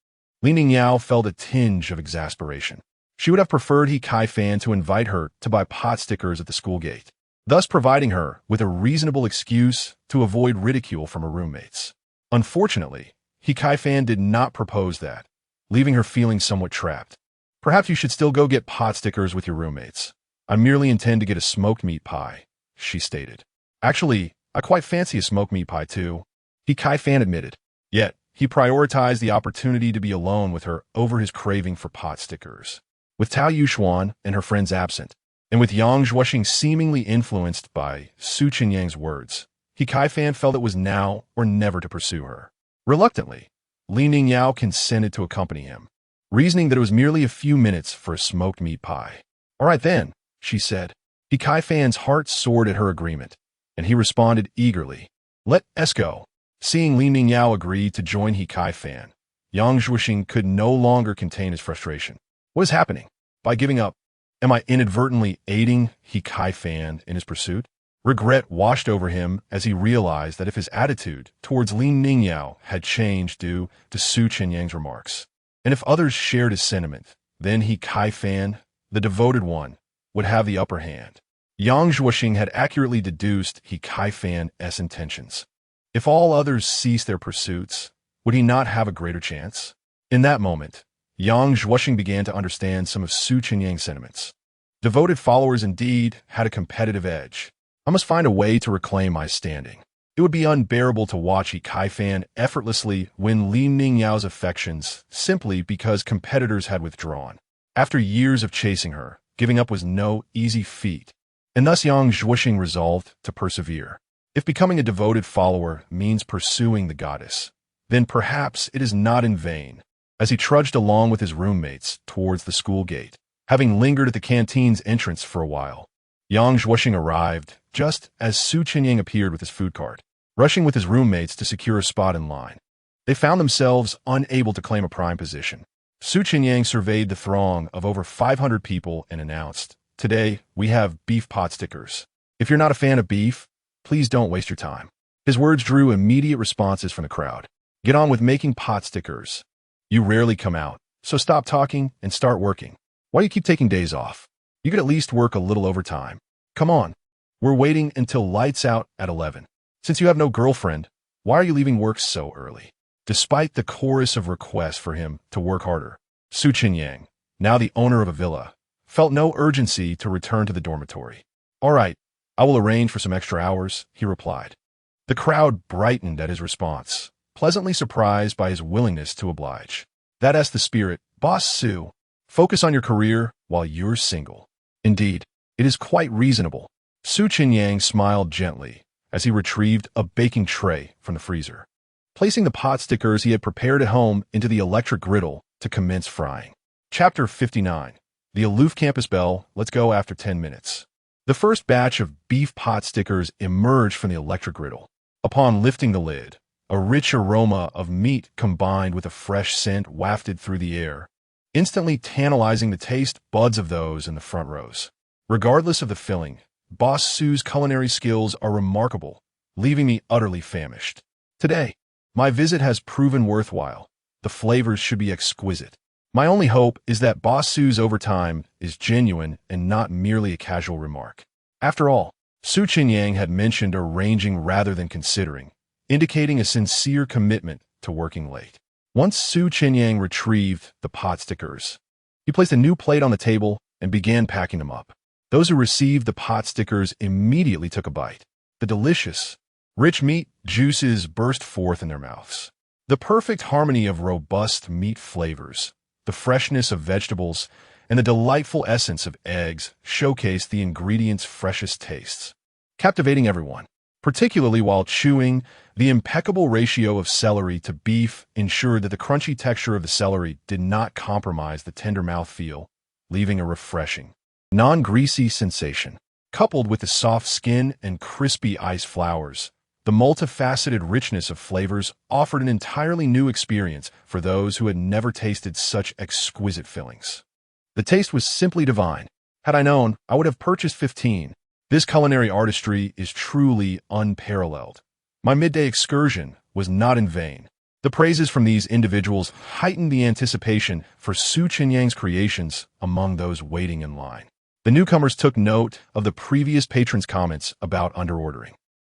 Li Ningyao felt a tinge of exasperation. She would have preferred He Kai-fan to invite her to buy pot stickers at the school gate, thus providing her with a reasonable excuse to avoid ridicule from her roommates. Unfortunately, He Kai-fan did not propose that, leaving her feeling somewhat trapped. "Perhaps you should still go get pot stickers with your roommates. I merely intend to get a smoked meat pie," she stated. "Actually, I quite fancy a smoked meat pie too," He Kai-fan admitted. Yet, he prioritized the opportunity to be alone with her over his craving for pot stickers. With Tao Yuxuan and her friends absent, and with Yang Zhuoxing seemingly influenced by Chenyang's words, He Kai-fan felt it was now or never to pursue her. Reluctantly, Li Ningyao consented to accompany him, reasoning that it was merely a few minutes for a smoked meat pie. "All right then," she said. He Kai-fan's heart soared at her agreement, and he responded eagerly, "Let's go." Seeing Li Ningyao agree to join He Kai-fan, Yang Zhuoxing could no longer contain his frustration. What is happening? By giving up, am I inadvertently aiding He Kai-fan in his pursuit? Regret washed over him as he realized that if his attitude towards Li Ningyao had changed due to Su Chenyang's remarks, and if others shared his sentiment, then he Kai Fan, the devoted one, would have the upper hand. Yang Zhuoxing had accurately deduced he Kai Fan's intentions. If all others ceased their pursuits, would he not have a greater chance? In that moment, Yang Zhuoxing began to understand some of Su Chenyang's sentiments. Devoted followers indeed had a competitive edge. I must find a way to reclaim my standing. It would be unbearable to watch He Kai Fan effortlessly win Li Ningyao's affections simply because competitors had withdrawn. After years of chasing her, giving up was no easy feat, and thus Yang Zhuoxing resolved to persevere. If becoming a devoted follower means pursuing the goddess, then perhaps it is not in vain. As he trudged along with his roommates towards the school gate, having lingered at the canteen's entrance for a while, Yang Zhuoxing arrived just as Su Chenyang appeared with his food cart, rushing with his roommates to secure a spot in line. They found themselves unable to claim a prime position. Su Chenyang surveyed the throng of over 500 people and announced, "Today, we have beef pot stickers. If you're not a fan of beef, please don't waste your time." His words drew immediate responses from the crowd. "Get on with making pot stickers. You rarely come out, so stop talking and start working. Why do you keep taking days off? You could at least work a little overtime. Come on. We're waiting until lights out at 11. Since you have no girlfriend, why are you leaving work so early?" Despite the chorus of requests for him to work harder, Su Chenyang, now the owner of a villa, felt no urgency to return to the dormitory. "All right, I will arrange for some extra hours," he replied. The crowd brightened at his response, pleasantly surprised by his willingness to oblige. "That's the spirit, Boss Su. Focus on your career while you're single. Indeed, it is quite reasonable." Su Chenyang smiled gently as he retrieved a baking tray from the freezer, placing the pot stickers he had prepared at home into the electric griddle to commence frying. Chapter 59. The aloof campus belle lets go after 10 minutes. The first batch of beef pot stickers emerged from the electric griddle. Upon lifting the lid, a rich aroma of meat combined with a fresh scent wafted through the air, instantly tantalizing the taste buds of those in the front rows. Regardless of the filling, Boss Su's culinary skills are remarkable, leaving me utterly famished. Today, my visit has proven worthwhile. The flavors should be exquisite. My only hope is that Boss Su's overtime is genuine and not merely a casual remark. After all, Su Chenyang had mentioned arranging rather than considering, indicating a sincere commitment to working late. Once Su Chenyang retrieved the pot stickers, he placed a new plate on the table and began packing them up. Those who received the pot stickers immediately took a bite. The delicious, rich meat juices burst forth in their mouths. The perfect harmony of robust meat flavors, the freshness of vegetables, and the delightful essence of eggs showcased the ingredients' freshest tastes, captivating everyone. Particularly while chewing, the impeccable ratio of celery to beef ensured that the crunchy texture of the celery did not compromise the tender mouthfeel, leaving a refreshing, non-greasy sensation. Coupled with the soft skin and crispy ice flowers, the multifaceted richness of flavors offered an entirely new experience for those who had never tasted such exquisite fillings. The taste was simply divine. Had I known, I would have purchased 15. This culinary artistry is truly unparalleled. My midday excursion was not in vain. The praises from these individuals heightened the anticipation for Su Chenyang's creations among those waiting in line. The newcomers took note of the previous patrons' comments about underordering.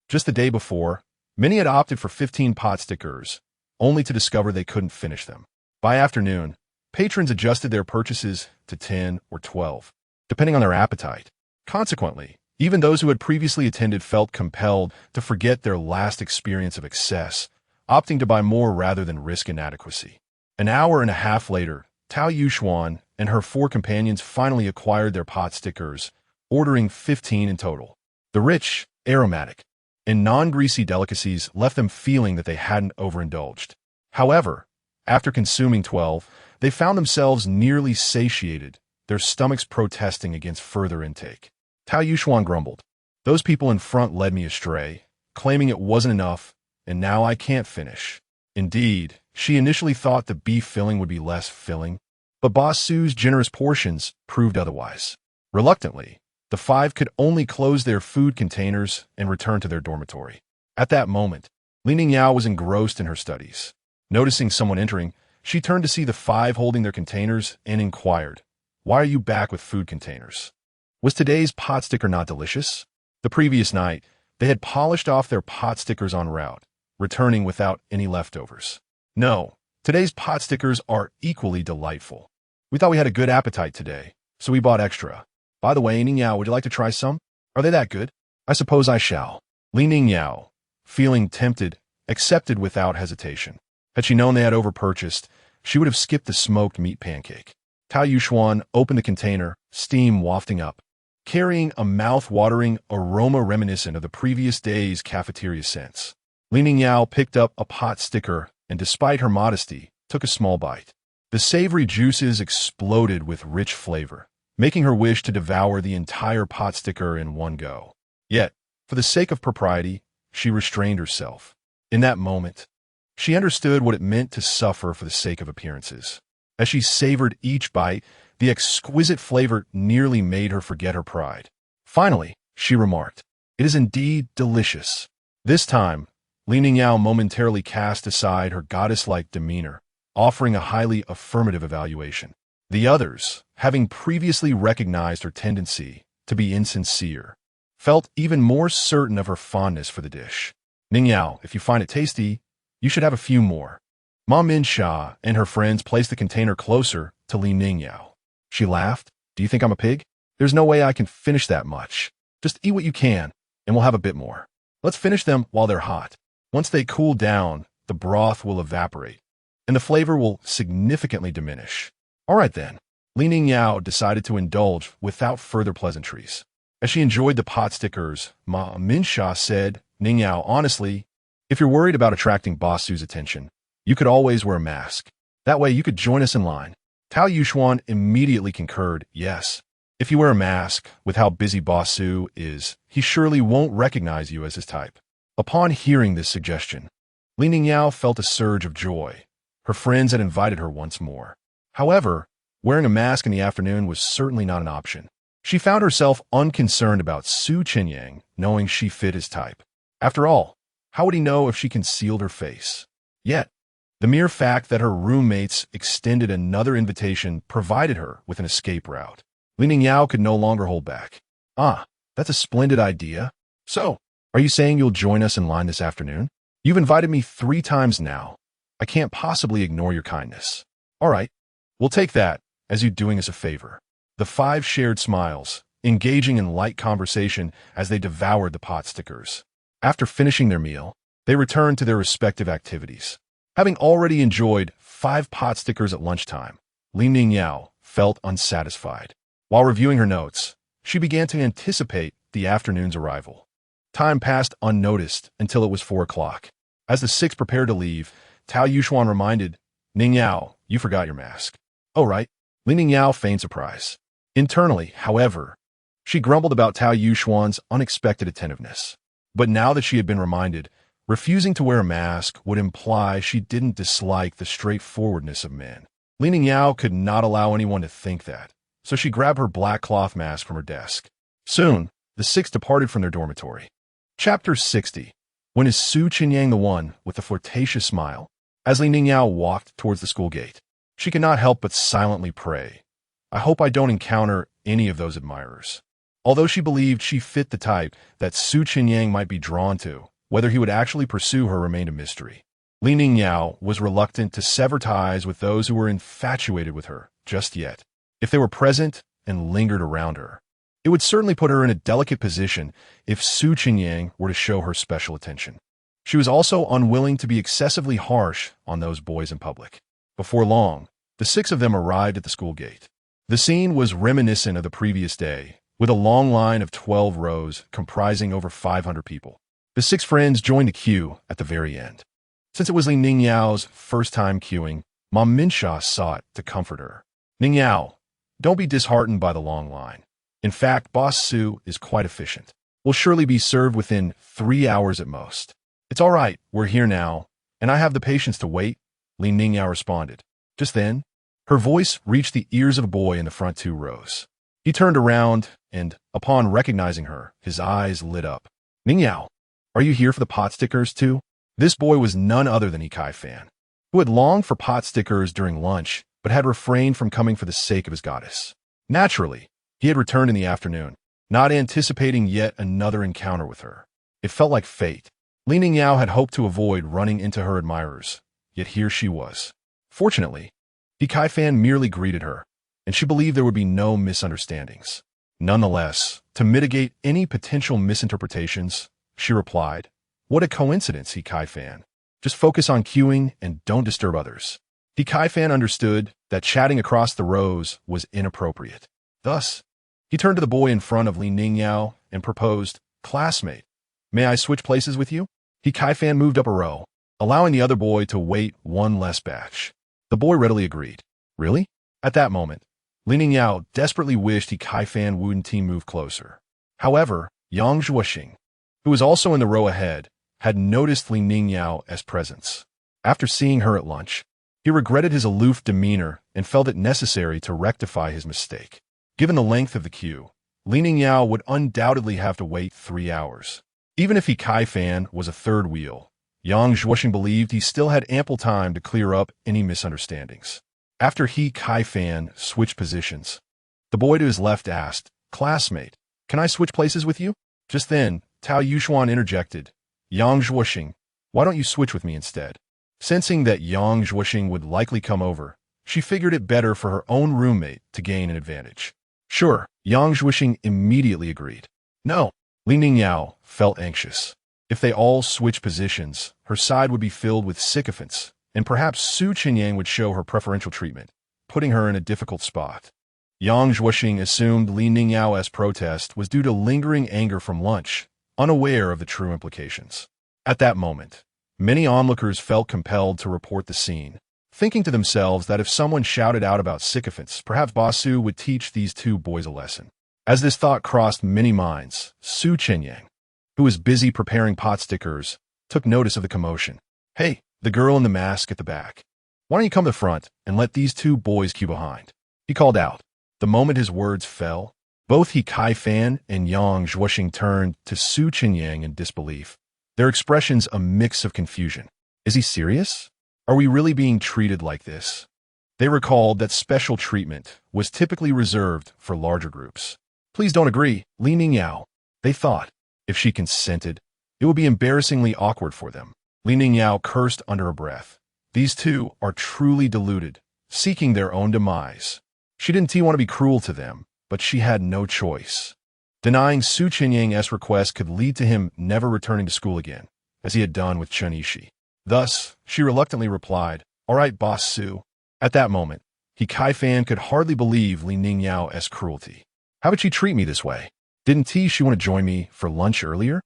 Just the day before, many had opted for 15 pot stickers, only to discover they couldn't finish them. By afternoon, patrons adjusted their purchases to 10 or 12, depending on their appetite. Consequently, even those who had previously attended felt compelled to forget their last experience of excess, opting to buy more rather than risk inadequacy. An hour and a half later, Tao Yuxuan and her 4 companions finally acquired their pot stickers, ordering 15 in total. The rich, aromatic, and non-greasy delicacies left them feeling that they hadn't overindulged. However, after consuming 12, they found themselves nearly satiated, their stomachs protesting against further intake. Tao Yuxuan grumbled. "Those people in front led me astray, claiming it wasn't enough, and now I can't finish." Indeed, she initially thought the beef filling would be less filling, but Boss Su's generous portions proved otherwise. Reluctantly, The five could only close their food containers and return to their dormitory. At that moment, Li Ningyao was engrossed in her studies. Noticing someone entering, she turned to see the five holding their containers and inquired, "Why are you back with food containers? Was today's pot sticker not delicious?" The previous night, they had polished off their pot stickers en route, returning without any leftovers. "No, today's pot stickers are equally delightful. We thought we had a good appetite today, so we bought extra. By the way, Ningyao, would you like to try some? Are they that good? I suppose I shall." Li Ningyao, feeling tempted, accepted without hesitation. Had she known they had overpurchased, she would have skipped the smoked meat pancake. Tao Yuxuan opened the container, steam wafting up, carrying a mouth-watering aroma reminiscent of the previous day's cafeteria scents. Li Ningyao picked up a pot sticker and, despite her modesty, took a small bite. The savory juices exploded with rich flavor, making her wish to devour the entire pot sticker in one go. Yet, for the sake of propriety, she restrained herself. In that moment, she understood what it meant to suffer for the sake of appearances. As she savored each bite, the exquisite flavor nearly made her forget her pride. Finally, she remarked, "It is indeed delicious." This time, Li Ningyao momentarily cast aside her goddess-like demeanor, offering a highly affirmative evaluation. The others, having previously recognized her tendency to be insincere, felt even more certain of her fondness for the dish. "Ningyao, if you find it tasty, you should have a few more." Ma Minsha and her friends placed the container closer to Li Ningyao. She laughed. "Do you think I'm a pig? There's no way I can finish that much. Just eat what you can, and we'll have a bit more. Let's finish them while they're hot. Once they cool down, the broth will evaporate, and the flavor will significantly diminish." All right then. Li Ningyao decided to indulge without further pleasantries. As she enjoyed the pot stickers, Ma Minsha said, "Ningyao, honestly, if you're worried about attracting Boss Su's attention, you could always wear a mask. That way you could join us in line." Tao Yuxuan immediately concurred, "Yes. If you wear a mask, with how busy Boss Su is, he surely won't recognize you as his type." Upon hearing this suggestion, Li Ningyao felt a surge of joy. Her friends had invited her once more. However, wearing a mask in the afternoon was certainly not an option. She found herself unconcerned about Su Chenyang, knowing she fit his type. After all, how would he know if she concealed her face? Yet, the mere fact that her roommates extended another invitation provided her with an escape route. Li Ningyao could no longer hold back. "Ah, that's a splendid idea. So, are you saying you'll join us in line this afternoon? You've invited me 3 times now. I can't possibly ignore your kindness. All right, we'll take that as you doing us a favor." The 5 shared smiles, engaging in light conversation as they devoured the pot stickers. After finishing their meal, they returned to their respective activities. Having already enjoyed 5 pot stickers at lunchtime, Li Ningyao felt unsatisfied. While reviewing her notes, she began to anticipate the afternoon's arrival. Time passed unnoticed until it was 4 o'clock. As the 6 prepared to leave, Tao Yuxuan reminded, "Ningyao, you forgot your mask." "Oh, right." Li Ningyao feigned surprise. Internally, however, she grumbled about Tao Yuxuan's unexpected attentiveness. But now that she had been reminded, refusing to wear a mask would imply she didn't dislike the straightforwardness of men. Li Ningyao could not allow anyone to think that, so she grabbed her black cloth mask from her desk. Soon, the 6 departed from their dormitory. Chapter 60. When is Su Chenyang the one with the flirtatious smile? As Li Ningyao walked towards the school gate, she could not help but silently pray, "I hope I don't encounter any of those admirers." Although she believed she fit the type that Su Chenyang might be drawn to, whether he would actually pursue her remained a mystery. Li Ningyao was reluctant to sever ties with those who were infatuated with her just yet. If they were present and lingered around her, it would certainly put her in a delicate position if Su Chenyang were to show her special attention. She was also unwilling to be excessively harsh on those boys in public. Before long, the 6 of them arrived at the school gate. The scene was reminiscent of the previous day, with a long line of 12 rows comprising over 500 people. The 6 friends joined the queue at the very end. Since it was Li Ningyao's first time queuing, Ma Minsha sought to comfort her. "Ningyao, don't be disheartened by the long line. In fact, Boss Su is quite efficient. We'll surely be served within 3 hours at most." "It's all right, we're here now, and I have the patience to wait," Li Ningyao responded. Just then, her voice reached the ears of a boy in the front 2 rows. He turned around, and, upon recognizing her, his eyes lit up. Ningyao, are you here for the pot stickers too? This boy was none other than Kai Fan, who had longed for pot stickers during lunch, but had refrained from coming for the sake of his goddess. Naturally, he had returned in the afternoon, not anticipating yet another encounter with her. It felt like fate. Li Ningyao had hoped to avoid running into her admirers, yet here she was. Fortunately, Kai Fan merely greeted her, and she believed there would be no misunderstandings. Nonetheless, to mitigate any potential misinterpretations, she replied, "What a coincidence, Kai Fan. Just focus on queuing and don't disturb others." Kai Fan understood that chatting across the rows was inappropriate. Thus, he turned to the boy in front of Li Ningyao and proposed, "Classmate, may I switch places with you?" Kai Fan moved up a row, allowing the other boy to wait one less batch. The boy readily agreed. Really? At that moment, Li Ningyao desperately wished Kai Fan wouldn't move closer. However, Yang Zhuoxing, who was also in the row ahead, had noticed Li Ningyao's presence. After seeing her at lunch, he regretted his aloof demeanor and felt it necessary to rectify his mistake. Given the length of the queue, Li Ningyao would undoubtedly have to wait 3 hours. Even if Kai Fan was a third wheel, Yang Zhuoxing believed he still had ample time to clear up any misunderstandings. After Kai Fan switched positions, the boy to his left asked, "Classmate, can I switch places with you?" Just then, Tao Yuxuan interjected, "Yang Zhuoxing, why don't you switch with me instead?" Sensing that Yang Zhuoxing would likely come over, she figured it better for her own roommate to gain an advantage. Sure, Yang Zhuoxing immediately agreed. No, Li Ningyao felt anxious. If they all switched positions, her side would be filled with sycophants, and perhaps Chenyang would show her preferential treatment, putting her in a difficult spot. Yang Zhuoxing assumed Li Ningyao's protest was due to lingering anger from lunch, unaware of the true implications. At that moment, many onlookers felt compelled to report the scene, thinking to themselves that if someone shouted out about sycophants, perhaps Basu would teach these two boys a lesson. As this thought crossed many minds, Chenyang, who was busy preparing pot stickers, took notice of the commotion. "Hey, the girl in the mask at the back. Why don't you come to the front and let these two boys queue behind?" He called out. The moment his words fell, both Kai Fan and Yang Zhuoxing turned to Chenyang in disbelief, their expressions a mix of confusion. Is he serious? Are we really being treated like this? They recalled that special treatment was typically reserved for larger groups. Please don't agree, Li Ningyao, they thought. If she consented, it would be embarrassingly awkward for them. Li Ningyao cursed under her breath. These two are truly deluded, seeking their own demise. She didn't want to be cruel to them, but she had no choice. Denying Chenyang's request could lead to him never returning to school again, as he had done with Chen Yishi. Thus, she reluctantly replied, "All right, Boss Su." At that moment, Kai Fan could hardly believe Li Ningyao's cruelty. How would she treat me this way? Didn't she want to join me for lunch earlier?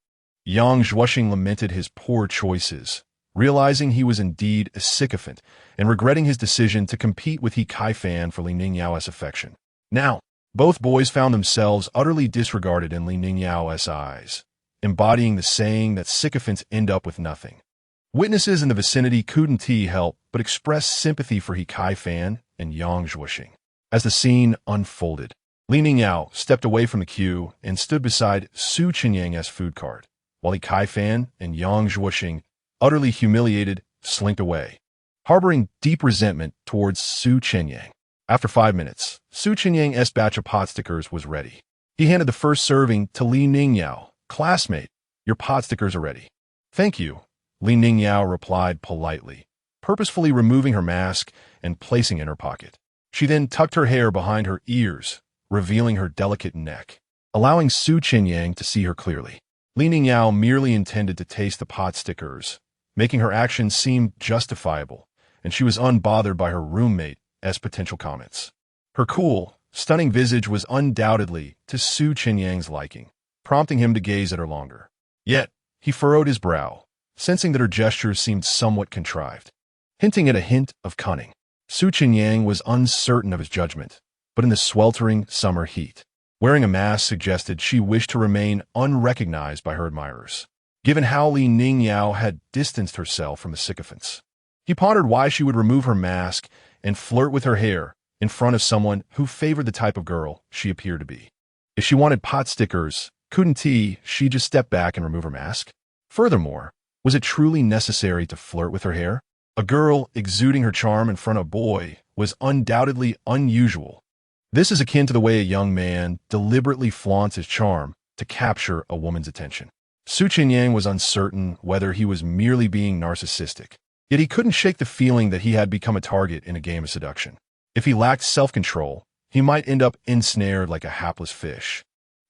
Yang Zhuoxing lamented his poor choices, realizing he was indeed a sycophant and regretting his decision to compete with Kai Fan for Li Ningyao's affection. Now, both boys found themselves utterly disregarded in Li Ningyao's eyes, embodying the saying that sycophants end up with nothing. Witnesses in the vicinity couldn't help but express sympathy for Kai Fan and Yang Zhuoxing. As the scene unfolded, Li Ningyao stepped away from the queue and stood beside Chenyang's food cart, while Kai Fan and Yang Zhuoxing, utterly humiliated, slinked away, harboring deep resentment towards Chenyang. After 5 minutes, Chenyang's batch of pot stickers was ready. He handed the first serving to Li Ningyao. "Classmate, your pot stickers are ready." "Thank you," Li Ningyao replied politely, purposefully removing her mask and placing it in her pocket. She then tucked her hair behind her ears, revealing her delicate neck, allowing Chenyang to see her clearly. Li Ningyao merely intended to taste the pot stickers, making her actions seem justifiable, and she was unbothered by her roommate's potential comments. Her cool, stunning visage was undoubtedly to Chenyang's liking, prompting him to gaze at her longer. Yet, he furrowed his brow, sensing that her gestures seemed somewhat contrived, hinting at a hint of cunning. Chenyang was uncertain of his judgment, but in the sweltering summer heat, wearing a mask suggested she wished to remain unrecognized by her admirers. Given how Li Ningyao had distanced herself from the sycophants, he pondered why she would remove her mask and flirt with her hair in front of someone who favored the type of girl she appeared to be. If she wanted pot stickers, couldn't she just step back and remove her mask? Furthermore, was it truly necessary to flirt with her hair? A girl exuding her charm in front of a boy was undoubtedly unusual. This is akin to the way a young man deliberately flaunts his charm to capture a woman's attention. Chenyang was uncertain whether he was merely being narcissistic, yet he couldn't shake the feeling that he had become a target in a game of seduction. If he lacked self-control, he might end up ensnared like a hapless fish,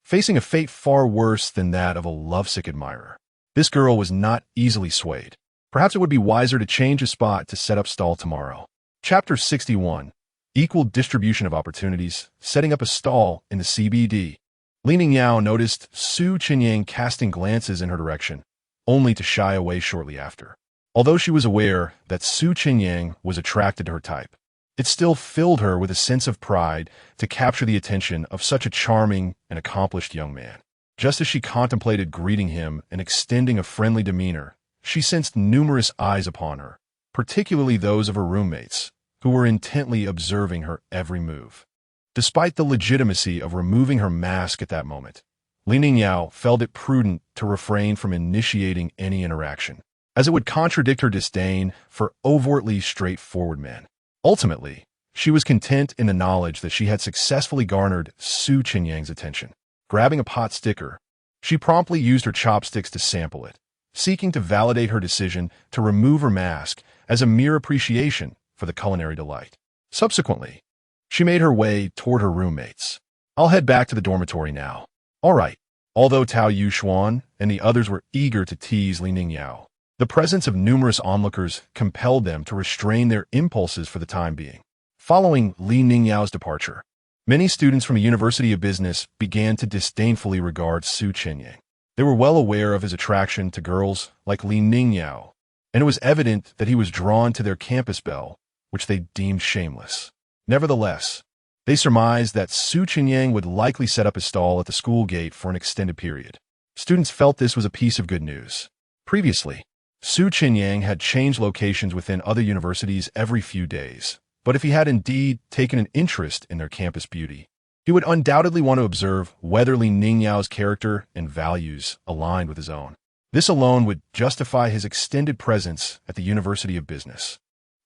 facing a fate far worse than that of a lovesick admirer. This girl was not easily swayed. Perhaps it would be wiser to change his spot to set up stall tomorrow. Chapter 61. Equal distribution of opportunities, setting up a stall in the CBD. Li Ningyao noticed Chenyang casting glances in her direction, only to shy away shortly after. Although she was aware that Chenyang was attracted to her type, it still filled her with a sense of pride to capture the attention of such a charming and accomplished young man. Just as she contemplated greeting him and extending a friendly demeanor, she sensed numerous eyes upon her, particularly those of her roommates, who were intently observing her every move. Despite the legitimacy of removing her mask at that moment, Li Ningyao felt it prudent to refrain from initiating any interaction, as it would contradict her disdain for overtly straightforward men. Ultimately, she was content in the knowledge that she had successfully garnered Chenyang's attention. Grabbing a pot sticker, she promptly used her chopsticks to sample it, seeking to validate her decision to remove her mask as a mere appreciation for the culinary delight. Subsequently, she made her way toward her roommates. "I'll head back to the dormitory now." "All right." Although Tao Yuxuan and the others were eager to tease Li Ningyao, the presence of numerous onlookers compelled them to restrain their impulses for the time being. Following Li Ningyao's departure, many students from the University of Business began to disdainfully regard Chenyang. They were well aware of his attraction to girls like Li Ningyao, and it was evident that he was drawn to their campus belle, which they deemed shameless. Nevertheless, they surmised that Chenyang would likely set up his stall at the school gate for an extended period. Students felt this was a piece of good news. Previously, Chenyang had changed locations within other universities every few days, but if he had indeed taken an interest in their campus beauty, he would undoubtedly want to observe whether Li Ningyao's character and values aligned with his own. This alone would justify his extended presence at the University of Business.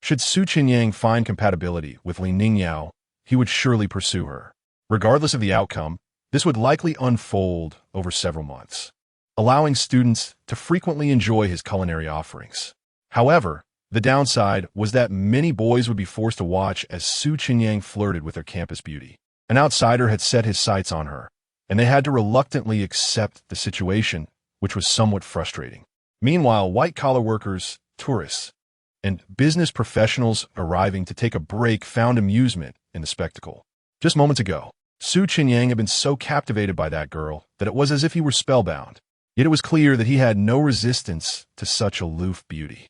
Should Chenyang find compatibility with Li Ningyao, he would surely pursue her. Regardless of the outcome, this would likely unfold over several months, allowing students to frequently enjoy his culinary offerings. However, the downside was that many boys would be forced to watch as Chenyang flirted with their campus beauty. An outsider had set his sights on her, and they had to reluctantly accept the situation, which was somewhat frustrating. Meanwhile, white-collar workers, tourists, and business professionals arriving to take a break found amusement in the spectacle. Just moments ago, Chenyang had been so captivated by that girl that it was as if he were spellbound. Yet it was clear that he had no resistance to such aloof beauty.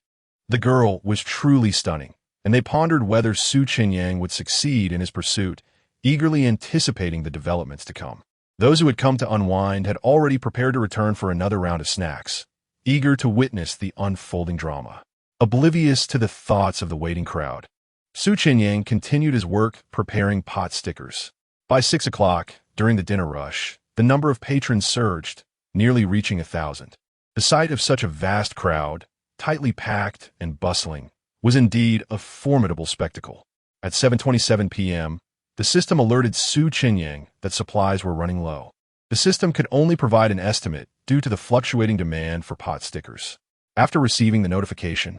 The girl was truly stunning, and they pondered whether Chenyang would succeed in his pursuit, eagerly anticipating the developments to come. Those who had come to unwind had already prepared to return for another round of snacks, eager to witness the unfolding drama. Oblivious to the thoughts of the waiting crowd, Chenyang continued his work preparing pot stickers. By 6 o'clock, during the dinner rush, the number of patrons surged, nearly reaching 1,000. The sight of such a vast crowd, tightly packed and bustling, was indeed a formidable spectacle. At 7:27 p.m., the system alerted Chenyang that supplies were running low. The system could only provide an estimate due to the fluctuating demand for pot stickers. After receiving the notification,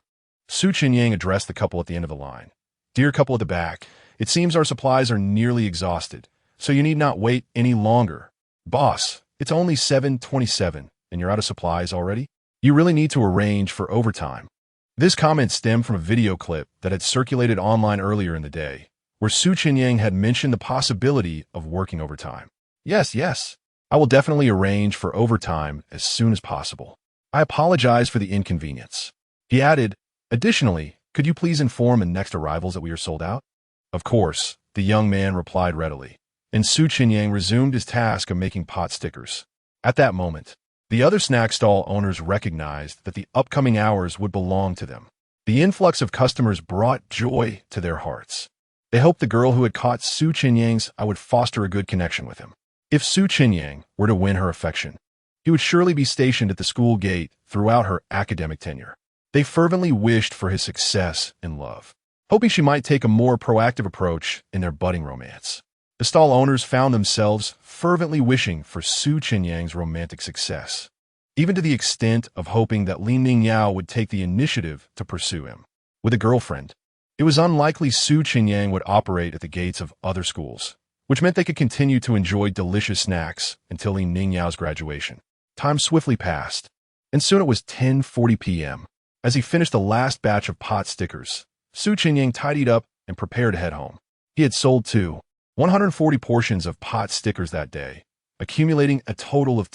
Chenyang addressed the couple at the end of the line. "Dear couple at the back, it seems our supplies are nearly exhausted, so you need not wait any longer. Boss, it's only 7:27, and you're out of supplies already? You really need to arrange for overtime." This comment stemmed from a video clip that had circulated online earlier in the day, where Chenyang had mentioned the possibility of working overtime. Yes, I will definitely arrange for overtime as soon as possible. I apologize for the inconvenience." He added, "Additionally, could you please inform the next arrivals that we are sold out?" Of course, the young man replied readily, and Chenyang resumed his task of making pot stickers. At that moment, the other snack stall owners recognized that the upcoming hours would belong to them. The influx of customers brought joy to their hearts. They hoped the girl who had caught Su Chenyang's eye would foster a good connection with him. If Su Chenyang were to win her affection, he would surely be stationed at the school gate throughout her academic tenure. They fervently wished for his success in love, hoping she might take a more proactive approach in their budding romance. The stall owners found themselves fervently wishing for Su Chenyang's romantic success, even to the extent of hoping that Li Ningyao would take the initiative to pursue him. With a girlfriend, it was unlikely Su Chenyang would operate at the gates of other schools, which meant they could continue to enjoy delicious snacks until Li Ningyao's graduation. Time swiftly passed, and soon it was 10:40 p.m. As he finished the last batch of pot stickers, Su Chenyang tidied up and prepared to head home. He had sold 140 portions of pot stickers that day, accumulating a total of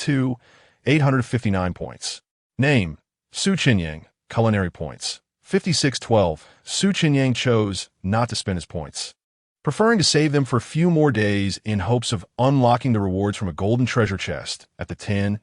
859 points. Name: Su Chenyang. Culinary points: 5612. Su Chenyang chose not to spend his points, preferring to save them for a few more days in hopes of unlocking the rewards from a golden treasure chest at the 10,000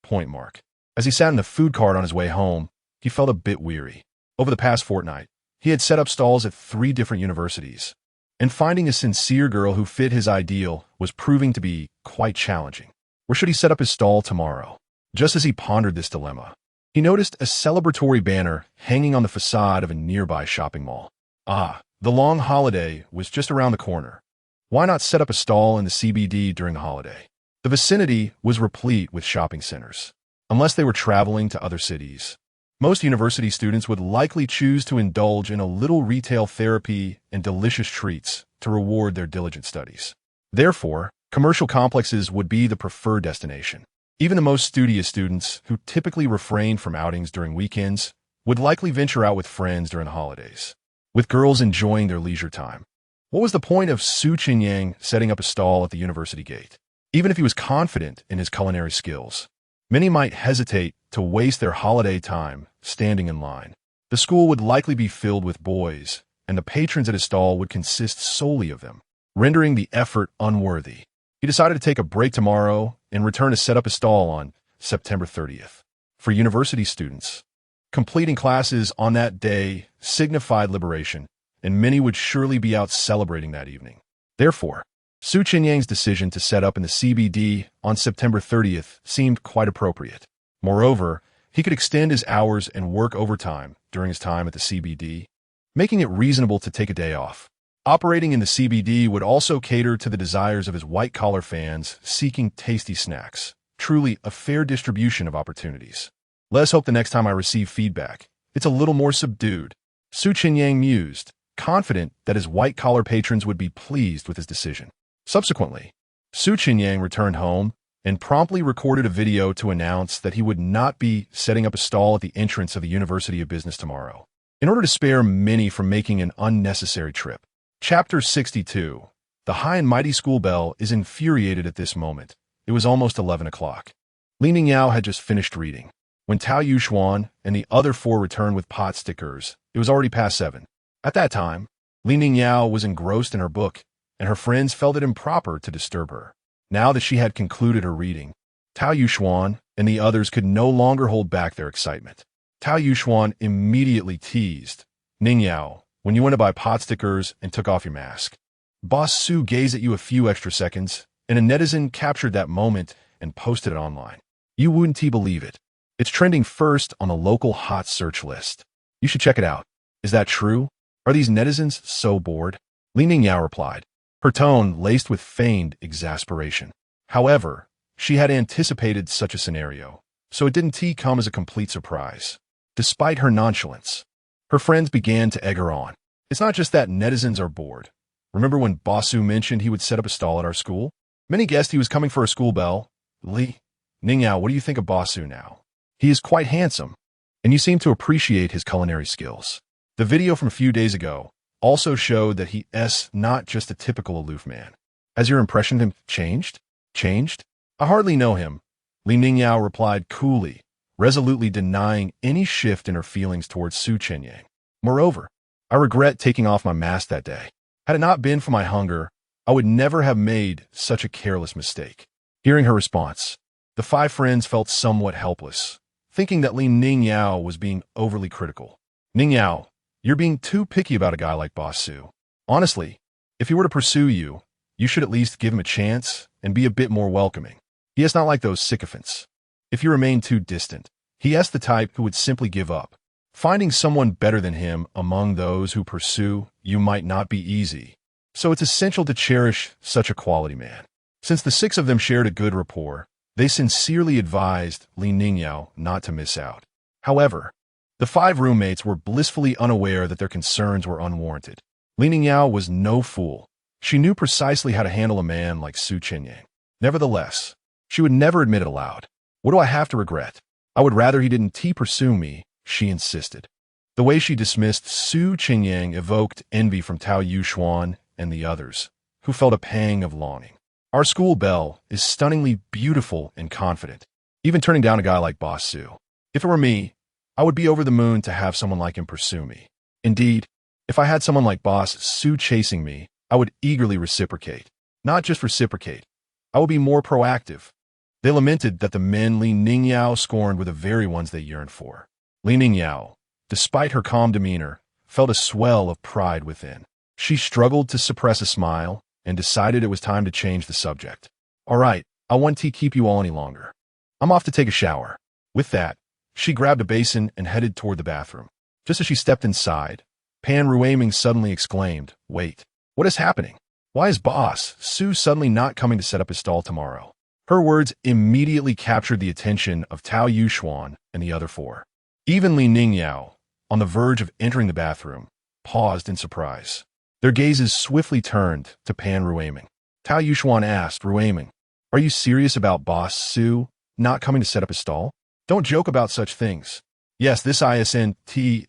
point mark. As he sat in the food cart on his way home, he felt a bit weary. Over the past fortnight, he had set up stalls at 3 different universities, and finding a sincere girl who fit his ideal was proving to be quite challenging. Where should he set up his stall tomorrow? Just as he pondered this dilemma, he noticed a celebratory banner hanging on the facade of a nearby shopping mall. The long holiday was just around the corner. Why not set up a stall in the CBD during the holiday? The vicinity was replete with shopping centers. Unless they were traveling to other cities, most university students would likely choose to indulge in a little retail therapy and delicious treats to reward their diligent studies. Therefore, commercial complexes would be the preferred destination. Even the most studious students, who typically refrained from outings during weekends, would likely venture out with friends during the holidays, with girls enjoying their leisure time. What was the point of Su Chenyang setting up a stall at the university gate? Even if he was confident in his culinary skills, many might hesitate to waste their holiday time standing in line. The school would likely be filled with boys, and the patrons at his stall would consist solely of them, rendering the effort unworthy. He decided to take a break tomorrow and return to set up his stall on September 30th. For university students, completing classes on that day signified liberation, and many would surely be out celebrating that evening. Therefore, Su Chenyang's decision to set up in the CBD on September 30th seemed quite appropriate. Moreover, he could extend his hours and work overtime during his time at the CBD, making it reasonable to take a day off. Operating in the CBD would also cater to the desires of his white-collar fans seeking tasty snacks. Truly a fair distribution of opportunities. Let's hope the next time I receive feedback, it's a little more subdued. Su Chenyang mused, confident that his white-collar patrons would be pleased with his decision. Subsequently, Su Chenyang returned home and promptly recorded a video to announce that he would not be setting up a stall at the entrance of the University of Business tomorrow, in order to spare many from making an unnecessary trip. Chapter 62. The high and mighty school bell is infuriated at this moment. It was almost 11 o'clock. Li Ningyao had just finished reading. When Tao Yuxuan and the other 4 returned with pot stickers, it was already past 7. At that time, Li Ningyao was engrossed in her book, and her friends felt it improper to disturb her. Now that she had concluded her reading, Tao Yuxuan and the others could no longer hold back their excitement. Tao Yuxuan immediately teased, "Ningyao, when you went to buy pot stickers and took off your mask." Boss Su gazed at you a few extra seconds, and a netizen captured that moment and posted it online. You wouldn't believe it. It's trending first on the local hot search list. You should check it out. Is that true? Are these netizens so bored? Li Ningyao replied, her tone laced with feigned exasperation. However, she had anticipated such a scenario, so it didn't come as a complete surprise. Despite her nonchalance, her friends began to egg her on. It's not just that netizens are bored. Remember when Bossu mentioned he would set up a stall at our school? Many guessed he was coming for a school bell. Li Ningyao, what do you think of Bossu now? He is quite handsome, and you seem to appreciate his culinary skills. The video from a few days ago also showed that he's not just a typical aloof man. Has your impression of him changed? Changed? I hardly know him, Li Ningyao replied coolly, resolutely denying any shift in her feelings towards Su Chenyang. Moreover, I regret taking off my mask that day. Had it not been for my hunger, I would never have made such a careless mistake. Hearing her response, the 5 friends felt somewhat helpless, thinking that Li Ningyao was being overly critical. Ningyao, You're being too picky about a guy like Boss Su. Honestly, if he were to pursue you, you should at least give him a chance and be a bit more welcoming. He is not like those sycophants. If you remain too distant, he is the type who would simply give up. Finding someone better than him among those who pursue you might not be easy, so it's essential to cherish such a quality man. Since the six of them shared a good rapport, they sincerely advised Li Ningyao not to miss out. However, the five roommates were blissfully unaware that their concerns were unwarranted. Li Ningyao was no fool. She knew precisely how to handle a man like Su Chenyang. Nevertheless, she would never admit it aloud. What do I have to regret? I would rather he didn't pursue me, she insisted. The way she dismissed Su Chenyang evoked envy from Tao Yuxuan and the others, who felt a pang of longing. Our school belle is stunningly beautiful and confident, even turning down a guy like Boss Su. If it were me, I would be over the moon to have someone like him pursue me. Indeed, if I had someone like Boss Su chasing me, I would eagerly reciprocate. Not just reciprocate, I would be more proactive. They lamented that the men Li Ningyao scorned were the very ones they yearned for. Li Ningyao, despite her calm demeanor, felt a swell of pride within. She struggled to suppress a smile and decided it was time to change the subject. All right, I won't keep you all any longer. I'm off to take a shower. With that, she grabbed a basin and headed toward the bathroom. Just as she stepped inside, Pan Ruaming suddenly exclaimed, "Wait, what is happening? Why is Boss Su suddenly not coming to set up his stall tomorrow?" Her words immediately captured the attention of Tao Yuxuan and the other four. Even Li Ningyao, on the verge of entering the bathroom, paused in surprise. Their gazes swiftly turned to Pan Ruaming. Tao Yuxuan asked Ruaming, "Are you serious about Boss Su not coming to set up his stall? Don't joke about such things." "Yes, this isn't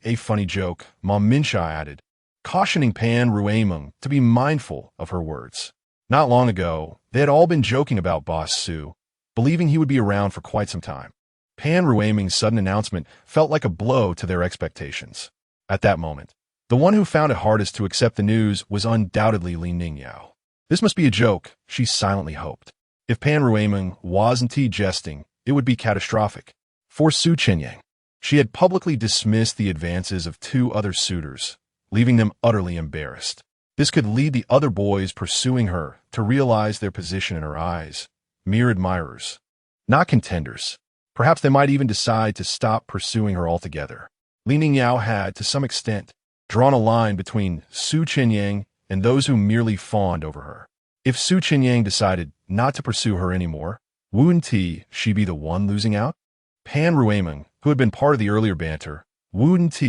a funny joke," Ma Minsha added, cautioning Pan Ruaming to be mindful of her words. Not long ago, they had all been joking about Boss Su, believing he would be around for quite some time. Pan Ruaming's sudden announcement felt like a blow to their expectations. At that moment, the one who found it hardest to accept the news was undoubtedly Li Ningyao. This must be a joke, she silently hoped. If Pan Ruaming wasn't jesting, it would be catastrophic. For Su Chenyang, she had publicly dismissed the advances of two other suitors, leaving them utterly embarrassed. This could lead the other boys pursuing her to realize their position in her eyes, mere admirers, not contenders. Perhaps they might even decide to stop pursuing her altogether. Li Ningyao had, to some extent, drawn a line between Su Chenyang and those who merely fawned over her. If Su Chenyang decided not to pursue her anymore, wouldn't she be the one losing out? Pan Ruaming, who had been part of the earlier banter, wouldn't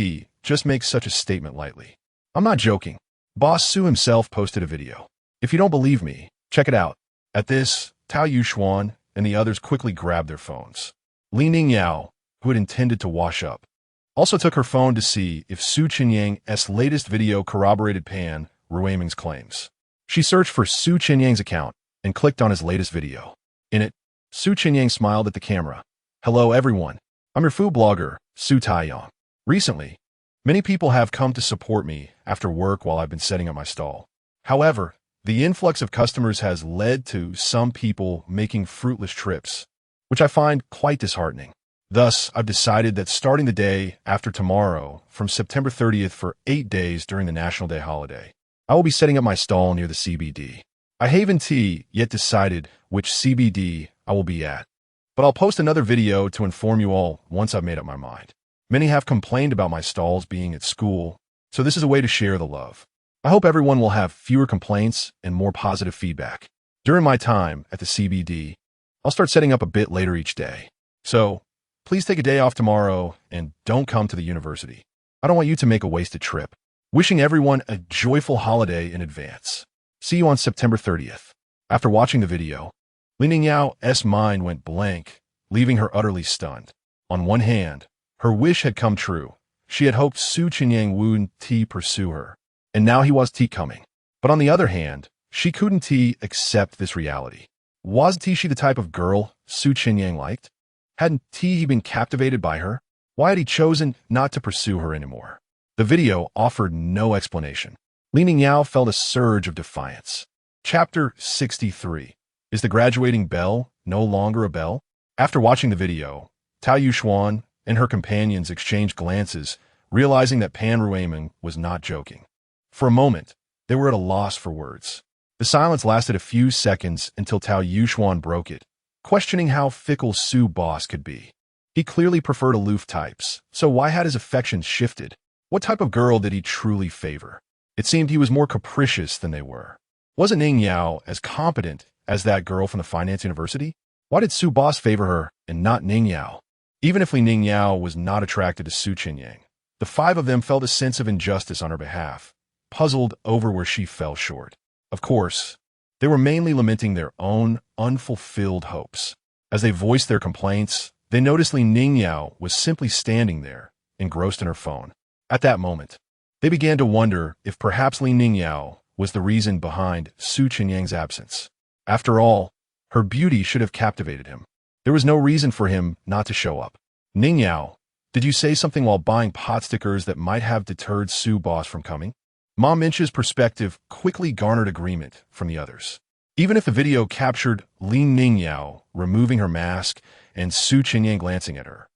just make such a statement lightly. I'm not joking. Boss Su himself posted a video. If you don't believe me, check it out. At this, Tao Yuxuan and the others quickly grabbed their phones. Li Ningyao, who had intended to wash up, also took her phone to see if Su Chenyang's latest video corroborated Pan Ruaming's claims. She searched for Su Chenyang's account and clicked on his latest video. In it, Su Chenyang smiled at the camera. "Hello everyone, I'm your food blogger, Su Taiyang. Recently, many people have come to support me after work while I've been setting up my stall. However, the influx of customers has led to some people making fruitless trips, which I find quite disheartening. Thus, I've decided that starting the day after tomorrow, from September 30th for 8 days during the National Day holiday, I will be setting up my stall near the CBD. I haven't yet decided which CBD I will be at, but I'll post another video to inform you all once I've made up my mind. Many have complained about my stalls being at school, so this is a way to share the love. I hope everyone will have fewer complaints and more positive feedback. During my time at the CBD, I'll start setting up a bit later each day. So, please take a day off tomorrow and don't come to the university. I don't want you to make a wasted trip. Wishing everyone a joyful holiday in advance. See you on September 30th. After watching the video, Li Ningyao's mind went blank, leaving her utterly stunned. On one hand, her wish had come true. She had hoped Su Chenyang wouldn't pursue her, and now he was coming. But on the other hand, she couldn't accept this reality. Wasn't she the type of girl Su Chenyang liked? Hadn't he been captivated by her? Why had he chosen not to pursue her anymore? The video offered no explanation. Li Ningyao felt a surge of defiance. Chapter 63. Is the graduating belle no longer a belle? After watching the video, Tao Yuxuan and her companions exchanged glances realizing that Pan Ruaming was not joking. For a moment, they were at a loss for words. The silence lasted a few seconds until Tao Yuxuan broke it, questioning how fickle Su Boss could be. He clearly preferred aloof types, so why had his affections shifted? What type of girl did he truly favor? It seemed he was more capricious than they were. Wasn't Ning Yao as competent as that girl from the finance university? Why did Su Boss favor her and not Ning Yao? Even if Li Ning Yao was not attracted to Su Chenyang, the five of them felt a sense of injustice on her behalf, puzzled over where she fell short. Of course, they were mainly lamenting their own unfulfilled hopes. As they voiced their complaints, they noticed Li Ning Yao was simply standing there, engrossed in her phone. At that moment, they began to wonder if perhaps Li Ning Yao was the reason behind Su Chenyang's absence. After all, her beauty should have captivated him. There was no reason for him not to show up. Ning Yao, did you say something while buying pot stickers that might have deterred Su Boss from coming? Mom Minch's perspective quickly garnered agreement from the others. Even if the video captured Li Ning Yao removing her mask and Su Chenyang glancing at her,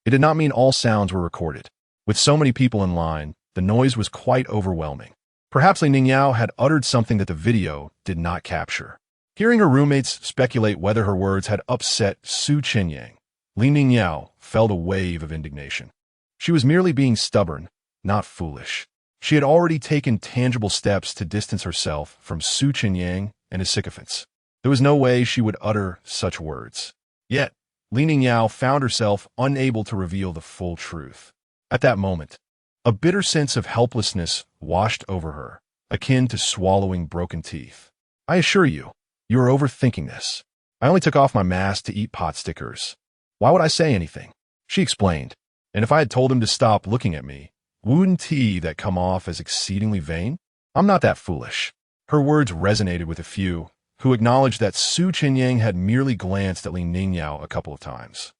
it did not mean all sounds were recorded. With so many people in line, the noise was quite overwhelming. Perhaps Li Ning Yao had uttered something that the video did not capture. Hearing her roommates speculate whether her words had upset Su Chenyang, Li Ning Yao felt a wave of indignation. She was merely being stubborn, not foolish. She had already taken tangible steps to distance herself from Su Chenyang and his sycophants. There was no way she would utter such words. Yet, Li Ning Yao found herself unable to reveal the full truth. At that moment, a bitter sense of helplessness washed over her, akin to swallowing broken teeth. I assure you, you are overthinking this. I only took off my mask to eat pot stickers. Why would I say anything? She explained. And if I had told him to stop looking at me, wouldn't he that come off as exceedingly vain? I'm not that foolish. Her words resonated with a few, who acknowledged that Su Chenyang had merely glanced at Li Ning Yao a couple of times.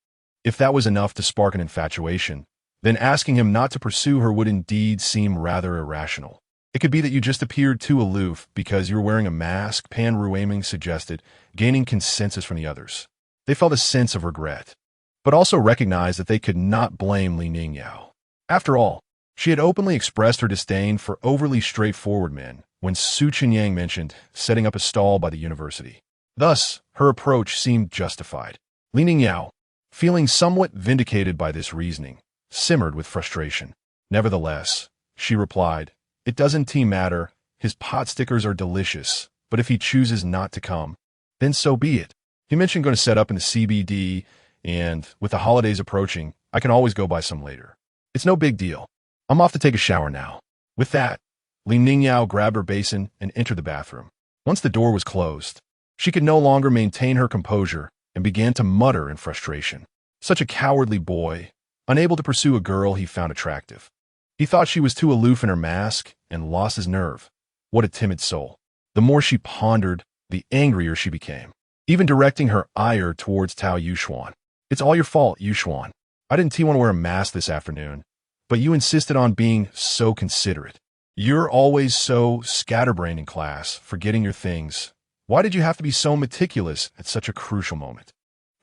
If that was enough to spark an infatuation, then asking him not to pursue her would indeed seem rather irrational. It could be that you just appeared too aloof because you were wearing a mask, Pan Ruaming suggested, gaining consensus from the others. They felt a sense of regret, but also recognized that they could not blame Li Ning Yao. After all, she had openly expressed her disdain for overly straightforward men when Su Chenyang mentioned setting up a stall by the university. Thus, her approach seemed justified. Li Ning Yao, feeling somewhat vindicated by this reasoning, simmered with frustration. Nevertheless, she replied, "It doesn't matter, his pot stickers are delicious, but if he chooses not to come, then so be it. He mentioned going to set up in the CBD, and with the holidays approaching, I can always go buy some later. It's no big deal. I'm off to take a shower now." With that, Li Ning Yao grabbed her basin and entered the bathroom. Once the door was closed, she could no longer maintain her composure and began to mutter in frustration. Such a cowardly boy, unable to pursue a girl he found attractive. He thought she was too aloof in her mask and lost his nerve. What a timid soul. The more she pondered, the angrier she became, even directing her ire towards Tao Yuxuan. "It's all your fault, Yuxuan. I didn't want to wear a mask this afternoon, but you insisted on being so considerate. You're always so scatterbrained in class, forgetting your things. Why did you have to be so meticulous at such a crucial moment?"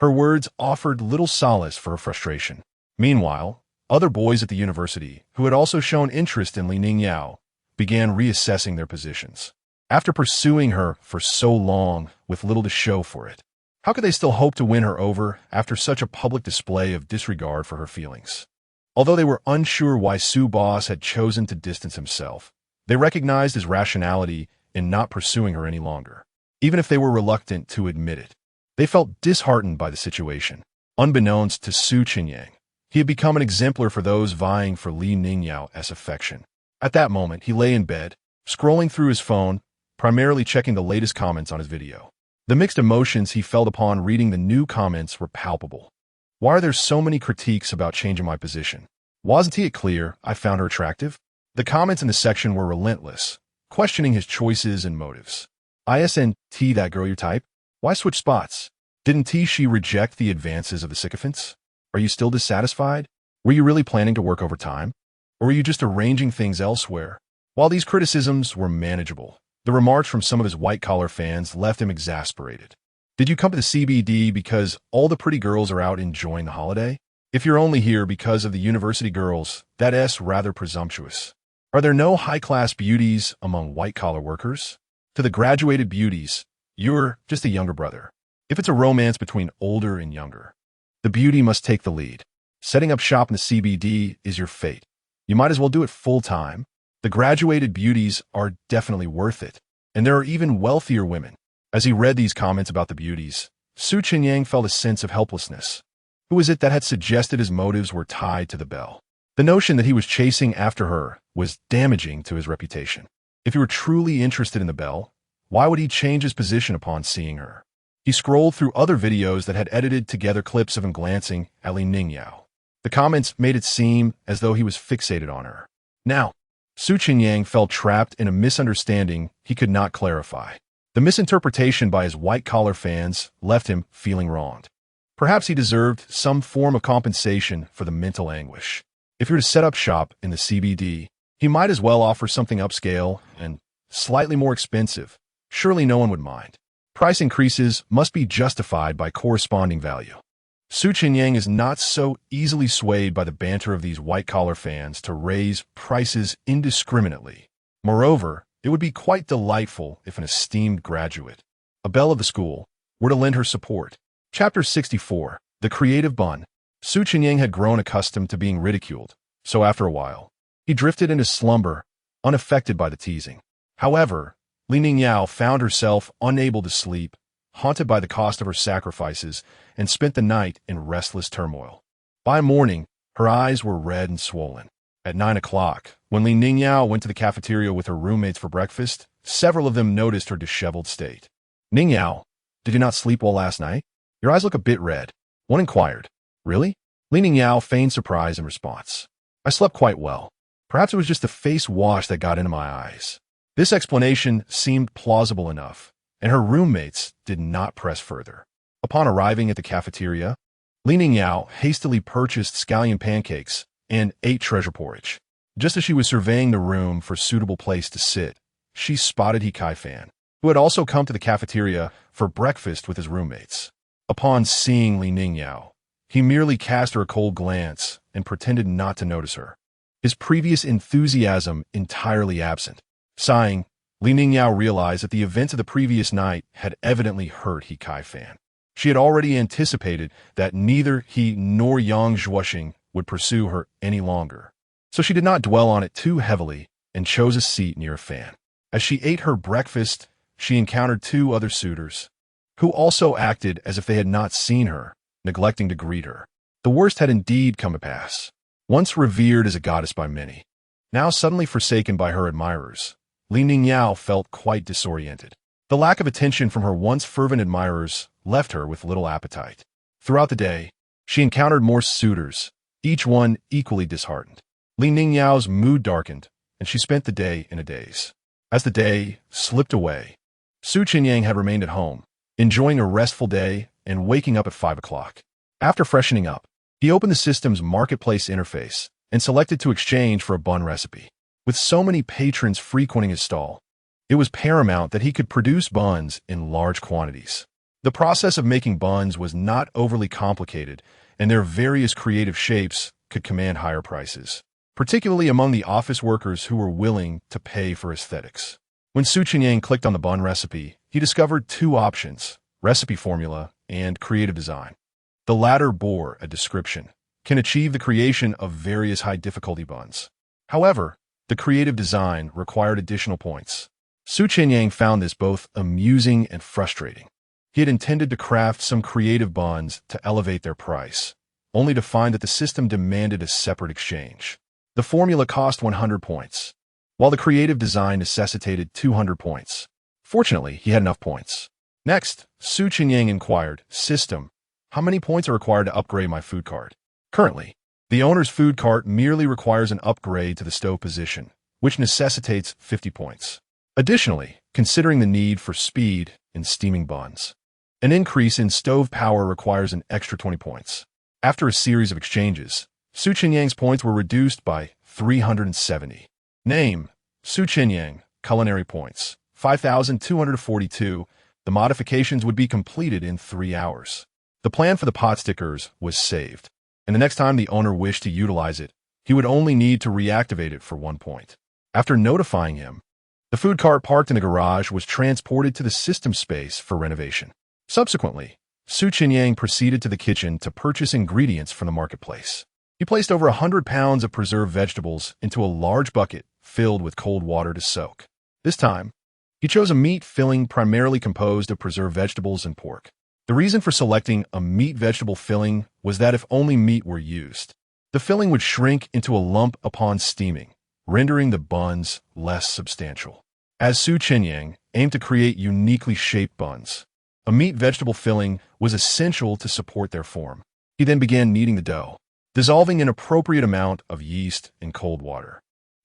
Her words offered little solace for her frustration. Meanwhile, other boys at the university, who had also shown interest in Li Ning Yao, began reassessing their positions. After pursuing her for so long with little to show for it, how could they still hope to win her over after such a public display of disregard for her feelings? Although they were unsure why Su Boss had chosen to distance himself, they recognized his rationality in not pursuing her any longer, even if they were reluctant to admit it. They felt disheartened by the situation. Unbeknownst to Su Chenyang, he had become an exemplar for those vying for Li Ning Yao's affection. At that moment, he lay in bed, scrolling through his phone, primarily checking the latest comments on his video. The mixed emotions he felt upon reading the new comments were palpable. Why are there so many critiques about changing my position? Wasn't it clear I found her attractive? The comments in the section were relentless, questioning his choices and motives. "Isn't that girl your type? Why switch spots? Didn't she reject the advances of the sycophants? Are you still dissatisfied? Were you really planning to work overtime? Or were you just arranging things elsewhere?" While these criticisms were manageable, the remarks from some of his white-collar fans left him exasperated. "Did you come to the CBD because all the pretty girls are out enjoying the holiday? If you're only here because of the university girls, that's rather presumptuous. Are there no high-class beauties among white-collar workers? To the graduated beauties, you're just a younger brother. If it's a romance between older and younger, the beauty must take the lead. Setting up shop in the CBD is your fate. You might as well do it full-time. The graduated beauties are definitely worth it, and there are even wealthier women. As he read these comments about the beauties, Chenyang felt a sense of helplessness. Who was it that had suggested his motives were tied to the belle? The notion that he was chasing after her was damaging to his reputation. If he were truly interested in the belle, why would he change his position upon seeing her? He scrolled through other videos that had edited together clips of him glancing at Li Ningyao. The comments made it seem as though he was fixated on her. Now, Chenyang felt trapped in a misunderstanding he could not clarify. The misinterpretation by his white-collar fans left him feeling wronged. Perhaps he deserved some form of compensation for the mental anguish. If you're to set up shop in the CBD, he might as well offer something upscale and slightly more expensive. Surely no one would mind. Price increases must be justified by corresponding value. Chenyang is not so easily swayed by the banter of these white-collar fans to raise prices indiscriminately. Moreover, it would be quite delightful if an esteemed graduate, a belle of the school, were to lend her support. Chapter 64. The Creative Bun. Chenyang had grown accustomed to being ridiculed, so after a while, he drifted into slumber, unaffected by the teasing. However, Li Ningyao found herself unable to sleep, haunted by the cost of her sacrifices, and spent the night in restless turmoil. By morning, her eyes were red and swollen. At 9 o'clock, when Li Ningyao went to the cafeteria with her roommates for breakfast, several of them noticed her disheveled state. "Ningyao, did you not sleep well last night? Your eyes look a bit red," one inquired. "Really?" Li Ningyao feigned surprise in response. "I slept quite well. Perhaps it was just the face wash that got into my eyes." This explanation seemed plausible enough, and her roommates did not press further. Upon arriving at the cafeteria, Li Ningyao hastily purchased scallion pancakes and ate treasure porridge. Just as she was surveying the room for a suitable place to sit, she spotted He Kai-fan, who had also come to the cafeteria for breakfast with his roommates. Upon seeing Li Ningyao, he merely cast her a cold glance and pretended not to notice her, his previous enthusiasm entirely absent. Sighing, Li Ningyao realized that the events of the previous night had evidently hurt He Kai-fan. She had already anticipated that neither he nor Yang Zhuoxing would pursue her any longer, so she did not dwell on it too heavily and chose a seat near a fan. As she ate her breakfast, she encountered two other suitors, who also acted as if they had not seen her, neglecting to greet her. The worst had indeed come to pass. Once revered as a goddess by many, now suddenly forsaken by her admirers, Li Ningyao felt quite disoriented. The lack of attention from her once fervent admirers left her with little appetite. Throughout the day, she encountered more suitors, each one equally disheartened. Li Ningyao's mood darkened, and she spent the day in a daze. As the day slipped away, Chenyang had remained at home, enjoying a restful day and waking up at 5 o'clock. After freshening up, he opened the system's marketplace interface and selected to exchange for a bun recipe. With so many patrons frequenting his stall, it was paramount that he could produce buns in large quantities. The process of making buns was not overly complicated, and their various creative shapes could command higher prices, particularly among the office workers who were willing to pay for aesthetics. When Chenyang clicked on the bun recipe, he discovered two options: recipe formula and creative design. The latter bore a description, can achieve the creation of various high-difficulty buns. However, the creative design required additional points. Chenyang found this both amusing and frustrating. He had intended to craft some creative buns to elevate their price, only to find that the system demanded a separate exchange. The formula cost 100 points, while the creative design necessitated 200 points. Fortunately, he had enough points. Next, Chenyang inquired, "System, how many points are required to upgrade my food cart?" Currently, the owner's food cart merely requires an upgrade to the stove position, which necessitates 50 points. Additionally, considering the need for speed in steaming buns, an increase in stove power requires an extra 20 points. After a series of exchanges, Chenyang's points were reduced by 370. Name: Chenyang, culinary points, 5,242. The modifications would be completed in 3 hours. The plan for the pot stickers was saved. and the next time the owner wished to utilize it, he would only need to reactivate it for 1 point. After notifying him, the food cart parked in the garage was transported to the system space for renovation. Subsequently, Chenyang proceeded to the kitchen to purchase ingredients from the marketplace. He placed over 100 pounds of preserved vegetables into a large bucket filled with cold water to soak. This time, he chose a meat filling primarily composed of preserved vegetables and pork. The reason for selecting a meat-vegetable filling was that if only meat were used, the filling would shrink into a lump upon steaming, rendering the buns less substantial. As Chenyang aimed to create uniquely shaped buns, a meat-vegetable filling was essential to support their form. He then began kneading the dough, dissolving an appropriate amount of yeast in cold water.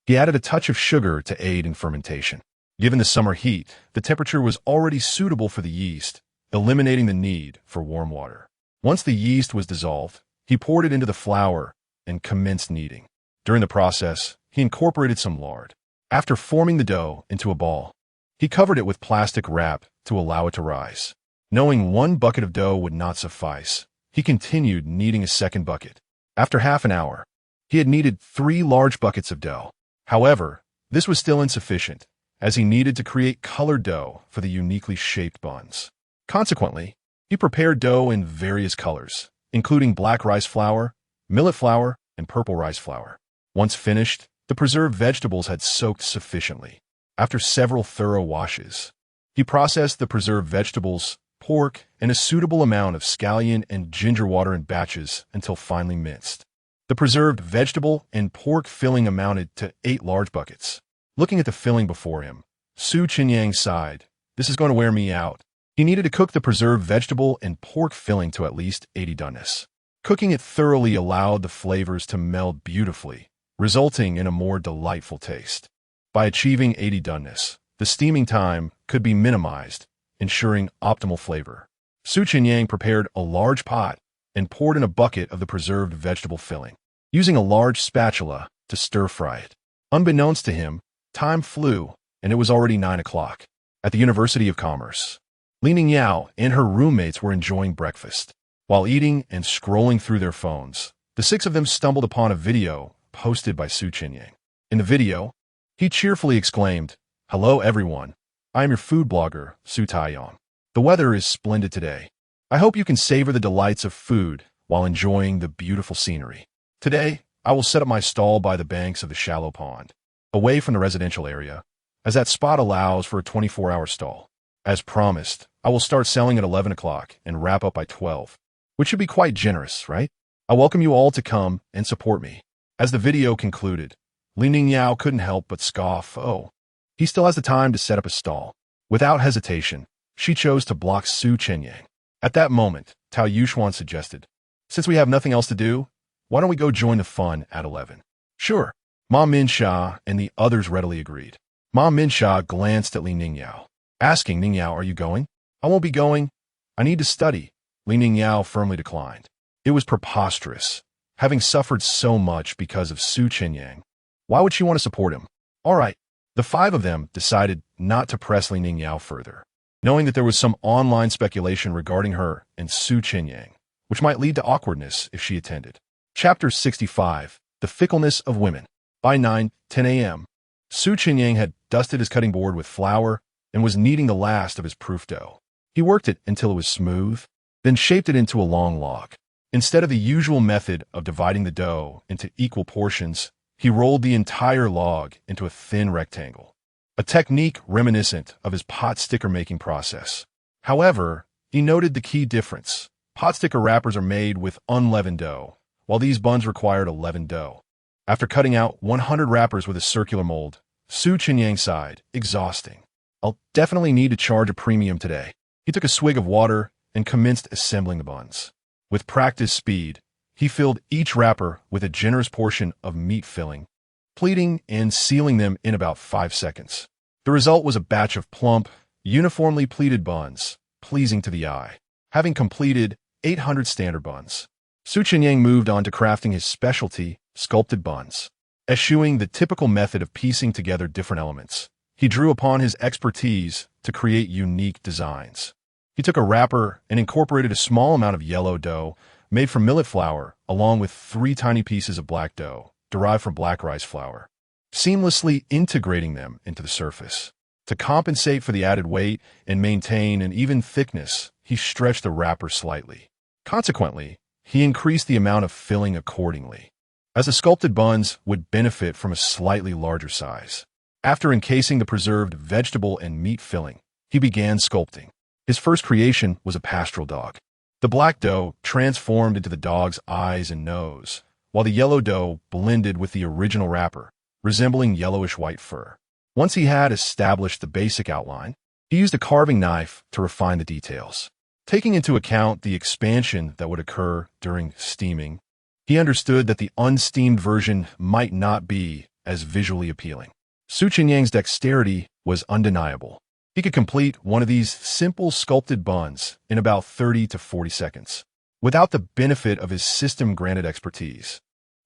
He added a touch of sugar to aid in fermentation. Given the summer heat, the temperature was already suitable for the yeast, eliminating the need for warm water. Once the yeast was dissolved, he poured it into the flour and commenced kneading. During the process, he incorporated some lard. After forming the dough into a ball, he covered it with plastic wrap to allow it to rise. Knowing 1 bucket of dough would not suffice, he continued kneading a second bucket. After half an hour, he had kneaded 3 large buckets of dough. However, this was still insufficient, as he needed to create colored dough for the uniquely shaped buns. Consequently, he prepared dough in various colors, including black rice flour, millet flour, and purple rice flour. Once finished, the preserved vegetables had soaked sufficiently. After several thorough washes, he processed the preserved vegetables, pork, and a suitable amount of scallion and ginger water in batches until finely minced. The preserved vegetable and pork filling amounted to 8 large buckets. Looking at the filling before him, Chenyang sighed. "This is going to wear me out." He needed to cook the preserved vegetable and pork filling to at least 80 doneness. Cooking it thoroughly allowed the flavors to meld beautifully, resulting in a more delightful taste. By achieving 80 doneness, the steaming time could be minimized, ensuring optimal flavor. Chenyang prepared a large pot and poured in a bucket of the preserved vegetable filling, using a large spatula to stir-fry it. Unbeknownst to him, time flew, and it was already 9 o'clock. At the University of Commerce, Chenyang and her roommates were enjoying breakfast. While eating and scrolling through their phones, the 6 of them stumbled upon a video posted by Chenyang. In the video, he cheerfully exclaimed, "Hello everyone, I am your food blogger, Chenyang. The weather is splendid today. I hope you can savor the delights of food while enjoying the beautiful scenery. Today, I will set up my stall by the banks of the shallow pond, away from the residential area, as that spot allows for a 24-hour stall. As promised, I will start selling at 11 o'clock and wrap up by 12, which should be quite generous, right? I welcome you all to come and support me." As the video concluded, Chenyang couldn't help but scoff. Oh, he still has the time to set up a stall. Without hesitation, she chose to block Chenyang. At that moment, Tao Yuxuan suggested, "Since we have nothing else to do, why don't we go join the fun at 11? "Sure." Ma Minsha and the others readily agreed. Ma Minsha glanced at Chenyang, asking, "Ningyao, are you going?" "I won't be going. I need to study." Chenyang firmly declined. It was preposterous. Having suffered so much because of Chenyang, why would she want to support him? All right. The 5 of them decided not to press Chenyang further, knowing that there was some online speculation regarding her and Chenyang, which might lead to awkwardness if she attended. Chapter 65, The Fickleness of Women. By 9:10 a.m., Chenyang had dusted his cutting board with flour and was kneading the last of his proof dough. He worked it until it was smooth, then shaped it into a long log. Instead of the usual method of dividing the dough into equal portions, he rolled the entire log into a thin rectangle, a technique reminiscent of his pot sticker making process. However, he noted the key difference. Pot sticker wrappers are made with unleavened dough, while these buns required a leavened dough. After cutting out 100 wrappers with a circular mold, Chenyang sighed, exhausting. "I'll definitely need to charge a premium today." He took a swig of water and commenced assembling the buns. With practiced speed, he filled each wrapper with a generous portion of meat filling, pleating and sealing them in about 5 seconds. The result was a batch of plump, uniformly pleated buns, pleasing to the eye. Having completed 800 standard buns, Chenyang moved on to crafting his specialty, sculpted buns. Eschewing the typical method of piecing together different elements, he drew upon his expertise to create unique designs. He took a wrapper and incorporated a small amount of yellow dough made from millet flour, along with 3 tiny pieces of black dough, derived from black rice flour, seamlessly integrating them into the surface. To compensate for the added weight and maintain an even thickness, he stretched the wrapper slightly. Consequently, he increased the amount of filling accordingly, as the sculpted buns would benefit from a slightly larger size. After encasing the preserved vegetable and meat filling, he began sculpting. His first creation was a pastoral dog. The black dough transformed into the dog's eyes and nose, while the yellow dough blended with the original wrapper, resembling yellowish-white fur. Once he had established the basic outline, he used a carving knife to refine the details. Taking into account the expansion that would occur during steaming, he understood that the unsteamed version might not be as visually appealing. Chenyang's dexterity was undeniable. He could complete one of these simple sculpted buns in about 30 to 40 seconds, without the benefit of his system-granted expertise.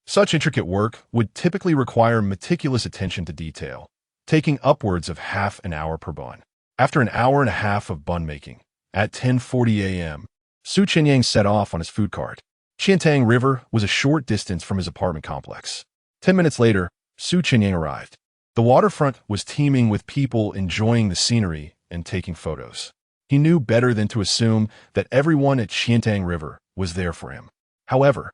Such intricate work would typically require meticulous attention to detail, taking upwards of half an hour per bun. After an hour and a half of bun making, at 10:40 a.m., Chenyang set off on his food cart. Chenyang River was a short distance from his apartment complex. 10 minutes later, Chenyang arrived. The waterfront was teeming with people enjoying the scenery and taking photos. He knew better than to assume that everyone at Chenyang River was there for him. However,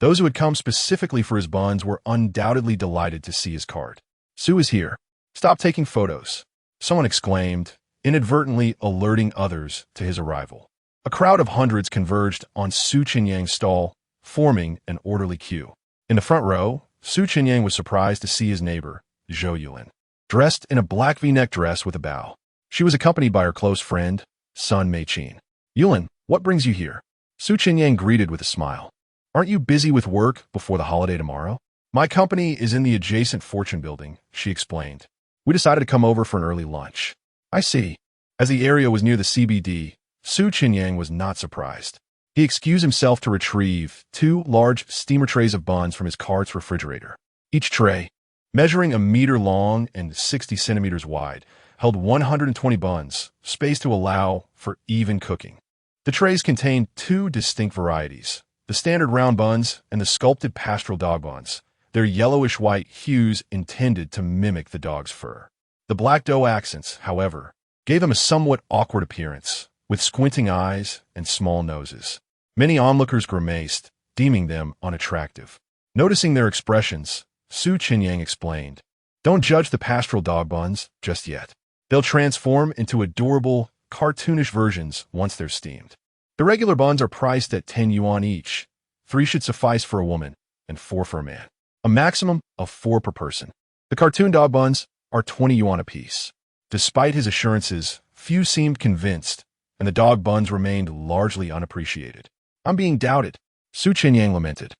those who had come specifically for his buns were undoubtedly delighted to see his cart. "Sue is here. Stop taking photos," someone exclaimed, inadvertently alerting others to his arrival. A crowd of hundreds converged on Chenyang's stall, forming an orderly queue. In the front row, Chenyang was surprised to see his neighbor, Zhou Yulin, dressed in a black V-neck dress with a bow. She was accompanied by her close friend, Sun Meichin. "Yulin, what brings you here?" Chenyang greeted with a smile. "Aren't you busy with work before the holiday tomorrow?" "My company is in the adjacent fortune building," she explained. "We decided to come over for an early lunch." "I see." As the area was near the CBD, Chenyang was not surprised. He excused himself to retrieve 2 large steamer trays of buns from his cart's refrigerator. Each tray, measuring a meter long and 60 centimeters wide, held 120 buns, spaced to allow for even cooking. The trays contained 2 distinct varieties, the standard round buns and the sculpted pastoral dog buns, their yellowish-white hues intended to mimic the dog's fur. The black dough accents, however, gave them a somewhat awkward appearance, with squinting eyes and small noses. Many onlookers grimaced, deeming them unattractive. Noticing their expressions, Chenyang explained, "Don't judge the pastoral dog buns just yet. They'll transform into adorable, cartoonish versions once they're steamed. The regular buns are priced at 10 yuan each. 3 should suffice for a woman and 4 for a man. A maximum of 4 per person. The cartoon dog buns are 20 yuan apiece." Despite his assurances, few seemed convinced, and the dog buns remained largely unappreciated. "I'm being doubted," Chenyang lamented.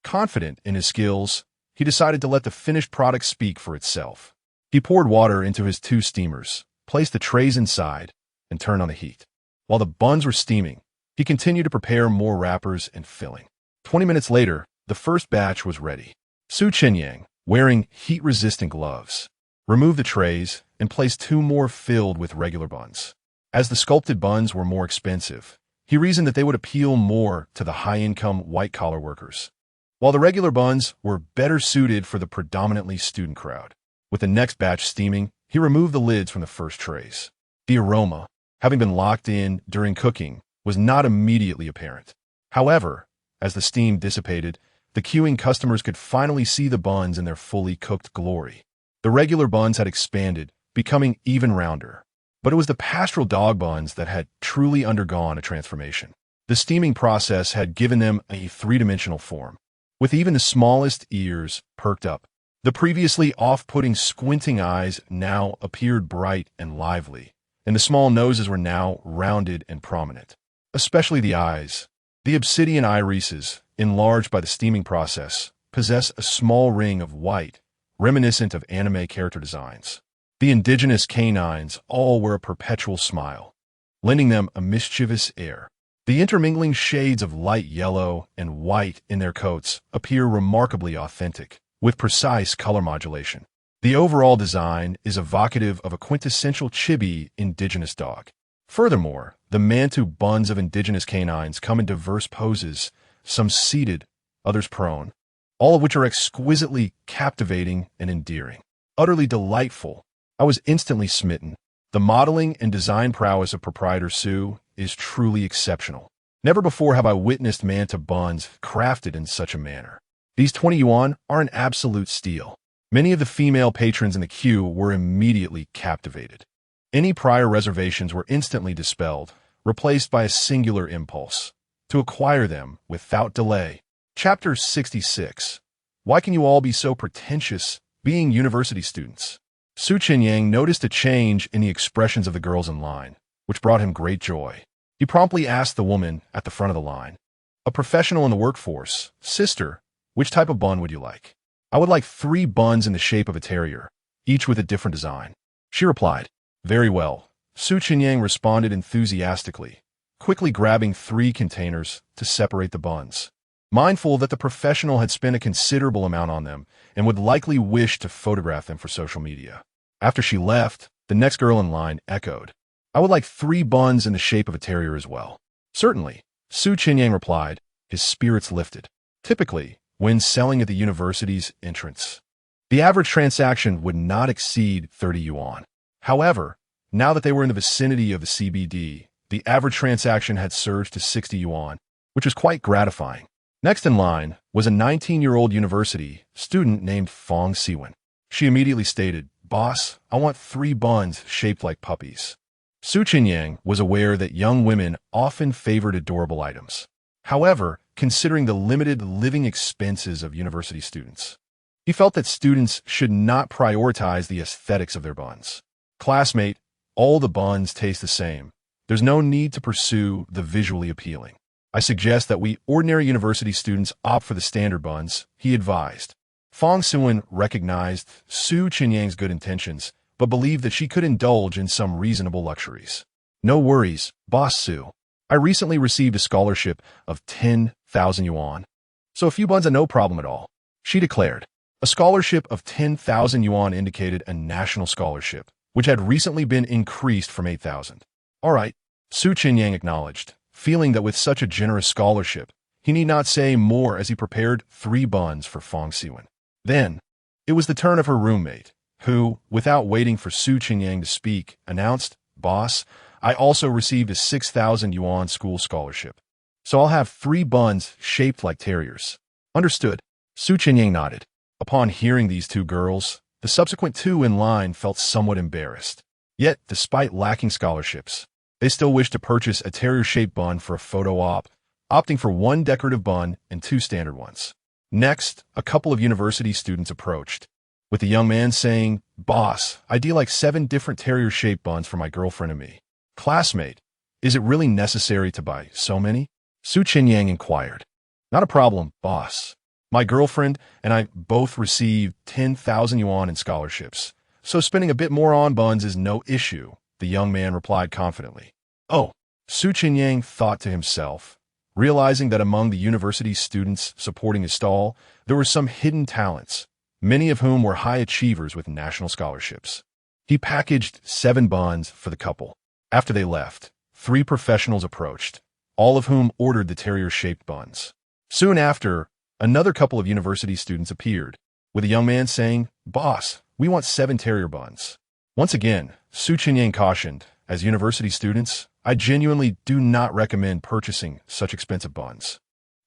Confident in his skills, he decided to let the finished product speak for itself. He poured water into his 2 steamers, placed the trays inside, and turned on the heat. While the buns were steaming, he continued to prepare more wrappers and filling. 20 minutes later, the first batch was ready. Chenyang, wearing heat-resistant gloves, removed the trays and placed 2 more filled with regular buns. As the sculpted buns were more expensive, he reasoned that they would appeal more to the high-income white-collar workers, while the regular buns were better suited for the predominantly student crowd. With the next batch steaming, he removed the lids from the first trays. The aroma, having been locked in during cooking, was not immediately apparent. However, as the steam dissipated, the queuing customers could finally see the buns in their fully cooked glory. The regular buns had expanded, becoming even rounder. But it was the pastoral dog buns that had truly undergone a transformation. The steaming process had given them a 3-dimensional form, with even the smallest ears perked up. The previously off-putting squinting eyes now appeared bright and lively, and the small noses were now rounded and prominent. Especially the eyes. The obsidian irises, enlarged by the steaming process, possess a small ring of white, reminiscent of anime character designs. The indigenous canines all wear a perpetual smile, lending them a mischievous air. The intermingling shades of light yellow and white in their coats appear remarkably authentic, with precise color modulation. The overall design is evocative of a quintessential chibi indigenous dog. Furthermore, the Mantu buns of indigenous canines come in diverse poses, some seated, others prone, all of which are exquisitely captivating and endearing. Utterly delightful. I was instantly smitten. The modeling and design prowess of proprietor Sue is truly exceptional. Never before have I witnessed manta buns crafted in such a manner. These 20 yuan are an absolute steal. Many of the female patrons in the queue were immediately captivated. Any prior reservations were instantly dispelled, replaced by a singular impulse to acquire them without delay. Chapter 66. Why can you all be so pretentious, being university students? Su Chenyang noticed a change in the expressions of the girls in line, which brought him great joy. He promptly asked the woman at the front of the line, a professional in the workforce, "Sister, which type of bun would you like?" "I would like 3 buns in the shape of a terrier, each with a different design." She replied. "Very well." Su Chenyang responded enthusiastically, quickly grabbing 3 containers to separate the buns. Mindful that the professional had spent a considerable amount on them and would likely wish to photograph them for social media. After she left, the next girl in line echoed, "I would like 3 buns in the shape of a terrier as well." "Certainly," Su Chenyang replied, his spirits lifted. Typically, when selling at the university's entrance, the average transaction would not exceed 30 yuan. However, now that they were in the vicinity of the CBD, the average transaction had surged to 60 yuan, which was quite gratifying. Next in line was a 19-year-old university student named Fong Siwen. She immediately stated, "Boss, I want 3 buns shaped like puppies." Su Chenyang was aware that young women often favored adorable items. However, considering the limited living expenses of university students, he felt that students should not prioritize the aesthetics of their buns. "Classmate, all the buns taste the same. There's no need to pursue the visually appealing. I suggest that we ordinary university students opt for the standard buns," he advised. Fong Siwen recognized Su Chenyang's good intentions, but believed that she could indulge in some reasonable luxuries. "No worries, Boss Su. I recently received a scholarship of 10,000 yuan, so a few buns are no problem at all," she declared. A scholarship of 10,000 yuan indicated a national scholarship, which had recently been increased from 8,000. "All right," Su Chenyang acknowledged, feeling that with such a generous scholarship, he need not say more as he prepared 3 buns for Fong Siwen. Then, it was the turn of her roommate, who, without waiting for Su Chenyang to speak, announced, "Boss, I also received a 6,000 yuan school scholarship, so I'll have 3 buns shaped like terriers." "Understood." Su Chenyang nodded. Upon hearing these 2 girls, the subsequent 2 in line felt somewhat embarrassed. Yet, despite lacking scholarships, they still wished to purchase a terrier-shaped bun for a photo op, opting for 1 decorative bun and 2 standard ones. Next, a couple of university students approached, with the young man saying, "Boss, I do like 7 different terrier-shaped buns for my girlfriend and me." "Classmate, is it really necessary to buy so many?" Su Chenyang inquired. "Not a problem, boss. My girlfriend and I both received 10,000 yuan in scholarships, so spending a bit more on buns is no issue," the young man replied confidently. "Oh," Su Chenyang thought to himself, realizing that among the university students supporting his stall, there were some hidden talents, many of whom were high achievers with national scholarships. He packaged 7 buns for the couple. After they left, 3 professionals approached, all of whom ordered the terrier-shaped buns. Soon after, another couple of university students appeared, with a young man saying, "Boss, we want 7 terrier buns." Once again, Su Chenyang cautioned, "As university students, I genuinely do not recommend purchasing such expensive buns.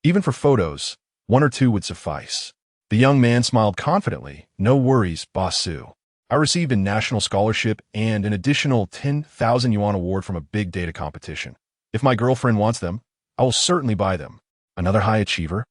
Even for photos, 1 or 2 would suffice." The young man smiled confidently. "No worries, Boss Su. I received a national scholarship and an additional 10,000 yuan award from a big data competition. If my girlfriend wants them, I will certainly buy them." Another high achiever?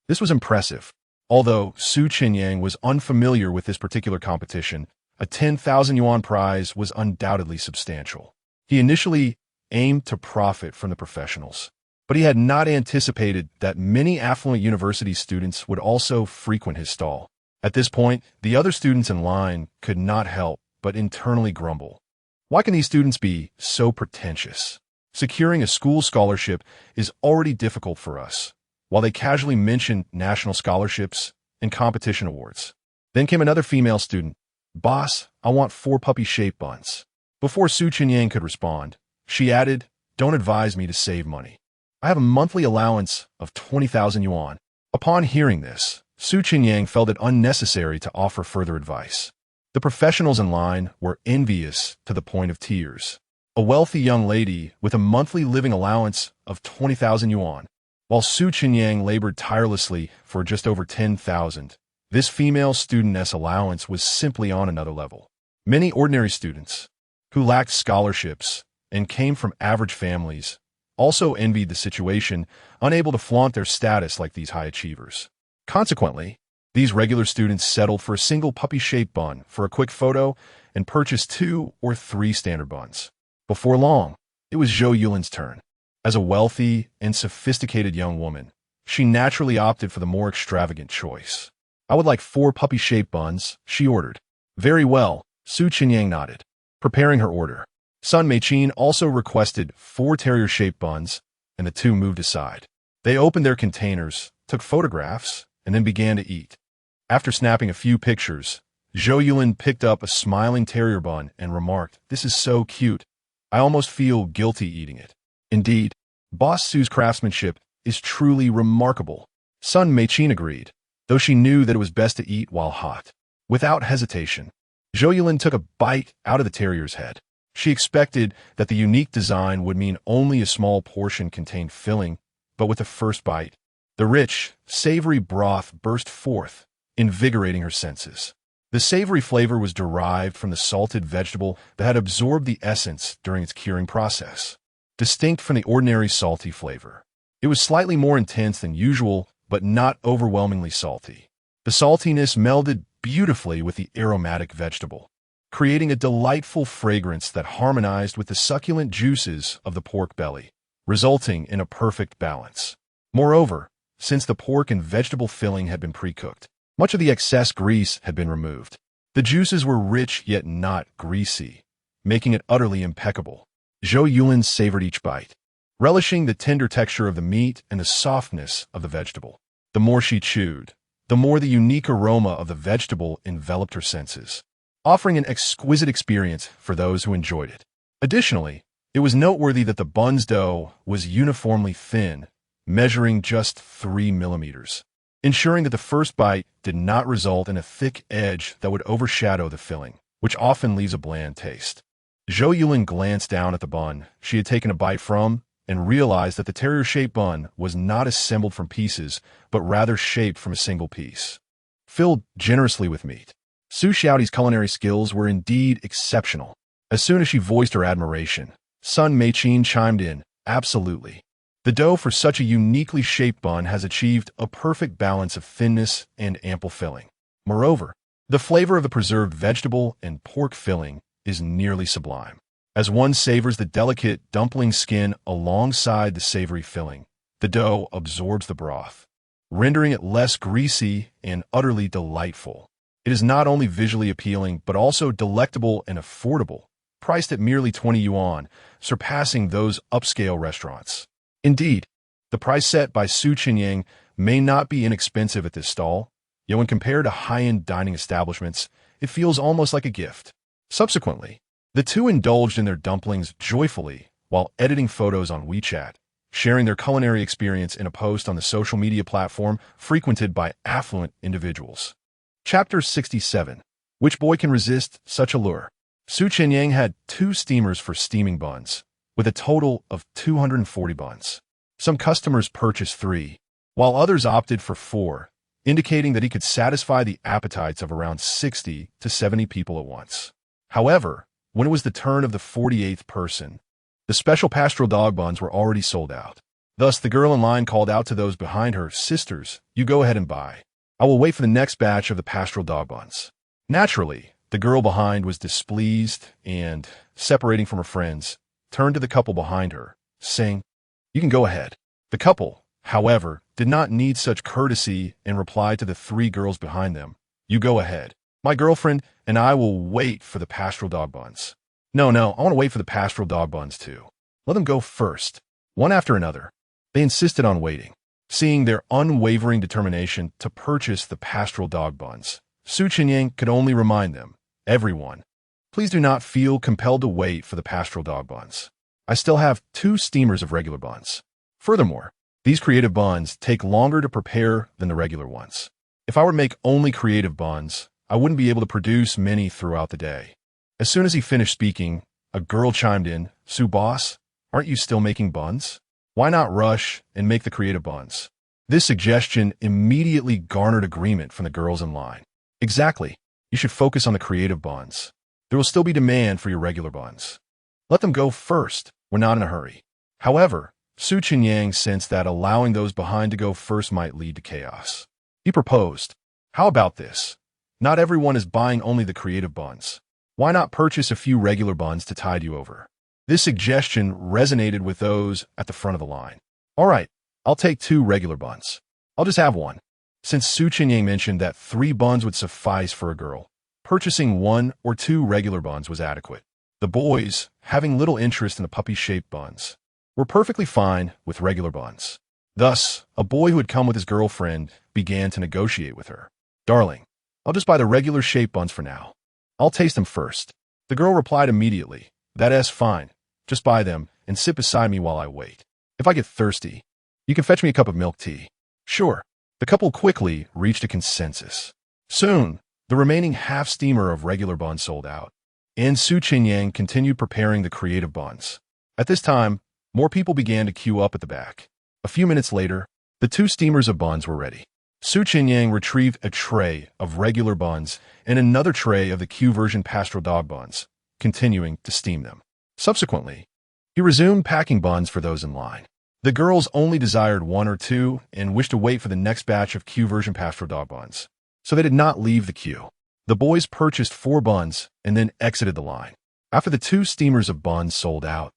This was impressive. Although Su Chenyang was unfamiliar with this particular competition, a 10,000 yuan prize was undoubtedly substantial. He initially aimed to profit from the professionals, but he had not anticipated that many affluent university students would also frequent his stall. At this point, the other students in line could not help but internally grumble. Why can these students be so pretentious? Securing a school scholarship is already difficult for us, while they casually mention national scholarships and competition awards. Then came another female student. "Boss, I want 4 puppy-shaped buns." Before Su Chenyang could respond, she added, "Don't advise me to save money. I have a monthly allowance of 20,000 yuan. Upon hearing this, Chenyang felt it unnecessary to offer further advice. The professionals in line were envious to the point of tears. A wealthy young lady with a monthly living allowance of 20,000 yuan, while Chenyang labored tirelessly for just over 10,000. This female studentess allowance was simply on another level. Many ordinary students, who lacked scholarships and came from average families, also envied the situation, unable to flaunt their status like these high achievers. Consequently, these regular students settled for a single puppy-shaped bun for a quick photo and purchased 2 or 3 standard buns. Before long, it was Zhou Yulin's turn. As a wealthy and sophisticated young woman, she naturally opted for the more extravagant choice. "I would like 4 puppy-shaped buns," she ordered. "Very well," Chenyang nodded, preparing her order. Sun Meichin also requested 4 terrier-shaped buns, and the two moved aside. They opened their containers, took photographs, and then began to eat. After snapping a few pictures, Zhou Yulin picked up a smiling terrier bun and remarked, "This is so cute. I almost feel guilty eating it." Indeed, Boss Su's craftsmanship is truly remarkable. Sun Meichin agreed, though she knew that it was best to eat while hot. Without hesitation, Zhou Yulin took a bite out of the terrier's head. She expected that the unique design would mean only a small portion contained filling, but with the first bite, the rich, savory broth burst forth, invigorating her senses. The savory flavor was derived from the salted vegetable that had absorbed the essence during its curing process. Distinct from the ordinary salty flavor, it was slightly more intense than usual, but not overwhelmingly salty. The saltiness melded beautifully with the aromatic vegetable, creating a delightful fragrance that harmonized with the succulent juices of the pork belly, resulting in a perfect balance. Moreover, since the pork and vegetable filling had been pre-cooked, much of the excess grease had been removed. The juices were rich yet not greasy, making it utterly impeccable. Zhou Yulin savored each bite, relishing the tender texture of the meat and the softness of the vegetable. The more she chewed, the more the unique aroma of the vegetable enveloped her senses, offering an exquisite experience for those who enjoyed it. Additionally, it was noteworthy that the bun's dough was uniformly thin, measuring just 3 millimeters, ensuring that the first bite did not result in a thick edge that would overshadow the filling, which often leaves a bland taste. Zhou Yulin glanced down at the bun she had taken a bite from and realized that the terrier-shaped bun was not assembled from pieces, but rather shaped from a single piece, filled generously with meat. Su Xiaoti's culinary skills were indeed exceptional. As soon as she voiced her admiration, Sun Meichin chimed in, "Absolutely. The dough for such a uniquely shaped bun has achieved a perfect balance of thinness and ample filling. Moreover, the flavor of the preserved vegetable and pork filling is nearly sublime. As one savors the delicate dumpling skin alongside the savory filling, the dough absorbs the broth, rendering it less greasy and utterly delightful. It is not only visually appealing, but also delectable and affordable, priced at merely 20 yuan, surpassing those upscale restaurants. Indeed, the price set by Chenyang may not be inexpensive at this stall, yet when compared to high-end dining establishments, it feels almost like a gift." Subsequently, the two indulged in their dumplings joyfully while editing photos on WeChat, sharing their culinary experience in a post on the social media platform frequented by affluent individuals. Chapter 67. Which boy can resist such allure? Chenyang had 2 steamers for steaming buns, with a total of 240 buns. Some customers purchased 3, while others opted for 4, indicating that he could satisfy the appetites of around 60 to 70 people at once. However, when it was the turn of the 48th person, the special pastoral dog buns were already sold out. Thus, the girl in line called out to those behind her, "Sisters, you go ahead and buy. I will wait for the next batch of the pastoral dog buns." Naturally, the girl behind was displeased and, separating from her friends, turned to the couple behind her, saying, "You can go ahead." The couple, however, did not need such courtesy and replied to the 3 girls behind them, "You go ahead. My girlfriend and I will wait for the pastoral dog buns." No, I want to wait for the pastoral dog buns too. Let them go first." One after another, they insisted on waiting. Seeing their unwavering determination to purchase the pastoral dog buns, Chenyang could only remind them, "Everyone, please do not feel compelled to wait for the pastoral dog buns. I still have 2 steamers of regular buns." Furthermore, these creative buns take longer to prepare than the regular ones. If I were to make only creative buns, I wouldn't be able to produce many throughout the day. As soon as he finished speaking, a girl chimed in, Boss, aren't you still making buns? Why not rush and make the creative buns? This suggestion immediately garnered agreement from the girls in line. Exactly. You should focus on the creative buns. There will still be demand for your regular buns. Let them go first. We're not in a hurry. However, Chenyang sensed that allowing those behind to go first might lead to chaos. He proposed, how about this? Not everyone is buying only the creative buns. Why not purchase a few regular buns to tide you over? This suggestion resonated with those at the front of the line. All right, I'll take 2 regular buns. I'll just have one. Since Chenyang mentioned that 3 buns would suffice for a girl, purchasing 1 or 2 regular buns was adequate. The boys, having little interest in the puppy-shaped buns, were perfectly fine with regular buns. Thus, a boy who had come with his girlfriend began to negotiate with her. Darling, I'll just buy the regular shaped buns for now. I'll taste them first. The girl replied immediately, That's fine. Just buy them and sit beside me while I wait. If I get thirsty, you can fetch me a cup of milk tea. Sure. The couple quickly reached a consensus. Soon, the remaining half-steamer of regular buns sold out, and Chenyang continued preparing the creative buns. At this time, more people began to queue up at the back. A few minutes later, the 2 steamers of buns were ready. Chenyang retrieved a tray of regular buns and another tray of the Q-version pastoral dog buns, continuing to steam them. Subsequently, he resumed packing buns for those in line. The girls only desired 1 or 2 and wished to wait for the next batch of Q-version pastoral dog buns, so they did not leave the queue. The boys purchased 4 buns and then exited the line. After the 2 steamers of buns sold out,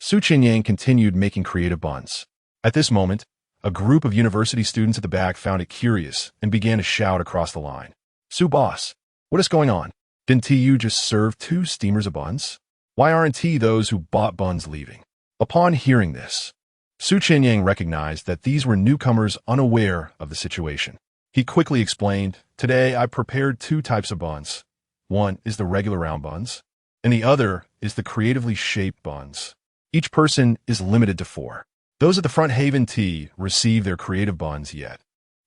Chenyang continued making creative buns. At this moment, a group of university students at the back found it curious and began to shout across the line. Boss, what is going on? Didn't you just serve 2 steamers of buns? Why aren't those who bought buns leaving? Upon hearing this, Chenyang recognized that these were newcomers unaware of the situation. He quickly explained, Today I prepared 2 types of buns. One is the regular round buns, and the other is the creatively shaped buns. Each person is limited to 4. Those at the front haven't received their creative buns yet,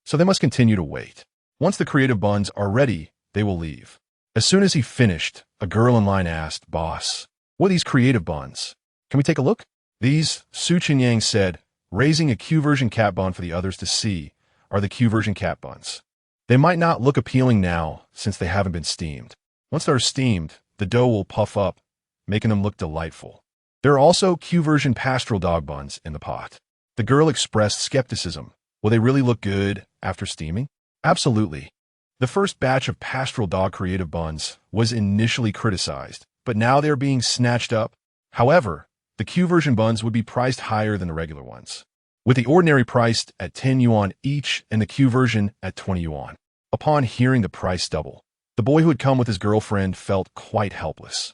so they must continue to wait. Once the creative buns are ready, they will leave. As soon as he finished, a girl in line asked, Boss, what are these creative buns? Can we take a look? These, Chenyang said, raising a Q-version cat bun for the others to see, are the Q-version cat buns. They might not look appealing now since they haven't been steamed. Once they're steamed, the dough will puff up, making them look delightful. There are also Q-version pastoral dog buns in the pot. The girl expressed skepticism. Will they really look good after steaming? Absolutely. The first batch of pastoral dog creative buns was initially criticized, but now they're being snatched up. However, the Q-version buns would be priced higher than the regular ones, with the ordinary priced at 10 yuan each and the Q-version at 20 yuan. Upon hearing the price double, the boy who had come with his girlfriend felt quite helpless.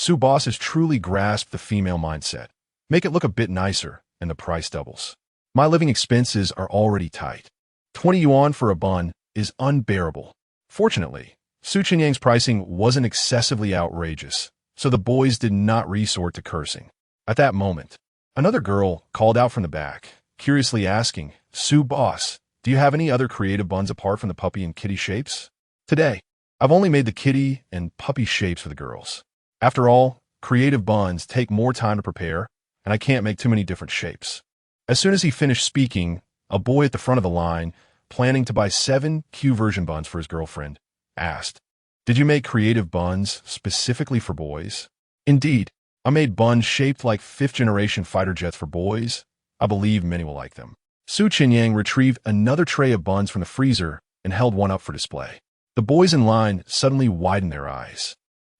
Boss has truly grasped the female mindset. Make it look a bit nicer, and the price doubles. My living expenses are already tight. 20 yuan for a bun is unbearable. Fortunately, Chenyang's pricing wasn't excessively outrageous, so the boys did not resort to cursing. At that moment, another girl called out from the back, curiously asking, Boss, do you have any other creative buns apart from the puppy and kitty shapes? Today, I've only made the kitty and puppy shapes for the girls. After all, creative buns take more time to prepare, and I can't make too many different shapes. As soon as he finished speaking, a boy at the front of the line, planning to buy 7 Q-version buns for his girlfriend, asked, Did you make creative buns specifically for boys? Indeed, I made buns shaped like 5th-generation fighter jets for boys. I believe many will like them. Chenyang retrieved another tray of buns from the freezer and held one up for display. The boys in line suddenly widened their eyes.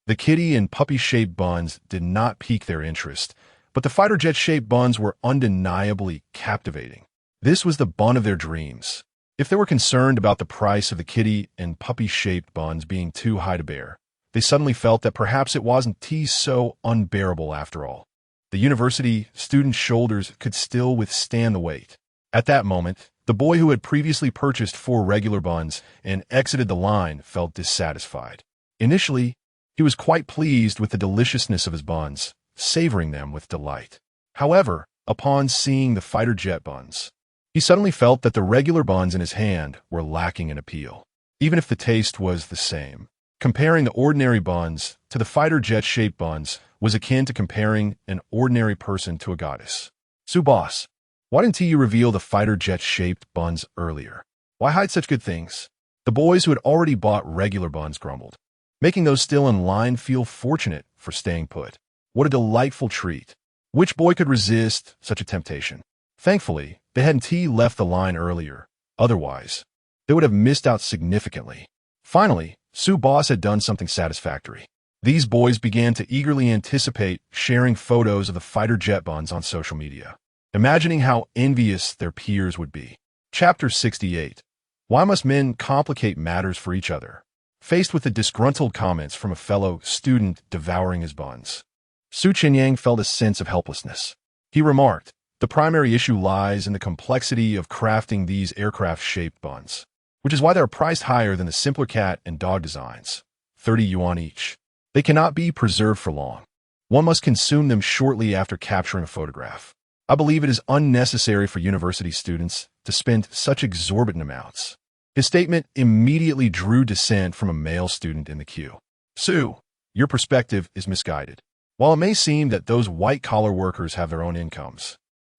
The kitty and puppy-shaped buns did not pique their interest, but the fighter jet-shaped buns were undeniably captivating. This was the bun of their dreams. If they were concerned about the price of the kitty and puppy-shaped buns being too high to bear, they suddenly felt that perhaps it wasn't so unbearable after all. The university students' shoulders could still withstand the weight. At that moment, the boy who had previously purchased 4 regular buns and exited the line felt dissatisfied. Initially, he was quite pleased with the deliciousness of his buns, savoring them with delight. However, upon seeing the fighter jet buns. He suddenly felt that the regular buns in his hand were lacking in appeal, even if the taste was the same. Comparing the ordinary buns to the fighter jet-shaped buns was akin to comparing an ordinary person to a goddess. "So boss, why didn't you reveal the fighter jet-shaped buns earlier? Why hide such good things?" The boys who had already bought regular buns grumbled, making those still in line feel fortunate for staying put. What a delightful treat. Which boy could resist such a temptation? Thankfully, they hadn't left the line earlier. Otherwise, they would have missed out significantly. Finally, Sue Boss had done something satisfactory. These boys began to eagerly anticipate sharing photos of the fighter jet buns on social media, imagining how envious their peers would be. Chapter 68. Why must men complicate matters for each other? Faced with the disgruntled comments from a fellow student devouring his buns, Chenyang felt a sense of helplessness. He remarked, "The primary issue lies in the complexity of crafting these aircraft-shaped buns, which is why they are priced higher than the simpler cat and dog designs, 30 yuan each. They cannot be preserved for long. One must consume them shortly after capturing a photograph. I believe it is unnecessary for university students to spend such exorbitant amounts." His statement immediately drew dissent from a male student in the queue. "Sue, your perspective is misguided. While it may seem that those white-collar workers have their own incomes,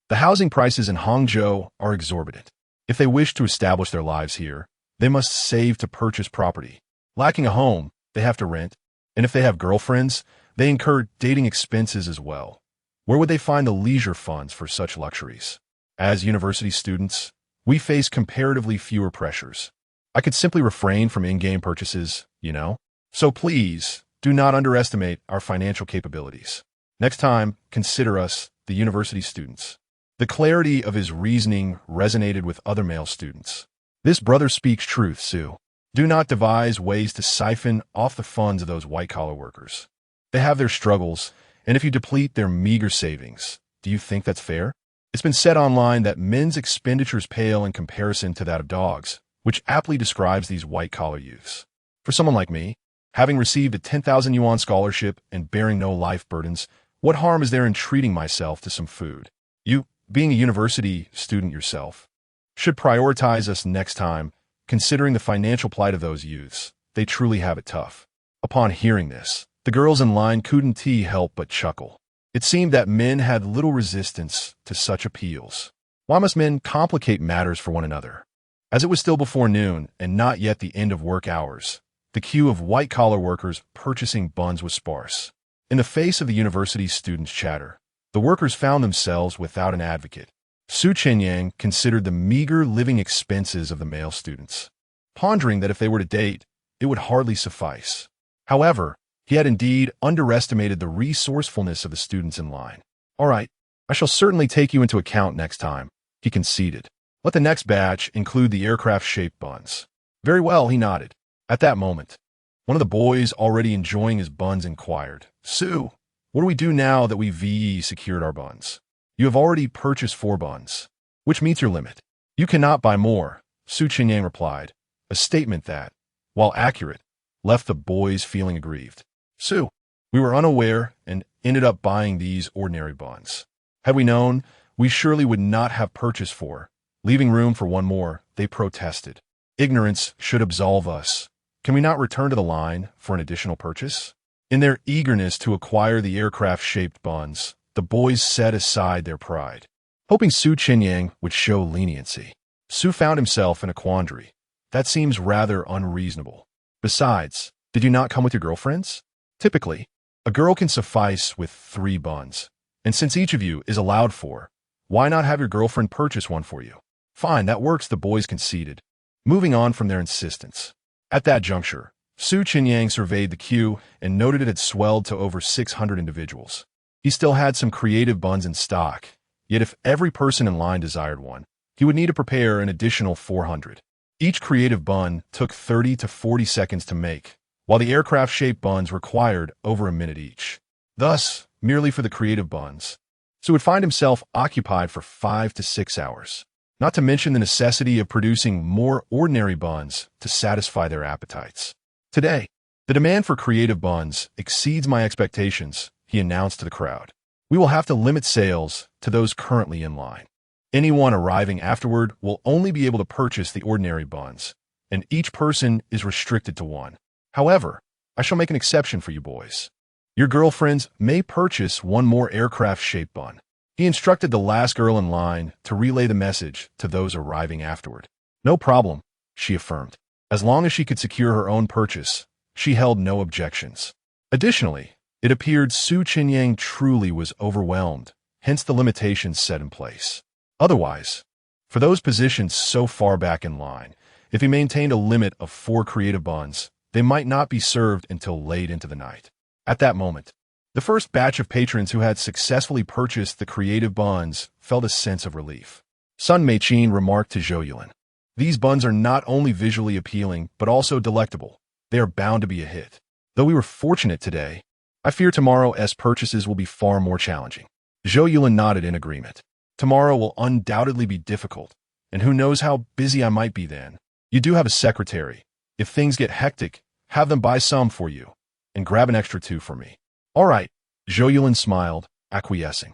the housing prices in Hangzhou are exorbitant. If they wish to establish their lives here, they must save to purchase property. Lacking a home, they have to rent, and if they have girlfriends, they incur dating expenses as well. Where would they find the leisure funds for such luxuries? As university students, we face comparatively fewer pressures. I could simply refrain from in-game purchases, you know? So please, do not underestimate our financial capabilities. Next time, consider us, the university students." The clarity of his reasoning resonated with other male students. "This brother speaks truth, Sue. Do not devise ways to siphon off the funds of those white-collar workers. They have their struggles, and if you deplete their meager savings, do you think that's fair? It's been said online that men's expenditures pale in comparison to that of dogs, which aptly describes these white-collar youths. For someone like me, having received a 10,000 yuan scholarship and bearing no life burdens, what harm is there in treating myself to some food? You, being a university student yourself, should prioritize us next time, considering the financial plight of those youths. They truly have it tough." Upon hearing this, the girls in line couldn't help but chuckle. It seemed that men had little resistance to such appeals. Why must men complicate matters for one another? As it was still before noon and not yet the end of work hours, the queue of white-collar workers purchasing buns was sparse. In the face of the university students' chatter, the workers found themselves without an advocate. Chenyang considered the meager living expenses of the male students, pondering that if they were to date, it would hardly suffice. However, he had indeed underestimated the resourcefulness of the students in line. "All right, I shall certainly take you into account next time," he conceded. "Let the next batch include the aircraft-shaped buns." "Very well," he nodded. At that moment, one of the boys already enjoying his buns inquired, "Sue, what do we do now that we've secured our buns?" "You have already purchased 4 buns, which meets your limit. You cannot buy more," Chenyang replied, a statement that, while accurate, left the boys feeling aggrieved. "Sue, we were unaware and ended up buying these ordinary buns. Had we known, we surely would not have purchased 4. Leaving room for one more," they protested. "Ignorance should absolve us. Can we not return to the line for an additional purchase?" In their eagerness to acquire the aircraft-shaped buns, the boys set aside their pride, hoping Chenyang would show leniency. Sue found himself in a quandary. That seems rather unreasonable. Besides, did you not come with your girlfriends? Typically, a girl can suffice with 3 buns, and since each of you is allowed 4, why not have your girlfriend purchase one for you? "Fine, that works," the boys conceded, moving on from their insistence. At that juncture, Chenyang surveyed the queue and noted it had swelled to over 600 individuals. He still had some creative buns in stock, yet if every person in line desired one, he would need to prepare an additional 400. Each creative bun took 30 to 40 seconds to make, while the aircraft-shaped buns required over a minute each. Thus, merely for the creative buns, Sue would find himself occupied for 5 to 6 hours, not to mention the necessity of producing more ordinary buns to satisfy their appetites. "Today, the demand for creative buns exceeds my expectations," he announced to the crowd. We will have to limit sales to those currently in line. Anyone arriving afterward will only be able to purchase the ordinary buns, and each person is restricted to one. However, I shall make an exception for you boys. Your girlfriends may purchase one more aircraft-shaped bun. He instructed the last girl in line to relay the message to those arriving afterward. No problem, she affirmed. As long as she could secure her own purchase, she held no objections. Additionally, it appeared Chenyang truly was overwhelmed, hence the limitations set in place. Otherwise, for those positioned so far back in line, if he maintained a limit of 4 creative buns, they might not be served until late into the night. At that moment, the first batch of patrons who had successfully purchased the creative buns felt a sense of relief. Sun Meichin remarked to Zhou Yulin, "These buns are not only visually appealing, but also delectable. They are bound to be a hit. Though we were fortunate today, I fear tomorrow's purchases will be far more challenging." Zhou Yulin nodded in agreement. "Tomorrow will undoubtedly be difficult, and who knows how busy I might be then. You do have a secretary. If things get hectic, have them buy some for you, and grab an extra 2 for me." "All right," Zhou Yulin smiled, acquiescing.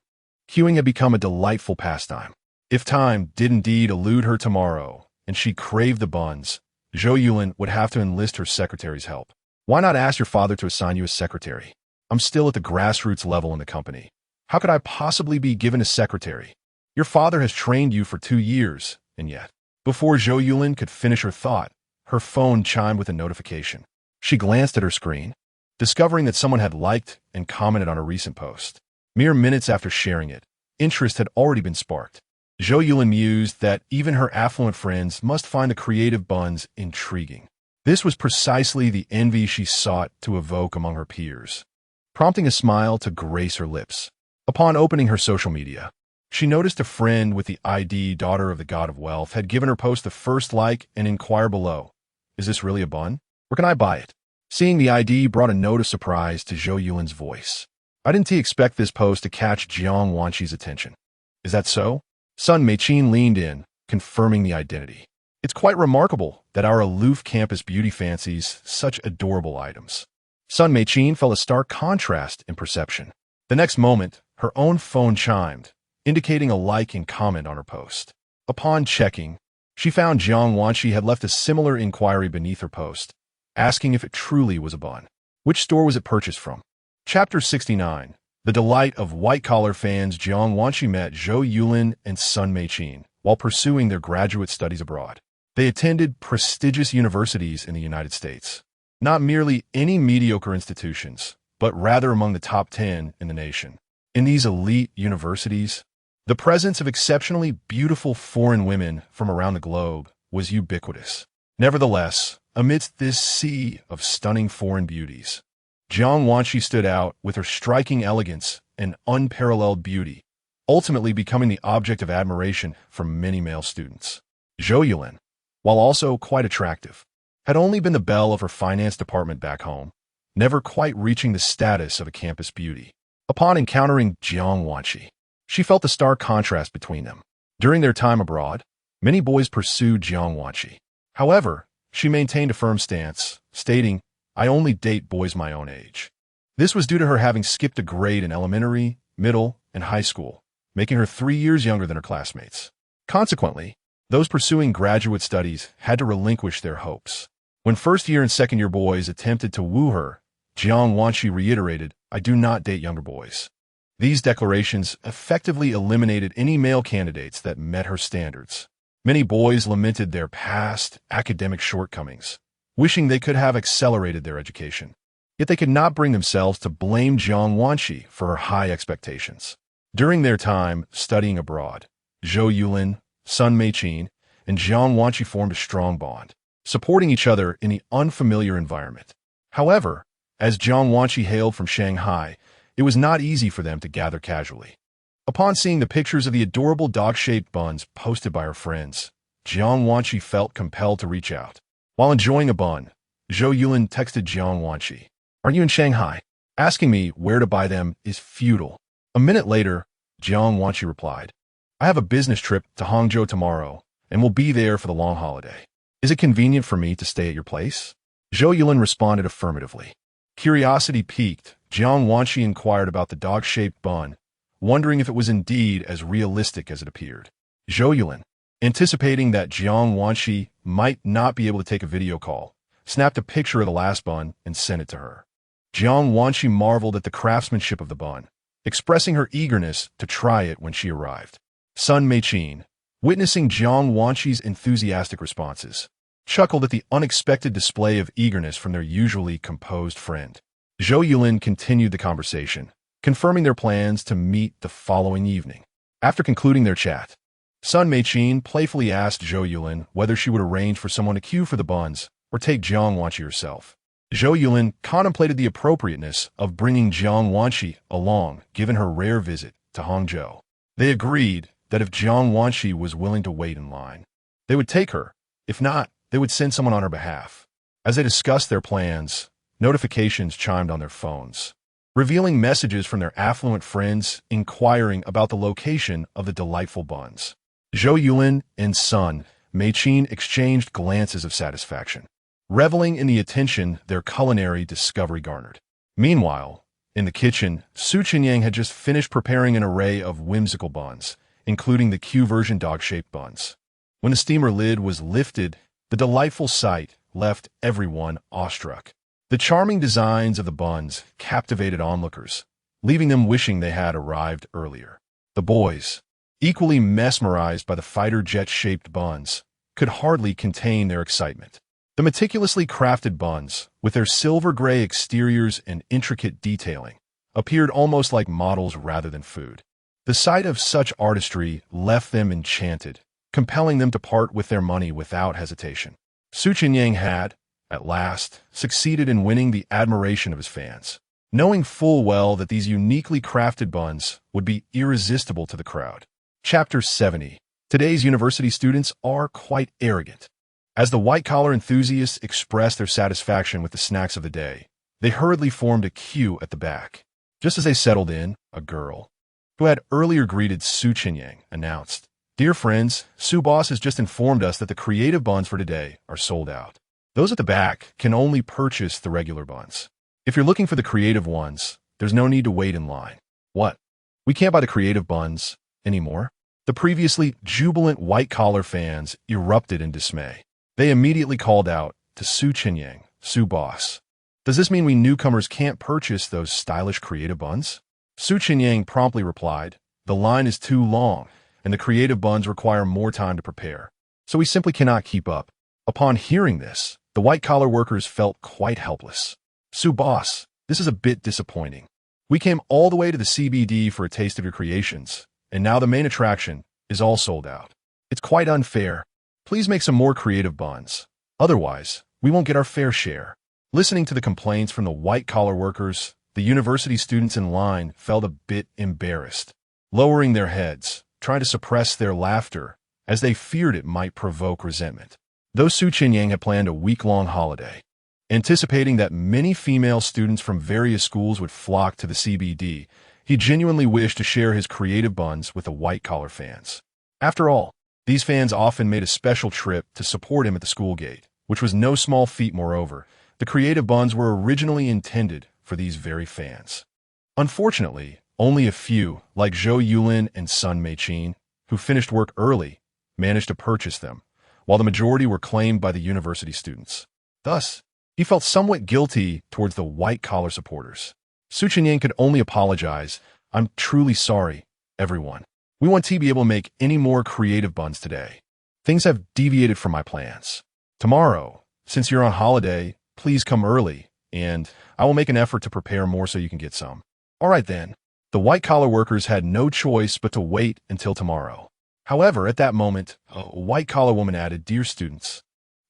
Queuing had become a delightful pastime. If time did indeed elude her tomorrow, and she craved the buns, Zhou Yulin would have to enlist her secretary's help. "Why not ask your father to assign you a secretary? I'm still at the grassroots level in the company. How could I possibly be given a secretary? Your father has trained you for 2 years, and yet..." Before Zhou Yulin could finish her thought, her phone chimed with a notification. She glanced at her screen, discovering that someone had liked and commented on a recent post. Mere minutes after sharing it, interest had already been sparked. Zhou Yulin mused that even her affluent friends must find the creative buns intriguing. This was precisely the envy she sought to evoke among her peers, prompting a smile to grace her lips. Upon opening her social media, she noticed a friend with the ID Daughter of the God of Wealth had given her post the first like and inquire below, "Is this really a bun? Where can I buy it?" Seeing the ID brought a note of surprise to Zhou Yulin's voice. "I didn't expect this post to catch Jiang Wanqi's attention." "Is that so?" Sun Meichin leaned in, confirming the identity. "It's quite remarkable that our aloof campus beauty fancies such adorable items." Sun Meichin felt a stark contrast in perception. The next moment, her own phone chimed, indicating a like and comment on her post. Upon checking, she found Jiang Wanqi had left a similar inquiry beneath her post, asking if it truly was a bun. Which store was it purchased from? Chapter 69. The delight of white-collar fans. Jiang Wanqi met Zhou Yulin and Sun Meichin while pursuing their graduate studies abroad. They attended prestigious universities in the United States. Not merely any mediocre institutions, but rather among the top 10 in the nation. In these elite universities, the presence of exceptionally beautiful foreign women from around the globe was ubiquitous. Nevertheless, amidst this sea of stunning foreign beauties, Jiang Wanqi stood out with her striking elegance and unparalleled beauty, ultimately becoming the object of admiration for many male students. Zhou Yulin, while also quite attractive, had only been the belle of her finance department back home, never quite reaching the status of a campus beauty. Upon encountering Jiang Wanqi, she felt the stark contrast between them. During their time abroad, many boys pursued Jiang Wanqi. However, she maintained a firm stance, stating, "I only date boys my own age." This was due to her having skipped a grade in elementary, middle, and high school, making her 3 years younger than her classmates. Consequently, those pursuing graduate studies had to relinquish their hopes. When first-year and second-year boys attempted to woo her, Jiang Wanqi reiterated, "I do not date younger boys." These declarations effectively eliminated any male candidates that met her standards. Many boys lamented their past academic shortcomings, wishing they could have accelerated their education. Yet they could not bring themselves to blame Jiang Wanqi for her high expectations. During their time studying abroad, Zhou Yulin, Sun Meichin, and Jiang Wanqi formed a strong bond, supporting each other in the unfamiliar environment. However, as Jiang Wanqi hailed from Shanghai, it was not easy for them to gather casually. Upon seeing the pictures of the adorable dog-shaped buns posted by her friends, Jiang Wanqi felt compelled to reach out. While enjoying a bun, Zhou Yulin texted Jiang Wanqi, "Are you in Shanghai? Asking me where to buy them is futile." A minute later, Jiang Wanqi replied, "I have a business trip to Hangzhou tomorrow and will be there for the long holiday. Is it convenient for me to stay at your place?" Zhou Yulin responded affirmatively. Curiosity piqued, Jiang Wanqi inquired about the dog-shaped bun, wondering if it was indeed as realistic as it appeared. Zhou Yulin, anticipating that Jiang Wanxi might not be able to take a video call, snapped a picture of the last bun and sent it to her. Jiang Wanxi marveled at the craftsmanship of the bun, expressing her eagerness to try it when she arrived. Sun Meiqin, witnessing Jiang Wanxi's enthusiastic responses, chuckled at the unexpected display of eagerness from their usually composed friend. Zhou Yulin continued the conversation, confirming their plans to meet the following evening. After concluding their chat, Sun Meiqin playfully asked Zhou Yulin whether she would arrange for someone to queue for the buns or take Jiang Wanxi herself. Zhou Yulin contemplated the appropriateness of bringing Jiang Wanxi along, given her rare visit to Hangzhou. They agreed that if Jiang Wanxi was willing to wait in line, they would take her. If not, they would send someone on her behalf. As they discussed their plans, notifications chimed on their phones, revealing messages from their affluent friends inquiring about the location of the delightful buns. Zhou Yulin and Sun Meiqin exchanged glances of satisfaction, reveling in the attention their culinary discovery garnered. Meanwhile, in the kitchen, Chenyang had just finished preparing an array of whimsical buns, including the Q-version dog-shaped buns. When the steamer lid was lifted, the delightful sight left everyone awestruck. The charming designs of the buns captivated onlookers, leaving them wishing they had arrived earlier. The boys, equally mesmerized by the fighter jet-shaped buns, could hardly contain their excitement. The meticulously crafted buns, with their silver-gray exteriors and intricate detailing, appeared almost like models rather than food. The sight of such artistry left them enchanted, compelling them to part with their money without hesitation. Chenyang had, at last, succeeded in winning the admiration of his fans, knowing full well that these uniquely crafted buns would be irresistible to the crowd. Chapter 70. Today's university students are quite arrogant. As the white-collar enthusiasts expressed their satisfaction with the snacks of the day, they hurriedly formed a queue at the back. Just as they settled in, a girl, who had earlier greeted Chenyang, announced, "Dear friends, Su Boss has just informed us that the creative buns for today are sold out. Those at the back can only purchase the regular buns. If you're looking for the creative ones, there's no need to wait in line." "What? We can't buy the creative buns anymore?" The previously jubilant white-collar fans erupted in dismay. They immediately called out to Chenyang, "Su Boss, does this mean we newcomers can't purchase those stylish creative buns?" Chenyang promptly replied, "The line is too long, and the creative buns require more time to prepare, so we simply cannot keep up." Upon hearing this, the white-collar workers felt quite helpless. "Su Boss, this is a bit disappointing. We came all the way to the CBD for a taste of your creations, and now the main attraction is all sold out. It's quite unfair. Please make some more creative buns. Otherwise, we won't get our fair share." Listening to the complaints from the white-collar workers, the university students in line felt a bit embarrassed, lowering their heads, trying to suppress their laughter, as they feared it might provoke resentment. Though Chenyang had planned a week-long holiday, anticipating that many female students from various schools would flock to the CBD, he genuinely wished to share his creative buns with the white-collar fans. After all, these fans often made a special trip to support him at the school gate, which was no small feat. Moreover, the creative buns were originally intended for these very fans. Unfortunately, only a few, like Zhou Yulin and Sun Meiqin, who finished work early, managed to purchase them, while the majority were claimed by the university students. Thus, he felt somewhat guilty towards the white-collar supporters. Chenyang could only apologize. "I'm truly sorry, everyone. We won't be able to make any more creative buns today. Things have deviated from my plans. Tomorrow, since you're on holiday, please come early, and I will make an effort to prepare more so you can get some." All right then. The white-collar workers had no choice but to wait until tomorrow. However, at that moment, a white-collar woman added, "Dear students,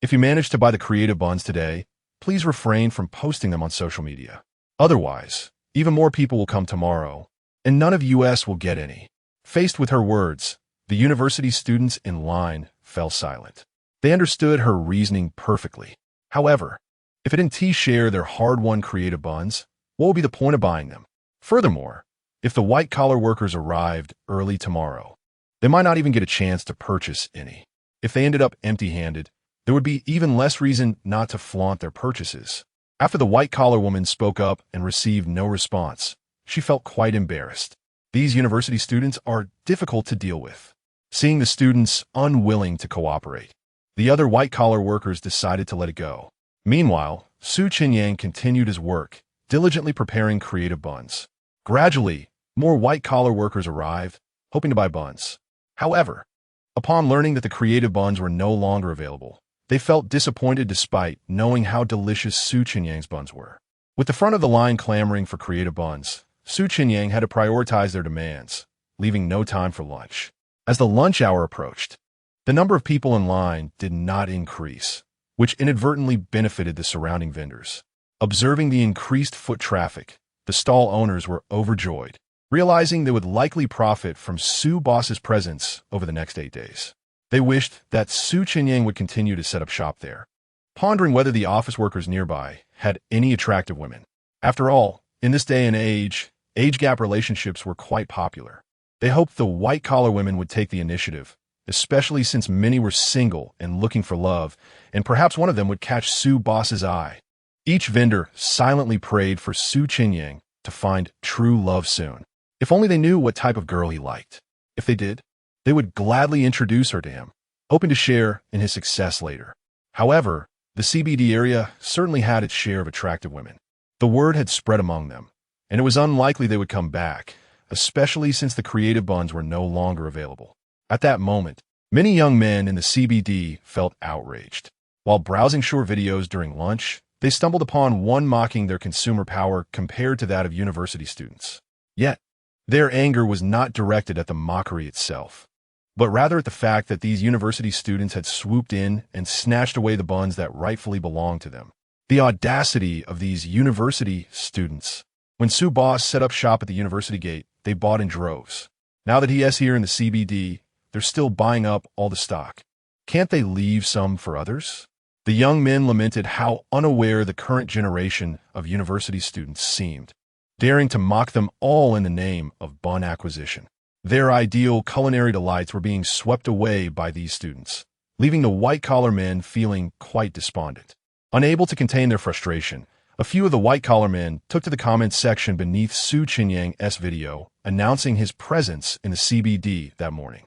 if you manage to buy the creative buns today, please refrain from posting them on social media. Otherwise, even more people will come tomorrow, and none of us will get any." Faced with her words, the university students in line fell silent. They understood her reasoning perfectly. However, if it didn't share their hard-won creative buns, what would be the point of buying them? Furthermore, if the white-collar workers arrived early tomorrow, they might not even get a chance to purchase any. If they ended up empty-handed, there would be even less reason not to flaunt their purchases. After the white-collar woman spoke up and received no response, she felt quite embarrassed. These university students are difficult to deal with. Seeing the students unwilling to cooperate, the other white-collar workers decided to let it go. Meanwhile, Chenyang continued his work, diligently preparing creative buns. Gradually, more white-collar workers arrived, hoping to buy buns. However, upon learning that the creative buns were no longer available, they felt disappointed despite knowing how delicious Chenyang's buns were. With the front of the line clamoring for creative buns, Chenyang had to prioritize their demands, leaving no time for lunch. As the lunch hour approached, the number of people in line did not increase, which inadvertently benefited the surrounding vendors. Observing the increased foot traffic, the stall owners were overjoyed, realizing they would likely profit from Su Boss's presence over the next 8 days. They wished that Chenyang would continue to set up shop there, pondering whether the office workers nearby had any attractive women. After all, in this day and age gap relationships were quite popular. They hoped the white-collar women would take the initiative, especially since many were single and looking for love, and perhaps one of them would catch Su Boss's eye. Each vendor silently prayed for Chenyang to find true love soon. If only they knew what type of girl he liked. If they did, they would gladly introduce her to him, hoping to share in his success later. However, the CBD area certainly had its share of attractive women. The word had spread among them, and it was unlikely they would come back, especially since the creative buns were no longer available. At that moment, many young men in the CBD felt outraged. While browsing short videos during lunch, they stumbled upon one mocking their consumer power compared to that of university students. Yet, their anger was not directed at the mockery itself, but rather at the fact that these university students had swooped in and snatched away the buns that rightfully belonged to them. The audacity of these university students. When Su Boss set up shop at the university gate, they bought in droves. Now that he is here in the CBD, they're still buying up all the stock. Can't they leave some for others? The young men lamented how unaware the current generation of university students seemed, daring to mock them all in the name of bun acquisition. Their ideal culinary delights were being swept away by these students, leaving the white-collar men feeling quite despondent. Unable to contain their frustration, a few of the white-collar men took to the comments section beneath Chenyang's video, announcing his presence in the CBD that morning.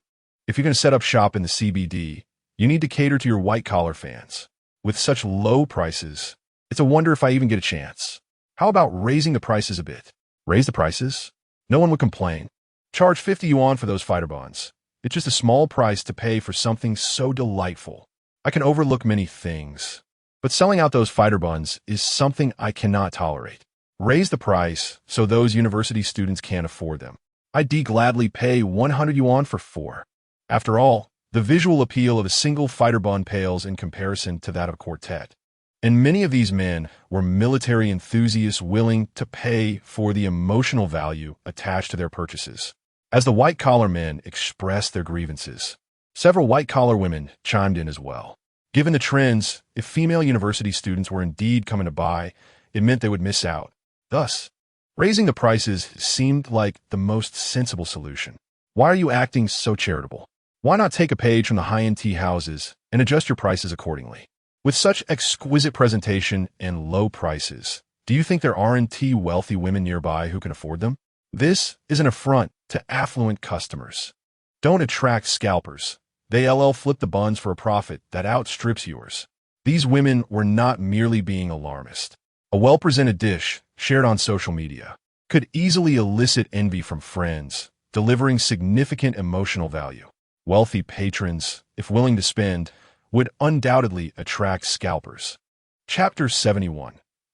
If you're going to set up shop in the CBD, you need to cater to your white-collar fans. With such low prices, it's a wonder if I even get a chance. How about raising the prices a bit? Raise the prices? No one would complain. Charge 50 yuan for those fighter buns. It's just a small price to pay for something so delightful. I can overlook many things, but selling out those fighter buns is something I cannot tolerate. Raise the price so those university students can't afford them. I'd gladly pay 100 yuan for 4. After all, the visual appeal of a single fighter bun pales in comparison to that of a quartet. And many of these men were military enthusiasts willing to pay for the emotional value attached to their purchases. As the white-collar men expressed their grievances, several white-collar women chimed in as well. Given the trends, if female university students were indeed coming to buy, it meant they would miss out. Thus, raising the prices seemed like the most sensible solution. Why are you acting so charitable? Why not take a page from the high-end tea houses and adjust your prices accordingly? With such exquisite presentation and low prices, do you think there aren't wealthy women nearby who can afford them? This is an affront to affluent customers. Don't attract scalpers. They flip the buns for a profit that outstrips yours. These women were not merely being alarmist. A well-presented dish, shared on social media, could easily elicit envy from friends, delivering significant emotional value. Wealthy patrons, if willing to spend, would undoubtedly attract scalpers. Chapter 71.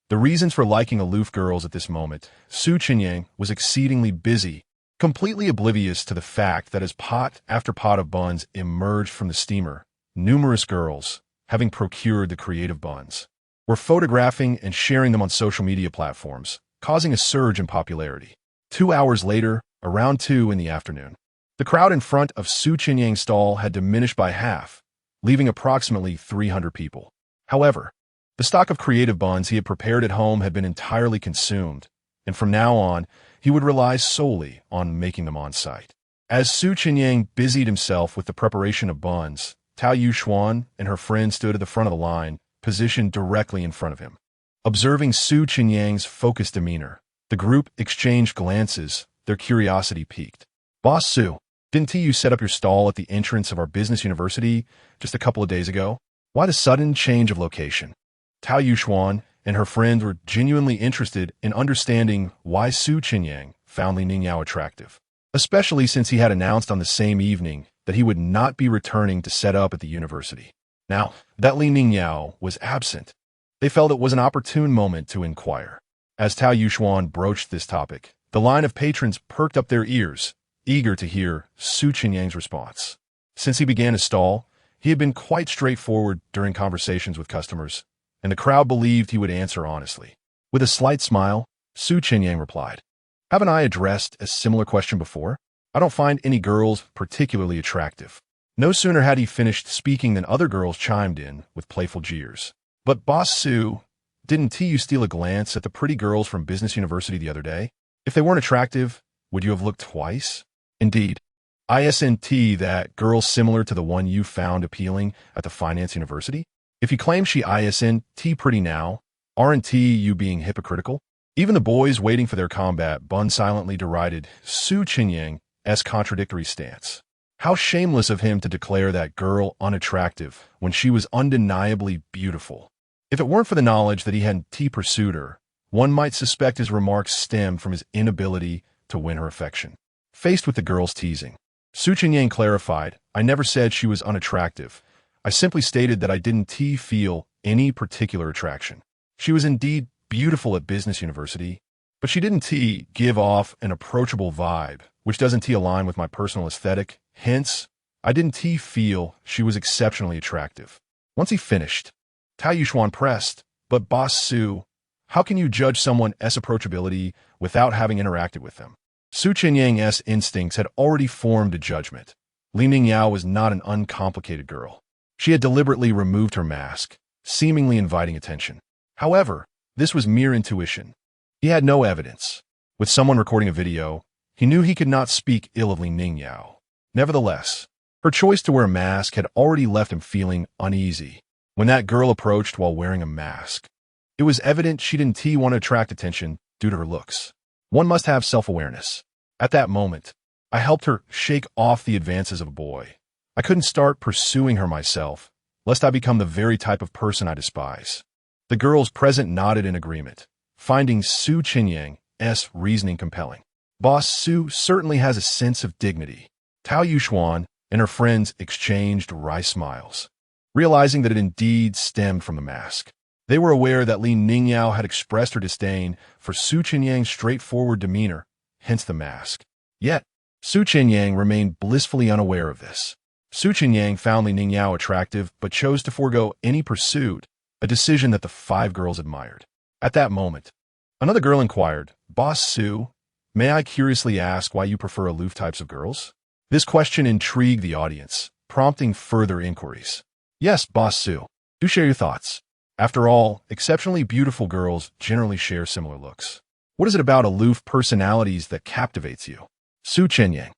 The reasons for liking aloof girls at this moment. Chenyang was exceedingly busy, completely oblivious to the fact that as pot after pot of buns emerged from the steamer, numerous girls, having procured the creative buns, were photographing and sharing them on social media platforms, causing a surge in popularity. 2 hours later, around 2 in the afternoon, the crowd in front of Chenyang's stall had diminished by half, leaving approximately 300 people. However, the stock of creative buns he had prepared at home had been entirely consumed, and from now on, he would rely solely on making them on site. As Chenyang busied himself with the preparation of buns, Tao Yuxuan and her friend stood at the front of the line, positioned directly in front of him. Observing Chenyang's focused demeanor, the group exchanged glances, their curiosity piqued. "Boss Sue, didn't you set up your stall at the entrance of our business university just a couple of days ago? Why the sudden change of location?" Tao Yuxuan and her friends were genuinely interested in understanding why Su Chenyang found Li Ningyao attractive, especially since he had announced on the same evening that he would not be returning to set up at the university. Now that Li Ningyao was absent, they felt it was an opportune moment to inquire. As Tao Yuxuan broached this topic, the line of patrons perked up their ears, eager to hear Su Chenyang's response. Since he began his stall, he had been quite straightforward during conversations with customers, and the crowd believed he would answer honestly. With a slight smile, Su Chenyang replied, "Haven't I addressed a similar question before? I don't find any girls particularly attractive." No sooner had he finished speaking than other girls chimed in with playful jeers. "But Boss Su, didn't you steal a glance at the pretty girls from Business University the other day? If they weren't attractive, would you have looked twice?" "Indeed. Isn't that girl similar to the one you found appealing at the Finance University? If you claim she isn't pretty now, aren't you being hypocritical?" Even the boys waiting for their combat bun silently derided Su Chenyang's contradictory stance. How shameless of him to declare that girl unattractive when she was undeniably beautiful. If it weren't for the knowledge that he hadn't pursued her, one might suspect his remarks stemmed from his inability to win her affection. Faced with the girl's teasing, Su Chenyang clarified, "I never said she was unattractive. I simply stated that I didn't feel any particular attraction. She was indeed beautiful at Business University, but she didn't give off an approachable vibe, which doesn't align with my personal aesthetic. Hence, I didn't feel she was exceptionally attractive." Once he finished, Tao Yuxuan pressed, "But Boss Su, how can you judge someone's approachability without having interacted with them?" Su Chenyang's instincts had already formed a judgment. Li Ningyao was not an uncomplicated girl. She had deliberately removed her mask, seemingly inviting attention. However, this was mere intuition. He had no evidence. With someone recording a video, he knew he could not speak ill of Li Ningyao. Nevertheless, her choice to wear a mask had already left him feeling uneasy. When that girl approached while wearing a mask, it was evident she didn't want to attract attention due to her looks. One must have self-awareness. At that moment, I helped her shake off the advances of a boy. I couldn't start pursuing her myself, lest I become the very type of person I despise. The girls present nodded in agreement, finding Su Chenyang's reasoning compelling. Boss Su certainly has a sense of dignity. Tao Yuxuan and her friends exchanged wry smiles, realizing that it indeed stemmed from the mask. They were aware that Li Ningyao had expressed her disdain for Su Chenyang's straightforward demeanor, hence the mask. Yet, Su Chenyang remained blissfully unaware of this. Su Chenyang found Li Ningyao attractive but chose to forego any pursuit, a decision that the five girls admired. At that moment, another girl inquired, "Boss Su, may I curiously ask why you prefer aloof types of girls?" This question intrigued the audience, prompting further inquiries. "Yes, Boss Su, do share your thoughts. After all, exceptionally beautiful girls generally share similar looks. What is it about aloof personalities that captivates you?" Su Chenyang,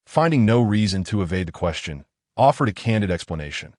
finding no reason to evade the question, offered a candid explanation.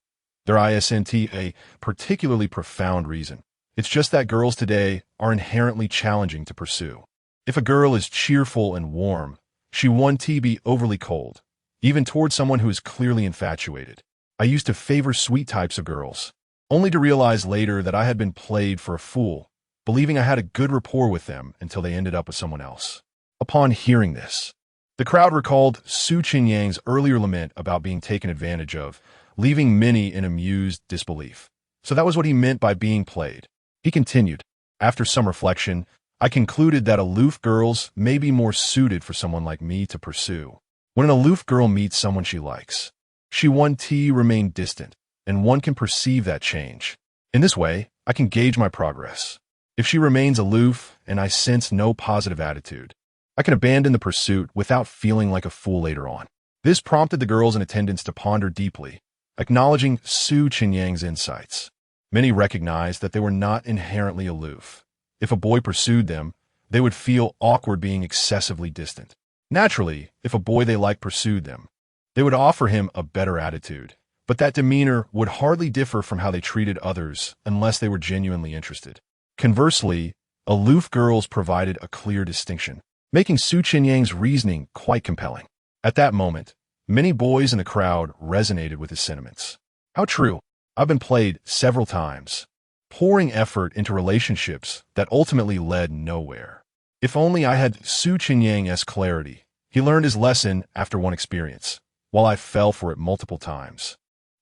"There isn't a particularly profound reason. It's just that girls today are inherently challenging to pursue. If a girl is cheerful and warm, she won't be overly cold, even towards someone who is clearly infatuated. I used to favor sweet types of girls, only to realize later that I had been played for a fool, believing I had a good rapport with them until they ended up with someone else." Upon hearing this, the crowd recalled Su Chenyang's earlier lament about being taken advantage of, leaving many in amused disbelief. So that was what he meant by being played. He continued, "After some reflection, I concluded that aloof girls may be more suited for someone like me to pursue. When an aloof girl meets someone she likes, she won't remain distant, and one can perceive that change. In this way, I can gauge my progress. If she remains aloof and I sense no positive attitude, I can abandon the pursuit without feeling like a fool later on." This prompted the girls in attendance to ponder deeply, acknowledging Su Chenyang's insights. Many recognized that they were not inherently aloof. If a boy pursued them, they would feel awkward being excessively distant. Naturally, if a boy they liked pursued them, they would offer him a better attitude, but that demeanor would hardly differ from how they treated others unless they were genuinely interested. Conversely, aloof girls provided a clear distinction. making Su Chenyang's reasoning quite compelling. At that moment, many boys in the crowd resonated with his sentiments. How true. I've been played several times, pouring effort into relationships that ultimately led nowhere. If only I had Su Chenyang's clarity. He learned his lesson after one experience, while I fell for it multiple times.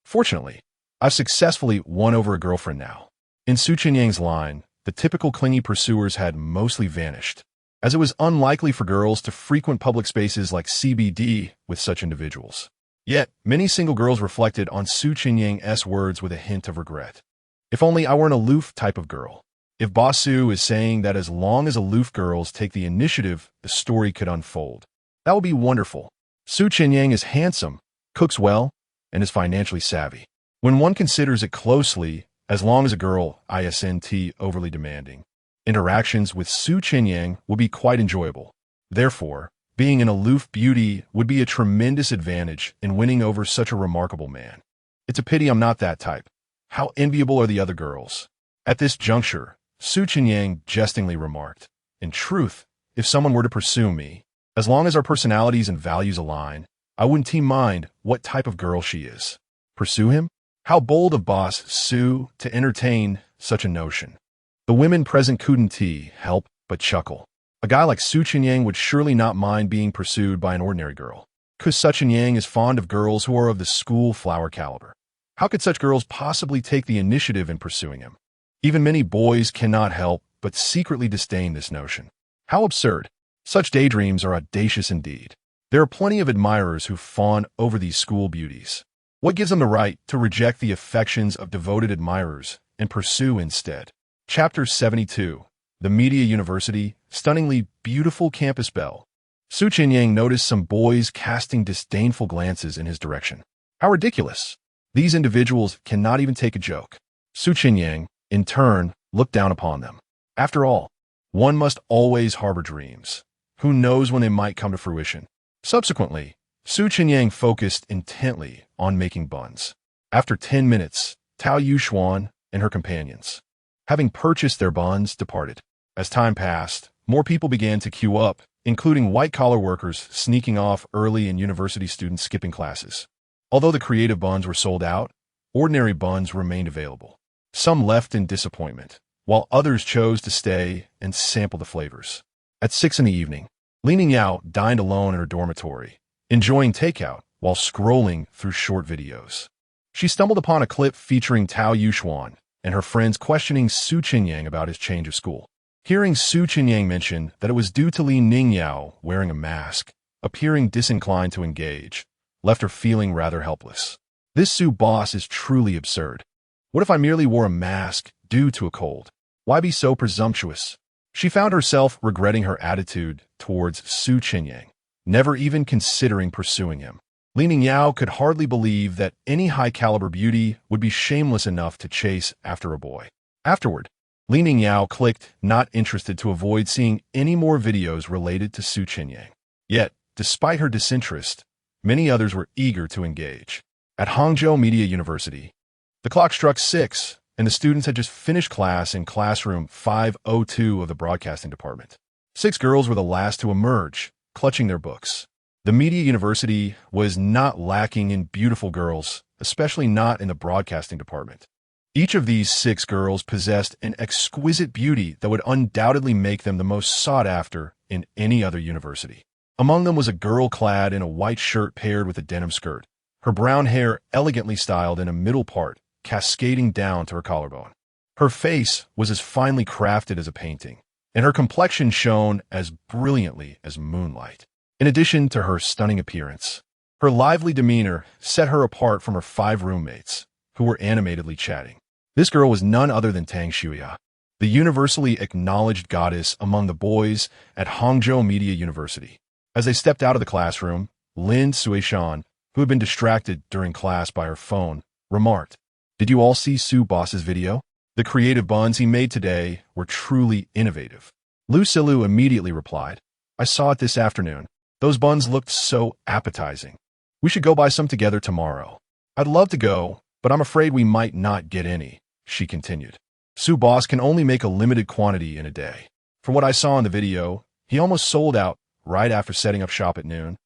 Fortunately, I've successfully won over a girlfriend now. In Su Chenyang's line, the typical clingy pursuers had mostly vanished, as it was unlikely for girls to frequent public spaces like CBD with such individuals. Yet, many single girls reflected on Su Chenyang's words with a hint of regret. If only I were an aloof type of girl. If Boss Su is saying that as long as aloof girls take the initiative, the story could unfold. That would be wonderful. Su Chenyang is handsome, cooks well, and is financially savvy. When one considers it closely, as long as a girl isn't overly demanding, interactions with Su Chenyang would be quite enjoyable. Therefore, being an aloof beauty would be a tremendous advantage in winning over such a remarkable man. It's a pity I'm not that type. How enviable are the other girls? At this juncture, Su Chenyang jestingly remarked, "In truth, if someone were to pursue me, as long as our personalities and values align, I wouldn't mind what type of girl she is." Pursue him? How bold of Boss Su to entertain such a notion. The women present couldn't help but chuckle. A guy like Su Chenyang would surely not mind being pursued by an ordinary girl. Because Su Chenyang is fond of girls who are of the school flower caliber. How could such girls possibly take the initiative in pursuing him? Even many boys cannot help but secretly disdain this notion. How absurd. Such daydreams are audacious indeed. There are plenty of admirers who fawn over these school beauties. What gives them the right to reject the affections of devoted admirers and pursue instead? Chapter 72. The Media University, Stunningly Beautiful Campus Belle. Su Chenyang noticed some boys casting disdainful glances in his direction. How ridiculous. These individuals cannot even take a joke. Su Chenyang, in turn, looked down upon them. After all, one must always harbor dreams. Who knows when they might come to fruition? Subsequently, Su Chenyang focused intently on making buns. After 10 minutes, Tao Yuxuan and her companions, having purchased their buns, departed. As time passed, more people began to queue up, including white-collar workers sneaking off early and university students skipping classes. Although the creative buns were sold out, ordinary buns remained available. Some left in disappointment, while others chose to stay and sample the flavors. At 6 p.m, Lining Yao dined alone in her dormitory, enjoying takeout while scrolling through short videos. She stumbled upon a clip featuring Tao Yuxuan and her friends questioning Su Chenyang about his change of school. Hearing Su Chenyang mention that it was due to Li Ningyao wearing a mask, appearing disinclined to engage, left her feeling rather helpless. This Su boss is truly absurd. What if I merely wore a mask due to a cold? Why be so presumptuous? She found herself regretting her attitude towards Su Chenyang, never even considering pursuing him. Li Ningyao could hardly believe that any high-caliber beauty would be shameless enough to chase after a boy. Afterward, Li Ningyao clicked not interested to avoid seeing any more videos related to Su Chenyang. Yet, despite her disinterest, many others were eager to engage. At Hangzhou Media University, the clock struck 6, and the students had just finished class in classroom 502 of the broadcasting department. 6 girls were the last to emerge, clutching their books. The Media University was not lacking in beautiful girls, especially not in the broadcasting department. Each of these 6 girls possessed an exquisite beauty that would undoubtedly make them the most sought after in any other university. Among them was a girl clad in a white shirt paired with a denim skirt, her brown hair elegantly styled in a middle part, cascading down to her collarbone. Her face was as finely crafted as a painting, and her complexion shone as brilliantly as moonlight. In addition to her stunning appearance, her lively demeanor set her apart from her 5 roommates, who were animatedly chatting. This girl was none other than Tang Shuya, the universally acknowledged goddess among the boys at Hangzhou Media University. As they stepped out of the classroom, Lin Suishan, who had been distracted during class by her phone, remarked, "Did you all see Su Boss's video? The creative buns he made today were truly innovative." Lu Silu immediately replied, "I saw it this afternoon. Those buns looked so appetizing. We should go buy some together tomorrow." "I'd love to go, but I'm afraid we might not get any," she continued. "Su Boss can only make a limited quantity in a day. From what I saw in the video, He almost sold out right after setting up shop at noon,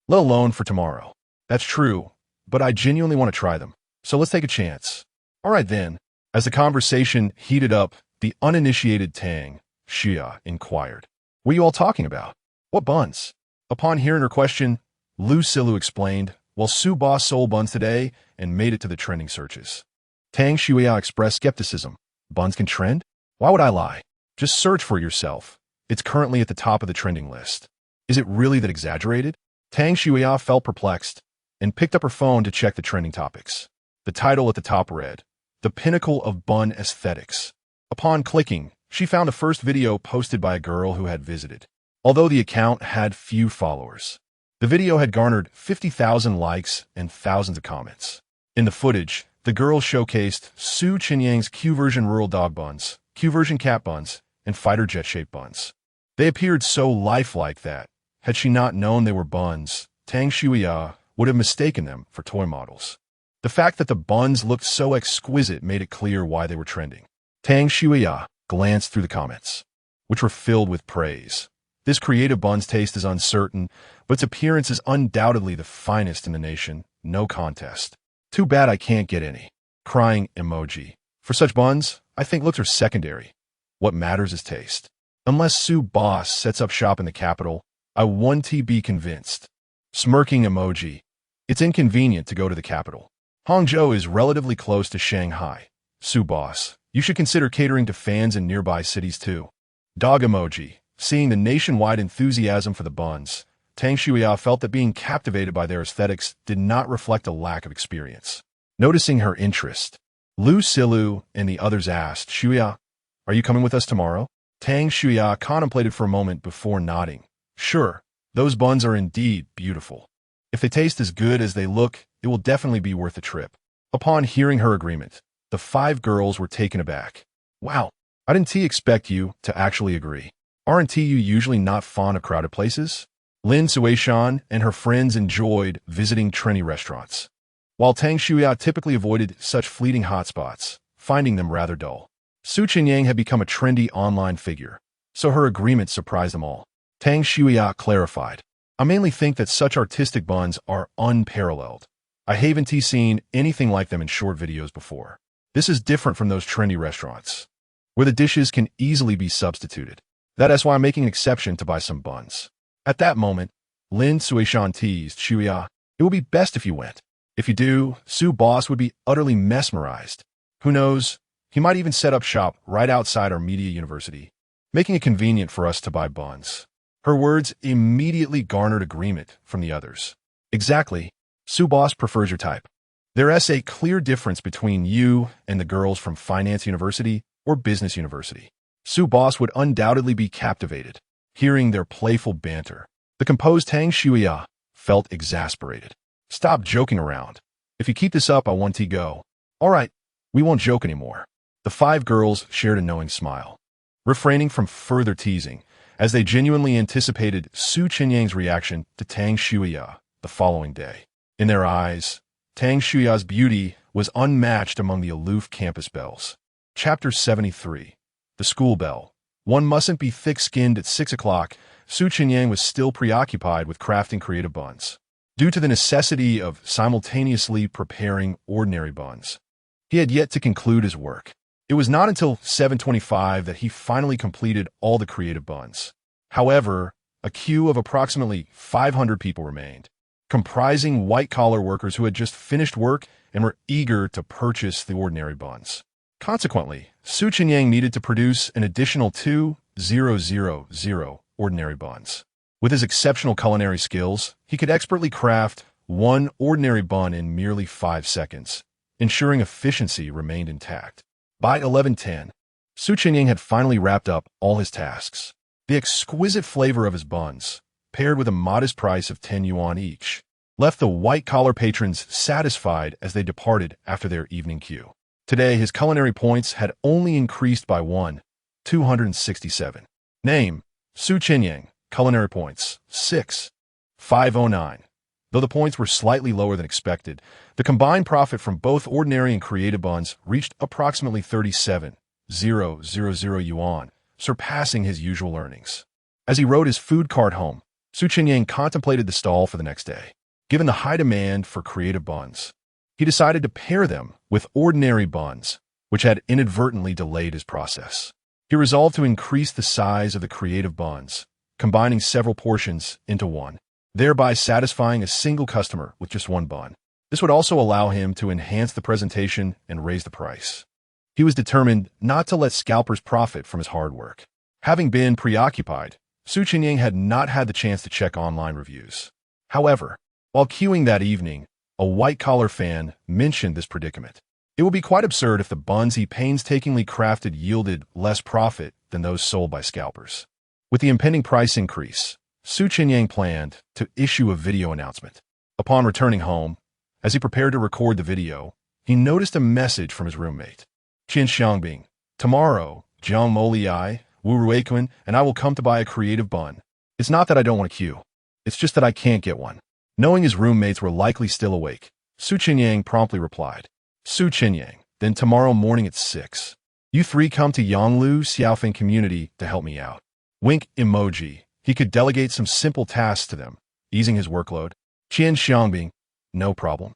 let alone for tomorrow. That's true, but I genuinely want to try them, so let's take a chance. All right then. As the conversation heated up, the uninitiated Tang Xia inquired, "What are you all talking about? What buns?" Upon hearing her question, Lu Silu explained, "Well, Su Boss sold buns today and made it to the trending searches." Tang Xia expressed skepticism. "Buns can trend? Why would I lie? Just search for it yourself. It's currently at the top of the trending list." "Is it really that exaggerated?" Tang Xia felt perplexed and picked up her phone to check the trending topics. The title at the top read, "The Pinnacle of Bun Aesthetics." Upon clicking, she found a first video posted by a girl who had visited. Although the account had few followers, the video had garnered 50,000 likes and thousands of comments. In the footage, the girl showcased Su Chenyang's Q-version rural dog buns, Q-version cat buns, and fighter jet-shaped buns. They appeared so lifelike that, had she not known they were buns, Tang Xia would have mistaken them for toy models. The fact that the buns looked so exquisite made it clear why they were trending. Tang Xia glanced through the comments, which were filled with praise. This creative bun's taste is uncertain, but its appearance is undoubtedly the finest in the nation, no contest. Too bad I can't get any. Crying emoji. For such buns, I think looks are secondary. What matters is taste. Unless Su Boss sets up shop in the capital, I won't be convinced. Smirking emoji. It's inconvenient to go to the capital. Hangzhou is relatively close to Shanghai. Su Boss, you should consider catering to fans in nearby cities too. Dog emoji. Seeing the nationwide enthusiasm for the buns, Tang Xia felt that being captivated by their aesthetics did not reflect a lack of experience. Noticing her interest, Lu Silu and the others asked, "Xia, are you coming with us tomorrow?" Tang Xia contemplated for a moment before nodding. "Sure, those buns are indeed beautiful. If they taste as good as they look, it will definitely be worth the trip." Upon hearing her agreement, the 5 girls were taken aback. "Wow, I didn't expect you to actually agree. Aren't you usually not fond of crowded places?" Lin Suishan and her friends enjoyed visiting trendy restaurants, while Tang Xia typically avoided such fleeting hotspots, finding them rather dull. Su Chenyang had become a trendy online figure, so her agreement surprised them all. Tang Xia clarified, "I mainly think that such artistic buns are unparalleled. I haven't seen anything like them in short videos before. This is different from those trendy restaurants, where the dishes can easily be substituted. That's why I'm making an exception to buy some buns." At that moment, Lin Suishan teased, "Xia, it would be best if you went. If you do, Su Boss would be utterly mesmerized. Who knows, he might even set up shop right outside our media university, making it convenient for us to buy buns." Her words immediately garnered agreement from the others. "Exactly. Su Boss prefers your type. There's a clear difference between you and the girls from Finance University or Business University. Su Boss would undoubtedly be captivated." Hearing their playful banter, the composed Tang Xia felt exasperated. "Stop joking around. If you keep this up, I want to go." "All right, we won't joke anymore." The 5 girls shared a knowing smile, refraining from further teasing, as they genuinely anticipated Su Chenyang's reaction to Tang Xia the following day. In their eyes, Tang Xia's beauty was unmatched among the aloof campus belles. Chapter 73. The School Bell. One mustn't be thick-skinned at 6 o'clock. Su Chenyang was still preoccupied with crafting creative buns, due to the necessity of simultaneously preparing ordinary buns. He had yet to conclude his work. It was not until 7:25 that he finally completed all the creative buns. However, a queue of approximately 500 people remained, comprising white-collar workers who had just finished work and were eager to purchase the ordinary buns. Consequently, Su Chenyang needed to produce an additional 2,000 ordinary buns. With his exceptional culinary skills, he could expertly craft one ordinary bun in merely 5 seconds, ensuring efficiency remained intact. By 11:10, Su Chenyang had finally wrapped up all his tasks. The exquisite flavor of his buns, paired with a modest price of 10 yuan each, left the white-collar patrons satisfied as they departed after their evening queue. Today, his culinary points had only increased by 267. Name, Su Chenyang. Culinary points, 6,509. Though the points were slightly lower than expected, the combined profit from both ordinary and creative buns reached approximately 37,000 yuan, surpassing his usual earnings. As he rode his food cart home, Chenyang contemplated the stall for the next day. Given the high demand for creative buns, he decided to pair them with ordinary buns, which had inadvertently delayed his process. He resolved to increase the size of the creative buns, combining several portions into one, thereby satisfying a single customer with just one bun. This would also allow him to enhance the presentation and raise the price. He was determined not to let scalpers profit from his hard work. Having been preoccupied, Chenyang had not had the chance to check online reviews. However, while queuing that evening, a white-collar fan mentioned this predicament. It would be quite absurd if the buns he painstakingly crafted yielded less profit than those sold by scalpers. With the impending price increase, Chenyang planned to issue a video announcement. Upon returning home, as he prepared to record the video, he noticed a message from his roommate. Chenyang, tomorrow, Jiang Moliai, Wu Ruiquan, and I will come to buy a creative bun. It's not that I don't want to queue. It's just that I can't get one. Knowing his roommates were likely still awake, Chenyang promptly replied, Chenyang, then tomorrow morning at 6. You three come to Yanglu Xiaofeng community to help me out. Wink emoji. He could delegate some simple tasks to them, easing his workload. Chenyang, no problem.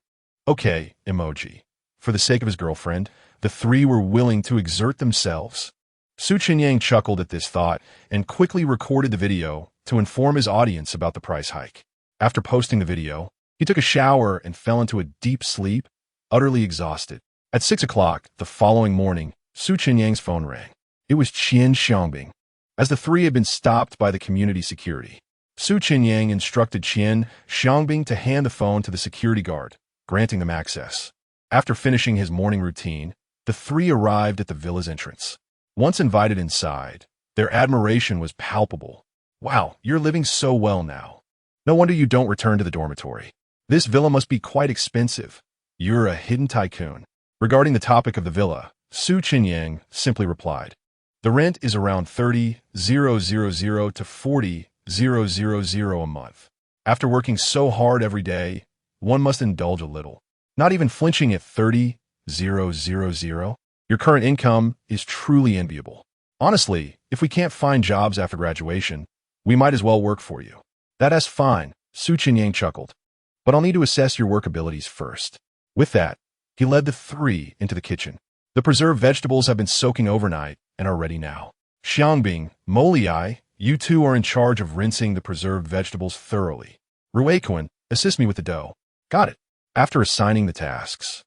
Okay, emoji. For the sake of his girlfriend, the three were willing to exert themselves. Chenyang chuckled at this thought and quickly recorded the video to inform his audience about the price hike. After posting the video, he took a shower and fell into a deep sleep, utterly exhausted. At 6 o'clock the following morning, Chenyang's phone rang. It was Chenyang. As the three had been stopped by the community security, Chenyang instructed Chenyang to hand the phone to the security guard, granting them access. After finishing his morning routine, the three arrived at the villa's entrance. Once invited inside, their admiration was palpable. Wow, you're living so well now. No wonder you don't return to the dormitory. This villa must be quite expensive. You're a hidden tycoon. Regarding the topic of the villa, Chenyang simply replied, the rent is around 30,000 to 40,000 a month. After working so hard every day, one must indulge a little. Not even flinching at 30,000, your current income is truly enviable. Honestly, if we can't find jobs after graduation, we might as well work for you. That's fine, Chenyang chuckled. But I'll need to assess your work abilities first. With that, he led the three into the kitchen. The preserved vegetables have been soaking overnight and are ready now. Xiangbing, Moliai, you two are in charge of rinsing the preserved vegetables thoroughly. Ruiquan, assist me with the dough. Got it. After assigning the tasks,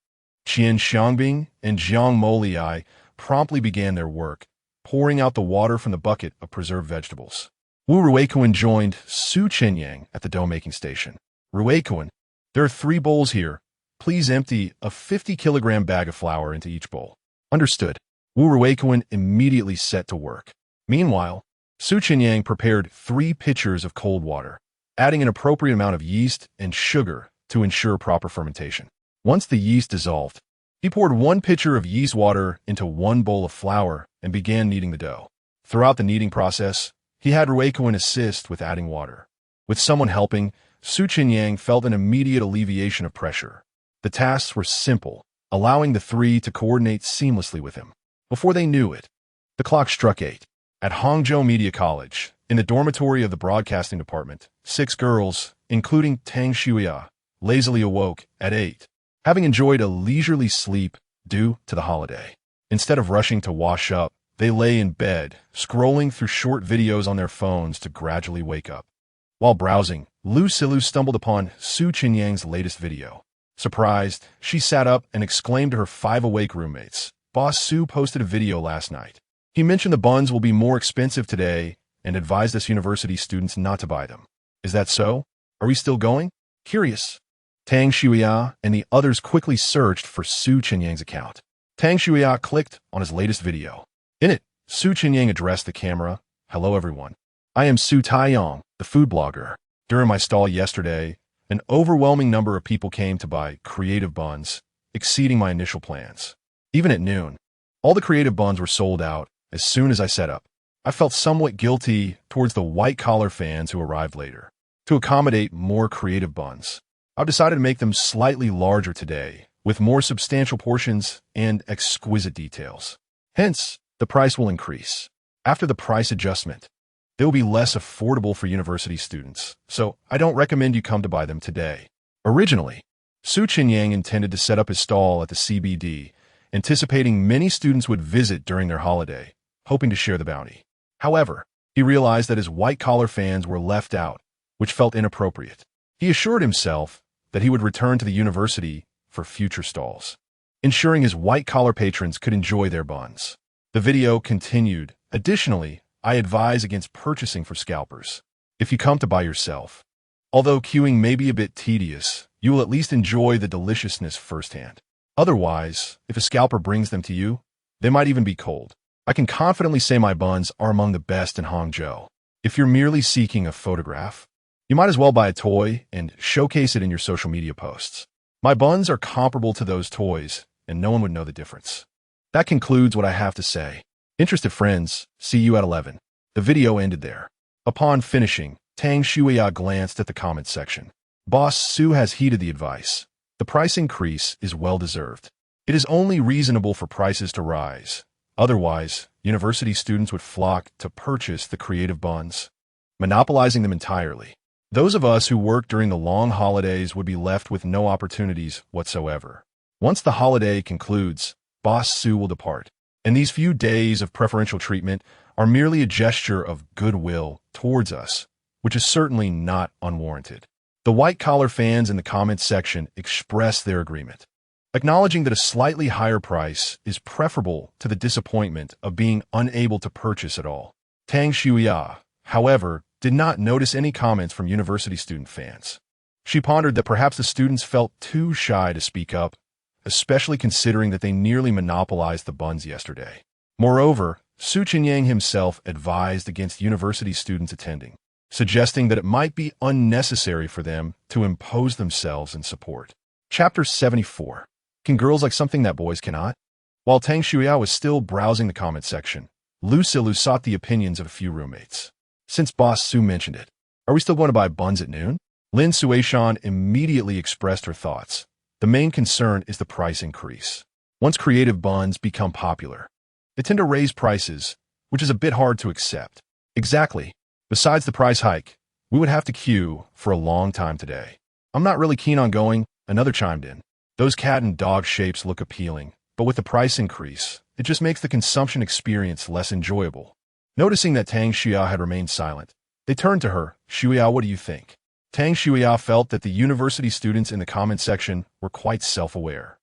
Xiangbing and Jiang Moliai promptly began their work, pouring out the water from the bucket of preserved vegetables. Wu Ruiquan joined Chenyang at the dough-making station. Ruiquan, there are 3 bowls here. Please empty a 50-kilogram bag of flour into each bowl. Understood. Wu Ruiquan immediately set to work. Meanwhile, Chenyang prepared 3 pitchers of cold water, adding an appropriate amount of yeast and sugar to ensure proper fermentation. Once the yeast dissolved, he poured 1 pitcher of yeast water into 1 bowl of flour and began kneading the dough. Throughout the kneading process, he had Ruiquan assist with adding water. With someone helping, Chenyang felt an immediate alleviation of pressure. The tasks were simple, allowing the 3 to coordinate seamlessly with him. Before they knew it, the clock struck 8. At Hangzhou Media College, in the dormitory of the broadcasting department, 6 girls, including Tang Shuya, lazily awoke at 8, having enjoyed a leisurely sleep due to the holiday. Instead of rushing to wash up, they lay in bed, scrolling through short videos on their phones to gradually wake up. While browsing, Lu Silu stumbled upon Chenyang's latest video. Surprised, she sat up and exclaimed to her 5 awake roommates, Boss Su posted a video last night. He mentioned the buns will be more expensive today and advised us university students not to buy them. Is that so? Are we still going? Curious. Tang Shuya and the others quickly searched for Chenyang's account. Tang Shuya clicked on his latest video. In it, Chenyang addressed the camera. Hello everyone. I am Su Taiyong, the food blogger. During my stall yesterday, an overwhelming number of people came to buy creative buns, exceeding my initial plans. Even at noon, all the creative buns were sold out as soon as I set up. I felt somewhat guilty towards the white-collar fans who arrived later. To accommodate more creative buns, I've decided to make them slightly larger today, with more substantial portions and exquisite details. Hence, the price will increase. After the price adjustment, They will be less affordable for university students, so I don't recommend you come to buy them today. Originally, Chenyang intended to set up his stall at the CBD, anticipating many students would visit during their holiday, hoping to share the bounty. However, he realized that his white-collar fans were left out, which felt inappropriate. He assured himself that he would return to the university for future stalls, ensuring his white-collar patrons could enjoy their buns. The video continued. Additionally, I advise against purchasing for scalpers. If you come to buy yourself, although queuing may be a bit tedious, you will at least enjoy the deliciousness firsthand. Otherwise, if a scalper brings them to you, they might even be cold. I can confidently say my buns are among the best in Hangzhou. If you're merely seeking a photograph, you might as well buy a toy and showcase it in your social media posts. My buns are comparable to those toys, and no one would know the difference. That concludes what I have to say. Interested friends, see you at 11. The video ended there. Upon finishing, Tang Shuya glanced at the comment section. Boss Su has heeded the advice. The price increase is well-deserved. It is only reasonable for prices to rise. Otherwise, university students would flock to purchase the creative buns, monopolizing them entirely. Those of us who work during the long holidays would be left with no opportunities whatsoever. Once the holiday concludes, Boss Su will depart, and these few days of preferential treatment are merely a gesture of goodwill towards us, which is certainly not unwarranted. The white-collar fans in the comments section express their agreement, acknowledging that a slightly higher price is preferable to the disappointment of being unable to purchase at all. Tang Shuya, however, did not notice any comments from university student fans. She pondered that perhaps the students felt too shy to speak up, especially considering that they nearly monopolized the buns yesterday. Moreover, Chenyang himself advised against university students attending, suggesting that it might be unnecessary for them to impose themselves in support. Chapter 74. Can girls like something that boys cannot? While Tang Shuya was still browsing the comment section, Lu Silu sought the opinions of a few roommates. Since Boss Su mentioned it, are we still going to buy buns at noon? Lin Suishan immediately expressed her thoughts. The main concern is the price increase. Once creative buns become popular, they tend to raise prices, which is a bit hard to accept. Exactly. Besides the price hike, we would have to queue for a long time today. I'm not really keen on going, another chimed in. Those cat and dog shapes look appealing, but with the price increase, it just makes the consumption experience less enjoyable. Noticing that Tang Shuya had remained silent, they turned to her. Shuya, what do you think? Tang Shuya felt that the university students in the comment section were quite self-aware.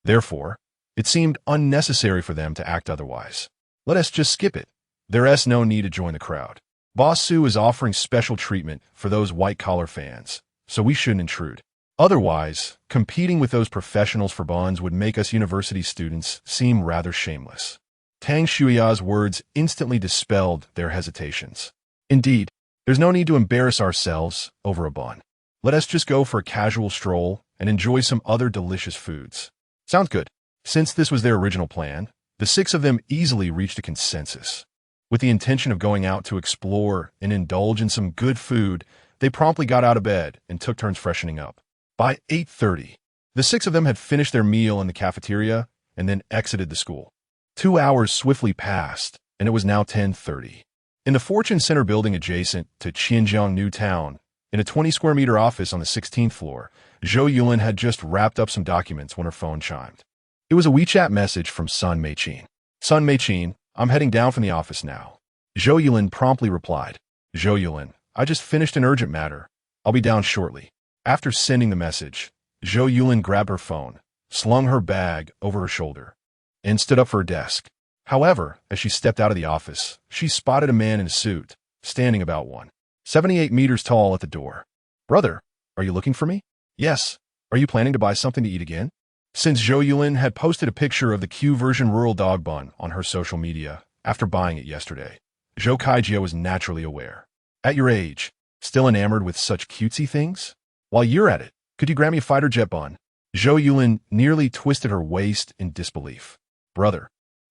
Therefore, it seemed unnecessary for them to act otherwise. Let us just skip it. There's no need to join the crowd. Boss Su is offering special treatment for those white-collar fans, so we shouldn't intrude. Otherwise, competing with those professionals for buns would make us university students seem rather shameless. Tang Shuya's words instantly dispelled their hesitations. Indeed, there's no need to embarrass ourselves over a bun. Let us just go for a casual stroll and enjoy some other delicious foods. Sounds good. Since this was their original plan, the six of them easily reached a consensus. With the intention of going out to explore and indulge in some good food, they promptly got out of bed and took turns freshening up. By 8:30, the six of them had finished their meal in the cafeteria and then exited the school. 2 hours swiftly passed, and it was now 10:30. In the Fortune Center building adjacent to Chenyang New Town, in a 20-square-meter office on the 16th floor, Zhou Yulin had just wrapped up some documents when her phone chimed. It was a WeChat message from Sun Meichin. Sun Meichin, I'm heading down from the office now. Zhou Yulin promptly replied. Zhou Yulin, I just finished an urgent matter. I'll be down shortly. After sending the message, Zhou Yulin grabbed her phone, slung her bag over her shoulder, and stood up for her desk. However, as she stepped out of the office, she spotted a man in a suit, standing about 1.78 meters tall at the door. Brother, are you looking for me? Yes. Are you planning to buy something to eat again? Since Zhou Yulin had posted a picture of the Q version rural dog bun on her social media after buying it yesterday, Zhou Kaijia was naturally aware. At your age, still enamored with such cutesy things? While you're at it, could you grab me a fighter jet bun? Zhou Yulin nearly twisted her waist in disbelief. Brother,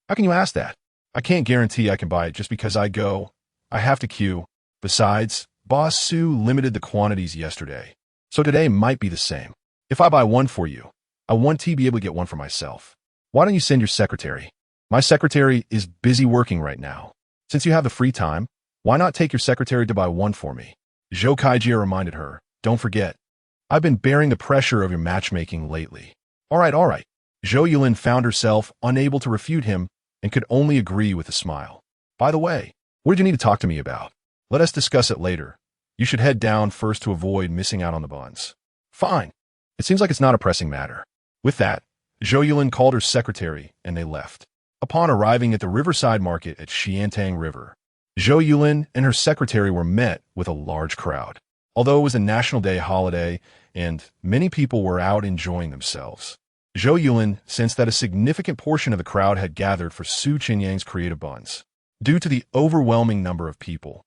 how can you ask that? I can't guarantee I can buy it just because I have to queue. Besides, Boss Su limited the quantities yesterday, so today might be the same. If I buy one for you, I want to be able to get one for myself. Why don't you send your secretary? My secretary is busy working right now. Since you have the free time, Why not take your secretary to buy one for me? Zhou Kaijia reminded her. Don't forget, I've been bearing the pressure of your matchmaking lately. All right. Zhou Yulin found herself unable to refute him and could only agree with a smile. By the way, what did you need to talk to me about? Let us discuss it later. You should head down first to avoid missing out on the buns. Fine. It seems like it's not a pressing matter. With that, Zhou Yulin called her secretary and they left. Upon arriving at the riverside market at Chenyang River, Zhou Yulin and her secretary were met with a large crowd. Although it was a National Day holiday and many people were out enjoying themselves, Zhou Yulin sensed that a significant portion of the crowd had gathered for Su Chenyang's creative buns. Due to the overwhelming number of people,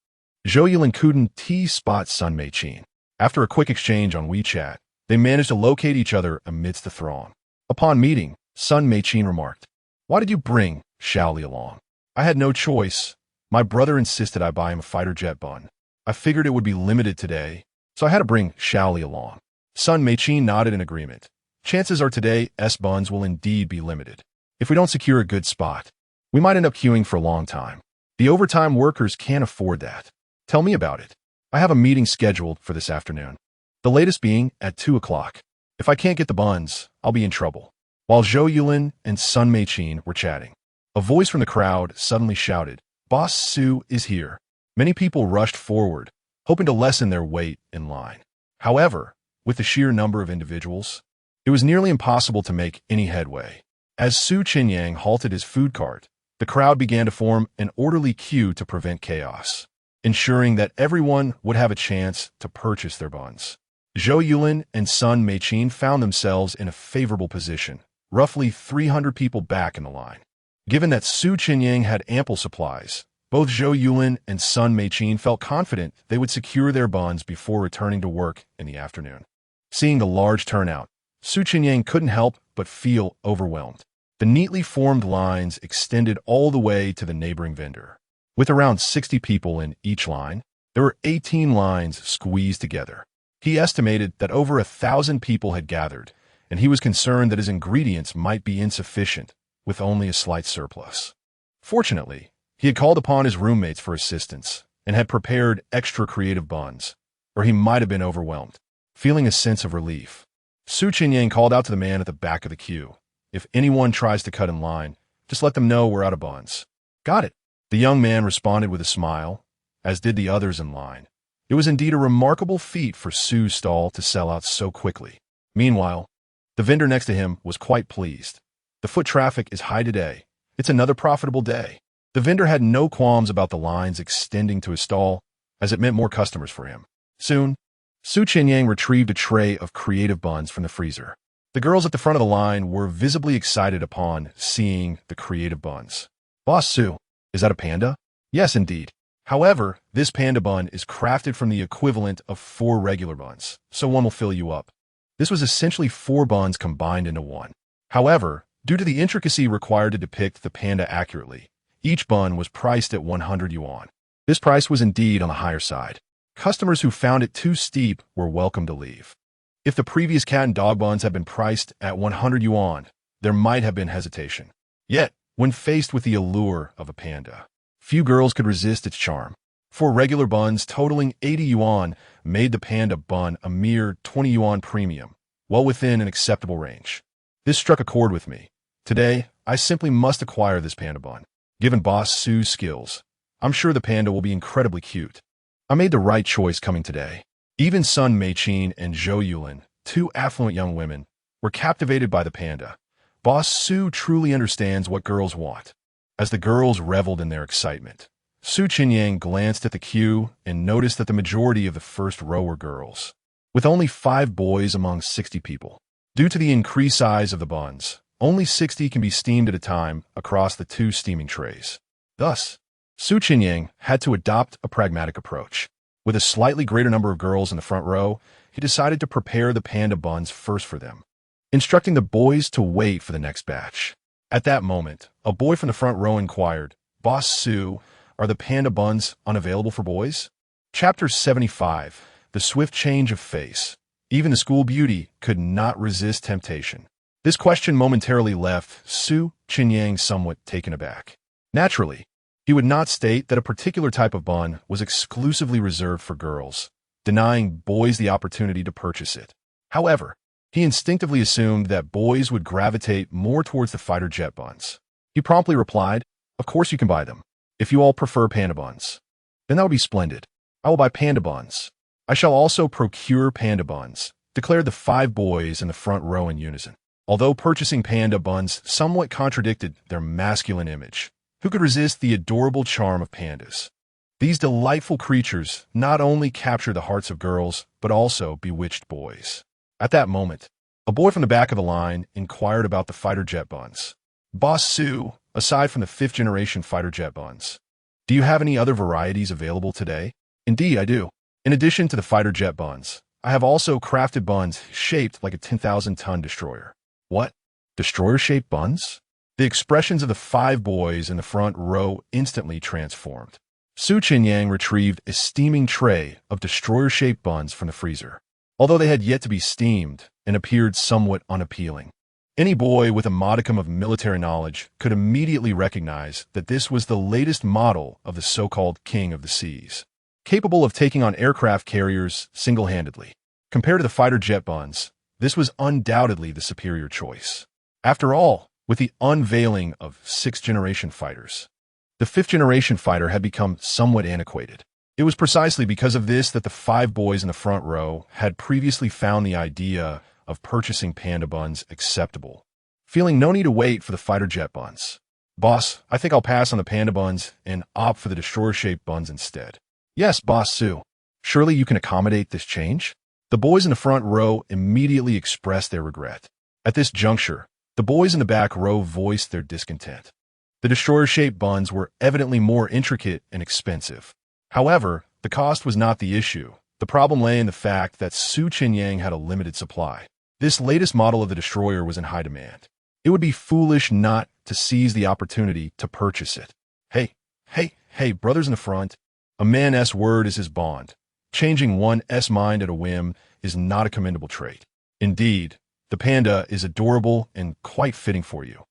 Zhou Yulin couldn't spot Sun Meichin. After a quick exchange on WeChat, they managed to locate each other amidst the throng. Upon meeting, Sun Meichin remarked, "Why did you bring Shaoli along?" "I had no choice. My brother insisted I buy him a fighter jet bun. I figured it would be limited today, so I had to bring Shaoli along." Sun Meichin nodded in agreement. Chances are today's buns will indeed be limited. If we don't secure a good spot, we might end up queuing for a long time. The overtime workers can't afford that. Tell me about it. I have a meeting scheduled for this afternoon, the latest being at 2 o'clock. If I can't get the buns, I'll be in trouble. While Zhou Yulin and Sun Meichin were chatting, a voice from the crowd suddenly shouted, "Boss Su is here." Many people rushed forward, hoping to lessen their wait in line. However, with the sheer number of individuals, it was nearly impossible to make any headway. As Su Chenyang halted his food cart, the crowd began to form an orderly queue to prevent chaos, ensuring that everyone would have a chance to purchase their buns. Zhou Yulin and Sun Meichin found themselves in a favorable position, roughly 300 people back in the line. Given that Su Chenyang had ample supplies, both Zhou Yulin and Sun Meichin felt confident they would secure their buns before returning to work in the afternoon. Seeing the large turnout, Su Chenyang couldn't help but feel overwhelmed. The neatly formed lines extended all the way to the neighboring vendor. With around 60 people in each line, there were 18 lines squeezed together. He estimated that over 1,000 people had gathered, and he was concerned that his ingredients might be insufficient, with only a slight surplus. Fortunately, he had called upon his roommates for assistance and had prepared extra creative buns, or he might have been overwhelmed. Feeling a sense of relief, Su Chenyang called out to the man at the back of the queue, "If anyone tries to cut in line, just let them know we're out of buns." "Got it." The young man responded with a smile, as did the others in line. It was indeed a remarkable feat for Su's stall to sell out so quickly. Meanwhile, the vendor next to him was quite pleased. The foot traffic is high today. It's another profitable day. The vendor had no qualms about the lines extending to his stall, as it meant more customers for him. Soon, Su Chenyang retrieved a tray of creative buns from the freezer. The girls at the front of the line were visibly excited upon seeing the creative buns. "Boss Su, is that a panda?" "Yes, indeed. However, this panda bun is crafted from the equivalent of 4 regular buns, so one will fill you up." This was essentially 4 buns combined into one. However, due to the intricacy required to depict the panda accurately, each bun was priced at 100 yuan. This price was indeed on the higher side. Customers who found it too steep were welcome to leave. If the previous cat and dog buns had been priced at 100 yuan, there might have been hesitation. Yet, when faced with the allure of a panda, few girls could resist its charm. 4 regular buns totaling 80 yuan made the panda bun a mere 20 yuan premium, well within an acceptable range. This struck a chord with me. Today, I simply must acquire this panda bun. Given Boss Su's skills, I'm sure the panda will be incredibly cute. I made the right choice coming today. Even Sun Meichin and Zhou Yulin, 2 affluent young women, were captivated by the panda. Boss Su truly understands what girls want. As the girls reveled in their excitement, Su Chenyang glanced at the queue and noticed that the majority of the first row were girls, with only 5 boys among 60 people. Due to the increased size of the buns, only 60 can be steamed at a time across the 2 steaming trays. Thus, Su Chenyang had to adopt a pragmatic approach. With a slightly greater number of girls in the front row, he decided to prepare the panda buns first for them, instructing the boys to wait for the next batch. At that moment, a boy from the front row inquired, "Boss Su, are the panda buns unavailable for boys?" Chapter 75, The Swift Change of Face. Even the school beauty could not resist temptation. This question momentarily left Su Chenyang somewhat taken aback. Naturally, He would not state that a particular type of bun was exclusively reserved for girls, denying boys the opportunity to purchase it. However, he instinctively assumed that boys would gravitate more towards the fighter jet buns. He promptly replied, "Of course you can buy them. If you all prefer panda buns, then that would be splendid. I will buy panda buns. I shall also procure panda buns," declared the 5 boys in the front row in unison. Although purchasing panda buns somewhat contradicted their masculine image, who could resist the adorable charm of pandas? These delightful creatures not only captured the hearts of girls, but also bewitched boys. At that moment, a boy from the back of the line inquired about the fighter jet buns. "Boss Sue, aside from the 5th-generation fighter jet buns, do you have any other varieties available today?" "Indeed, I do. In addition to the fighter jet buns, I have also crafted buns shaped like a 10,000-ton destroyer." "What? Destroyer-shaped buns?" The expressions of the 5 boys in the front row instantly transformed. Chenyang retrieved a steaming tray of destroyer-shaped buns from the freezer, although they had yet to be steamed and appeared somewhat unappealing. Any boy with a modicum of military knowledge could immediately recognize that this was the latest model of the so-called King of the Seas, capable of taking on aircraft carriers single-handedly. Compared to the fighter jet buns, this was undoubtedly the superior choice. After all, with the unveiling of 6th-generation fighters, the 5th-generation fighter had become somewhat antiquated. It was precisely because of this that the 5 boys in the front row had previously found the idea of purchasing panda buns acceptable, feeling no need to wait for the fighter jet buns. "Boss, I think I'll pass on the panda buns and opt for the destroyer-shaped buns instead." "Yes, Boss Sue. Surely you can accommodate this change?" The boys in the front row immediately expressed their regret. At this juncture, the boys in the back row voiced their discontent. The destroyer-shaped buns were evidently more intricate and expensive. However, the cost was not the issue. The problem lay in the fact that Chenyang had a limited supply. This latest model of the destroyer was in high demand. It would be foolish not to seize the opportunity to purchase it. Hey, brothers in the front, a man's word is his bond. Changing one's mind at a whim is not a commendable trait. Indeed, the panda is adorable and quite fitting for you.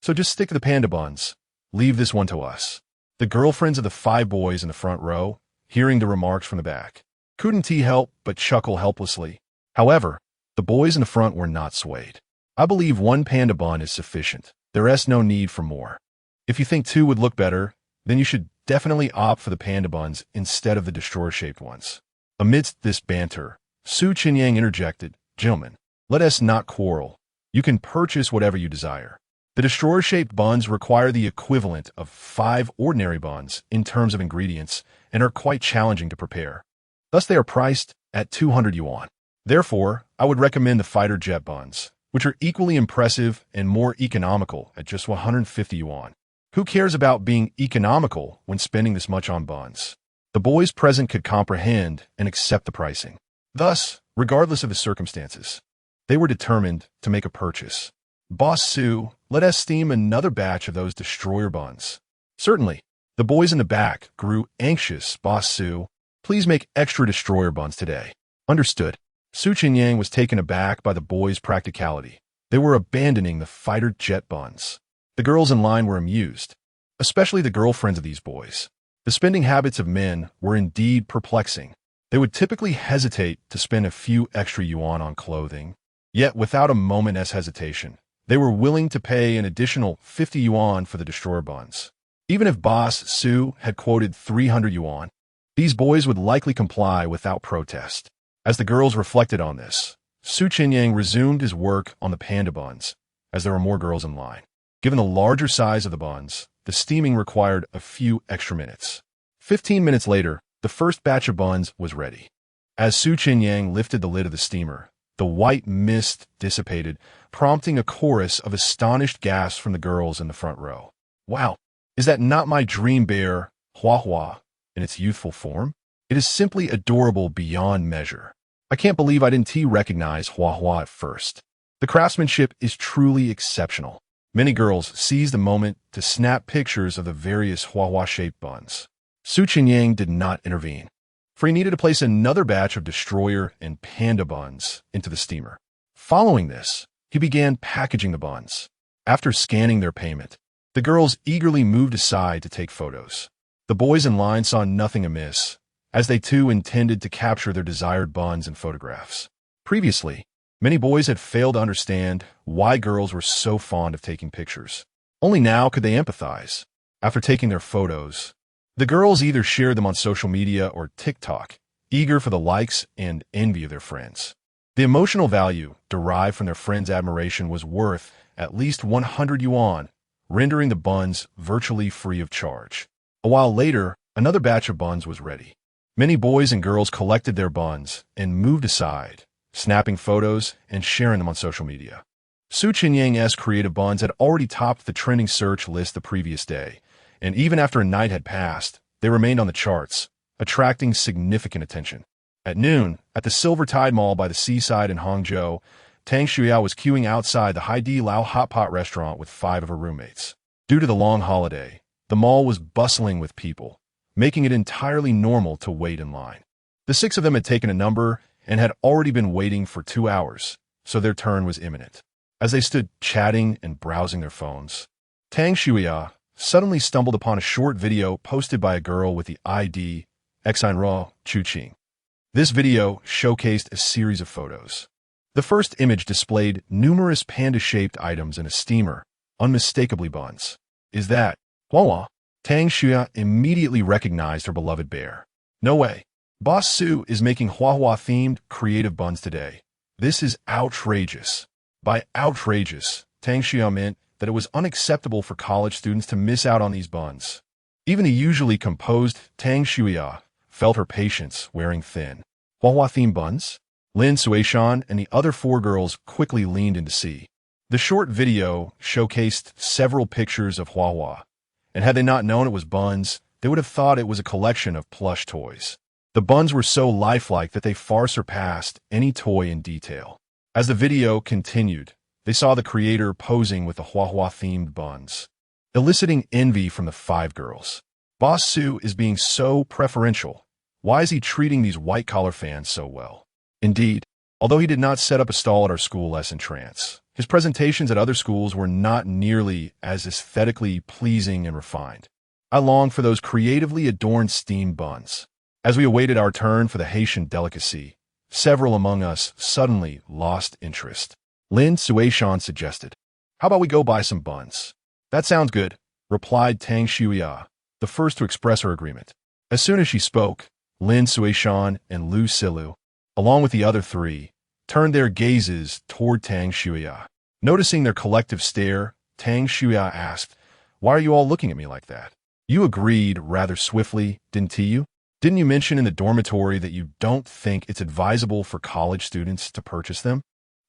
So just stick to the panda buns. Leave this one to us. The girlfriends of the 5 boys in the front row, hearing the remarks from the back, couldn't help but chuckle helplessly. However, the boys in the front were not swayed. "I believe 1 panda bun is sufficient. There is no need for more. If you think 2 would look better, then you should definitely opt for the panda buns instead of the destroyer-shaped ones." Amidst this banter, Chenyang interjected, "Gentlemen, let us not quarrel. You can purchase whatever you desire. The destroyer-shaped buns require the equivalent of 5 ordinary buns in terms of ingredients and are quite challenging to prepare. Thus they are priced at 200 yuan. Therefore, I would recommend the fighter jet buns, which are equally impressive and more economical at just 150 yuan. Who cares about being economical when spending this much on buns?" The boys present could comprehend and accept the pricing. Thus, regardless of the circumstances, they were determined to make a purchase. "Boss Sue, let us steam another batch of those destroyer buns." "Certainly." The boys in the back grew anxious. "Boss Sue, please make extra destroyer buns today." "Understood." Chenyang was taken aback by the boys' practicality. They were abandoning the fighter jet buns. The girls in line were amused, especially the girlfriends of these boys. The spending habits of men were indeed perplexing. They would typically hesitate to spend a few extra yuan on clothing, yet without a moment's hesitation, they were willing to pay an additional 50 yuan for the destroyer buns. Even if Boss Sue had quoted 300 yuan, these boys would likely comply without protest. As the girls reflected on this, Chenyang resumed his work on the panda buns, as there were more girls in line. Given the larger size of the buns, the steaming required a few extra minutes. 15 minutes later, the first batch of buns was ready. As Chenyang lifted the lid of the steamer, the white mist dissipated, prompting a chorus of astonished gasps from the girls in the front row. "Wow, is that not my dream bear, Hua Hua, in its youthful form? It is simply adorable beyond measure. I can't believe I didn't recognize Hua Hua at first. The craftsmanship is truly exceptional." Many girls seized the moment to snap pictures of the various Hua Hua-shaped buns. Chenyang did not intervene, for he needed to place another batch of destroyer and panda buns into the steamer. Following this, he began packaging the buns. After scanning their payment, The girls eagerly moved aside to take photos. The boys in line saw nothing amiss, as they too intended to capture their desired buns and photographs. Previously, many boys had failed to understand why girls were so fond of taking pictures. Only now could they empathize. After taking their photos, the girls either shared them on social media or TikTok, eager for the likes and envy of their friends. The emotional value derived from their friends' admiration was worth at least 100 yuan, rendering the buns virtually free of charge. A while later, another batch of buns was ready. Many boys and girls collected their buns and moved aside, snapping photos and sharing them on social media. Chenyang's creative buns had already topped the trending search list the previous day, and even after a night had passed, they remained on the charts, attracting significant attention. At noon, at the Silver Tide Mall by the seaside in Hangzhou, Tang Shuya was queuing outside the Haidi Lao hot pot restaurant with 5 of her roommates. Due to the long holiday, the mall was bustling with people, making it entirely normal to wait in line. The 6 of them had taken a number and had already been waiting for 2 hours, so their turn was imminent. As they stood chatting and browsing their phones, Tang Shuya suddenly stumbled upon a short video posted by a girl with the ID exclaimed Chuqing. This video showcased a series of photos. The first image displayed numerous panda-shaped items in a steamer, unmistakably buns. Is that Huahua? Tang Shuya immediately recognized her beloved bear. No way. Boss Su is making Huahua-themed creative buns today. This is outrageous. By outrageous, Tang Shuya meant that it was unacceptable for college students to miss out on these buns. Even the usually composed Tang Shuya felt her patience wearing thin. Huahua-themed buns? Lin Suishan and the other 4 girls quickly leaned in to see. The short video showcased several pictures of Huahua, and had they not known it was buns, they would have thought it was a collection of plush toys. The buns were so lifelike that they far surpassed any toy in detail. As the video continued, they saw the creator posing with the Huahua-themed buns, eliciting envy from the 5 girls. Boss Su is being so preferential. Why is he treating these white-collar fans so well? Indeed, although he did not set up a stall at our school lesson trance, his presentations at other schools were not nearly as aesthetically pleasing and refined. I longed for those creatively adorned steamed buns. As we awaited our turn for the Haitian delicacy, several among us suddenly lost interest. Lin Suishan suggested, "How about we go buy some buns?" "That sounds good," replied Tang Shuya, the first to express her agreement. As soon as she spoke, Lin Suishan and Lu Silu, along with the other 3, turned their gazes toward Tang Shuya. Noticing their collective stare, Tang Shuya asked, "Why are you all looking at me like that?" "You agreed rather swiftly, didn't you? Didn't you mention in the dormitory that you don't think it's advisable for college students to purchase them?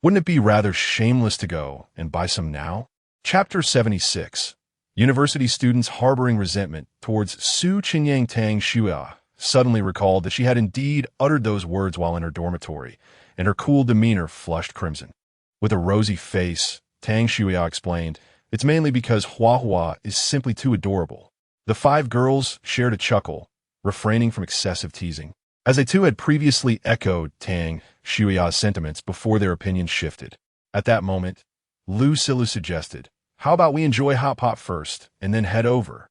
Wouldn't it be rather shameless to go and buy some now?" Chapter 76. University students harboring resentment towards Su Chenyang. Tang Shuya suddenly recalled that she had indeed uttered those words while in her dormitory, and her cool demeanor flushed crimson. With a rosy face, Tang Shuya explained, "It's mainly because Huahua is simply too adorable." The 5 girls shared a chuckle, refraining from excessive teasing, as they too had previously echoed Tang Shuya's sentiments before their opinions shifted. At that moment, Lu Silu suggested, "How about we enjoy hot pot first, and then head over?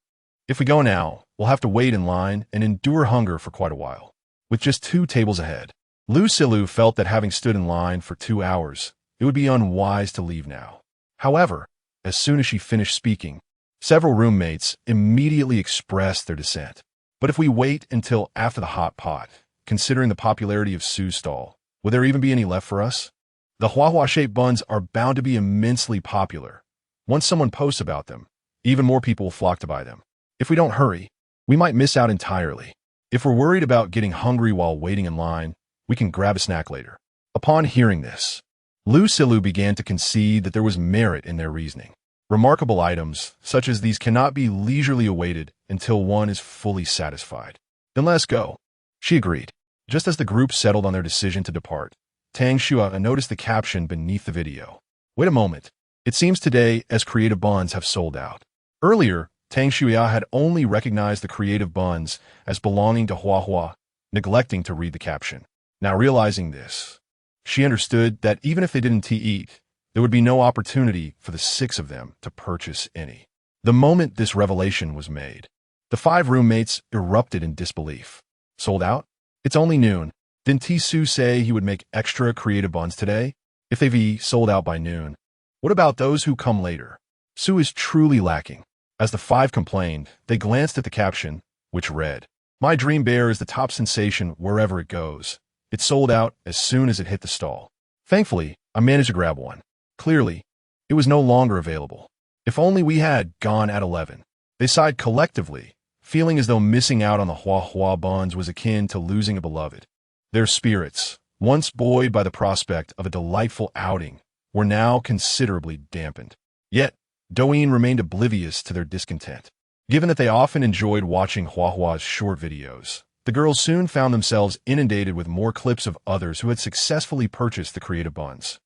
If we go now, we'll have to wait in line and endure hunger for quite a while." With just 2 tables ahead, Lu Silu felt that having stood in line for 2 hours, it would be unwise to leave now. However, as soon as she finished speaking, several roommates immediately expressed their dissent. "But if we wait until after the hot pot, considering the popularity of Su's stall, will there even be any left for us? The Huahua-shaped buns are bound to be immensely popular. Once someone posts about them, even more people will flock to buy them. If we don't hurry, we might miss out entirely. If we're worried about getting hungry while waiting in line, we can grab a snack later." Upon hearing this, Lu Silu began to concede that there was merit in their reasoning. Remarkable items such as these cannot be leisurely awaited until one is fully satisfied. "Then let's go," she agreed. Just as the group settled on their decision to depart, Tang Shuya noticed the caption beneath the video. "Wait a moment. It seems today as creative buns have sold out." Earlier, Tang Shuya had only recognized the creative buns as belonging to Huahua, neglecting to read the caption. Now realizing this, she understood that even if they didn't eat, there would be no opportunity for the 6 of them to purchase any. The moment this revelation was made, the five roommates erupted in disbelief. Sold out? It's only noon. Didn't Su say he would make extra creative buns today? If they've sold out by noon, what about those who come later? Su is truly lacking. As the five complained, they glanced at the caption, which read, "My dream bear is the top sensation wherever it goes. It sold out as soon as it hit the stall." Thankfully, I managed to grab one. Clearly, it was no longer available. If only we had gone at 11. They sighed collectively, feeling as though missing out on the Hua Hua buns was akin to losing a beloved. Their spirits, once buoyed by the prospect of a delightful outing, were now considerably dampened. Yet, Douyin remained oblivious to their discontent. Given that they often enjoyed watching Hua Hua's short videos, the girls soon found themselves inundated with more clips of others who had successfully purchased the creative buns.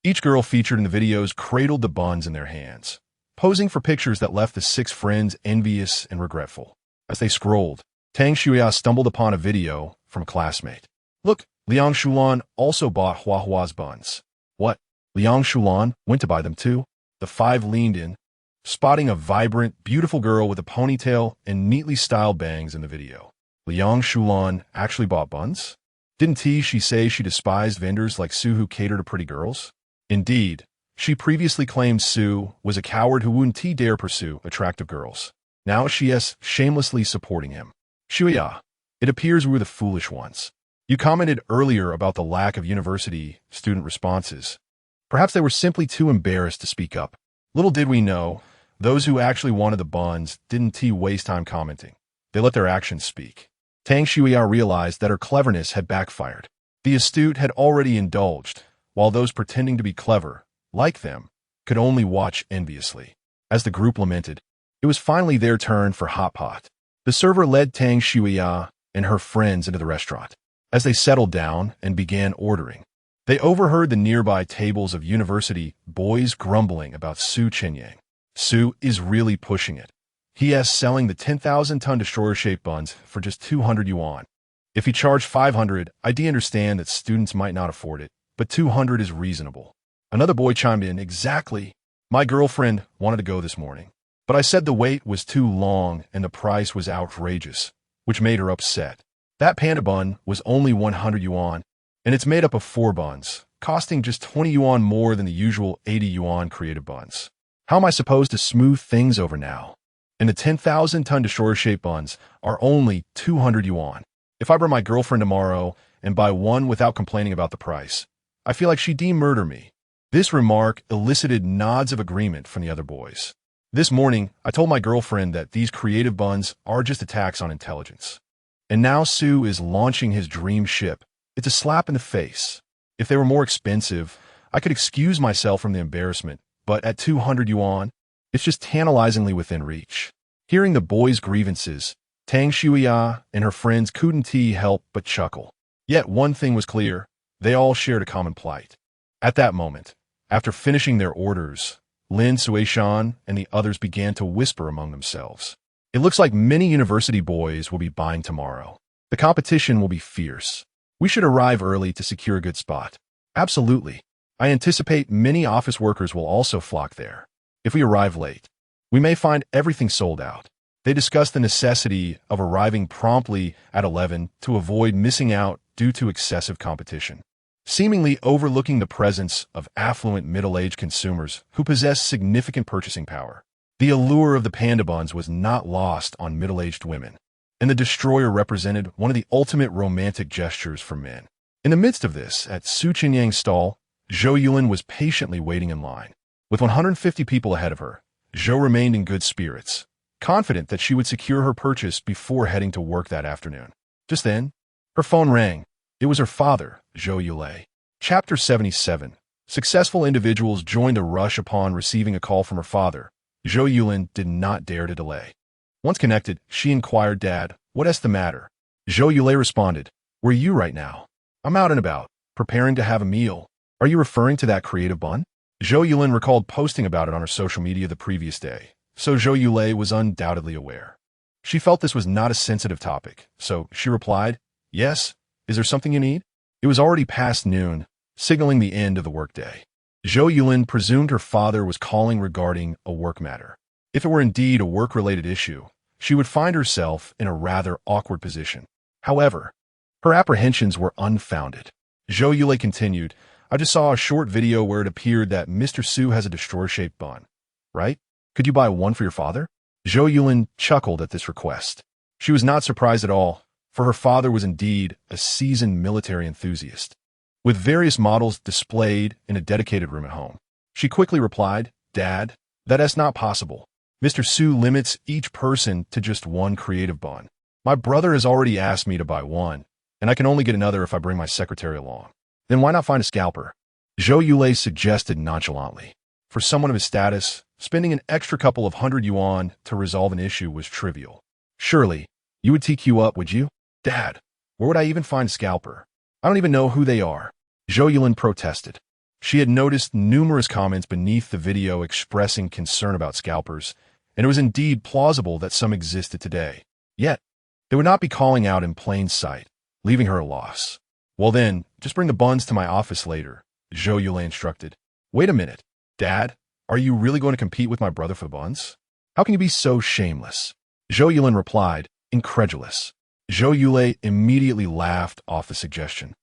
Each girl featured in the videos cradled the buns in their hands, posing for pictures that left the six friends envious and regretful. As they scrolled, Tang Shuya stumbled upon a video from a classmate. "Look, Liang Shulan also bought Hua Hua's buns." "What? Liang Shulan went to buy them too?" The five leaned in, spotting a vibrant, beautiful girl with a ponytail and neatly styled bangs in the video. Liang Shulan actually bought buns? Didn't she say she despised vendors like Su who cater to pretty girls? Indeed, she previously claimed Su was a coward who wouldn't dare pursue attractive girls. Now she is shamelessly supporting him. "Shuya, it appears we were the foolish ones. You commented earlier about the lack of university student responses. Perhaps they were simply too embarrassed to speak up. Little did we know, those who actually wanted the buns didn't waste time commenting. They let their actions speak." Tang Shuya realized that her cleverness had backfired. The astute had already indulged, while those pretending to be clever, like them, could only watch enviously. As the group lamented, it was finally their turn for hot pot. The server led Tang Shuya and her friends into the restaurant. As they settled down and began ordering, they overheard the nearby tables of university boys grumbling about Su Chenyang. Su is really pushing it. He is selling the 10,000-ton destroyer-shaped buns for just 200 yuan. If he charged 500, I do understand that students might not afford it, but 200 is reasonable. Another boy chimed in, "Exactly. My girlfriend wanted to go this morning, but I said the wait was too long and the price was outrageous, which made her upset. That panda bun was only 100 yuan, and it's made up of 4 buns, costing just 20 yuan more than the usual 80 yuan creative buns. How am I supposed to smooth things over now? And the 10,000-ton destroyer-shaped buns are only 200 yuan. If I bring my girlfriend tomorrow and buy one without complaining about the price, I feel like she'd murder me." This remark elicited nods of agreement from the other boys. "This morning, I told my girlfriend that these creative buns are just a tax on intelligence. And now Su is launching his dream ship. It's a slap in the face. If they were more expensive, I could excuse myself from the embarrassment, but at 200 yuan, it's just tantalizingly within reach." Hearing the boys' grievances, Tang Shuya and her friends couldn't help but chuckle. Yet one thing was clear, they all shared a common plight. At that moment, after finishing their orders, Lin Suishan and the others began to whisper among themselves. "It looks like many university boys will be buying tomorrow. The competition will be fierce. We should arrive early to secure a good spot." "Absolutely. I anticipate many office workers will also flock there. If we arrive late, we may find everything sold out." They discussed the necessity of arriving promptly at 11 to avoid missing out due to excessive competition, seemingly overlooking the presence of affluent middle-aged consumers who possess significant purchasing power. The allure of the panda buns was not lost on middle-aged women, and the destroyer represented one of the ultimate romantic gestures for men. In the midst of this, at Su Chenyang's stall, Zhou Yulin was patiently waiting in line. With 150 people ahead of her, Zhou remained in good spirits, confident that she would secure her purchase before heading to work that afternoon. Just then, her phone rang. It was her father, Zhou Yulei. Chapter 77. Successful individuals joined a rush upon receiving a call from her father. Zhou Yulin did not dare to delay. Once connected, she inquired, "Dad, what's the matter?" Zhou Yulei responded, "Where are you right now?" "I'm out and about, preparing to have a meal." "Are you referring to that creative bun?" Zhou Yulin recalled posting about it on her social media the previous day, so Zhou Yulei was undoubtedly aware. She felt this was not a sensitive topic, so she replied, "Yes, is there something you need?" It was already past noon, signaling the end of the workday. Zhou Yulin presumed her father was calling regarding a work matter. If it were indeed a work-related issue, she would find herself in a rather awkward position. However, her apprehensions were unfounded. Zhou Yulei continued, I just saw a short video where it appeared that Mr. Su has a destroyer-shaped bun, right? Could you buy one for your father? Zhou Yulin chuckled at this request. She was not surprised at all, for her father was indeed a seasoned military enthusiast, with various models displayed in a dedicated room at home. She quickly replied, Dad, that is not possible. Mr. Su limits each person to just one creative bun. My brother has already asked me to buy one, and I can only get another if I bring my secretary along. Then why not find a scalper? Zhou Yulei suggested nonchalantly. For someone of his status, spending an extra couple of hundred yuan to resolve an issue was trivial. Surely, you would TQ up, would you? Dad, where would I even find a scalper? I don't even know who they are. Zhou Yulin protested. She had noticed numerous comments beneath the video expressing concern about scalpers, and it was indeed plausible that some existed today. Yet, they would not be calling out in plain sight, leaving her a loss. Well then, just bring the buns to my office later, Zhou Yulei instructed. Wait a minute, Dad, are you really going to compete with my brother for the buns? How can you be so shameless? Zhou Yulin replied, incredulous. Zhou Yulei immediately laughed off the suggestion.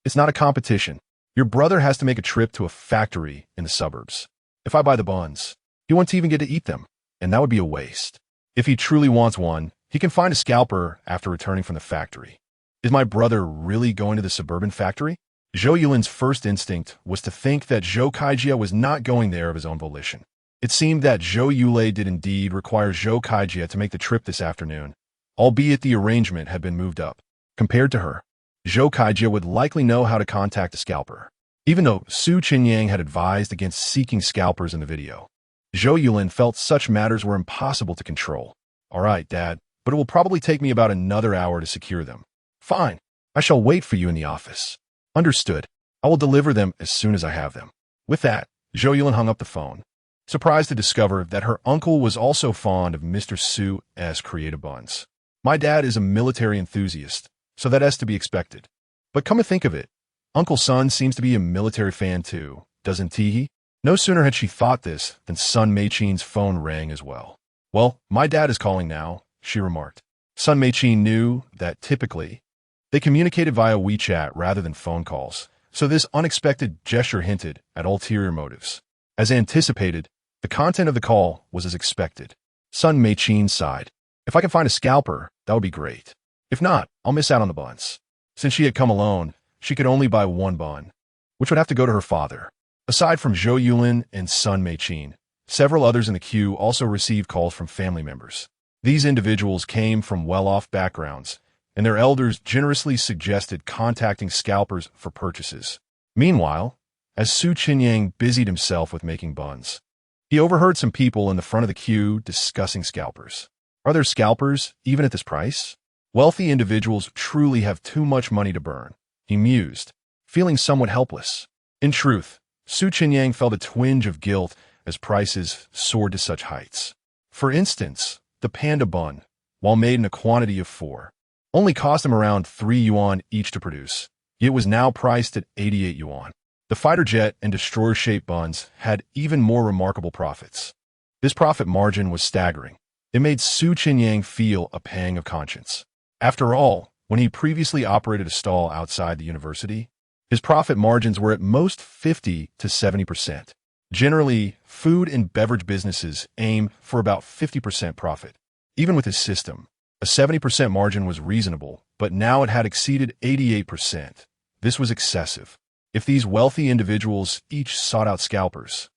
It's not a competition. Your brother has to make a trip to a factory in the suburbs. If I buy the buns, he won't even get to eat them, and that would be a waste. If he truly wants one, he can find a scalper after returning from the factory. Is my brother really going to the suburban factory? Zhou Yulin's first instinct was to think that Zhou Kaijia was not going there of his own volition. It seemed that Zhou Yulei did indeed require Zhou Kaijia to make the trip this afternoon, albeit the arrangement had been moved up. Compared to her, Zhou Kaijia would likely know how to contact a scalper, even though Su Chenyang had advised against seeking scalpers in the video. Zhou Yulin felt such matters were impossible to control. All right, Dad, but it will probably take me about another hour to secure them. Fine, I shall wait for you in the office. Understood. I will deliver them as soon as I have them. With that, Zhou Yulin hung up the phone, surprised to discover that her uncle was also fond of Mr. Su's creative buns. My dad is a military enthusiast, so that is to be expected. But come to think of it, Uncle Sun seems to be a military fan too, doesn't he? No sooner had she thought this than Sun Meichin's phone rang as well. Well, my dad is calling now, she remarked. Sun Meichin knew that typically, they communicated via WeChat rather than phone calls, so this unexpected gesture hinted at ulterior motives. As anticipated, the content of the call was as expected. Sun Meichin sighed. If I can find a scalper, that would be great. If not, I'll miss out on the buns. Since she had come alone, she could only buy one bun, which would have to go to her father. Aside from Zhou Yulin and Sun Meichin, several others in the queue also received calls from family members. These individuals came from well-off backgrounds, and their elders generously suggested contacting scalpers for purchases. Meanwhile, as Su Chenyang busied himself with making buns, he overheard some people in the front of the queue discussing scalpers. Are there scalpers even at this price? Wealthy individuals truly have too much money to burn, he mused, feeling somewhat helpless. In truth, Su Chenyang felt a twinge of guilt as prices soared to such heights. For instance, the panda bun, while made in a quantity of 4, only cost him around 3 yuan each to produce, yet was now priced at 88 yuan. The fighter jet and destroyer-shaped buns had even more remarkable profits. This profit margin was staggering. It made Su Chenyang feel a pang of conscience. After all, when he previously operated a stall outside the university, his profit margins were at most 50 to 70%. Generally, food and beverage businesses aim for about 50% profit. Even with his system, a 70% margin was reasonable, but now it had exceeded 88%. This was excessive. If these wealthy individuals each sought out scalpers,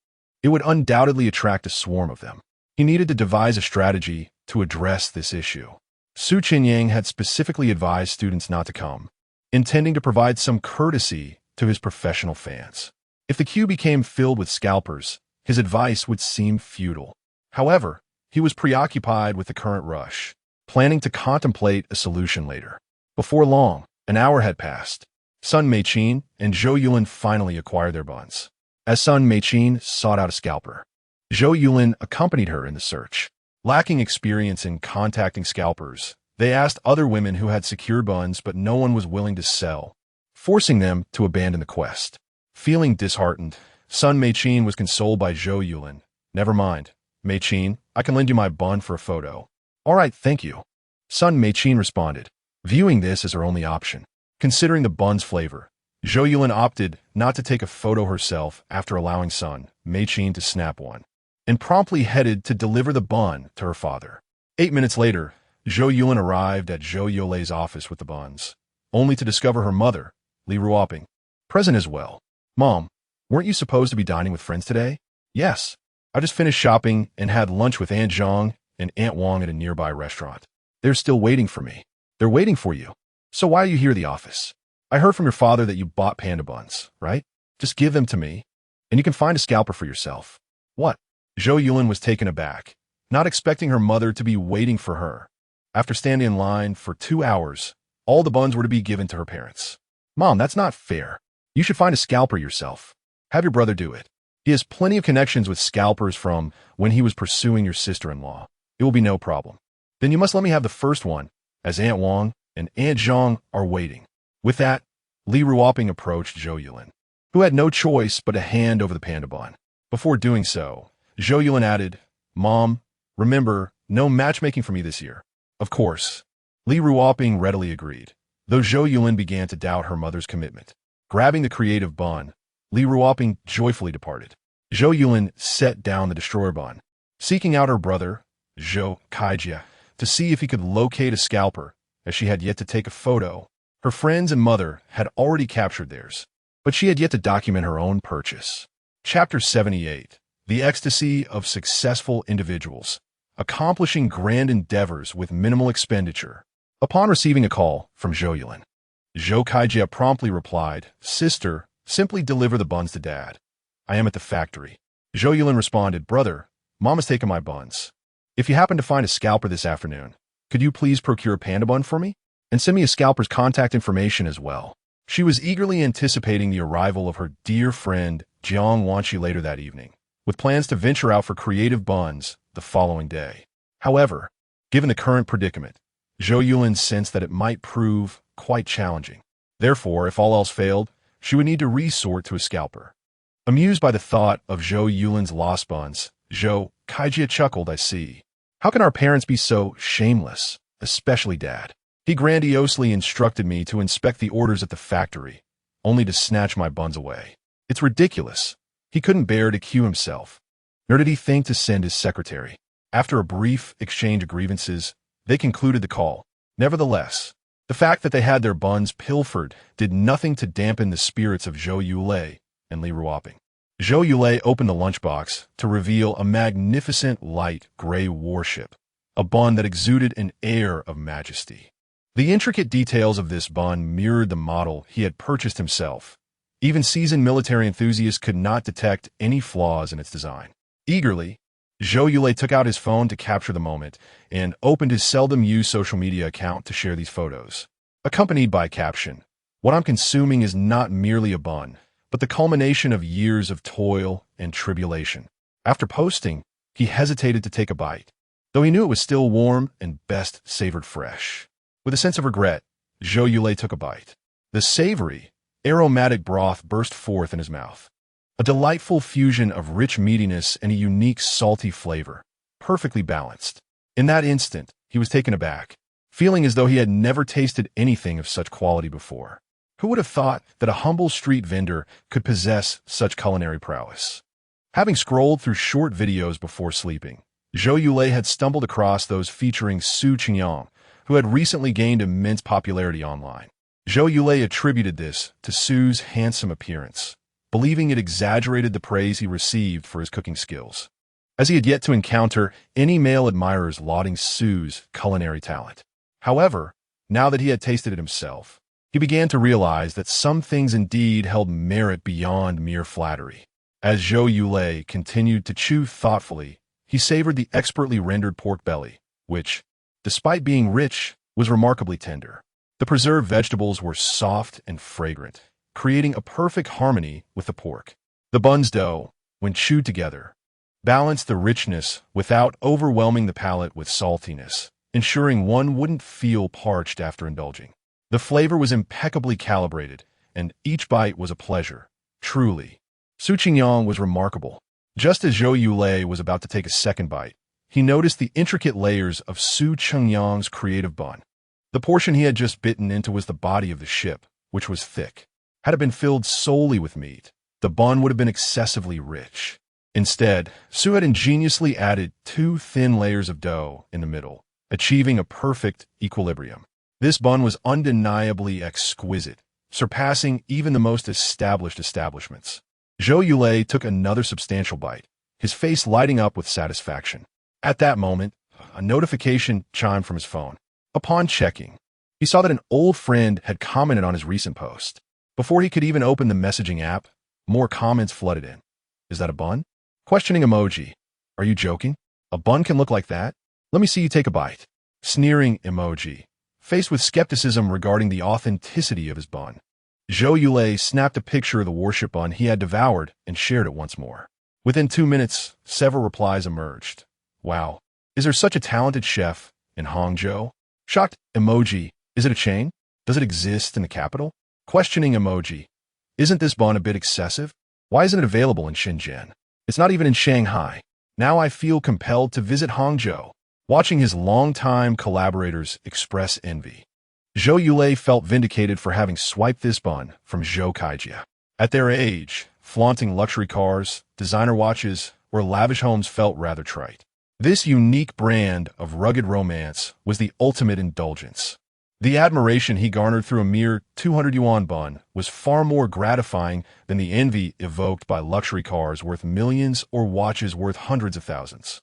it would undoubtedly attract a swarm of them. He needed to devise a strategy to address this issue. Su Chenyang had specifically advised students not to come, intending to provide some courtesy to his professional fans. If the queue became filled with scalpers, his advice would seem futile. However, he was preoccupied with the current rush, planning to contemplate a solution later. Before long, an hour had passed. Sun Meichin and Zhou Yulin finally acquired their buns. As Sun Meichin sought out a scalper, Zhou Yulin accompanied her in the search. Lacking experience in contacting scalpers, they asked other women who had secured buns, but no one was willing to sell, forcing them to abandon the quest. Feeling disheartened, Sun Meichin was consoled by Zhou Yulin. Never mind, Meichin, I can lend you my bun for a photo. All right, thank you. Son Mei-chin responded, viewing this as her only option. Considering the bun's flavor, Zhou Yulin opted not to take a photo herself after allowing son Mei-chin to snap one, and promptly headed to deliver the bun to her father. 8 minutes later, Zhou Yulin arrived at Zhou Yulei's office with the buns, only to discover her mother, Li Ruoping, present as well. Mom, weren't you supposed to be dining with friends today? Yes. I just finished shopping and had lunch with Aunt Zhang and Aunt Wang at a nearby restaurant. They're still waiting for me. They're waiting for you. So why are you here at the office? I heard from your father that you bought panda buns, right? Just give them to me, and you can find a scalper for yourself. What? Zhou Yulin was taken aback, not expecting her mother to be waiting for her. After standing in line for 2 hours, all the buns were to be given to her parents. Mom, that's not fair. You should find a scalper yourself. Have your brother do it. He has plenty of connections with scalpers from when he was pursuing your sister-in-law. It will be no problem. Then you must let me have the first one, as Aunt Wang and Aunt Zhang are waiting. With that, Li Ruoping approached Zhou Yulin, who had no choice but to hand over the panda bun. Before doing so, Zhou Yulin added, Mom, remember, no matchmaking for me this year. Of course. Li Ruoping readily agreed, though Zhou Yulin began to doubt her mother's commitment. Grabbing the creative bun, Li Ruoping joyfully departed. Zhou Yulin set down the destroyer bun, seeking out her brother, Zhou Kaijia, to see if he could locate a scalper, as she had yet to take a photo. Her friends and mother had already captured theirs, but she had yet to document her own purchase. Chapter 78. The Ecstasy of Successful Individuals, Accomplishing Grand Endeavors with Minimal Expenditure. Upon receiving a call from Zhou Yulin, Zhou Kaijia promptly replied, Sister, simply deliver the buns to Dad. I am at the factory. Zhou Yulin responded, Brother, Mom has taken my buns. If you happen to find a scalper this afternoon, could you please procure a panda bun for me? And send me a scalper's contact information as well. She was eagerly anticipating the arrival of her dear friend Jiang Wanqi later that evening, with plans to venture out for creative buns the following day. However, given the current predicament, Zhou Yulin sensed that it might prove quite challenging. Therefore, if all else failed, she would need to resort to a scalper. Amused by the thought of Zhou Yulin's lost buns, Zhou Kaijia chuckled, I see. How can our parents be so shameless, especially Dad? He grandiosely instructed me to inspect the orders at the factory, only to snatch my buns away. It's ridiculous. He couldn't bear to cue himself, nor did he think to send his secretary. After a brief exchange of grievances, they concluded the call. Nevertheless, the fact that they had their buns pilfered did nothing to dampen the spirits of Zhou Yulei and Li Ruoping. Zhou Yulei opened the lunchbox to reveal a magnificent light gray warship, a bun that exuded an air of majesty. The intricate details of this bun mirrored the model he had purchased himself. Even seasoned military enthusiasts could not detect any flaws in its design. Eagerly, Zhou Yulei took out his phone to capture the moment and opened his seldom-used social media account to share these photos, accompanied by a caption, What I'm consuming is not merely a bun, but the culmination of years of toil and tribulation. After posting, he hesitated to take a bite, though he knew it was still warm and best savored fresh. With a sense of regret, Zhou Yulei took a bite. The savory, aromatic broth burst forth in his mouth, a delightful fusion of rich meatiness and a unique salty flavor, perfectly balanced. In that instant, he was taken aback, feeling as though he had never tasted anything of such quality before. Who would have thought that a humble street vendor could possess such culinary prowess? Having scrolled through short videos before sleeping, Zhou Yulei had stumbled across those featuring Chenyang, who had recently gained immense popularity online. Zhou Yulei attributed this to Su's handsome appearance, believing it exaggerated the praise he received for his cooking skills, as he had yet to encounter any male admirers lauding Su's culinary talent. However, now that he had tasted it himself, he began to realize that some things indeed held merit beyond mere flattery. As Zhou Yulei continued to chew thoughtfully, he savored the expertly rendered pork belly, which, despite being rich, was remarkably tender. The preserved vegetables were soft and fragrant, creating a perfect harmony with the pork. The bun's dough, when chewed together, balanced the richness without overwhelming the palate with saltiness, ensuring one wouldn't feel parched after indulging. The flavor was impeccably calibrated, and each bite was a pleasure. Truly. Chenyang was remarkable. Just as Zhou Yulei was about to take a second bite, he noticed the intricate layers of Chenyang's creative bun. The portion he had just bitten into was the body of the ship, which was thick. Had it been filled solely with meat, the bun would have been excessively rich. Instead, Su had ingeniously added 2 thin layers of dough in the middle, achieving a perfect equilibrium. This bun was undeniably exquisite, surpassing even the most established establishments. Zhou Yulei took another substantial bite, his face lighting up with satisfaction. At that moment, a notification chimed from his phone. Upon checking, he saw that an old friend had commented on his recent post. Before he could even open the messaging app, more comments flooded in. Is that a bun? Questioning emoji. Are you joking? A bun can look like that? Let me see you take a bite. Sneering emoji. Faced with skepticism regarding the authenticity of his bun, Zhou Yulei snapped a picture of the warship bun he had devoured and shared it once more. Within 2 minutes, several replies emerged. Wow, is there such a talented chef in Hangzhou? Shocked emoji. Is it a chain? Does it exist in the capital? Questioning emoji. Isn't this bun a bit excessive? Why isn't it available in Shenzhen? It's not even in Shanghai. Now I feel compelled to visit Hangzhou. Watching his longtime collaborators express envy, Zhou Yulei felt vindicated for having swiped this bun from Zhou Kaijia. At their age, flaunting luxury cars, designer watches, or lavish homes felt rather trite. This unique brand of rugged romance was the ultimate indulgence. The admiration he garnered through a mere 200 yuan bun was far more gratifying than the envy evoked by luxury cars worth millions or watches worth hundreds of thousands.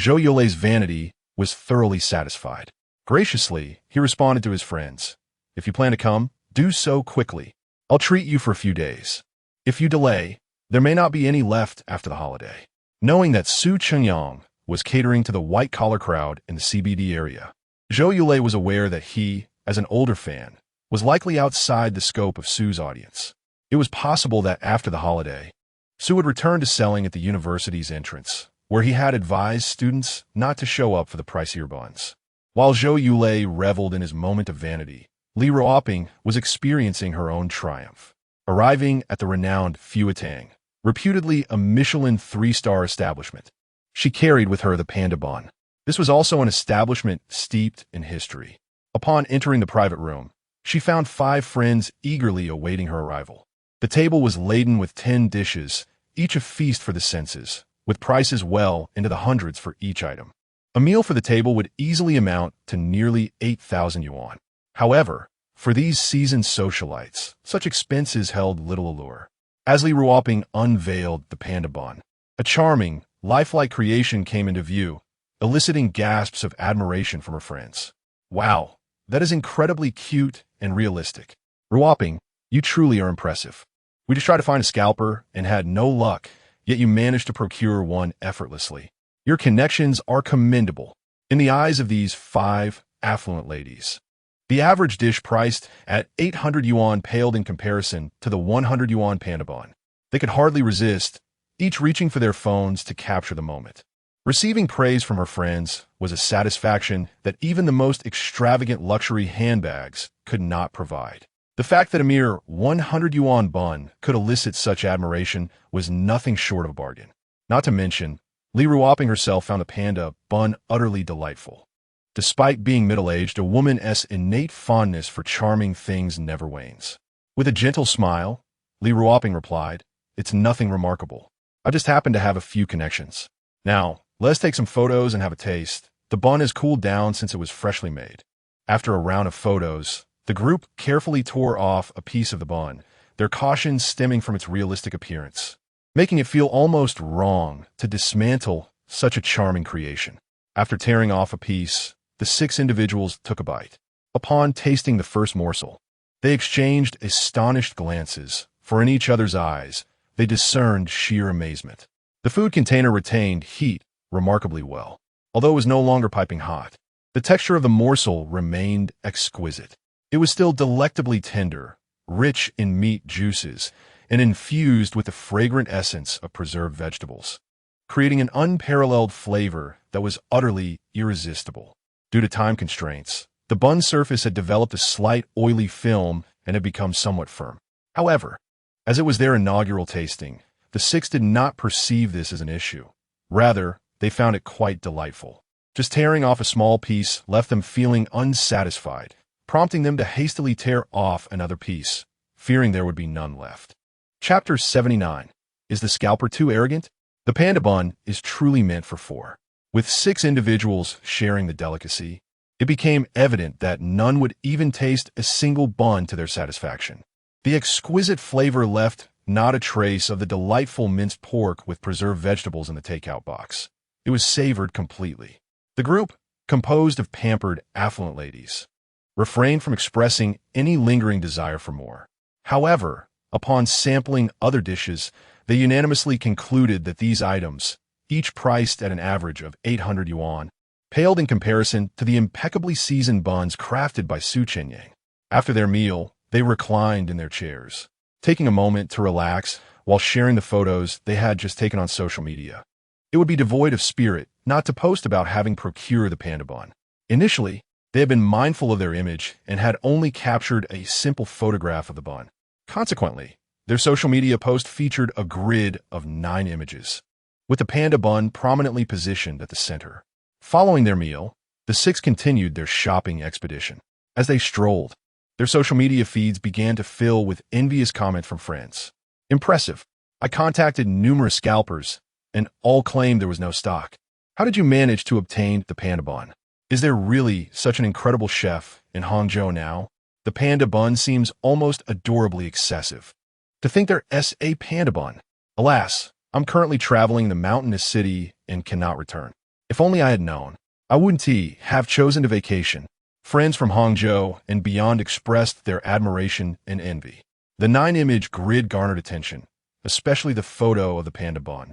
Zhou Yulei's vanity was thoroughly satisfied. Graciously, he responded to his friends. If you plan to come, do so quickly. I'll treat you for a few days. If you delay, there may not be any left after the holiday. Knowing that Chenyang was catering to the white-collar crowd in the CBD area, Zhou Yulei was aware that he, as an older fan, was likely outside the scope of Su's audience. It was possible that after the holiday, Su would return to selling at the university's entrance, where he had advised students not to show up for the pricier buns. While Zhou Yulei reveled in his moment of vanity, Li Ruoping was experiencing her own triumph. Arriving at the renowned Fuetang, reputedly a Michelin 3-star establishment, she carried with her the panda bun. This was also an establishment steeped in history. Upon entering the private room, she found 5 friends eagerly awaiting her arrival. The table was laden with 10 dishes, each a feast for the senses, with prices well into the hundreds for each item. A meal for the table would easily amount to nearly 8,000 yuan. However, for these seasoned socialites, such expenses held little allure. As Li Ruoping unveiled the panda bun, a charming, lifelike creation came into view, eliciting gasps of admiration from her friends. Wow, that is incredibly cute and realistic. Ruoping, you truly are impressive. We just tried to find a scalper and had no luck, yet you managed to procure one effortlessly. Your connections are commendable. In the eyes of these 5 affluent ladies, the average dish priced at 800 yuan paled in comparison to the 100 yuan panda bun. They could hardly resist, each reaching for their phones to capture the moment. Receiving praise from her friends was a satisfaction that even the most extravagant luxury handbags could not provide. The fact that a mere 100 yuan bun could elicit such admiration was nothing short of a bargain. Not to mention, Li Ruoping herself found the panda bun utterly delightful. Despite being middle-aged, a woman's innate fondness for charming things never wanes. With a gentle smile, Li Ruoping replied, "It's nothing remarkable. I just happen to have a few connections. Now, let's take some photos and have a taste. The bun has cooled down since it was freshly made." After a round of photos, the group carefully tore off a piece of the bun, their caution stemming from its realistic appearance, making it feel almost wrong to dismantle such a charming creation. After tearing off a piece, the 6 individuals took a bite. Upon tasting the first morsel, they exchanged astonished glances, for in each other's eyes, they discerned sheer amazement. The food container retained heat remarkably well, although it was no longer piping hot. The texture of the morsel remained exquisite. It was still delectably tender, rich in meat juices, and infused with the fragrant essence of preserved vegetables, creating an unparalleled flavor that was utterly irresistible. Due to time constraints, the bun surface had developed a slight oily film and had become somewhat firm. However, as it was their inaugural tasting, the 6 did not perceive this as an issue. Rather, they found it quite delightful. Just tearing off a small piece left them feeling unsatisfied, prompting them to hastily tear off another piece, fearing there would be none left. Chapter 79. Is the scalper too arrogant? The panda bun is truly meant for four. With 6 individuals sharing the delicacy, it became evident that none would even taste a single bun to their satisfaction. The exquisite flavor left not a trace of the delightful minced pork with preserved vegetables in the takeout box. It was savored completely. The group, composed of pampered, affluent ladies, refrained from expressing any lingering desire for more. However, upon sampling other dishes, they unanimously concluded that these items, each priced at an average of 800 yuan, paled in comparison to the impeccably seasoned buns crafted by Chenyang. After their meal, they reclined in their chairs, taking a moment to relax while sharing the photos they had just taken on social media. It would be devoid of spirit not to post about having procured the panda bun. Initially, they had been mindful of their image and had only captured a simple photograph of the bun. Consequently, their social media post featured a grid of 9 images, with the panda bun prominently positioned at the center. Following their meal, the 6 continued their shopping expedition. As they strolled, their social media feeds began to fill with envious comments from friends. Impressive. I contacted numerous scalpers, and all claimed there was no stock. How did you manage to obtain the panda bun? Is there really such an incredible chef in Hangzhou now? The panda bun seems almost adorably excessive. To think there's a panda bun. Alas, I'm currently traveling the mountainous city and cannot return. If only I had known. I wouldn't have chosen to vacation. Friends from Hangzhou and beyond expressed their admiration and envy. The 9-image grid garnered attention, especially the photo of the panda bun,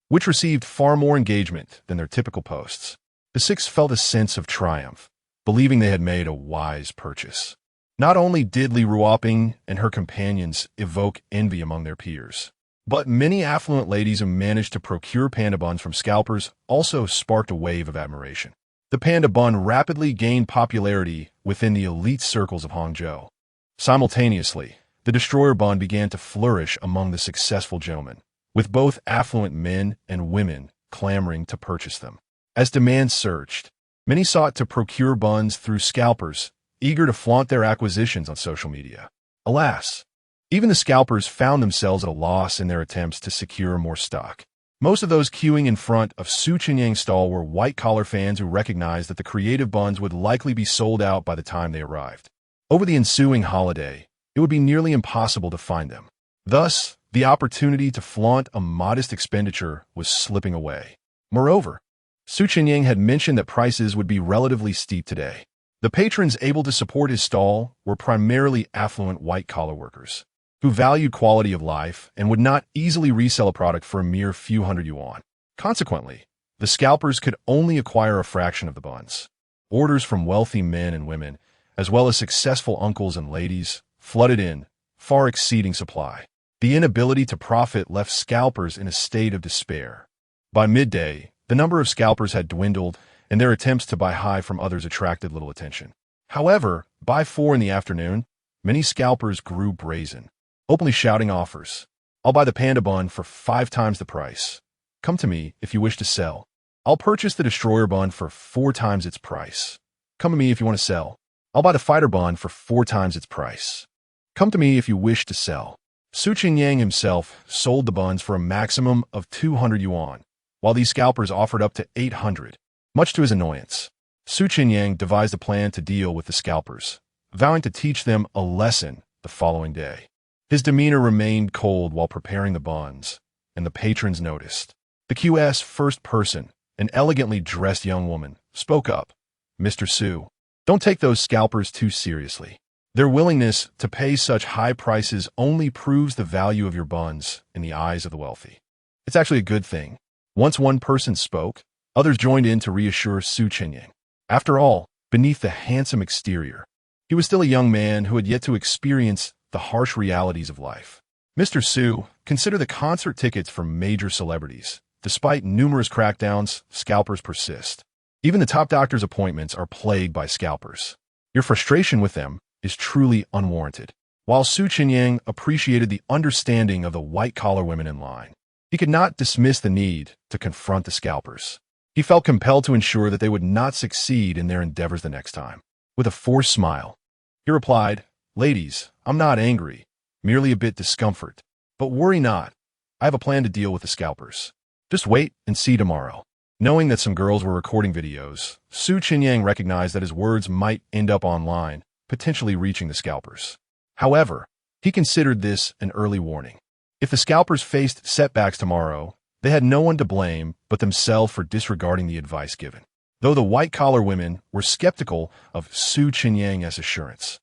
which received far more engagement than their typical posts. The 6 felt a sense of triumph, believing they had made a wise purchase. Not only did Li Ruoping and her companions evoke envy among their peers, but many affluent ladies who managed to procure panda buns from scalpers also sparked a wave of admiration. The panda bun rapidly gained popularity within the elite circles of Hangzhou. Simultaneously, the destroyer bun began to flourish among the successful gentlemen, with both affluent men and women clamoring to purchase them. As demand surged, many sought to procure buns through scalpers, eager to flaunt their acquisitions on social media. Alas, even the scalpers found themselves at a loss in their attempts to secure more stock. Most of those queuing in front of Chenyang's stall were white-collar fans who recognized that the creative buns would likely be sold out by the time they arrived. Over the ensuing holiday, it would be nearly impossible to find them. Thus, the opportunity to flaunt a modest expenditure was slipping away. Moreover, Chenyang had mentioned that prices would be relatively steep today. The patrons able to support his stall were primarily affluent white-collar workers, who valued quality of life and would not easily resell a product for a mere few hundred yuan. Consequently, the scalpers could only acquire a fraction of the buns. Orders from wealthy men and women, as well as successful uncles and ladies, flooded in, far exceeding supply. The inability to profit left scalpers in a state of despair. By midday, the number of scalpers had dwindled, and their attempts to buy high from others attracted little attention. However, by 4 in the afternoon, many scalpers grew brazen, openly shouting offers. I'll buy the panda bun for 5 times the price. Come to me if you wish to sell. I'll purchase the destroyer bun for 4 times its price. Come to me if you want to sell. I'll buy the fighter bun for 4 times its price. Come to me if you wish to sell. Chenyang himself sold the buns for a maximum of 200 yuan, while these scalpers offered up to 800. Much to his annoyance, Chenyang devised a plan to deal with the scalpers, vowing to teach them a lesson the following day. His demeanor remained cold while preparing the buns, and the patrons noticed. The QS first person, an elegantly dressed young woman, spoke up. Mr. Su, don't take those scalpers too seriously. Their willingness to pay such high prices only proves the value of your buns in the eyes of the wealthy. It's actually a good thing. Once one person spoke, others joined in to reassure Chenyang. After all, beneath the handsome exterior, he was still a young man who had yet to experience the harsh realities of life. Mr. Su, consider the concert tickets for major celebrities. Despite numerous crackdowns, scalpers persist. Even the top doctor's appointments are plagued by scalpers. Your frustration with them is truly unwarranted. While Chenyang appreciated the understanding of the white-collar women in line, he could not dismiss the need to confront the scalpers. He felt compelled to ensure that they would not succeed in their endeavors the next time. With a forced smile, he replied, "Ladies, I'm not angry, merely a bit discomfort. But worry not, I have a plan to deal with the scalpers. Just wait and see tomorrow." Knowing that some girls were recording videos, Chenyang recognized that his words might end up online, potentially reaching the scalpers. However, he considered this an early warning. If the scalpers faced setbacks tomorrow, they had no one to blame but themselves for disregarding the advice given. Though the white-collar women were skeptical of Chenyang's assurance,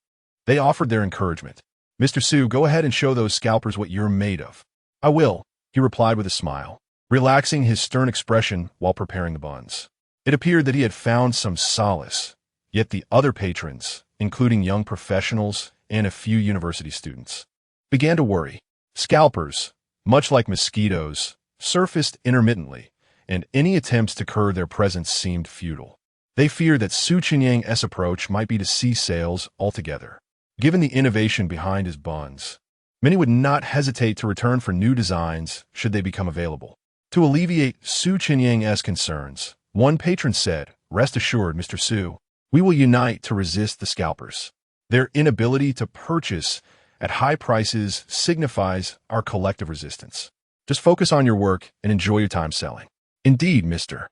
they offered their encouragement. "Mr. Su, go ahead and show those scalpers what you're made of." "I will," he replied with a smile, relaxing his stern expression while preparing the buns. It appeared that he had found some solace, yet the other patrons, including young professionals and a few university students, began to worry. Scalpers, much like mosquitoes, surfaced intermittently, and any attempts to curb their presence seemed futile. They feared that Chenyang's approach might be to cease sales altogether. Given the innovation behind his buns, many would not hesitate to return for new designs should they become available. To alleviate Chenyang's concerns, one patron said, "Rest assured, Mr. Su, we will unite to resist the scalpers. Their inability to purchase at high prices signifies our collective resistance. Just focus on your work and enjoy your time selling." "Indeed, Mr.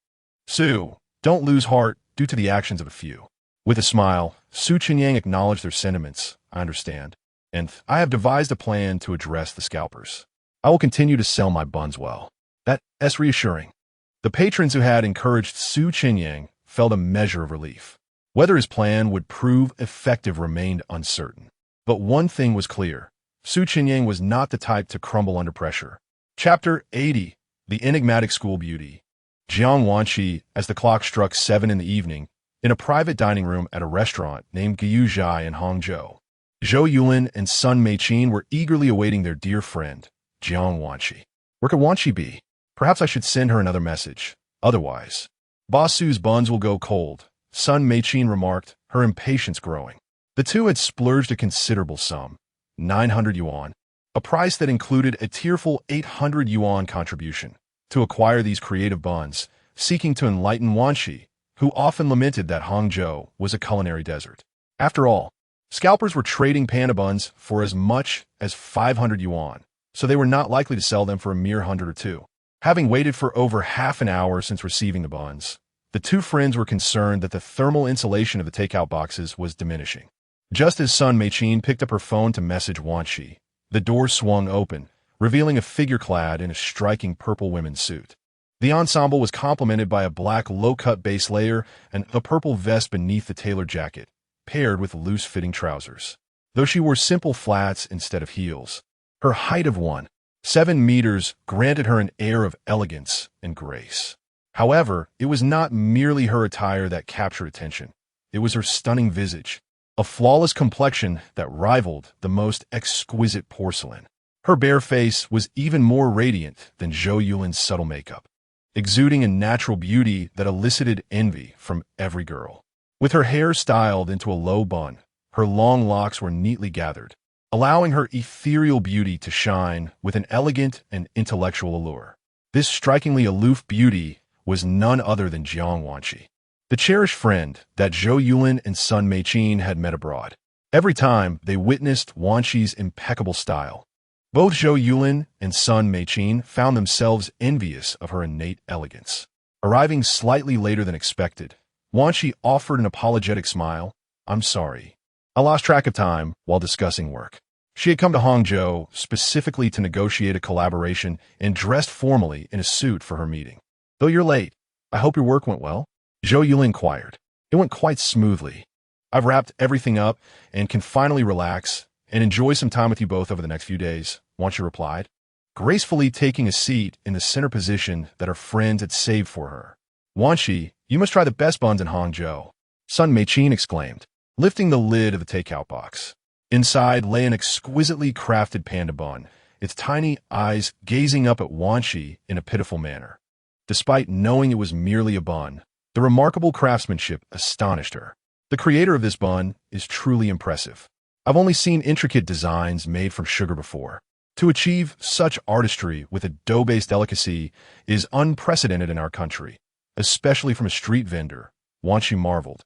Su, don't lose heart due to the actions of a few." With a smile, Chenyang acknowledged their sentiments. "I understand, and I have devised a plan to address the scalpers. I will continue to sell my buns well." That's reassuring. The patrons who had encouraged Chenyang felt a measure of relief. Whether his plan would prove effective remained uncertain. But one thing was clear. Chenyang was not the type to crumble under pressure. Chapter 80. The Enigmatic School Beauty. Jiang Wanqi, as the clock struck 7 in the evening, in a private dining room at a restaurant named Guiyuzhai in Hangzhou. Zhou Yulin and Sun Meiqin were eagerly awaiting their dear friend, Jiang Wanqi. Where could Wanqi be? Perhaps I should send her another message. Otherwise, Boss Su's buns will go cold, Sun Meiqin remarked, her impatience growing. The two had splurged a considerable sum, 900 yuan, a price that included a tearful 800 yuan contribution, to acquire these creative buns, seeking to enlighten Wanqi, who often lamented that Hangzhou was a culinary desert. After all, scalpers were trading panda buns for as much as 500 yuan, so they were not likely to sell them for a mere 100 or two. Having waited for over half an hour since receiving the buns, the two friends were concerned that the thermal insulation of the takeout boxes was diminishing. Just as Sun Meiqin picked up her phone to message Wanqi, the door swung open, revealing a figure clad in a striking purple women's suit. The ensemble was complemented by a black low-cut base layer and a purple vest beneath the tailored jacket, paired with loose-fitting trousers. Though she wore simple flats instead of heels, her height of 1.7 meters granted her an air of elegance and grace. However, it was not merely her attire that captured attention. It was her stunning visage, a flawless complexion that rivaled the most exquisite porcelain. Her bare face was even more radiant than Zhou Yulin's subtle makeup, exuding a natural beauty that elicited envy from every girl. With her hair styled into a low bun, her long locks were neatly gathered, allowing her ethereal beauty to shine with an elegant and intellectual allure. This strikingly aloof beauty was none other than Jiang Wanqi, the cherished friend that Zhou Yulin and Sun Meiqin had met abroad. Every time they witnessed Wanqi's impeccable style, both Zhou Yulin and Sun Meiqin found themselves envious of her innate elegance. Arriving slightly later than expected, Wanqi offered an apologetic smile. "I'm sorry. I lost track of time while discussing work." She had come to Hangzhou specifically to negotiate a collaboration and dressed formally in a suit for her meeting. "Though you're late, I hope your work went well?" Zhou Yulin inquired. "It went quite smoothly. I've wrapped everything up and can finally relax and enjoy some time with you both over the next few days," Wanqi replied, gracefully taking a seat in the center position that her friends had saved for her. "Wanqi, you must try the best buns in Hangzhou," Sun Meiqin exclaimed, lifting the lid of the takeout box. Inside lay an exquisitely crafted panda bun, its tiny eyes gazing up at Wanqi in a pitiful manner. Despite knowing it was merely a bun, the remarkable craftsmanship astonished her. "The creator of this bun is truly impressive. I've only seen intricate designs made from sugar before. To achieve such artistry with a dough-based delicacy is unprecedented in our country," especially from a street vendor, Wanshi marveled,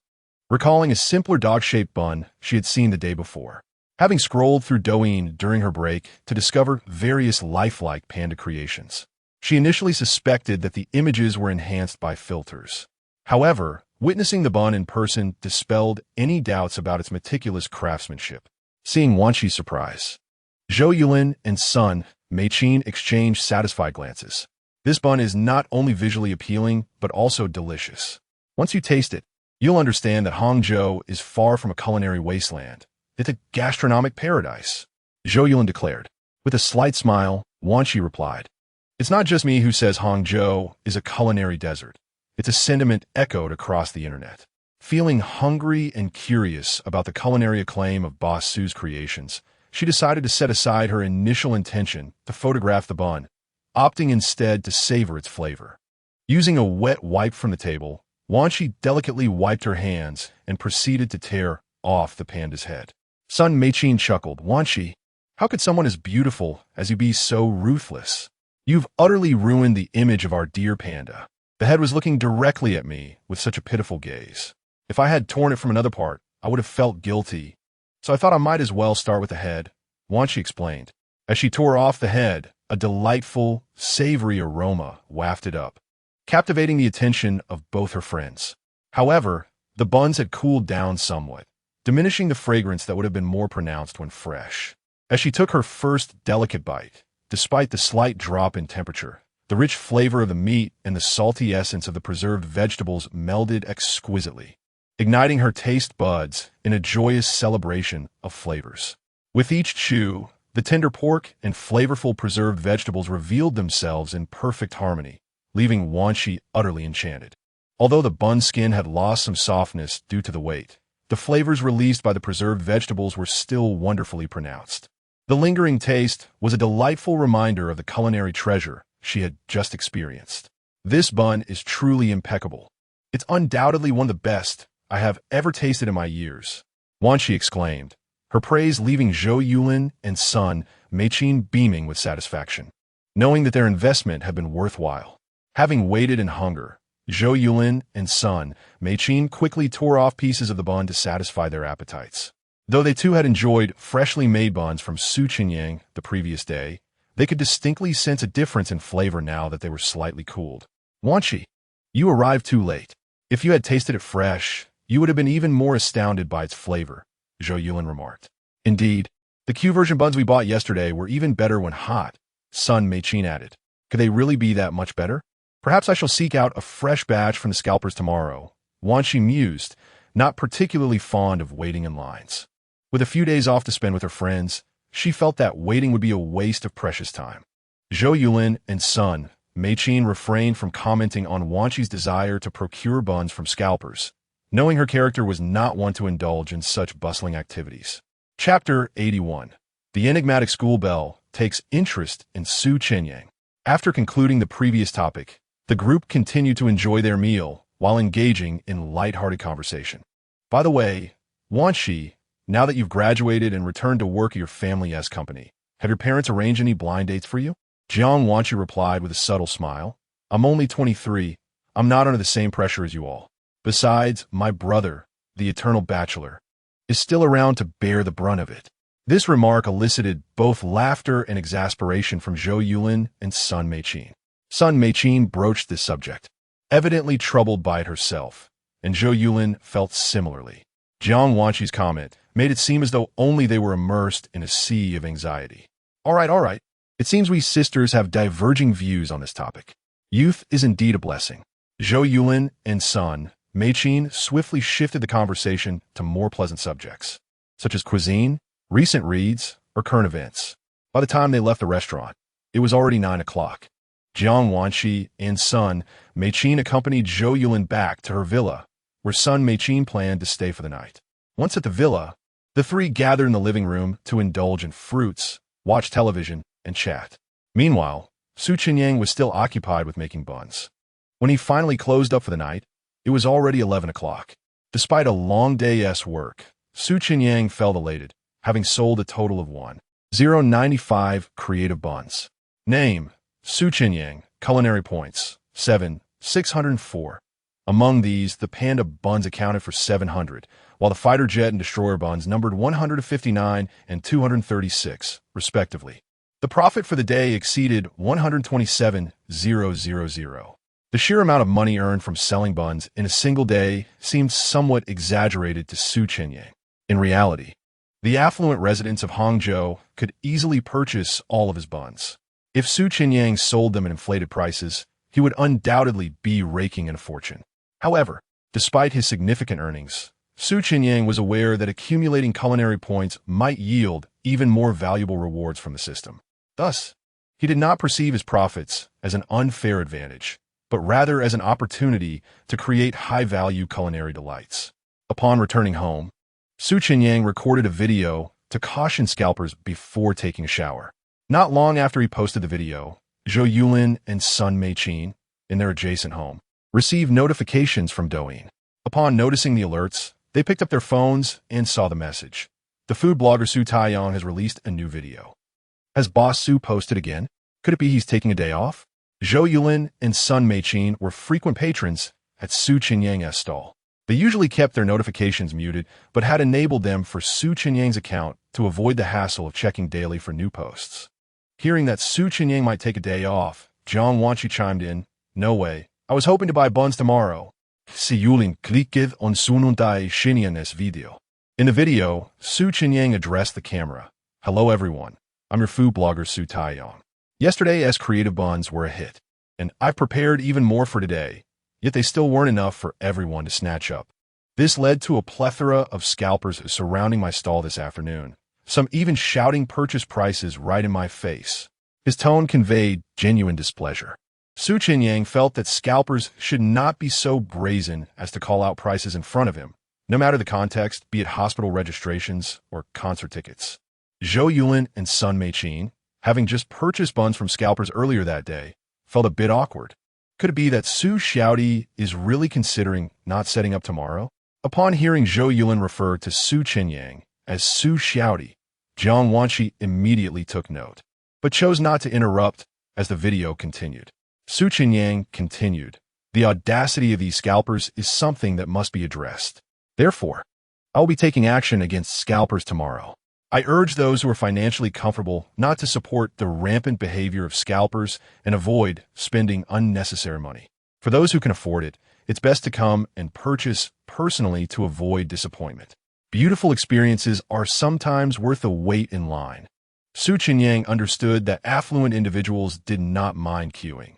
recalling a simpler dog-shaped bun she had seen the day before. Having scrolled through Douyin during her break to discover various lifelike panda creations, she initially suspected that the images were enhanced by filters. However, witnessing the bun in person dispelled any doubts about its meticulous craftsmanship. Seeing Wanshi's surprise, Zhou Yulin and Sun Meiqin exchanged satisfied glances. This bun is not only visually appealing, but also delicious. Once you taste it, you'll understand that Hangzhou is far from a culinary wasteland. It's a gastronomic paradise, Zhou Yulin declared. With a slight smile, Wanshi replied, "It's not just me who says Hangzhou is a culinary desert. It's a sentiment echoed across the internet." Feeling hungry and curious about the culinary acclaim of Boss Su's creations, she decided to set aside her initial intention to photograph the bun, opting instead to savor its flavor. Using a wet wipe from the table, Wanshi delicately wiped her hands and proceeded to tear off the panda's head. Sun Meiqin chuckled, "Wanshi, how could someone as beautiful as you be so ruthless? You've utterly ruined the image of our dear panda." The head was looking directly at me with such a pitiful gaze. If I had torn it from another part, I would have felt guilty. So I thought I might as well start with the head, Wanshi explained. As she tore off the head, a delightful, savory aroma wafted up, captivating the attention of both her friends. However, the buns had cooled down somewhat, diminishing the fragrance that would have been more pronounced when fresh. As she took her first delicate bite, despite the slight drop in temperature, the rich flavor of the meat and the salty essence of the preserved vegetables melded exquisitely, igniting her taste buds in a joyous celebration of flavors. With each chew, the tender pork and flavorful preserved vegetables revealed themselves in perfect harmony, leaving Wanshi utterly enchanted. Although the bun skin had lost some softness due to the weight, the flavors released by the preserved vegetables were still wonderfully pronounced. The lingering taste was a delightful reminder of the culinary treasure she had just experienced. "This bun is truly impeccable. It's undoubtedly one of the best I have ever tasted in my years," Wanshi exclaimed, her praise leaving Zhou Yulin and Sun Meiqin beaming with satisfaction, knowing that their investment had been worthwhile. Having waited in hunger, Zhou Yulin and Sun Meiqin quickly tore off pieces of the bun to satisfy their appetites. Though they too had enjoyed freshly made buns from Chenyang the previous day, they could distinctly sense a difference in flavor now that they were slightly cooled. "Wanshi, you arrived too late. If you had tasted it fresh, you would have been even more astounded by its flavor," Zhou Yulin remarked. "Indeed, the Q version buns we bought yesterday were even better when hot," Sun Meiqin added. "Could they really be that much better? Perhaps I shall seek out a fresh batch from the scalpers tomorrow," Wanshi mused, not particularly fond of waiting in lines. With a few days off to spend with her friends, she felt that waiting would be a waste of precious time. Zhou Yulin and Sun Meiqin refrained from commenting on Wanshi's desire to procure buns from scalpers, knowing her character was not one to indulge in such bustling activities. Chapter 81. The enigmatic school bell takes interest in Chenyang. After concluding the previous topic, the group continued to enjoy their meal while engaging in light-hearted conversation. "By the way, Wanshi, now that you've graduated and returned to work at your family's company, have your parents arranged any blind dates for you?" Jiang Wanshi replied with a subtle smile. "I'm only 23. I'm not under the same pressure as you all. Besides, my brother, the eternal bachelor, is still around to bear the brunt of it." This remark elicited both laughter and exasperation from Zhou Yulin and Sun Meiqin. Sun Meiqin broached this subject, evidently troubled by it herself, and Zhou Yulin felt similarly. Jiang Wanshi's comment made it seem as though only they were immersed in a sea of anxiety. All right. It seems we sisters have diverging views on this topic. Youth is indeed a blessing." Zhou Yulin and Sun Meiqin swiftly shifted the conversation to more pleasant subjects, such as cuisine, recent reads, or current events. By the time they left the restaurant, it was already 9 o'clock. Jiang Wanshi and Sun Meiqin accompanied Zhou Yulin back to her villa, where Sun Meiqin planned to stay for the night. Once at the villa, the three gathered in the living room to indulge in fruits, watch television, and chat. Meanwhile, Chenyang was still occupied with making buns. When he finally closed up for the night, it was already 11 o'clock. Despite a long day's work, Chenyang felt elated, having sold a total of 1,095 creative buns. Name: Chenyang. Culinary points: 7. 604. Among these, the panda buns accounted for 700, while the fighter jet and destroyer buns numbered 159 and 236, respectively. The profit for the day exceeded 127,000. The sheer amount of money earned from selling buns in a single day seemed somewhat exaggerated to Su Chenyang. In reality, the affluent residents of Hangzhou could easily purchase all of his buns. If Su Chenyang sold them at inflated prices, he would undoubtedly be raking in a fortune. However, despite his significant earnings, Su Chenyang was aware that accumulating culinary points might yield even more valuable rewards from the system. Thus, he did not perceive his profits as an unfair advantage, but rather as an opportunity to create high-value culinary delights. Upon returning home, Su Chenyang recorded a video to caution scalpers before taking a shower. Not long after he posted the video, Zhou Yulin and son Mei-Qin, in their adjacent home, received notifications from Douyin. Upon noticing the alerts, they picked up their phones and saw the message. The food blogger Su Taiyang has released a new video. Has Boss Su posted again? Could it be he's taking a day off? Zhou Yulin and son Mei-Qin were frequent patrons at Su Chenyang's stall. They usually kept their notifications muted, but had enabled them for Su Chenyang's account to avoid the hassle of checking daily for new posts. Hearing that Su Chenyang might take a day off, Jiang Wanqi chimed in, "No way. I was hoping to buy buns tomorrow." Si Yulin klicked on Sununtai Chenyang's video. In the video, Su Chenyang addressed the camera. "Hello everyone. I'm your food blogger Su Taiyang. Yesterday's creative buns were a hit, and I've prepared even more for today, yet they still weren't enough for everyone to snatch up. This led to a plethora of scalpers surrounding my stall this afternoon, some even shouting purchase prices right in my face." His tone conveyed genuine displeasure. Su Chenyang felt that scalpers should not be so brazen as to call out prices in front of him, no matter the context, be it hospital registrations or concert tickets. Zhou Yulin and son Mei-Qin, having just purchased buns from scalpers earlier that day, felt a bit awkward. Could it be that Su Xiaodi is really considering not setting up tomorrow? Upon hearing Zhou Yulin refer to Su Chenyang as Su Xiaodi, Jiang Wanqi immediately took note, but chose not to interrupt as the video continued. Su Chenyang continued, "The audacity of these scalpers is something that must be addressed. Therefore, I will be taking action against scalpers tomorrow. I urge those who are financially comfortable not to support the rampant behavior of scalpers and avoid spending unnecessary money. For those who can afford it, it's best to come and purchase personally to avoid disappointment. Beautiful experiences are sometimes worth the wait in line." Su Chenyang understood that affluent individuals did not mind queuing.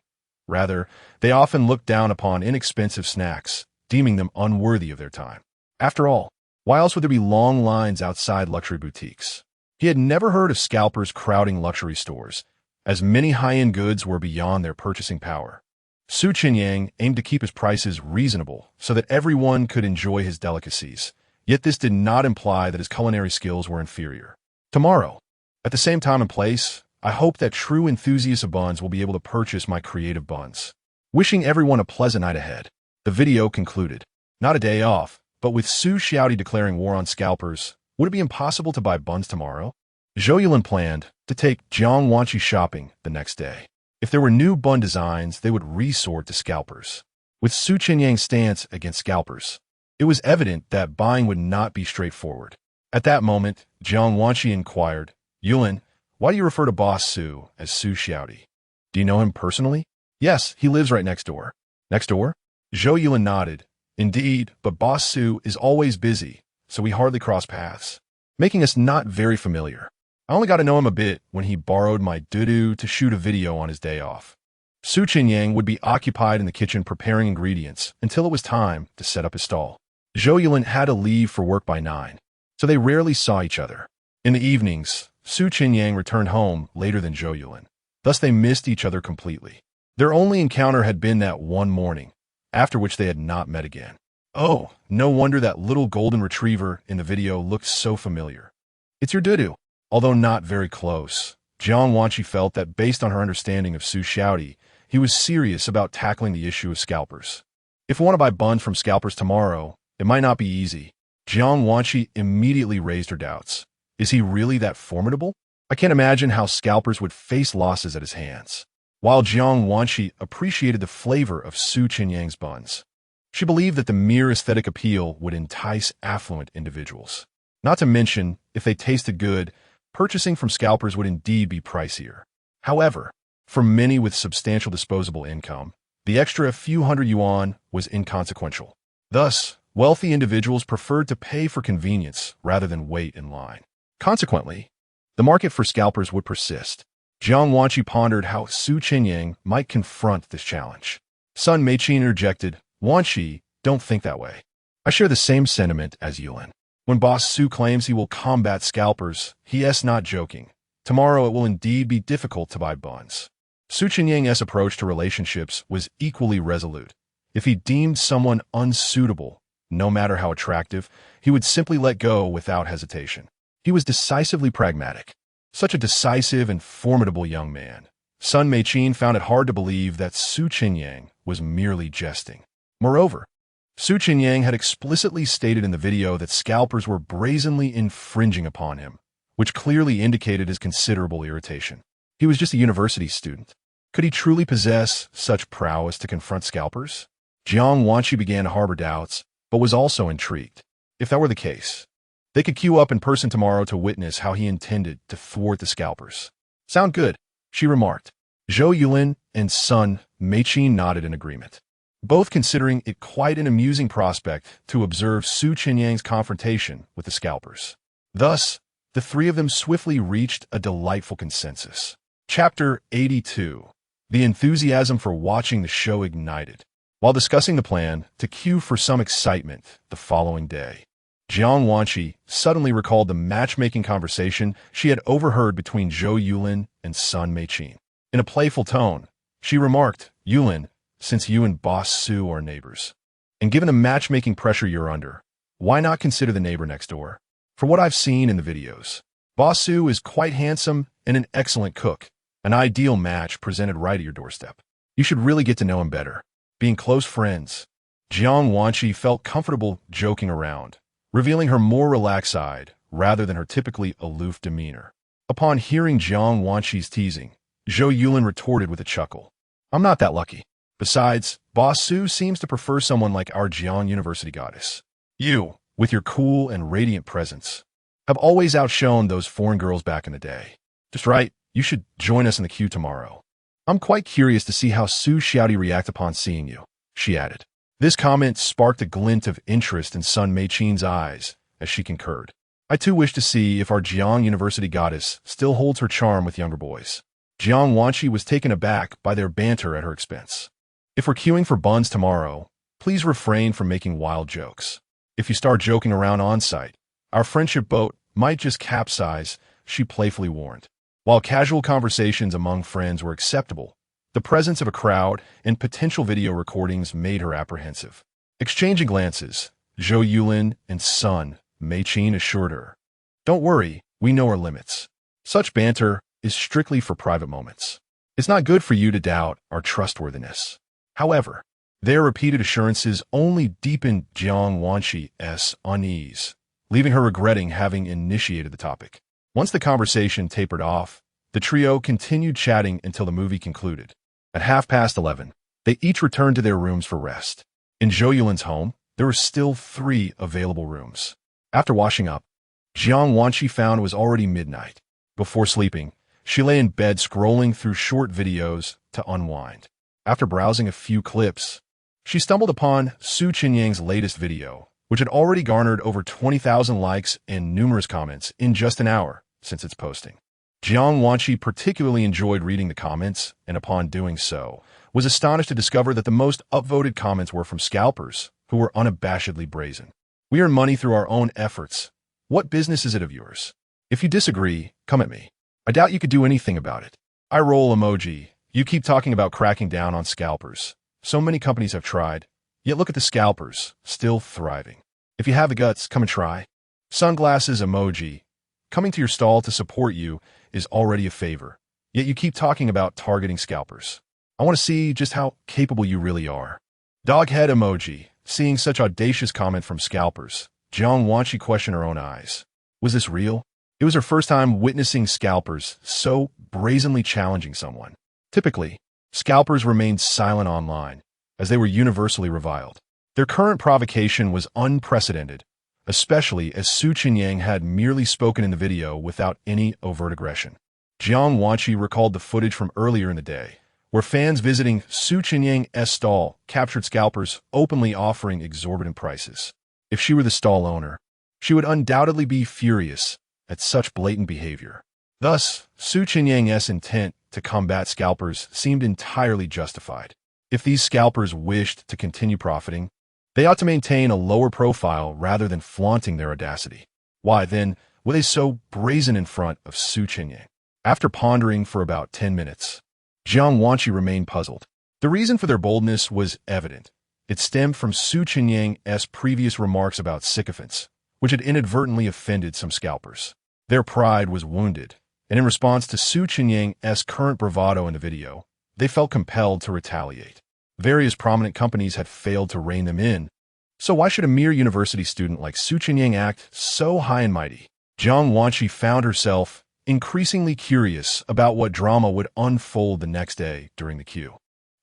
Rather, they often looked down upon inexpensive snacks, deeming them unworthy of their time. After all, why else would there be long lines outside luxury boutiques? He had never heard of scalpers crowding luxury stores, as many high-end goods were beyond their purchasing power. Su Chenyang aimed to keep his prices reasonable so that everyone could enjoy his delicacies, yet this did not imply that his culinary skills were inferior. Tomorrow, at the same time and place, I hope that true enthusiasts of buns will be able to purchase my creative buns. Wishing everyone a pleasant night ahead. The video concluded. Not a day off, but with Su Xiaodi declaring war on scalpers, would it be impossible to buy buns tomorrow? Zhou Yulin planned to take Jiang Wanqi shopping the next day. If there were new bun designs, they would resort to scalpers. With Su Chenyang's stance against scalpers, it was evident that buying would not be straightforward. At that moment, Jiang Wanqi inquired, "Yulin, why do you refer to Boss Su as Su Xiaodi? Do you know him personally?" "Yes, he lives right next door." "Next door?" Zhou Yulin nodded. "Indeed, but Boss Su is always busy, so we hardly cross paths, making us not very familiar. I only got to know him a bit when he borrowed my doo-doo to shoot a video on his day off." Su Chenyang would be occupied in the kitchen preparing ingredients until it was time to set up his stall. Zhou Yulin had to leave for work by 9, so they rarely saw each other. In the evenings, Su Chenyang returned home later than Zhou Yulin. Thus they missed each other completely. Their only encounter had been that one morning, after which they had not met again. Oh, no wonder that little golden retriever in the video looked so familiar. "It's your doo-doo." Although not very close, Jiang Wanqi felt that based on her understanding of Su Xiaodi, he was serious about tackling the issue of scalpers. If we want to buy buns from scalpers tomorrow, it might not be easy. Jiang Wanqi immediately raised her doubts. Is he really that formidable? I can't imagine how scalpers would face losses at his hands. while Jiang Wanqi appreciated the flavor of Su Chenyang's buns. She believed that the mere aesthetic appeal would entice affluent individuals. Not to mention, if they tasted good, purchasing from scalpers would indeed be pricier. However, for many with substantial disposable income, the extra few hundred yuan was inconsequential. Thus, wealthy individuals preferred to pay for convenience rather than wait in line. Consequently, the market for scalpers would persist. Jiang Wanqi pondered how Su Chenyang might confront this challenge. Son Meiqin interjected, "Wanqi, don't think that way. I share the same sentiment as Yulin. When Boss Su claims he will combat scalpers, he is not joking. Tomorrow it will indeed be difficult to buy buns." Su Chenyang's approach to relationships was equally resolute. If he deemed someone unsuitable, no matter how attractive, he would simply let go without hesitation. He was decisively pragmatic. Such a decisive and formidable young man. Sun Meiqin found it hard to believe that Su Chenyang was merely jesting. Moreover, Su Chenyang had explicitly stated in the video that scalpers were brazenly infringing upon him, which clearly indicated his considerable irritation. He was just a university student. Could he truly possess such prowess to confront scalpers? Jiang Wanqi began to harbor doubts, but was also intrigued. If that were the case, they could queue up in person tomorrow to witness how he intended to thwart the scalpers. "Sound good," she remarked. Zhou Yulin and Sun Meiqin nodded in agreement, both considering it quite an amusing prospect to observe Su Chenyang's confrontation with the scalpers. Thus, the three of them swiftly reached a delightful consensus. Chapter 82. The enthusiasm for watching the show ignited. While discussing the plan to queue for some excitement the following day, Jiang Wanqi suddenly recalled the matchmaking conversation she had overheard between Zhou Yulin and Sun Meiqin. In a playful tone, she remarked, "Yulin, since you and Boss Su are neighbors, and given the matchmaking pressure you're under, why not consider the neighbor next door? For what I've seen in the videos, Boss Su is quite handsome and an excellent cook, an ideal match presented right at your doorstep. You should really get to know him better, being close friends." Jiang Wanqi felt comfortable joking around, revealing her more relaxed side rather than her typically aloof demeanor. Upon hearing Jiang Wanqi's teasing, Zhou Yulin retorted with a chuckle, "I'm not that lucky. Besides, Boss Su seems to prefer someone like our Jiang University goddess. You, with your cool and radiant presence, have always outshone those foreign girls back in the day. Just right, you should join us in the queue tomorrow. I'm quite curious to see how Su Xiaodi react upon seeing you," she added. This comment sparked a glint of interest in Sun Meiqin's eyes as she concurred. "I too wish to see if our Jiang University goddess still holds her charm with younger boys." Jiang Wanqi was taken aback by their banter at her expense. "If we're queuing for buns tomorrow, please refrain from making wild jokes. If you start joking around on site, our friendship boat might just capsize," she playfully warned. While casual conversations among friends were acceptable, the presence of a crowd and potential video recordings made her apprehensive. Exchanging glances, Zhou Yulin and Sun Meiqin assured her, "Don't worry, we know our limits. Such banter is strictly for private moments. It's not good for you to doubt our trustworthiness." However, their repeated assurances only deepened Jiang Wanqi's unease, leaving her regretting having initiated the topic. Once the conversation tapered off, the trio continued chatting until the movie concluded. At 11:30, they each returned to their rooms for rest. In Zhou Yulin's home, there were still 3 available rooms. After washing up, Jiang Wanqi found it was already midnight. Before sleeping, she lay in bed scrolling through short videos to unwind. After browsing a few clips, she stumbled upon Su Chenyang's latest video, which had already garnered over 20,000 likes and numerous comments in just an hour since its posting. Jiang Wanqi particularly enjoyed reading the comments, and upon doing so, was astonished to discover that the most upvoted comments were from scalpers, who were unabashedly brazen. "We earn money through our own efforts. What business is it of yours? If you disagree, come at me. I doubt you could do anything about it. Eye roll emoji. You keep talking about cracking down on scalpers. So many companies have tried, yet look at the scalpers, still thriving. If you have the guts, come and try. Sunglasses emoji. Coming to your stall to support you is already a favor, yet you keep talking about targeting scalpers. I want to see just how capable you really are." Doghead emoji. Seeing such audacious comment from scalpers, Jiang Wanqi questioned her own eyes. Was this real? It was her first time witnessing scalpers so brazenly challenging someone. Typically, Scalpers remained silent online, as they were universally reviled. Their current provocation was unprecedented, especially as Chenyang had merely spoken in the video without any overt aggression. Jiang Wanqi recalled the footage from earlier in the day, where fans visiting Chenyang's stall captured scalpers openly offering exorbitant prices. If she were the stall owner, she would undoubtedly be furious at such blatant behavior. Thus, Chenyang's intent to combat scalpers seemed entirely justified. If these scalpers wished to continue profiting, they ought to maintain a lower profile rather than flaunting their audacity. Why, then, were they so brazen in front of Chenyang? After pondering for about 10 minutes, Jiang Wanqi remained puzzled. The reason for their boldness was evident. It stemmed from Chenyang's previous remarks about sycophants, which had inadvertently offended some scalpers. Their pride was wounded, and in response to Chenyang's current bravado in the video, they felt compelled to retaliate. Various prominent companies had failed to rein them in, so why should a mere university student like Chenyang act so high and mighty? Jiang Wanqi found herself increasingly curious about what drama would unfold the next day during the queue.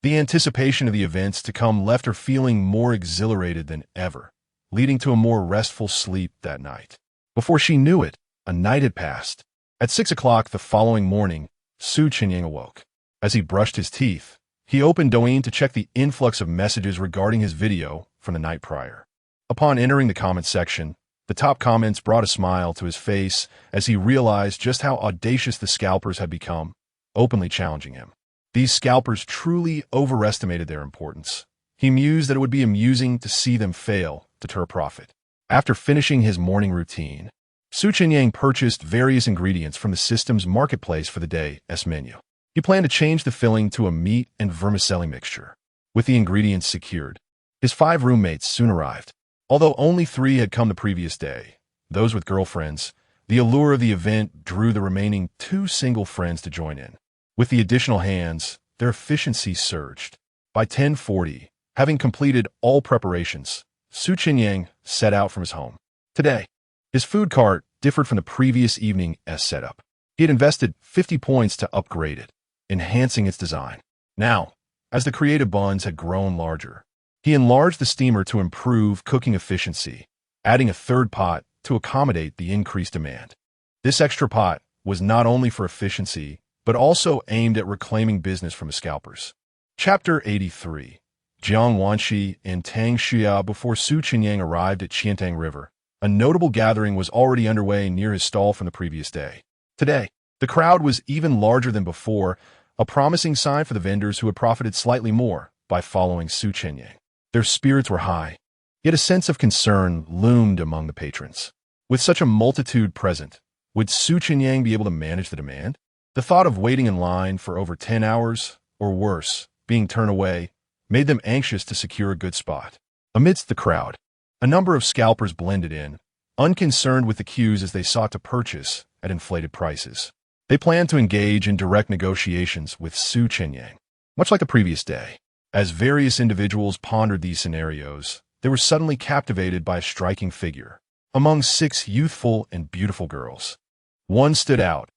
The anticipation of the events to come left her feeling more exhilarated than ever, leading to a more restful sleep that night. Before she knew it, a night had passed. At 6 o'clock the following morning, Chenyang awoke. As he brushed his teeth, he opened Douyin to check the influx of messages regarding his video from the night prior. Upon entering the comments section, the top comments brought a smile to his face as he realized just how audacious the scalpers had become, openly challenging him. These scalpers truly overestimated their importance. He mused that it would be amusing to see them fail to deter profit. After finishing his morning routine, Chenyang purchased various ingredients from the system's marketplace for the day's menu. He planned to change the filling to a meat and vermicelli mixture. With the ingredients secured, his 5 roommates soon arrived. Although only 3 had come the previous day, those with girlfriends, the allure of the event drew the remaining 2 single friends to join in. With the additional hands, their efficiency surged. By 10:40, having completed all preparations, Chenyang set out from his home. Today, his food cart differed from the previous evening's setup. He had invested 50 points to upgrade it, enhancing its design. Now, as the creative buns had grown larger, he enlarged the steamer to improve cooking efficiency, adding a 3rd pot to accommodate the increased demand. This extra pot was not only for efficiency, but also aimed at reclaiming business from the scalpers. Chapter 83. Jiang Wanqi and Tang Xuya. Before Chenyang arrived at Chenyang River, a notable gathering was already underway near his stall from the previous day. Today, the crowd was even larger than before, a promising sign for the vendors who had profited slightly more by following Chenyang. Their spirits were high, yet a sense of concern loomed among the patrons. With such a multitude present, would Chenyang be able to manage the demand? The thought of waiting in line for over 10 hours, or worse, being turned away, made them anxious to secure a good spot. Amidst the crowd, a number of scalpers blended in, unconcerned with the queues as they sought to purchase at inflated prices. They planned to engage in direct negotiations with Chenyang, much like the previous day. As various individuals pondered these scenarios, they were suddenly captivated by a striking figure. Among 6 youthful and beautiful girls, one stood out,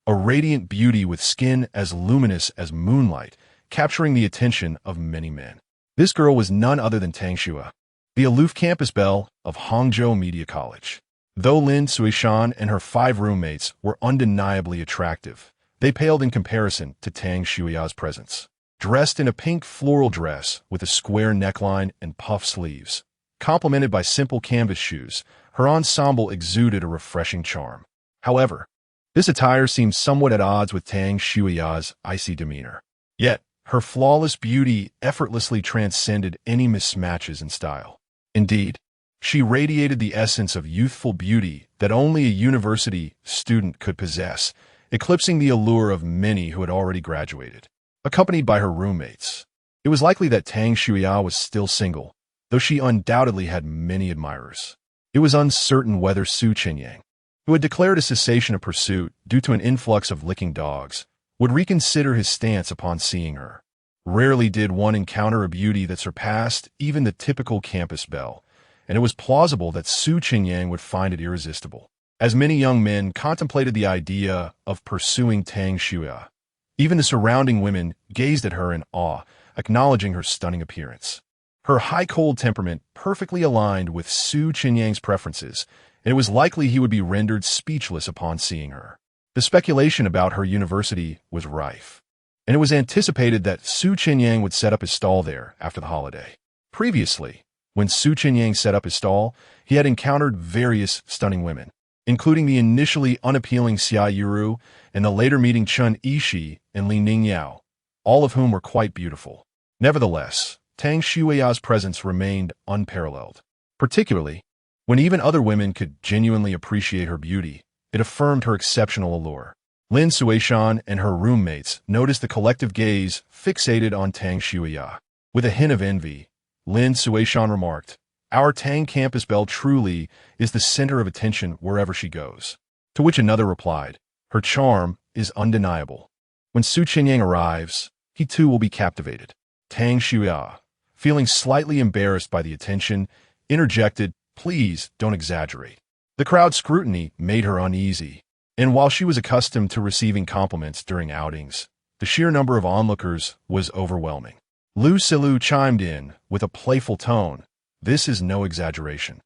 a radiant beauty with skin as luminous as moonlight, capturing the attention of many men. This girl was none other than Tang Xuya, the aloof campus belle of Hangzhou Media College. Though Lin Suishan and her 5 roommates were undeniably attractive, they paled in comparison to Tang Xuya's presence. Dressed in a pink floral dress with a square neckline and puff sleeves, complemented by simple canvas shoes, her ensemble exuded a refreshing charm. However, this attire seemed somewhat at odds with Tang Xuya's icy demeanor. Yet, her flawless beauty effortlessly transcended any mismatches in style. Indeed, she radiated the essence of youthful beauty that only a university student could possess, eclipsing the allure of many who had already graduated. Accompanied by her roommates, it was likely that Tang Xuya was still single, though she undoubtedly had many admirers. It was uncertain whether Chenyang, who had declared a cessation of pursuit due to an influx of licking dogs, would reconsider his stance upon seeing her. Rarely did one encounter a beauty that surpassed even the typical campus belle, and it was plausible that Chenyang would find it irresistible. As many young men contemplated the idea of pursuing Tang Xuya, even the surrounding women gazed at her in awe, acknowledging her stunning appearance. Her high-cold temperament perfectly aligned with Su Chenyang's preferences, and it was likely he would be rendered speechless upon seeing her. The speculation about her university was rife, and it was anticipated that Su Chenyang would set up his stall there after the holiday. Previously, when Su Chenyang set up his stall, he had encountered various stunning women, including the initially unappealing Xia Yuru and the later meeting Chun Yishi and Li Ningyao, all of whom were quite beautiful. Nevertheless, Tang Shuiya's presence remained unparalleled. Particularly, when even other women could genuinely appreciate her beauty, it affirmed her exceptional allure. Lin Suishan and her roommates noticed the collective gaze fixated on Tang Shuiya. With a hint of envy, Lin Suishan remarked, "Our Tang campus belle truly is the center of attention wherever she goes." To which another replied, "Her charm is undeniable. When Su Chenyang arrives, he too will be captivated." Tang Shuiya, feeling slightly embarrassed by the attention, interjected, "Please don't exaggerate." The crowd's scrutiny made her uneasy, and while she was accustomed to receiving compliments during outings, the sheer number of onlookers was overwhelming. Lu Silu chimed in with a playful tone, "This is no exaggeration.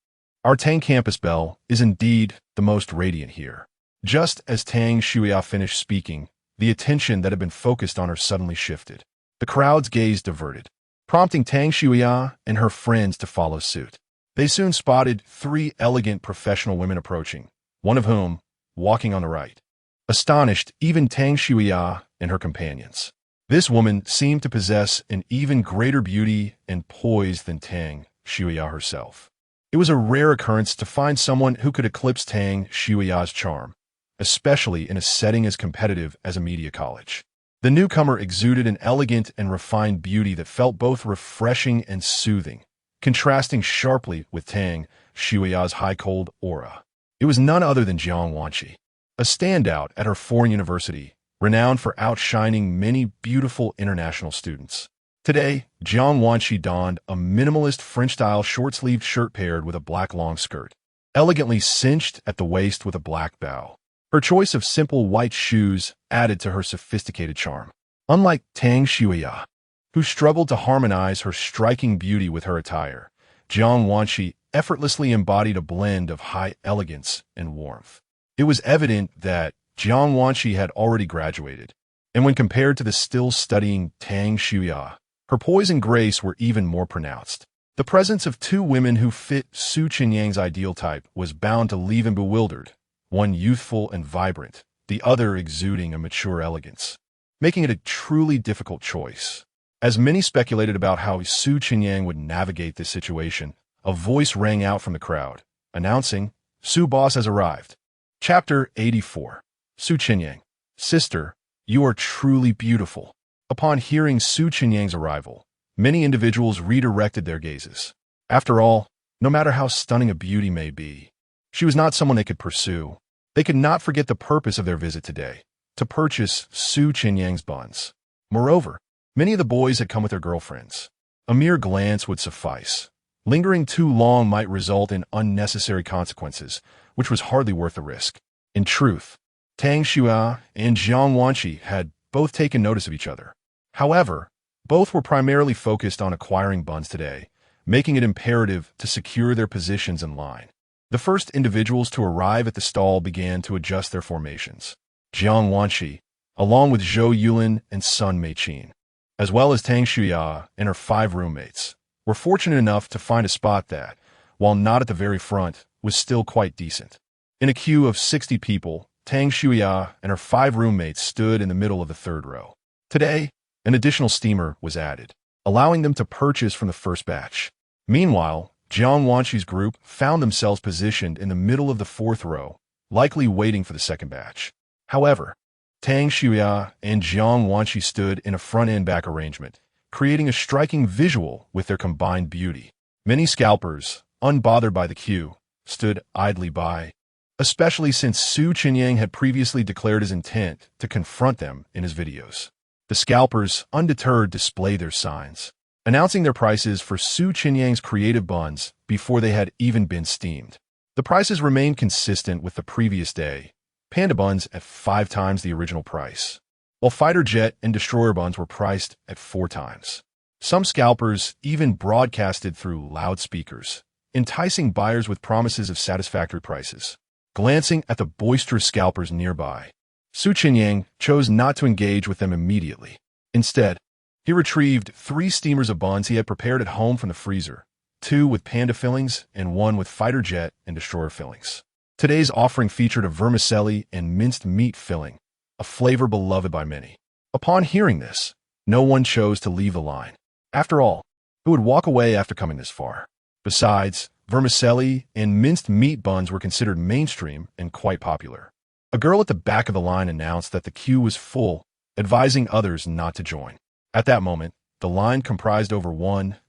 Our Tang campus belle is indeed the most radiant here." Just as Tang Shuiya finished speaking, the attention that had been focused on her suddenly shifted. The crowd's gaze diverted, prompting Tang Shuiya and her friends to follow suit. They soon spotted 3 elegant professional women approaching, one of whom walking on the right, astonished even Tang Shuiya and her companions. This woman seemed to possess an even greater beauty and poise than Tang Shuiya herself. It was a rare occurrence to find someone who could eclipse Tang Shuiya's charm, especially in a setting as competitive as a media college. The newcomer exuded an elegant and refined beauty that felt both refreshing and soothing, contrasting sharply with Tang Shuiya's high-cold aura. It was none other than Jiang Wanqi, a standout at her foreign university, renowned for outshining many beautiful international students. Today, Jiang Wanqi donned a minimalist French-style short-sleeved shirt paired with a black long skirt, elegantly cinched at the waist with a black bow. Her choice of simple white shoes added to her sophisticated charm. Unlike Tang Shuiya, who struggled to harmonize her striking beauty with her attire, Jiang Wanqi effortlessly embodied a blend of high elegance and warmth. It was evident that Jiang Wanqi had already graduated, and when compared to the still studying Tang Shuiya, her poise and grace were even more pronounced. The presence of 2 women who fit Su Chenyang's ideal type was bound to leave him bewildered, one youthful and vibrant, the other exuding a mature elegance, making it a truly difficult choice. As many speculated about how Su Chenyang would navigate this situation, a voice rang out from the crowd, announcing, "Su Boss has arrived." Chapter 84. Su Chenyang, "Sister, you are truly beautiful." Upon hearing Su Chenyang's arrival, many individuals redirected their gazes. After all, no matter how stunning a beauty may be, she was not someone they could pursue. They could not forget the purpose of their visit today, to purchase Su Chenyang's buns. Moreover, many of the boys had come with their girlfriends. A mere glance would suffice. Lingering too long might result in unnecessary consequences, which was hardly worth the risk. In truth, Tang Shuiya and Jiang Wanqi had both taken notice of each other. However, both were primarily focused on acquiring buns today, making it imperative to secure their positions in line. The first individuals to arrive at the stall began to adjust their formations. Jiang Wanqi, along with Zhou Yulin and Sun Meiqin, as well as Tang Shuiya and her 5 roommates, were fortunate enough to find a spot that, while not at the very front, was still quite decent. In a queue of 60 people, Tang Shuiya and her 5 roommates stood in the middle of the 3rd row. Today, an additional steamer was added, allowing them to purchase from the first batch. Meanwhile, Jiang Wanqi's group found themselves positioned in the middle of the 4th row, likely waiting for the second batch. However, Tang Shuiya and Jiang Wanqi stood in a front-and-back arrangement, creating a striking visual with their combined beauty. Many scalpers, unbothered by the queue, stood idly by, especially since Su Chenyang had previously declared his intent to confront them in his videos. The scalpers, undeterred, displayed their signs, announcing their prices for Su Chenyang's creative buns before they had even been steamed. The prices remained consistent with the previous day, panda buns at 5 times the original price. while fighter jet and destroyer buns were priced at 4 times. Some scalpers even broadcasted through loudspeakers, enticing buyers with promises of satisfactory prices. Glancing at the boisterous scalpers nearby, Chenyang chose not to engage with them immediately. Instead, he retrieved 3 steamers of buns he had prepared at home from the freezer, 2 with panda fillings and 1 with fighter jet and destroyer fillings. Today's offering featured a vermicelli and minced meat filling, a flavor beloved by many. Upon hearing this, no one chose to leave the line. After all, who would walk away after coming this far? Besides, vermicelli and minced meat buns were considered mainstream and quite popular. A girl at the back of the line announced that the queue was full, advising others not to join. At that moment, the line comprised over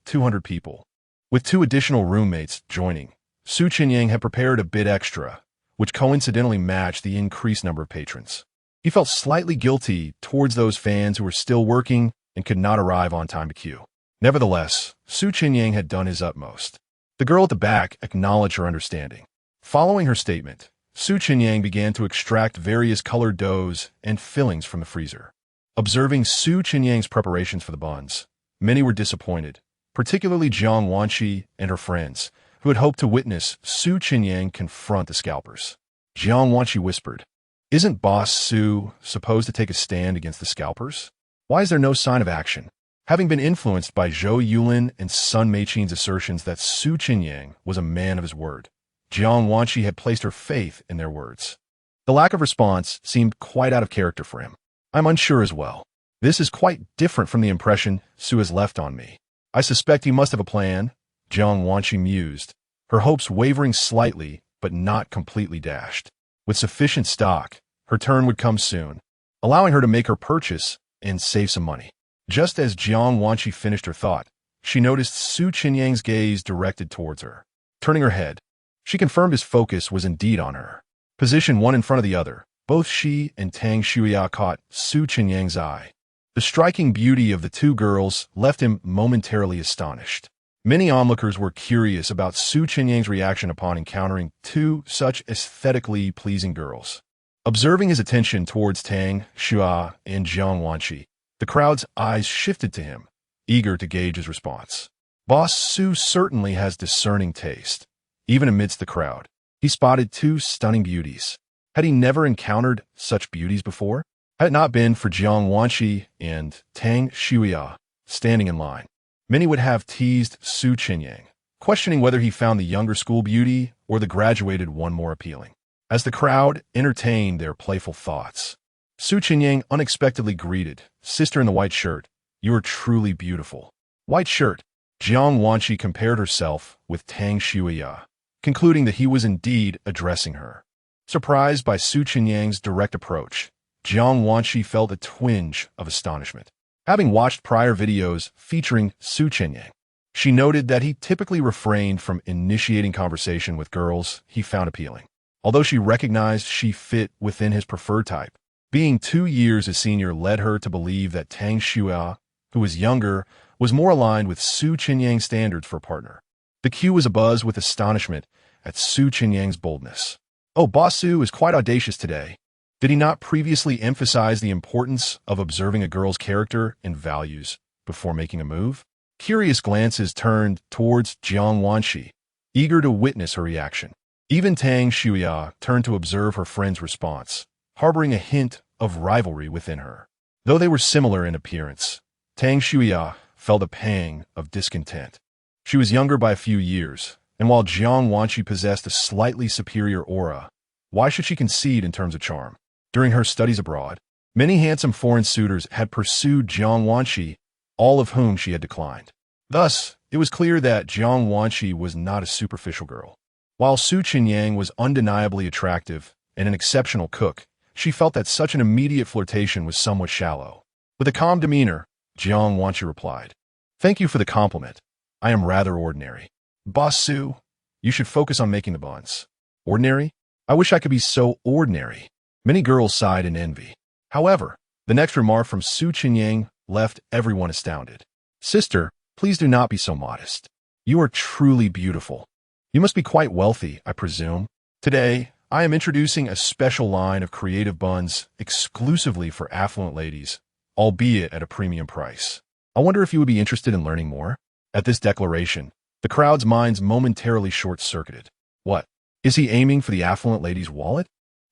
200 people. With 2 additional roommates joining, Chenyang had prepared a bit extra, which coincidentally matched the increased number of patrons. He felt slightly guilty towards those fans who were still working and could not arrive on time to queue. Nevertheless, Chenyang had done his utmost. The girl at the back acknowledged her understanding. Following her statement, Chenyang began to extract various colored doughs and fillings from the freezer. Observing Chenyang's preparations for the buns, many were disappointed, particularly Jiang Wanqi and her friends, who had hoped to witness Chenyang confront the scalpers. Jiang Wanqi whispered, "Isn't Boss Su supposed to take a stand against the scalpers? Why is there no sign of action?" Having been influenced by Zhou Yulin and Sun Meiqin's assertions that Chenyang was a man of his word, Jiang Wanqi had placed her faith in their words. The lack of response seemed quite out of character for him. "I'm unsure as well. This is quite different from the impression Su has left on me. I suspect he must have a plan," Jiang Wanqi mused, her hopes wavering slightly but not completely dashed. With sufficient stock, her turn would come soon, allowing her to make her purchase and save some money. Just as Jiang Wanqi finished her thought, she noticed Chenyang's gaze directed towards her. Turning her head, she confirmed his focus was indeed on her. Positioned one in front of the other, both she and Tang Shuya caught Chenyang's eye. The striking beauty of the 2 girls left him momentarily astonished. Many onlookers were curious about Chenyang's reaction upon encountering 2 such aesthetically pleasing girls. Observing his attention towards Tang Shuya and Jiang Wanqi, the crowd's eyes shifted to him, eager to gauge his response. Boss Su certainly has discerning taste. Even amidst the crowd, he spotted 2 stunning beauties. Had he never encountered such beauties before? Had it not been for Jiang Wanqi and Tang Shuya standing in line, many would have teased Chenyang, questioning whether he found the younger school beauty or the graduated one more appealing. As the crowd entertained their playful thoughts, Chenyang unexpectedly greeted, "Sister in the white shirt, you are truly beautiful." White shirt. Jiang Wanqi compared herself with Tang Shuya, concluding that he was indeed addressing her. Surprised by Chenyang's direct approach, Jiang Wanqi felt a twinge of astonishment. Having watched prior videos featuring Chenyang, she noted that he typically refrained from initiating conversation with girls he found appealing. Although she recognized she fit within his preferred type, being 2 years his senior led her to believe that Tang Shuya, who was younger, was more aligned with Chenyang's standards for a partner. The queue was abuzz with astonishment at Chenyang's boldness. "Oh, Boss Su is quite audacious today. Did he not previously emphasize the importance of observing a girl's character and values before making a move?" Curious glances turned towards Jiang Wanqi, eager to witness her reaction. Even Tang Shuya turned to observe her friend's response, harboring a hint of rivalry within her. Though they were similar in appearance, Tang Shuya felt a pang of discontent. She was younger by a few years, and while Jiang Wanqi possessed a slightly superior aura, why should she concede in terms of charm? During her studies abroad, many handsome foreign suitors had pursued Jiang Wanqi, all of whom she had declined. Thus, it was clear that Jiang Wanqi was not a superficial girl. While Chenyang was undeniably attractive and an exceptional cook, she felt that such an immediate flirtation was somewhat shallow. With a calm demeanor, Jiang Wanqi replied, "Thank you for the compliment. I am rather ordinary." "Boss Su, you should focus on making the buns." "Ordinary? I wish I could be so ordinary." Many girls sighed in envy. However, the next remark from Chenyang left everyone astounded. "Sister, please do not be so modest. You are truly beautiful. You must be quite wealthy, I presume. Today, I am introducing a special line of creative buns exclusively for affluent ladies, albeit at a premium price. I wonder if you would be interested in learning more? At this declaration, the crowd's minds momentarily short-circuited. What? Is he aiming for the affluent lady's wallet?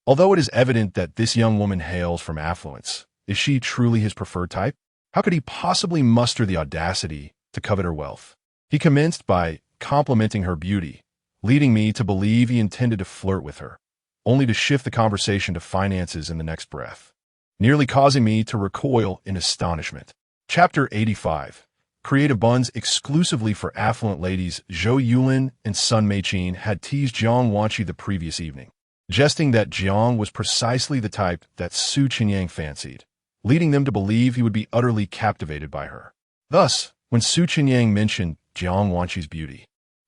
Although it is evident that this young woman hails from affluence, is she truly his preferred type? How could he possibly muster the audacity to covet her wealth? He commenced by complimenting her beauty, leading me to believe he intended to flirt with her, only to shift the conversation to finances in the next breath, nearly causing me to recoil in astonishment. Chapter 85. Creative buns exclusively for affluent ladies. Zhou Yulin and Sun Meichin had teased Jiang Wanqi the previous evening, jesting that Jiang was precisely the type that Su Chenyang fancied, leading them to believe he would be utterly captivated by her. Thus, when Su Chenyang mentioned Jiang Wanqi's beauty,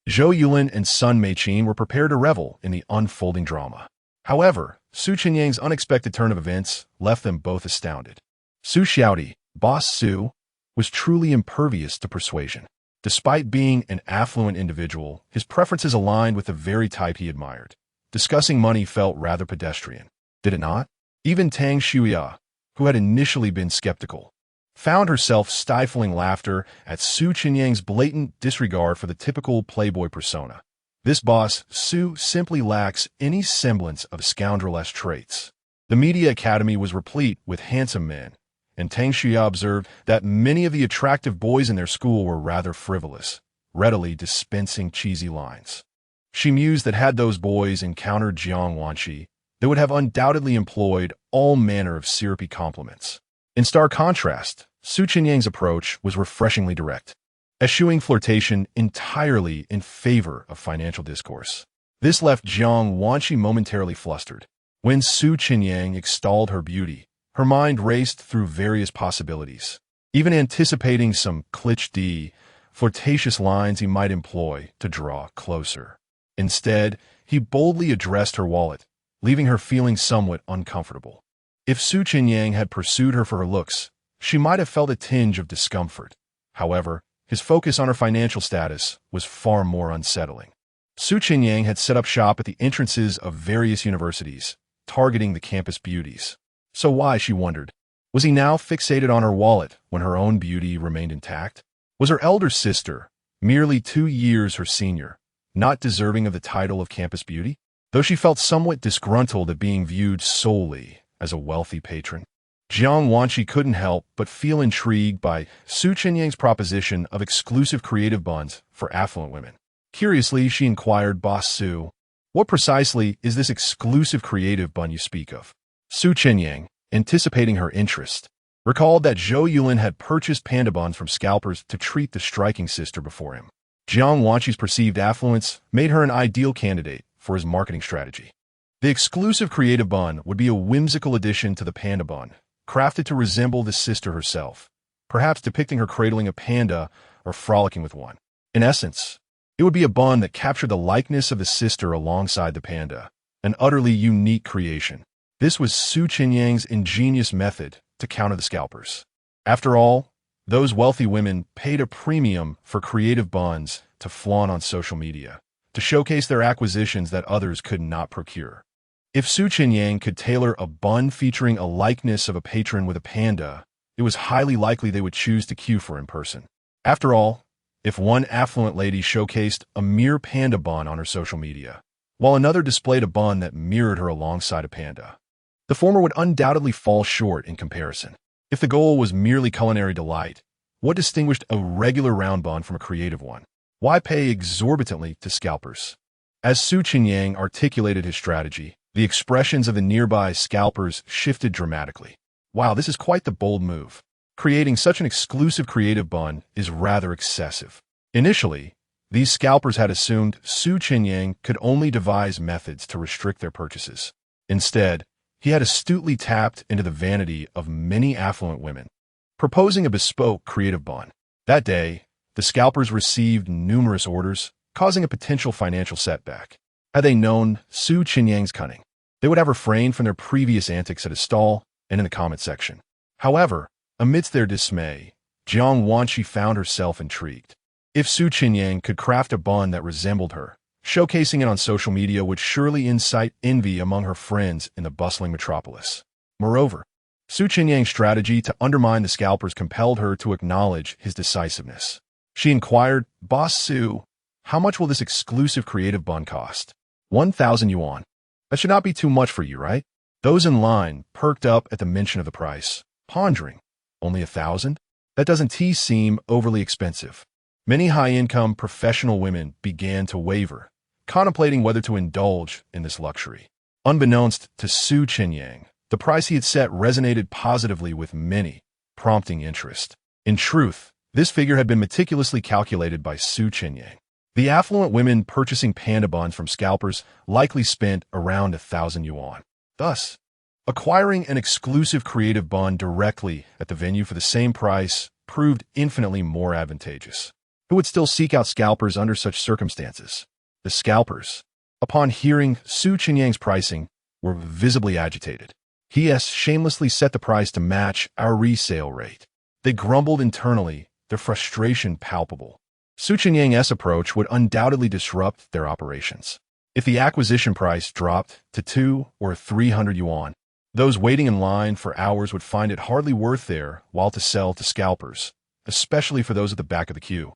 Zhou Yulin and Sun Meichin were prepared to revel in the unfolding drama. However, Su Chenyang's unexpected turn of events left them both astounded. Su Xiaodi, Boss Su, was truly impervious to persuasion. Despite being an affluent individual, his preferences aligned with the very type he admired. Discussing money felt rather pedestrian, did it not? Even Tang Shuya, who had initially been skeptical, found herself stifling laughter at Su Chenyang's blatant disregard for the typical playboy persona. This boss, Su, simply lacks any semblance of scoundrel-esque traits. The media academy was replete with handsome men, and Tang Shuya observed that many of the attractive boys in their school were rather frivolous, readily dispensing cheesy lines. She mused that had those boys encountered Jiang Wanqi, they would have undoubtedly employed all manner of syrupy compliments. In stark contrast, Su Chenyang's approach was refreshingly direct, eschewing flirtation entirely in favor of financial discourse. This left Jiang Wanqi momentarily flustered. When Su Chenyang extolled her beauty, her mind raced through various possibilities, even anticipating some cliché, flirtatious lines he might employ to draw closer. Instead, he boldly addressed her wallet, leaving her feeling somewhat uncomfortable. If Su Chenyang had pursued her for her looks, she might have felt a tinge of discomfort. However, his focus on her financial status was far more unsettling. Su Chenyang had set up shop at the entrances of various universities, targeting the campus beauties. So why, she wondered, was he now fixated on her wallet when her own beauty remained intact? Was her elder sister, merely 2 years her senior, not deserving of the title of campus beauty? Though she felt somewhat disgruntled at being viewed solely as a wealthy patron, Jiang Wanqi couldn't help but feel intrigued by Su Chenyang's proposition of exclusive creative buns for affluent women. Curiously, she inquired Boss Su, "What precisely is this exclusive creative bun you speak of?" Su Chenyang, anticipating her interest, recalled that Zhou Yulin had purchased panda buns from scalpers to treat the striking sister before him. Jiang Wanqi's perceived affluence made her an ideal candidate for his marketing strategy. The exclusive creative bun would be a whimsical addition to the panda bun, crafted to resemble the sister herself, perhaps depicting her cradling a panda or frolicking with one. In essence, it would be a bun that captured the likeness of the sister alongside the panda, an utterly unique creation. This was Su Chenyang's ingenious method to counter the scalpers. After all, those wealthy women paid a premium for creative buns to flaunt on social media, to showcase their acquisitions that others could not procure. If Su Chenyang could tailor a bun featuring a likeness of a patron with a panda, it was highly likely they would choose to queue for in person. After all, if one affluent lady showcased a mere panda bun on her social media, while another displayed a bun that mirrored her alongside a panda, the former would undoubtedly fall short in comparison. If the goal was merely culinary delight, what distinguished a regular round bun from a creative one? Why pay exorbitantly to scalpers? As Su Chenyang articulated his strategy, the expressions of the nearby scalpers shifted dramatically. Wow, this is quite the bold move. Creating such an exclusive creative bun is rather excessive. Initially, these scalpers had assumed Su Chenyang could only devise methods to restrict their purchases. Instead, he had astutely tapped into the vanity of many affluent women, proposing a bespoke creative bun. That day, the scalpers received numerous orders, causing a potential financial setback. Had they known Su Chenyang's cunning, they would have refrained from their previous antics at his stall and in the comment section. However, amidst their dismay, Jiang Wanqi found herself intrigued. If Su Chenyang could craft a bun that resembled her, Showcasing it on social media would surely incite envy among her friends in the bustling metropolis. Moreover, Chenyang's strategy to undermine the scalpers compelled her to acknowledge his decisiveness. She inquired, "Boss Su, how much will this exclusive creative bun cost?" 1,000 yuan. That should not be too much for you, right? Those in line perked up at the mention of the price, pondering, only 1,000? That doesn't seem overly expensive. Many high-income professional women began to waver, contemplating whether to indulge in this luxury. Unbeknownst to Chenyang, the price he had set resonated positively with many, prompting interest. In truth, this figure had been meticulously calculated by Chenyang. The affluent women purchasing panda buns from scalpers likely spent around 1,000 yuan. Thus, acquiring an exclusive creative bun directly at the venue for the same price proved infinitely more advantageous. Who would still seek out scalpers under such circumstances? The scalpers, upon hearing Chenyang's pricing, were visibly agitated. He has shamelessly set the price to match our resale rate. They grumbled internally, their frustration palpable. Chenyang's approach would undoubtedly disrupt their operations. If the acquisition price dropped to 200 or 300 yuan, those waiting in line for hours would find it hardly worth their while to sell to scalpers, especially for those at the back of the queue.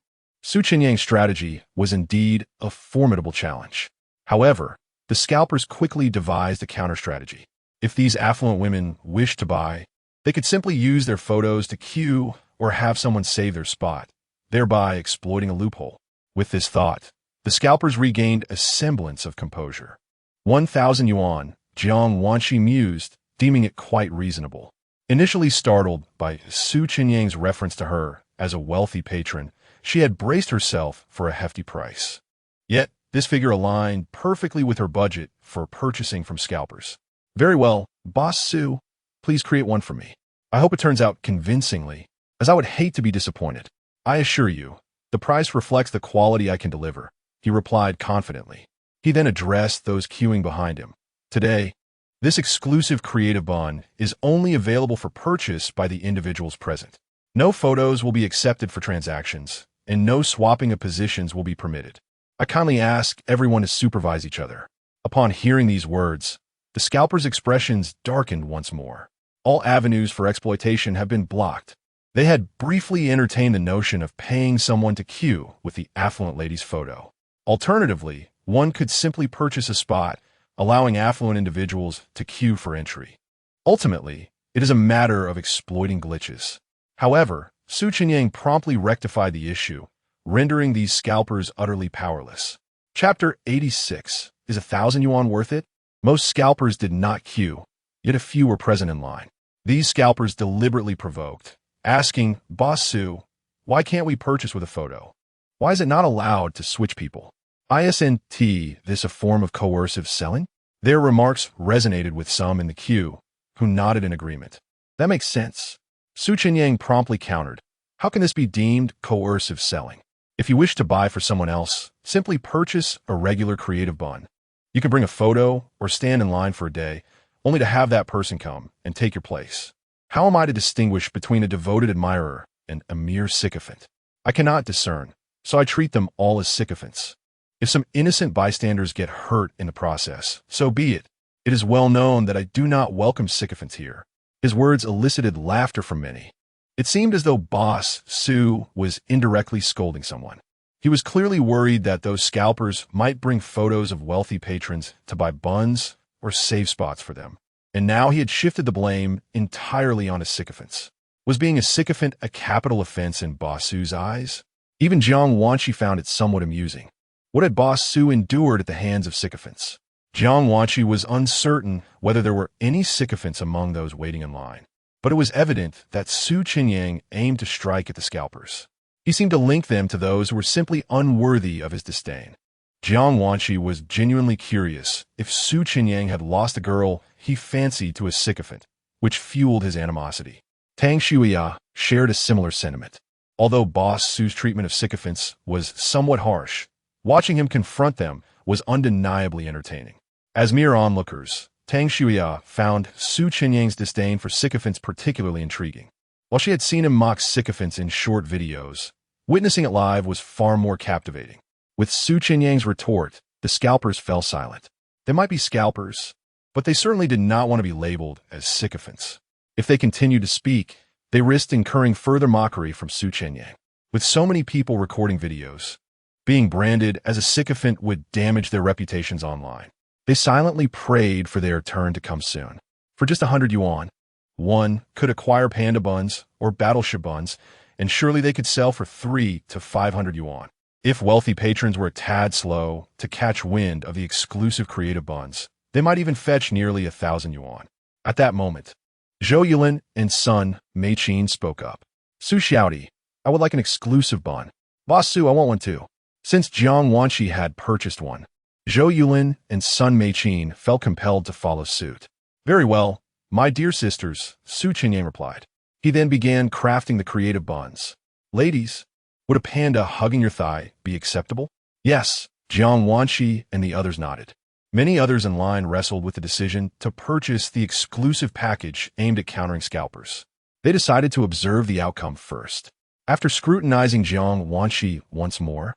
Chenyang's strategy was indeed a formidable challenge. However, the scalpers quickly devised a counter-strategy. If these affluent women wished to buy, they could simply use their photos to queue or have someone save their spot, thereby exploiting a loophole. With this thought, the scalpers regained a semblance of composure. 1,000 yuan, Jiang Wanshi mused, deeming it quite reasonable. Initially startled by Chenyang's reference to her as a wealthy patron, she had braced herself for a hefty price. Yet, this figure aligned perfectly with her budget for purchasing from scalpers. "Very well, Boss Su, please create one for me. I hope it turns out convincingly, as I would hate to be disappointed. I assure you, the price reflects the quality I can deliver," he replied confidently. He then addressed those queuing behind him. "Today, this exclusive creative bun is only available for purchase by the individuals present. No photos will be accepted for transactions, and no swapping of positions will be permitted. I kindly ask everyone to supervise each other." Upon hearing these words, the scalpers' expressions darkened once more. All avenues for exploitation have been blocked. They had briefly entertained the notion of paying someone to queue with the affluent lady's photo. Alternatively, one could simply purchase a spot, allowing affluent individuals to queue for entry. Ultimately, it is a matter of exploiting glitches. However, Chenyang promptly rectified the issue, rendering these scalpers utterly powerless. Chapter 86. Is 1,000 yuan worth it? Most scalpers did not queue, yet a few were present in line. These scalpers deliberately provoked, asking, "Boss Su, why can't we purchase with a photo? Why is it not allowed to switch people? Isn't this a form of coercive selling?" Their remarks resonated with some in the queue, who nodded in agreement. "That makes sense." Chenyang promptly countered, "How can this be deemed coercive selling? If you wish to buy for someone else, simply purchase a regular creative bun. You can bring a photo or stand in line for a day, only to have that person come and take your place. How am I to distinguish between a devoted admirer and a mere sycophant? I cannot discern, so I treat them all as sycophants. If some innocent bystanders get hurt in the process, so be it. It is well known that I do not welcome sycophants here." His words elicited laughter from many. It seemed as though Boss Su was indirectly scolding someone. He was clearly worried that those scalpers might bring photos of wealthy patrons to buy buns or save spots for them. And now he had shifted the blame entirely onto sycophants. Was being a sycophant a capital offense in Boss Su's eyes? Even Jiang Wanshi found it somewhat amusing. What had Boss Su endured at the hands of sycophants? Jiang Wanshi was uncertain whether there were any sycophants among those waiting in line, but it was evident that Chenyang aimed to strike at the scalpers. He seemed to link them to those who were simply unworthy of his disdain. Jiang Wanshi was genuinely curious if Chenyang had lost a girl he fancied to a sycophant, which fueled his animosity. Tang Shuya shared a similar sentiment. Although Boss Su's treatment of sycophants was somewhat harsh, watching him confront them was undeniably entertaining. As mere onlookers, Tang Shuya found Chenyang's disdain for sycophants particularly intriguing. While she had seen him mock sycophants in short videos, witnessing it live was far more captivating. With Chenyang's retort, The scalpers fell silent. They might be scalpers, but they certainly did not want to be labeled as sycophants. If they continued to speak, they risked incurring further mockery from Chenyang. With so many people recording videos, being branded as a sycophant would damage their reputations online. They silently prayed for their turn to come soon. For just 100 yuan, one could acquire panda buns or battleship buns, and surely they could sell for 300 to 500 yuan. If wealthy patrons were a tad slow to catch wind of the exclusive creative buns, they might even fetch nearly 1,000 yuan. At that moment, Zhou Yulin and son Mei Qin spoke up. Su Xiaodi, I would like an exclusive bun. Boss Su, I want one too. Since Jiang Wanqi had purchased one, Zhou Yulin and son Mei Qin felt compelled to follow suit. Very well, my dear sisters, Su Chenyang replied. He then began crafting the creative buns. Ladies, would a panda hugging your thigh be acceptable? Yes, Jiang Wanqi and the others nodded. Many others in line wrestled with the decision to purchase the exclusive package aimed at countering scalpers. They decided to observe the outcome first. After scrutinizing Jiang Wanqi once more,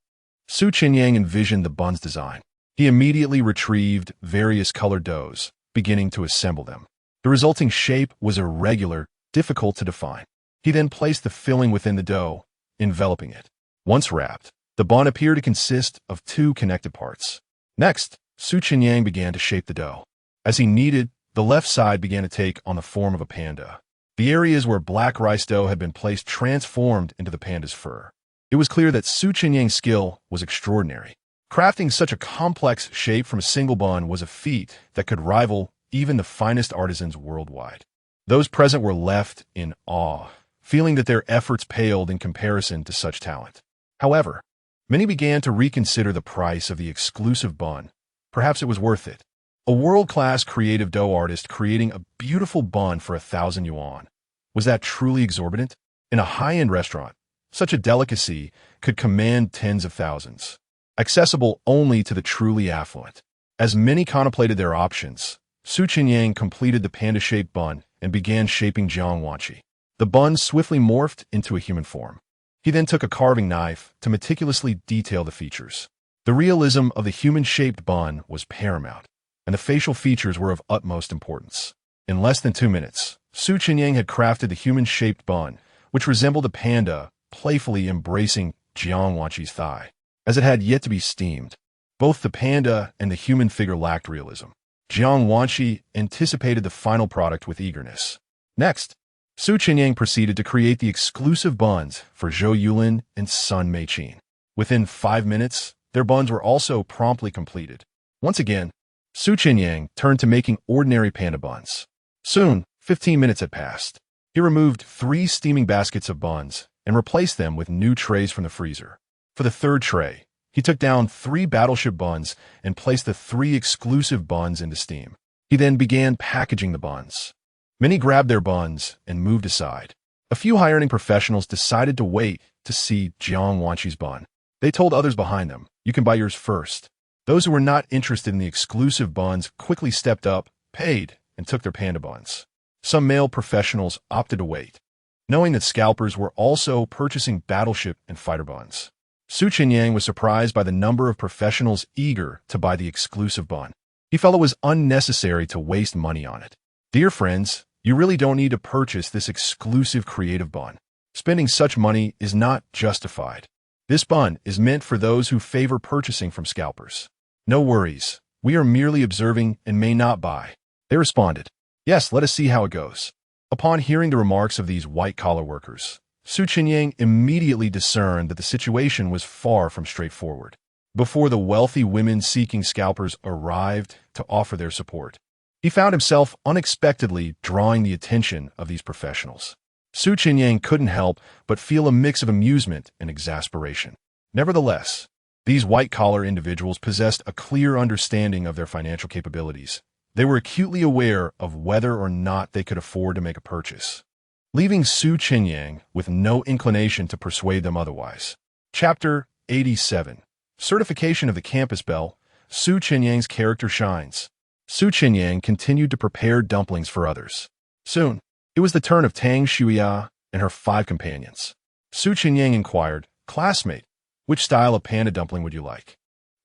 Su Chenyang envisioned the bun's design. He immediately retrieved various colored doughs, beginning to assemble them. The resulting shape was irregular, difficult to define. He then placed the filling within the dough, enveloping it. Once wrapped, the bun appeared to consist of 2 connected parts. Next, Su Chenyang began to shape the dough. As he kneaded, the left side began to take on the form of a panda. The areas where black rice dough had been placed transformed into the panda's fur. It was clear that Su Chenyang's skill was extraordinary. Crafting such a complex shape from a single bun was a feat that could rival even the finest artisans worldwide. Those present were left in awe, feeling that their efforts paled in comparison to such talent. However, many began to reconsider the price of the exclusive bun. Perhaps it was worth it. A world-class creative dough artist creating a beautiful bun for 1,000 yuan. Was that truly exorbitant? In a high-end restaurant, such a delicacy could command tens of thousands, accessible only to the truly affluent. As many contemplated their options, Su Chenyang completed the panda-shaped bun and began shaping Jiang Wanqi. The bun swiftly morphed into a human form. He then took a carving knife to meticulously detail the features. The realism of the human-shaped bun was paramount, and the facial features were of utmost importance. In less than 2 minutes, Su Chenyang had crafted the human-shaped bun, which resembled a panda, playfully embracing Jiang Wanqi's thigh. As it had yet to be steamed, both the panda and the human figure lacked realism. Jiang Wanqi anticipated the final product with eagerness. Next, Su Chenyang proceeded to create the exclusive buns for Zhou Yulin and son Mei Qin. Within 5 minutes, their buns were also promptly completed. Once again, Su Chenyang turned to making ordinary panda buns. Soon, 15 minutes had passed. He removed 3 steaming baskets of buns and replaced them with new trays from the freezer. For the 3rd tray, he took down 3 battleship buns and placed the 3 exclusive buns into steam. He then began packaging the buns. Many grabbed their buns and moved aside. A few high-earning professionals decided to wait to see Jiang Wanqi's bun. They told others behind them, "You can buy yours first." Those who were not interested in the exclusive buns quickly stepped up, paid, and took their panda buns. Some male professionals opted to wait, knowing that scalpers were also purchasing battleship and fighter buns. Su Chenyang was surprised by the number of professionals eager to buy the exclusive bun. He felt it was unnecessary to waste money on it. Dear friends, you really don't need to purchase this exclusive creative bun. Spending such money is not justified. This bun is meant for those who favor purchasing from scalpers. No worries, we are merely observing and may not buy. They responded, "Yes, let us see how it goes." Upon hearing the remarks of these white-collar workers, Su Chenyang immediately discerned that the situation was far from straightforward. Before the wealthy women seeking scalpers arrived to offer their support, he found himself unexpectedly drawing the attention of these professionals. Su Chenyang couldn't help but feel a mix of amusement and exasperation. Nevertheless, these white-collar individuals possessed a clear understanding of their financial capabilities. They were acutely aware of whether or not they could afford to make a purchase, leaving Su Chenyang with no inclination to persuade them otherwise. Chapter 87. Certification of the Campus Belle. Su Chenyang's character shines. Su Chenyang continued to prepare dumplings for others. Soon, it was the turn of Tang Shuya and her 5 companions. Su Chenyang inquired, "Classmate, which style of panda dumpling would you like?"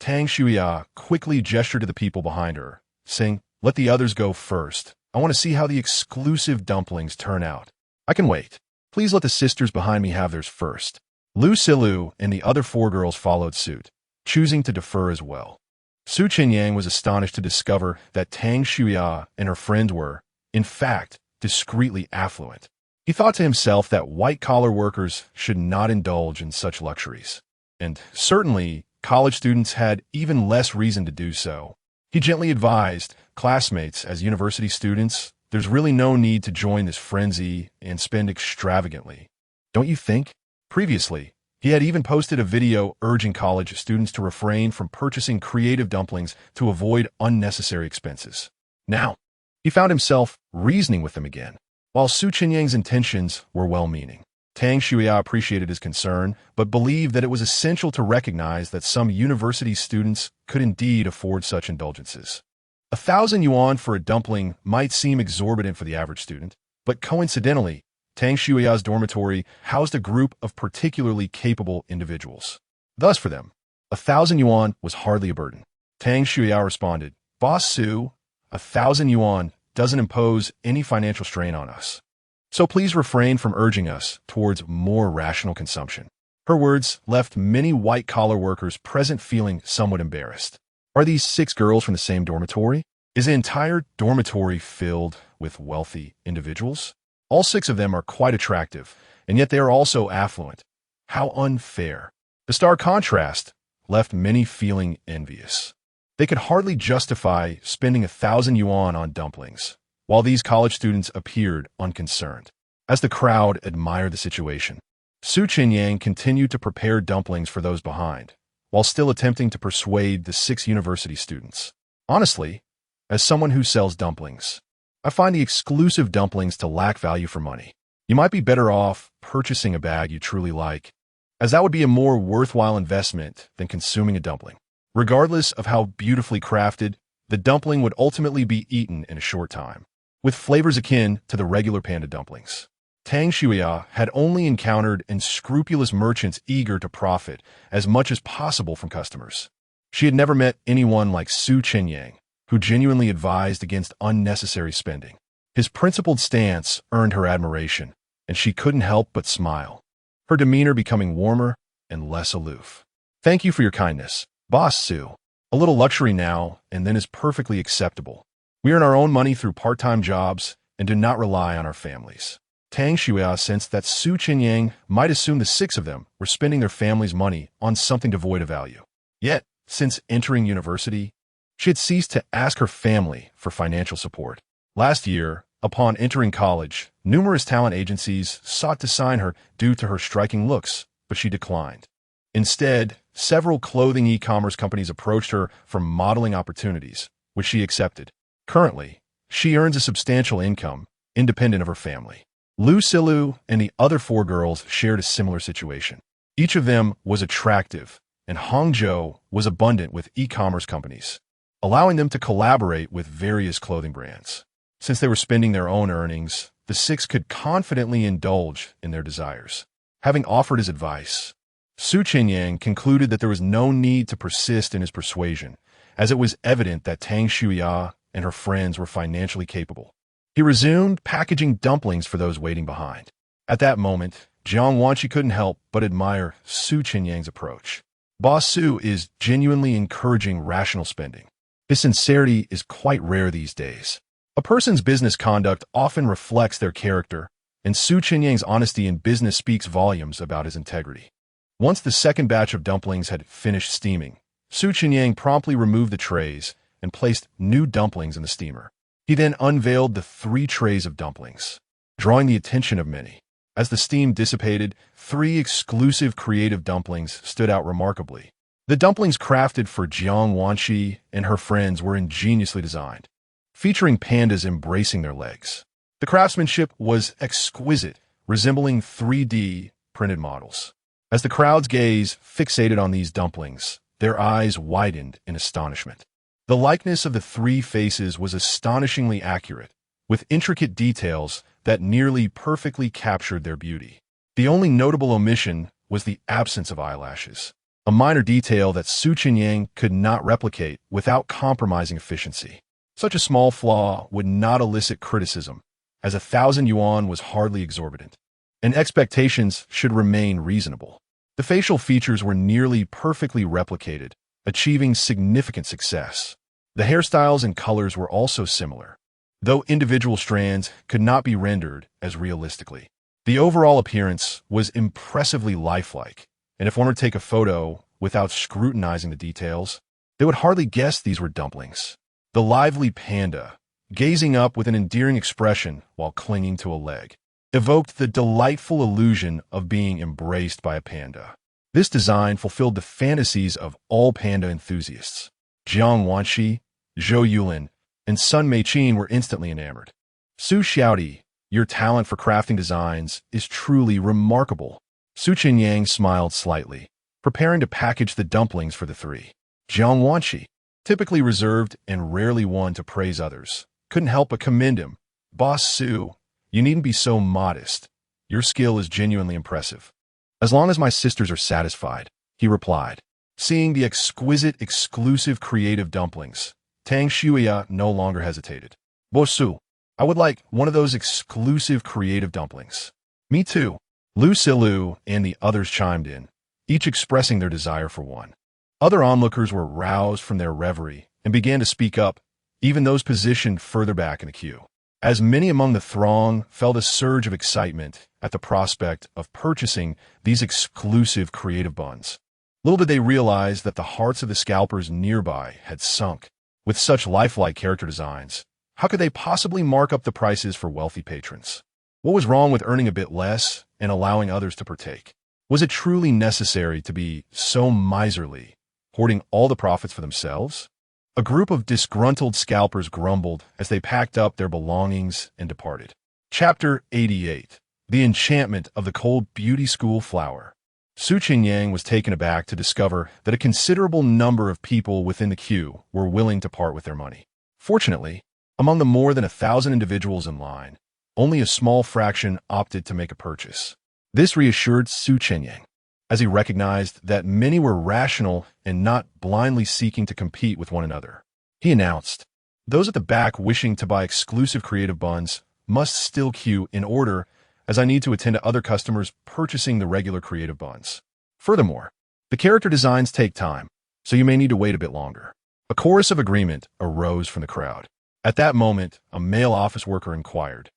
Tang Shuya quickly gestured to the people behind her, saying, "Let the others go first. I want to see how the exclusive dumplings turn out. I can wait. Please let the sisters behind me have theirs first." Lu Silu and the other four girls followed suit, choosing to defer as well. Su Chenyang was astonished to discover that Tang Shuya and her friends were, in fact, discreetly affluent. He thought to himself that white-collar workers should not indulge in such luxuries. And certainly, college students had even less reason to do so. He gently advised classmates as university students, there's really no need to join this frenzy and spend extravagantly. Don't you think? Previously, he had even posted a video urging college students to refrain from purchasing creative dumplings to avoid unnecessary expenses. Now, he found himself reasoning with them again. While Su Chenyang's intentions were well-meaning, Tang Shuya appreciated his concern, but believed that it was essential to recognize that some university students could indeed afford such indulgences. 1,000 yuan for a dumpling might seem exorbitant for the average student, but coincidentally, Tang Shuya's dormitory housed a group of particularly capable individuals. Thus, for them, 1,000 yuan was hardly a burden. Tang Shuya responded, "Boss Su, 1,000 yuan doesn't impose any financial strain on us. So please refrain from urging us towards more rational consumption." Her words left many white-collar workers present feeling somewhat embarrassed. Are these 6 girls from the same dormitory? Is the entire dormitory filled with wealthy individuals? All 6 of them are quite attractive, and yet they are also affluent. How unfair. The stark contrast left many feeling envious. They could hardly justify spending 1,000 yuan on dumplings, while these college students appeared unconcerned. As the crowd admired the situation, Su Chenyang continued to prepare dumplings for those behind, while still attempting to persuade the 6 university students. Honestly, as someone who sells dumplings, I find the exclusive dumplings to lack value for money. You might be better off purchasing a bag you truly like, as that would be a more worthwhile investment than consuming a dumpling. Regardless of how beautifully crafted, the dumpling would ultimately be eaten in a short time, with flavors akin to the regular panda dumplings. Tang Shuya had only encountered unscrupulous merchants eager to profit as much as possible from customers. She had never met anyone like Su Chenyang, who genuinely advised against unnecessary spending. His principled stance earned her admiration, and she couldn't help but smile, her demeanor becoming warmer and less aloof. "Thank you for your kindness, Boss Su. A little luxury now and then is perfectly acceptable. We earn our own money through part-time jobs and do not rely on our families." Tang Shuya sensed that Su Chenyang might assume the 6 of them were spending their family's money on something devoid of value. Yet, since entering university, she had ceased to ask her family for financial support. Last year, upon entering college, numerous talent agencies sought to sign her due to her striking looks, but she declined. Instead, several clothing e-commerce companies approached her for modeling opportunities, which she accepted. Currently, she earns a substantial income, independent of her family. Lu Silu and the other 4 girls shared a similar situation. Each of them was attractive, and Hangzhou was abundant with e-commerce companies, allowing them to collaborate with various clothing brands. Since they were spending their own earnings, the 6 could confidently indulge in their desires. Having offered his advice, Su Chenyang concluded that there was no need to persist in his persuasion, as it was evident that Tang Shuya and her friends were financially capable. He resumed packaging dumplings for those waiting behind. At that moment, Jiang Wanqi couldn't help but admire Su Chenyang's approach. Boss Su is genuinely encouraging rational spending. His sincerity is quite rare these days. A person's business conduct often reflects their character, and Su Chenyang's honesty in business speaks volumes about his integrity. Once the second batch of dumplings had finished steaming, Su Chenyang promptly removed the trays and placed new dumplings in the steamer. He then unveiled the 3 trays of dumplings, drawing the attention of many. As the steam dissipated, 3 exclusive creative dumplings stood out remarkably. The dumplings crafted for Jiang Wanqi and her friends were ingeniously designed, featuring pandas embracing their legs. The craftsmanship was exquisite, resembling 3D printed models. As the crowd's gaze fixated on these dumplings, their eyes widened in astonishment. The likeness of the 3 faces was astonishingly accurate, with intricate details that nearly perfectly captured their beauty. The only notable omission was the absence of eyelashes. a minor detail that Chenyang could not replicate without compromising efficiency. Such a small flaw would not elicit criticism, as 1,000 yuan was hardly exorbitant, and expectations should remain reasonable. The facial features were nearly perfectly replicated, achieving significant success. The hairstyles and colors were also similar, though individual strands could not be rendered as realistically. The overall appearance was impressively lifelike, and if one were to take a photo without scrutinizing the details, they would hardly guess these were dumplings. The lively panda, gazing up with an endearing expression while clinging to a leg, evoked the delightful illusion of being embraced by a panda. This design fulfilled the fantasies of all panda enthusiasts. Jiang Wanxi, Zhou Yulin, and Sun Meiqin were instantly enamored. Su Xiaodi, your talent for crafting designs is truly remarkable. Chenyang smiled slightly, preparing to package the dumplings for the three. Jiang Wanxi, typically reserved and rarely one to praise others, couldn't help but commend him. Boss Su, you needn't be so modest. Your skill is genuinely impressive. As long as my sisters are satisfied, he replied. Seeing the exquisite, exclusive creative dumplings, Tang Shuya no longer hesitated. Boss Su, I would like one of those exclusive creative dumplings. Me too. Lu Silu and the others chimed in, each expressing their desire for one. Other onlookers were roused from their reverie and began to speak up, even those positioned further back in the queue. As many among the throng felt a surge of excitement at the prospect of purchasing these exclusive creative buns. Little did they realize that the hearts of the scalpers nearby had sunk. With such lifelike character designs, how could they possibly mark up the prices for wealthy patrons? What was wrong with earning a bit less and allowing others to partake? Was it truly necessary to be so miserly, hoarding all the profits for themselves? A group of disgruntled scalpers grumbled as they packed up their belongings and departed. Chapter 88. The Enchantment of the Cold Beauty School Flower. Chenyang was taken aback to discover that a considerable number of people within the queue were willing to part with their money. Fortunately, among the more than 1,000 individuals in line, only a small fraction opted to make a purchase. This reassured Chenyang, as he recognized that many were rational and not blindly seeking to compete with one another. He announced, those at the back wishing to buy exclusive creative buns must still queue in order, as I need to attend to other customers purchasing the regular creative buns. Furthermore, the character designs take time, so you may need to wait a bit longer. A chorus of agreement arose from the crowd. At that moment, a male office worker inquired,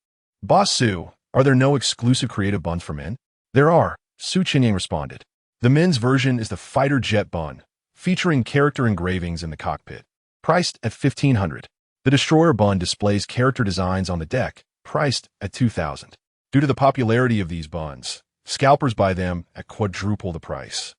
Boss Su, are there no exclusive creative buns for men? There are, Chenyang responded. The men's version is the fighter jet bun, featuring character engravings in the cockpit, priced at 1,500. The destroyer bun displays character designs on the deck, priced at 2,000. Due to the popularity of these buns, scalpers buy them at quadruple the price,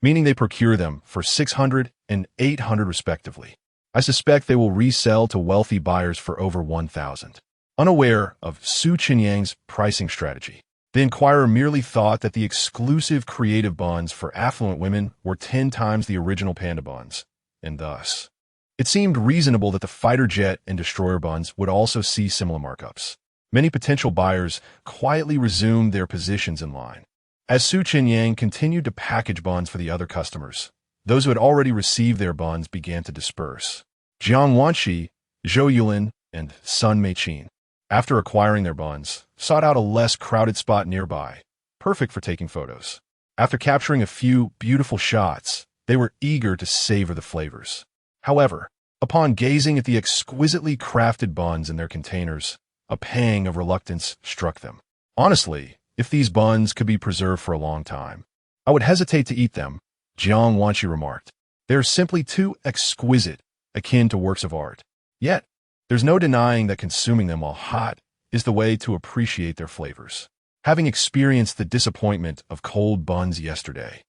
meaning they procure them for 600 and 800 respectively. I suspect they will resell to wealthy buyers for over 1,000. Unaware of Chenyang's pricing strategy, the inquirer merely thought that the exclusive creative buns for affluent women were 10 times the original panda buns, and thus, it seemed reasonable that the fighter jet and destroyer buns would also see similar markups. Many potential buyers quietly resumed their positions in line. As Chenyang continued to package buns for the other customers, those who had already received their buns began to disperse. Jiang Wanxi, Zhou Yulin, and Sun Meiqin, after acquiring their buns, sought out a less crowded spot nearby, perfect for taking photos. After capturing a few beautiful shots, they were eager to savor the flavors. However, upon gazing at the exquisitely crafted buns in their containers, a pang of reluctance struck them. Honestly, if these buns could be preserved for a long time, I would hesitate to eat them, Jiang Wanxi remarked. They are simply too exquisite, akin to works of art. Yet, there's no denying that consuming them while hot is the way to appreciate their flavors. Having experienced the disappointment of cold buns yesterday,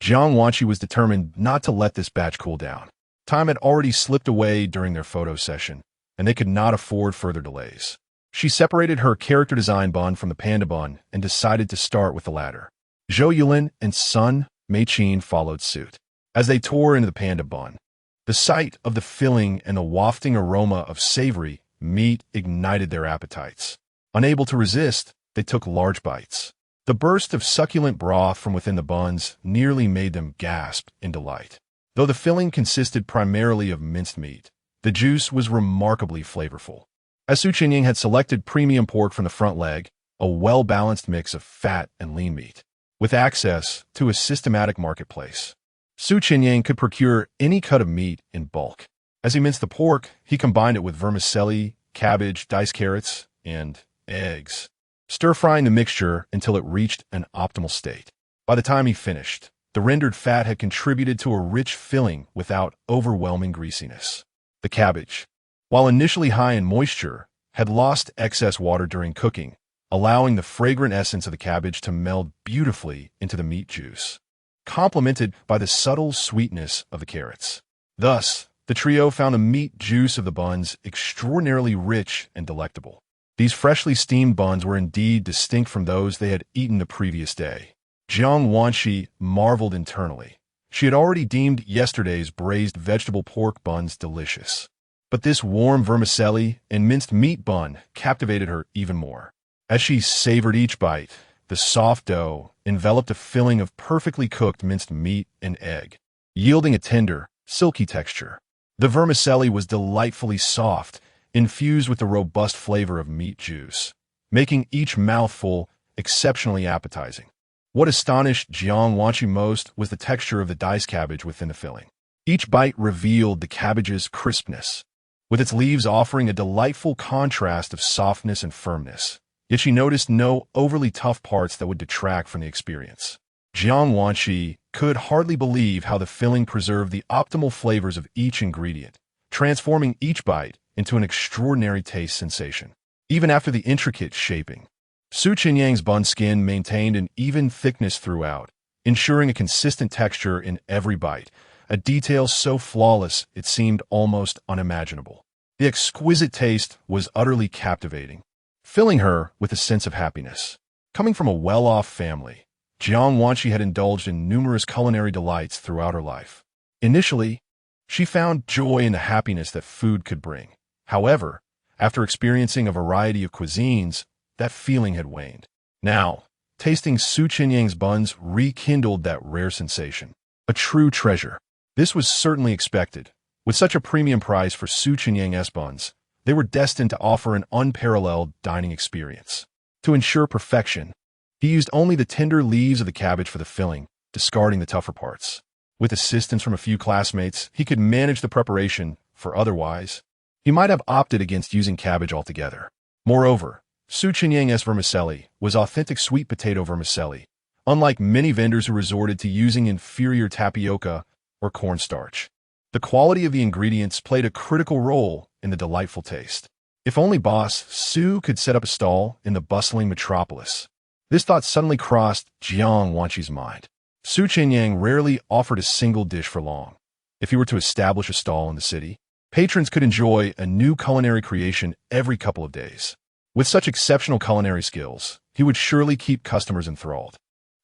Jiang Wanxi was determined not to let this batch cool down. Time had already slipped away during their photo session, and they could not afford further delays. She separated her character design bun from the panda bun and decided to start with the latter. Zhou Yulin and Sun Meiqin followed suit. As they tore into the panda bun, the sight of the filling and the wafting aroma of savory meat ignited their appetites. Unable to resist, they took large bites. The burst of succulent broth from within the buns nearly made them gasp in delight. Though the filling consisted primarily of minced meat, the juice was remarkably flavorful. As Su Chenyang had selected premium pork from the front leg, a well-balanced mix of fat and lean meat, with access to a systematic marketplace. Su Chenyang could procure any cut of meat in bulk. As he minced the pork, he combined it with vermicelli, cabbage, diced carrots, and eggs, stir-frying the mixture until it reached an optimal state. By the time he finished, the rendered fat had contributed to a rich filling without overwhelming greasiness. The cabbage, while initially high in moisture, had lost excess water during cooking, allowing the fragrant essence of the cabbage to meld beautifully into the meat juice, complemented by the subtle sweetness of the carrots. Thus, the trio found the meat juice of the buns extraordinarily rich and delectable. These freshly steamed buns were indeed distinct from those they had eaten the previous day. Jiang Wanshi marveled internally. She had already deemed yesterday's braised vegetable pork buns delicious, but this warm vermicelli and minced meat bun captivated her even more. As she savored each bite, the soft dough enveloped a filling of perfectly cooked minced meat and egg, yielding a tender, silky texture. The vermicelli was delightfully soft, infused with the robust flavor of meat juice, making each mouthful exceptionally appetizing. What astonished Jiang Wanshi most was the texture of the diced cabbage within the filling. Each bite revealed the cabbage's crispness, with its leaves offering a delightful contrast of softness and firmness. Yet she noticed no overly tough parts that would detract from the experience. Jiang Wanshi could hardly believe how the filling preserved the optimal flavors of each ingredient, transforming each bite into an extraordinary taste sensation. Even after the intricate shaping, Su Chenyang's bun skin maintained an even thickness throughout, ensuring a consistent texture in every bite, a detail so flawless it seemed almost unimaginable. The exquisite taste was utterly captivating, filling her with a sense of happiness. Coming from a well-off family, Jiang Wanshi had indulged in numerous culinary delights throughout her life. Initially, she found joy in the happiness that food could bring. However, after experiencing a variety of cuisines, that feeling had waned. Now, tasting Su Chenyang's buns rekindled that rare sensation. A true treasure. This was certainly expected. With such a premium price for Su Chenyang's buns, they were destined to offer an unparalleled dining experience. To ensure perfection, he used only the tender leaves of the cabbage for the filling, discarding the tougher parts. With assistance from a few classmates, he could manage the preparation, for otherwise, he might have opted against using cabbage altogether. Moreover, Su Chenyang's vermicelli was authentic sweet potato vermicelli, unlike many vendors who resorted to using inferior tapioca or cornstarch. The quality of the ingredients played a critical role in the delightful taste. If only Boss Su could set up a stall in the bustling metropolis. This thought suddenly crossed Jiang Wanshi's mind. Su Chenyang rarely offered a single dish for long. If he were to establish a stall in the city, patrons could enjoy a new culinary creation every couple of days. With such exceptional culinary skills, he would surely keep customers enthralled.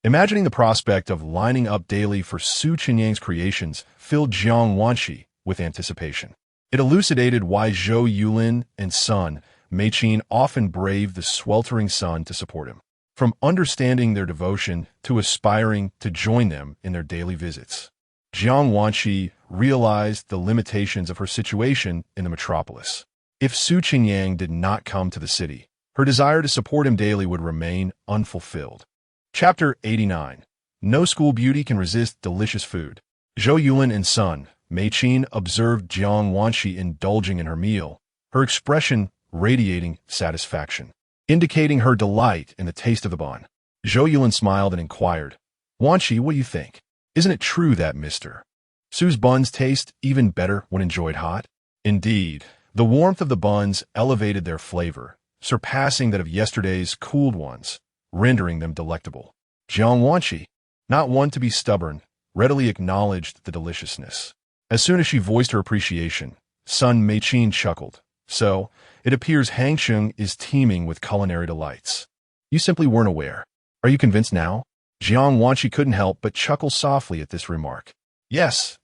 Imagining the prospect of lining up daily for Su Chenyang's creations filled Jiang Wanshi with anticipation. It elucidated why Zhou Yulin and son, Mei Qin, often braved the sweltering sun to support him. From understanding their devotion to aspiring to join them in their daily visits, Jiang Wanshi realized the limitations of her situation in the metropolis. If Su Chenyang did not come to the city, her desire to support him daily would remain unfulfilled. Chapter 89. No school beauty can resist delicious food. Zhou Yulin and son, Mei Qin, observed Jiang Wanshi indulging in her meal, her expression radiating satisfaction, indicating her delight in the taste of the bun. Zhou Yulin smiled and inquired, "Wanshi, what do you think? Isn't it true that Mr. Su's buns taste even better when enjoyed hot?" Indeed, the warmth of the buns elevated their flavor, surpassing that of yesterday's cooled ones, rendering them delectable. Jiang Wanshi, not one to be stubborn, readily acknowledged the deliciousness. As soon as she voiced her appreciation, son Mei Qin chuckled. "So, it appears Hangsheng is teeming with culinary delights. You simply weren't aware. Are you convinced now?" Jiang Wanshi couldn't help but chuckle softly at this remark. Yes,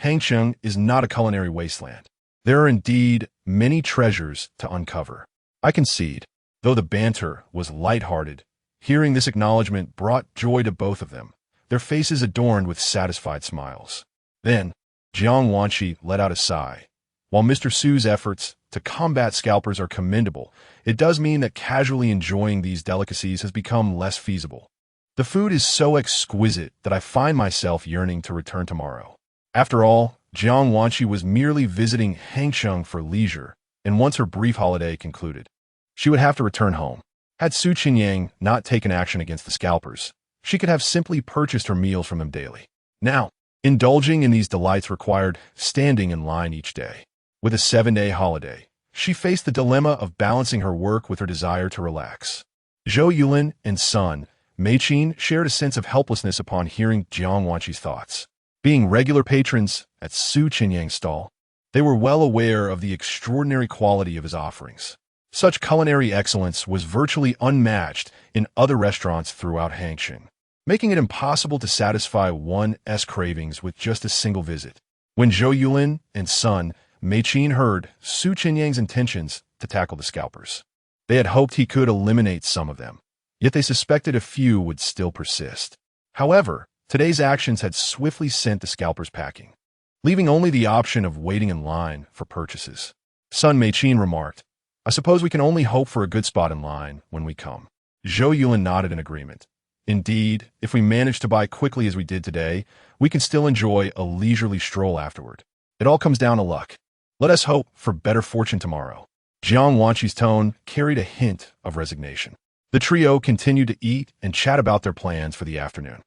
Hangsheng is not a culinary wasteland. There are indeed many treasures to uncover. I concede. Though the banter was light-hearted, Hearing this acknowledgement brought joy to both of them, their faces adorned with satisfied smiles. Then, Jiang Wanqi let out a sigh. While Mr. Su's efforts to combat scalpers are commendable, it does mean that casually enjoying these delicacies has become less feasible. The food is so exquisite that I find myself yearning to return tomorrow. After all, Jiang Wanqi was merely visiting Hangzhou for leisure, and once her brief holiday concluded, she would have to return home. Had Su Chenyang not taken action against the scalpers, she could have simply purchased her meals from them daily. Now, indulging in these delights required standing in line each day. With a 7-day holiday, she faced the dilemma of balancing her work with her desire to relax. Zhou Yulin and son, Mei Qin, shared a sense of helplessness upon hearing Jiang Wanqi's thoughts. Being regular patrons at Su Chenyang's stall, they were well aware of the extraordinary quality of his offerings. Such culinary excellence was virtually unmatched in other restaurants throughout Hangzhou, making it impossible to satisfy one's cravings with just a single visit. When Zhou Yulin and son, Mei Qin, heard Su Chenyang's intentions to tackle the scalpers, they had hoped he could eliminate some of them, yet they suspected a few would still persist. However, today's actions had swiftly sent the scalpers packing, leaving only the option of waiting in line for purchases. Son Mei Qin remarked, "I suppose we can only hope for a good spot in line when we come." Zhou Yulin nodded in agreement. Indeed, if we manage to buy quickly as we did today, we can still enjoy a leisurely stroll afterward. It all comes down to luck. Let us hope for better fortune tomorrow. Jiang Wanqi's tone carried a hint of resignation. The trio continued to eat and chat about their plans for the afternoon.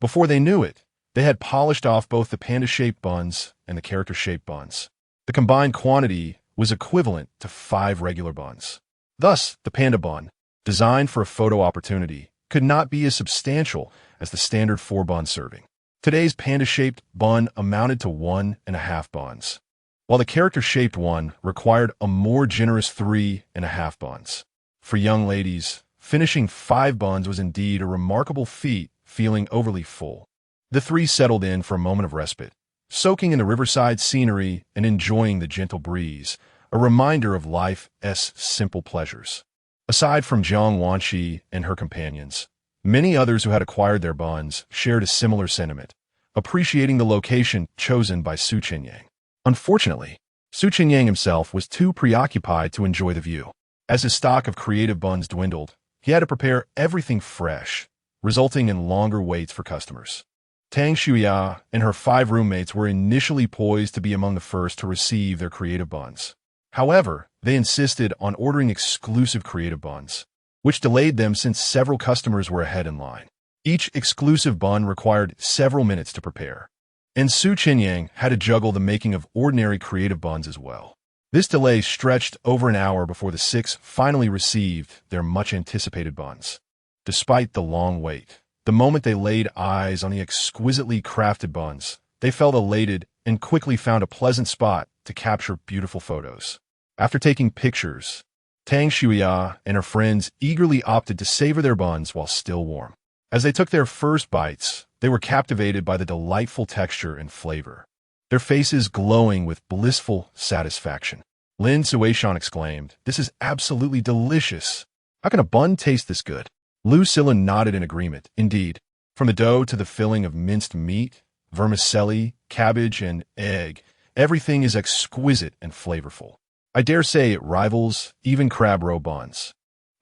Before they knew it, they had polished off both the panda-shaped buns and the character-shaped buns. The combined quantity was equivalent to 5 regular buns. Thus, the panda bun, designed for a photo opportunity, could not be as substantial as the standard 4-bun serving. Today's panda-shaped bun amounted to 1.5 buns, while the character-shaped one required a more generous 3.5 buns. For young ladies, finishing 5 buns was indeed a remarkable feat, feeling overly full. The three settled in for a moment of respite, soaking in the riverside scenery and enjoying the gentle breeze, a reminder of life's simple pleasures. Aside from Jiang Wanqi and her companions, many others who had acquired their buns shared a similar sentiment, appreciating the location chosen by Su Chenyang. Unfortunately, Su Chenyang himself was too preoccupied to enjoy the view. As his stock of creative buns dwindled, he had to prepare everything fresh, resulting in longer waits for customers. Tang Shuya and her 5 roommates were initially poised to be among the first to receive their creative buns. However, they insisted on ordering exclusive creative buns, which delayed them since several customers were ahead in line. Each exclusive bun required several minutes to prepare, and Su Chenyang had to juggle the making of ordinary creative buns as well. This delay stretched over an hour before the 6 finally received their much-anticipated buns. Despite the long wait, the moment they laid eyes on the exquisitely crafted buns, they felt elated and quickly found a pleasant spot to capture beautiful photos. After taking pictures, Tang Shuya and her friends eagerly opted to savor their buns while still warm. As they took their first bites, they were captivated by the delightful texture and flavor, their faces glowing with blissful satisfaction. Lin Suishan exclaimed, "This is absolutely delicious. How can a bun taste this good?" Lu Silin nodded in agreement. Indeed, from the dough to the filling of minced meat, vermicelli, cabbage, and egg, everything is exquisite and flavorful. I dare say it rivals even crab roe buns.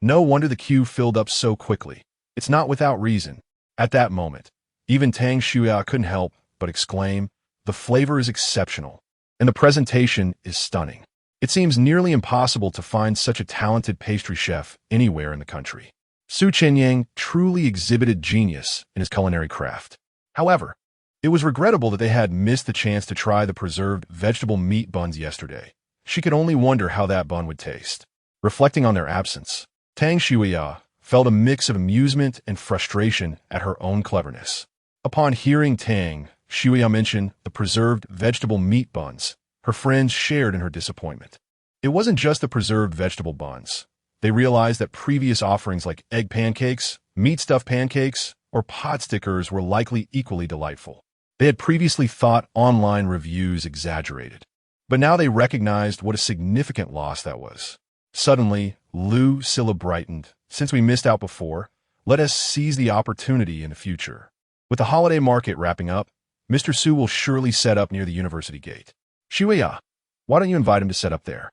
No wonder the queue filled up so quickly. It's not without reason. At that moment, even Tang Shuya couldn't help but exclaim, "The flavor is exceptional, and the presentation is stunning." It seems nearly impossible to find such a talented pastry chef anywhere in the country. Su Chenyang truly exhibited genius in his culinary craft. However, it was regrettable that they had missed the chance to try the preserved vegetable meat buns yesterday. She could only wonder how that bun would taste. Reflecting on their absence, Tang Shuya felt a mix of amusement and frustration at her own cleverness. Upon hearing Tang Shuya mention the preserved vegetable meat buns, her friends shared in her disappointment. It wasn't just the preserved vegetable buns. They realized that previous offerings like egg pancakes, meat-stuffed pancakes, or pot stickers were likely equally delightful. They had previously thought online reviews exaggerated, but now they recognized what a significant loss that was. Suddenly, Lu Silla brightened. "Since we missed out before, Let us seize the opportunity in the future. With the holiday market wrapping up, Mr. Su will surely set up near the university gate. Shuya, why don't you invite him to set up there?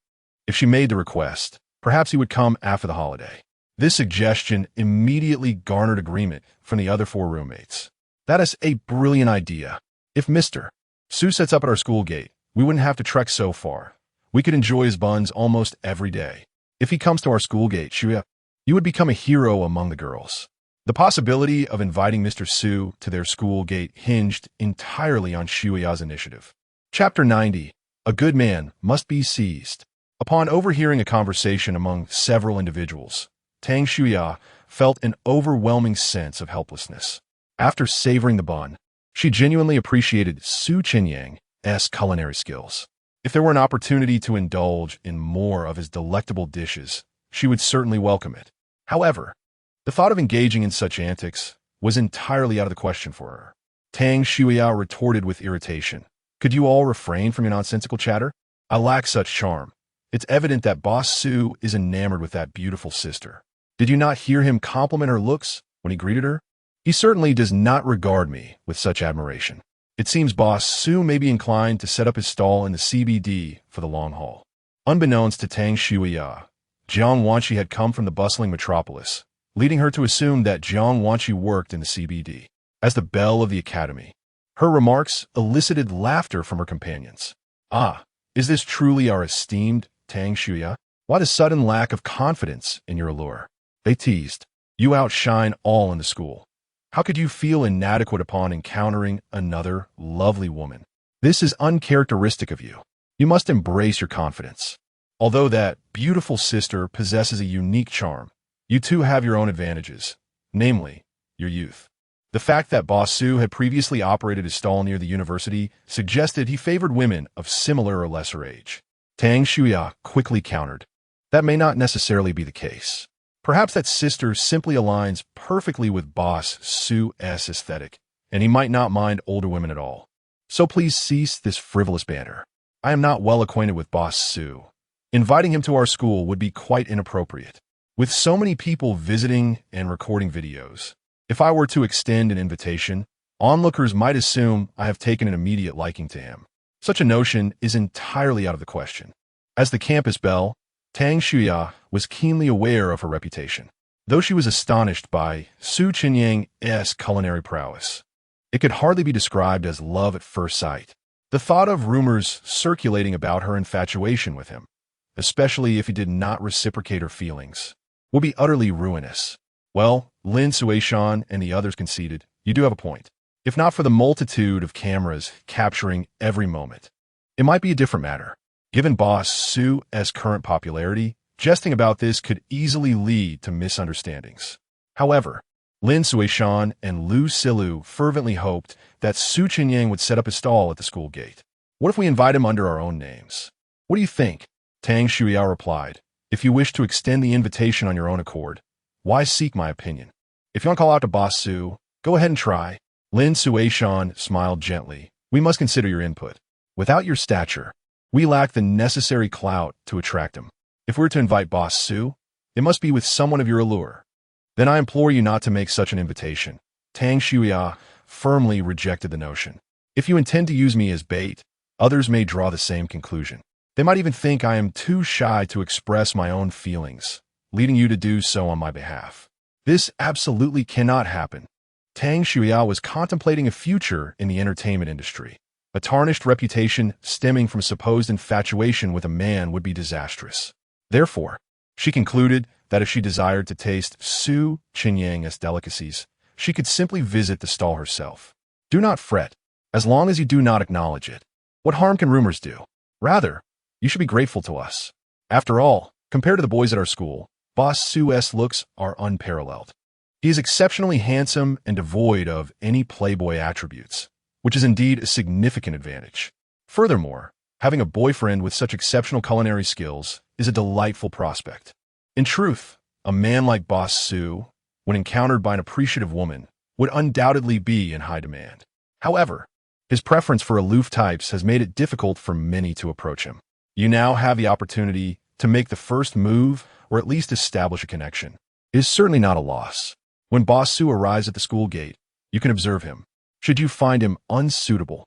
If she made the request, perhaps he would come after the holiday. This suggestion immediately garnered agreement from the other 4 roommates. That is a brilliant idea. If Mr. Su sets up at our school gate, we wouldn't have to trek so far. We could enjoy his buns almost every day. If he comes to our school gate, Shuya, you would become a hero among the girls. The possibility of inviting Mr. Su to their school gate hinged entirely on Shuya's initiative. Chapter 90. A good man must be seized. Upon overhearing a conversation among several individuals, Tang Shuya felt an overwhelming sense of helplessness. After savoring the bun, she genuinely appreciated Su Chenyang's culinary skills. If there were an opportunity to indulge in more of his delectable dishes, she would certainly welcome it. However, the thought of engaging in such antics was entirely out of the question for her. Tang Shuya retorted with irritation. Could you all refrain from your nonsensical chatter? I lack such charm. It's evident that Boss Su is enamored with that beautiful sister. Did you not hear him compliment her looks when he greeted her? He certainly does not regard me with such admiration. It seems Boss Su may be inclined to set up his stall in the CBD for the long haul. Unbeknownst to Tang Shuya, Jiang Wanqi had come from the bustling metropolis, leading her to assume that Jiang Wanqi worked in the CBD. As the belle of the academy, her remarks elicited laughter from her companions. Ah, is this truly our esteemed Tang Shuya? Why the sudden lack of confidence in your allure? They teased. You outshine all in the school. How could you feel inadequate upon encountering another lovely woman? This is uncharacteristic of you. You must embrace your confidence. Although that beautiful sister possesses a unique charm, you too have your own advantages, namely, your youth. The fact that Boss Su had previously operated his stall near the university suggested he favored women of similar or lesser age. Tang Shuya quickly countered. That may not necessarily be the case. Perhaps that sister simply aligns perfectly with Boss Su's aesthetic, and he might not mind older women at all. So please cease this frivolous banter. I am not well acquainted with Boss Su. Inviting him to our school would be quite inappropriate. With so many people visiting and recording videos, if I were to extend an invitation, onlookers might assume I have taken an immediate liking to him. Such a notion is entirely out of the question. As the campus belle, Tang Shuya was keenly aware of her reputation. Though she was astonished by Su Chenyang's culinary prowess, it could hardly be described as love at first sight. The thought of rumors circulating about her infatuation with him, especially if he did not reciprocate her feelings, would be utterly ruinous. Well, Lin Suishan and the others conceded, you do have a point. If not for the multitude of cameras capturing every moment, it might be a different matter. Given Boss Su's current popularity, jesting about this could easily lead to misunderstandings. However, Lin Suishan and Lu Silu fervently hoped that Su Chenyang would set up his stall at the school gate. What if we invite him under our own names? What do you think? Tang Shuya replied. If you wish to extend the invitation on your own accord, why seek my opinion? If you want to call out to Boss Su, go ahead and try. Lin Suishan smiled gently. We must consider your input. Without your stature, we lack the necessary clout to attract him. If we're to invite Boss Su, it must be with someone of your allure. Then I implore you not to make such an invitation. Tang Shuya firmly rejected the notion. If you intend to use me as bait, others may draw the same conclusion. They might even think I am too shy to express my own feelings, leading you to do so on my behalf. This absolutely cannot happen. Tang Shuya was contemplating a future in the entertainment industry. A tarnished reputation stemming from supposed infatuation with a man would be disastrous. Therefore, she concluded that if she desired to taste Su Chenyang's delicacies, she could simply visit the stall herself. Do not fret, as long as you do not acknowledge it. What harm can rumors do? Rather, you should be grateful to us. After all, compared to the boys at our school, Boss Su's looks are unparalleled. He is exceptionally handsome and devoid of any playboy attributes, which is indeed a significant advantage. Furthermore, having a boyfriend with such exceptional culinary skills is a delightful prospect. In truth, a man like Boss Su, when encountered by an appreciative woman, would undoubtedly be in high demand. However, his preference for aloof types has made it difficult for many to approach him. You now have the opportunity to make the first move or at least establish a connection. It is certainly not a loss. When Boss Su arrives at the school gate, you can observe him. Should you find him unsuitable,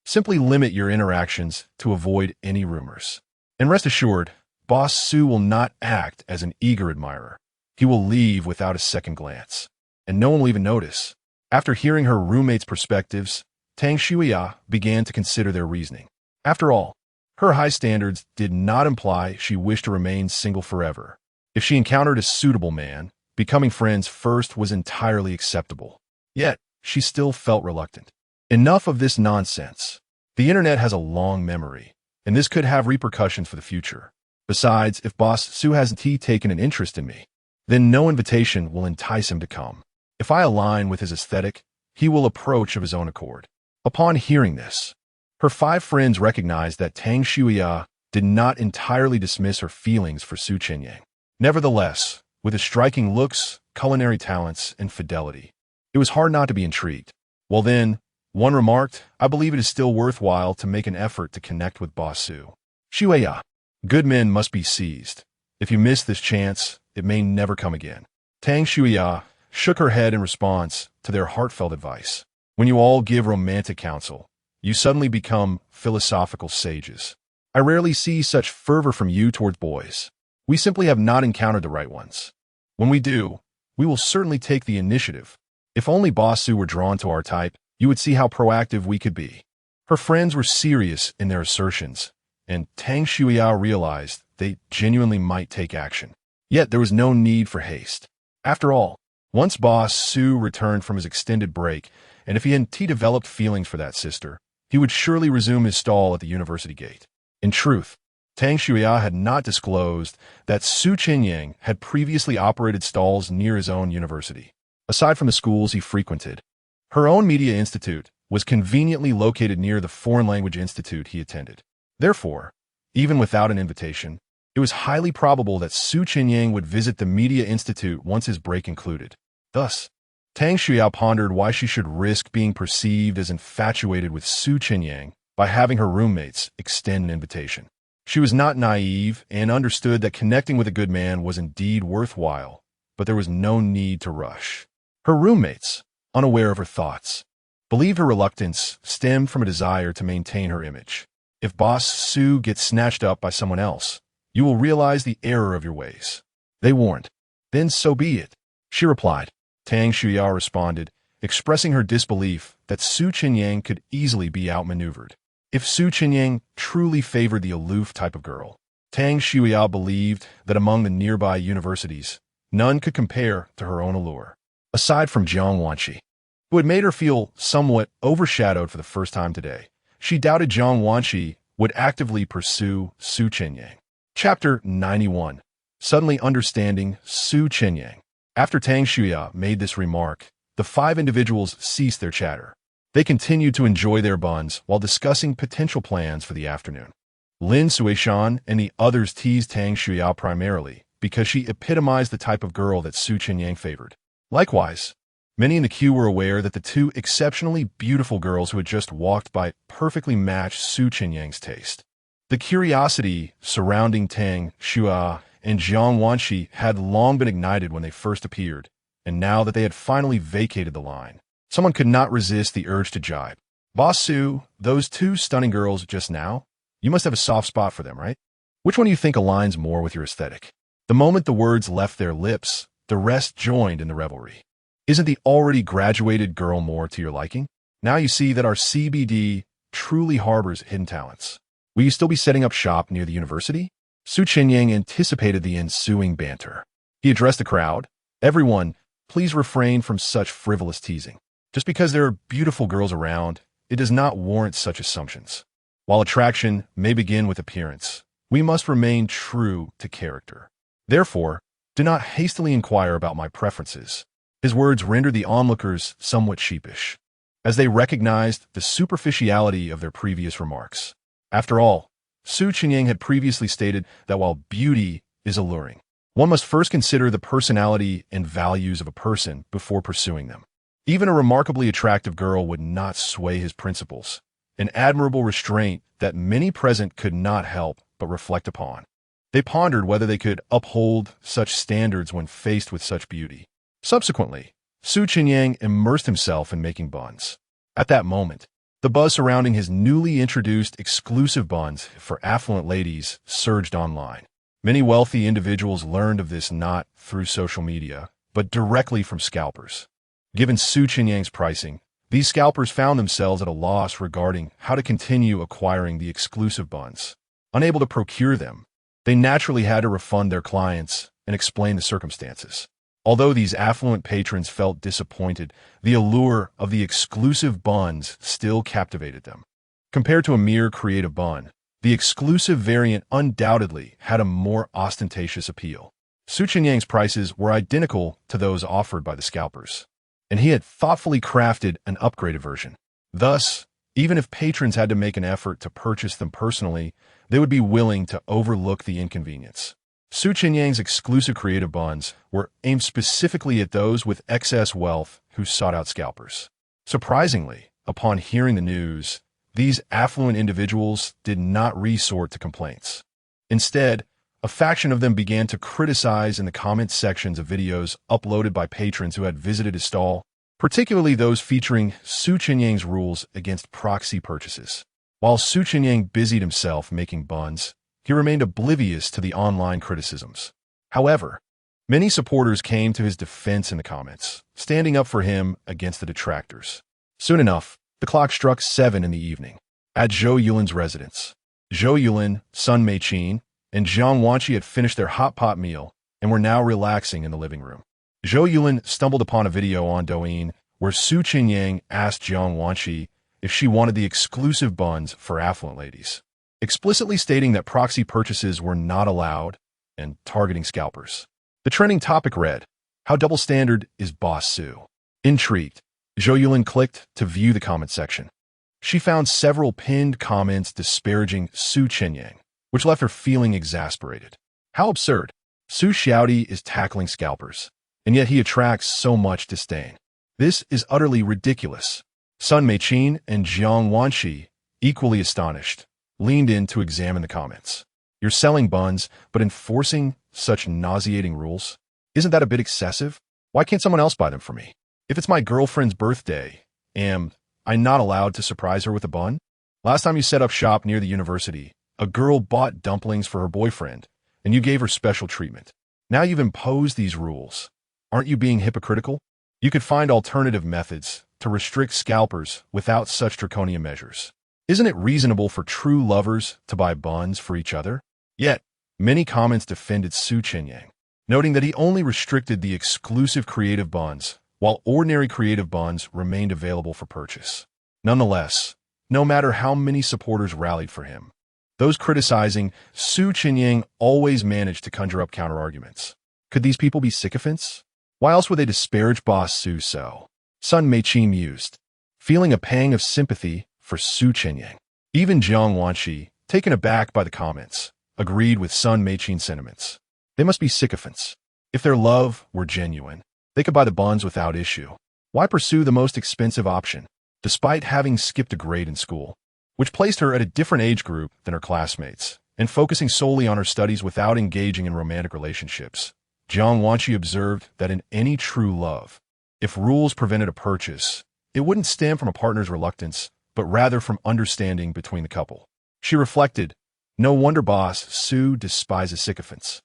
simply limit your interactions to avoid any rumors. And rest assured, Boss Su will not act as an eager admirer. He will leave without a second glance, and no one will even notice. After hearing her roommate's perspectives, Tang Shuya began to consider their reasoning. After all, her high standards did not imply she wished to remain single forever. If she encountered a suitable man, becoming friends first was entirely acceptable. Yet, she still felt reluctant. Enough of this nonsense. The internet has a long memory, and this could have repercussions for the future. Besides, if Boss Su hasn't taken an interest in me, then no invitation will entice him to come. If I align with his aesthetic, he will approach of his own accord. Upon hearing this, her 5 friends recognized that Tang Shuya did not entirely dismiss her feelings for Su Chenyang. Nevertheless, with his striking looks, culinary talents, and fidelity, it was hard not to be intrigued. Well then, one remarked, I believe it is still worthwhile to make an effort to connect with Boss Su. Shuya, good men must be seized. If you miss this chance, it may never come again. Tang Shuya shook her head in response to their heartfelt advice. When you all give romantic counsel, you suddenly become philosophical sages. I rarely see such fervor from you towards boys. We simply have not encountered the right ones. When we do, we will certainly take the initiative. If only Boss Su were drawn to our type, you would see how proactive we could be. Her friends were serious in their assertions, and Tang Shuya realized they genuinely might take action. Yet there was no need for haste. After all, once Boss Su returned from his extended break, and if he hadn't developed feelings for that sister, he would surely resume his stall at the university gate. In truth, Tang Shuya had not disclosed that Su Chenyang had previously operated stalls near his own university. Aside from the schools he frequented, her own media institute was conveniently located near the foreign language institute he attended. Therefore, even without an invitation, it was highly probable that Su Chenyang would visit the media institute once his break concluded. Thus, Tang Shuya pondered why she should risk being perceived as infatuated with Su Chenyang by having her roommates extend an invitation. She was not naive and understood that connecting with a good man was indeed worthwhile, but there was no need to rush. Her roommates, unaware of her thoughts, believed her reluctance stemmed from a desire to maintain her image. If Boss Su gets snatched up by someone else, you will realize the error of your ways. They warned. Then so be it, she replied. Tang Shuya responded, expressing her disbelief that Su Chenyang could easily be outmaneuvered. If Su Chenyang truly favored the aloof type of girl, Tang Shuya believed that among the nearby universities, none could compare to her own allure. Aside from Jiang Wanqi, who had made her feel somewhat overshadowed for the first time today, she doubted Jiang Wanqi would actively pursue Su Chenyang. Chapter 91. Suddenly understanding Su Chenyang. After Tang Shuya made this remark, the 5 individuals ceased their chatter. They continued to enjoy their buns while discussing potential plans for the afternoon. Lin Suishan and the others teased Tang Shuya primarily because she epitomized the type of girl that Su Chenyang favored. Likewise, many in the queue were aware that the 2 exceptionally beautiful girls who had just walked by perfectly matched Su Chenyang's taste. The curiosity surrounding Tang Shuya and Jiang Wanqi had long been ignited when they first appeared, and now that they had finally vacated the line, someone could not resist the urge to jibe. Boss Su, those 2 stunning girls just now, you must have a soft spot for them, right? Which one do you think aligns more with your aesthetic? The moment the words left their lips, the rest joined in the revelry. Isn't the already graduated girl more to your liking? Now you see that our CBD truly harbors hidden talents. Will you still be setting up shop near the university? Su Chenyang anticipated the ensuing banter. He addressed the crowd. Everyone, please refrain from such frivolous teasing. Just because there are beautiful girls around, it does not warrant such assumptions. While attraction may begin with appearance, we must remain true to character. Therefore, do not hastily inquire about my preferences. His words rendered the onlookers somewhat sheepish, as they recognized the superficiality of their previous remarks. After all, Su Chenyang had previously stated that while beauty is alluring, one must first consider the personality and values of a person before pursuing them. Even a remarkably attractive girl would not sway his principles, an admirable restraint that many present could not help but reflect upon. They pondered whether they could uphold such standards when faced with such beauty. Subsequently, Chenyang immersed himself in making buns. At that moment, the buzz surrounding his newly introduced exclusive buns for affluent ladies surged online. Many wealthy individuals learned of this not through social media, but directly from scalpers. Given Chenyang's pricing, these scalpers found themselves at a loss regarding how to continue acquiring the exclusive buns. Unable to procure them, they naturally had to refund their clients and explain the circumstances. Although these affluent patrons felt disappointed, the allure of the exclusive buns still captivated them. Compared to a mere creative bun, the exclusive variant undoubtedly had a more ostentatious appeal. Chenyang's prices were identical to those offered by the scalpers, and he had thoughtfully crafted an upgraded version. Thus, even if patrons had to make an effort to purchase them personally, they would be willing to overlook the inconvenience. Chenyang's exclusive creative buns were aimed specifically at those with excess wealth who sought out scalpers. Surprisingly, upon hearing the news, these affluent individuals did not resort to complaints. Instead, a faction of them began to criticize in the comment sections of videos uploaded by patrons who had visited his stall, particularly those featuring Chenyang's rules against proxy purchases. While Chenyang busied himself making buns, he remained oblivious to the online criticisms. However, many supporters came to his defense in the comments, standing up for him against the detractors. Soon enough, the clock struck 7 in the evening. At Zhou Yulin's residence, Zhou Yulin, Sun Meiqin, and Jiang Wanqi had finished their hot pot meal and were now relaxing in the living room. Zhou Yulin stumbled upon a video on Douyin where Chenyang asked Jiang Wanqi if she wanted the exclusive buns for affluent ladies, explicitly stating that proxy purchases were not allowed and targeting scalpers. The trending topic read, "How double standard is Boss Su?" Intrigued, Zhou Yulin clicked to view the comment section. She found several pinned comments disparaging Chenyang, which left her feeling exasperated. How absurd! Su Xiaodi is tackling scalpers, and yet he attracts so much disdain. This is utterly ridiculous. Sun Meiqin and Jiang Wanqi, equally astonished, leaned in to examine the comments. You're selling buns, but enforcing such nauseating rules? Isn't that a bit excessive? Why can't someone else buy them for me? If it's my girlfriend's birthday, am I not allowed to surprise her with a bun? Last time you set up shop near the university, a girl bought dumplings for her boyfriend, and you gave her special treatment. Now you've imposed these rules. Aren't you being hypocritical? You could find alternative methods to restrict scalpers without such draconian measures. Isn't it reasonable for true lovers to buy buns for each other? Yet, many comments defended Chenyang, noting that he only restricted the exclusive creative buns, while ordinary creative buns remained available for purchase. Nonetheless, no matter how many supporters rallied for him, those criticizing Chenyang always managed to conjure up counterarguments. Could these people be sycophants? Why else would they disparage Boss Su so? Sun Meiqin mused, feeling a pang of sympathy for Chenyang. Even Jiang Wanqi, taken aback by the comments, agreed with Sun Meiqin's sentiments. They must be sycophants. If their love were genuine, they could buy the buns without issue. Why pursue the most expensive option, despite having skipped a grade in school, which placed her at a different age group than her classmates, and focusing solely on her studies without engaging in romantic relationships? Jiang Wanqi observed that in any true love, if rules prevented a purchase, it wouldn't stem from a partner's reluctance, but rather from understanding between the couple. She reflected, no wonder Boss Su despises sycophants.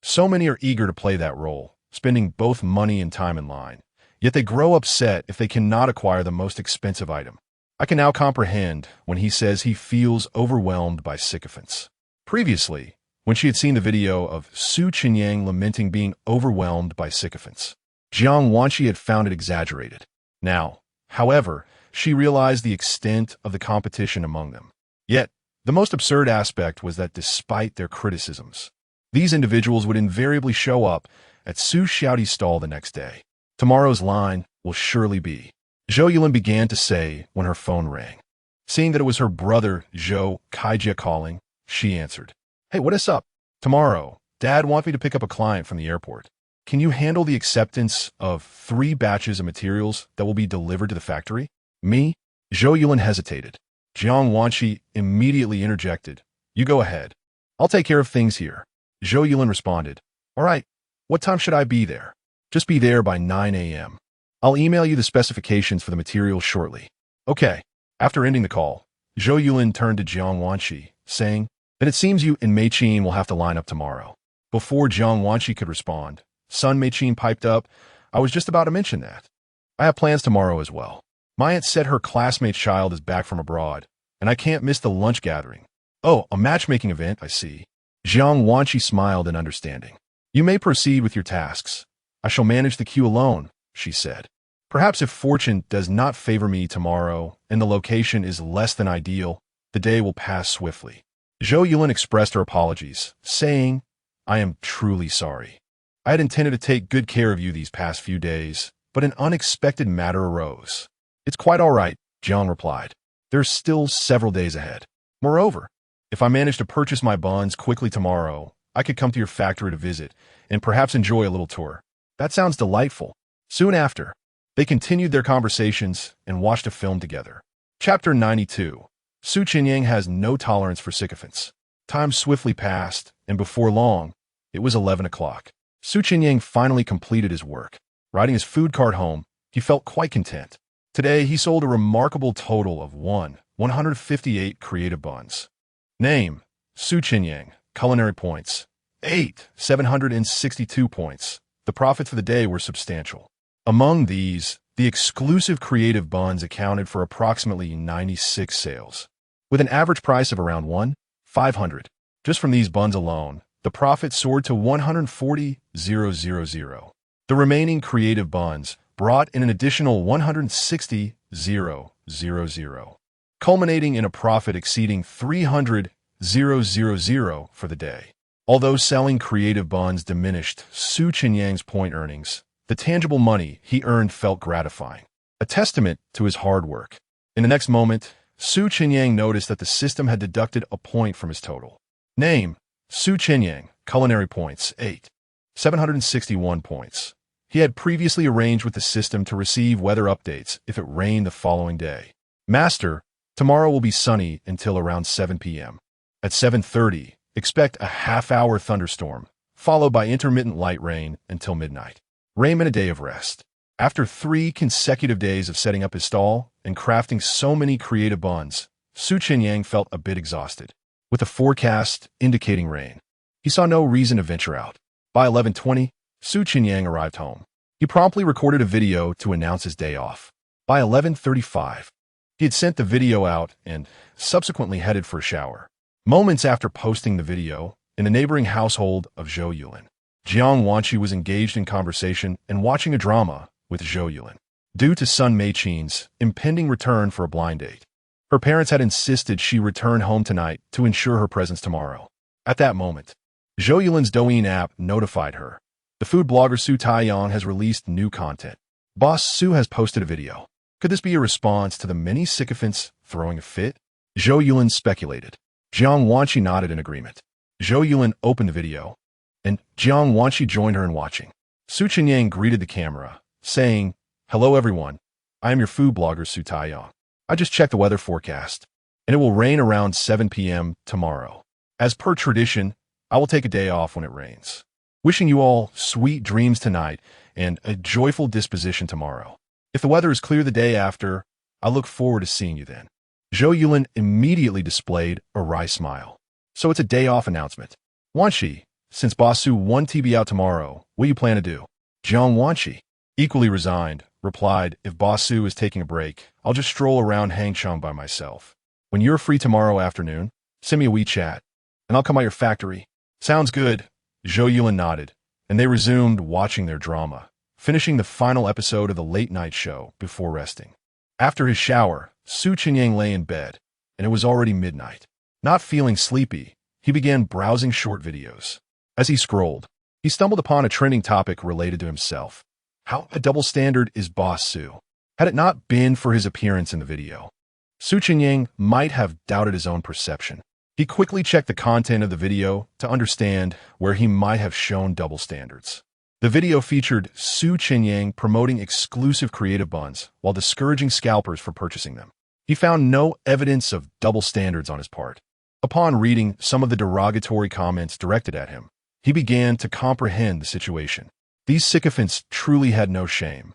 So many are eager to play that role, spending both money and time in line, yet they grow upset if they cannot acquire the most expensive item. I can now comprehend when he says he feels overwhelmed by sycophants. Previously, when she had seen the video of Chenyang lamenting being overwhelmed by sycophants, Jiang Wanqi had found it exaggerated. Now, however, she realized the extent of the competition among them. Yet, the most absurd aspect was that despite their criticisms, these individuals would invariably show up at Su Xiaodi's stall the next day. Tomorrow's line will surely be, Zhou Yulin began to say when her phone rang. Seeing that it was her brother, Zhou Kaijia, calling, she answered, Hey, what is up? Tomorrow, Dad wants me to pick up a client from the airport. Can you handle the acceptance of 3 batches of materials that will be delivered to the factory? Me? Zhou Yulin hesitated. Jiang Wanqi immediately interjected. You go ahead. I'll take care of things here. Zhou Yulin responded. All right. What time should I be there? Just be there by 9 a.m. I'll email you the specifications for the materials shortly. Okay. After ending the call, Zhou Yulin turned to Jiang Wanqi, saying, then it seems you and Mei Qin will have to line up tomorrow. Before Jiang Wanqi could respond, son Mei Qin piped up, I was just about to mention that. I have plans tomorrow as well. My aunt said her classmate's child is back from abroad, and I can't miss the lunch gathering. Oh, a matchmaking event, I see. Jiang Wanqi smiled in understanding. You may proceed with your tasks. I shall manage the queue alone, she said. Perhaps if fortune does not favor me tomorrow and the location is less than ideal, the day will pass swiftly. Zhou Yulin expressed her apologies, saying, I am truly sorry. I had intended to take good care of you these past few days, but an unexpected matter arose. It's quite all right, Jiang replied. There's still several days ahead. Moreover, if I manage to purchase my buns quickly tomorrow, I could come to your factory to visit and perhaps enjoy a little tour. That sounds delightful. Soon after, they continued their conversations and watched a film together. Chapter 92. Su Chenyang has no tolerance for sycophants. Time swiftly passed, and before long, it was 11 o'clock. Su Chenyang finally completed his work. Riding his food cart home, he felt quite content. Today, he sold a remarkable total of 158 creative buns. Name, Su Chenyang. Culinary points, 762 points. The profits for the day were substantial. Among these, the exclusive creative buns accounted for approximately 96 sales. With an average price of around 1,500. Just from these buns alone, the profit soared to 140,000. The remaining creative buns brought in an additional 160,000, culminating in a profit exceeding 300,000 for the day. Although selling creative buns diminished Su Chenyang's point earnings, the tangible money he earned felt gratifying, a testament to his hard work. In the next moment, Su Chenyang noticed that the system had deducted a point from his total. Name, Su Chenyang. Culinary points, 761 points. He had previously arranged with the system to receive weather updates if it rained the following day. Master, tomorrow will be sunny until around 7 p.m. At 7:30, expect a half-hour thunderstorm, followed by intermittent light rain until midnight. Rain and a day of rest. After 3 consecutive days of setting up his stall and crafting so many creative buns, Su Chenyang felt a bit exhausted. With the forecast indicating rain, he saw no reason to venture out. By 11:20, Su Chenyang arrived home. He promptly recorded a video to announce his day off. By 11:35, he had sent the video out and subsequently headed for a shower. Moments after posting the video, in the neighboring household of Zhou Yulin, Jiang Wanqi was engaged in conversation and watching a drama with Zhou Yulin. Due to son Mei Qin's impending return for a blind date, her parents had insisted she return home tonight to ensure her presence tomorrow. At that moment, Zhou Yulin's Douyin app notified her. The food blogger Su Taiyang has released new content. Boss Su has posted a video. Could this be a response to the many sycophants throwing a fit? Zhou Yulin speculated. Jiang Wanqi nodded in agreement. Zhou Yulin opened the video, and Jiang Wanqi joined her in watching. Su Chenyang greeted the camera, saying, Hello everyone, I am your food blogger Su Taiyang. I just checked the weather forecast, and it will rain around 7 p.m. tomorrow. As per tradition, I will take a day off when it rains. Wishing you all sweet dreams tonight and a joyful disposition tomorrow. If the weather is clear the day after, I look forward to seeing you then. Zhou Yulin immediately displayed a wry smile. So it's a day-off announcement. Wanqi, since Boss Su won TB out tomorrow, what do you plan to do? Jiang Wanqi, equally resigned, replied, if Boss Su is taking a break, I'll just stroll around Hangchang by myself. When you're free tomorrow afternoon, send me a WeChat, and I'll come by your factory. Sounds good. Zhou Yulin nodded, and they resumed watching their drama, finishing the final episode of the late-night show before resting. After his shower, Su Chenyang lay in bed, and it was already midnight. Not feeling sleepy, he began browsing short videos. As he scrolled, he stumbled upon a trending topic related to himself. How a double standard is Boss Su? Had it not been for his appearance in the video, Su Chenyang might have doubted his own perception. He quickly checked the content of the video to understand where he might have shown double standards. The video featured Su Chenyang promoting exclusive creative buns while discouraging scalpers for purchasing them. He found no evidence of double standards on his part. Upon reading some of the derogatory comments directed at him, he began to comprehend the situation. These sycophants truly had no shame.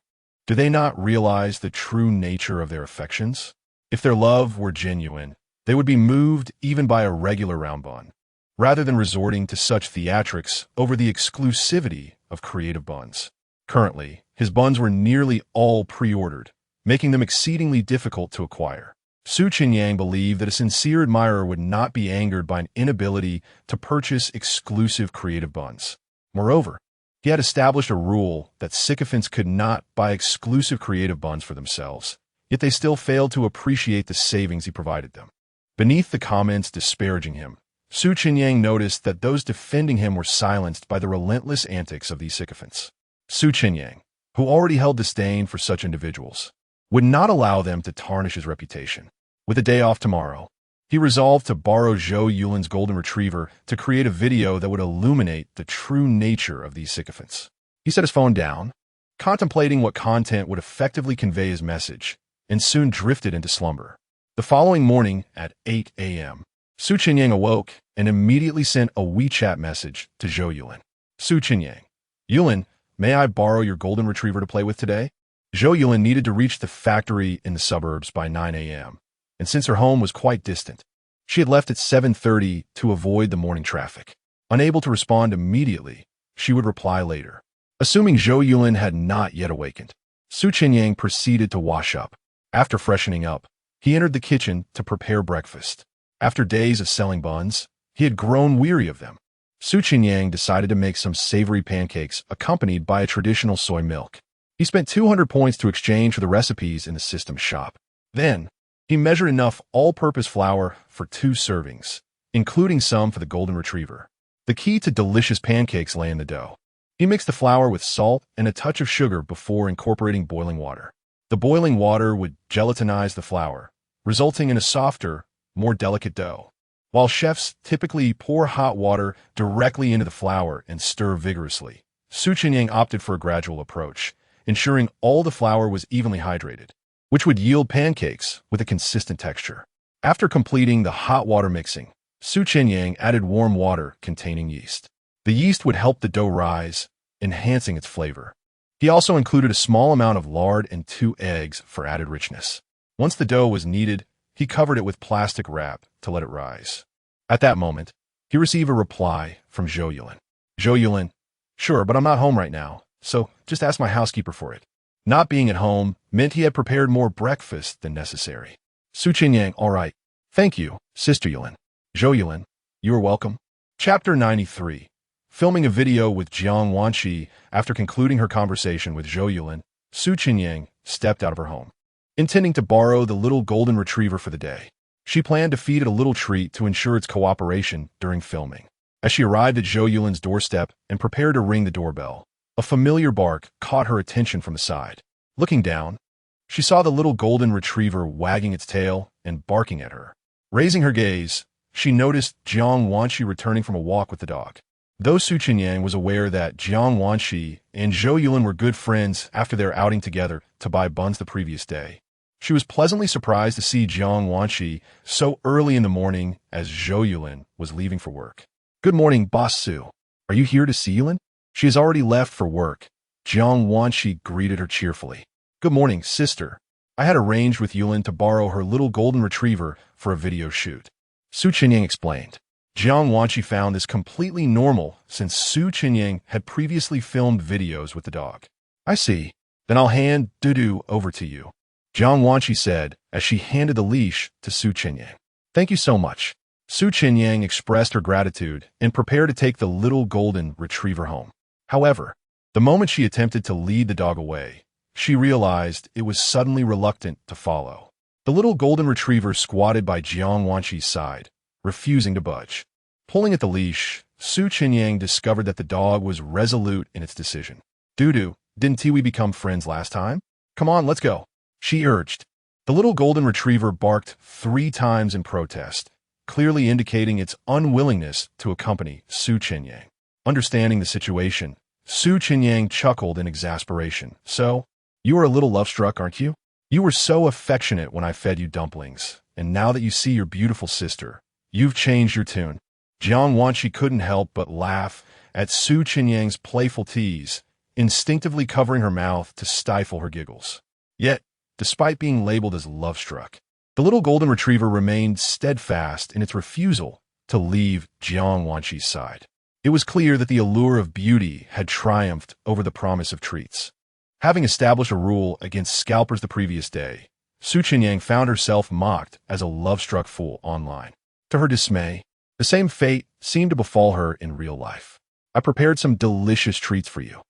Do they not realize the true nature of their affections? If their love were genuine, they would be moved even by a regular round bun, rather than resorting to such theatrics over the exclusivity of creative buns. Currently, his buns were nearly all pre-ordered, making them exceedingly difficult to acquire. Chenyang believed that a sincere admirer would not be angered by an inability to purchase exclusive creative buns. Moreover, he had established a rule that sycophants could not buy exclusive creative buns for themselves, yet they still failed to appreciate the savings he provided them. Beneath the comments disparaging him, Chenyang noticed that those defending him were silenced by the relentless antics of these sycophants. Chenyang, who already held disdain for such individuals, would not allow them to tarnish his reputation. With a day off tomorrow, he resolved to borrow Zhou Yulin's golden retriever to create a video that would illuminate the true nature of these sycophants. He set his phone down, contemplating what content would effectively convey his message, and soon drifted into slumber. The following morning at 8 a.m., Chenyang awoke and immediately sent a WeChat message to Zhou Yulin. Chenyang, Yulin, may I borrow your golden retriever to play with today? Zhou Yulin needed to reach the factory in the suburbs by 9 a.m., and since her home was quite distant, she had left at 7:30 to avoid the morning traffic. Unable to respond immediately, she would reply later. Assuming Zhou Yulin had not yet awakened, Chenyang proceeded to wash up. After freshening up, he entered the kitchen to prepare breakfast. After days of selling buns, he had grown weary of them. Chenyang decided to make some savory pancakes accompanied by a traditional soy milk. He spent 200 points to exchange for the recipes in the system shop. Then, he measured enough all-purpose flour for 2 servings, including some for the golden retriever. The key to delicious pancakes lay in the dough. He mixed the flour with salt and a touch of sugar before incorporating boiling water. The boiling water would gelatinize the flour, resulting in a softer, more delicate dough. While chefs typically pour hot water directly into the flour and stir vigorously, Chenyang opted for a gradual approach, ensuring all the flour was evenly hydrated, which would yield pancakes with a consistent texture. After completing the hot water mixing, Chenyang added warm water containing yeast. The yeast would help the dough rise, enhancing its flavor. He also included a small amount of lard and 2 eggs for added richness. Once the dough was kneaded, he covered it with plastic wrap to let it rise. At that moment, he received a reply from Zhou Yulin. Zhou Yulin, sure, but I'm not home right now, so just ask my housekeeper for it. Not being at home meant he had prepared more breakfast than necessary. Chenyang, all right. Thank you, Sister Yulin. Zhou Yulin, you are welcome. Chapter 93. Filming a video with Jiang Wanqi after concluding her conversation with Zhou Yulin, Chenyang stepped out of her home, intending to borrow the little golden retriever for the day. She planned to feed it a little treat to ensure its cooperation during filming. As she arrived at Zhou Yulin's doorstep and prepared to ring the doorbell, a familiar bark caught her attention from the side. Looking down, she saw the little golden retriever wagging its tail and barking at her. Raising her gaze, she noticed Jiang Wanqi returning from a walk with the dog. Though Chenyang was aware that Jiang Wanqi and Zhou Yulin were good friends after their outing together to buy buns the previous day, she was pleasantly surprised to see Jiang Wanqi so early in the morning as Zhou Yulin was leaving for work. Good morning, Boss Su. Are you here to see Yulin? She has already left for work. Jiang Wanqi greeted her cheerfully. Good morning, sister. I had arranged with Yulin to borrow her little golden retriever for a video shoot. Chenyang explained. Jiang Wanqi found this completely normal since Chenyang had previously filmed videos with the dog. I see. Then I'll hand Dudu over to you, Jiang Wanqi said as she handed the leash to Chenyang. Thank you so much. Chenyang expressed her gratitude and prepared to take the little golden retriever home. However, the moment she attempted to lead the dog away, she realized it was suddenly reluctant to follow. The little golden retriever squatted by Jiang Wanqi's side, refusing to budge. Pulling at the leash, Chenyang discovered that the dog was resolute in its decision. Dudu, didn't we become friends last time? Come on, let's go, she urged. The little golden retriever barked 3 times in protest, clearly indicating its unwillingness to accompany Chenyang. Understanding the situation, Chenyang chuckled in exasperation. So, you are a little love-struck, aren't you? You were so affectionate when I fed you dumplings, and now that you see your beautiful sister, you've changed your tune. Jiang Wanqi couldn't help but laugh at Chenyang's playful tease, instinctively covering her mouth to stifle her giggles. Yet, despite being labeled as love-struck, the little golden retriever remained steadfast in its refusal to leave Jiang Wanqi's side. It was clear that the allure of beauty had triumphed over the promise of treats. Having established a rule against scalpers the previous day, Su Chenyang found herself mocked as a love-struck fool online. To her dismay, the same fate seemed to befall her in real life. "I prepared some delicious treats for you.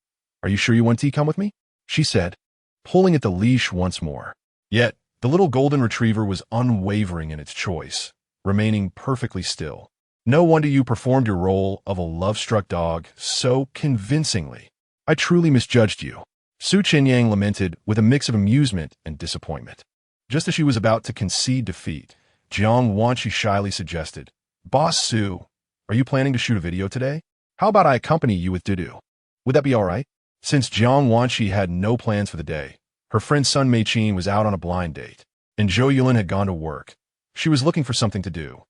Are you sure you want to come with me?" she said, pulling at the leash once more. Yet, the little golden retriever was unwavering in its choice, remaining perfectly still. "No wonder you performed your role of a love-struck dog so convincingly. I truly misjudged you," Su Chenyang lamented with a mix of amusement and disappointment. Just as she was about to concede defeat, Jiang Wanqi shyly suggested, "Boss Su, are you planning to shoot a video today? How about I accompany you with Dudu? Would that be all right?" Since Jiang Wanqi had no plans for the day, her friend Sun Meiqin was out on a blind date, and Zhou Yulin had gone to work. She was looking for something to do.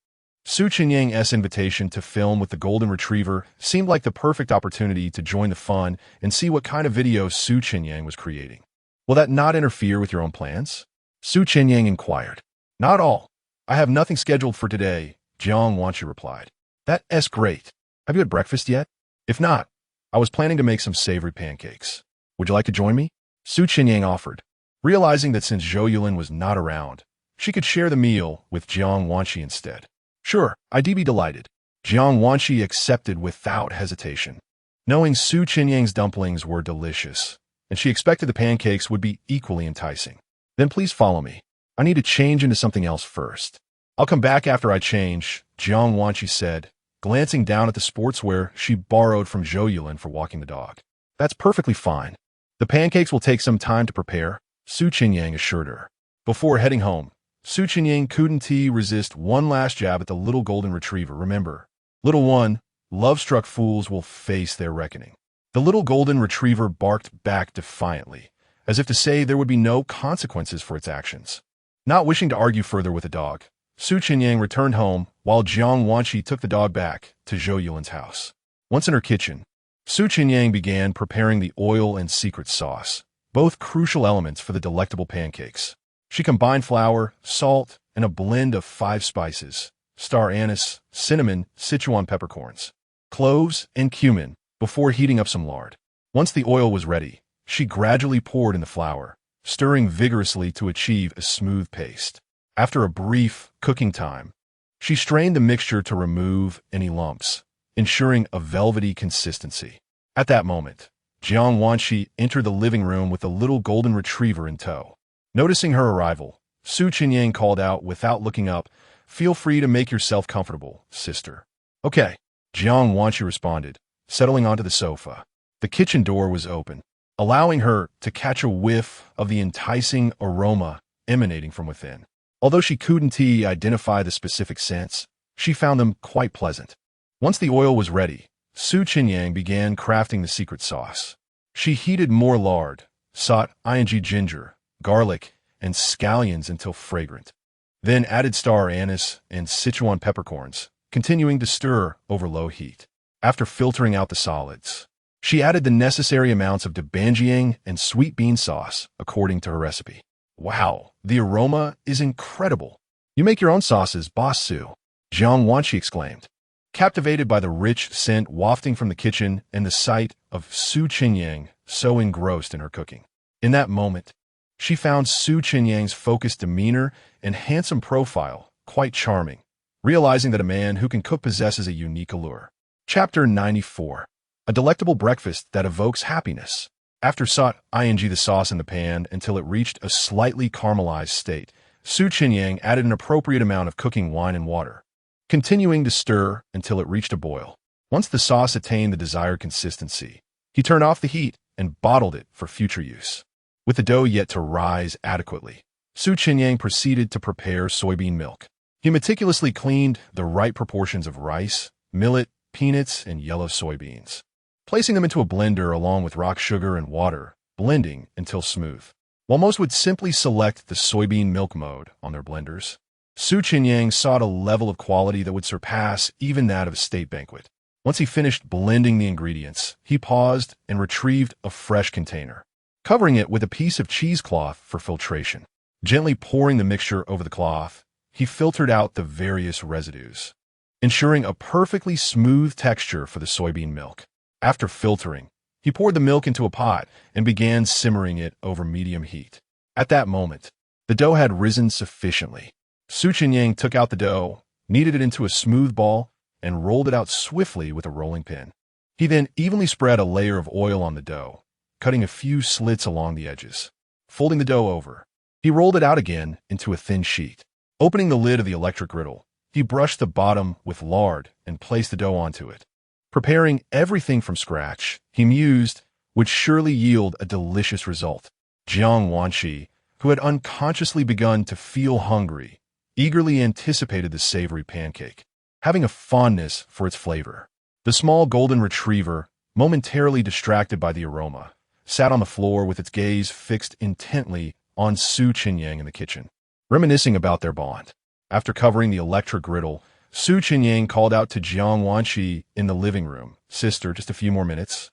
Su Chenyang's invitation to film with the golden retriever seemed like the perfect opportunity to join the fun and see what kind of videos Su Chenyang was creating. "Will that not interfere with your own plans?" Su Chenyang inquired. "Not at all. I have nothing scheduled for today," Jiang Wanqi replied. "That's great. Have you had breakfast yet? If not, I was planning to make some savory pancakes. Would you like to join me?" Su Chenyang offered, realizing that since Zhou Yulin was not around, she could share the meal with Jiang Wanqi instead. "Sure, I'd be delighted." Jiang Wanqi accepted without hesitation, knowing Su Chenyang's dumplings were delicious, and she expected the pancakes would be equally enticing. "Then please follow me. I need to change into something else first." "I'll come back after I change," Jiang Wanqi said, glancing down at the sportswear she borrowed from Zhou Yulin for walking the dog. "That's perfectly fine. The pancakes will take some time to prepare," Su Chenyang assured her. Before heading home, Su Chenyang couldn't resist one last jab at the little golden retriever. "Remember, little one, love-struck fools will face their reckoning." The little golden retriever barked back defiantly, as if to say there would be no consequences for its actions. Not wishing to argue further with the dog, Su Chenyang returned home while Jiang Wanqi took the dog back to Zhou Yulin's house. Once in her kitchen, Su Chenyang began preparing the oil and secret sauce, both crucial elements for the delectable pancakes. She combined flour, salt, and a blend of 5 spices, star anise, cinnamon, Sichuan peppercorns, cloves, and cumin, before heating up some lard. Once the oil was ready, she gradually poured in the flour, stirring vigorously to achieve a smooth paste. After a brief cooking time, she strained the mixture to remove any lumps, ensuring a velvety consistency. At that moment, Jiang Wanqi entered the living room with the little golden retriever in tow. Noticing her arrival, Su Chenyang called out without looking up, "Feel free to make yourself comfortable, sister." "Okay," Jiang Wanqi responded, settling onto the sofa. The kitchen door was open, allowing her to catch a whiff of the enticing aroma emanating from within. Although she couldn't identify the specific scents, she found them quite pleasant. Once the oil was ready, Su Chenyang began crafting the secret sauce. She heated more lard, sought ginger, garlic, and scallions until fragrant. Then added star anise and Sichuan peppercorns, continuing to stir over low heat. After filtering out the solids, she added the necessary amounts of doubanjiang and sweet bean sauce according to her recipe. "Wow, the aroma is incredible. You make your own sauces, Boss Su," Jiang Wanqi exclaimed, captivated by the rich scent wafting from the kitchen and the sight of Su Chenyang so engrossed in her cooking. In that moment, she found Su Chenyang's focused demeanor and handsome profile quite charming, realizing that a man who can cook possesses a unique allure. Chapter 94. A delectable breakfast that evokes happiness. After sought the sauce in the pan until it reached a slightly caramelized state, Su Chenyang added an appropriate amount of cooking wine and water, continuing to stir until it reached a boil. Once the sauce attained the desired consistency, he turned off the heat and bottled it for future use. With the dough yet to rise adequately, Su Chenyang proceeded to prepare soybean milk. He meticulously cleaned the right proportions of rice, millet, peanuts, and yellow soybeans, placing them into a blender along with rock sugar and water, blending until smooth. While most would simply select the soybean milk mode on their blenders, Su Chenyang sought a level of quality that would surpass even that of a state banquet. Once he finished blending the ingredients, he paused and retrieved a fresh container, covering it with a piece of cheesecloth for filtration. Gently pouring the mixture over the cloth, he filtered out the various residues, ensuring a perfectly smooth texture for the soybean milk. After filtering, he poured the milk into a pot and began simmering it over medium heat. At that moment, the dough had risen sufficiently. Chenyang took out the dough, kneaded it into a smooth ball, and rolled it out swiftly with a rolling pin. He then evenly spread a layer of oil on the dough, cutting a few slits along the edges. Folding the dough over, he rolled it out again into a thin sheet. Opening the lid of the electric griddle, he brushed the bottom with lard and placed the dough onto it. Preparing everything from scratch, he mused, would surely yield a delicious result. Jiang Wanshi, who had unconsciously begun to feel hungry, eagerly anticipated the savory pancake, having a fondness for its flavor. The small golden retriever, momentarily distracted by the aroma, sat on the floor with its gaze fixed intently on Chenyang in the kitchen, reminiscing about their bond. After covering the electric griddle, Chenyang called out to Jiang Wanshi in the living room, "Sister, just a few more minutes.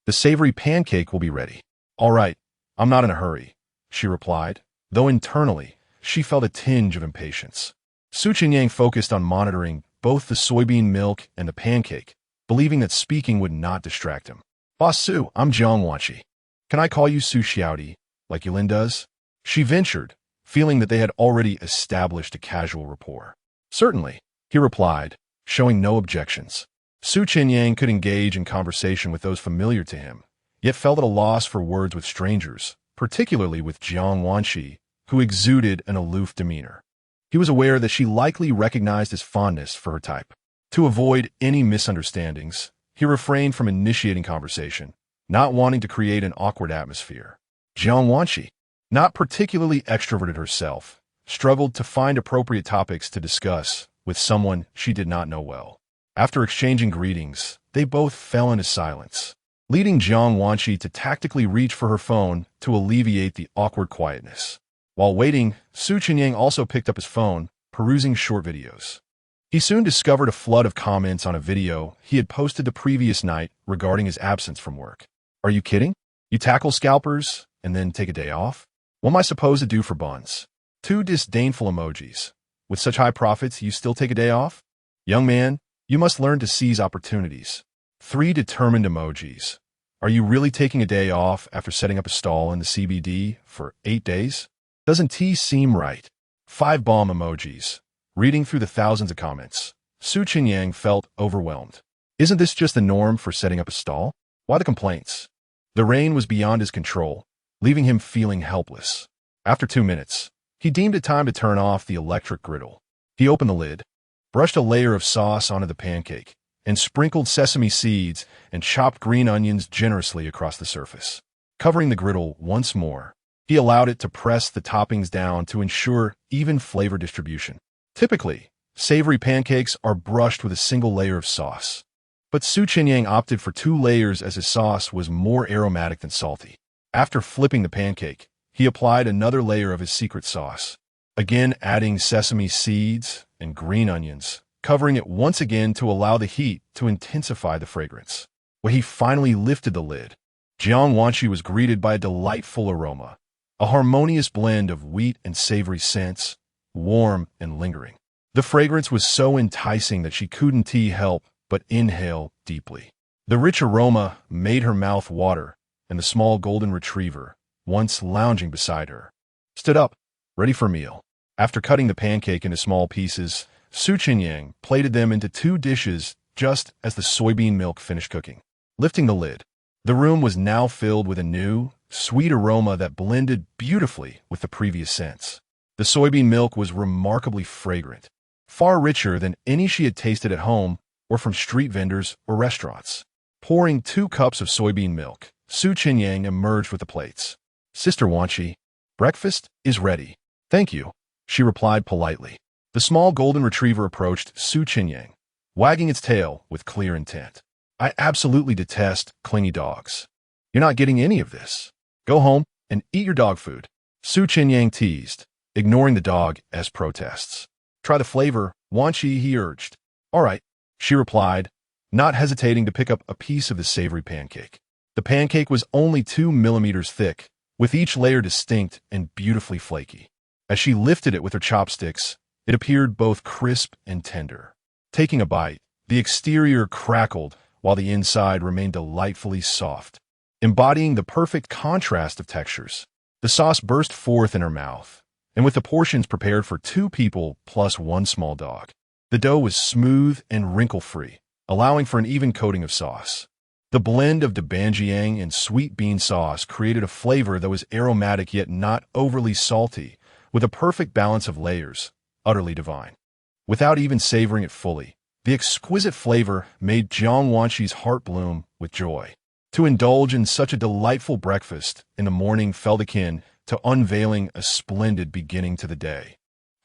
The savory pancake will be ready." "All right, I'm not in a hurry," she replied, though internally she felt a tinge of impatience. Chenyang focused on monitoring both the soybean milk and the pancake, believing that speaking would not distract him. "Boss Su, I'm Jiang Wanshi. Can I call you Su Xiaodi, like Yulin does?" She ventured, feeling that they had already established a casual rapport. "Certainly," he replied, showing no objections. Chenyang could engage in conversation with those familiar to him, yet felt at a loss for words with strangers, particularly with Jiang Wanshi, who exuded an aloof demeanor. He was aware that she likely recognized his fondness for her type. To avoid any misunderstandings, he refrained from initiating conversation, not wanting to create an awkward atmosphere. Jiang Wanshi, not particularly extroverted herself, struggled to find appropriate topics to discuss with someone she did not know well. After exchanging greetings, they both fell into silence, leading Jiang Wanshi to tactically reach for her phone to alleviate the awkward quietness. While waiting, Chenyang also picked up his phone, perusing short videos. He soon discovered a flood of comments on a video he had posted the previous night regarding his absence from work. "Are you kidding? You tackle scalpers and then take a day off? What am I supposed to do for buns?" 2 disdainful emojis. "With such high profits, you still take a day off? Young man, you must learn to seize opportunities." 3 determined emojis. "Are you really taking a day off after setting up a stall in the CBD for 8 days? Doesn't tea seem right?" 5 bomb emojis. Reading through the thousands of comments, Chenyang felt overwhelmed. Isn't this just the norm for setting up a stall? Why the complaints? The rain was beyond his control, leaving him feeling helpless. After 2 minutes, he deemed it time to turn off the electric griddle. He opened the lid, brushed a layer of sauce onto the pancake, and sprinkled sesame seeds and chopped green onions generously across the surface. Covering the griddle once more, he allowed it to press the toppings down to ensure even flavor distribution. Typically, savory pancakes are brushed with a single layer of sauce, but Chenyang opted for 2 layers as his sauce was more aromatic than salty. After flipping the pancake, he applied another layer of his secret sauce, again adding sesame seeds and green onions, covering it once again to allow the heat to intensify the fragrance. When he finally lifted the lid, Jiang Wanshi was greeted by a delightful aroma, a harmonious blend of wheat and savory scents, warm and lingering. The fragrance was so enticing that she couldn't help but inhale deeply. The rich aroma made her mouth water, and the small golden retriever, once lounging beside her, stood up, ready for a meal. After cutting the pancake into small pieces, Chenyang plated them into 2 dishes just as the soybean milk finished cooking. Lifting the lid, the room was now filled with a new, sweet aroma that blended beautifully with the previous scents. The soybean milk was remarkably fragrant, far richer than any she had tasted at home or from street vendors or restaurants. Pouring 2 cups of soybean milk, Chenyang emerged with the plates. "Sister Wanshi, breakfast is ready." "Thank you," she replied politely. The small golden retriever approached Chenyang, wagging its tail with clear intent. "I absolutely detest clingy dogs. You're not getting any of this. Go home and eat your dog food." Chenyang teased, ignoring the dog as protests. "Try the flavor, Wanshi," he urged. "All right," she replied, not hesitating to pick up a piece of the savory pancake. The pancake was only 2 millimeters thick, with each layer distinct and beautifully flaky. As she lifted it with her chopsticks, it appeared both crisp and tender. Taking a bite, the exterior crackled while the inside remained delightfully soft, embodying the perfect contrast of textures. The sauce burst forth in her mouth, and with the portions prepared for 2 people plus 1 small dog. The dough was smooth and wrinkle-free, allowing for an even coating of sauce. The blend of Chenyang and sweet bean sauce created a flavor that was aromatic yet not overly salty, with a perfect balance of layers, utterly divine. Without even savoring it fully, the exquisite flavor made Jiang Wanxi's heart bloom with joy. To indulge in such a delightful breakfast in the morning felt akin to unveiling a splendid beginning to the day.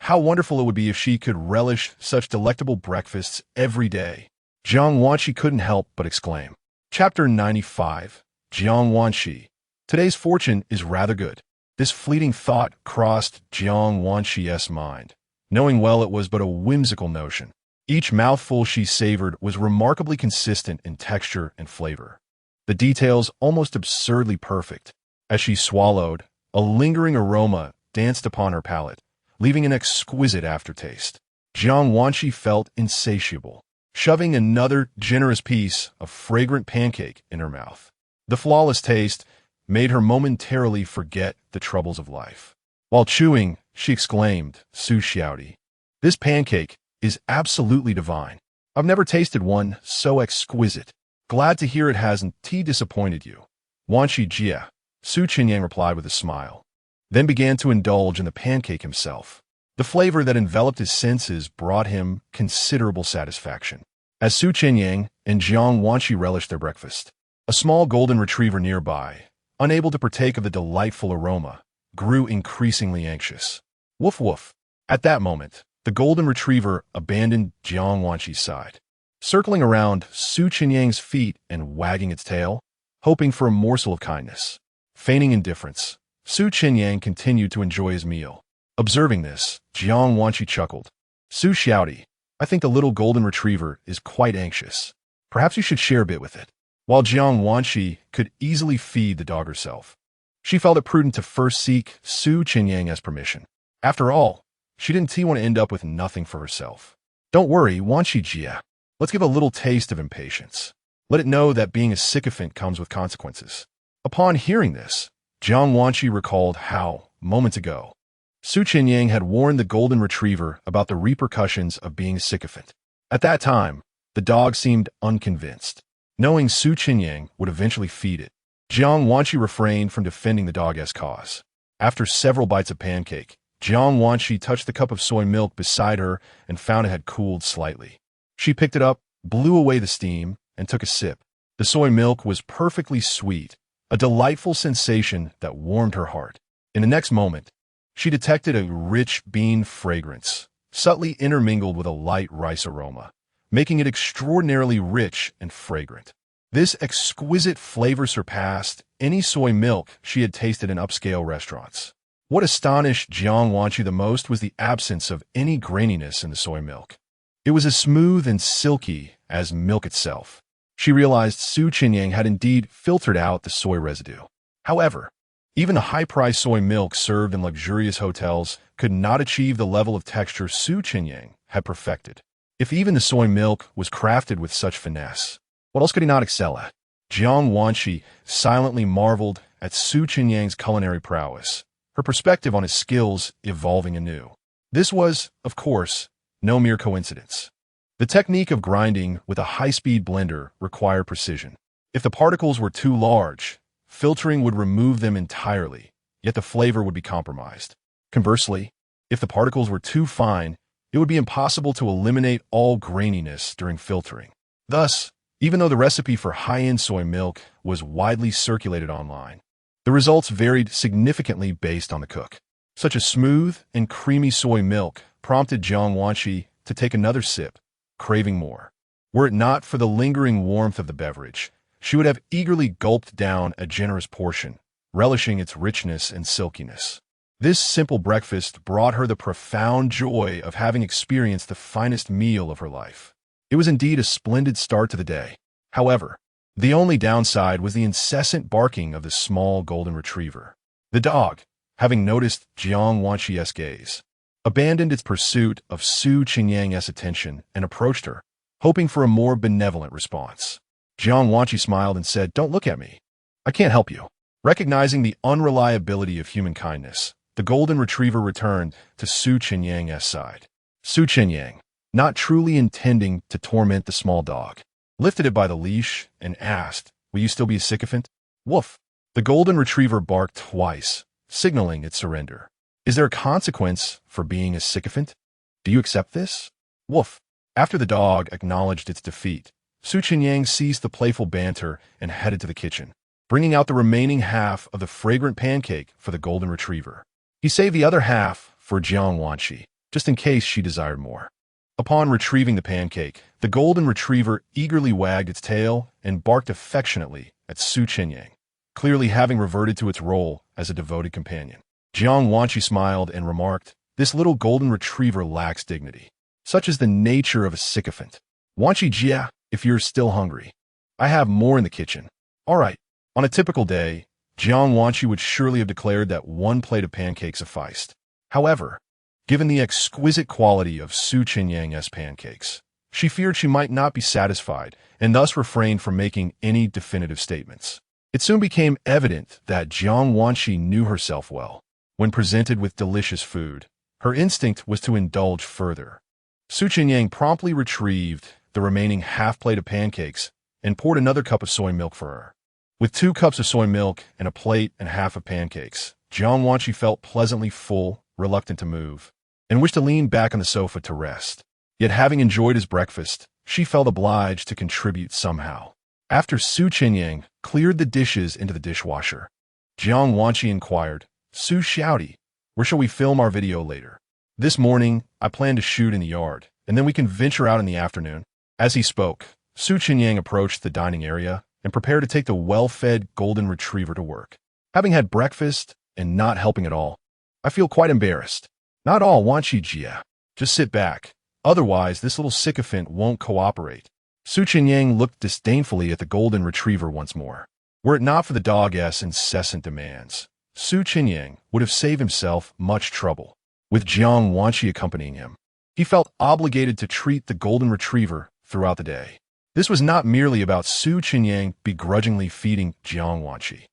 How wonderful it would be if she could relish such delectable breakfasts every day. Jiang Wanxi couldn't help but exclaim. Chapter 95. Jiang Wanxi. Today's fortune is rather good. This fleeting thought crossed Jiang Wanxi's mind, knowing well it was but a whimsical notion. Each mouthful she savored was remarkably consistent in texture and flavor, the details almost absurdly perfect. As she swallowed, a lingering aroma danced upon her palate, leaving an exquisite aftertaste. Jiang Wanxi felt insatiable, shoving another generous piece of fragrant pancake in her mouth. The flawless taste made her momentarily forget the troubles of life. While chewing, she exclaimed, "Su Xiaodi, this pancake is absolutely divine. I've never tasted one so exquisite. Glad to hear it hasn't disappointed you." "Wanxi Jia," Su Chenyang replied with a smile, then began to indulge in the pancake himself. The flavor that enveloped his senses brought him considerable satisfaction. As Su Chenyang and Jiang Wanxi relished their breakfast, a small golden retriever nearby, unable to partake of the delightful aroma, grew increasingly anxious. Woof woof. At that moment, the golden retriever abandoned Jiang Wanxi's side, circling around Su Chenyang's feet and wagging its tail, hoping for a morsel of kindness. Feigning indifference, Su Chenyang continued to enjoy his meal. Observing this, Jiang Wanxi chuckled. "Su Xiaodi, I think the little golden retriever is quite anxious. Perhaps you should share a bit with it." While Jiang Wanxi could easily feed the dog herself, she felt it prudent to first seek Su Chenyang's permission. After all, she didn't want to end up with nothing for herself. "Don't worry, Wanxi Jia. Let's give a little taste of impatience. Let it know that being a sycophant comes with consequences." Upon hearing this, Jiang Wanxi recalled how, moments ago, Su Chenyang had warned the golden retriever about the repercussions of being a sycophant. At that time, the dog seemed unconvinced. Knowing Su Chenyang would eventually feed it, Jiang Wanxi refrained from defending the dog's cause. After several bites of pancake, Jiang Wanxi touched the cup of soy milk beside her and found it had cooled slightly. She picked it up, blew away the steam, and took a sip. The soy milk was perfectly sweet, a delightful sensation that warmed her heart. In the next moment, she detected a rich bean fragrance, subtly intermingled with a light rice aroma, making it extraordinarily rich and fragrant. This exquisite flavor surpassed any soy milk she had tasted in upscale restaurants. What astonished Jiang Wanxi the most was the absence of any graininess in the soy milk. It was as smooth and silky as milk itself. She realized Su Chenyang had indeed filtered out the soy residue. However, even the high-priced soy milk served in luxurious hotels could not achieve the level of texture Su Chenyang had perfected. If even the soy milk was crafted with such finesse, what else could he not excel at? Jiang Wanxi silently marveled at Su Chenyang's culinary prowess, her perspective on his skills evolving anew. This was, of course, no mere coincidence. The technique of grinding with a high-speed blender required precision. If the particles were too large, filtering would remove them entirely, yet the flavor would be compromised. Conversely, if the particles were too fine, it would be impossible to eliminate all graininess during filtering. Thus, even though the recipe for high-end soy milk was widely circulated online, the results varied significantly based on the cook. Such a smooth and creamy soy milk prompted Jiang Wanxi to take another sip, craving more. Were it not for the lingering warmth of the beverage, she would have eagerly gulped down a generous portion, relishing its richness and silkiness. This simple breakfast brought her the profound joy of having experienced the finest meal of her life. It was indeed a splendid start to the day. However, the only downside was the incessant barking of the small golden retriever. The dog, having noticed Jiang Wanqi's gaze, abandoned its pursuit of Su Chenyang's attention and approached her, hoping for a more benevolent response. Jiang Wanqi smiled and said, "Don't look at me. I can't help you." Recognizing the unreliability of human kindness, the golden retriever returned to Su Chenyang's side. Su Chenyang, not truly intending to torment the small dog, lifted it by the leash and asked, "Will you still be a sycophant?" Woof! The golden retriever barked twice, signaling its surrender. "Is there a consequence for being a sycophant? Do you accept this?" Woof! After the dog acknowledged its defeat, Su Chenyang ceased the playful banter and headed to the kitchen, bringing out the remaining half of the fragrant pancake for the golden retriever. He saved the other half for Jiang Wanqi, just in case she desired more. Upon retrieving the pancake, the golden retriever eagerly wagged its tail and barked affectionately at Su Chenyang, clearly having reverted to its role as a devoted companion. Jiang Wanqi smiled and remarked, "This little golden retriever lacks dignity. Such is the nature of a sycophant. Wanqi Jia, if you're still hungry, I have more in the kitchen." All right. On a typical day, Jiang Wanqi would surely have declared that one plate of pancakes sufficed. However, given the exquisite quality of Su Chenyang's pancakes, she feared she might not be satisfied and thus refrained from making any definitive statements. It soon became evident that Jiang Wanqi knew herself well. When presented with delicious food, her instinct was to indulge further. Su Chenyang promptly retrieved the remaining half plate of pancakes and poured another cup of soy milk for her. With 2 cups of soy milk and a plate and half of pancakes, Jiang Wanqi felt pleasantly full, reluctant to move, and wished to lean back on the sofa to rest. Yet having enjoyed his breakfast, she felt obliged to contribute somehow. After Su Chenyang cleared the dishes into the dishwasher, Jiang Wanqi inquired, "Su Xiaodi, where shall we film our video later?" "This morning, I plan to shoot in the yard, and then we can venture out in the afternoon." As he spoke, Su Chenyang approached the dining area and prepared to take the well-fed golden retriever to work. "Having had breakfast and not helping at all, I feel quite embarrassed." "Not all, Wanqi Jia. Just sit back. Otherwise, this little sycophant won't cooperate." Su Chenyang looked disdainfully at the golden retriever once more. Were it not for the dog's incessant demands, Su Chenyang would have saved himself much trouble. With Jiang Wanqi accompanying him, he felt obligated to treat the golden retriever throughout the day. This was not merely about Su Chenyang begrudgingly feeding Jiang Wanqi.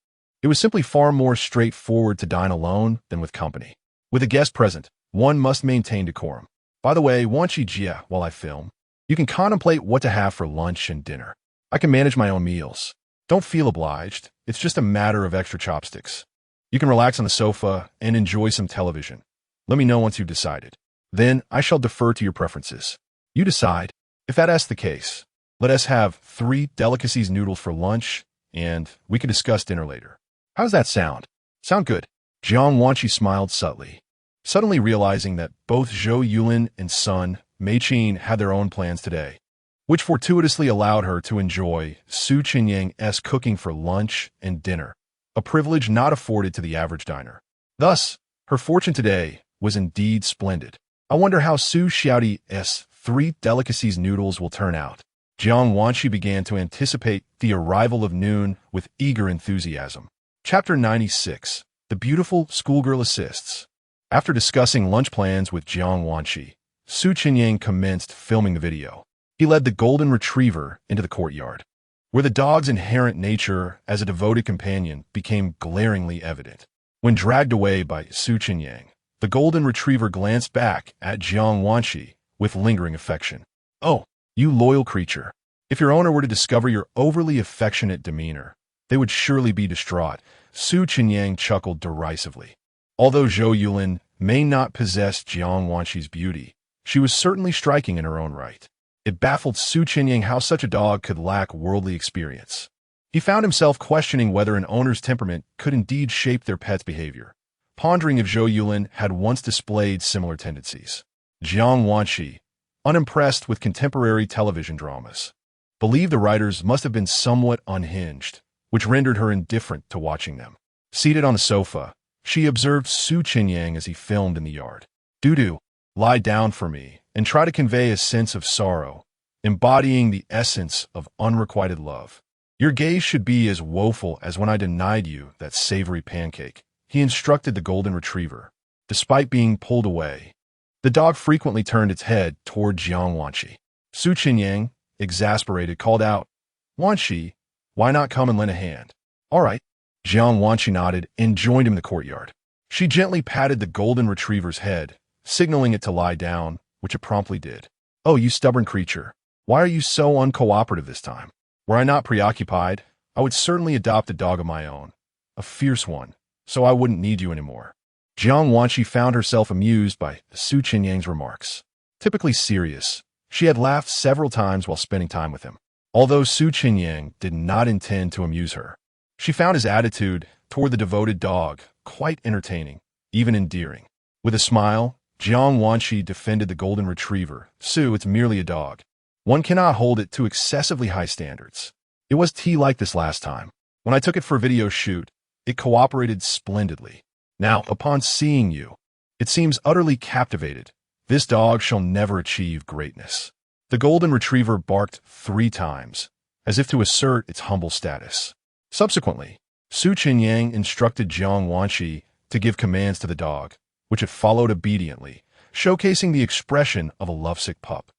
It was simply far more straightforward to dine alone than with company. With a guest present, one must maintain decorum. "By the way, Wanqi Jia, while I film, you can contemplate what to have for lunch and dinner. I can manage my own meals. Don't feel obliged. It's just a matter of extra chopsticks. You can relax on the sofa and enjoy some television. Let me know once you've decided. Then I shall defer to your preferences. You decide. If that's the case, let us have 3 delicacies noodles for lunch, and we can discuss dinner later. How does that sound?" "Sound good." Jiang Wanqi smiled subtly, suddenly realizing that both Zhou Yulin and son Mei Qin had their own plans today, which fortuitously allowed her to enjoy Su Chenyang's cooking for lunch and dinner, a privilege not afforded to the average diner. Thus, her fortune today was indeed splendid. I wonder how Su Xiaodi's 3 delicacies noodles will turn out. Jiang Wanqi began to anticipate the arrival of noon with eager enthusiasm. Chapter 96. The Beautiful Schoolgirl Assists. After discussing lunch plans with Jiang Wanqi, Su Chenyang commenced filming the video. He led the golden retriever into the courtyard, where the dog's inherent nature as a devoted companion became glaringly evident. When dragged away by Su Chenyang, the golden retriever glanced back at Jiang Wanqi with lingering affection. "Oh, you loyal creature. If your owner were to discover your overly affectionate demeanor, they would surely be distraught." Su Chenyang chuckled derisively. Although Zhou Yulin may not possess Jiang Wanqi's beauty, she was certainly striking in her own right. It baffled Su Chenyang how such a dog could lack worldly experience. He found himself questioning whether an owner's temperament could indeed shape their pet's behavior, pondering if Zhou Yulin had once displayed similar tendencies. Jiang Wanqi, unimpressed with contemporary television dramas, believed the writers must have been somewhat unhinged, which rendered her indifferent to watching them. Seated on the sofa, she observed Su Chenyang as he filmed in the yard. "Dudu, lie down for me and try to convey a sense of sorrow embodying the essence of unrequited love. Your gaze should be as woeful as when I denied you that savory pancake, he instructed the golden retriever. Despite being pulled away, the dog frequently turned its head toward Jiang Wanqi. Su Chenyang, exasperated, called out, "Wanqi, why not come and lend a hand?" "All right." Jiang Wanqi nodded and joined him in the courtyard. She gently patted the golden retriever's head, signaling it to lie down, which it promptly did. "Oh, you stubborn creature. Why are you so uncooperative this time? Were I not preoccupied, I would certainly adopt a dog of my own, a fierce one, so I wouldn't need you anymore." Jiang Wanqi found herself amused by Su Chenyang's remarks. Typically serious, she had laughed several times while spending time with him. Although Su Chenyang did not intend to amuse her, she found his attitude toward the devoted dog quite entertaining, even endearing. With a smile, Jiang Wanqi defended the golden retriever. "Su, it's merely a dog. One cannot hold it to excessively high standards. It was tea-like this last time. When I took it for a video shoot, it cooperated splendidly. Now, upon seeing you, it seems utterly captivated. This dog shall never achieve greatness." The golden retriever barked 3 times, as if to assert its humble status. Subsequently, Su Chenyang instructed Jiang Wanqi to give commands to the dog, which it followed obediently, showcasing the expression of a lovesick pup.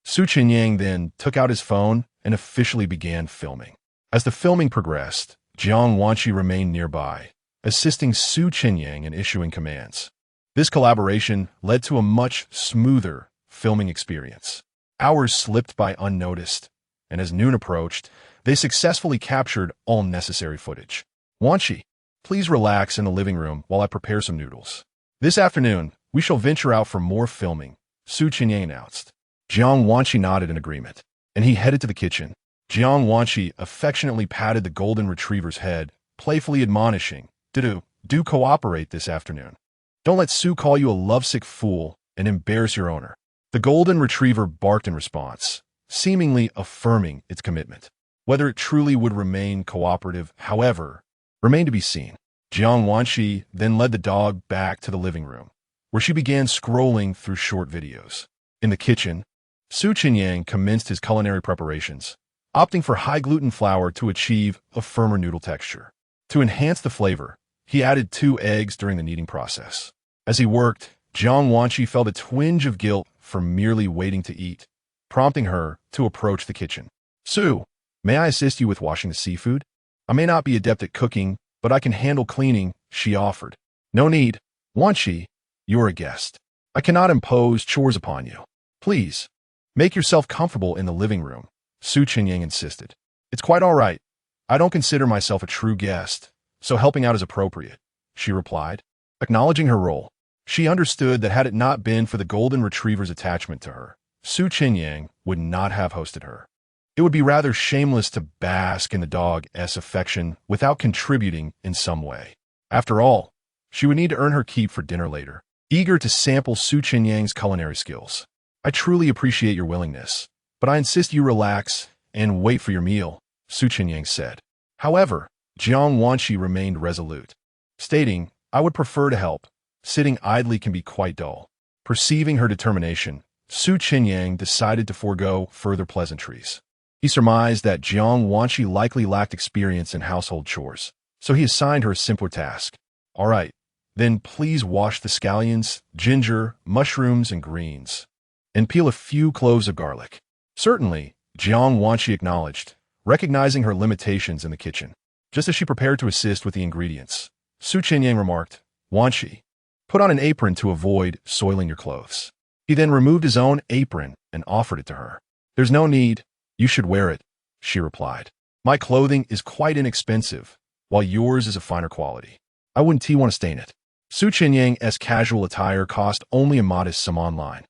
Su Chenyang then took out his phone and officially began filming. As the filming progressed, Jiang Wanqi remained nearby, assisting Su Chenyang in issuing commands. This collaboration led to a much smoother filming experience. Hours slipped by unnoticed, and as noon approached, they successfully captured all necessary footage. "Wanqi, please relax in the living room while I prepare some noodles. This afternoon, we shall venture out for more filming," Su Chenyang announced. Jiang Wanqi nodded in agreement, and he headed to the kitchen. Jiang Wanqi affectionately patted the golden retriever's head, playfully admonishing, Do cooperate this afternoon. Don't let Su call you a lovesick fool and embarrass your owner." The golden retriever barked in response, seemingly affirming its commitment. Whether it truly would remain cooperative, however, remained to be seen. Jiang Wanqi then led the dog back to the living room, where she began scrolling through short videos. In the kitchen, Su Chenyang commenced his culinary preparations, opting for high-gluten flour to achieve a firmer noodle texture. To enhance the flavor, he added 2 eggs during the kneading process. As he worked, Jiang Wanqi felt a twinge of guilt for merely waiting to eat, prompting her to approach the kitchen. "Su, may I assist you with washing the seafood? I may not be adept at cooking, but I can handle cleaning," she offered. "No need. Wanqi, you're a guest. I cannot impose chores upon you. Please, make yourself comfortable in the living room," Su Chenyang insisted. "It's quite all right. I don't consider myself a true guest, so helping out is appropriate," she replied. Acknowledging her role, she understood that had it not been for the golden retriever's attachment to her, Su Chenyang would not have hosted her. It would be rather shameless to bask in the dog's affection without contributing in some way. After all, she would need to earn her keep for dinner later. Eager to sample Su Chenyang's culinary skills, "I truly appreciate your willingness, but I insist you relax and wait for your meal," Su Chenyang said. However, Jiang Wanqi remained resolute, stating, "I would prefer to help. Sitting idly can be quite dull." Perceiving her determination, Su Chenyang decided to forego further pleasantries. He surmised that Jiang Wanqi likely lacked experience in household chores, so he assigned her a simpler task. "All right, then please wash the scallions, ginger, mushrooms, and greens, and peel a few cloves of garlic." "Certainly," Jiang Wanqi acknowledged, recognizing her limitations in the kitchen. Just as she prepared to assist with the ingredients, Su Chenyang remarked, "Wanqi, put on an apron to avoid soiling your clothes." He then removed his own apron and offered it to her. "There's no need. You should wear it," she replied. "My clothing is quite inexpensive, while yours is of finer quality. I wouldn't want to stain it." Su Chenyang's casual attire cost only a modest sum online,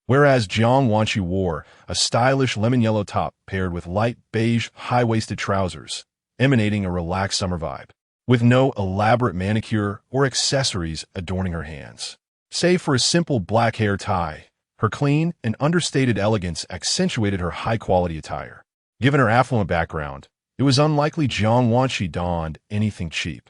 whereas Jiang Wanqi wore a stylish lemon yellow top paired with light beige high-waisted trousers, emanating a relaxed summer vibe, with no elaborate manicure or accessories adorning her hands. Save for a simple black hair tie, her clean and understated elegance accentuated her high-quality attire. Given her affluent background, it was unlikely Jiang Wanqi donned anything cheap.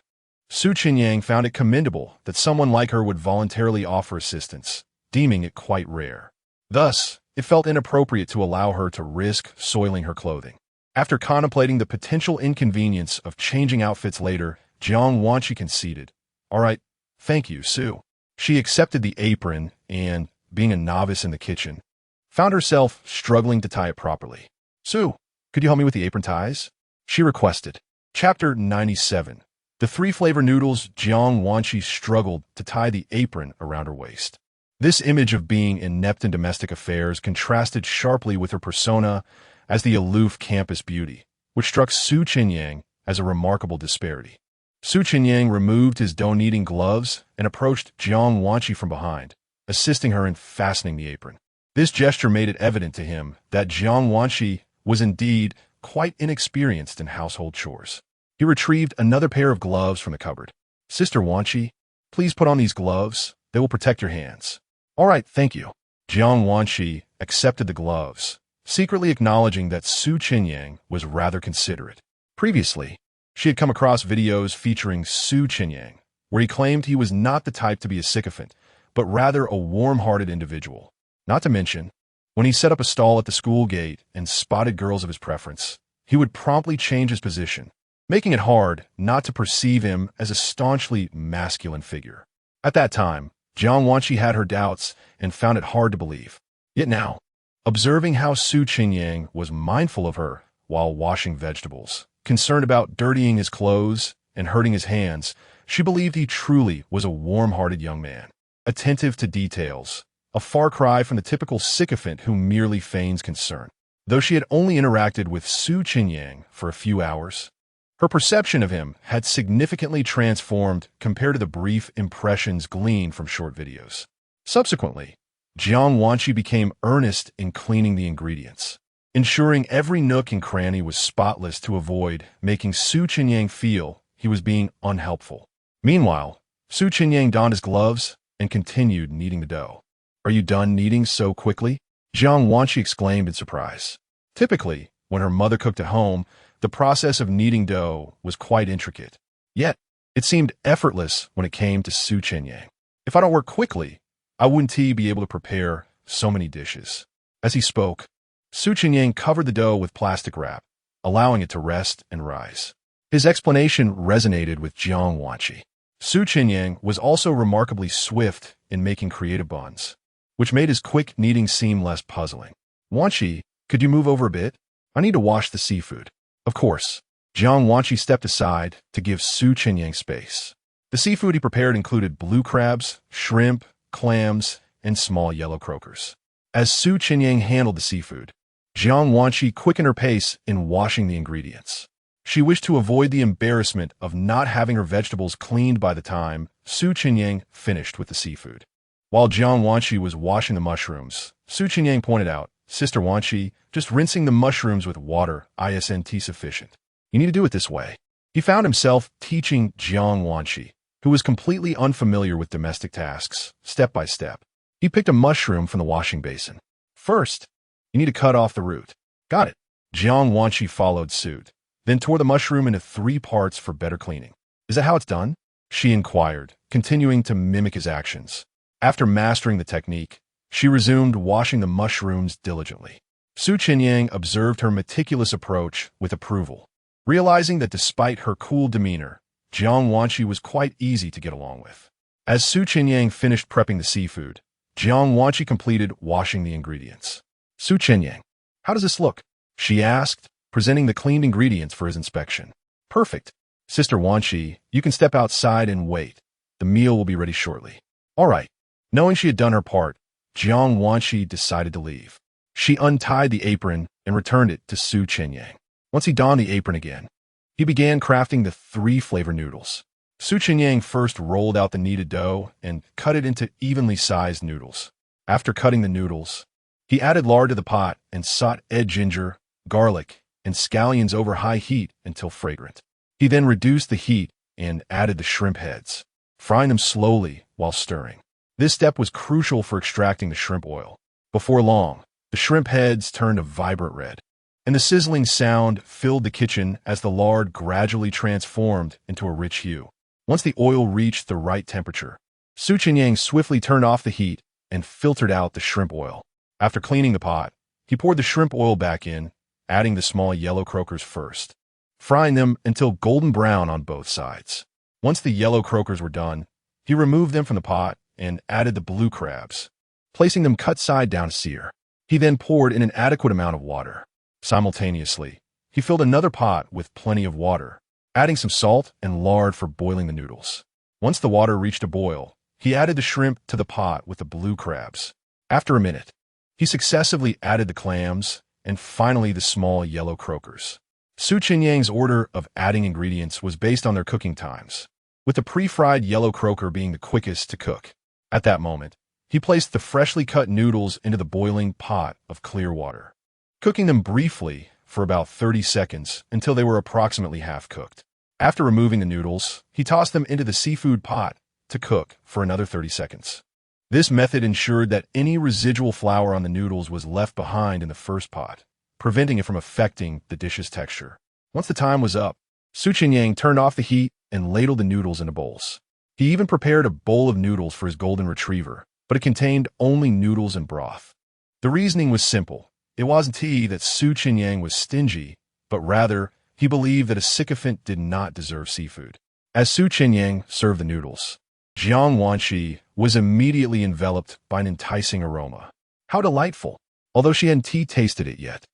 Su Chenyang found it commendable that someone like her would voluntarily offer assistance, deeming it quite rare. Thus, it felt inappropriate to allow her to risk soiling her clothing. After contemplating the potential inconvenience of changing outfits later, Jiang Wanqi conceded. "All right, thank you, Sue." She accepted the apron and, being a novice in the kitchen, found herself struggling to tie it properly. "Sue, could you help me with the apron ties?" she requested. Chapter 97. The three-flavor noodles. Jiang Wanqi struggled to tie the apron around her waist. This image of being inept in domestic affairs contrasted sharply with her persona as the aloof campus beauty, which struck Su Chenyang as a remarkable disparity. Su Chenyang removed his dough-kneading gloves and approached Jiang Wanqi from behind, assisting her in fastening the apron. This gesture made it evident to him that Jiang Wanqi was indeed quite inexperienced in household chores. He retrieved another pair of gloves from the cupboard. "Sister Wanqi, please put on these gloves. They will protect your hands." "All right, thank you." Jiang Wanqi accepted the gloves, secretly acknowledging that Su Chenyang was rather considerate. Previously, she had come across videos featuring Su Chenyang, where he claimed he was not the type to be a sycophant, but rather a warm-hearted individual. Not to mention, when he set up a stall at the school gate and spotted girls of his preference, he would promptly change his position, making it hard not to perceive him as a staunchly masculine figure. At that time, Jiang Wanqi had her doubts and found it hard to believe. Yet now, observing how Su Chenyang was mindful of her while washing vegetables, concerned about dirtying his clothes and hurting his hands, she believed he truly was a warm-hearted young man, attentive to details, a far cry from the typical sycophant who merely feigns concern. Though she had only interacted with Su Chenyang for a few hours, her perception of him had significantly transformed compared to the brief impressions gleaned from short videos. Subsequently, Jiang Wanqi became earnest in cleaning the ingredients, ensuring every nook and cranny was spotless to avoid making Su Chenyang feel he was being unhelpful. Meanwhile, Su Chenyang donned his gloves and continued kneading the dough. "Are you done kneading so quickly?" Jiang Wanqi exclaimed in surprise. Typically, when her mother cooked at home, the process of kneading dough was quite intricate. Yet, it seemed effortless when it came to Su Chenyang. "If I don't work quickly, I wouldn't be able to prepare so many dishes." As he spoke, Su Chenyang covered the dough with plastic wrap, allowing it to rest and rise. His explanation resonated with Jiang Wanqi. Su Chenyang was also remarkably swift in making creative buns, which made his quick kneading seem less puzzling. "Wanqi, could you move over a bit? I need to wash the seafood." Of course, Jiang Wanqi stepped aside to give Su Chenyang space. The seafood he prepared included blue crabs, shrimp, clams, and small yellow croakers. As Su Chenyang handled the seafood, Jiang Wanqi quickened her pace in washing the ingredients. She wished to avoid the embarrassment of not having her vegetables cleaned by the time Su Chenyang finished with the seafood. While Jiang Wanqi was washing the mushrooms, Su Chenyang pointed out, "Sister Wanqi, just rinsing the mushrooms with water isn't sufficient. You need to do it this way." He found himself teaching Jiang Wanqi, who was completely unfamiliar with domestic tasks, step by step. He picked a mushroom from the washing basin. "First, you need to cut off the root." "Got it." Jiang Wanqi followed suit, then tore the mushroom into 3 parts for better cleaning. "Is that how it's done?" she inquired, continuing to mimic his actions. After mastering the technique, she resumed washing the mushrooms diligently. Su Chenyang observed her meticulous approach with approval, realizing that despite her cool demeanor, Jiang Wanqi was quite easy to get along with. As Su Chenyang finished prepping the seafood, Jiang Wanqi completed washing the ingredients. "Su Chenyang, how does this look?" she asked, presenting the cleaned ingredients for his inspection. "Perfect. Sister Wanqi, you can step outside and wait. The meal will be ready shortly." "All right." Knowing she had done her part, Jiang Wanqi decided to leave. She untied the apron and returned it to Su Chenyang. Once he donned the apron again, he began crafting the 3-flavor noodles. Su Chenyang first rolled out the kneaded dough and cut it into evenly sized noodles. After cutting the noodles, he added lard to the pot and sauteed ginger, garlic, and scallions over high heat until fragrant. He then reduced the heat and added the shrimp heads, frying them slowly while stirring. This step was crucial for extracting the shrimp oil. Before long, the shrimp heads turned a vibrant red, and the sizzling sound filled the kitchen as the lard gradually transformed into a rich hue. Once the oil reached the right temperature, Su Chenyang swiftly turned off the heat and filtered out the shrimp oil. After cleaning the pot, he poured the shrimp oil back in, adding the small yellow croakers first, frying them until golden brown on both sides. Once the yellow croakers were done, he removed them from the pot and added the blue crabs, placing them cut side down to sear. He then poured in an adequate amount of water. Simultaneously, he filled another pot with plenty of water, adding some salt and lard for boiling the noodles. Once the water reached a boil, he added the shrimp to the pot with the blue crabs. After a minute, he successively added the clams and finally the small yellow croakers. Chenyang's order of adding ingredients was based on their cooking times, with the pre-fried yellow croaker being the quickest to cook. At that moment, he placed the freshly cut noodles into the boiling pot of clear water, cooking them briefly for about 30 seconds until they were approximately half-cooked. After removing the noodles, he tossed them into the seafood pot to cook for another 30 seconds. This method ensured that any residual flour on the noodles was left behind in the first pot, preventing it from affecting the dish's texture. Once the time was up, Chenyang turned off the heat and ladled the noodles into bowls. He even prepared a bowl of noodles for his golden retriever, but it contained only noodles and broth. The reasoning was simple. It wasn't that Chenyang was stingy, but rather he believed that a sycophant did not deserve seafood. As Chenyang served the noodles, Jiang Wanshi was immediately enveloped by an enticing aroma. How delightful! Although she hadn't tasted it yet,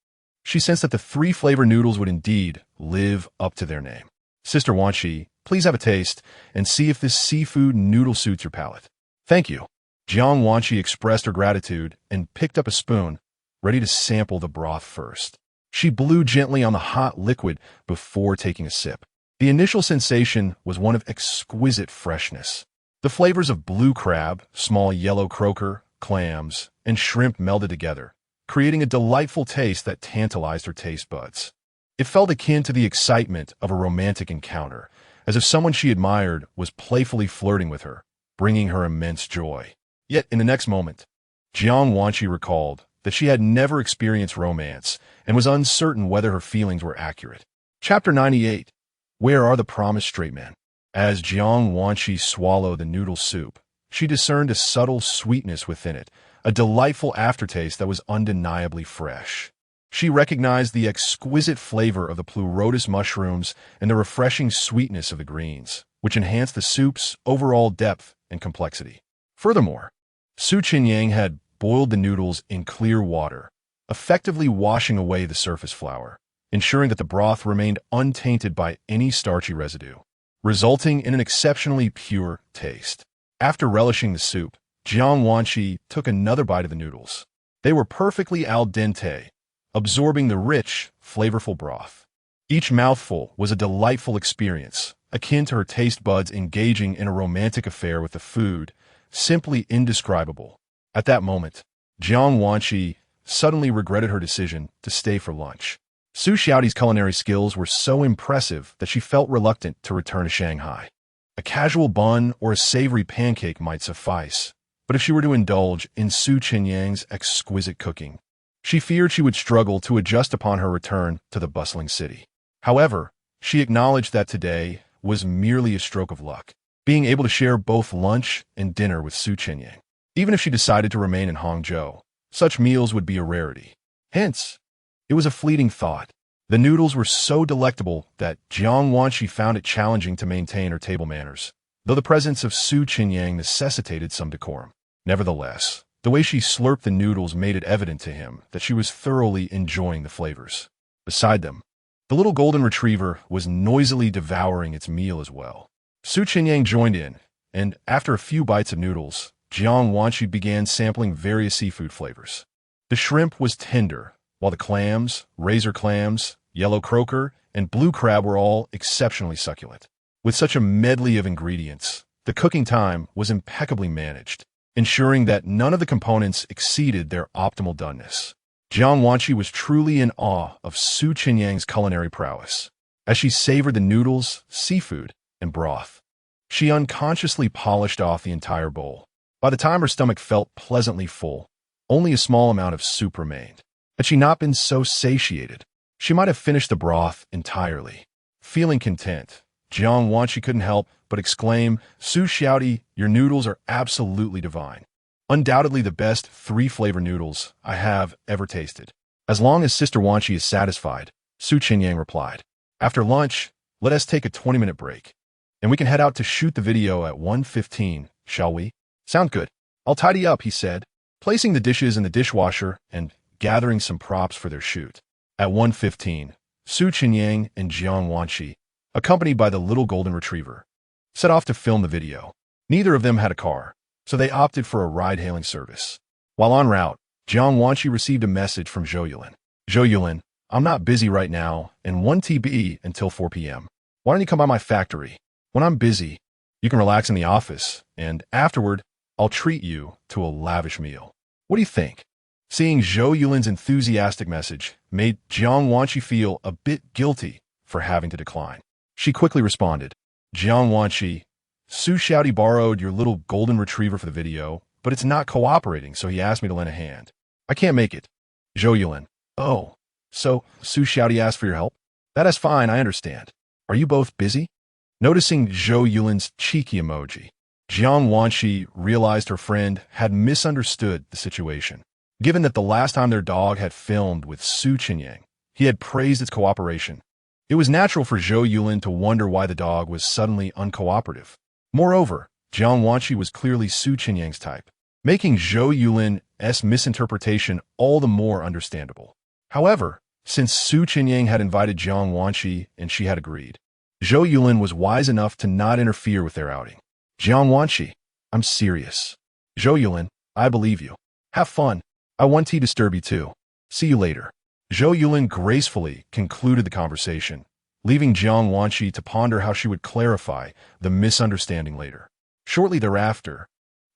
she sensed that the three-flavor noodles would indeed live up to their name. Sister Wanshi, please have a taste and see if this seafood noodle suits your palate. Thank you. Jiang Wanshi expressed her gratitude and picked up a spoon, ready to sample the broth first. She blew gently on the hot liquid before taking a sip. The initial sensation was one of exquisite freshness. The flavors of blue crab, small yellow croaker, clams, and shrimp melded together, creating a delightful taste that tantalized her taste buds. It felt akin to the excitement of a romantic encounter, as if someone she admired was playfully flirting with her, bringing her immense joy. Yet in the next moment, Jiang Wanshi recalled that she had never experienced romance and was uncertain whether her feelings were accurate. Chapter 98. Where are the promised straight men? As Jiang Wanshi swallowed the noodle soup, she discerned a subtle sweetness within it, a delightful aftertaste that was undeniably fresh. She recognized the exquisite flavor of the pleurotus mushrooms and the refreshing sweetness of the greens, which enhanced the soup's overall depth and complexity. Furthermore, Chenyang had boiled the noodles in clear water, effectively washing away the surface flour, ensuring that the broth remained untainted by any starchy residue, resulting in an exceptionally pure taste. After relishing the soup, Jiang Wanshi took another bite of the noodles. They were perfectly al dente, absorbing the rich, flavorful broth. Each mouthful was a delightful experience, akin to her taste buds engaging in a romantic affair with the food, simply indescribable. At that moment, Jiang Wanshi suddenly regretted her decision to stay for lunch. Su Xiaoti's culinary skills were so impressive that she felt reluctant to return to Shanghai. A casual bun or a savory pancake might suffice, but if she were to indulge in Chenyang's exquisite cooking, she feared she would struggle to adjust upon her return to the bustling city. However, she acknowledged that today was merely a stroke of luck, being able to share both lunch and dinner with Chenyang. Even if she decided to remain in Hangzhou, such meals would be a rarity. Hence, it was a fleeting thought. The noodles were so delectable that Jiang Wanshi found it challenging to maintain her table manners, though the presence of Chenyang necessitated some decorum. Nevertheless, the way she slurped the noodles made it evident to him that she was thoroughly enjoying the flavors. Beside them, the little golden retriever was noisily devouring its meal as well. Chenyang joined in, and after a few bites of noodles, Jiang Wanshi began sampling various seafood flavors. The shrimp was tender, while the clams, razor clams, yellow croaker, and blue crab were all exceptionally succulent. With such a medley of ingredients, the cooking time was impeccably managed, ensuring that none of the components exceeded their optimal doneness. Jiang Wanshi was truly in awe of Chenyang's culinary prowess. As she savored the noodles, seafood, and broth, she unconsciously polished off the entire bowl. By the time her stomach felt pleasantly full, only a small amount of soup remained. Had she not been so satiated, she might have finished the broth entirely. Feeling content, Jiang Wanshi couldn't help but exclaim, "Su Xiaoti, your noodles are absolutely divine." Undoubtedly the best three-flavor noodles I have ever tasted. As long as Sister Wanchi is satisfied, Chenyang replied. After lunch, let us take a 20-minute break. And we can head out to shoot the video at 1:15, shall we? Sound good. I'll tidy up, he said, placing the dishes in the dishwasher and gathering some props for their shoot. At 1:15, Chenyang and Jiang Wanchi, accompanied by the little golden retriever, set off to film the video. Neither of them had a car, so they opted for a ride-hailing service. While en route, Jiang Wanchi received a message from Zhou Yulin. Zhou Yulin, I'm not busy right now and 1 TB until 4 p.m. Why don't you come by my factory? When I'm busy, you can relax in the office, and afterward, I'll treat you to a lavish meal. What do you think? Seeing Zhou Yulin's enthusiastic message made Jiang Wanchi feel a bit guilty for having to decline. She quickly responded, Jiang Wanchi, Su Xiaodi borrowed your little golden retriever for the video, but it's not cooperating, so he asked me to lend a hand. I can't make it. Zhou Yulin, oh, so Su Xiaodi asked for your help? That is fine, I understand. Are you both busy? Noticing Zhou Yulin's cheeky emoji, Jiang Wanchi realized her friend had misunderstood the situation. Given that the last time their dog had filmed with Chenyang, he had praised its cooperation. It was natural for Zhou Yulin to wonder why the dog was suddenly uncooperative. Moreover, Jiang Wanchi was clearly Chenyang's type, making Zhou Yulin's misinterpretation all the more understandable. However, since Chenyang had invited Jiang Wanchi and she had agreed, Zhou Yulin was wise enough to not interfere with their outing. Jiang Wanchi, I'm serious. Zhou Yulin, I believe you. Have fun. I won't disturb you too. See you later. Zhou Yulin gracefully concluded the conversation, leaving Jiang Wanchi to ponder how she would clarify the misunderstanding later. Shortly thereafter,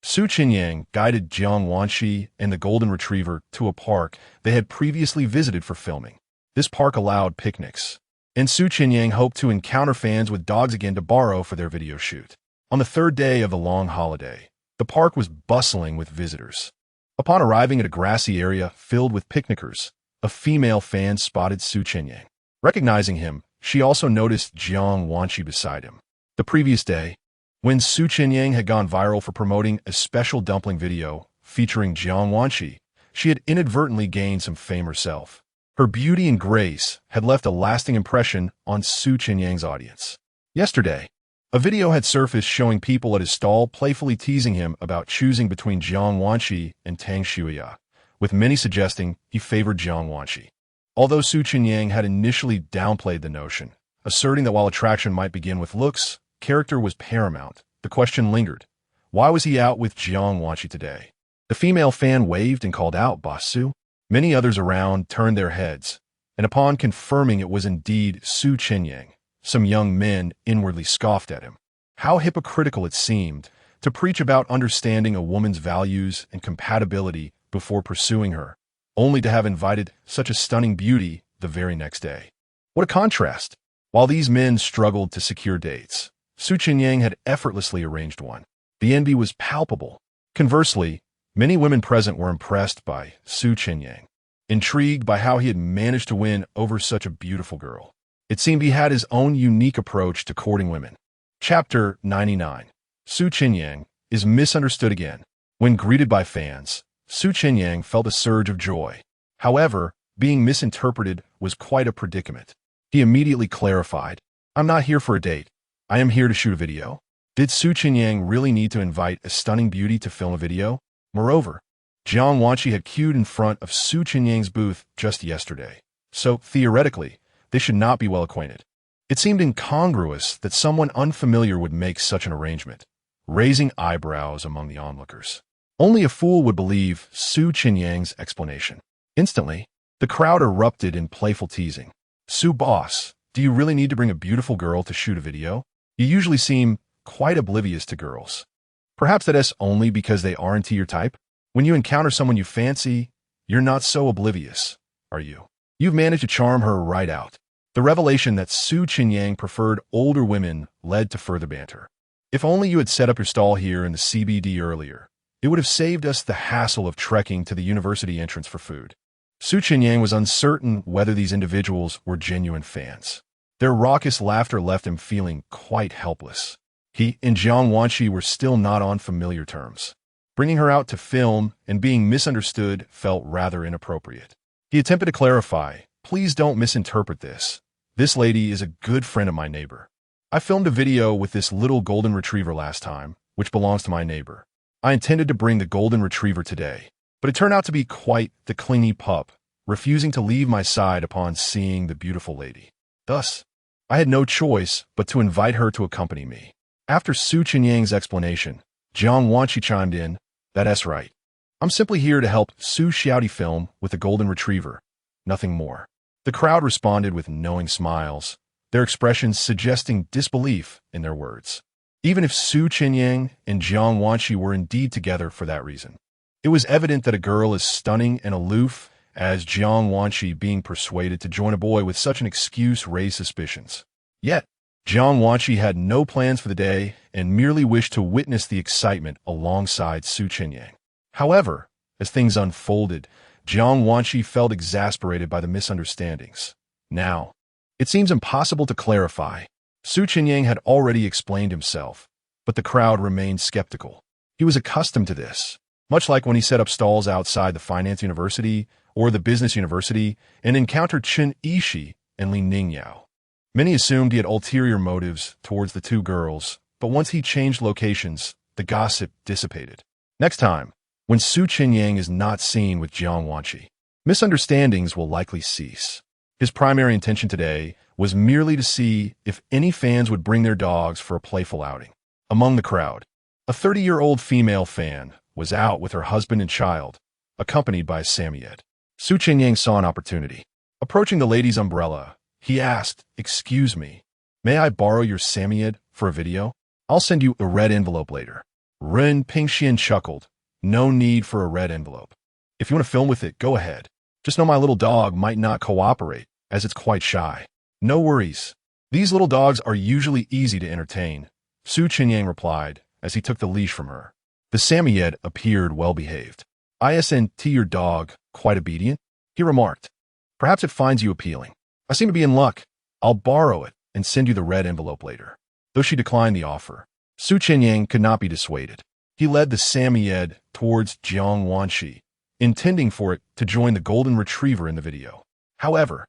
Chenyang guided Jiang Wanchi and the golden retriever to a park they had previously visited for filming. This park allowed picnics, and Chenyang hoped to encounter fans with dogs again to borrow for their video shoot. On the third day of the long holiday, the park was bustling with visitors. Upon arriving at a grassy area filled with picnickers, a female fan spotted Chenyang. Recognizing him, she also noticed Jiang Wanchi beside him. The previous day, when Chenyang had gone viral for promoting a special dumpling video featuring Jiang Wanchi, she had inadvertently gained some fame herself. Her beauty and grace had left a lasting impression on Chenyang's audience. Yesterday, a video had surfaced showing people at his stall playfully teasing him about choosing between Jiang Wanchi and Tang Shuya, with many suggesting he favored Jiang Wanchi. Although Chenyang had initially downplayed the notion, asserting that while attraction might begin with looks, character was paramount, the question lingered. Why was he out with Jiang Wanchi today? The female fan waved and called out, Boss Su. Many others around turned their heads, and upon confirming it was indeed Chenyang, some young men inwardly scoffed at him. How hypocritical it seemed to preach about understanding a woman's values and compatibility before pursuing her, only to have invited such a stunning beauty the very next day. What a contrast! While these men struggled to secure dates, Chenyang had effortlessly arranged one. The envy was palpable. Conversely, many women present were impressed by Chenyang, intrigued by how he had managed to win over such a beautiful girl. It seemed he had his own unique approach to courting women. Chapter 99. Chenyang is misunderstood again. When greeted by fans, Chenyang felt a surge of joy. However, being misinterpreted was quite a predicament. He immediately clarified, I'm not here for a date. I am here to shoot a video. Did Chenyang really need to invite a stunning beauty to film a video? Moreover, Jiang Wanchi had queued in front of Chenyang's booth just yesterday, so theoretically, they should not be well acquainted. It seemed incongruous that someone unfamiliar would make such an arrangement, raising eyebrows among the onlookers. Only a fool would believe Chenyang's explanation. Instantly, the crowd erupted in playful teasing. Su boss, do you really need to bring a beautiful girl to shoot a video? You usually seem quite oblivious to girls. Perhaps that is only because they aren't your type. When you encounter someone you fancy, you're not so oblivious, are you? You've managed to charm her right out. The revelation that Chenyang preferred older women led to further banter. If only you had set up your stall here in the CBD earlier, it would have saved us the hassle of trekking to the university entrance for food. Chenyang was uncertain whether these individuals were genuine fans. Their raucous laughter left him feeling quite helpless. He and Jiang Wanchi were still not on familiar terms. Bringing her out to film and being misunderstood felt rather inappropriate. He attempted to clarify, "Please don't misinterpret this. This lady is a good friend of my neighbor. I filmed a video with this little golden retriever last time, which belongs to my neighbor. I intended to bring the golden retriever today, but it turned out to be quite the clingy pup, refusing to leave my side upon seeing the beautiful lady. Thus, I had no choice but to invite her to accompany me." After Su Chenyang's explanation, Jiang Wanqi chimed in, "That's right. I'm simply here to help Su Xiaoti film with the golden retriever, nothing more." The crowd responded with knowing smiles, their expressions suggesting disbelief in their words. Even if Su Chenyang and Jiang Wanqi were indeed together for that reason, it was evident that a girl as stunning and aloof as Jiang Wanqi being persuaded to join a boy with such an excuse raised suspicions. Yet, Jiang Wanqi had no plans for the day and merely wished to witness the excitement alongside Su Chenyang. However, as things unfolded, Jiang Wanqi felt exasperated by the misunderstandings. Now, it seems impossible to clarify. Su Chenyang had already explained himself, but the crowd remained skeptical. He was accustomed to this, much like when he set up stalls outside the finance university or the business university and encountered Chen Yishi and Li Ningyao. Many assumed he had ulterior motives towards the two girls, but once he changed locations, the gossip dissipated. Next time, when Su Chenyang is not seen with Jiang Wanqi, misunderstandings will likely cease. His primary intention today was merely to see if any fans would bring their dogs for a playful outing. Among the crowd, a 30-year-old female fan was out with her husband and child, accompanied by a Samoyed. Su Chenyang saw an opportunity. Approaching the lady's umbrella, he asked, "Excuse me, may I borrow your Samoyed for a video? I'll send you a red envelope later." Ren Pingxian chuckled, "No need for a red envelope. If you want to film with it, go ahead. Just know my little dog might not cooperate, as it's quite shy." "No worries. These little dogs are usually easy to entertain," Su Chenyang replied as he took the leash from her. The Samoyed appeared well-behaved. "Isn't your dog quite obedient?" he remarked. "Perhaps it finds you appealing. I seem to be in luck. I'll borrow it and send you the red envelope later." Though she declined the offer, Su Chenyang could not be dissuaded. He led the Samoyed towards Jiang Wanqi, intending for it to join the golden retriever in the video. However,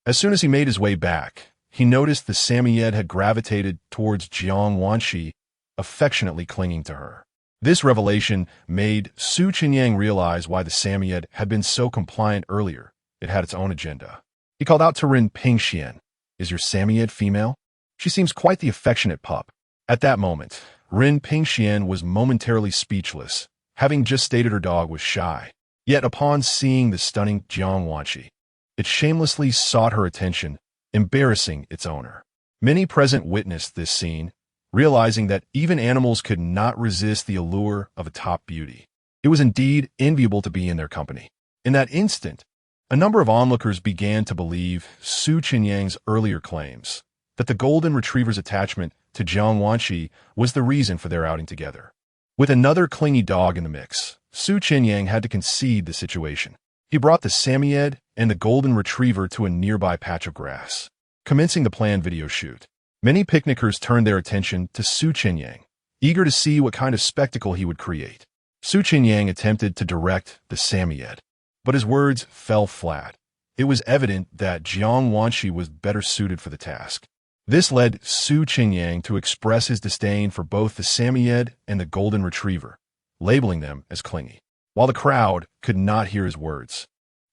as soon as he made his way back, he noticed the Samoyed had gravitated towards Jiang Wanqi, affectionately clinging to her. This revelation made Su Chenyang realize why the Samoyed had been so compliant earlier. It had its own agenda. He called out to Ren Pingxian, "Is your Samoyed female? She seems quite the affectionate pup." At that moment, Ren Pingxian was momentarily speechless, having just stated her dog was shy. Yet upon seeing the stunning Jiang Wanqi, it shamelessly sought her attention, embarrassing its owner. Many present witnessed this scene, realizing that even animals could not resist the allure of a top beauty. It was indeed enviable to be in their company. In that instant, a number of onlookers began to believe Su Chenyang's earlier claims that the golden retriever's attachment to Jiang Wanqi was the reason for their outing together. With another clingy dog in the mix, Su Chenyang had to concede the situation. He brought the Samoyed and the golden retriever to a nearby patch of grass, commencing the planned video shoot. Many picnickers turned their attention to Su Chenyang, eager to see what kind of spectacle he would create. Su Chenyang attempted to direct the Samoyed, but his words fell flat. It was evident that Jiang Wanqi was better suited for the task. This led Su Chenyang to express his disdain for both the Samoyed and the golden retriever, labeling them as clingy. While the crowd could not hear his words,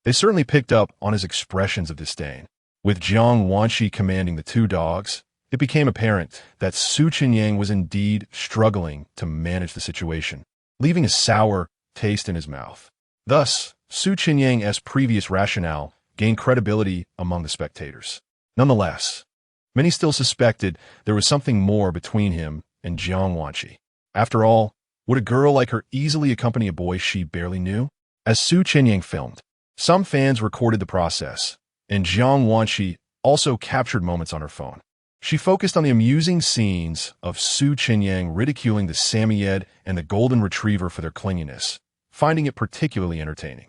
they certainly picked up on his expressions of disdain. With Jiang Wanqi commanding the two dogs, it became apparent that Su Chenyang was indeed struggling to manage the situation, leaving a sour taste in his mouth. Thus, Su Chenyang's previous rationale gained credibility among the spectators. Nonetheless, many still suspected there was something more between him and Jiang Wanqi. After all, would a girl like her easily accompany a boy she barely knew? As Su Chenyang filmed, some fans recorded the process, and Jiang Wanqi also captured moments on her phone. She focused on the amusing scenes of Su Chenyang ridiculing the Samoyed and the golden retriever for their clinginess, finding it particularly entertaining.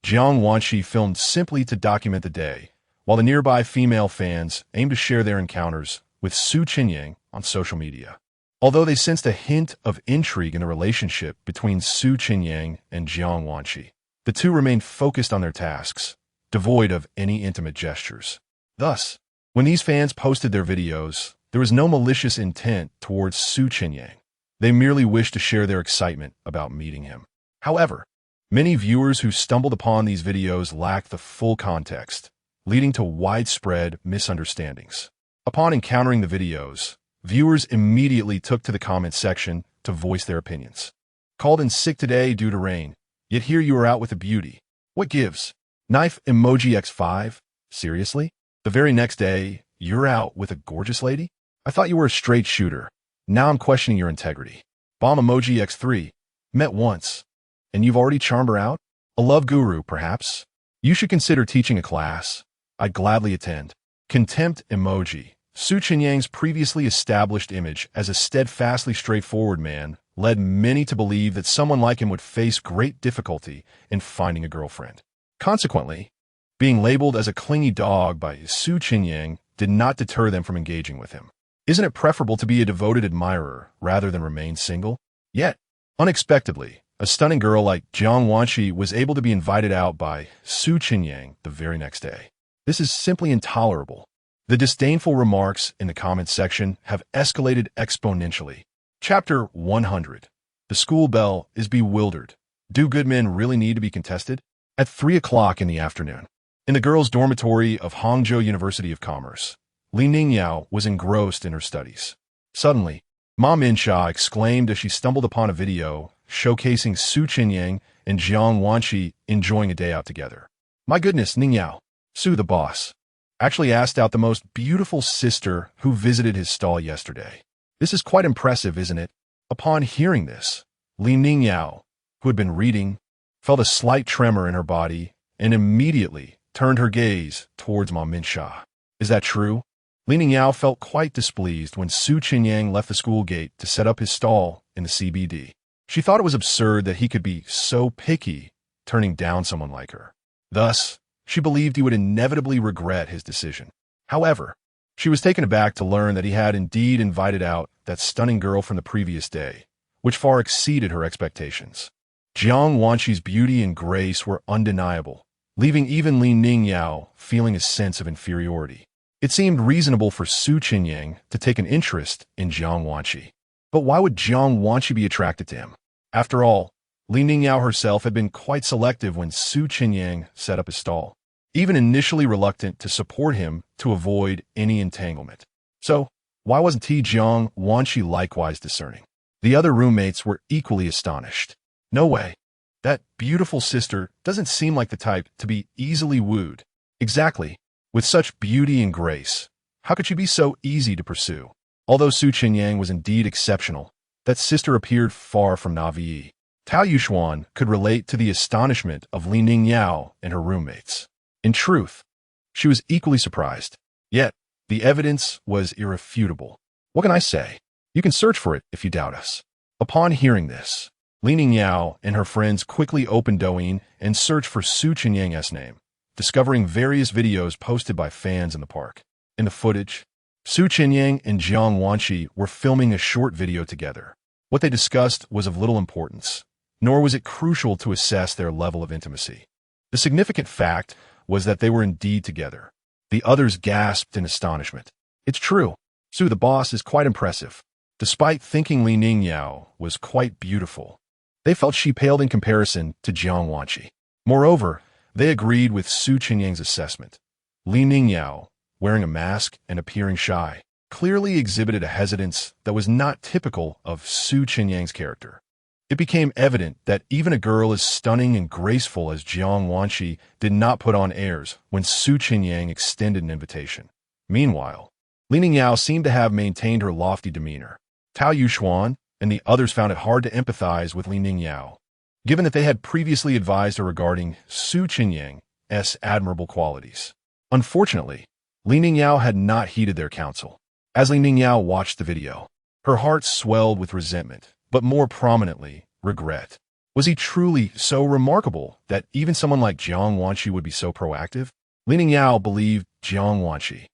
Jiang Wanqi filmed simply to document the day, while the nearby female fans aimed to share their encounters with Su Chenyang on social media. Although they sensed a hint of intrigue in the relationship between Su Chenyang and Jiang Wanqi, the two remained focused on their tasks, devoid of any intimate gestures. Thus, when these fans posted their videos, there was no malicious intent towards Su Chenyang. They merely wished to share their excitement about meeting him. However, many viewers who stumbled upon these videos lacked the full context, leading to widespread misunderstandings. Upon encountering the videos, viewers immediately took to the comment section to voice their opinions. Called in sick today due to rain, yet here you are out with a beauty. What gives? Knife emoji X5? Seriously? The very next day, you're out with a gorgeous lady? I thought you were a straight shooter. Now I'm questioning your integrity. Bomb emoji X3. Met once. And you've already charmed her out? A love guru, perhaps? You should consider teaching a class. I'd gladly attend. Contempt emoji. Su Chenyang's previously established image as a steadfastly straightforward man led many to believe that someone like him would face great difficulty in finding a girlfriend. Consequently, being labeled as a clingy dog by Su Chenyang did not deter them from engaging with him. Isn't it preferable to be a devoted admirer rather than remain single? Yet, unexpectedly, a stunning girl like Jiang Wanqi was able to be invited out by Su Chenyang the very next day. This is simply intolerable. The disdainful remarks in the comments section have escalated exponentially. Chapter 100. The school bell is bewildered. Do good men really need to be contested? At 3 o'clock in the afternoon, in the girls' dormitory of Hangzhou University of Commerce, Li Ningyao was engrossed in her studies. Suddenly, Ma Minxia exclaimed as she stumbled upon a video showcasing Su Chenyang and Jiang Wanqi enjoying a day out together. My goodness, Ningyao, Su the boss actually asked out the most beautiful sister who visited his stall yesterday. This is quite impressive, isn't it? Upon hearing this, Li Ningyao, who had been reading, felt a slight tremor in her body and immediately turned her gaze towards Ma Minxia. Is that true? Li Ningyao felt quite displeased when Su Chenyang left the school gate to set up his stall in the CBD. She thought it was absurd that he could be so picky, turning down someone like her. Thus, she believed he would inevitably regret his decision. However, she was taken aback to learn that he had indeed invited out that stunning girl from the previous day, which far exceeded her expectations. Jiang Wanqi's beauty and grace were undeniable, leaving even Li Ningyao feeling a sense of inferiority. It seemed reasonable for Su Chenyang to take an interest in Jiang Wanqi. But why would Jiang Wanqi be attracted to him? After all, Li Ningyao herself had been quite selective when Su Chenyang set up his stall, even initially reluctant to support him to avoid any entanglement. So, why wasn't Jiang Wanqi likewise discerning? The other roommates were equally astonished. No way. That beautiful sister doesn't seem like the type to be easily wooed. Exactly. With such beauty and grace, how could she be so easy to pursue? Although Su Chenyang was indeed exceptional, that sister appeared far from naive. Tao Yuxuan could relate to the astonishment of Li Ningyao and her roommates. In truth, she was equally surprised. Yet, the evidence was irrefutable. What can I say? You can search for it if you doubt us. Upon hearing this, Li Ningyao and her friends quickly opened Douyin and searched for Su Chenyang's name, discovering various videos posted by fans in the park. In the footage, Su Chenyang and Jiang Wanqi were filming a short video together. What they discussed was of little importance, nor was it crucial to assess their level of intimacy. The significant fact was that they were indeed together. The others gasped in astonishment. It's true. Su the boss is quite impressive. Despite thinking Li Ningyao was quite beautiful, they felt she paled in comparison to Jiang Wanqi. Moreover, they agreed with Su Chenyang's assessment. Li Ningyao, wearing a mask and appearing shy, clearly exhibited a hesitance that was not typical of Su Chenyang's character. It became evident that even a girl as stunning and graceful as Jiang Wanqi did not put on airs when Su Chenyang extended an invitation. Meanwhile, Li Ningyao seemed to have maintained her lofty demeanor. Tao Yuxuan and the others found it hard to empathize with Li Ningyao, given that they had previously advised her regarding Su Chenyang's admirable qualities. Unfortunately, Li Ningyao had not heeded their counsel. As Li Ningyao watched the video, her heart swelled with resentment, but more prominently, regret. Was he truly so remarkable that even someone like Jiang Wanqi would be so proactive? Li Ningyao believed Jiang Wanqi,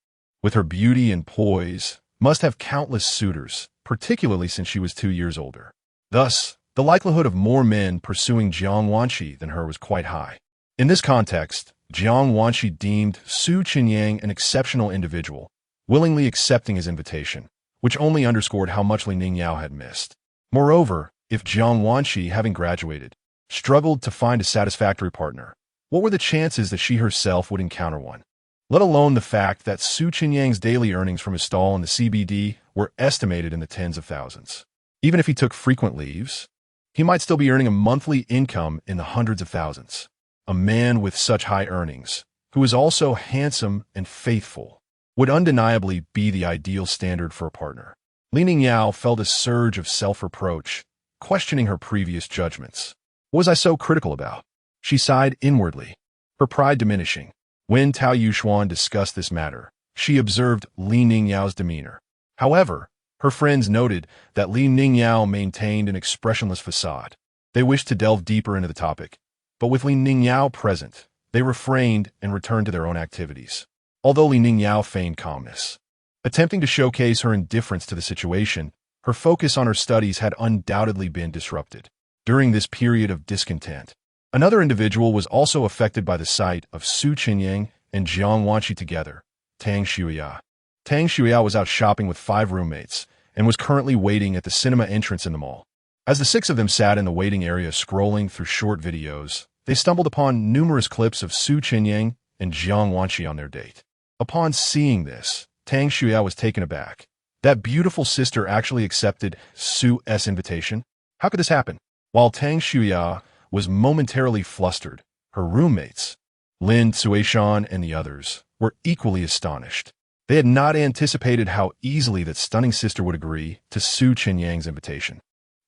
with her beauty and poise, must have countless suitors, particularly since she was 2 years older. Thus, the likelihood of more men pursuing Jiang Wanqi than her was quite high. In this context, Jiang Wanqi deemed Su Chenyang an exceptional individual, willingly accepting his invitation, which only underscored how much Li Ningyao had missed. Moreover, if Jiang Wanqi, having graduated, struggled to find a satisfactory partner, what were the chances that she herself would encounter one? Let alone the fact that Su Chenyang's daily earnings from his stall in the CBD were estimated in the tens of thousands. Even if he took frequent leaves, he might still be earning a monthly income in the hundreds of thousands. A man with such high earnings, who is also handsome and faithful, would undeniably be the ideal standard for a partner. Li Ningyao felt a surge of self-reproach, questioning her previous judgments. What was I so critical about? She sighed inwardly, her pride diminishing. When Tao Yuxuan discussed this matter, she observed Li Ningyao's demeanor. However, her friends noted that Li Ningyao maintained an expressionless facade. They wished to delve deeper into the topic, but with Li Ningyao present, they refrained and returned to their own activities. Although Li Ningyao feigned calmness, attempting to showcase her indifference to the situation, her focus on her studies had undoubtedly been disrupted. During this period of discontent, another individual was also affected by the sight of Su Chenyang and Jiang Wanqi together, Tang Shuya. Tang Shuya was out shopping with 5 roommates and was currently waiting at the cinema entrance in the mall. As the 6 of them sat in the waiting area scrolling through short videos, they stumbled upon numerous clips of Su Chenyang and Jiang Wanqi on their date. Upon seeing this, Tang Shuya was taken aback. That beautiful sister actually accepted Su's invitation? How could this happen? While Tang Shuya was momentarily flustered, her roommates, Lin Suishan and the others, were equally astonished. They had not anticipated how easily that stunning sister would agree to Su Chenyang's invitation.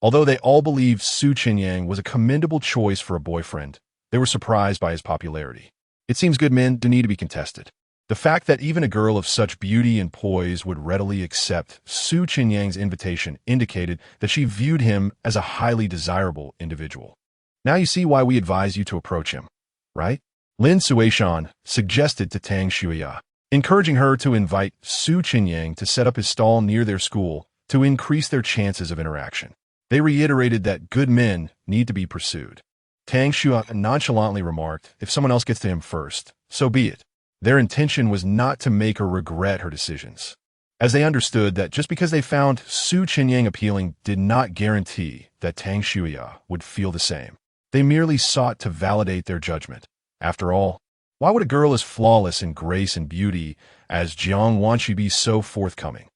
Although they all believed Su Chenyang was a commendable choice for a boyfriend, they were surprised by his popularity. It seems good men do need to be contested. The fact that even a girl of such beauty and poise would readily accept Su Chenyang's invitation indicated that she viewed him as a highly desirable individual. Now you see why we advise you to approach him, right? Lin Suishan suggested to Tang Shuya, encouraging her to invite Su Chenyang to set up his stall near their school to increase their chances of interaction. They reiterated that good men need to be pursued. Tang Shuya nonchalantly remarked, if someone else gets to him first, so be it. Their intention was not to make her regret her decisions, as they understood that just because they found Su Chenyang appealing did not guarantee that Tang Shuya would feel the same. They merely sought to validate their judgment. After all, why would a girl as flawless in grace and beauty as Jiang Wanqi be so forthcoming?